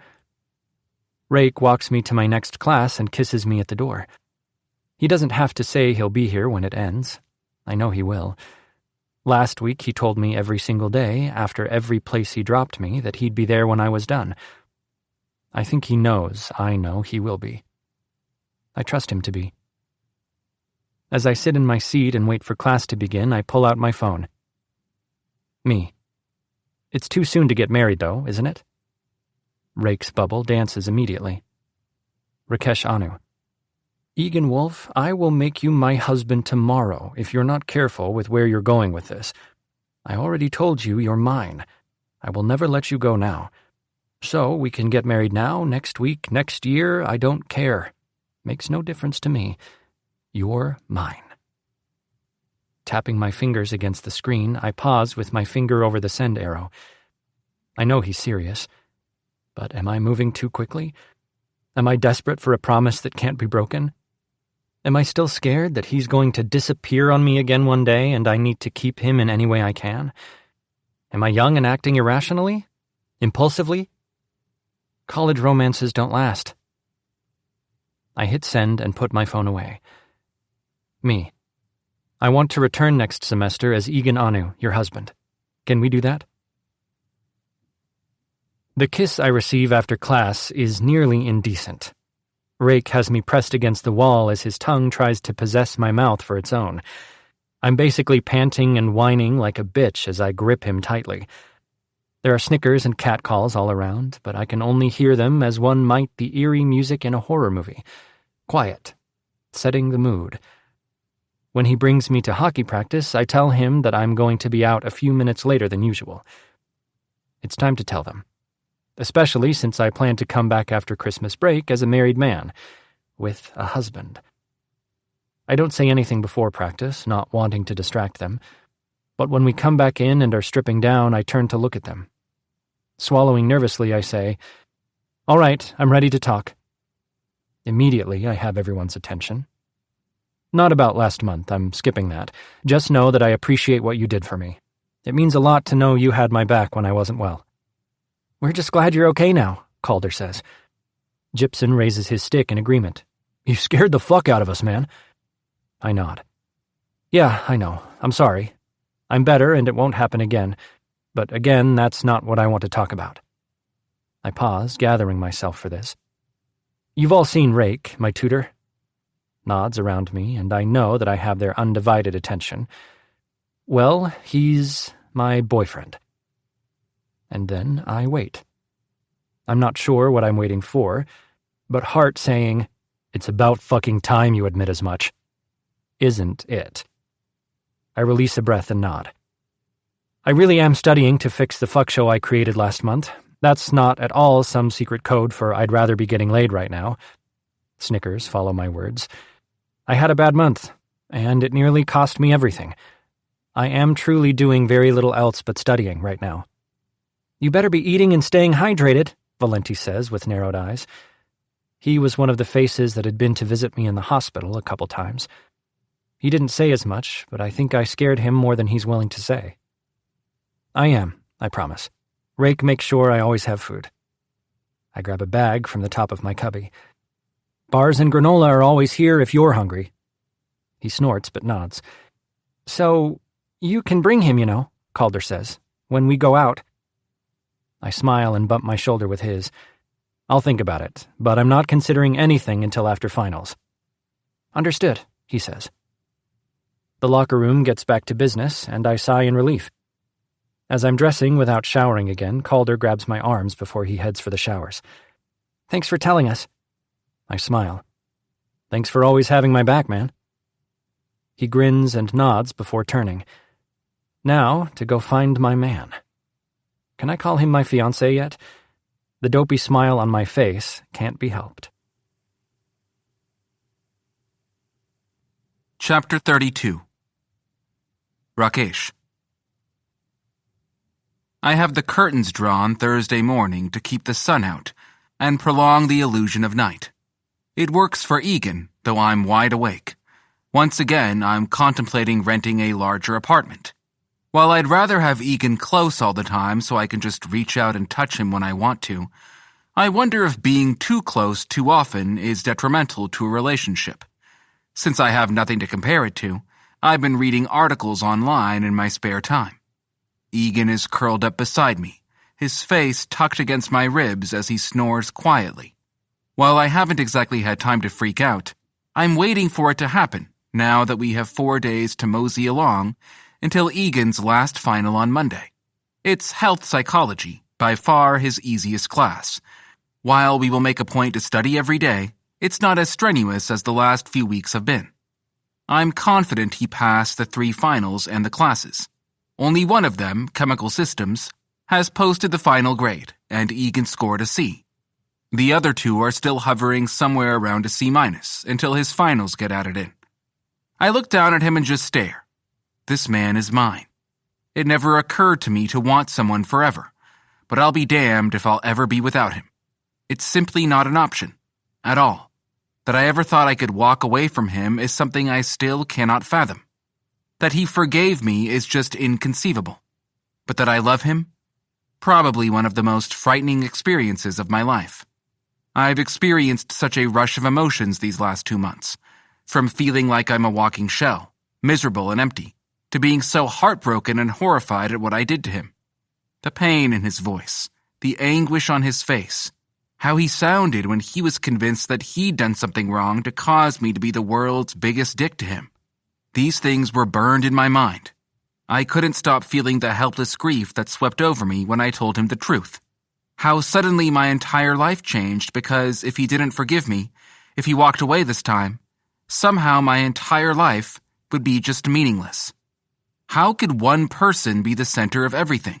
Rake walks me to my next class and kisses me at the door. He doesn't have to say he'll be here when it ends. I know he will. Last week he told me every single day, after every place he dropped me, that he'd be there when I was done. I think he knows I know he will be. I trust him to be. As I sit in my seat and wait for class to begin, I pull out my phone. Me. It's too soon to get married, though, isn't it? Rake's bubble dances immediately. Rakesh Anu. Egan Wolf, I will make you my husband tomorrow if you're not careful with where you're going with this. I already told you you're mine. I will never let you go now. So we can get married now, next week, next year, I don't care. Makes no difference to me. You're mine. Tapping my fingers against the screen, I pause with my finger over the send arrow. I know he's serious. But am I moving too quickly? Am I desperate for a promise that can't be broken? Am I still scared that he's going to disappear on me again one day and I need to keep him in any way I can? Am I young and acting irrationally? Impulsively? College romances don't last. I hit send and put my phone away. Me. I want to return next semester as Egan Anu, your husband. Can we do that? The kiss I receive after class is nearly indecent. Rake has me pressed against the wall as his tongue tries to possess my mouth for its own. I'm basically panting and whining like a bitch as I grip him tightly. There are snickers and catcalls all around, but I can only hear them as one might the eerie music in a horror movie. Quiet, setting the mood. When he brings me to hockey practice, I tell him that I'm going to be out a few minutes later than usual. It's time to tell them. Especially since I plan to come back after Christmas break as a married man, with a husband. I don't say anything before practice, not wanting to distract them. But when we come back in and are stripping down, I turn to look at them. Swallowing nervously, I say, "All right, I'm ready to talk." Immediately, I have everyone's attention. "Not about last month, I'm skipping that. Just know that I appreciate what you did for me. It means a lot to know you had my back when I wasn't well." "We're just glad you're okay now," Calder says. Gypsum raises his stick in agreement. "You scared the fuck out of us, man." I nod. "Yeah, I know. I'm sorry. I'm better and it won't happen again. But again, that's not what I want to talk about." I pause, gathering myself for this. "You've all seen Rake, my tutor?" Nods around me, and I know that I have their undivided attention. "Well, he's my boyfriend." And then I wait. I'm not sure what I'm waiting for, but heart saying, "It's about fucking time you admit as much," isn't it. I release a breath and nod. "I really am studying to fix the fuck show I created last month. That's not at all some secret code for I'd rather be getting laid right now." Snickers follow my words. "I had a bad month, and it nearly cost me everything. I am truly doing very little else but studying right now." "You better be eating and staying hydrated," Valenti says with narrowed eyes. He was one of the faces that had been to visit me in the hospital a couple times. He didn't say as much, but I think I scared him more than he's willing to say. "I am, I promise. Rake makes sure I always have food." I grab a bag from the top of my cubby. "Bars and granola are always here if you're hungry." He snorts but nods. "So, you can bring him, you know," Calder says, "when we go out." I smile and bump my shoulder with his. "I'll think about it, but I'm not considering anything until after finals." "Understood," he says. The locker room gets back to business, and I sigh in relief. As I'm dressing without showering again, Calder grabs my arms before he heads for the showers. "Thanks for telling us." I smile. "Thanks for always having my back, man." He grins and nods before turning. Now, to go find my man. Can I call him my fiancé yet? The dopey smile on my face can't be helped. Chapter 32. Rakesh. I have the curtains drawn Thursday morning to keep the sun out and prolong the illusion of night. It works for Egan, though I'm wide awake. Once again, I'm contemplating renting a larger apartment. While I'd rather have Egan close all the time so I can just reach out and touch him when I want to, I wonder if being too close too often is detrimental to a relationship. Since I have nothing to compare it to, I've been reading articles online in my spare time. Egan is curled up beside me, his face tucked against my ribs as he snores quietly. While I haven't exactly had time to freak out, I'm waiting for it to happen now that we have 4 days to mosey along until Egan's last final on Monday. It's health psychology, by far his easiest class. While we will make a point to study every day, it's not as strenuous as the last few weeks have been. I'm confident he passed the 3 finals and the classes. Only one of them, Chemical Systems, has posted the final grade, and Egan scored a C. The other 2 are still hovering somewhere around a C- until his finals get added in. I look down at him and just stare. This man is mine. It never occurred to me to want someone forever, but I'll be damned if I'll ever be without him. It's simply not an option, at all. That I ever thought I could walk away from him is something I still cannot fathom. That he forgave me is just inconceivable. But that I love him? Probably one of the most frightening experiences of my life. I've experienced such a rush of emotions these last 2 months, from feeling like I'm a walking shell, miserable and empty, to being so heartbroken and horrified at what I did to him. The pain in his voice, the anguish on his face, how he sounded when he was convinced that he'd done something wrong to cause me to be the world's biggest dick to him. These things were burned in my mind. I couldn't stop feeling the helpless grief that swept over me when I told him the truth. How suddenly my entire life changed because if he didn't forgive me, if he walked away this time, somehow my entire life would be just meaningless. How could one person be the center of everything?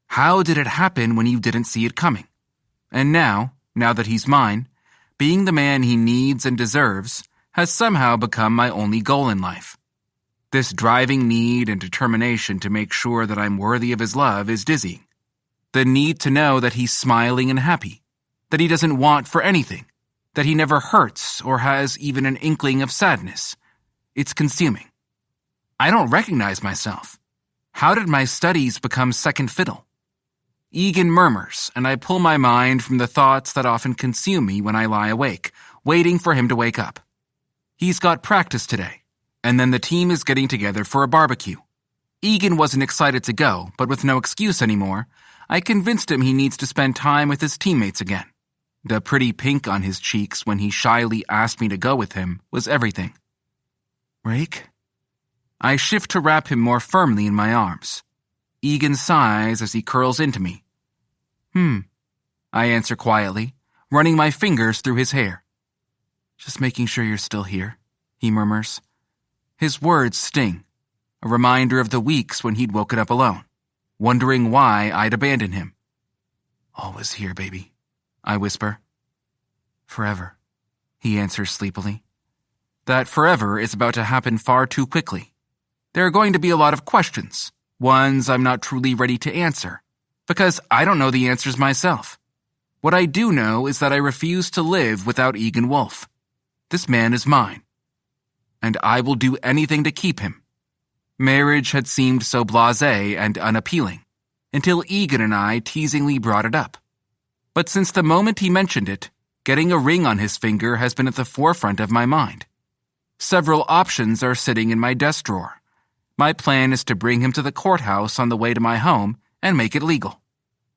How did it happen when you didn't see it coming? And now that he's mine, being the man he needs and deserves has somehow become my only goal in life. This driving need and determination to make sure that I'm worthy of his love is dizzying. The need to know that he's smiling and happy, that he doesn't want for anything, that he never hurts or has even an inkling of sadness. It's consuming. I don't recognize myself. How did my studies become second fiddle? Egan murmurs, and I pull my mind from the thoughts that often consume me when I lie awake, waiting for him to wake up. He's got practice today, and then the team is getting together for a barbecue. Egan wasn't excited to go, but with no excuse anymore, I convinced him he needs to spend time with his teammates again. The pretty pink on his cheeks when he shyly asked me to go with him was everything. Rake? I shift to wrap him more firmly in my arms. Egan sighs as he curls into me. I answer quietly, running my fingers through his hair. Just making sure you're still here, he murmurs. His words sting, a reminder of the weeks when he'd woken up alone, wondering why I'd abandoned him. Always here, baby, I whisper. Forever, he answers sleepily. That forever is about to happen far too quickly. There are going to be a lot of questions, ones I'm not truly ready to answer, because I don't know the answers myself. What I do know is that I refuse to live without Egan Wolf. This man is mine, and I will do anything to keep him. Marriage had seemed so blasé and unappealing, until Egan and I teasingly brought it up. But since the moment he mentioned it, getting a ring on his finger has been at the forefront of my mind. Several options are sitting in my desk drawer. My plan is to bring him to the courthouse on the way to my home and make it legal.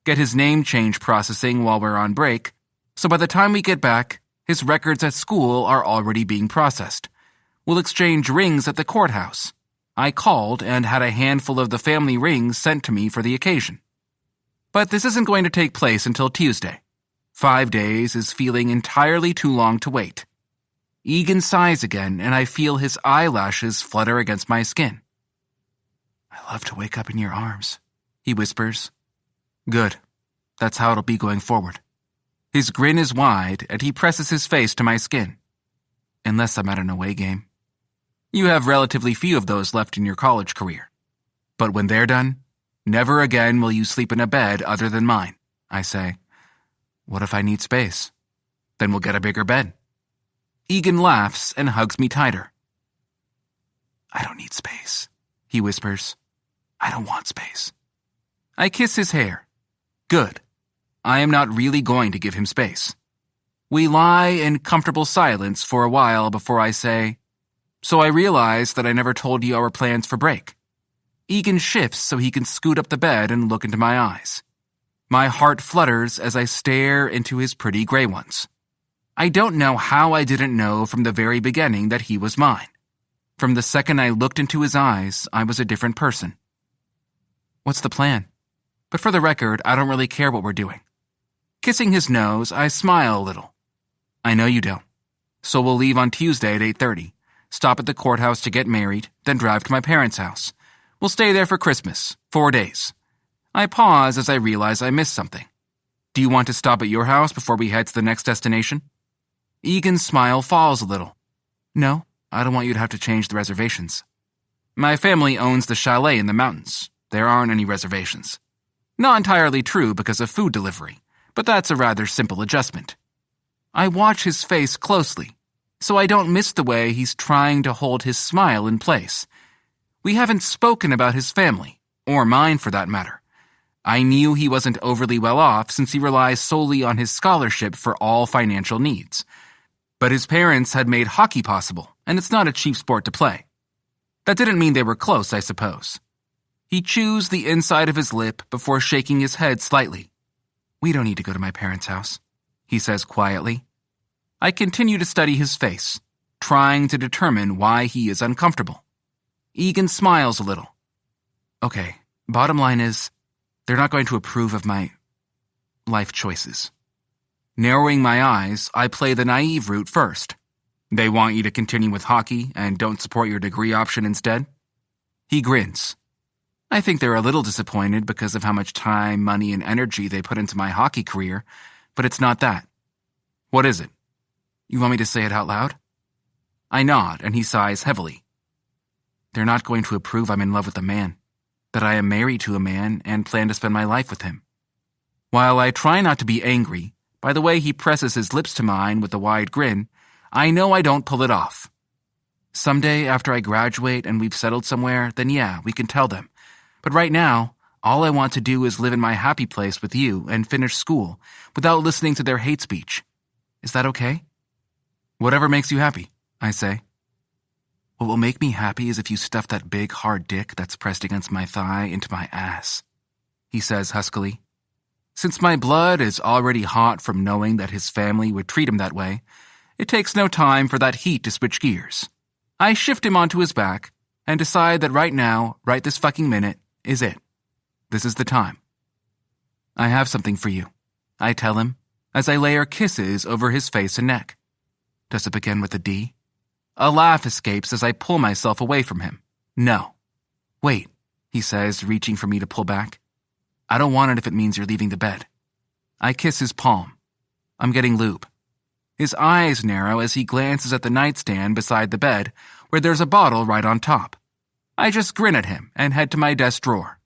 Get his name change processing while we're on break, so by the time we get back, his records at school are already being processed. We'll exchange rings at the courthouse. I called and had a handful of the family rings sent to me for the occasion. But this isn't going to take place until Tuesday. 5 days is feeling entirely too long to wait. Egan sighs again, and I feel his eyelashes flutter against my skin. I love to wake up in your arms, he whispers. Good. That's how it'll be going forward. His grin is wide, and he presses his face to my skin. Unless I'm at an away game. You have relatively few of those left in your college career. But when they're done, never again will you sleep in a bed other than mine, I say. What if I need space? Then we'll get a bigger bed. Egan laughs and hugs me tighter. I don't need space, he whispers. I don't want space. I kiss his hair. Good. I am not really going to give him space. We lie in comfortable silence for a while before I say, So I realize that I never told you our plans for break. Egan shifts so he can scoot up the bed and look into my eyes. My heart flutters as I stare into his pretty gray ones. I don't know how I didn't know from the very beginning that he was mine. From the second I looked into his eyes, I was a different person. What's the plan? But for the record, I don't really care what we're doing. Kissing his nose, I smile a little. I know you don't. So we'll leave on Tuesday at 8:30, stop at the courthouse to get married, then drive to my parents' house. We'll stay there for Christmas, 4 days. I pause as I realize I missed something. Do you want to stop at your house before we head to the next destination? Egan's smile falls a little. No, I don't want you to have to change the reservations. My family owns the chalet in the mountains. There aren't any reservations. Not entirely true because of food delivery, but that's a rather simple adjustment. I watch his face closely, so I don't miss the way he's trying to hold his smile in place. We haven't spoken about his family, or mine for that matter. I knew he wasn't overly well off since he relies solely on his scholarship for all financial needs. But his parents had made hockey possible, and it's not a cheap sport to play. That didn't mean they were close, I suppose. He chews the inside of his lip before shaking his head slightly. We don't need to go to my parents' house, he says quietly. I continue to study his face, trying to determine why he is uncomfortable. Egan smiles a little. Okay, bottom line is, they're not going to approve of my life choices. Narrowing my eyes, I play the naive route first. They want you to continue with hockey and don't support your degree option instead? He grins. I think they're a little disappointed because of how much time, money, and energy they put into my hockey career, but it's not that. What is it? You want me to say it out loud? I nod, and he sighs heavily. They're not going to approve I'm in love with a man, that I am married to a man and plan to spend my life with him. While I try not to be angry, by the way he presses his lips to mine with a wide grin, I know I don't pull it off. Someday after I graduate and we've settled somewhere, then yeah, we can tell them. But right now, all I want to do is live in my happy place with you and finish school without listening to their hate speech. Is that okay? Whatever makes you happy, I say. What will make me happy is if you stuff that big, hard dick that's pressed against my thigh into my ass, he says huskily. Since my blood is already hot from knowing that his family would treat him that way, it takes no time for that heat to switch gears. I shift him onto his back and decide that right now, right this fucking minute, is it. This is the time. I have something for you, I tell him, as I layer kisses over his face and neck. Does it begin with a D? A laugh escapes as I pull myself away from him. No. Wait, he says, reaching for me to pull back. I don't want it if it means you're leaving the bed. I kiss his palm. I'm getting lube. His eyes narrow as he glances at the nightstand beside the bed, where there's a bottle right on top. I just grin at him and head to my desk drawer.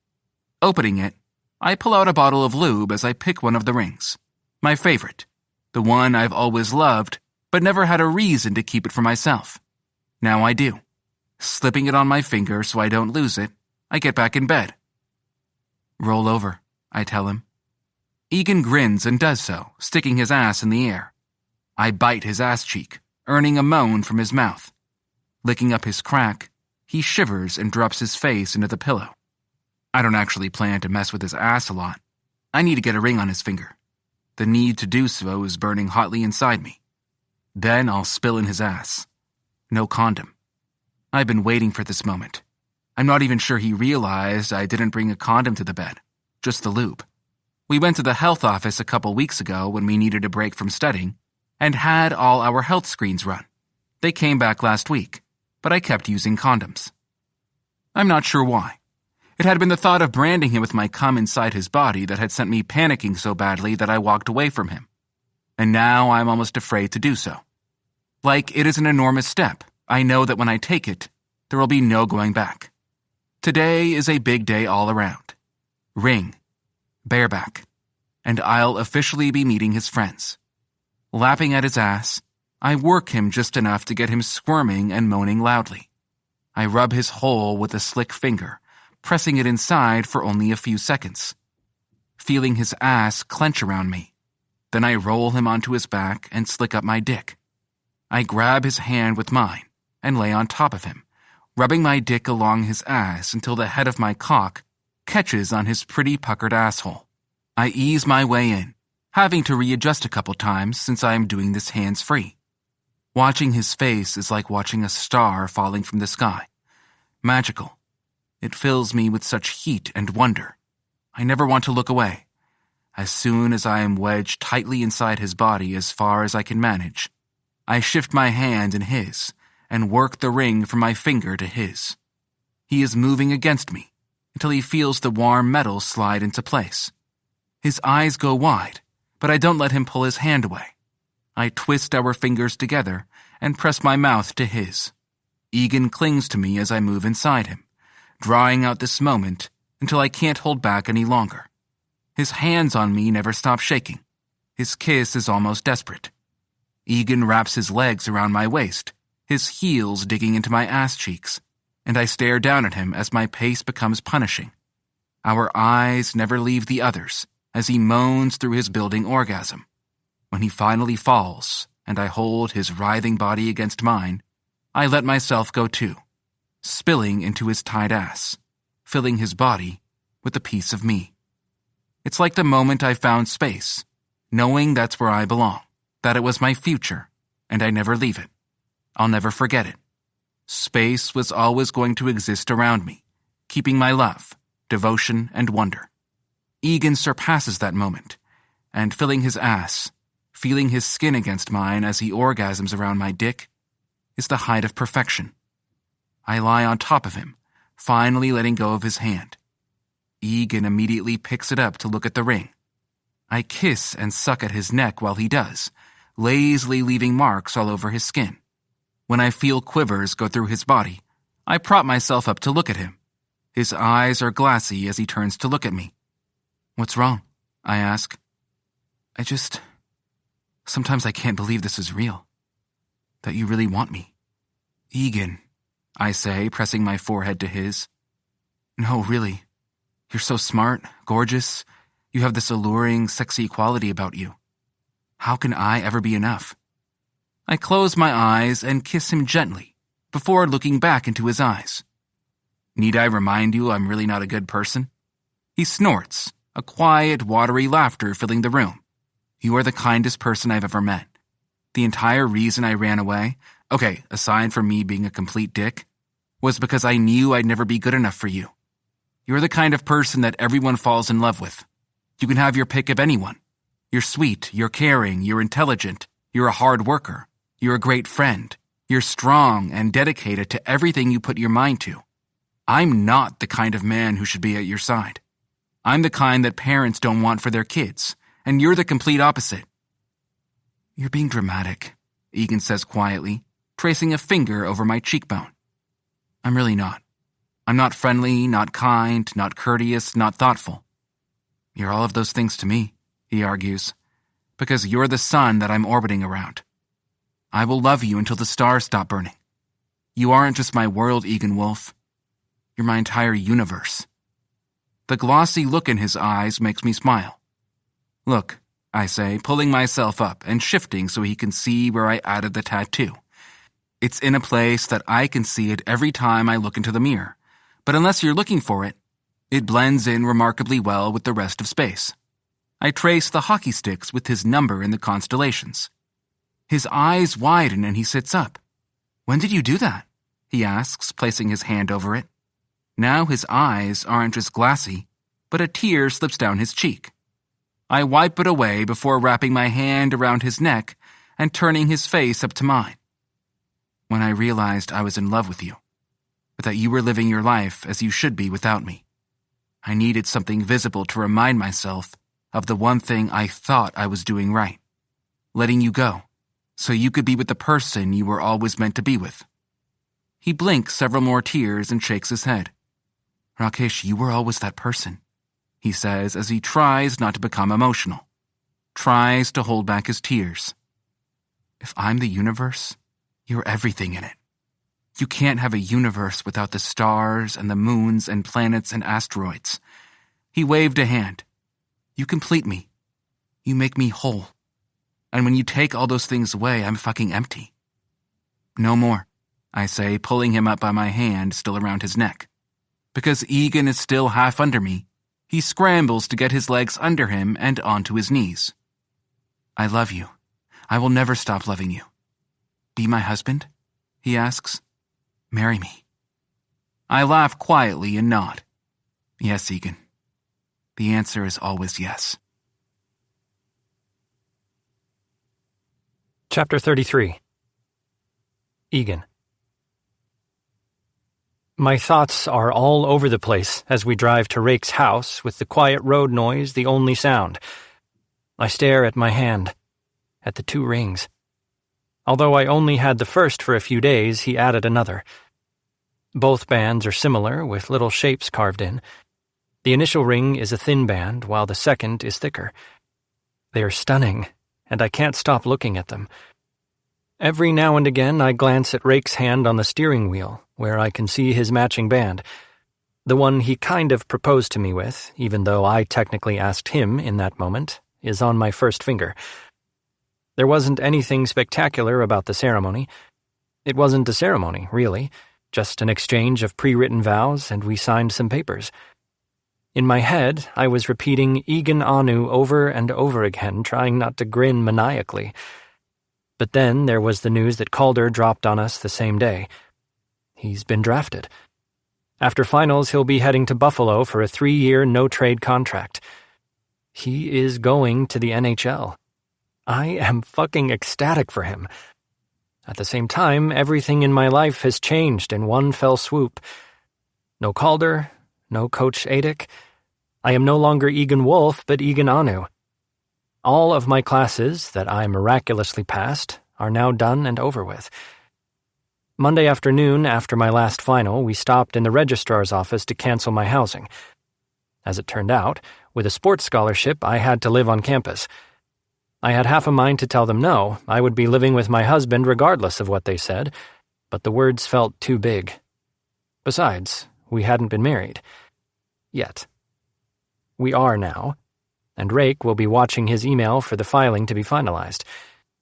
Opening it, I pull out a bottle of lube as I pick one of the rings. My favorite. The one I've always loved, but never had a reason to keep it for myself. Now I do. Slipping it on my finger so I don't lose it, I get back in bed. Roll over, I tell him. Egan grins and does so, sticking his ass in the air. I bite his ass cheek, earning a moan from his mouth. Licking up his crack, he shivers and drops his face into the pillow. I don't actually plan to mess with his ass a lot. I need to get a ring on his finger. The need to do so is burning hotly inside me. Then I'll spill in his ass. No condom. I've been waiting for this moment. I'm not even sure he realized I didn't bring a condom to the bed, just the lube. We went to the health office a couple weeks ago when we needed a break from studying and had all our health screens run. They came back last week, but I kept using condoms. I'm not sure why. It had been the thought of branding him with my cum inside his body that had sent me panicking so badly that I walked away from him. And now I'm almost afraid to do so. Like it is an enormous step, I know that when I take it, there will be no going back. Today is a big day all around. Ring, bareback, and I'll officially be meeting his friends. Lapping at his ass, I work him just enough to get him squirming and moaning loudly. I rub his hole with a slick finger, pressing it inside for only a few seconds. Feeling his ass clench around me. Then I roll him onto his back and slick up my dick. I grab his hand with mine and lay on top of him, rubbing my dick along his ass until the head of my cock catches on his pretty puckered asshole. I ease my way in, having to readjust a couple times since I am doing this hands-free. Watching his face is like watching a star falling from the sky. Magical. It fills me with such heat and wonder. I never want to look away. As soon as I am wedged tightly inside his body as far as I can manage, I shift my hand in his and work the ring from my finger to his. He is moving against me until he feels the warm metal slide into place. His eyes go wide, but I don't let him pull his hand away. I twist our fingers together and press my mouth to his. Egan clings to me as I move inside him, drawing out this moment until I can't hold back any longer. His hands on me never stop shaking. His kiss is almost desperate. Egan wraps his legs around my waist, his heels digging into my ass cheeks, and I stare down at him as my pace becomes punishing. Our eyes never leave the others as he moans through his building orgasm. When he finally falls and I hold his writhing body against mine, I let myself go too, spilling into his tight ass, filling his body with a piece of me. It's like the moment I found space, knowing that's where I belong, that it was my future, and I never leave it. I'll never forget it. Space was always going to exist around me, keeping my love, devotion, and wonder. Egan surpasses that moment, and filling his ass, feeling his skin against mine as he orgasms around my dick, is the height of perfection. I lie on top of him, finally letting go of his hand. Egan immediately picks it up to look at the ring. I kiss and suck at his neck while he does, lazily leaving marks all over his skin. When I feel quivers go through his body, I prop myself up to look at him. His eyes are glassy as he turns to look at me. What's wrong? I ask. Sometimes I can't believe this is real. That you really want me. Egan, I say, pressing my forehead to his. No, really. You're so smart, gorgeous. You have this alluring, sexy quality about you. How can I ever be enough? I close my eyes and kiss him gently, before looking back into his eyes. Need I remind you I'm really not a good person? He snorts, a quiet, watery laughter filling the room. You are the kindest person I've ever met. The entire reason I ran away, okay, aside from me being a complete dick, was because I knew I'd never be good enough for you. You're the kind of person that everyone falls in love with. You can have your pick of anyone. You're sweet, you're caring, you're intelligent, you're a hard worker, you're a great friend, you're strong and dedicated to everything you put your mind to. I'm not the kind of man who should be at your side. I'm the kind that parents don't want for their kids, and you're the complete opposite. You're being dramatic, Egan says quietly, tracing a finger over my cheekbone. I'm really not. I'm not friendly, not kind, not courteous, not thoughtful. You're all of those things to me, he argues, because you're the sun that I'm orbiting around. I will love you until the stars stop burning. You aren't just my world, Egan Wolf. You're my entire universe. The glossy look in his eyes makes me smile. Look, I say, pulling myself up and shifting so he can see where I added the tattoo. It's in a place that I can see it every time I look into the mirror, but unless you're looking for it, it blends in remarkably well with the rest of space. I trace the hockey sticks with his number in the constellations. His eyes widen and he sits up. When did you do that? He asks, placing his hand over it. Now his eyes aren't just glassy, but a tear slips down his cheek. I wipe it away before wrapping my hand around his neck and turning his face up to mine. When I realized I was in love with you, but that you were living your life as you should be without me, I needed something visible to remind myself of the one thing I thought I was doing right, letting you go, so you could be with the person you were always meant to be with. He blinks several more tears and shakes his head. Rakesh, you were always that person, he says as he tries not to become emotional, tries to hold back his tears. If I'm the universe, you're everything in it. You can't have a universe without the stars and the moons and planets and asteroids. He waved a hand. You complete me. You make me whole. And when you take all those things away, I'm fucking empty. No more, I say, pulling him up by my hand still around his neck. Because Egan is still half under me, he scrambles to get his legs under him and onto his knees. I love you. I will never stop loving you. Be my husband? He asks. Marry me. I laugh quietly and nod. Yes, Egan. The answer is always yes. Chapter 33. Egan. My thoughts are all over the place as we drive to Rake's house with the quiet road noise the only sound. I stare at my hand, at the 2 rings. Although I only had the first for a few days, he added another. Both bands are similar, with little shapes carved in. The initial ring is a thin band, while the second is thicker. They are stunning, and I can't stop looking at them. Every now and again I glance at Rake's hand on the steering wheel, where I can see his matching band. The one he kind of proposed to me with, even though I technically asked him in that moment, is on my first finger. There wasn't anything spectacular about the ceremony. It wasn't a ceremony, really, just an exchange of pre-written vows, and we signed some papers. In my head, I was repeating Egan Anu over and over again, trying not to grin maniacally. But then there was the news that Calder dropped on us the same day. He's been drafted. After finals, he'll be heading to Buffalo for a 3-year no-trade contract. He is going to the NHL. I am fucking ecstatic for him. At the same time, everything in my life has changed in one fell swoop. No Calder, no Coach Adick. I am no longer Egan Wolf, but Egan Anu. All of my classes that I miraculously passed are now done and over with. Monday afternoon, after my last final, we stopped in the registrar's office to cancel my housing. As it turned out, with a sports scholarship, I had to live on campus. I had half a mind to tell them no, I would be living with my husband regardless of what they said, but the words felt too big. Besides, we hadn't been married. Yet. We are now, and Rake will be watching his email for the filing to be finalized.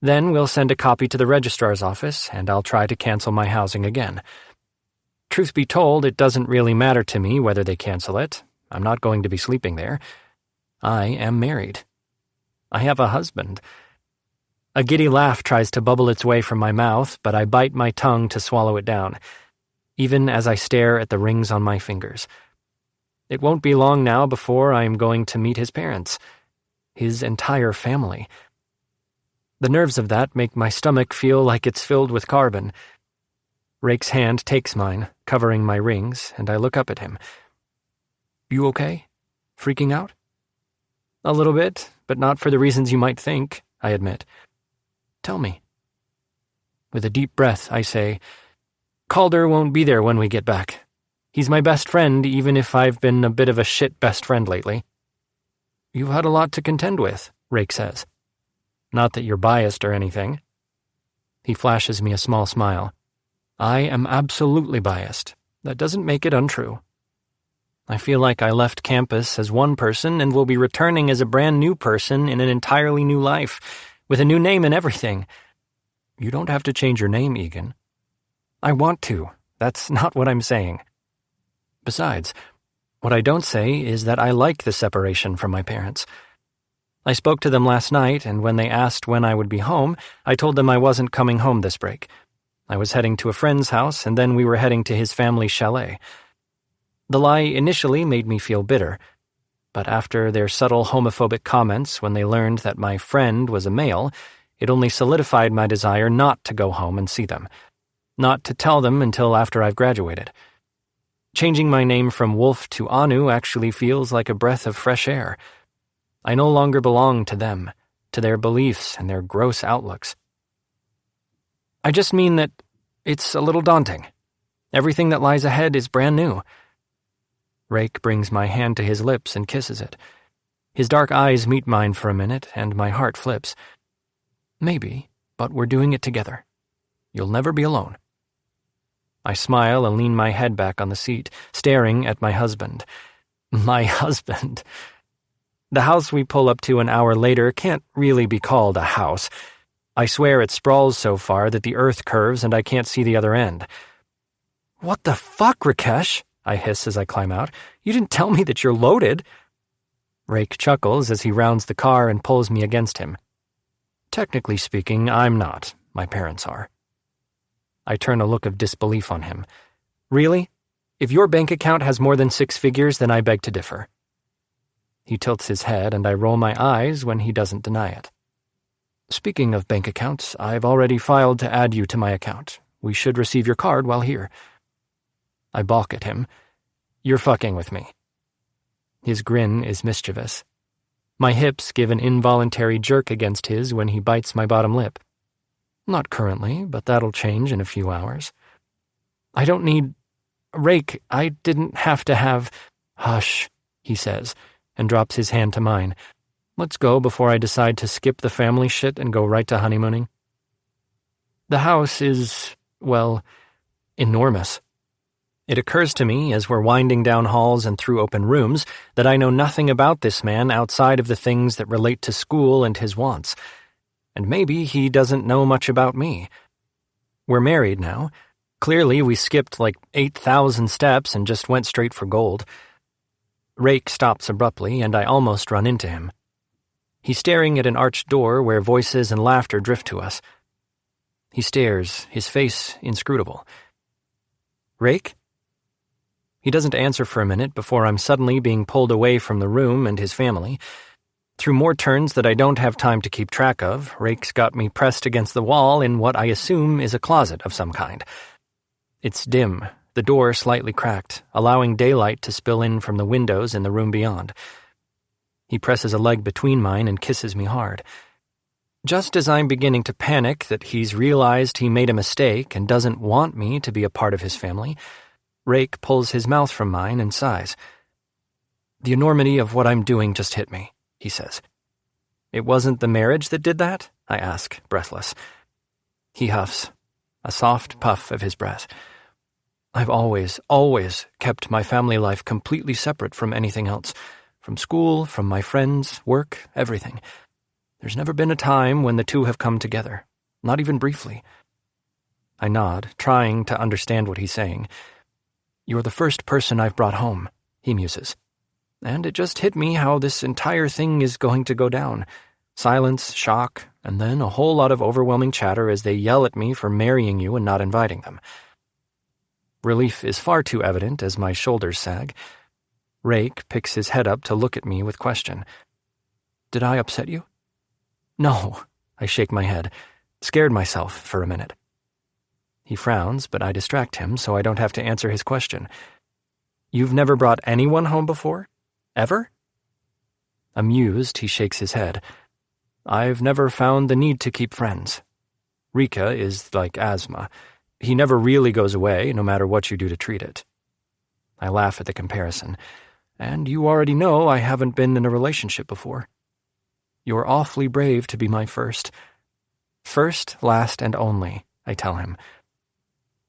Then we'll send a copy to the registrar's office, and I'll try to cancel my housing again. Truth be told, it doesn't really matter to me whether they cancel it. I'm not going to be sleeping there. I am married. I have a husband. A giddy laugh tries to bubble its way from my mouth, but I bite my tongue to swallow it down, even as I stare at the rings on my fingers. It won't be long now before I am going to meet his parents, his entire family. The nerves of that make my stomach feel like it's filled with carbon. Rake's hand takes mine, covering my rings, and I look up at him. You okay? Freaking out? A little bit, but not for the reasons you might think, I admit. Tell me. With a deep breath, I say, Calder won't be there when we get back. He's my best friend, even if I've been a bit of a shit best friend lately. You've had a lot to contend with, Rake says. Not that you're biased or anything. He flashes me a small smile. I am absolutely biased. That doesn't make it untrue. I feel like I left campus as one person and will be returning as a brand new person in an entirely new life, with a new name and everything. You don't have to change your name, Egan. I want to. That's not what I'm saying. Besides, what I don't say is that I like the separation from my parents. I spoke to them last night, and when they asked when I would be home, I told them I wasn't coming home this break. I was heading to a friend's house, and then we were heading to his family's chalet. The lie initially made me feel bitter, but after their subtle homophobic comments when they learned that my friend was a male, it only solidified my desire not to go home and see them, not to tell them until after I've graduated. Changing my name from Wolf to Anu actually feels like a breath of fresh air. I no longer belong to them, to their beliefs and their gross outlooks. I just mean that it's a little daunting. Everything that lies ahead is brand new. Rake brings my hand to his lips and kisses it. His dark eyes meet mine for a minute, and my heart flips. Maybe, but we're doing it together. You'll never be alone. I smile and lean my head back on the seat, staring at my husband. My husband. The house we pull up to an hour later can't really be called a house. I swear it sprawls so far that the earth curves and I can't see the other end. What the fuck, Rakesh? I hiss as I climb out. You didn't tell me that you're loaded. Rake chuckles as he rounds the car and pulls me against him. Technically speaking, I'm not. My parents are. I turn a look of disbelief on him. Really? If your bank account has more than 6 figures, then I beg to differ. He tilts his head, and I roll my eyes when he doesn't deny it. Speaking of bank accounts, I've already filed to add you to my account. We should receive your card while here. I balk at him. You're fucking with me. His grin is mischievous. My hips give an involuntary jerk against his when he bites my bottom lip. Not currently, but that'll change in a few hours. I don't need... Rake, I didn't have to have... Hush, he says, and drops his hand to mine. Let's go before I decide to skip the family shit and go right to honeymooning. The house is, well, enormous. It occurs to me as we're winding down halls and through open rooms that I know nothing about this man outside of the things that relate to school and his wants. And maybe he doesn't know much about me. We're married now. Clearly, we skipped like 8,000 steps and just went straight for gold. Rake stops abruptly, and I almost run into him. He's staring at an arched door where voices and laughter drift to us. He stares, his face inscrutable. Rake? He doesn't answer for a minute before I'm suddenly being pulled away from the room and his family. Through more turns that I don't have time to keep track of, Rake's got me pressed against the wall in what I assume is a closet of some kind. It's dim, the door slightly cracked, allowing daylight to spill in from the windows in the room beyond. He presses a leg between mine and kisses me hard. Just as I'm beginning to panic that he's realized he made a mistake and doesn't want me to be a part of his family, Rake pulls his mouth from mine and sighs. "The enormity of what I'm doing just hit me," he says. "It wasn't the marriage that did that?" I ask, breathless. He huffs, a soft puff of his breath. "I've always kept my family life completely separate from anything else. From school, from my friends, work, everything. There's never been a time when the two have come together, not even briefly." I nod, trying to understand what he's saying. "You're the first person I've brought home," he muses. "And it just hit me how this entire thing is going to go down. Silence, shock, and then a whole lot of overwhelming chatter as they yell at me for marrying you and not inviting them." Relief is far too evident as my shoulders sag. Rake picks his head up to look at me with question. "Did I upset you?" "No," I shake my head, scared myself for a minute. He frowns, but I distract him so I don't have to answer his question. "You've never brought anyone home before? Ever?" Amused, he shakes his head. "I've never found the need to keep friends. Rika is like asthma. He never really goes away, no matter what you do to treat it." I laugh at the comparison. "And you already know I haven't been in a relationship before. You're awfully brave to be my first. First, last, and only," I tell him.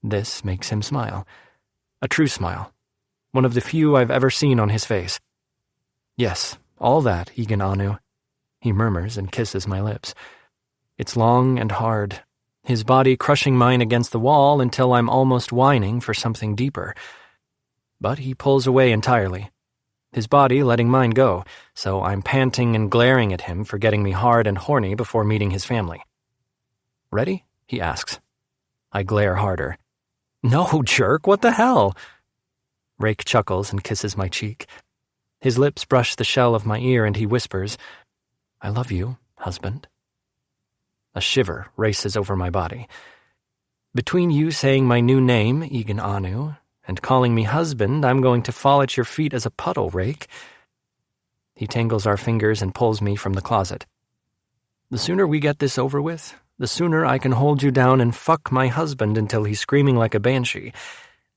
This makes him smile. A true smile. One of the few I've ever seen on his face. "Yes, all that, Egan Anu," he murmurs and kisses my lips. It's long and hard, his body crushing mine against the wall until I'm almost whining for something deeper. But he pulls away entirely, his body letting mine go, so I'm panting and glaring at him for getting me hard and horny before meeting his family. "Ready?" he asks. I glare harder. "No, jerk, what the hell?" Rake chuckles and kisses my cheek. His lips brush the shell of my ear and he whispers, "I love you, husband." A shiver races over my body. Between you saying my new name, Egan Anu, and calling me husband, I'm going to fall at your feet as a puddle, Rake. He tangles our fingers and pulls me from the closet. "The sooner we get this over with, the sooner I can hold you down and fuck my husband until he's screaming like a banshee.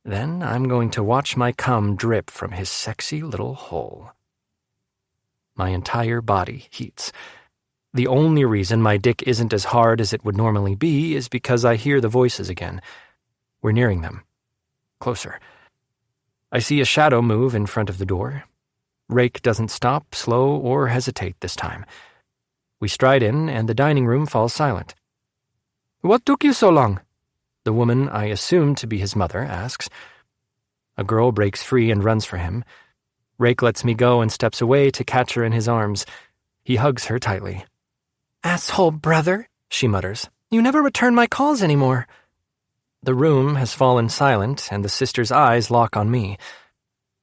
Then I'm going to watch my cum drip from his sexy little hole." My entire body heats. The only reason my dick isn't as hard as it would normally be is because I hear the voices again. We're nearing them. Closer. I see a shadow move in front of the door. Rake doesn't stop, slow, or hesitate this time. We stride in, and the dining room falls silent. "What took you so long?" the woman I assume to be his mother asks. A girl breaks free and runs for him. Rake lets me go and steps away to catch her in his arms. He hugs her tightly. "Asshole brother," she mutters. "You never return my calls anymore." The room has fallen silent, and the sister's eyes lock on me.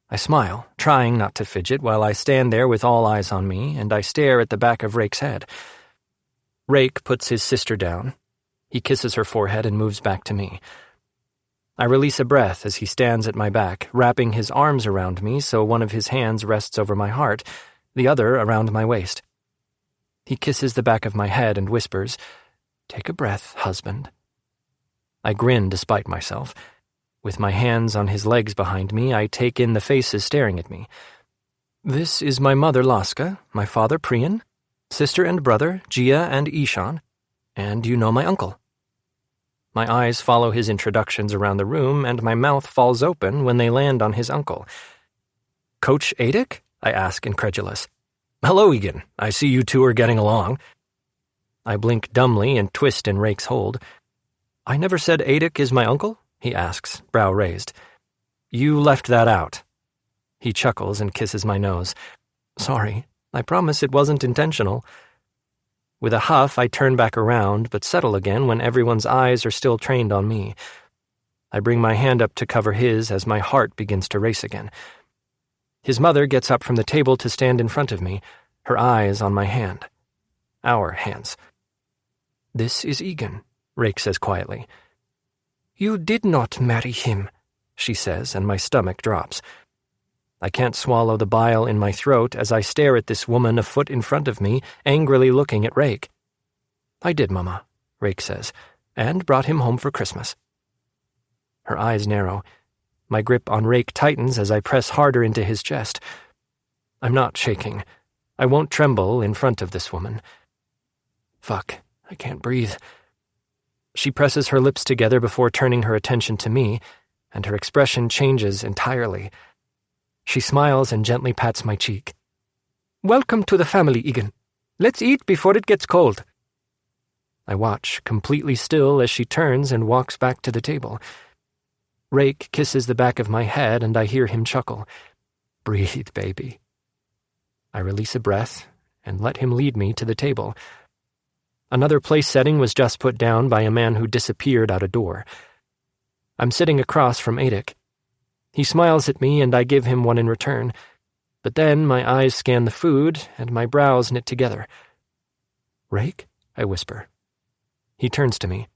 I smile, trying not to fidget while I stand there with all eyes on me, and I stare at the back of Rake's head. Rake puts his sister down. He kisses her forehead and moves back to me. I release a breath as he stands at my back, wrapping his arms around me so one of his hands rests over my heart, the other around my waist. He kisses the back of my head and whispers, "Take a breath, husband." I grin despite myself. With my hands on his legs behind me, I take in the faces staring at me. This is my mother, Laska, my father, Priyan, sister and brother, Jia and Ishan, and you know my uncle. My eyes follow his introductions around the room, and my mouth falls open when they land on his uncle. "Coach Adic?" I ask, incredulous. "Hello, Egan. I see you two are getting along." I blink dumbly and twist in Rake's hold. "I never said Adic is my uncle?" he asks, brow raised. "You left that out." He chuckles and kisses my nose. "Sorry. I promise it wasn't intentional." With a huff, I turn back around, but settle again when everyone's eyes are still trained on me. I bring my hand up to cover his as my heart begins to race again. His mother gets up from the table to stand in front of me, her eyes on my hand. Our hands. "This is Egan," Rake says quietly. "You did not marry him," she says, and my stomach drops. I can't swallow the bile in my throat as I stare at this woman a foot in front of me, angrily looking at Rake. "I did, Mama," Rake says, "and brought him home for Christmas." Her eyes narrow. My grip on Rake tightens as I press harder into his chest. I'm not shaking. I won't tremble in front of this woman. Fuck, I can't breathe. She presses her lips together before turning her attention to me, and her expression changes entirely. She smiles and gently pats my cheek. "Welcome to the family, Egan. Let's eat before it gets cold." I watch, completely still, as she turns and walks back to the table. Rake kisses the back of my head, and I hear him chuckle. "Breathe, baby." I release a breath and let him lead me to the table. Another place setting was just put down by a man who disappeared out a door. I'm sitting across from Adik. He smiles at me, and I give him one in return. But then my eyes scan the food, and my brows knit together. "Rake?" I whisper. He turns to me.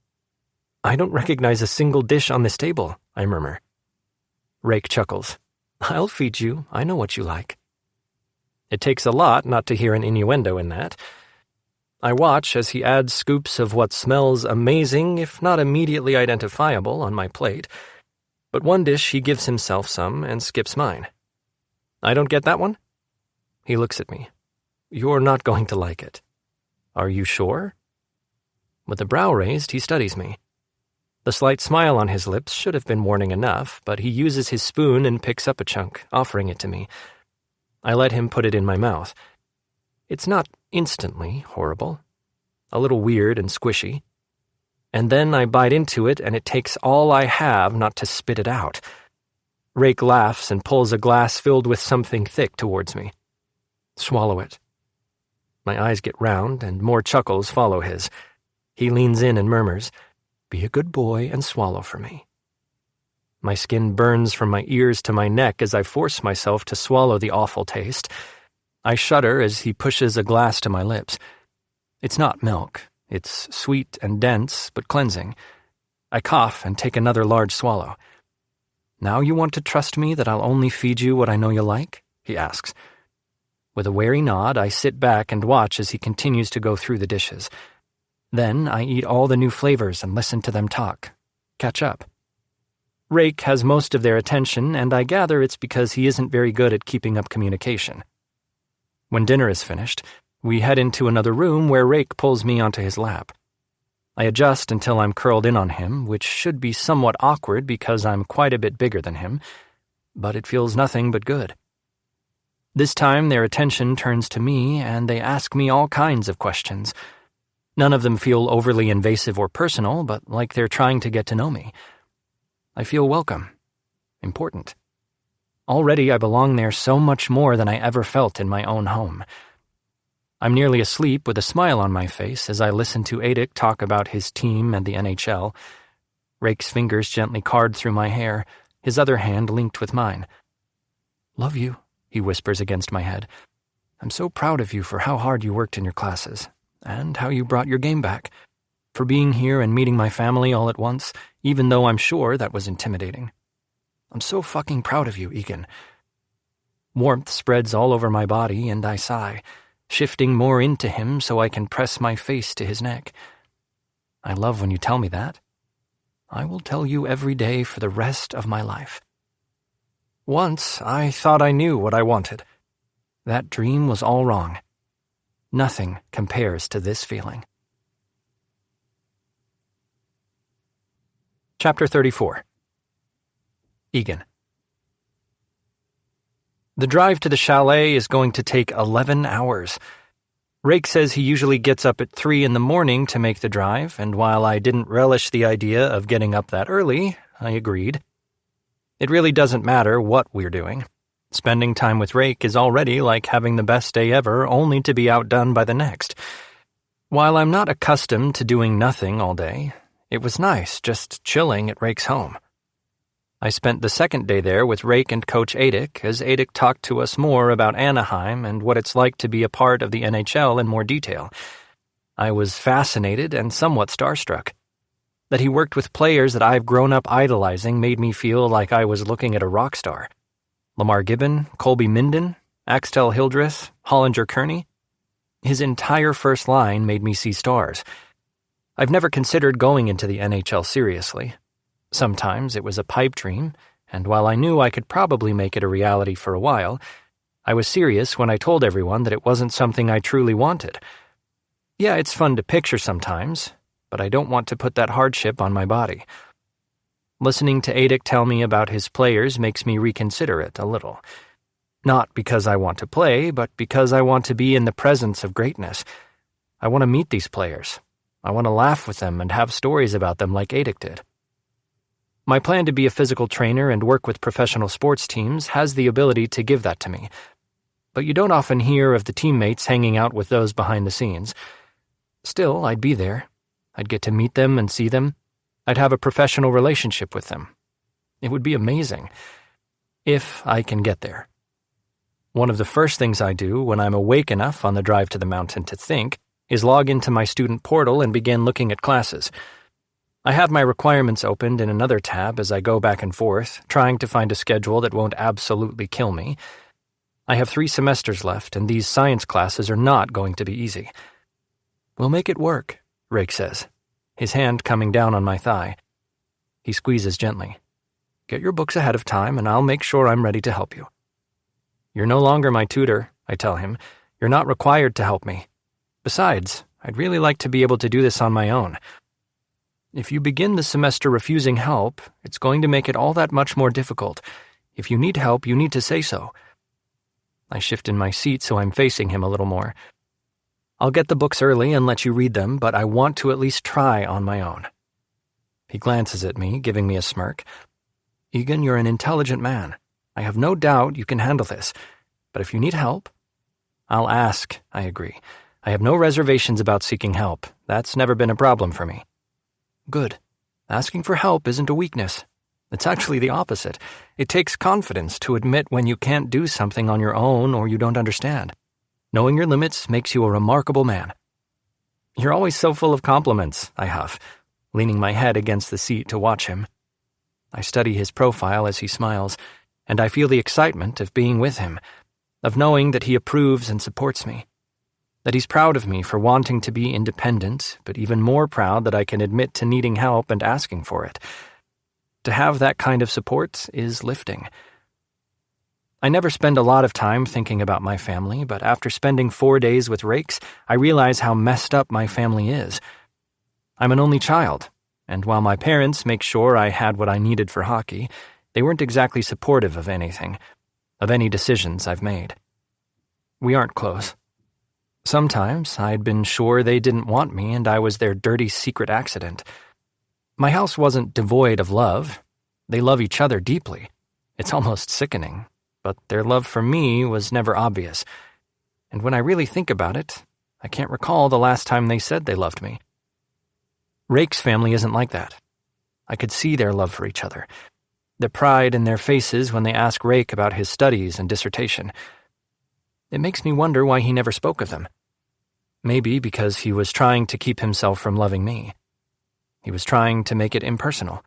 "I don't recognize a single dish on this table," I murmur. Rake chuckles. "I'll feed you. I know what you like." It takes a lot not to hear an innuendo in that. I watch as he adds scoops of what smells amazing, if not immediately identifiable, on my plate. But one dish he gives himself some and skips mine. "I don't get that one?" He looks at me. "You're not going to like it." "Are you sure?" With a brow raised, he studies me. The slight smile on his lips should have been warning enough, but he uses his spoon and picks up a chunk, offering it to me. I let him put it in my mouth. It's not instantly horrible. A little weird and squishy. And then I bite into it, and it takes all I have not to spit it out. Rake laughs and pulls a glass filled with something thick towards me. "Swallow it." My eyes get round, and more chuckles follow his. He leans in and murmurs, "Be a good boy and swallow for me." My skin burns from my ears to my neck as I force myself to swallow the awful taste. I shudder as he pushes a glass to my lips. It's not milk. It's sweet and dense, but cleansing. I cough and take another large swallow. "Now you want to trust me that I'll only feed you what I know you like?" he asks. With a wary nod, I sit back and watch as he continues to go through the dishes. Then I eat all the new flavors and listen to them talk. Catch up. Rake has most of their attention, and I gather it's because he isn't very good at keeping up communication. When dinner is finished, we head into another room where Rake pulls me onto his lap. I adjust until I'm curled in on him, which should be somewhat awkward because I'm quite a bit bigger than him, but it feels nothing but good. This time their attention turns to me, and they ask me all kinds of questions. None of them feel overly invasive or personal, but like they're trying to get to know me. I feel welcome. Important. Already I belong there so much more than I ever felt in my own home. I'm nearly asleep with a smile on my face as I listen to Adik talk about his team and the NHL. Rake's fingers gently card through my hair, his other hand linked with mine. "Love you," he whispers against my head. "I'm so proud of you for how hard you worked in your classes, and how you brought your game back, for being here and meeting my family all at once, even though I'm sure that was intimidating. I'm so fucking proud of you, Egan." Warmth spreads all over my body, and I sigh, shifting more into him so I can press my face to his neck. "I love when you tell me that. I will tell you every day for the rest of my life." Once I thought I knew what I wanted. That dream was all wrong. Nothing compares to this feeling. Chapter 34. Egan. The drive to the chalet is going to take 11 hours. Rake says he usually gets up at 3 in the morning to make the drive, and while I didn't relish the idea of getting up that early, I agreed. It really doesn't matter what we're doing. Spending time with Rake is already like having the best day ever, only to be outdone by the next. While I'm not accustomed to doing nothing all day, it was nice just chilling at Rake's home. I spent the second day there with Rake and Coach Adik as Adik talked to us more about Anaheim and what it's like to be a part of the NHL in more detail. I was fascinated and somewhat starstruck. That he worked with players that I've grown up idolizing made me feel like I was looking at a rock star. Lamar Gibbon, Colby Minden, Axtell Hildreth, Hollinger Kearney. His entire first line made me see stars. I've never considered going into the NHL seriously. Sometimes it was a pipe dream, and while I knew I could probably make it a reality for a while, I was serious when I told everyone that it wasn't something I truly wanted. Yeah, it's fun to picture sometimes, but I don't want to put that hardship on my body. Listening to Adic tell me about his players makes me reconsider it a little. Not because I want to play, but because I want to be in the presence of greatness. I want to meet these players. I want to laugh with them and have stories about them like Adic did. My plan to be a physical trainer and work with professional sports teams has the ability to give that to me. But you don't often hear of the teammates hanging out with those behind the scenes. Still, I'd be there. I'd get to meet them and see them. I'd have a professional relationship with them. It would be amazing. If I can get there. One of the first things I do when I'm awake enough on the drive to the mountain to think is log into my student portal and begin looking at classes. I have my requirements opened in another tab as I go back and forth, trying to find a schedule that won't absolutely kill me. I have 3 semesters left, and these science classes are not going to be easy. We'll make it work, Rake says, his hand coming down on my thigh. He squeezes gently. Get your books ahead of time, and I'll make sure I'm ready to help you. You're no longer my tutor, I tell him. You're not required to help me. Besides, I'd really like to be able to do this on my own. If you begin the semester refusing help, it's going to make it all that much more difficult. If you need help, you need to say so. I shift in my seat so I'm facing him a little more. I'll get the books early and let you read them, but I want to at least try on my own. He glances at me, giving me a smirk. Egan, you're an intelligent man. I have no doubt you can handle this. But if you need help, I'll ask, I agree. I have no reservations about seeking help. That's never been a problem for me. Good. Asking for help isn't a weakness. It's actually the opposite. It takes confidence to admit when you can't do something on your own or you don't understand. Knowing your limits makes you a remarkable man. You're always so full of compliments, I huff, leaning my head against the seat to watch him. I study his profile as he smiles, and I feel the excitement of being with him, of knowing that he approves and supports me. That he's proud of me for wanting to be independent, but even more proud that I can admit to needing help and asking for it. To have that kind of support is lifting. I never spend a lot of time thinking about my family, but after spending 4 days with Rakes, I realize how messed up my family is. I'm an only child, and while my parents make sure I had what I needed for hockey, they weren't exactly supportive of anything, of any decisions I've made. We aren't close. Sometimes I'd been sure they didn't want me and I was their dirty secret accident. My house wasn't devoid of love. They love each other deeply. It's almost sickening, but their love for me was never obvious. And when I really think about it, I can't recall the last time they said they loved me. Rake's family isn't like that. I could see their love for each other, the pride in their faces when they ask Rake about his studies and dissertation. It makes me wonder why he never spoke of them. Maybe because he was trying to keep himself from loving me. He was trying to make it impersonal.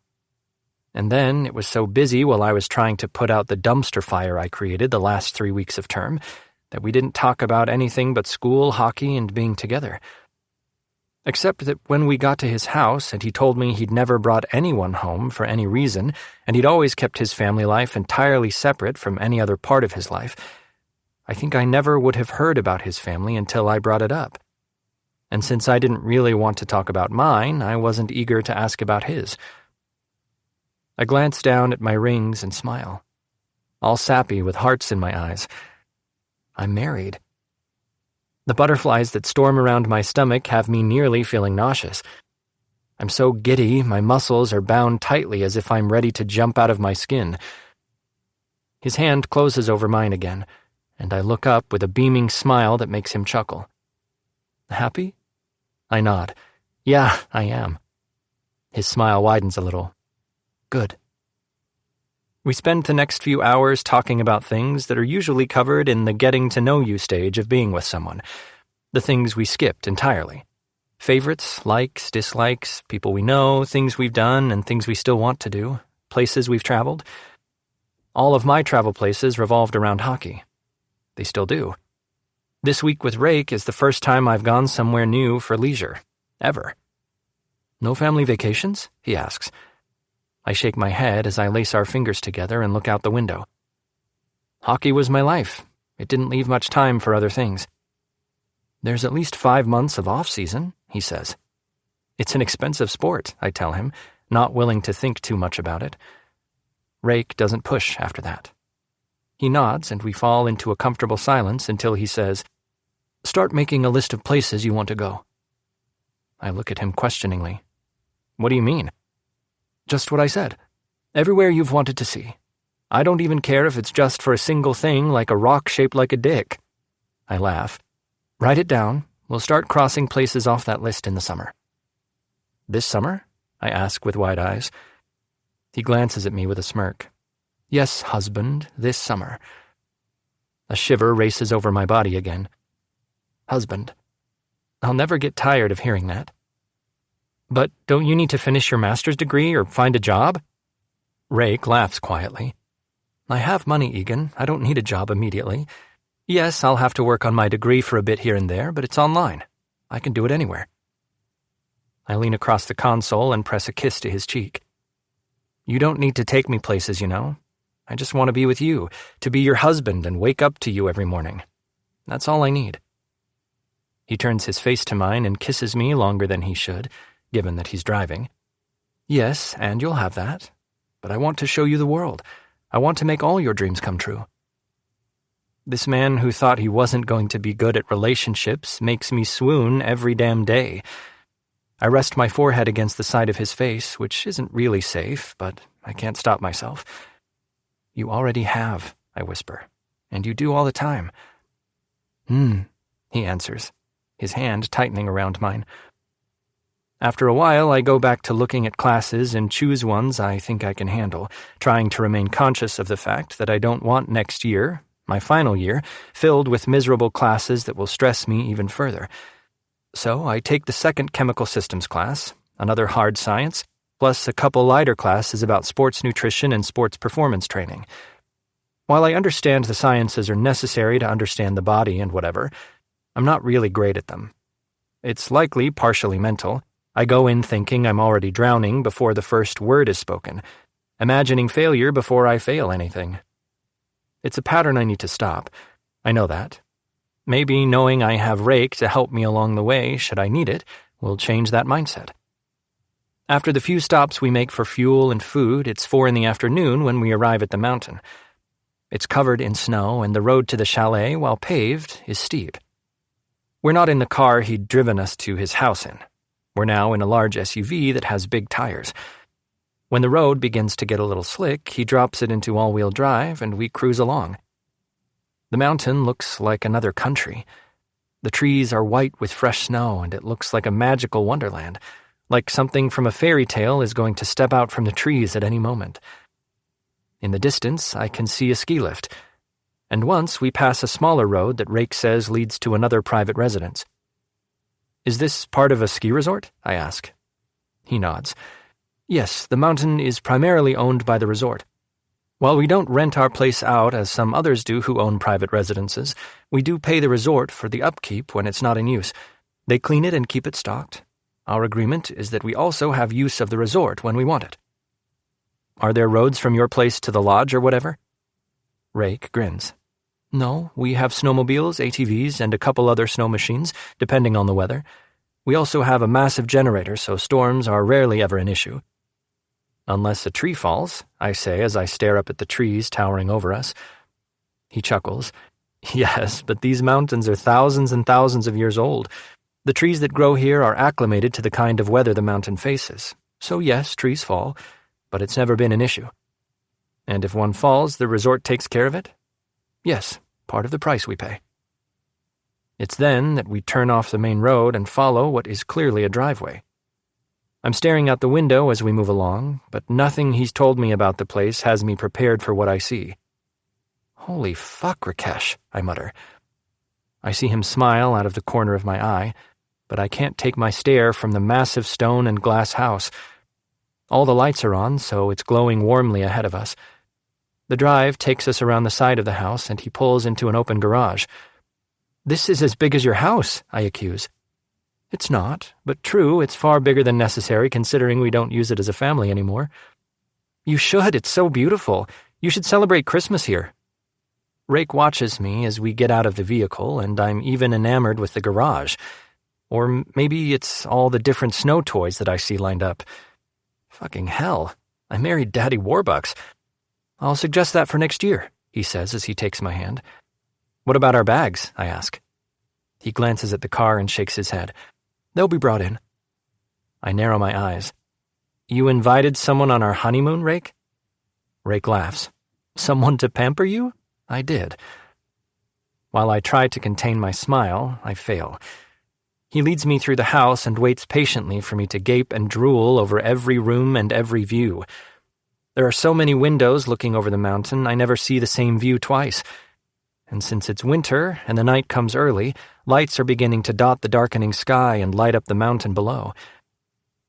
And then it was so busy while I was trying to put out the dumpster fire I created the last 3 weeks of term that we didn't talk about anything but school, hockey, and being together. Except that when we got to his house and he told me he'd never brought anyone home for any reason and he'd always kept his family life entirely separate from any other part of his life, I think I never would have heard about his family until I brought it up. And since I didn't really want to talk about mine, I wasn't eager to ask about his. I glance down at my rings and smile, all sappy with hearts in my eyes. I'm married. The butterflies that storm around my stomach have me nearly feeling nauseous. I'm so giddy, my muscles are bound tightly as if I'm ready to jump out of my skin. His hand closes over mine again, and I look up with a beaming smile that makes him chuckle. Happy? I nod. Yeah, I am. His smile widens a little. Good. We spend the next few hours talking about things that are usually covered in the getting-to-know-you stage of being with someone. The things we skipped entirely. Favorites, likes, dislikes, people we know, things we've done and things we still want to do, places we've traveled. All of my travel places revolved around hockey. They still do. This week with Rake is the first time I've gone somewhere new for leisure, ever. No family vacations? He asks. I shake my head as I lace our fingers together and look out the window. Hockey was my life. It didn't leave much time for other things. There's at least 5 months of off-season, he says. It's an expensive sport, I tell him, not willing to think too much about it. Rake doesn't push after that. He nods, and we fall into a comfortable silence until he says, "Start making a list of places you want to go." I look at him questioningly. What do you mean? Just what I said. Everywhere you've wanted to see. I don't even care if it's just for a single thing like a rock shaped like a dick. I laugh. Write it down. We'll start crossing places off that list in the summer. This summer? I ask with wide eyes. He glances at me with a smirk. Yes, husband, this summer. A shiver races over my body again. Husband. I'll never get tired of hearing that. But don't you need to finish your master's degree or find a job? Rake laughs quietly. I have money, Egan. I don't need a job immediately. Yes, I'll have to work on my degree for a bit here and there, but it's online. I can do it anywhere. I lean across the console and press a kiss to his cheek. You don't need to take me places, you know. I just want to be with you, to be your husband and wake up to you every morning. That's all I need. He turns his face to mine and kisses me longer than he should, given that he's driving. Yes, and you'll have that. But I want to show you the world. I want to make all your dreams come true. This man who thought he wasn't going to be good at relationships makes me swoon every damn day. I rest my forehead against the side of his face, which isn't really safe, but I can't stop myself. You already have, I whisper, and you do all the time. He answers, his hand tightening around mine. After a while, I go back to looking at classes and choose ones I think I can handle, trying to remain conscious of the fact that I don't want next year, my final year, filled with miserable classes that will stress me even further. So I take the second chemical systems class, another hard science, plus a couple lighter classes about sports nutrition and sports performance training. While I understand the sciences are necessary to understand the body and whatever, I'm not really great at them. It's likely partially mental. I go in thinking I'm already drowning before the first word is spoken, imagining failure before I fail anything. It's a pattern I need to stop. I know that. Maybe knowing I have Rake to help me along the way, should I need it, will change that mindset. After the few stops we make for fuel and food, it's 4 p.m. when we arrive at the mountain. It's covered in snow, and the road to the chalet, while paved, is steep. We're not in the car he'd driven us to his house in. We're now in a large SUV that has big tires. When the road begins to get a little slick, he drops it into all-wheel drive, and we cruise along. The mountain looks like another country. The trees are white with fresh snow, and it looks like a magical wonderland, like something from a fairy tale is going to step out from the trees at any moment. In the distance, I can see a ski lift, and once we pass a smaller road that Rake says leads to another private residence. Is this part of a ski resort? I ask. He nods. Yes, the mountain is primarily owned by the resort. While we don't rent our place out as some others do who own private residences, we do pay the resort for the upkeep when it's not in use. They clean it and keep it stocked. Our agreement is that we also have use of the resort when we want it. Are there roads from your place to the lodge or whatever? Rake grins. No, we have snowmobiles, ATVs, and a couple other snow machines, depending on the weather. We also have a massive generator, so storms are rarely ever an issue. Unless a tree falls, I say as I stare up at the trees towering over us. He chuckles. Yes, but these mountains are thousands and thousands of years old. The trees that grow here are acclimated to the kind of weather the mountain faces. So yes, trees fall, but it's never been an issue. And if one falls, the resort takes care of it? Yes, part of the price we pay. It's then that we turn off the main road and follow what is clearly a driveway. I'm staring out the window as we move along, but nothing he's told me about the place has me prepared for what I see. Holy fuck, Rakesh, I mutter. I see him smile out of the corner of my eye, but I can't take my stare from the massive stone and glass house. All the lights are on, so it's glowing warmly ahead of us. The drive takes us around the side of the house, and he pulls into an open garage. This is as big as your house, I accuse. It's not, but true, it's far bigger than necessary considering we don't use it as a family anymore. You should, it's so beautiful. You should celebrate Christmas here. Rake watches me as we get out of the vehicle, and I'm even enamored with the garage. Or maybe it's all the different snow toys that I see lined up. Fucking hell, I married Daddy Warbucks. I'll suggest that for next year, he says as he takes my hand. What about our bags? I ask. He glances at the car and shakes his head. They'll be brought in. I narrow my eyes. You invited someone on our honeymoon, Rake? Rake laughs. Someone to pamper you? I did. While I try to contain my smile, I fail. He leads me through the house and waits patiently for me to gape and drool over every room and every view. There are so many windows looking over the mountain, I never see the same view twice. And since it's winter and the night comes early, lights are beginning to dot the darkening sky and light up the mountain below.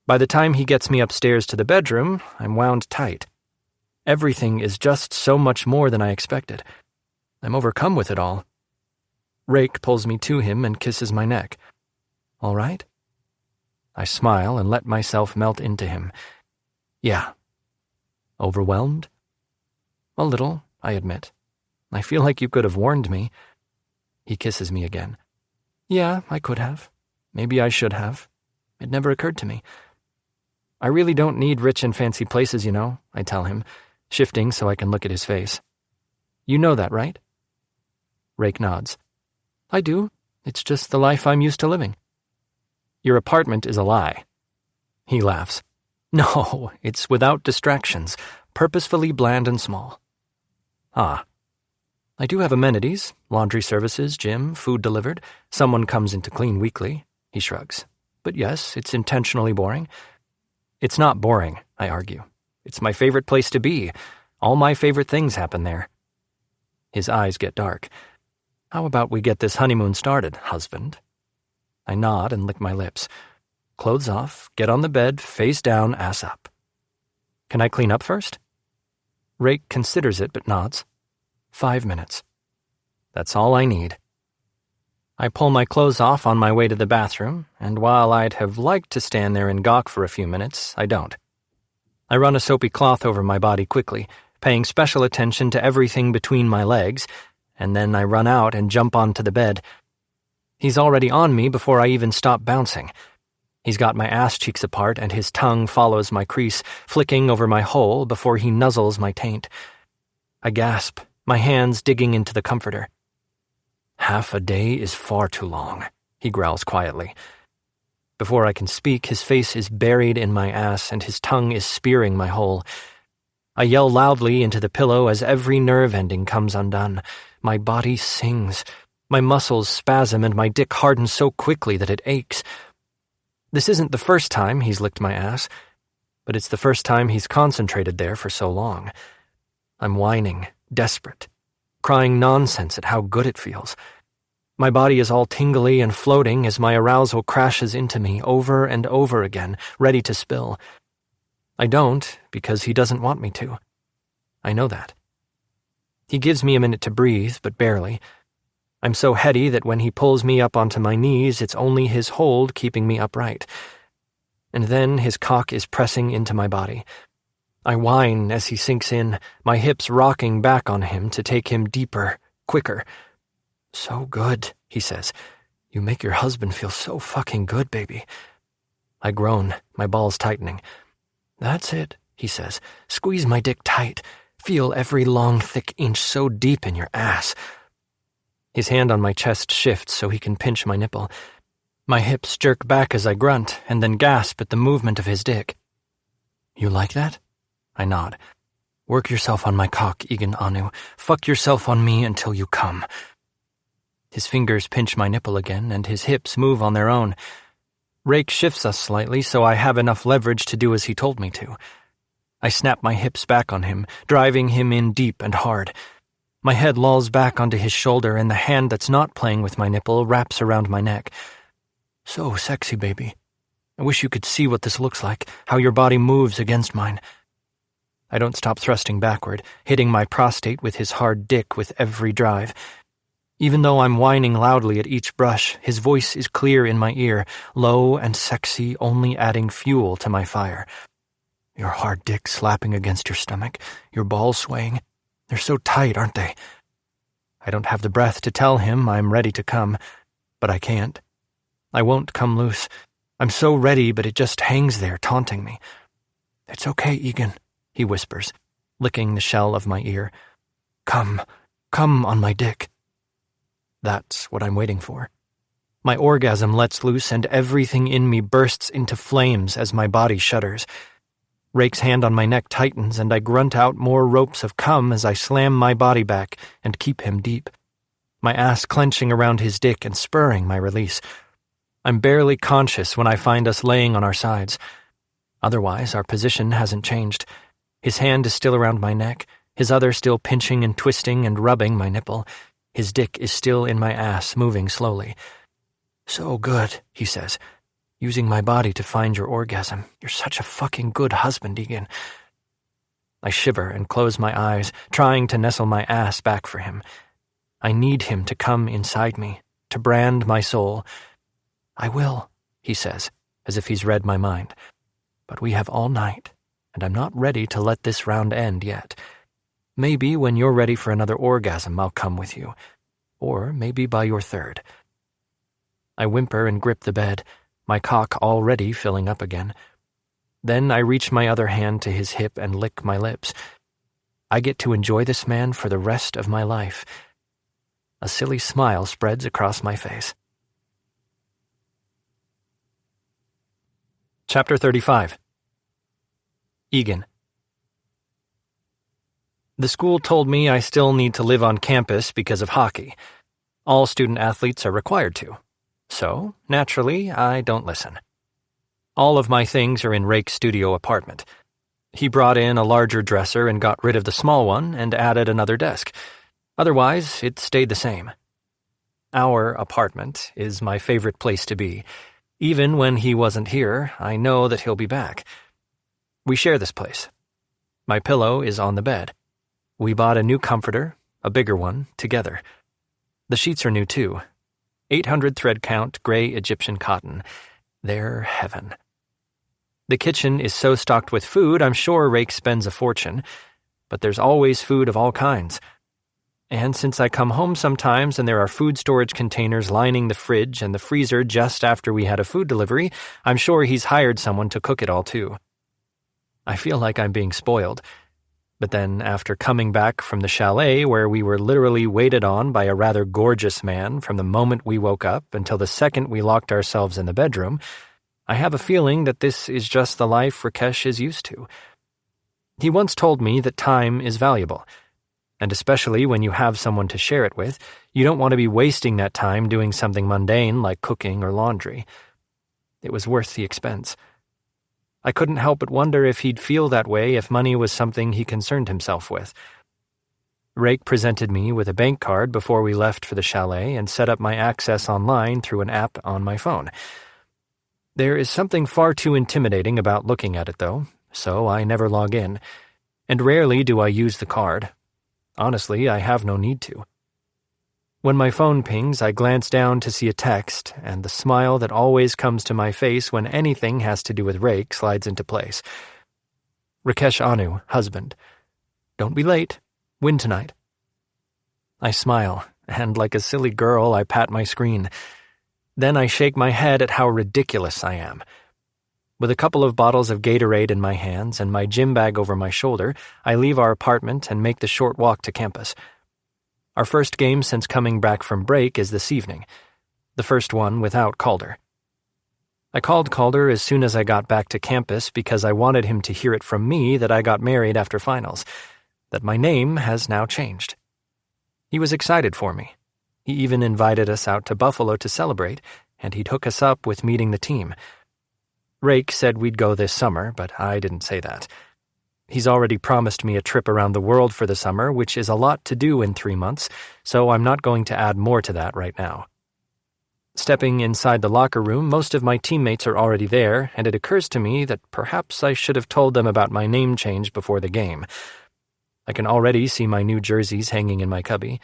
By the time he gets me upstairs to the bedroom, I'm wound tight. Everything is just so much more than I expected. I'm overcome with it all. Rake pulls me to him and kisses my neck. All right? I smile and let myself melt into him. Yeah. Overwhelmed? A little, I admit. I feel like you could have warned me. He kisses me again. Yeah, I could have. Maybe I should have. It never occurred to me. I really don't need rich and fancy places, you know, I tell him, shifting so I can look at his face. You know that, right? Rake nods. I do. It's just the life I'm used to living. Your apartment is a lie. He laughs. No, it's without distractions, purposefully bland and small. Ah. I do have amenities, laundry services, gym, food delivered. Someone comes in to clean weekly. He shrugs. But yes, it's intentionally boring. It's not boring, I argue. It's my favorite place to be. All my favorite things happen there. His eyes get dark. How about we get this honeymoon started, husband? I nod and lick my lips. Clothes off, get on the bed, face down, ass up. Can I clean up first? Rake considers it but nods. 5 minutes. That's all I need. I pull my clothes off on my way to the bathroom, and while I'd have liked to stand there and gawk for a few minutes, I don't. I run a soapy cloth over my body quickly, paying special attention to everything between my legs, and then I run out and jump onto the bed. He's already on me before I even stop bouncing. He's got my ass cheeks apart, and his tongue follows my crease, flicking over my hole before he nuzzles my taint. I gasp, my hands digging into the comforter. Half a day is far too long, he growls quietly. Before I can speak, his face is buried in my ass and his tongue is spearing my hole. I yell loudly into the pillow as every nerve ending comes undone. My body sings. My muscles spasm and my dick hardens so quickly that it aches. This isn't the first time he's licked my ass, but it's the first time he's concentrated there for so long. I'm whining, desperate, crying nonsense at how good it feels. My body is all tingly and floating as my arousal crashes into me over and over again, ready to spill. I don't, because he doesn't want me to. I know that. He gives me a minute to breathe, but barely. I'm so heady that when he pulls me up onto my knees, it's only his hold keeping me upright. And then his cock is pressing into my body. I whine as he sinks in, my hips rocking back on him to take him deeper, quicker. So good, he says. You make your husband feel so fucking good, baby. I groan, my balls tightening. That's it, he says. Squeeze my dick tight. Feel every long, thick inch so deep in your ass. His hand on my chest shifts so he can pinch my nipple. My hips jerk back as I grunt, and then gasp at the movement of his dick. You like that? I nod. Work yourself on my cock, Egan Anu. Fuck yourself on me until you come. His fingers pinch my nipple again, and his hips move on their own. Rake shifts us slightly so I have enough leverage to do as he told me to. I snap my hips back on him, driving him in deep and hard. My head lolls back onto his shoulder, and the hand that's not playing with my nipple wraps around my neck. So sexy, baby. I wish you could see what this looks like, how your body moves against mine. I don't stop thrusting backward, hitting my prostate with his hard dick with every drive. Even though I'm whining loudly at each brush, his voice is clear in my ear, low and sexy, only adding fuel to my fire. Your hard dick slapping against your stomach, your balls swaying. They're so tight, aren't they? I don't have the breath to tell him I'm ready to come, but I can't. I won't come loose. I'm so ready, but it just hangs there, taunting me. It's okay, Egan, he whispers, licking the shell of my ear. Come on my dick. That's what I'm waiting for. My orgasm lets loose and everything in me bursts into flames as my body shudders. Rake's hand on my neck tightens and I grunt out more ropes of cum as I slam my body back and keep him deep. My ass clenching around his dick and spurring my release. I'm barely conscious when I find us laying on our sides. Otherwise, our position hasn't changed. His hand is still around my neck, his other still pinching and twisting and rubbing my nipple. His dick is still in my ass, moving slowly. So good, he says, using my body to find your orgasm. You're such a fucking good husband, Egan. I shiver and close my eyes, trying to nestle my ass back for him. I need him to come inside me, to brand my soul. I will, he says, as if he's read my mind. But we have all night, and I'm not ready to let this round end yet. Maybe when you're ready for another orgasm, I'll come with you. Or maybe by your third. I whimper and grip the bed, my cock already filling up again. Then I reach my other hand to his hip and lick my lips. I get to enjoy this man for the rest of my life. A silly smile spreads across my face. Chapter 35. Egan. The school told me I still need to live on campus because of hockey. All student athletes are required to. So, naturally, I don't listen. All of my things are in Rake's studio apartment. He brought in a larger dresser and got rid of the small one and added another desk. Otherwise, it stayed the same. Our apartment is my favorite place to be. Even when he wasn't here, I know that he'll be back. We share this place. My pillow is on the bed. We bought a new comforter, a bigger one, together. The sheets are new too. 800 thread count gray Egyptian cotton. They're heaven. The kitchen is so stocked with food, I'm sure Rake spends a fortune. But there's always food of all kinds. And since I come home sometimes and there are food storage containers lining the fridge and the freezer just after we had a food delivery, I'm sure he's hired someone to cook it all too. I feel like I'm being spoiled. But then, after coming back from the chalet where we were literally waited on by a rather gorgeous man from the moment we woke up until the second we locked ourselves in the bedroom, I have a feeling that this is just the life Rakesh is used to. He once told me that time is valuable, and especially when you have someone to share it with, you don't want to be wasting that time doing something mundane like cooking or laundry. It was worth the expense. I couldn't help but wonder if he'd feel that way if money was something he concerned himself with. Rake presented me with a bank card before we left for the chalet and set up my access online through an app on my phone. There is something far too intimidating about looking at it, though, so I never log in, and rarely do I use the card. Honestly, I have no need to. When my phone pings, I glance down to see a text, and the smile that always comes to my face when anything has to do with Rake slides into place. Rakesh Anu, husband. Don't be late. Win tonight. I smile, and like a silly girl, I pat my screen. Then I shake my head at how ridiculous I am. With a couple of bottles of Gatorade in my hands and my gym bag over my shoulder, I leave our apartment and make the short walk to campus. Our first game since coming back from break is this evening, the first one without Calder. I called Calder as soon as I got back to campus because I wanted him to hear it from me that I got married after finals, that my name has now changed. He was excited for me. He even invited us out to Buffalo to celebrate, and he'd hook us up with meeting the team. Rake said we'd go this summer, but I didn't say that. He's already promised me a trip around the world for the summer, which is a lot to do in 3 months, so I'm not going to add more to that right now. Stepping inside the locker room, most of my teammates are already there, and it occurs to me that perhaps I should have told them about my name change before the game. I can already see my new jerseys hanging in my cubby.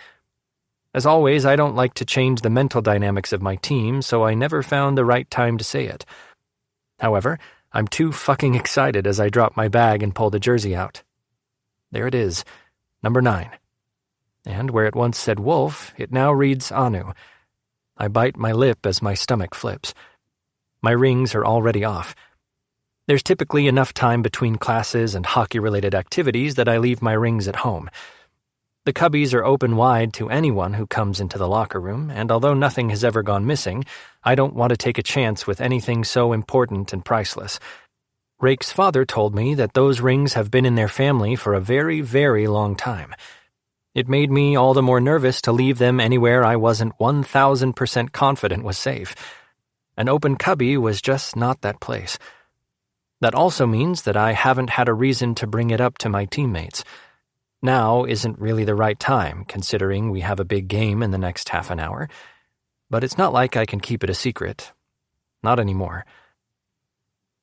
As always, I don't like to change the mental dynamics of my team, so I never found the right time to say it. However, I'm too fucking excited as I drop my bag and pull the jersey out. There it is, number 9. And where it once said Wolf, it now reads Anu. I bite my lip as my stomach flips. My rings are already off. There's typically enough time between classes and hockey-related activities that I leave my rings at home. The cubbies are open wide to anyone who comes into the locker room, and although nothing has ever gone missing, I don't want to take a chance with anything so important and priceless. Rake's father told me that those rings have been in their family for a very, very long time. It made me all the more nervous to leave them anywhere I wasn't 1,000% confident was safe. An open cubby was just not that place. That also means that I haven't had a reason to bring it up to my teammates. Now isn't really the right time, considering we have a big game in the next half an hour. But it's not like I can keep it a secret. Not anymore.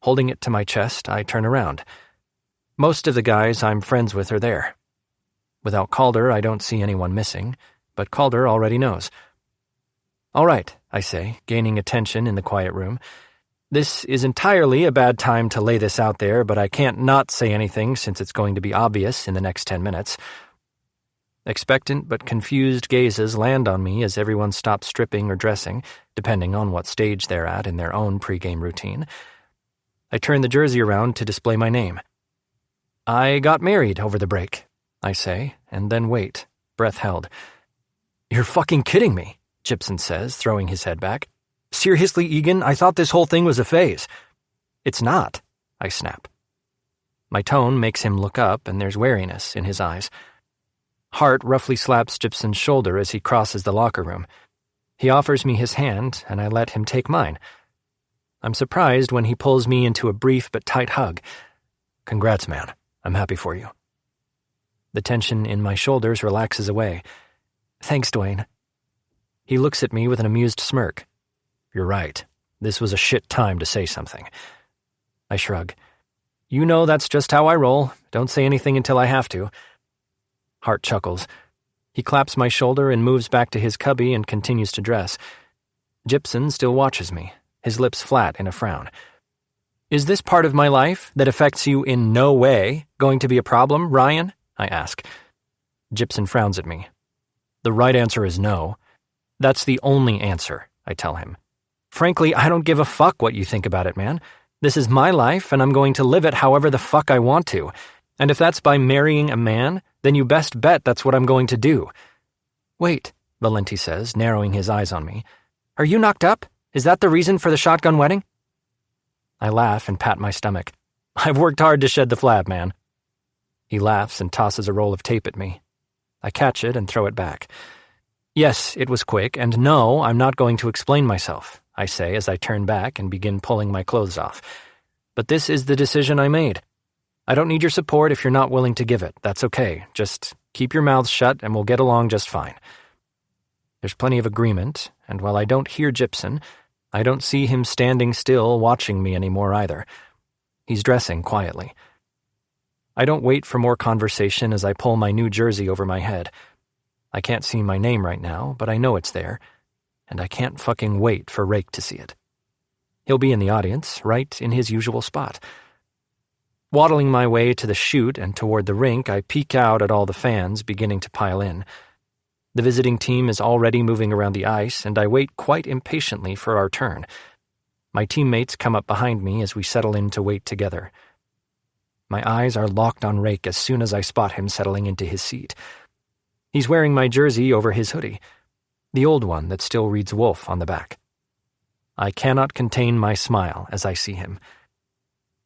Holding it to my chest, I turn around. Most of the guys I'm friends with are there. Without Calder, I don't see anyone missing, but Calder already knows. All right, I say, gaining attention in the quiet room. This is entirely a bad time to lay this out there, but I can't not say anything since it's going to be obvious in the next 10 minutes. Expectant but confused gazes land on me as everyone stops stripping or dressing, depending on what stage they're at in their own pregame routine. I turn the jersey around to display my name. I got married over the break, I say, and then wait, breath held. You're fucking kidding me, Gypsum says, throwing his head back. Seriously, Egan, I thought this whole thing was a phase. It's not, I snap. My tone makes him look up, and there's wariness in his eyes. Hart roughly slaps Gypsum's shoulder as he crosses the locker room. He offers me his hand, and I let him take mine. I'm surprised when he pulls me into a brief but tight hug. Congrats, man. I'm happy for you. The tension in my shoulders relaxes away. Thanks, Dwayne. He looks at me with an amused smirk. You're right. This was a shit time to say something. I shrug. You know that's just how I roll. Don't say anything until I have to. Hart chuckles. He claps my shoulder and moves back to his cubby and continues to dress. Gypsum still watches me, his lips flat in a frown. Is this part of my life that affects you in no way going to be a problem, Ryan? I ask. Gypsum frowns at me. The right answer is no. That's the only answer, I tell him. Frankly, I don't give a fuck what you think about it, man. This is my life, and I'm going to live it however the fuck I want to. And if that's by marrying a man, then you best bet that's what I'm going to do. Wait, Valenti says, narrowing his eyes on me. Are you knocked up? Is that the reason for the shotgun wedding? I laugh and pat my stomach. I've worked hard to shed the flab, man. He laughs and tosses a roll of tape at me. I catch it and throw it back. Yes, it was quick, and no, I'm not going to explain myself, I say as I turn back and begin pulling my clothes off. But this is the decision I made. I don't need your support if you're not willing to give it. That's okay. Just keep your mouths shut and we'll get along just fine. There's plenty of agreement, and while I don't hear Gypsum, I don't see him standing still watching me anymore either. He's dressing quietly. I don't wait for more conversation as I pull my new jersey over my head. I can't see my name right now, but I know it's there, and I can't fucking wait for Rake to see it. He'll be in the audience, right in his usual spot. Waddling my way to the chute and toward the rink, I peek out at all the fans beginning to pile in. The visiting team is already moving around the ice, and I wait quite impatiently for our turn. My teammates come up behind me as we settle in to wait together. My eyes are locked on Rake as soon as I spot him settling into his seat. He's wearing my jersey over his hoodie, the old one that still reads Wolf on the back. I cannot contain my smile as I see him.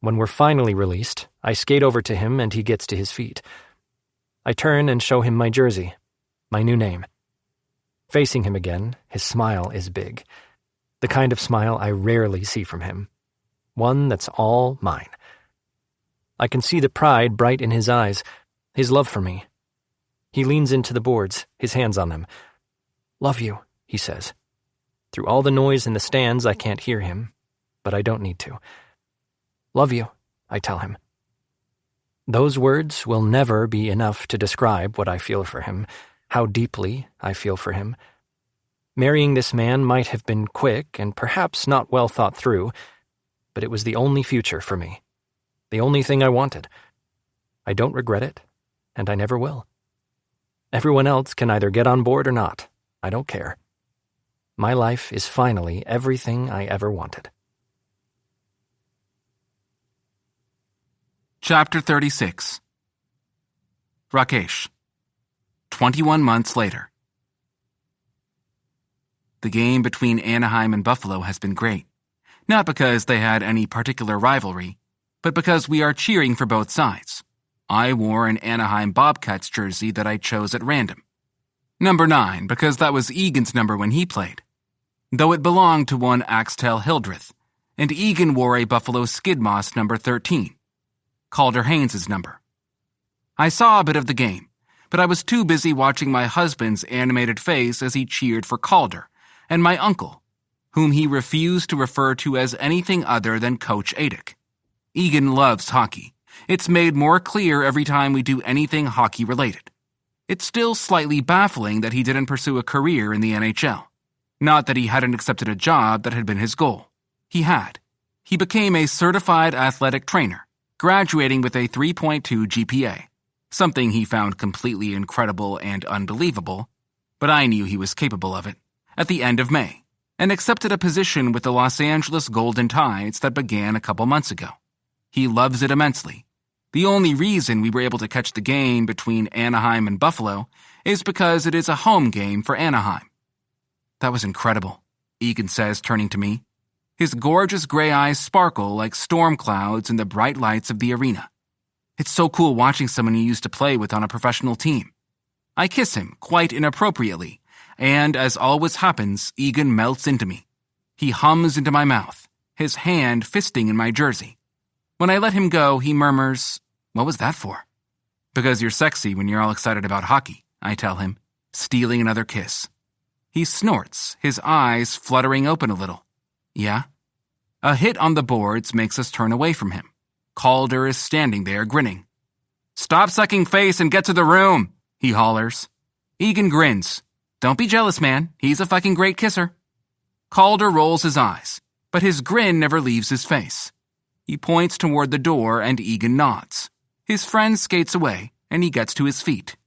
When we're finally released, I skate over to him and he gets to his feet. I turn and show him my jersey, my new name. Facing him again, his smile is big. The kind of smile I rarely see from him. One that's all mine. I can see the pride bright in his eyes, his love for me. He leans into the boards, his hands on them. Love you, he says. Through all the noise in the stands, I can't hear him, but I don't need to. Love you, I tell him. Those words will never be enough to describe what I feel for him, how deeply I feel for him. Marrying this man might have been quick and perhaps not well thought through, but it was the only future for me. The only thing I wanted. I don't regret it, and I never will. Everyone else can either get on board or not. I don't care. My life is finally everything I ever wanted. Chapter 36. Rakesh. 21 months later. The game between Anaheim and Buffalo has been great. Not because they had any particular rivalry, but because we are cheering for both sides. I wore an Anaheim Bobcats jersey that I chose at random. Number 9, because that was Egan's number when he played, though it belonged to one Axtell Hildreth, and Egan wore a Buffalo Skidmoss number 13, Calder Haynes' number. I saw a bit of the game, but I was too busy watching my husband's animated face as he cheered for Calder, and my uncle, whom he refused to refer to as anything other than Coach Adick. Egan loves hockey. It's made more clear every time we do anything hockey-related. It's still slightly baffling that he didn't pursue a career in the NHL. Not that he hadn't accepted a job that had been his goal. He had. He became a certified athletic trainer, graduating with a 3.2 GPA, something he found completely incredible and unbelievable, but I knew he was capable of it, at the end of May, and accepted a position with the Los Angeles Golden Tides that began a couple months ago. He loves it immensely. The only reason we were able to catch the game between Anaheim and Buffalo is because it is a home game for Anaheim. That was incredible, Egan says, turning to me. His gorgeous gray eyes sparkle like storm clouds in the bright lights of the arena. It's so cool watching someone you used to play with on a professional team. I kiss him, quite inappropriately, and as always happens, Egan melts into me. He hums into my mouth, his hand fisting in my jersey. When I let him go, he murmurs, "What was that for?" "Because you're sexy when you're all excited about hockey," I tell him, stealing another kiss. He snorts, his eyes fluttering open a little. "Yeah?" A hit on the boards makes us turn away from him. Calder is standing there, grinning. "Stop sucking face and get to the room," he hollers. Egan grins. "Don't be jealous, man. He's a fucking great kisser." Calder rolls his eyes, but his grin never leaves his face. He points toward the door and Egan nods. His friend skates away, and he gets to his feet.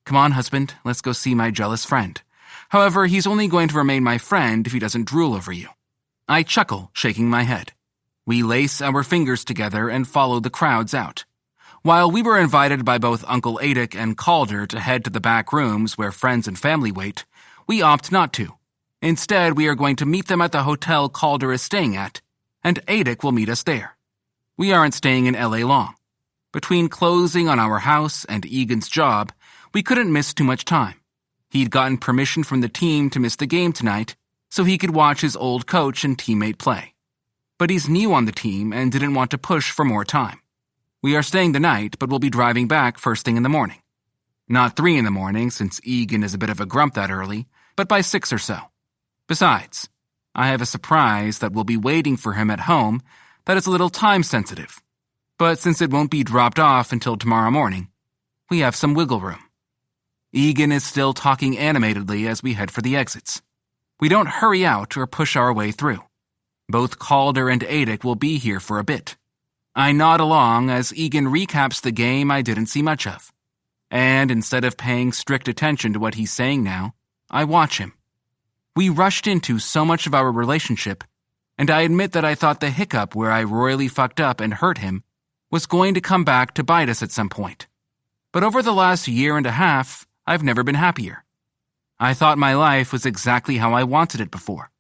"Come on, husband, let's go see my jealous friend. However, he's only going to remain my friend if he doesn't drool over you." I chuckle, shaking my head. We lace our fingers together and follow the crowds out. While we were invited by both Uncle Adick and Calder to head to the back rooms where friends and family wait, we opt not to. Instead, we are going to meet them at the hotel Calder is staying at, and Adick will meet us there. We aren't staying in LA long. Between closing on our house and Egan's job, we couldn't miss too much time. He'd gotten permission from the team to miss the game tonight, so he could watch his old coach and teammate play. But he's new on the team and didn't want to push for more time. We are staying the night, but we'll be driving back first thing in the morning. Not 3 in the morning, since Egan is a bit of a grump that early, but by 6 or so. Besides, I have a surprise that will be waiting for him at home that is a little time-sensitive. But since it won't be dropped off until tomorrow morning, we have some wiggle room. Egan is still talking animatedly as we head for the exits. We don't hurry out or push our way through. Both Calder and Adick will be here for a bit. I nod along as Egan recaps the game I didn't see much of. And instead of paying strict attention to what he's saying now, I watch him. We rushed into so much of our relationship, and I admit that I thought the hiccup where I royally fucked up and hurt him was going to come back to bite us at some point. But over the last year and a half, I've never been happier. I thought my life was exactly how I wanted it before,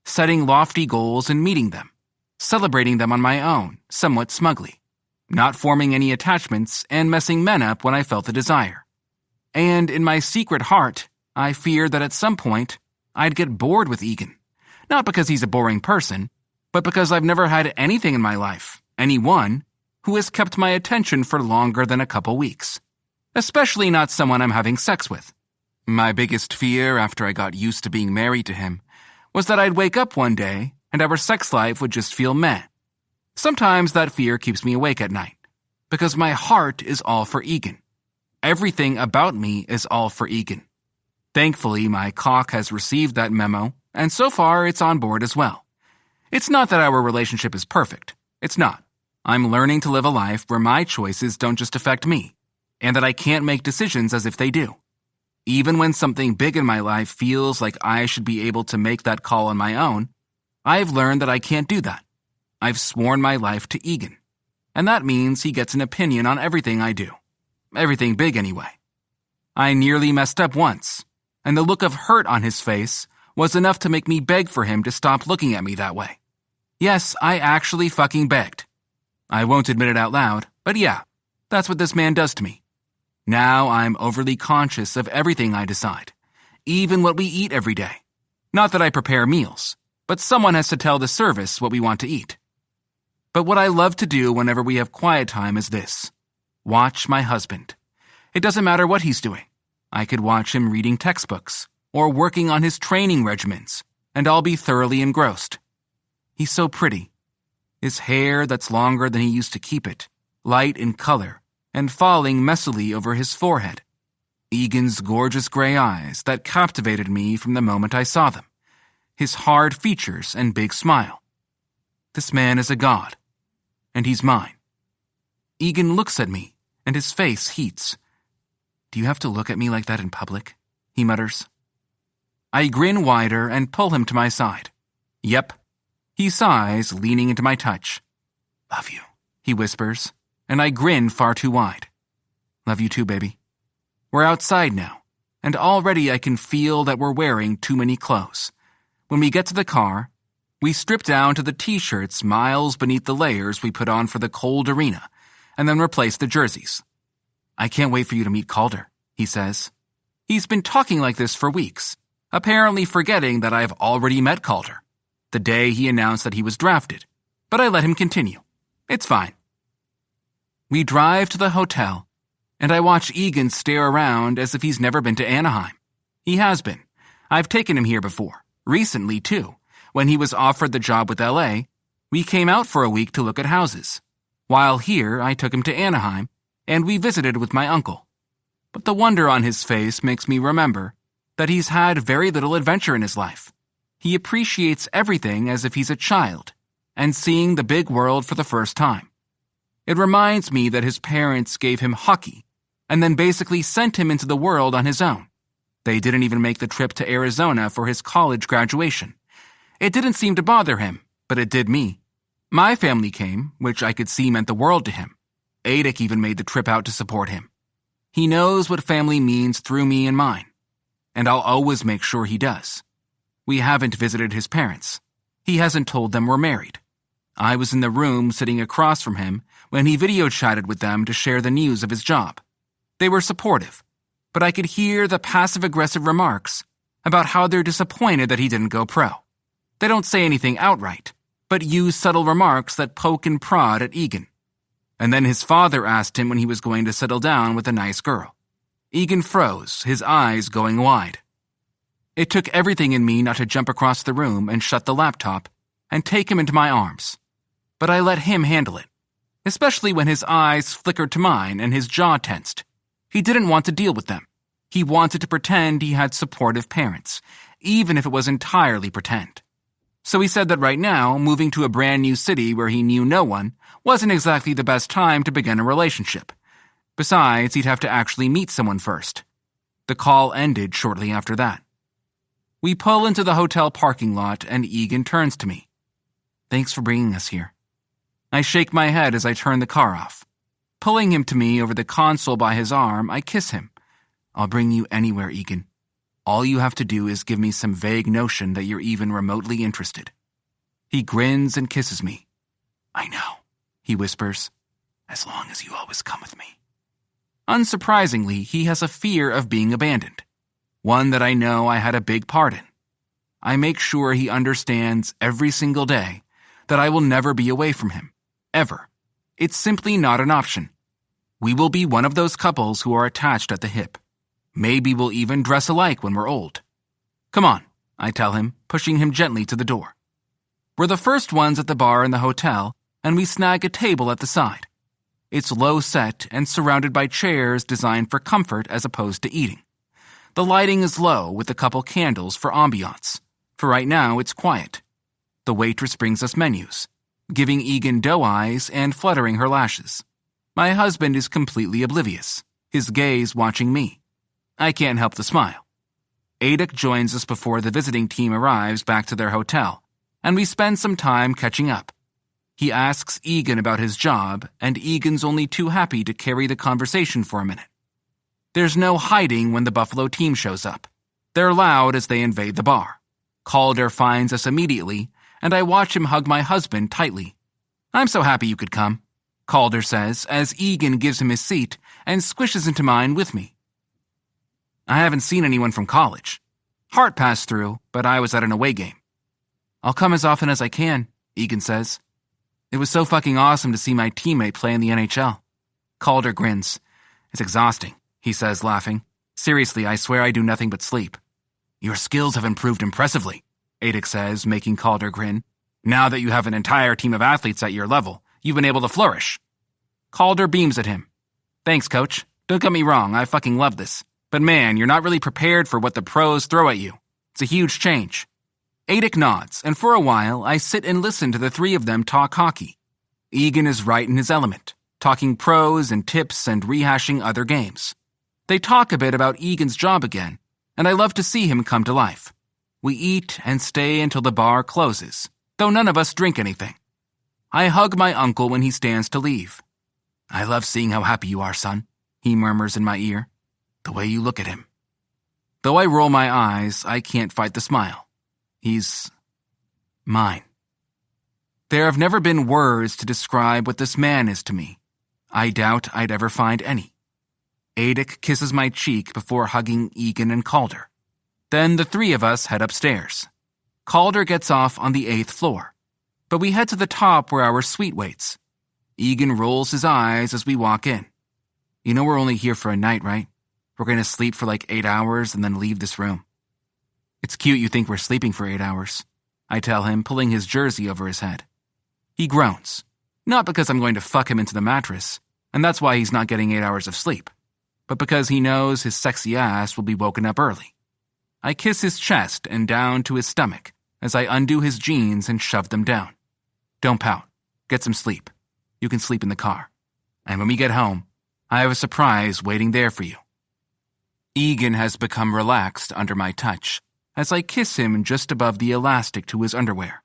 setting lofty goals and meeting them, celebrating them on my own, somewhat smugly, not forming any attachments and messing men up when I felt the desire. And in my secret heart, I feared that at some point, I'd get bored with Egan. Not because he's a boring person, but because I've never had anything in my life, anyone, who has kept my attention for longer than a couple weeks. Especially not someone I'm having sex with. My biggest fear after I got used to being married to him was that I'd wake up one day and our sex life would just feel meh. Sometimes that fear keeps me awake at night, because my heart is all for Egan. Everything about me is all for Egan. Thankfully, my cock has received that memo, and so far it's on board as well. It's not that our relationship is perfect. It's not. I'm learning to live a life where my choices don't just affect me, and that I can't make decisions as if they do. Even when something big in my life feels like I should be able to make that call on my own, I've learned that I can't do that. I've sworn my life to Egan, and that means he gets an opinion on everything I do. Everything big, anyway. I nearly messed up once, and the look of hurt on his face was enough to make me beg for him to stop looking at me that way. Yes, I actually fucking begged. I won't admit it out loud, but yeah, that's what this man does to me. Now I'm overly conscious of everything I decide, even what we eat every day. Not that I prepare meals, but someone has to tell the service what we want to eat. But what I love to do whenever we have quiet time is this. Watch my husband. It doesn't matter what he's doing. I could watch him reading textbooks or working on his training regimens, and I'll be thoroughly engrossed. He's so pretty. His hair that's longer than he used to keep it, light in color, and falling messily over his forehead. Egan's gorgeous gray eyes that captivated me from the moment I saw them. His hard features and big smile. This man is a god, and he's mine. Egan looks at me, and his face heats. "Do you have to look at me like that in public?" he mutters. I grin wider and pull him to my side. "Yep." He sighs, leaning into my touch. "Love you," he whispers, and I grin far too wide. "Love you too, baby." We're outside now, and already I can feel that we're wearing too many clothes. When we get to the car, we strip down to the t-shirts miles beneath the layers we put on for the cold arena, and then replace the jerseys. "I can't wait for you to meet Calder," he says. He's been talking like this for weeks, apparently forgetting that I've already met Calder, the day he announced that he was drafted, but I let him continue. It's fine. We drive to the hotel, and I watch Egan stare around as if he's never been to Anaheim. He has been. I've taken him here before, recently too. When he was offered the job with LA, we came out for a week to look at houses. While here, I took him to Anaheim, and we visited with my uncle. But the wonder on his face makes me remember that he's had very little adventure in his life. He appreciates everything as if he's a child, and seeing the big world for the first time. It reminds me that his parents gave him hockey, and then basically sent him into the world on his own. They didn't even make the trip to Arizona for his college graduation. It didn't seem to bother him, but it did me. My family came, which I could see meant the world to him. Adik even made the trip out to support him. He knows what family means through me and mine, and I'll always make sure he does. We haven't visited his parents. He hasn't told them we're married. I was in the room sitting across from him when he video chatted with them to share the news of his job. They were supportive, but I could hear the passive-aggressive remarks about how they're disappointed that he didn't go pro. They don't say anything outright, but use subtle remarks that poke and prod at Egan. And then his father asked him when he was going to settle down with a nice girl. Egan froze, his eyes going wide. It took everything in me not to jump across the room and shut the laptop and take him into my arms. But I let him handle it, especially when his eyes flickered to mine and his jaw tensed. He didn't want to deal with them. He wanted to pretend he had supportive parents, even if it was entirely pretend. So he said that right now, moving to a brand new city where he knew no one wasn't exactly the best time to begin a relationship. Besides, he'd have to actually meet someone first. The call ended shortly after that. We pull into the hotel parking lot and Egan turns to me. "Thanks for bringing us here." I shake my head as I turn the car off. Pulling him to me over the console by his arm, I kiss him. "I'll bring you anywhere, Egan. All you have to do is give me some vague notion that you're even remotely interested." He grins and kisses me. "I know," he whispers, "as long as you always come with me." Unsurprisingly, he has a fear of being abandoned, one that I know I had a big part in. I make sure he understands every single day that I will never be away from him, ever. It's simply not an option. We will be one of those couples who are attached at the hip. Maybe we'll even dress alike when we're old. "Come on," I tell him, pushing him gently to the door. We're the first ones at the bar in the hotel, and we snag a table at the side. It's low-set and surrounded by chairs designed for comfort as opposed to eating. The lighting is low with a couple candles for ambiance. For right now, it's quiet. The waitress brings us menus, giving Egan doe eyes and fluttering her lashes. My husband is completely oblivious, his gaze watching me. I can't help the smile. Adik joins us before the visiting team arrives back to their hotel, and we spend some time catching up. He asks Egan about his job, and Egan's only too happy to carry the conversation for a minute. There's no hiding when the Buffalo team shows up. They're loud as they invade the bar. Calder finds us immediately, and I watch him hug my husband tightly. "I'm so happy you could come," Calder says as Egan gives him his seat and squishes into mine with me. "I haven't seen anyone from college. Hart passed through, but I was at an away game." "I'll come as often as I can," Egan says. "It was so fucking awesome to see my teammate play in the NHL." Calder grins. "It's exhausting," he says, laughing. "Seriously, I swear I do nothing but sleep." "Your skills have improved impressively," Adik says, making Calder grin. "Now that you have an entire team of athletes at your level, you've been able to flourish." Calder beams at him. "Thanks, coach. Don't get me wrong, I fucking love this. But man, you're not really prepared for what the pros throw at you. It's a huge change." Adik nods, and for a while, I sit and listen to the three of them talk hockey. Egan is right in his element, talking pros and tips and rehashing other games. They talk a bit about Egan's job again, and I love to see him come to life. We eat and stay until the bar closes, though none of us drink anything. I hug my uncle when he stands to leave. "I love seeing how happy you are, son," he murmurs in my ear. "The way you look at him." Though I roll my eyes, I can't fight the smile. He's mine. There have never been words to describe what this man is to me. I doubt I'd ever find any. Adik kisses my cheek before hugging Egan and Calder. Then the three of us head upstairs. Calder gets off on the 8th floor, but we head to the top where our suite waits. Egan rolls his eyes as we walk in. "You know we're only here for a night, right? We're going to sleep for like 8 hours and then leave this room." "It's cute you think we're sleeping for 8 hours," I tell him, pulling his jersey over his head. He groans. Not because I'm going to fuck him into the mattress, and that's why he's not getting 8 hours of sleep, but because he knows his sexy ass will be woken up early. I kiss his chest and down to his stomach as I undo his jeans and shove them down. "Don't pout. Get some sleep. You can sleep in the car. And when we get home, I have a surprise waiting there for you." Egan has become relaxed under my touch as I kiss him just above the elastic to his underwear.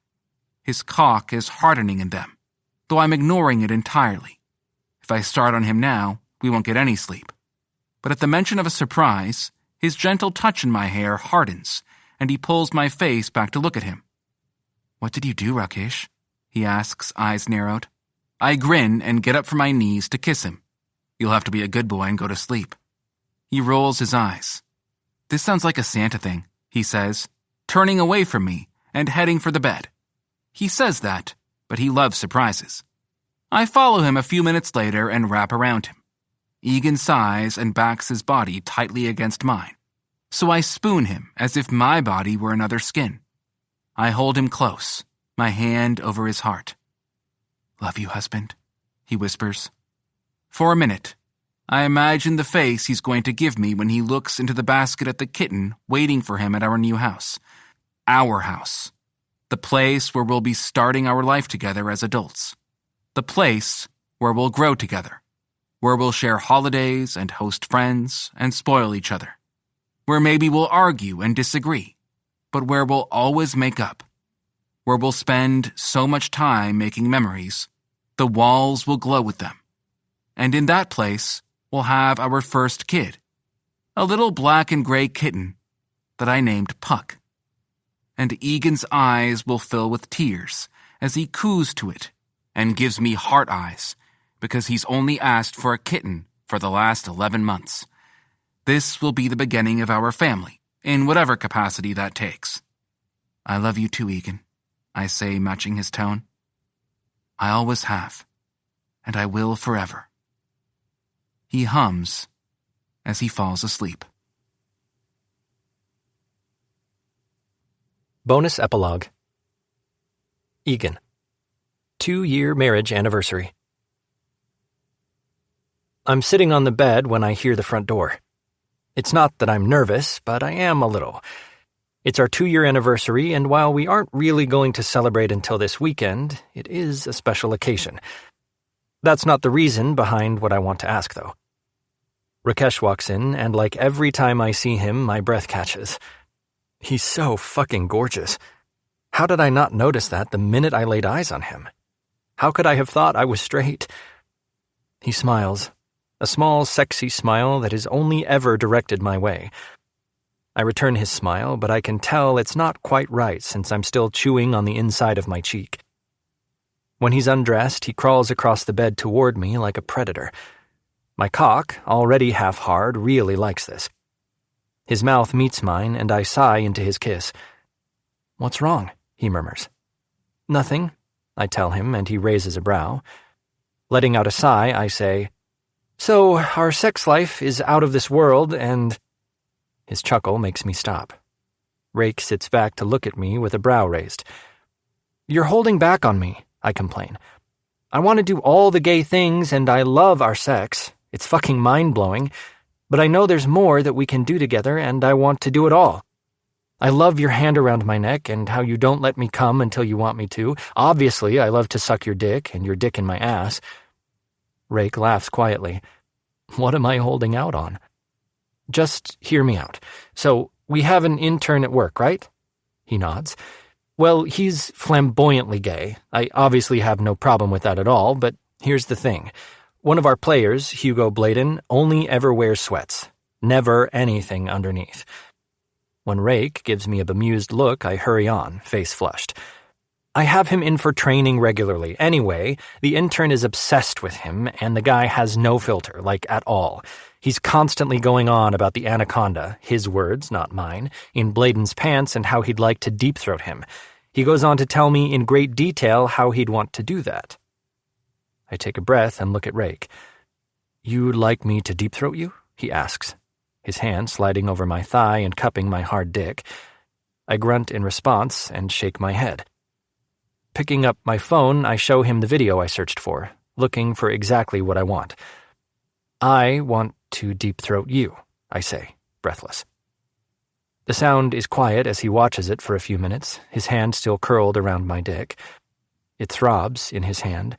His cock is hardening in them, though I'm ignoring it entirely. If I start on him now, we won't get any sleep. But at the mention of a surprise, his gentle touch in my hair hardens, and he pulls my face back to look at him. "What did you do, Rakesh?" he asks, eyes narrowed. I grin and get up from my knees to kiss him. "You'll have to be a good boy and go to sleep." He rolls his eyes. "This sounds like a Santa thing," he says, turning away from me and heading for the bed. He says that, but he loves surprises. I follow him a few minutes later and wrap around him. Egan sighs and backs his body tightly against mine, so I spoon him as if my body were another skin. I hold him close, my hand over his heart. "Love you, husband," he whispers. For a minute, I imagine the face he's going to give me when he looks into the basket at the kitten waiting for him at our new house. Our house. The place where we'll be starting our life together as adults. The place where we'll grow together. Where we'll share holidays and host friends and spoil each other. Where maybe we'll argue and disagree, but where we'll always make up. Where we'll spend so much time making memories, the walls will glow with them. And in that place, we'll have our first kid, a little black and gray kitten that I named Puck. And Egan's eyes will fill with tears as he coos to it and gives me heart eyes because he's only asked for a kitten for the last 11 months. This will be the beginning of our family, in whatever capacity that takes. "I love you too, Egan," I say, matching his tone. "I always have, and I will forever." He hums as he falls asleep. Bonus epilogue. Egan. 2-year marriage anniversary. I'm sitting on the bed when I hear the front door. It's not that I'm nervous, but I am a little. It's our 2-year anniversary, and while we aren't really going to celebrate until this weekend, it is a special occasion. That's not the reason behind what I want to ask, though. Rakesh walks in, and like every time I see him, my breath catches. He's so fucking gorgeous. How did I not notice that the minute I laid eyes on him? How could I have thought I was straight? He smiles, a small, sexy smile that is only ever directed my way. I return his smile, but I can tell it's not quite right since I'm still chewing on the inside of my cheek. When he's undressed, he crawls across the bed toward me like a predator. My cock, already half hard, really likes this. His mouth meets mine, and I sigh into his kiss. "What's wrong?" he murmurs. "Nothing," I tell him, and he raises a brow. Letting out a sigh, I say, "So, our sex life is out of this world, and—" His chuckle makes me stop. Rake sits back to look at me with a brow raised. "You're holding back on me," I complain. "I want to do all the gay things, and I love our sex. It's fucking mind-blowing. But I know there's more that we can do together, and I want to do it all. I love your hand around my neck and how you don't let me come until you want me to. Obviously, I love to suck your dick and your dick in my ass." Rake laughs quietly. What am I holding out on? "Just hear me out. So, we have an intern at work, right?" He nods. "Well, he's flamboyantly gay. I obviously have no problem with that at all, but here's the thing. One of our players, Hugo Bladen, only ever wears sweats. Never anything underneath." When Rake gives me a bemused look, I hurry on, face flushed. "I have him in for training regularly. Anyway, the intern is obsessed with him, and the guy has no filter, like at all. He's constantly going on about the anaconda, his words, not mine, in Bladen's pants and how he'd like to deep-throat him. He goes on to tell me in great detail how he'd want to do that." I take a breath and look at Rake. "You'd like me to deep-throat you?" he asks, his hand sliding over my thigh and cupping my hard dick. I grunt in response and shake my head. Picking up my phone, I show him the video I searched for, looking for exactly what I want. "I want to deep-throat you," I say, breathless. The sound is quiet as he watches it for a few minutes, his hand still curled around my dick. It throbs in his hand.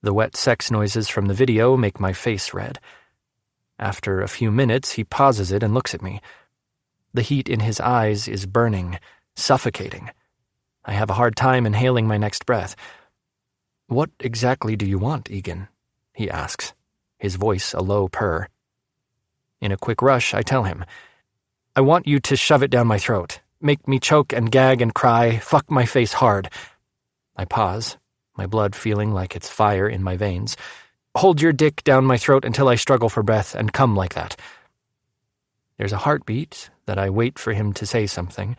The wet sex noises from the video make my face red. After a few minutes, he pauses it and looks at me. The heat in his eyes is burning, suffocating. I have a hard time inhaling my next breath. "What exactly do you want, Egan?" he asks, his voice a low purr. In a quick rush, I tell him, "I want you to shove it down my throat, make me choke and gag and cry, fuck my face hard." I pause, my blood feeling like it's fire in my veins. "Hold your dick down my throat until I struggle for breath and come like that." There's a heartbeat that I wait for him to say something.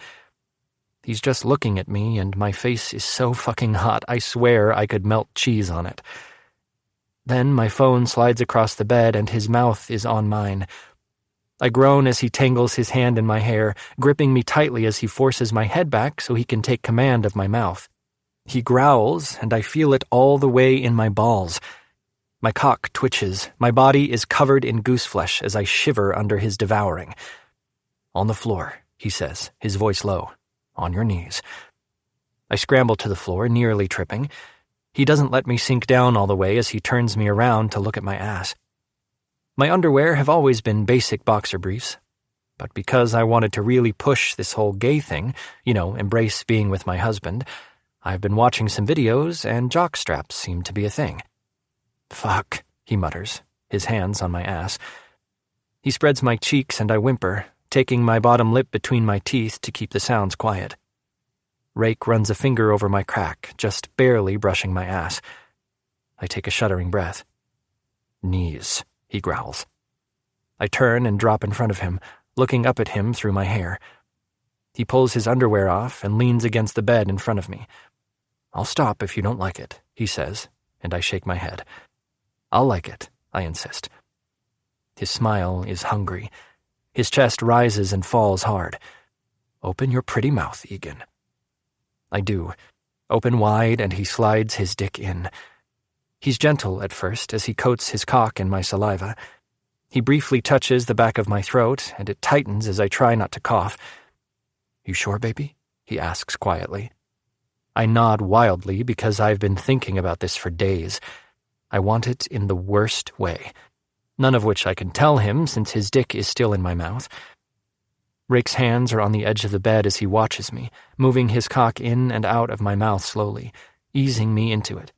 He's just looking at me, and my face is so fucking hot, I swear I could melt cheese on it. Then my phone slides across the bed, and his mouth is on mine. I groan as he tangles his hand in my hair, gripping me tightly as he forces my head back so he can take command of my mouth. He growls, and I feel it all the way in my balls. My cock twitches, my body is covered in gooseflesh as I shiver under his devouring. "On the floor," he says, his voice low. "On your knees." I scramble to the floor, nearly tripping. He doesn't let me sink down all the way as he turns me around to look at my ass. My underwear have always been basic boxer briefs, but because I wanted to really push this whole gay thing, embrace being with my husband, I've been watching some videos, and jock straps seem to be a thing. "Fuck," he mutters, his hands on my ass. He spreads my cheeks and I whimper, taking my bottom lip between my teeth to keep the sounds quiet. Rake runs a finger over my crack, just barely brushing my ass. I take a shuddering breath. "Knees," he growls. I turn and drop in front of him, looking up at him through my hair. He pulls his underwear off and leans against the bed in front of me. "I'll stop if you don't like it," he says, and I shake my head. "I'll like it," I insist. His smile is hungry. His chest rises and falls hard. "Open your pretty mouth, Egan." I do. Open wide, and he slides his dick in. He's gentle at first as he coats his cock in my saliva. He briefly touches the back of my throat, and it tightens as I try not to cough. "You sure, baby?" he asks quietly. I nod wildly because I've been thinking about this for days. I want it in the worst way. None of which I can tell him since his dick is still in my mouth. Rake's hands are on the edge of the bed as he watches me, moving his cock in and out of my mouth slowly, easing me into it.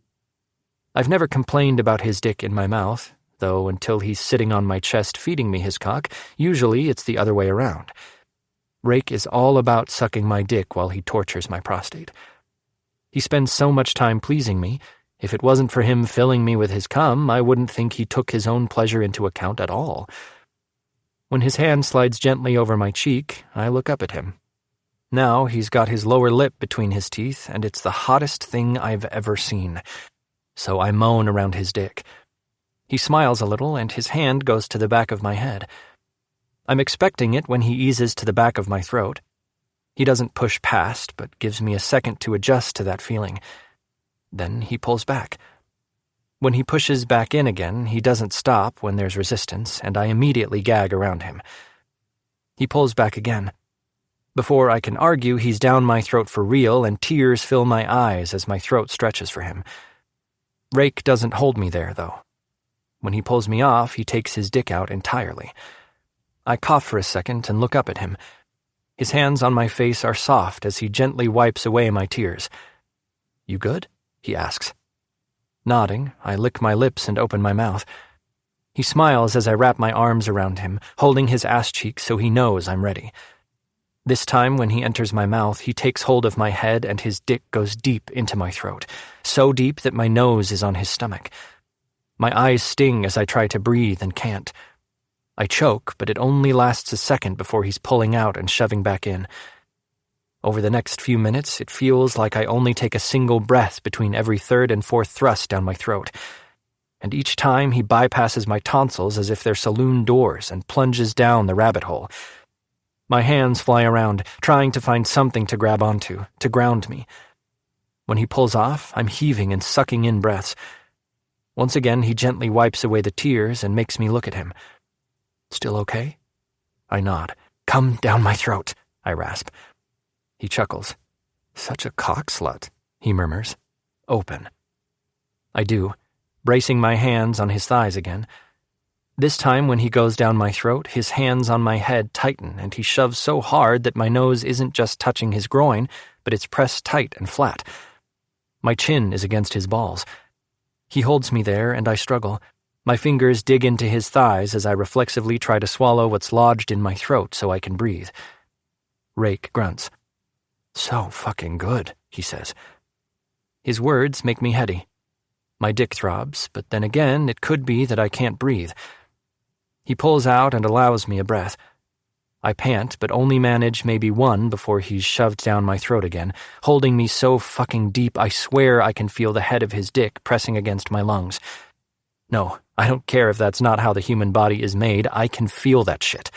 I've never complained about his dick in my mouth, though until he's sitting on my chest feeding me his cock, usually it's the other way around. Rake is all about sucking my dick while he tortures my prostate. He spends so much time pleasing me. If it wasn't for him filling me with his cum, I wouldn't think he took his own pleasure into account at all. When his hand slides gently over my cheek, I look up at him. Now he's got his lower lip between his teeth, and it's the hottest thing I've ever seen. So I moan around his dick. He smiles a little, and his hand goes to the back of my head. I'm expecting it when he eases to the back of my throat. He doesn't push past, but gives me a second to adjust to that feeling. Then he pulls back. When he pushes back in again, he doesn't stop when there's resistance, and I immediately gag around him. He pulls back again. Before I can argue, he's down my throat for real, and tears fill my eyes as my throat stretches for him. Rake doesn't hold me there, though. When he pulls me off, he takes his dick out entirely. I cough for a second and look up at him. His hands on my face are soft as he gently wipes away my tears. "You good?" he asks. Nodding, I lick my lips and open my mouth. He smiles as I wrap my arms around him, holding his ass cheek so he knows I'm ready. This time, when he enters my mouth, he takes hold of my head and his dick goes deep into my throat, so deep that my nose is on his stomach. My eyes sting as I try to breathe and can't. I choke, but it only lasts a second before he's pulling out and shoving back in. Over the next few minutes, it feels like I only take a single breath between every third and fourth thrust down my throat. And each time he bypasses my tonsils as if they're saloon doors and plunges down the rabbit hole. My hands fly around, trying to find something to grab onto, to ground me. When he pulls off, I'm heaving and sucking in breaths. Once again, he gently wipes away the tears and makes me look at him. "Still okay?" I nod. "Come down my throat," I rasp. He chuckles. "Such a cock slut," he murmurs. "Open." I do, bracing my hands on his thighs again. This time, when he goes down my throat, his hands on my head tighten, and he shoves so hard that my nose isn't just touching his groin, but it's pressed tight and flat. My chin is against his balls. He holds me there, and I struggle. My fingers dig into his thighs as I reflexively try to swallow what's lodged in my throat so I can breathe. Rake grunts. "So fucking good," he says. His words make me heady. My dick throbs, but then again, it could be that I can't breathe. He pulls out and allows me a breath. I pant, but only manage maybe one before he's shoved down my throat again, holding me so fucking deep I swear I can feel the head of his dick pressing against my lungs. No, I don't care if that's not how the human body is made, I can feel that shit.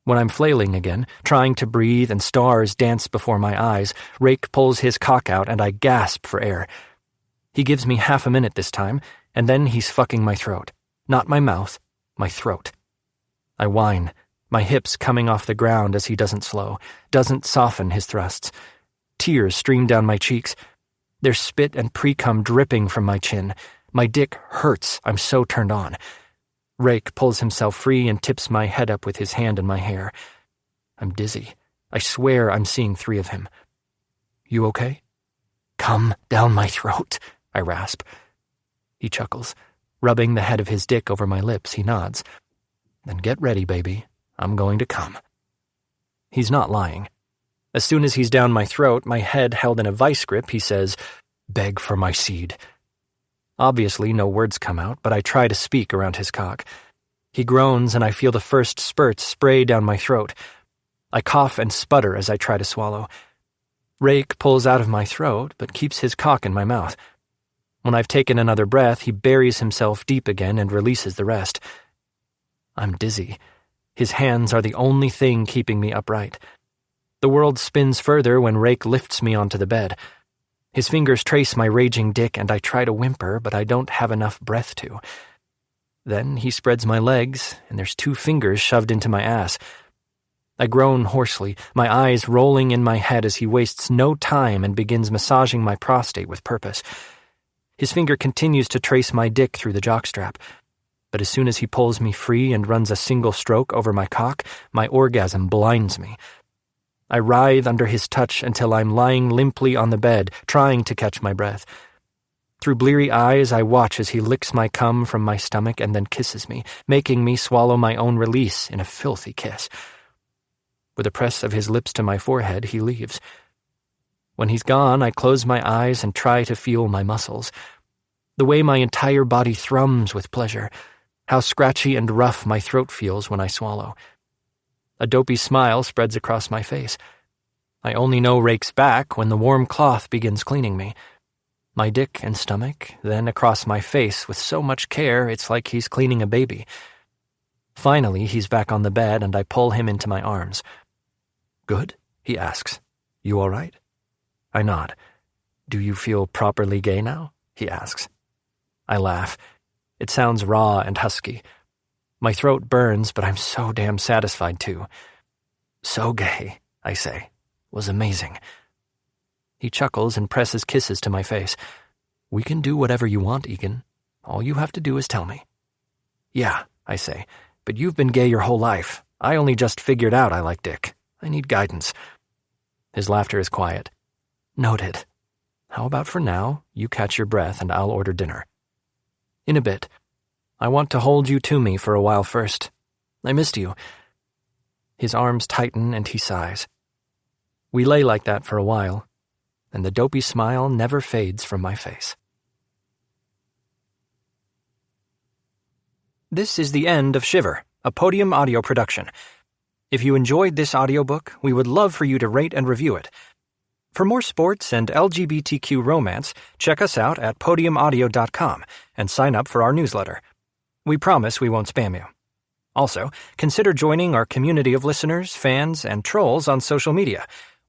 When I'm flailing again, trying to breathe and stars dance before my eyes, Rake pulls his cock out and I gasp for air. He gives me half a minute this time, and then he's fucking my throat. Not my mouth, my throat. I whine, my hips coming off the ground as he doesn't slow, doesn't soften his thrusts. Tears stream down my cheeks. There's spit and pre-cum dripping from my chin. My dick hurts, I'm so turned on. Rake pulls himself free and tips my head up with his hand in my hair. I'm dizzy. I swear I'm seeing 3 of him. "You okay?" "Come down my throat," I rasp. He chuckles. Rubbing the head of his dick over my lips, he nods. "Then get ready, baby. I'm going to come." He's not lying. As soon as he's down my throat, my head held in a vice grip, he says, "Beg for my seed." Obviously, no words come out, but I try to speak around his cock. He groans, and I feel the first spurts spray down my throat. I cough and sputter as I try to swallow. Rake pulls out of my throat, but keeps his cock in my mouth. When I've taken another breath, he buries himself deep again and releases the rest. I'm dizzy. His hands are the only thing keeping me upright. The world spins further when Rake lifts me onto the bed. His fingers trace my raging dick, and I try to whimper, but I don't have enough breath to. Then he spreads my legs, and there's 2 fingers shoved into my ass. I groan hoarsely, my eyes rolling in my head as he wastes no time and begins massaging my prostate with purpose. His finger continues to trace my dick through the jockstrap, but as soon as he pulls me free and runs a single stroke over my cock, my orgasm blinds me. I writhe under his touch until I'm lying limply on the bed, trying to catch my breath. Through bleary eyes, I watch as he licks my cum from my stomach and then kisses me, making me swallow my own release in a filthy kiss. With a press of his lips to my forehead, he leaves. When he's gone, I close my eyes and try to feel my muscles. The way my entire body thrums with pleasure. How scratchy and rough my throat feels when I swallow. A dopey smile spreads across my face. I only know Rake's back when the warm cloth begins cleaning me. My dick and stomach, then across my face with so much care it's like he's cleaning a baby. Finally, he's back on the bed and I pull him into my arms. "Good?" he asks. "You all right?" I nod. "Do you feel properly gay now?" he asks. I laugh. It sounds raw and husky. My throat burns, but I'm so damn satisfied too. "So gay," I say. "Was amazing." He chuckles and presses kisses to my face. "We can do whatever you want, Egan. All you have to do is tell me." "Yeah," I say, "but you've been gay your whole life. I only just figured out I like dick. I need guidance." His laughter is quiet. "Noted. How about for now, you catch your breath and I'll order dinner." "In a bit. I want to hold you to me for a while first. I missed you." His arms tighten and he sighs. We lay like that for a while, and the dopey smile never fades from my face. This is the end of Shiver, a Podium audio production. If you enjoyed this audiobook, we would love for you to rate and review it. For more sports and LGBTQ romance, check us out at podiumaudio.com and sign up for our newsletter. We promise we won't spam you. Also, consider joining our community of listeners, fans, and trolls on social media –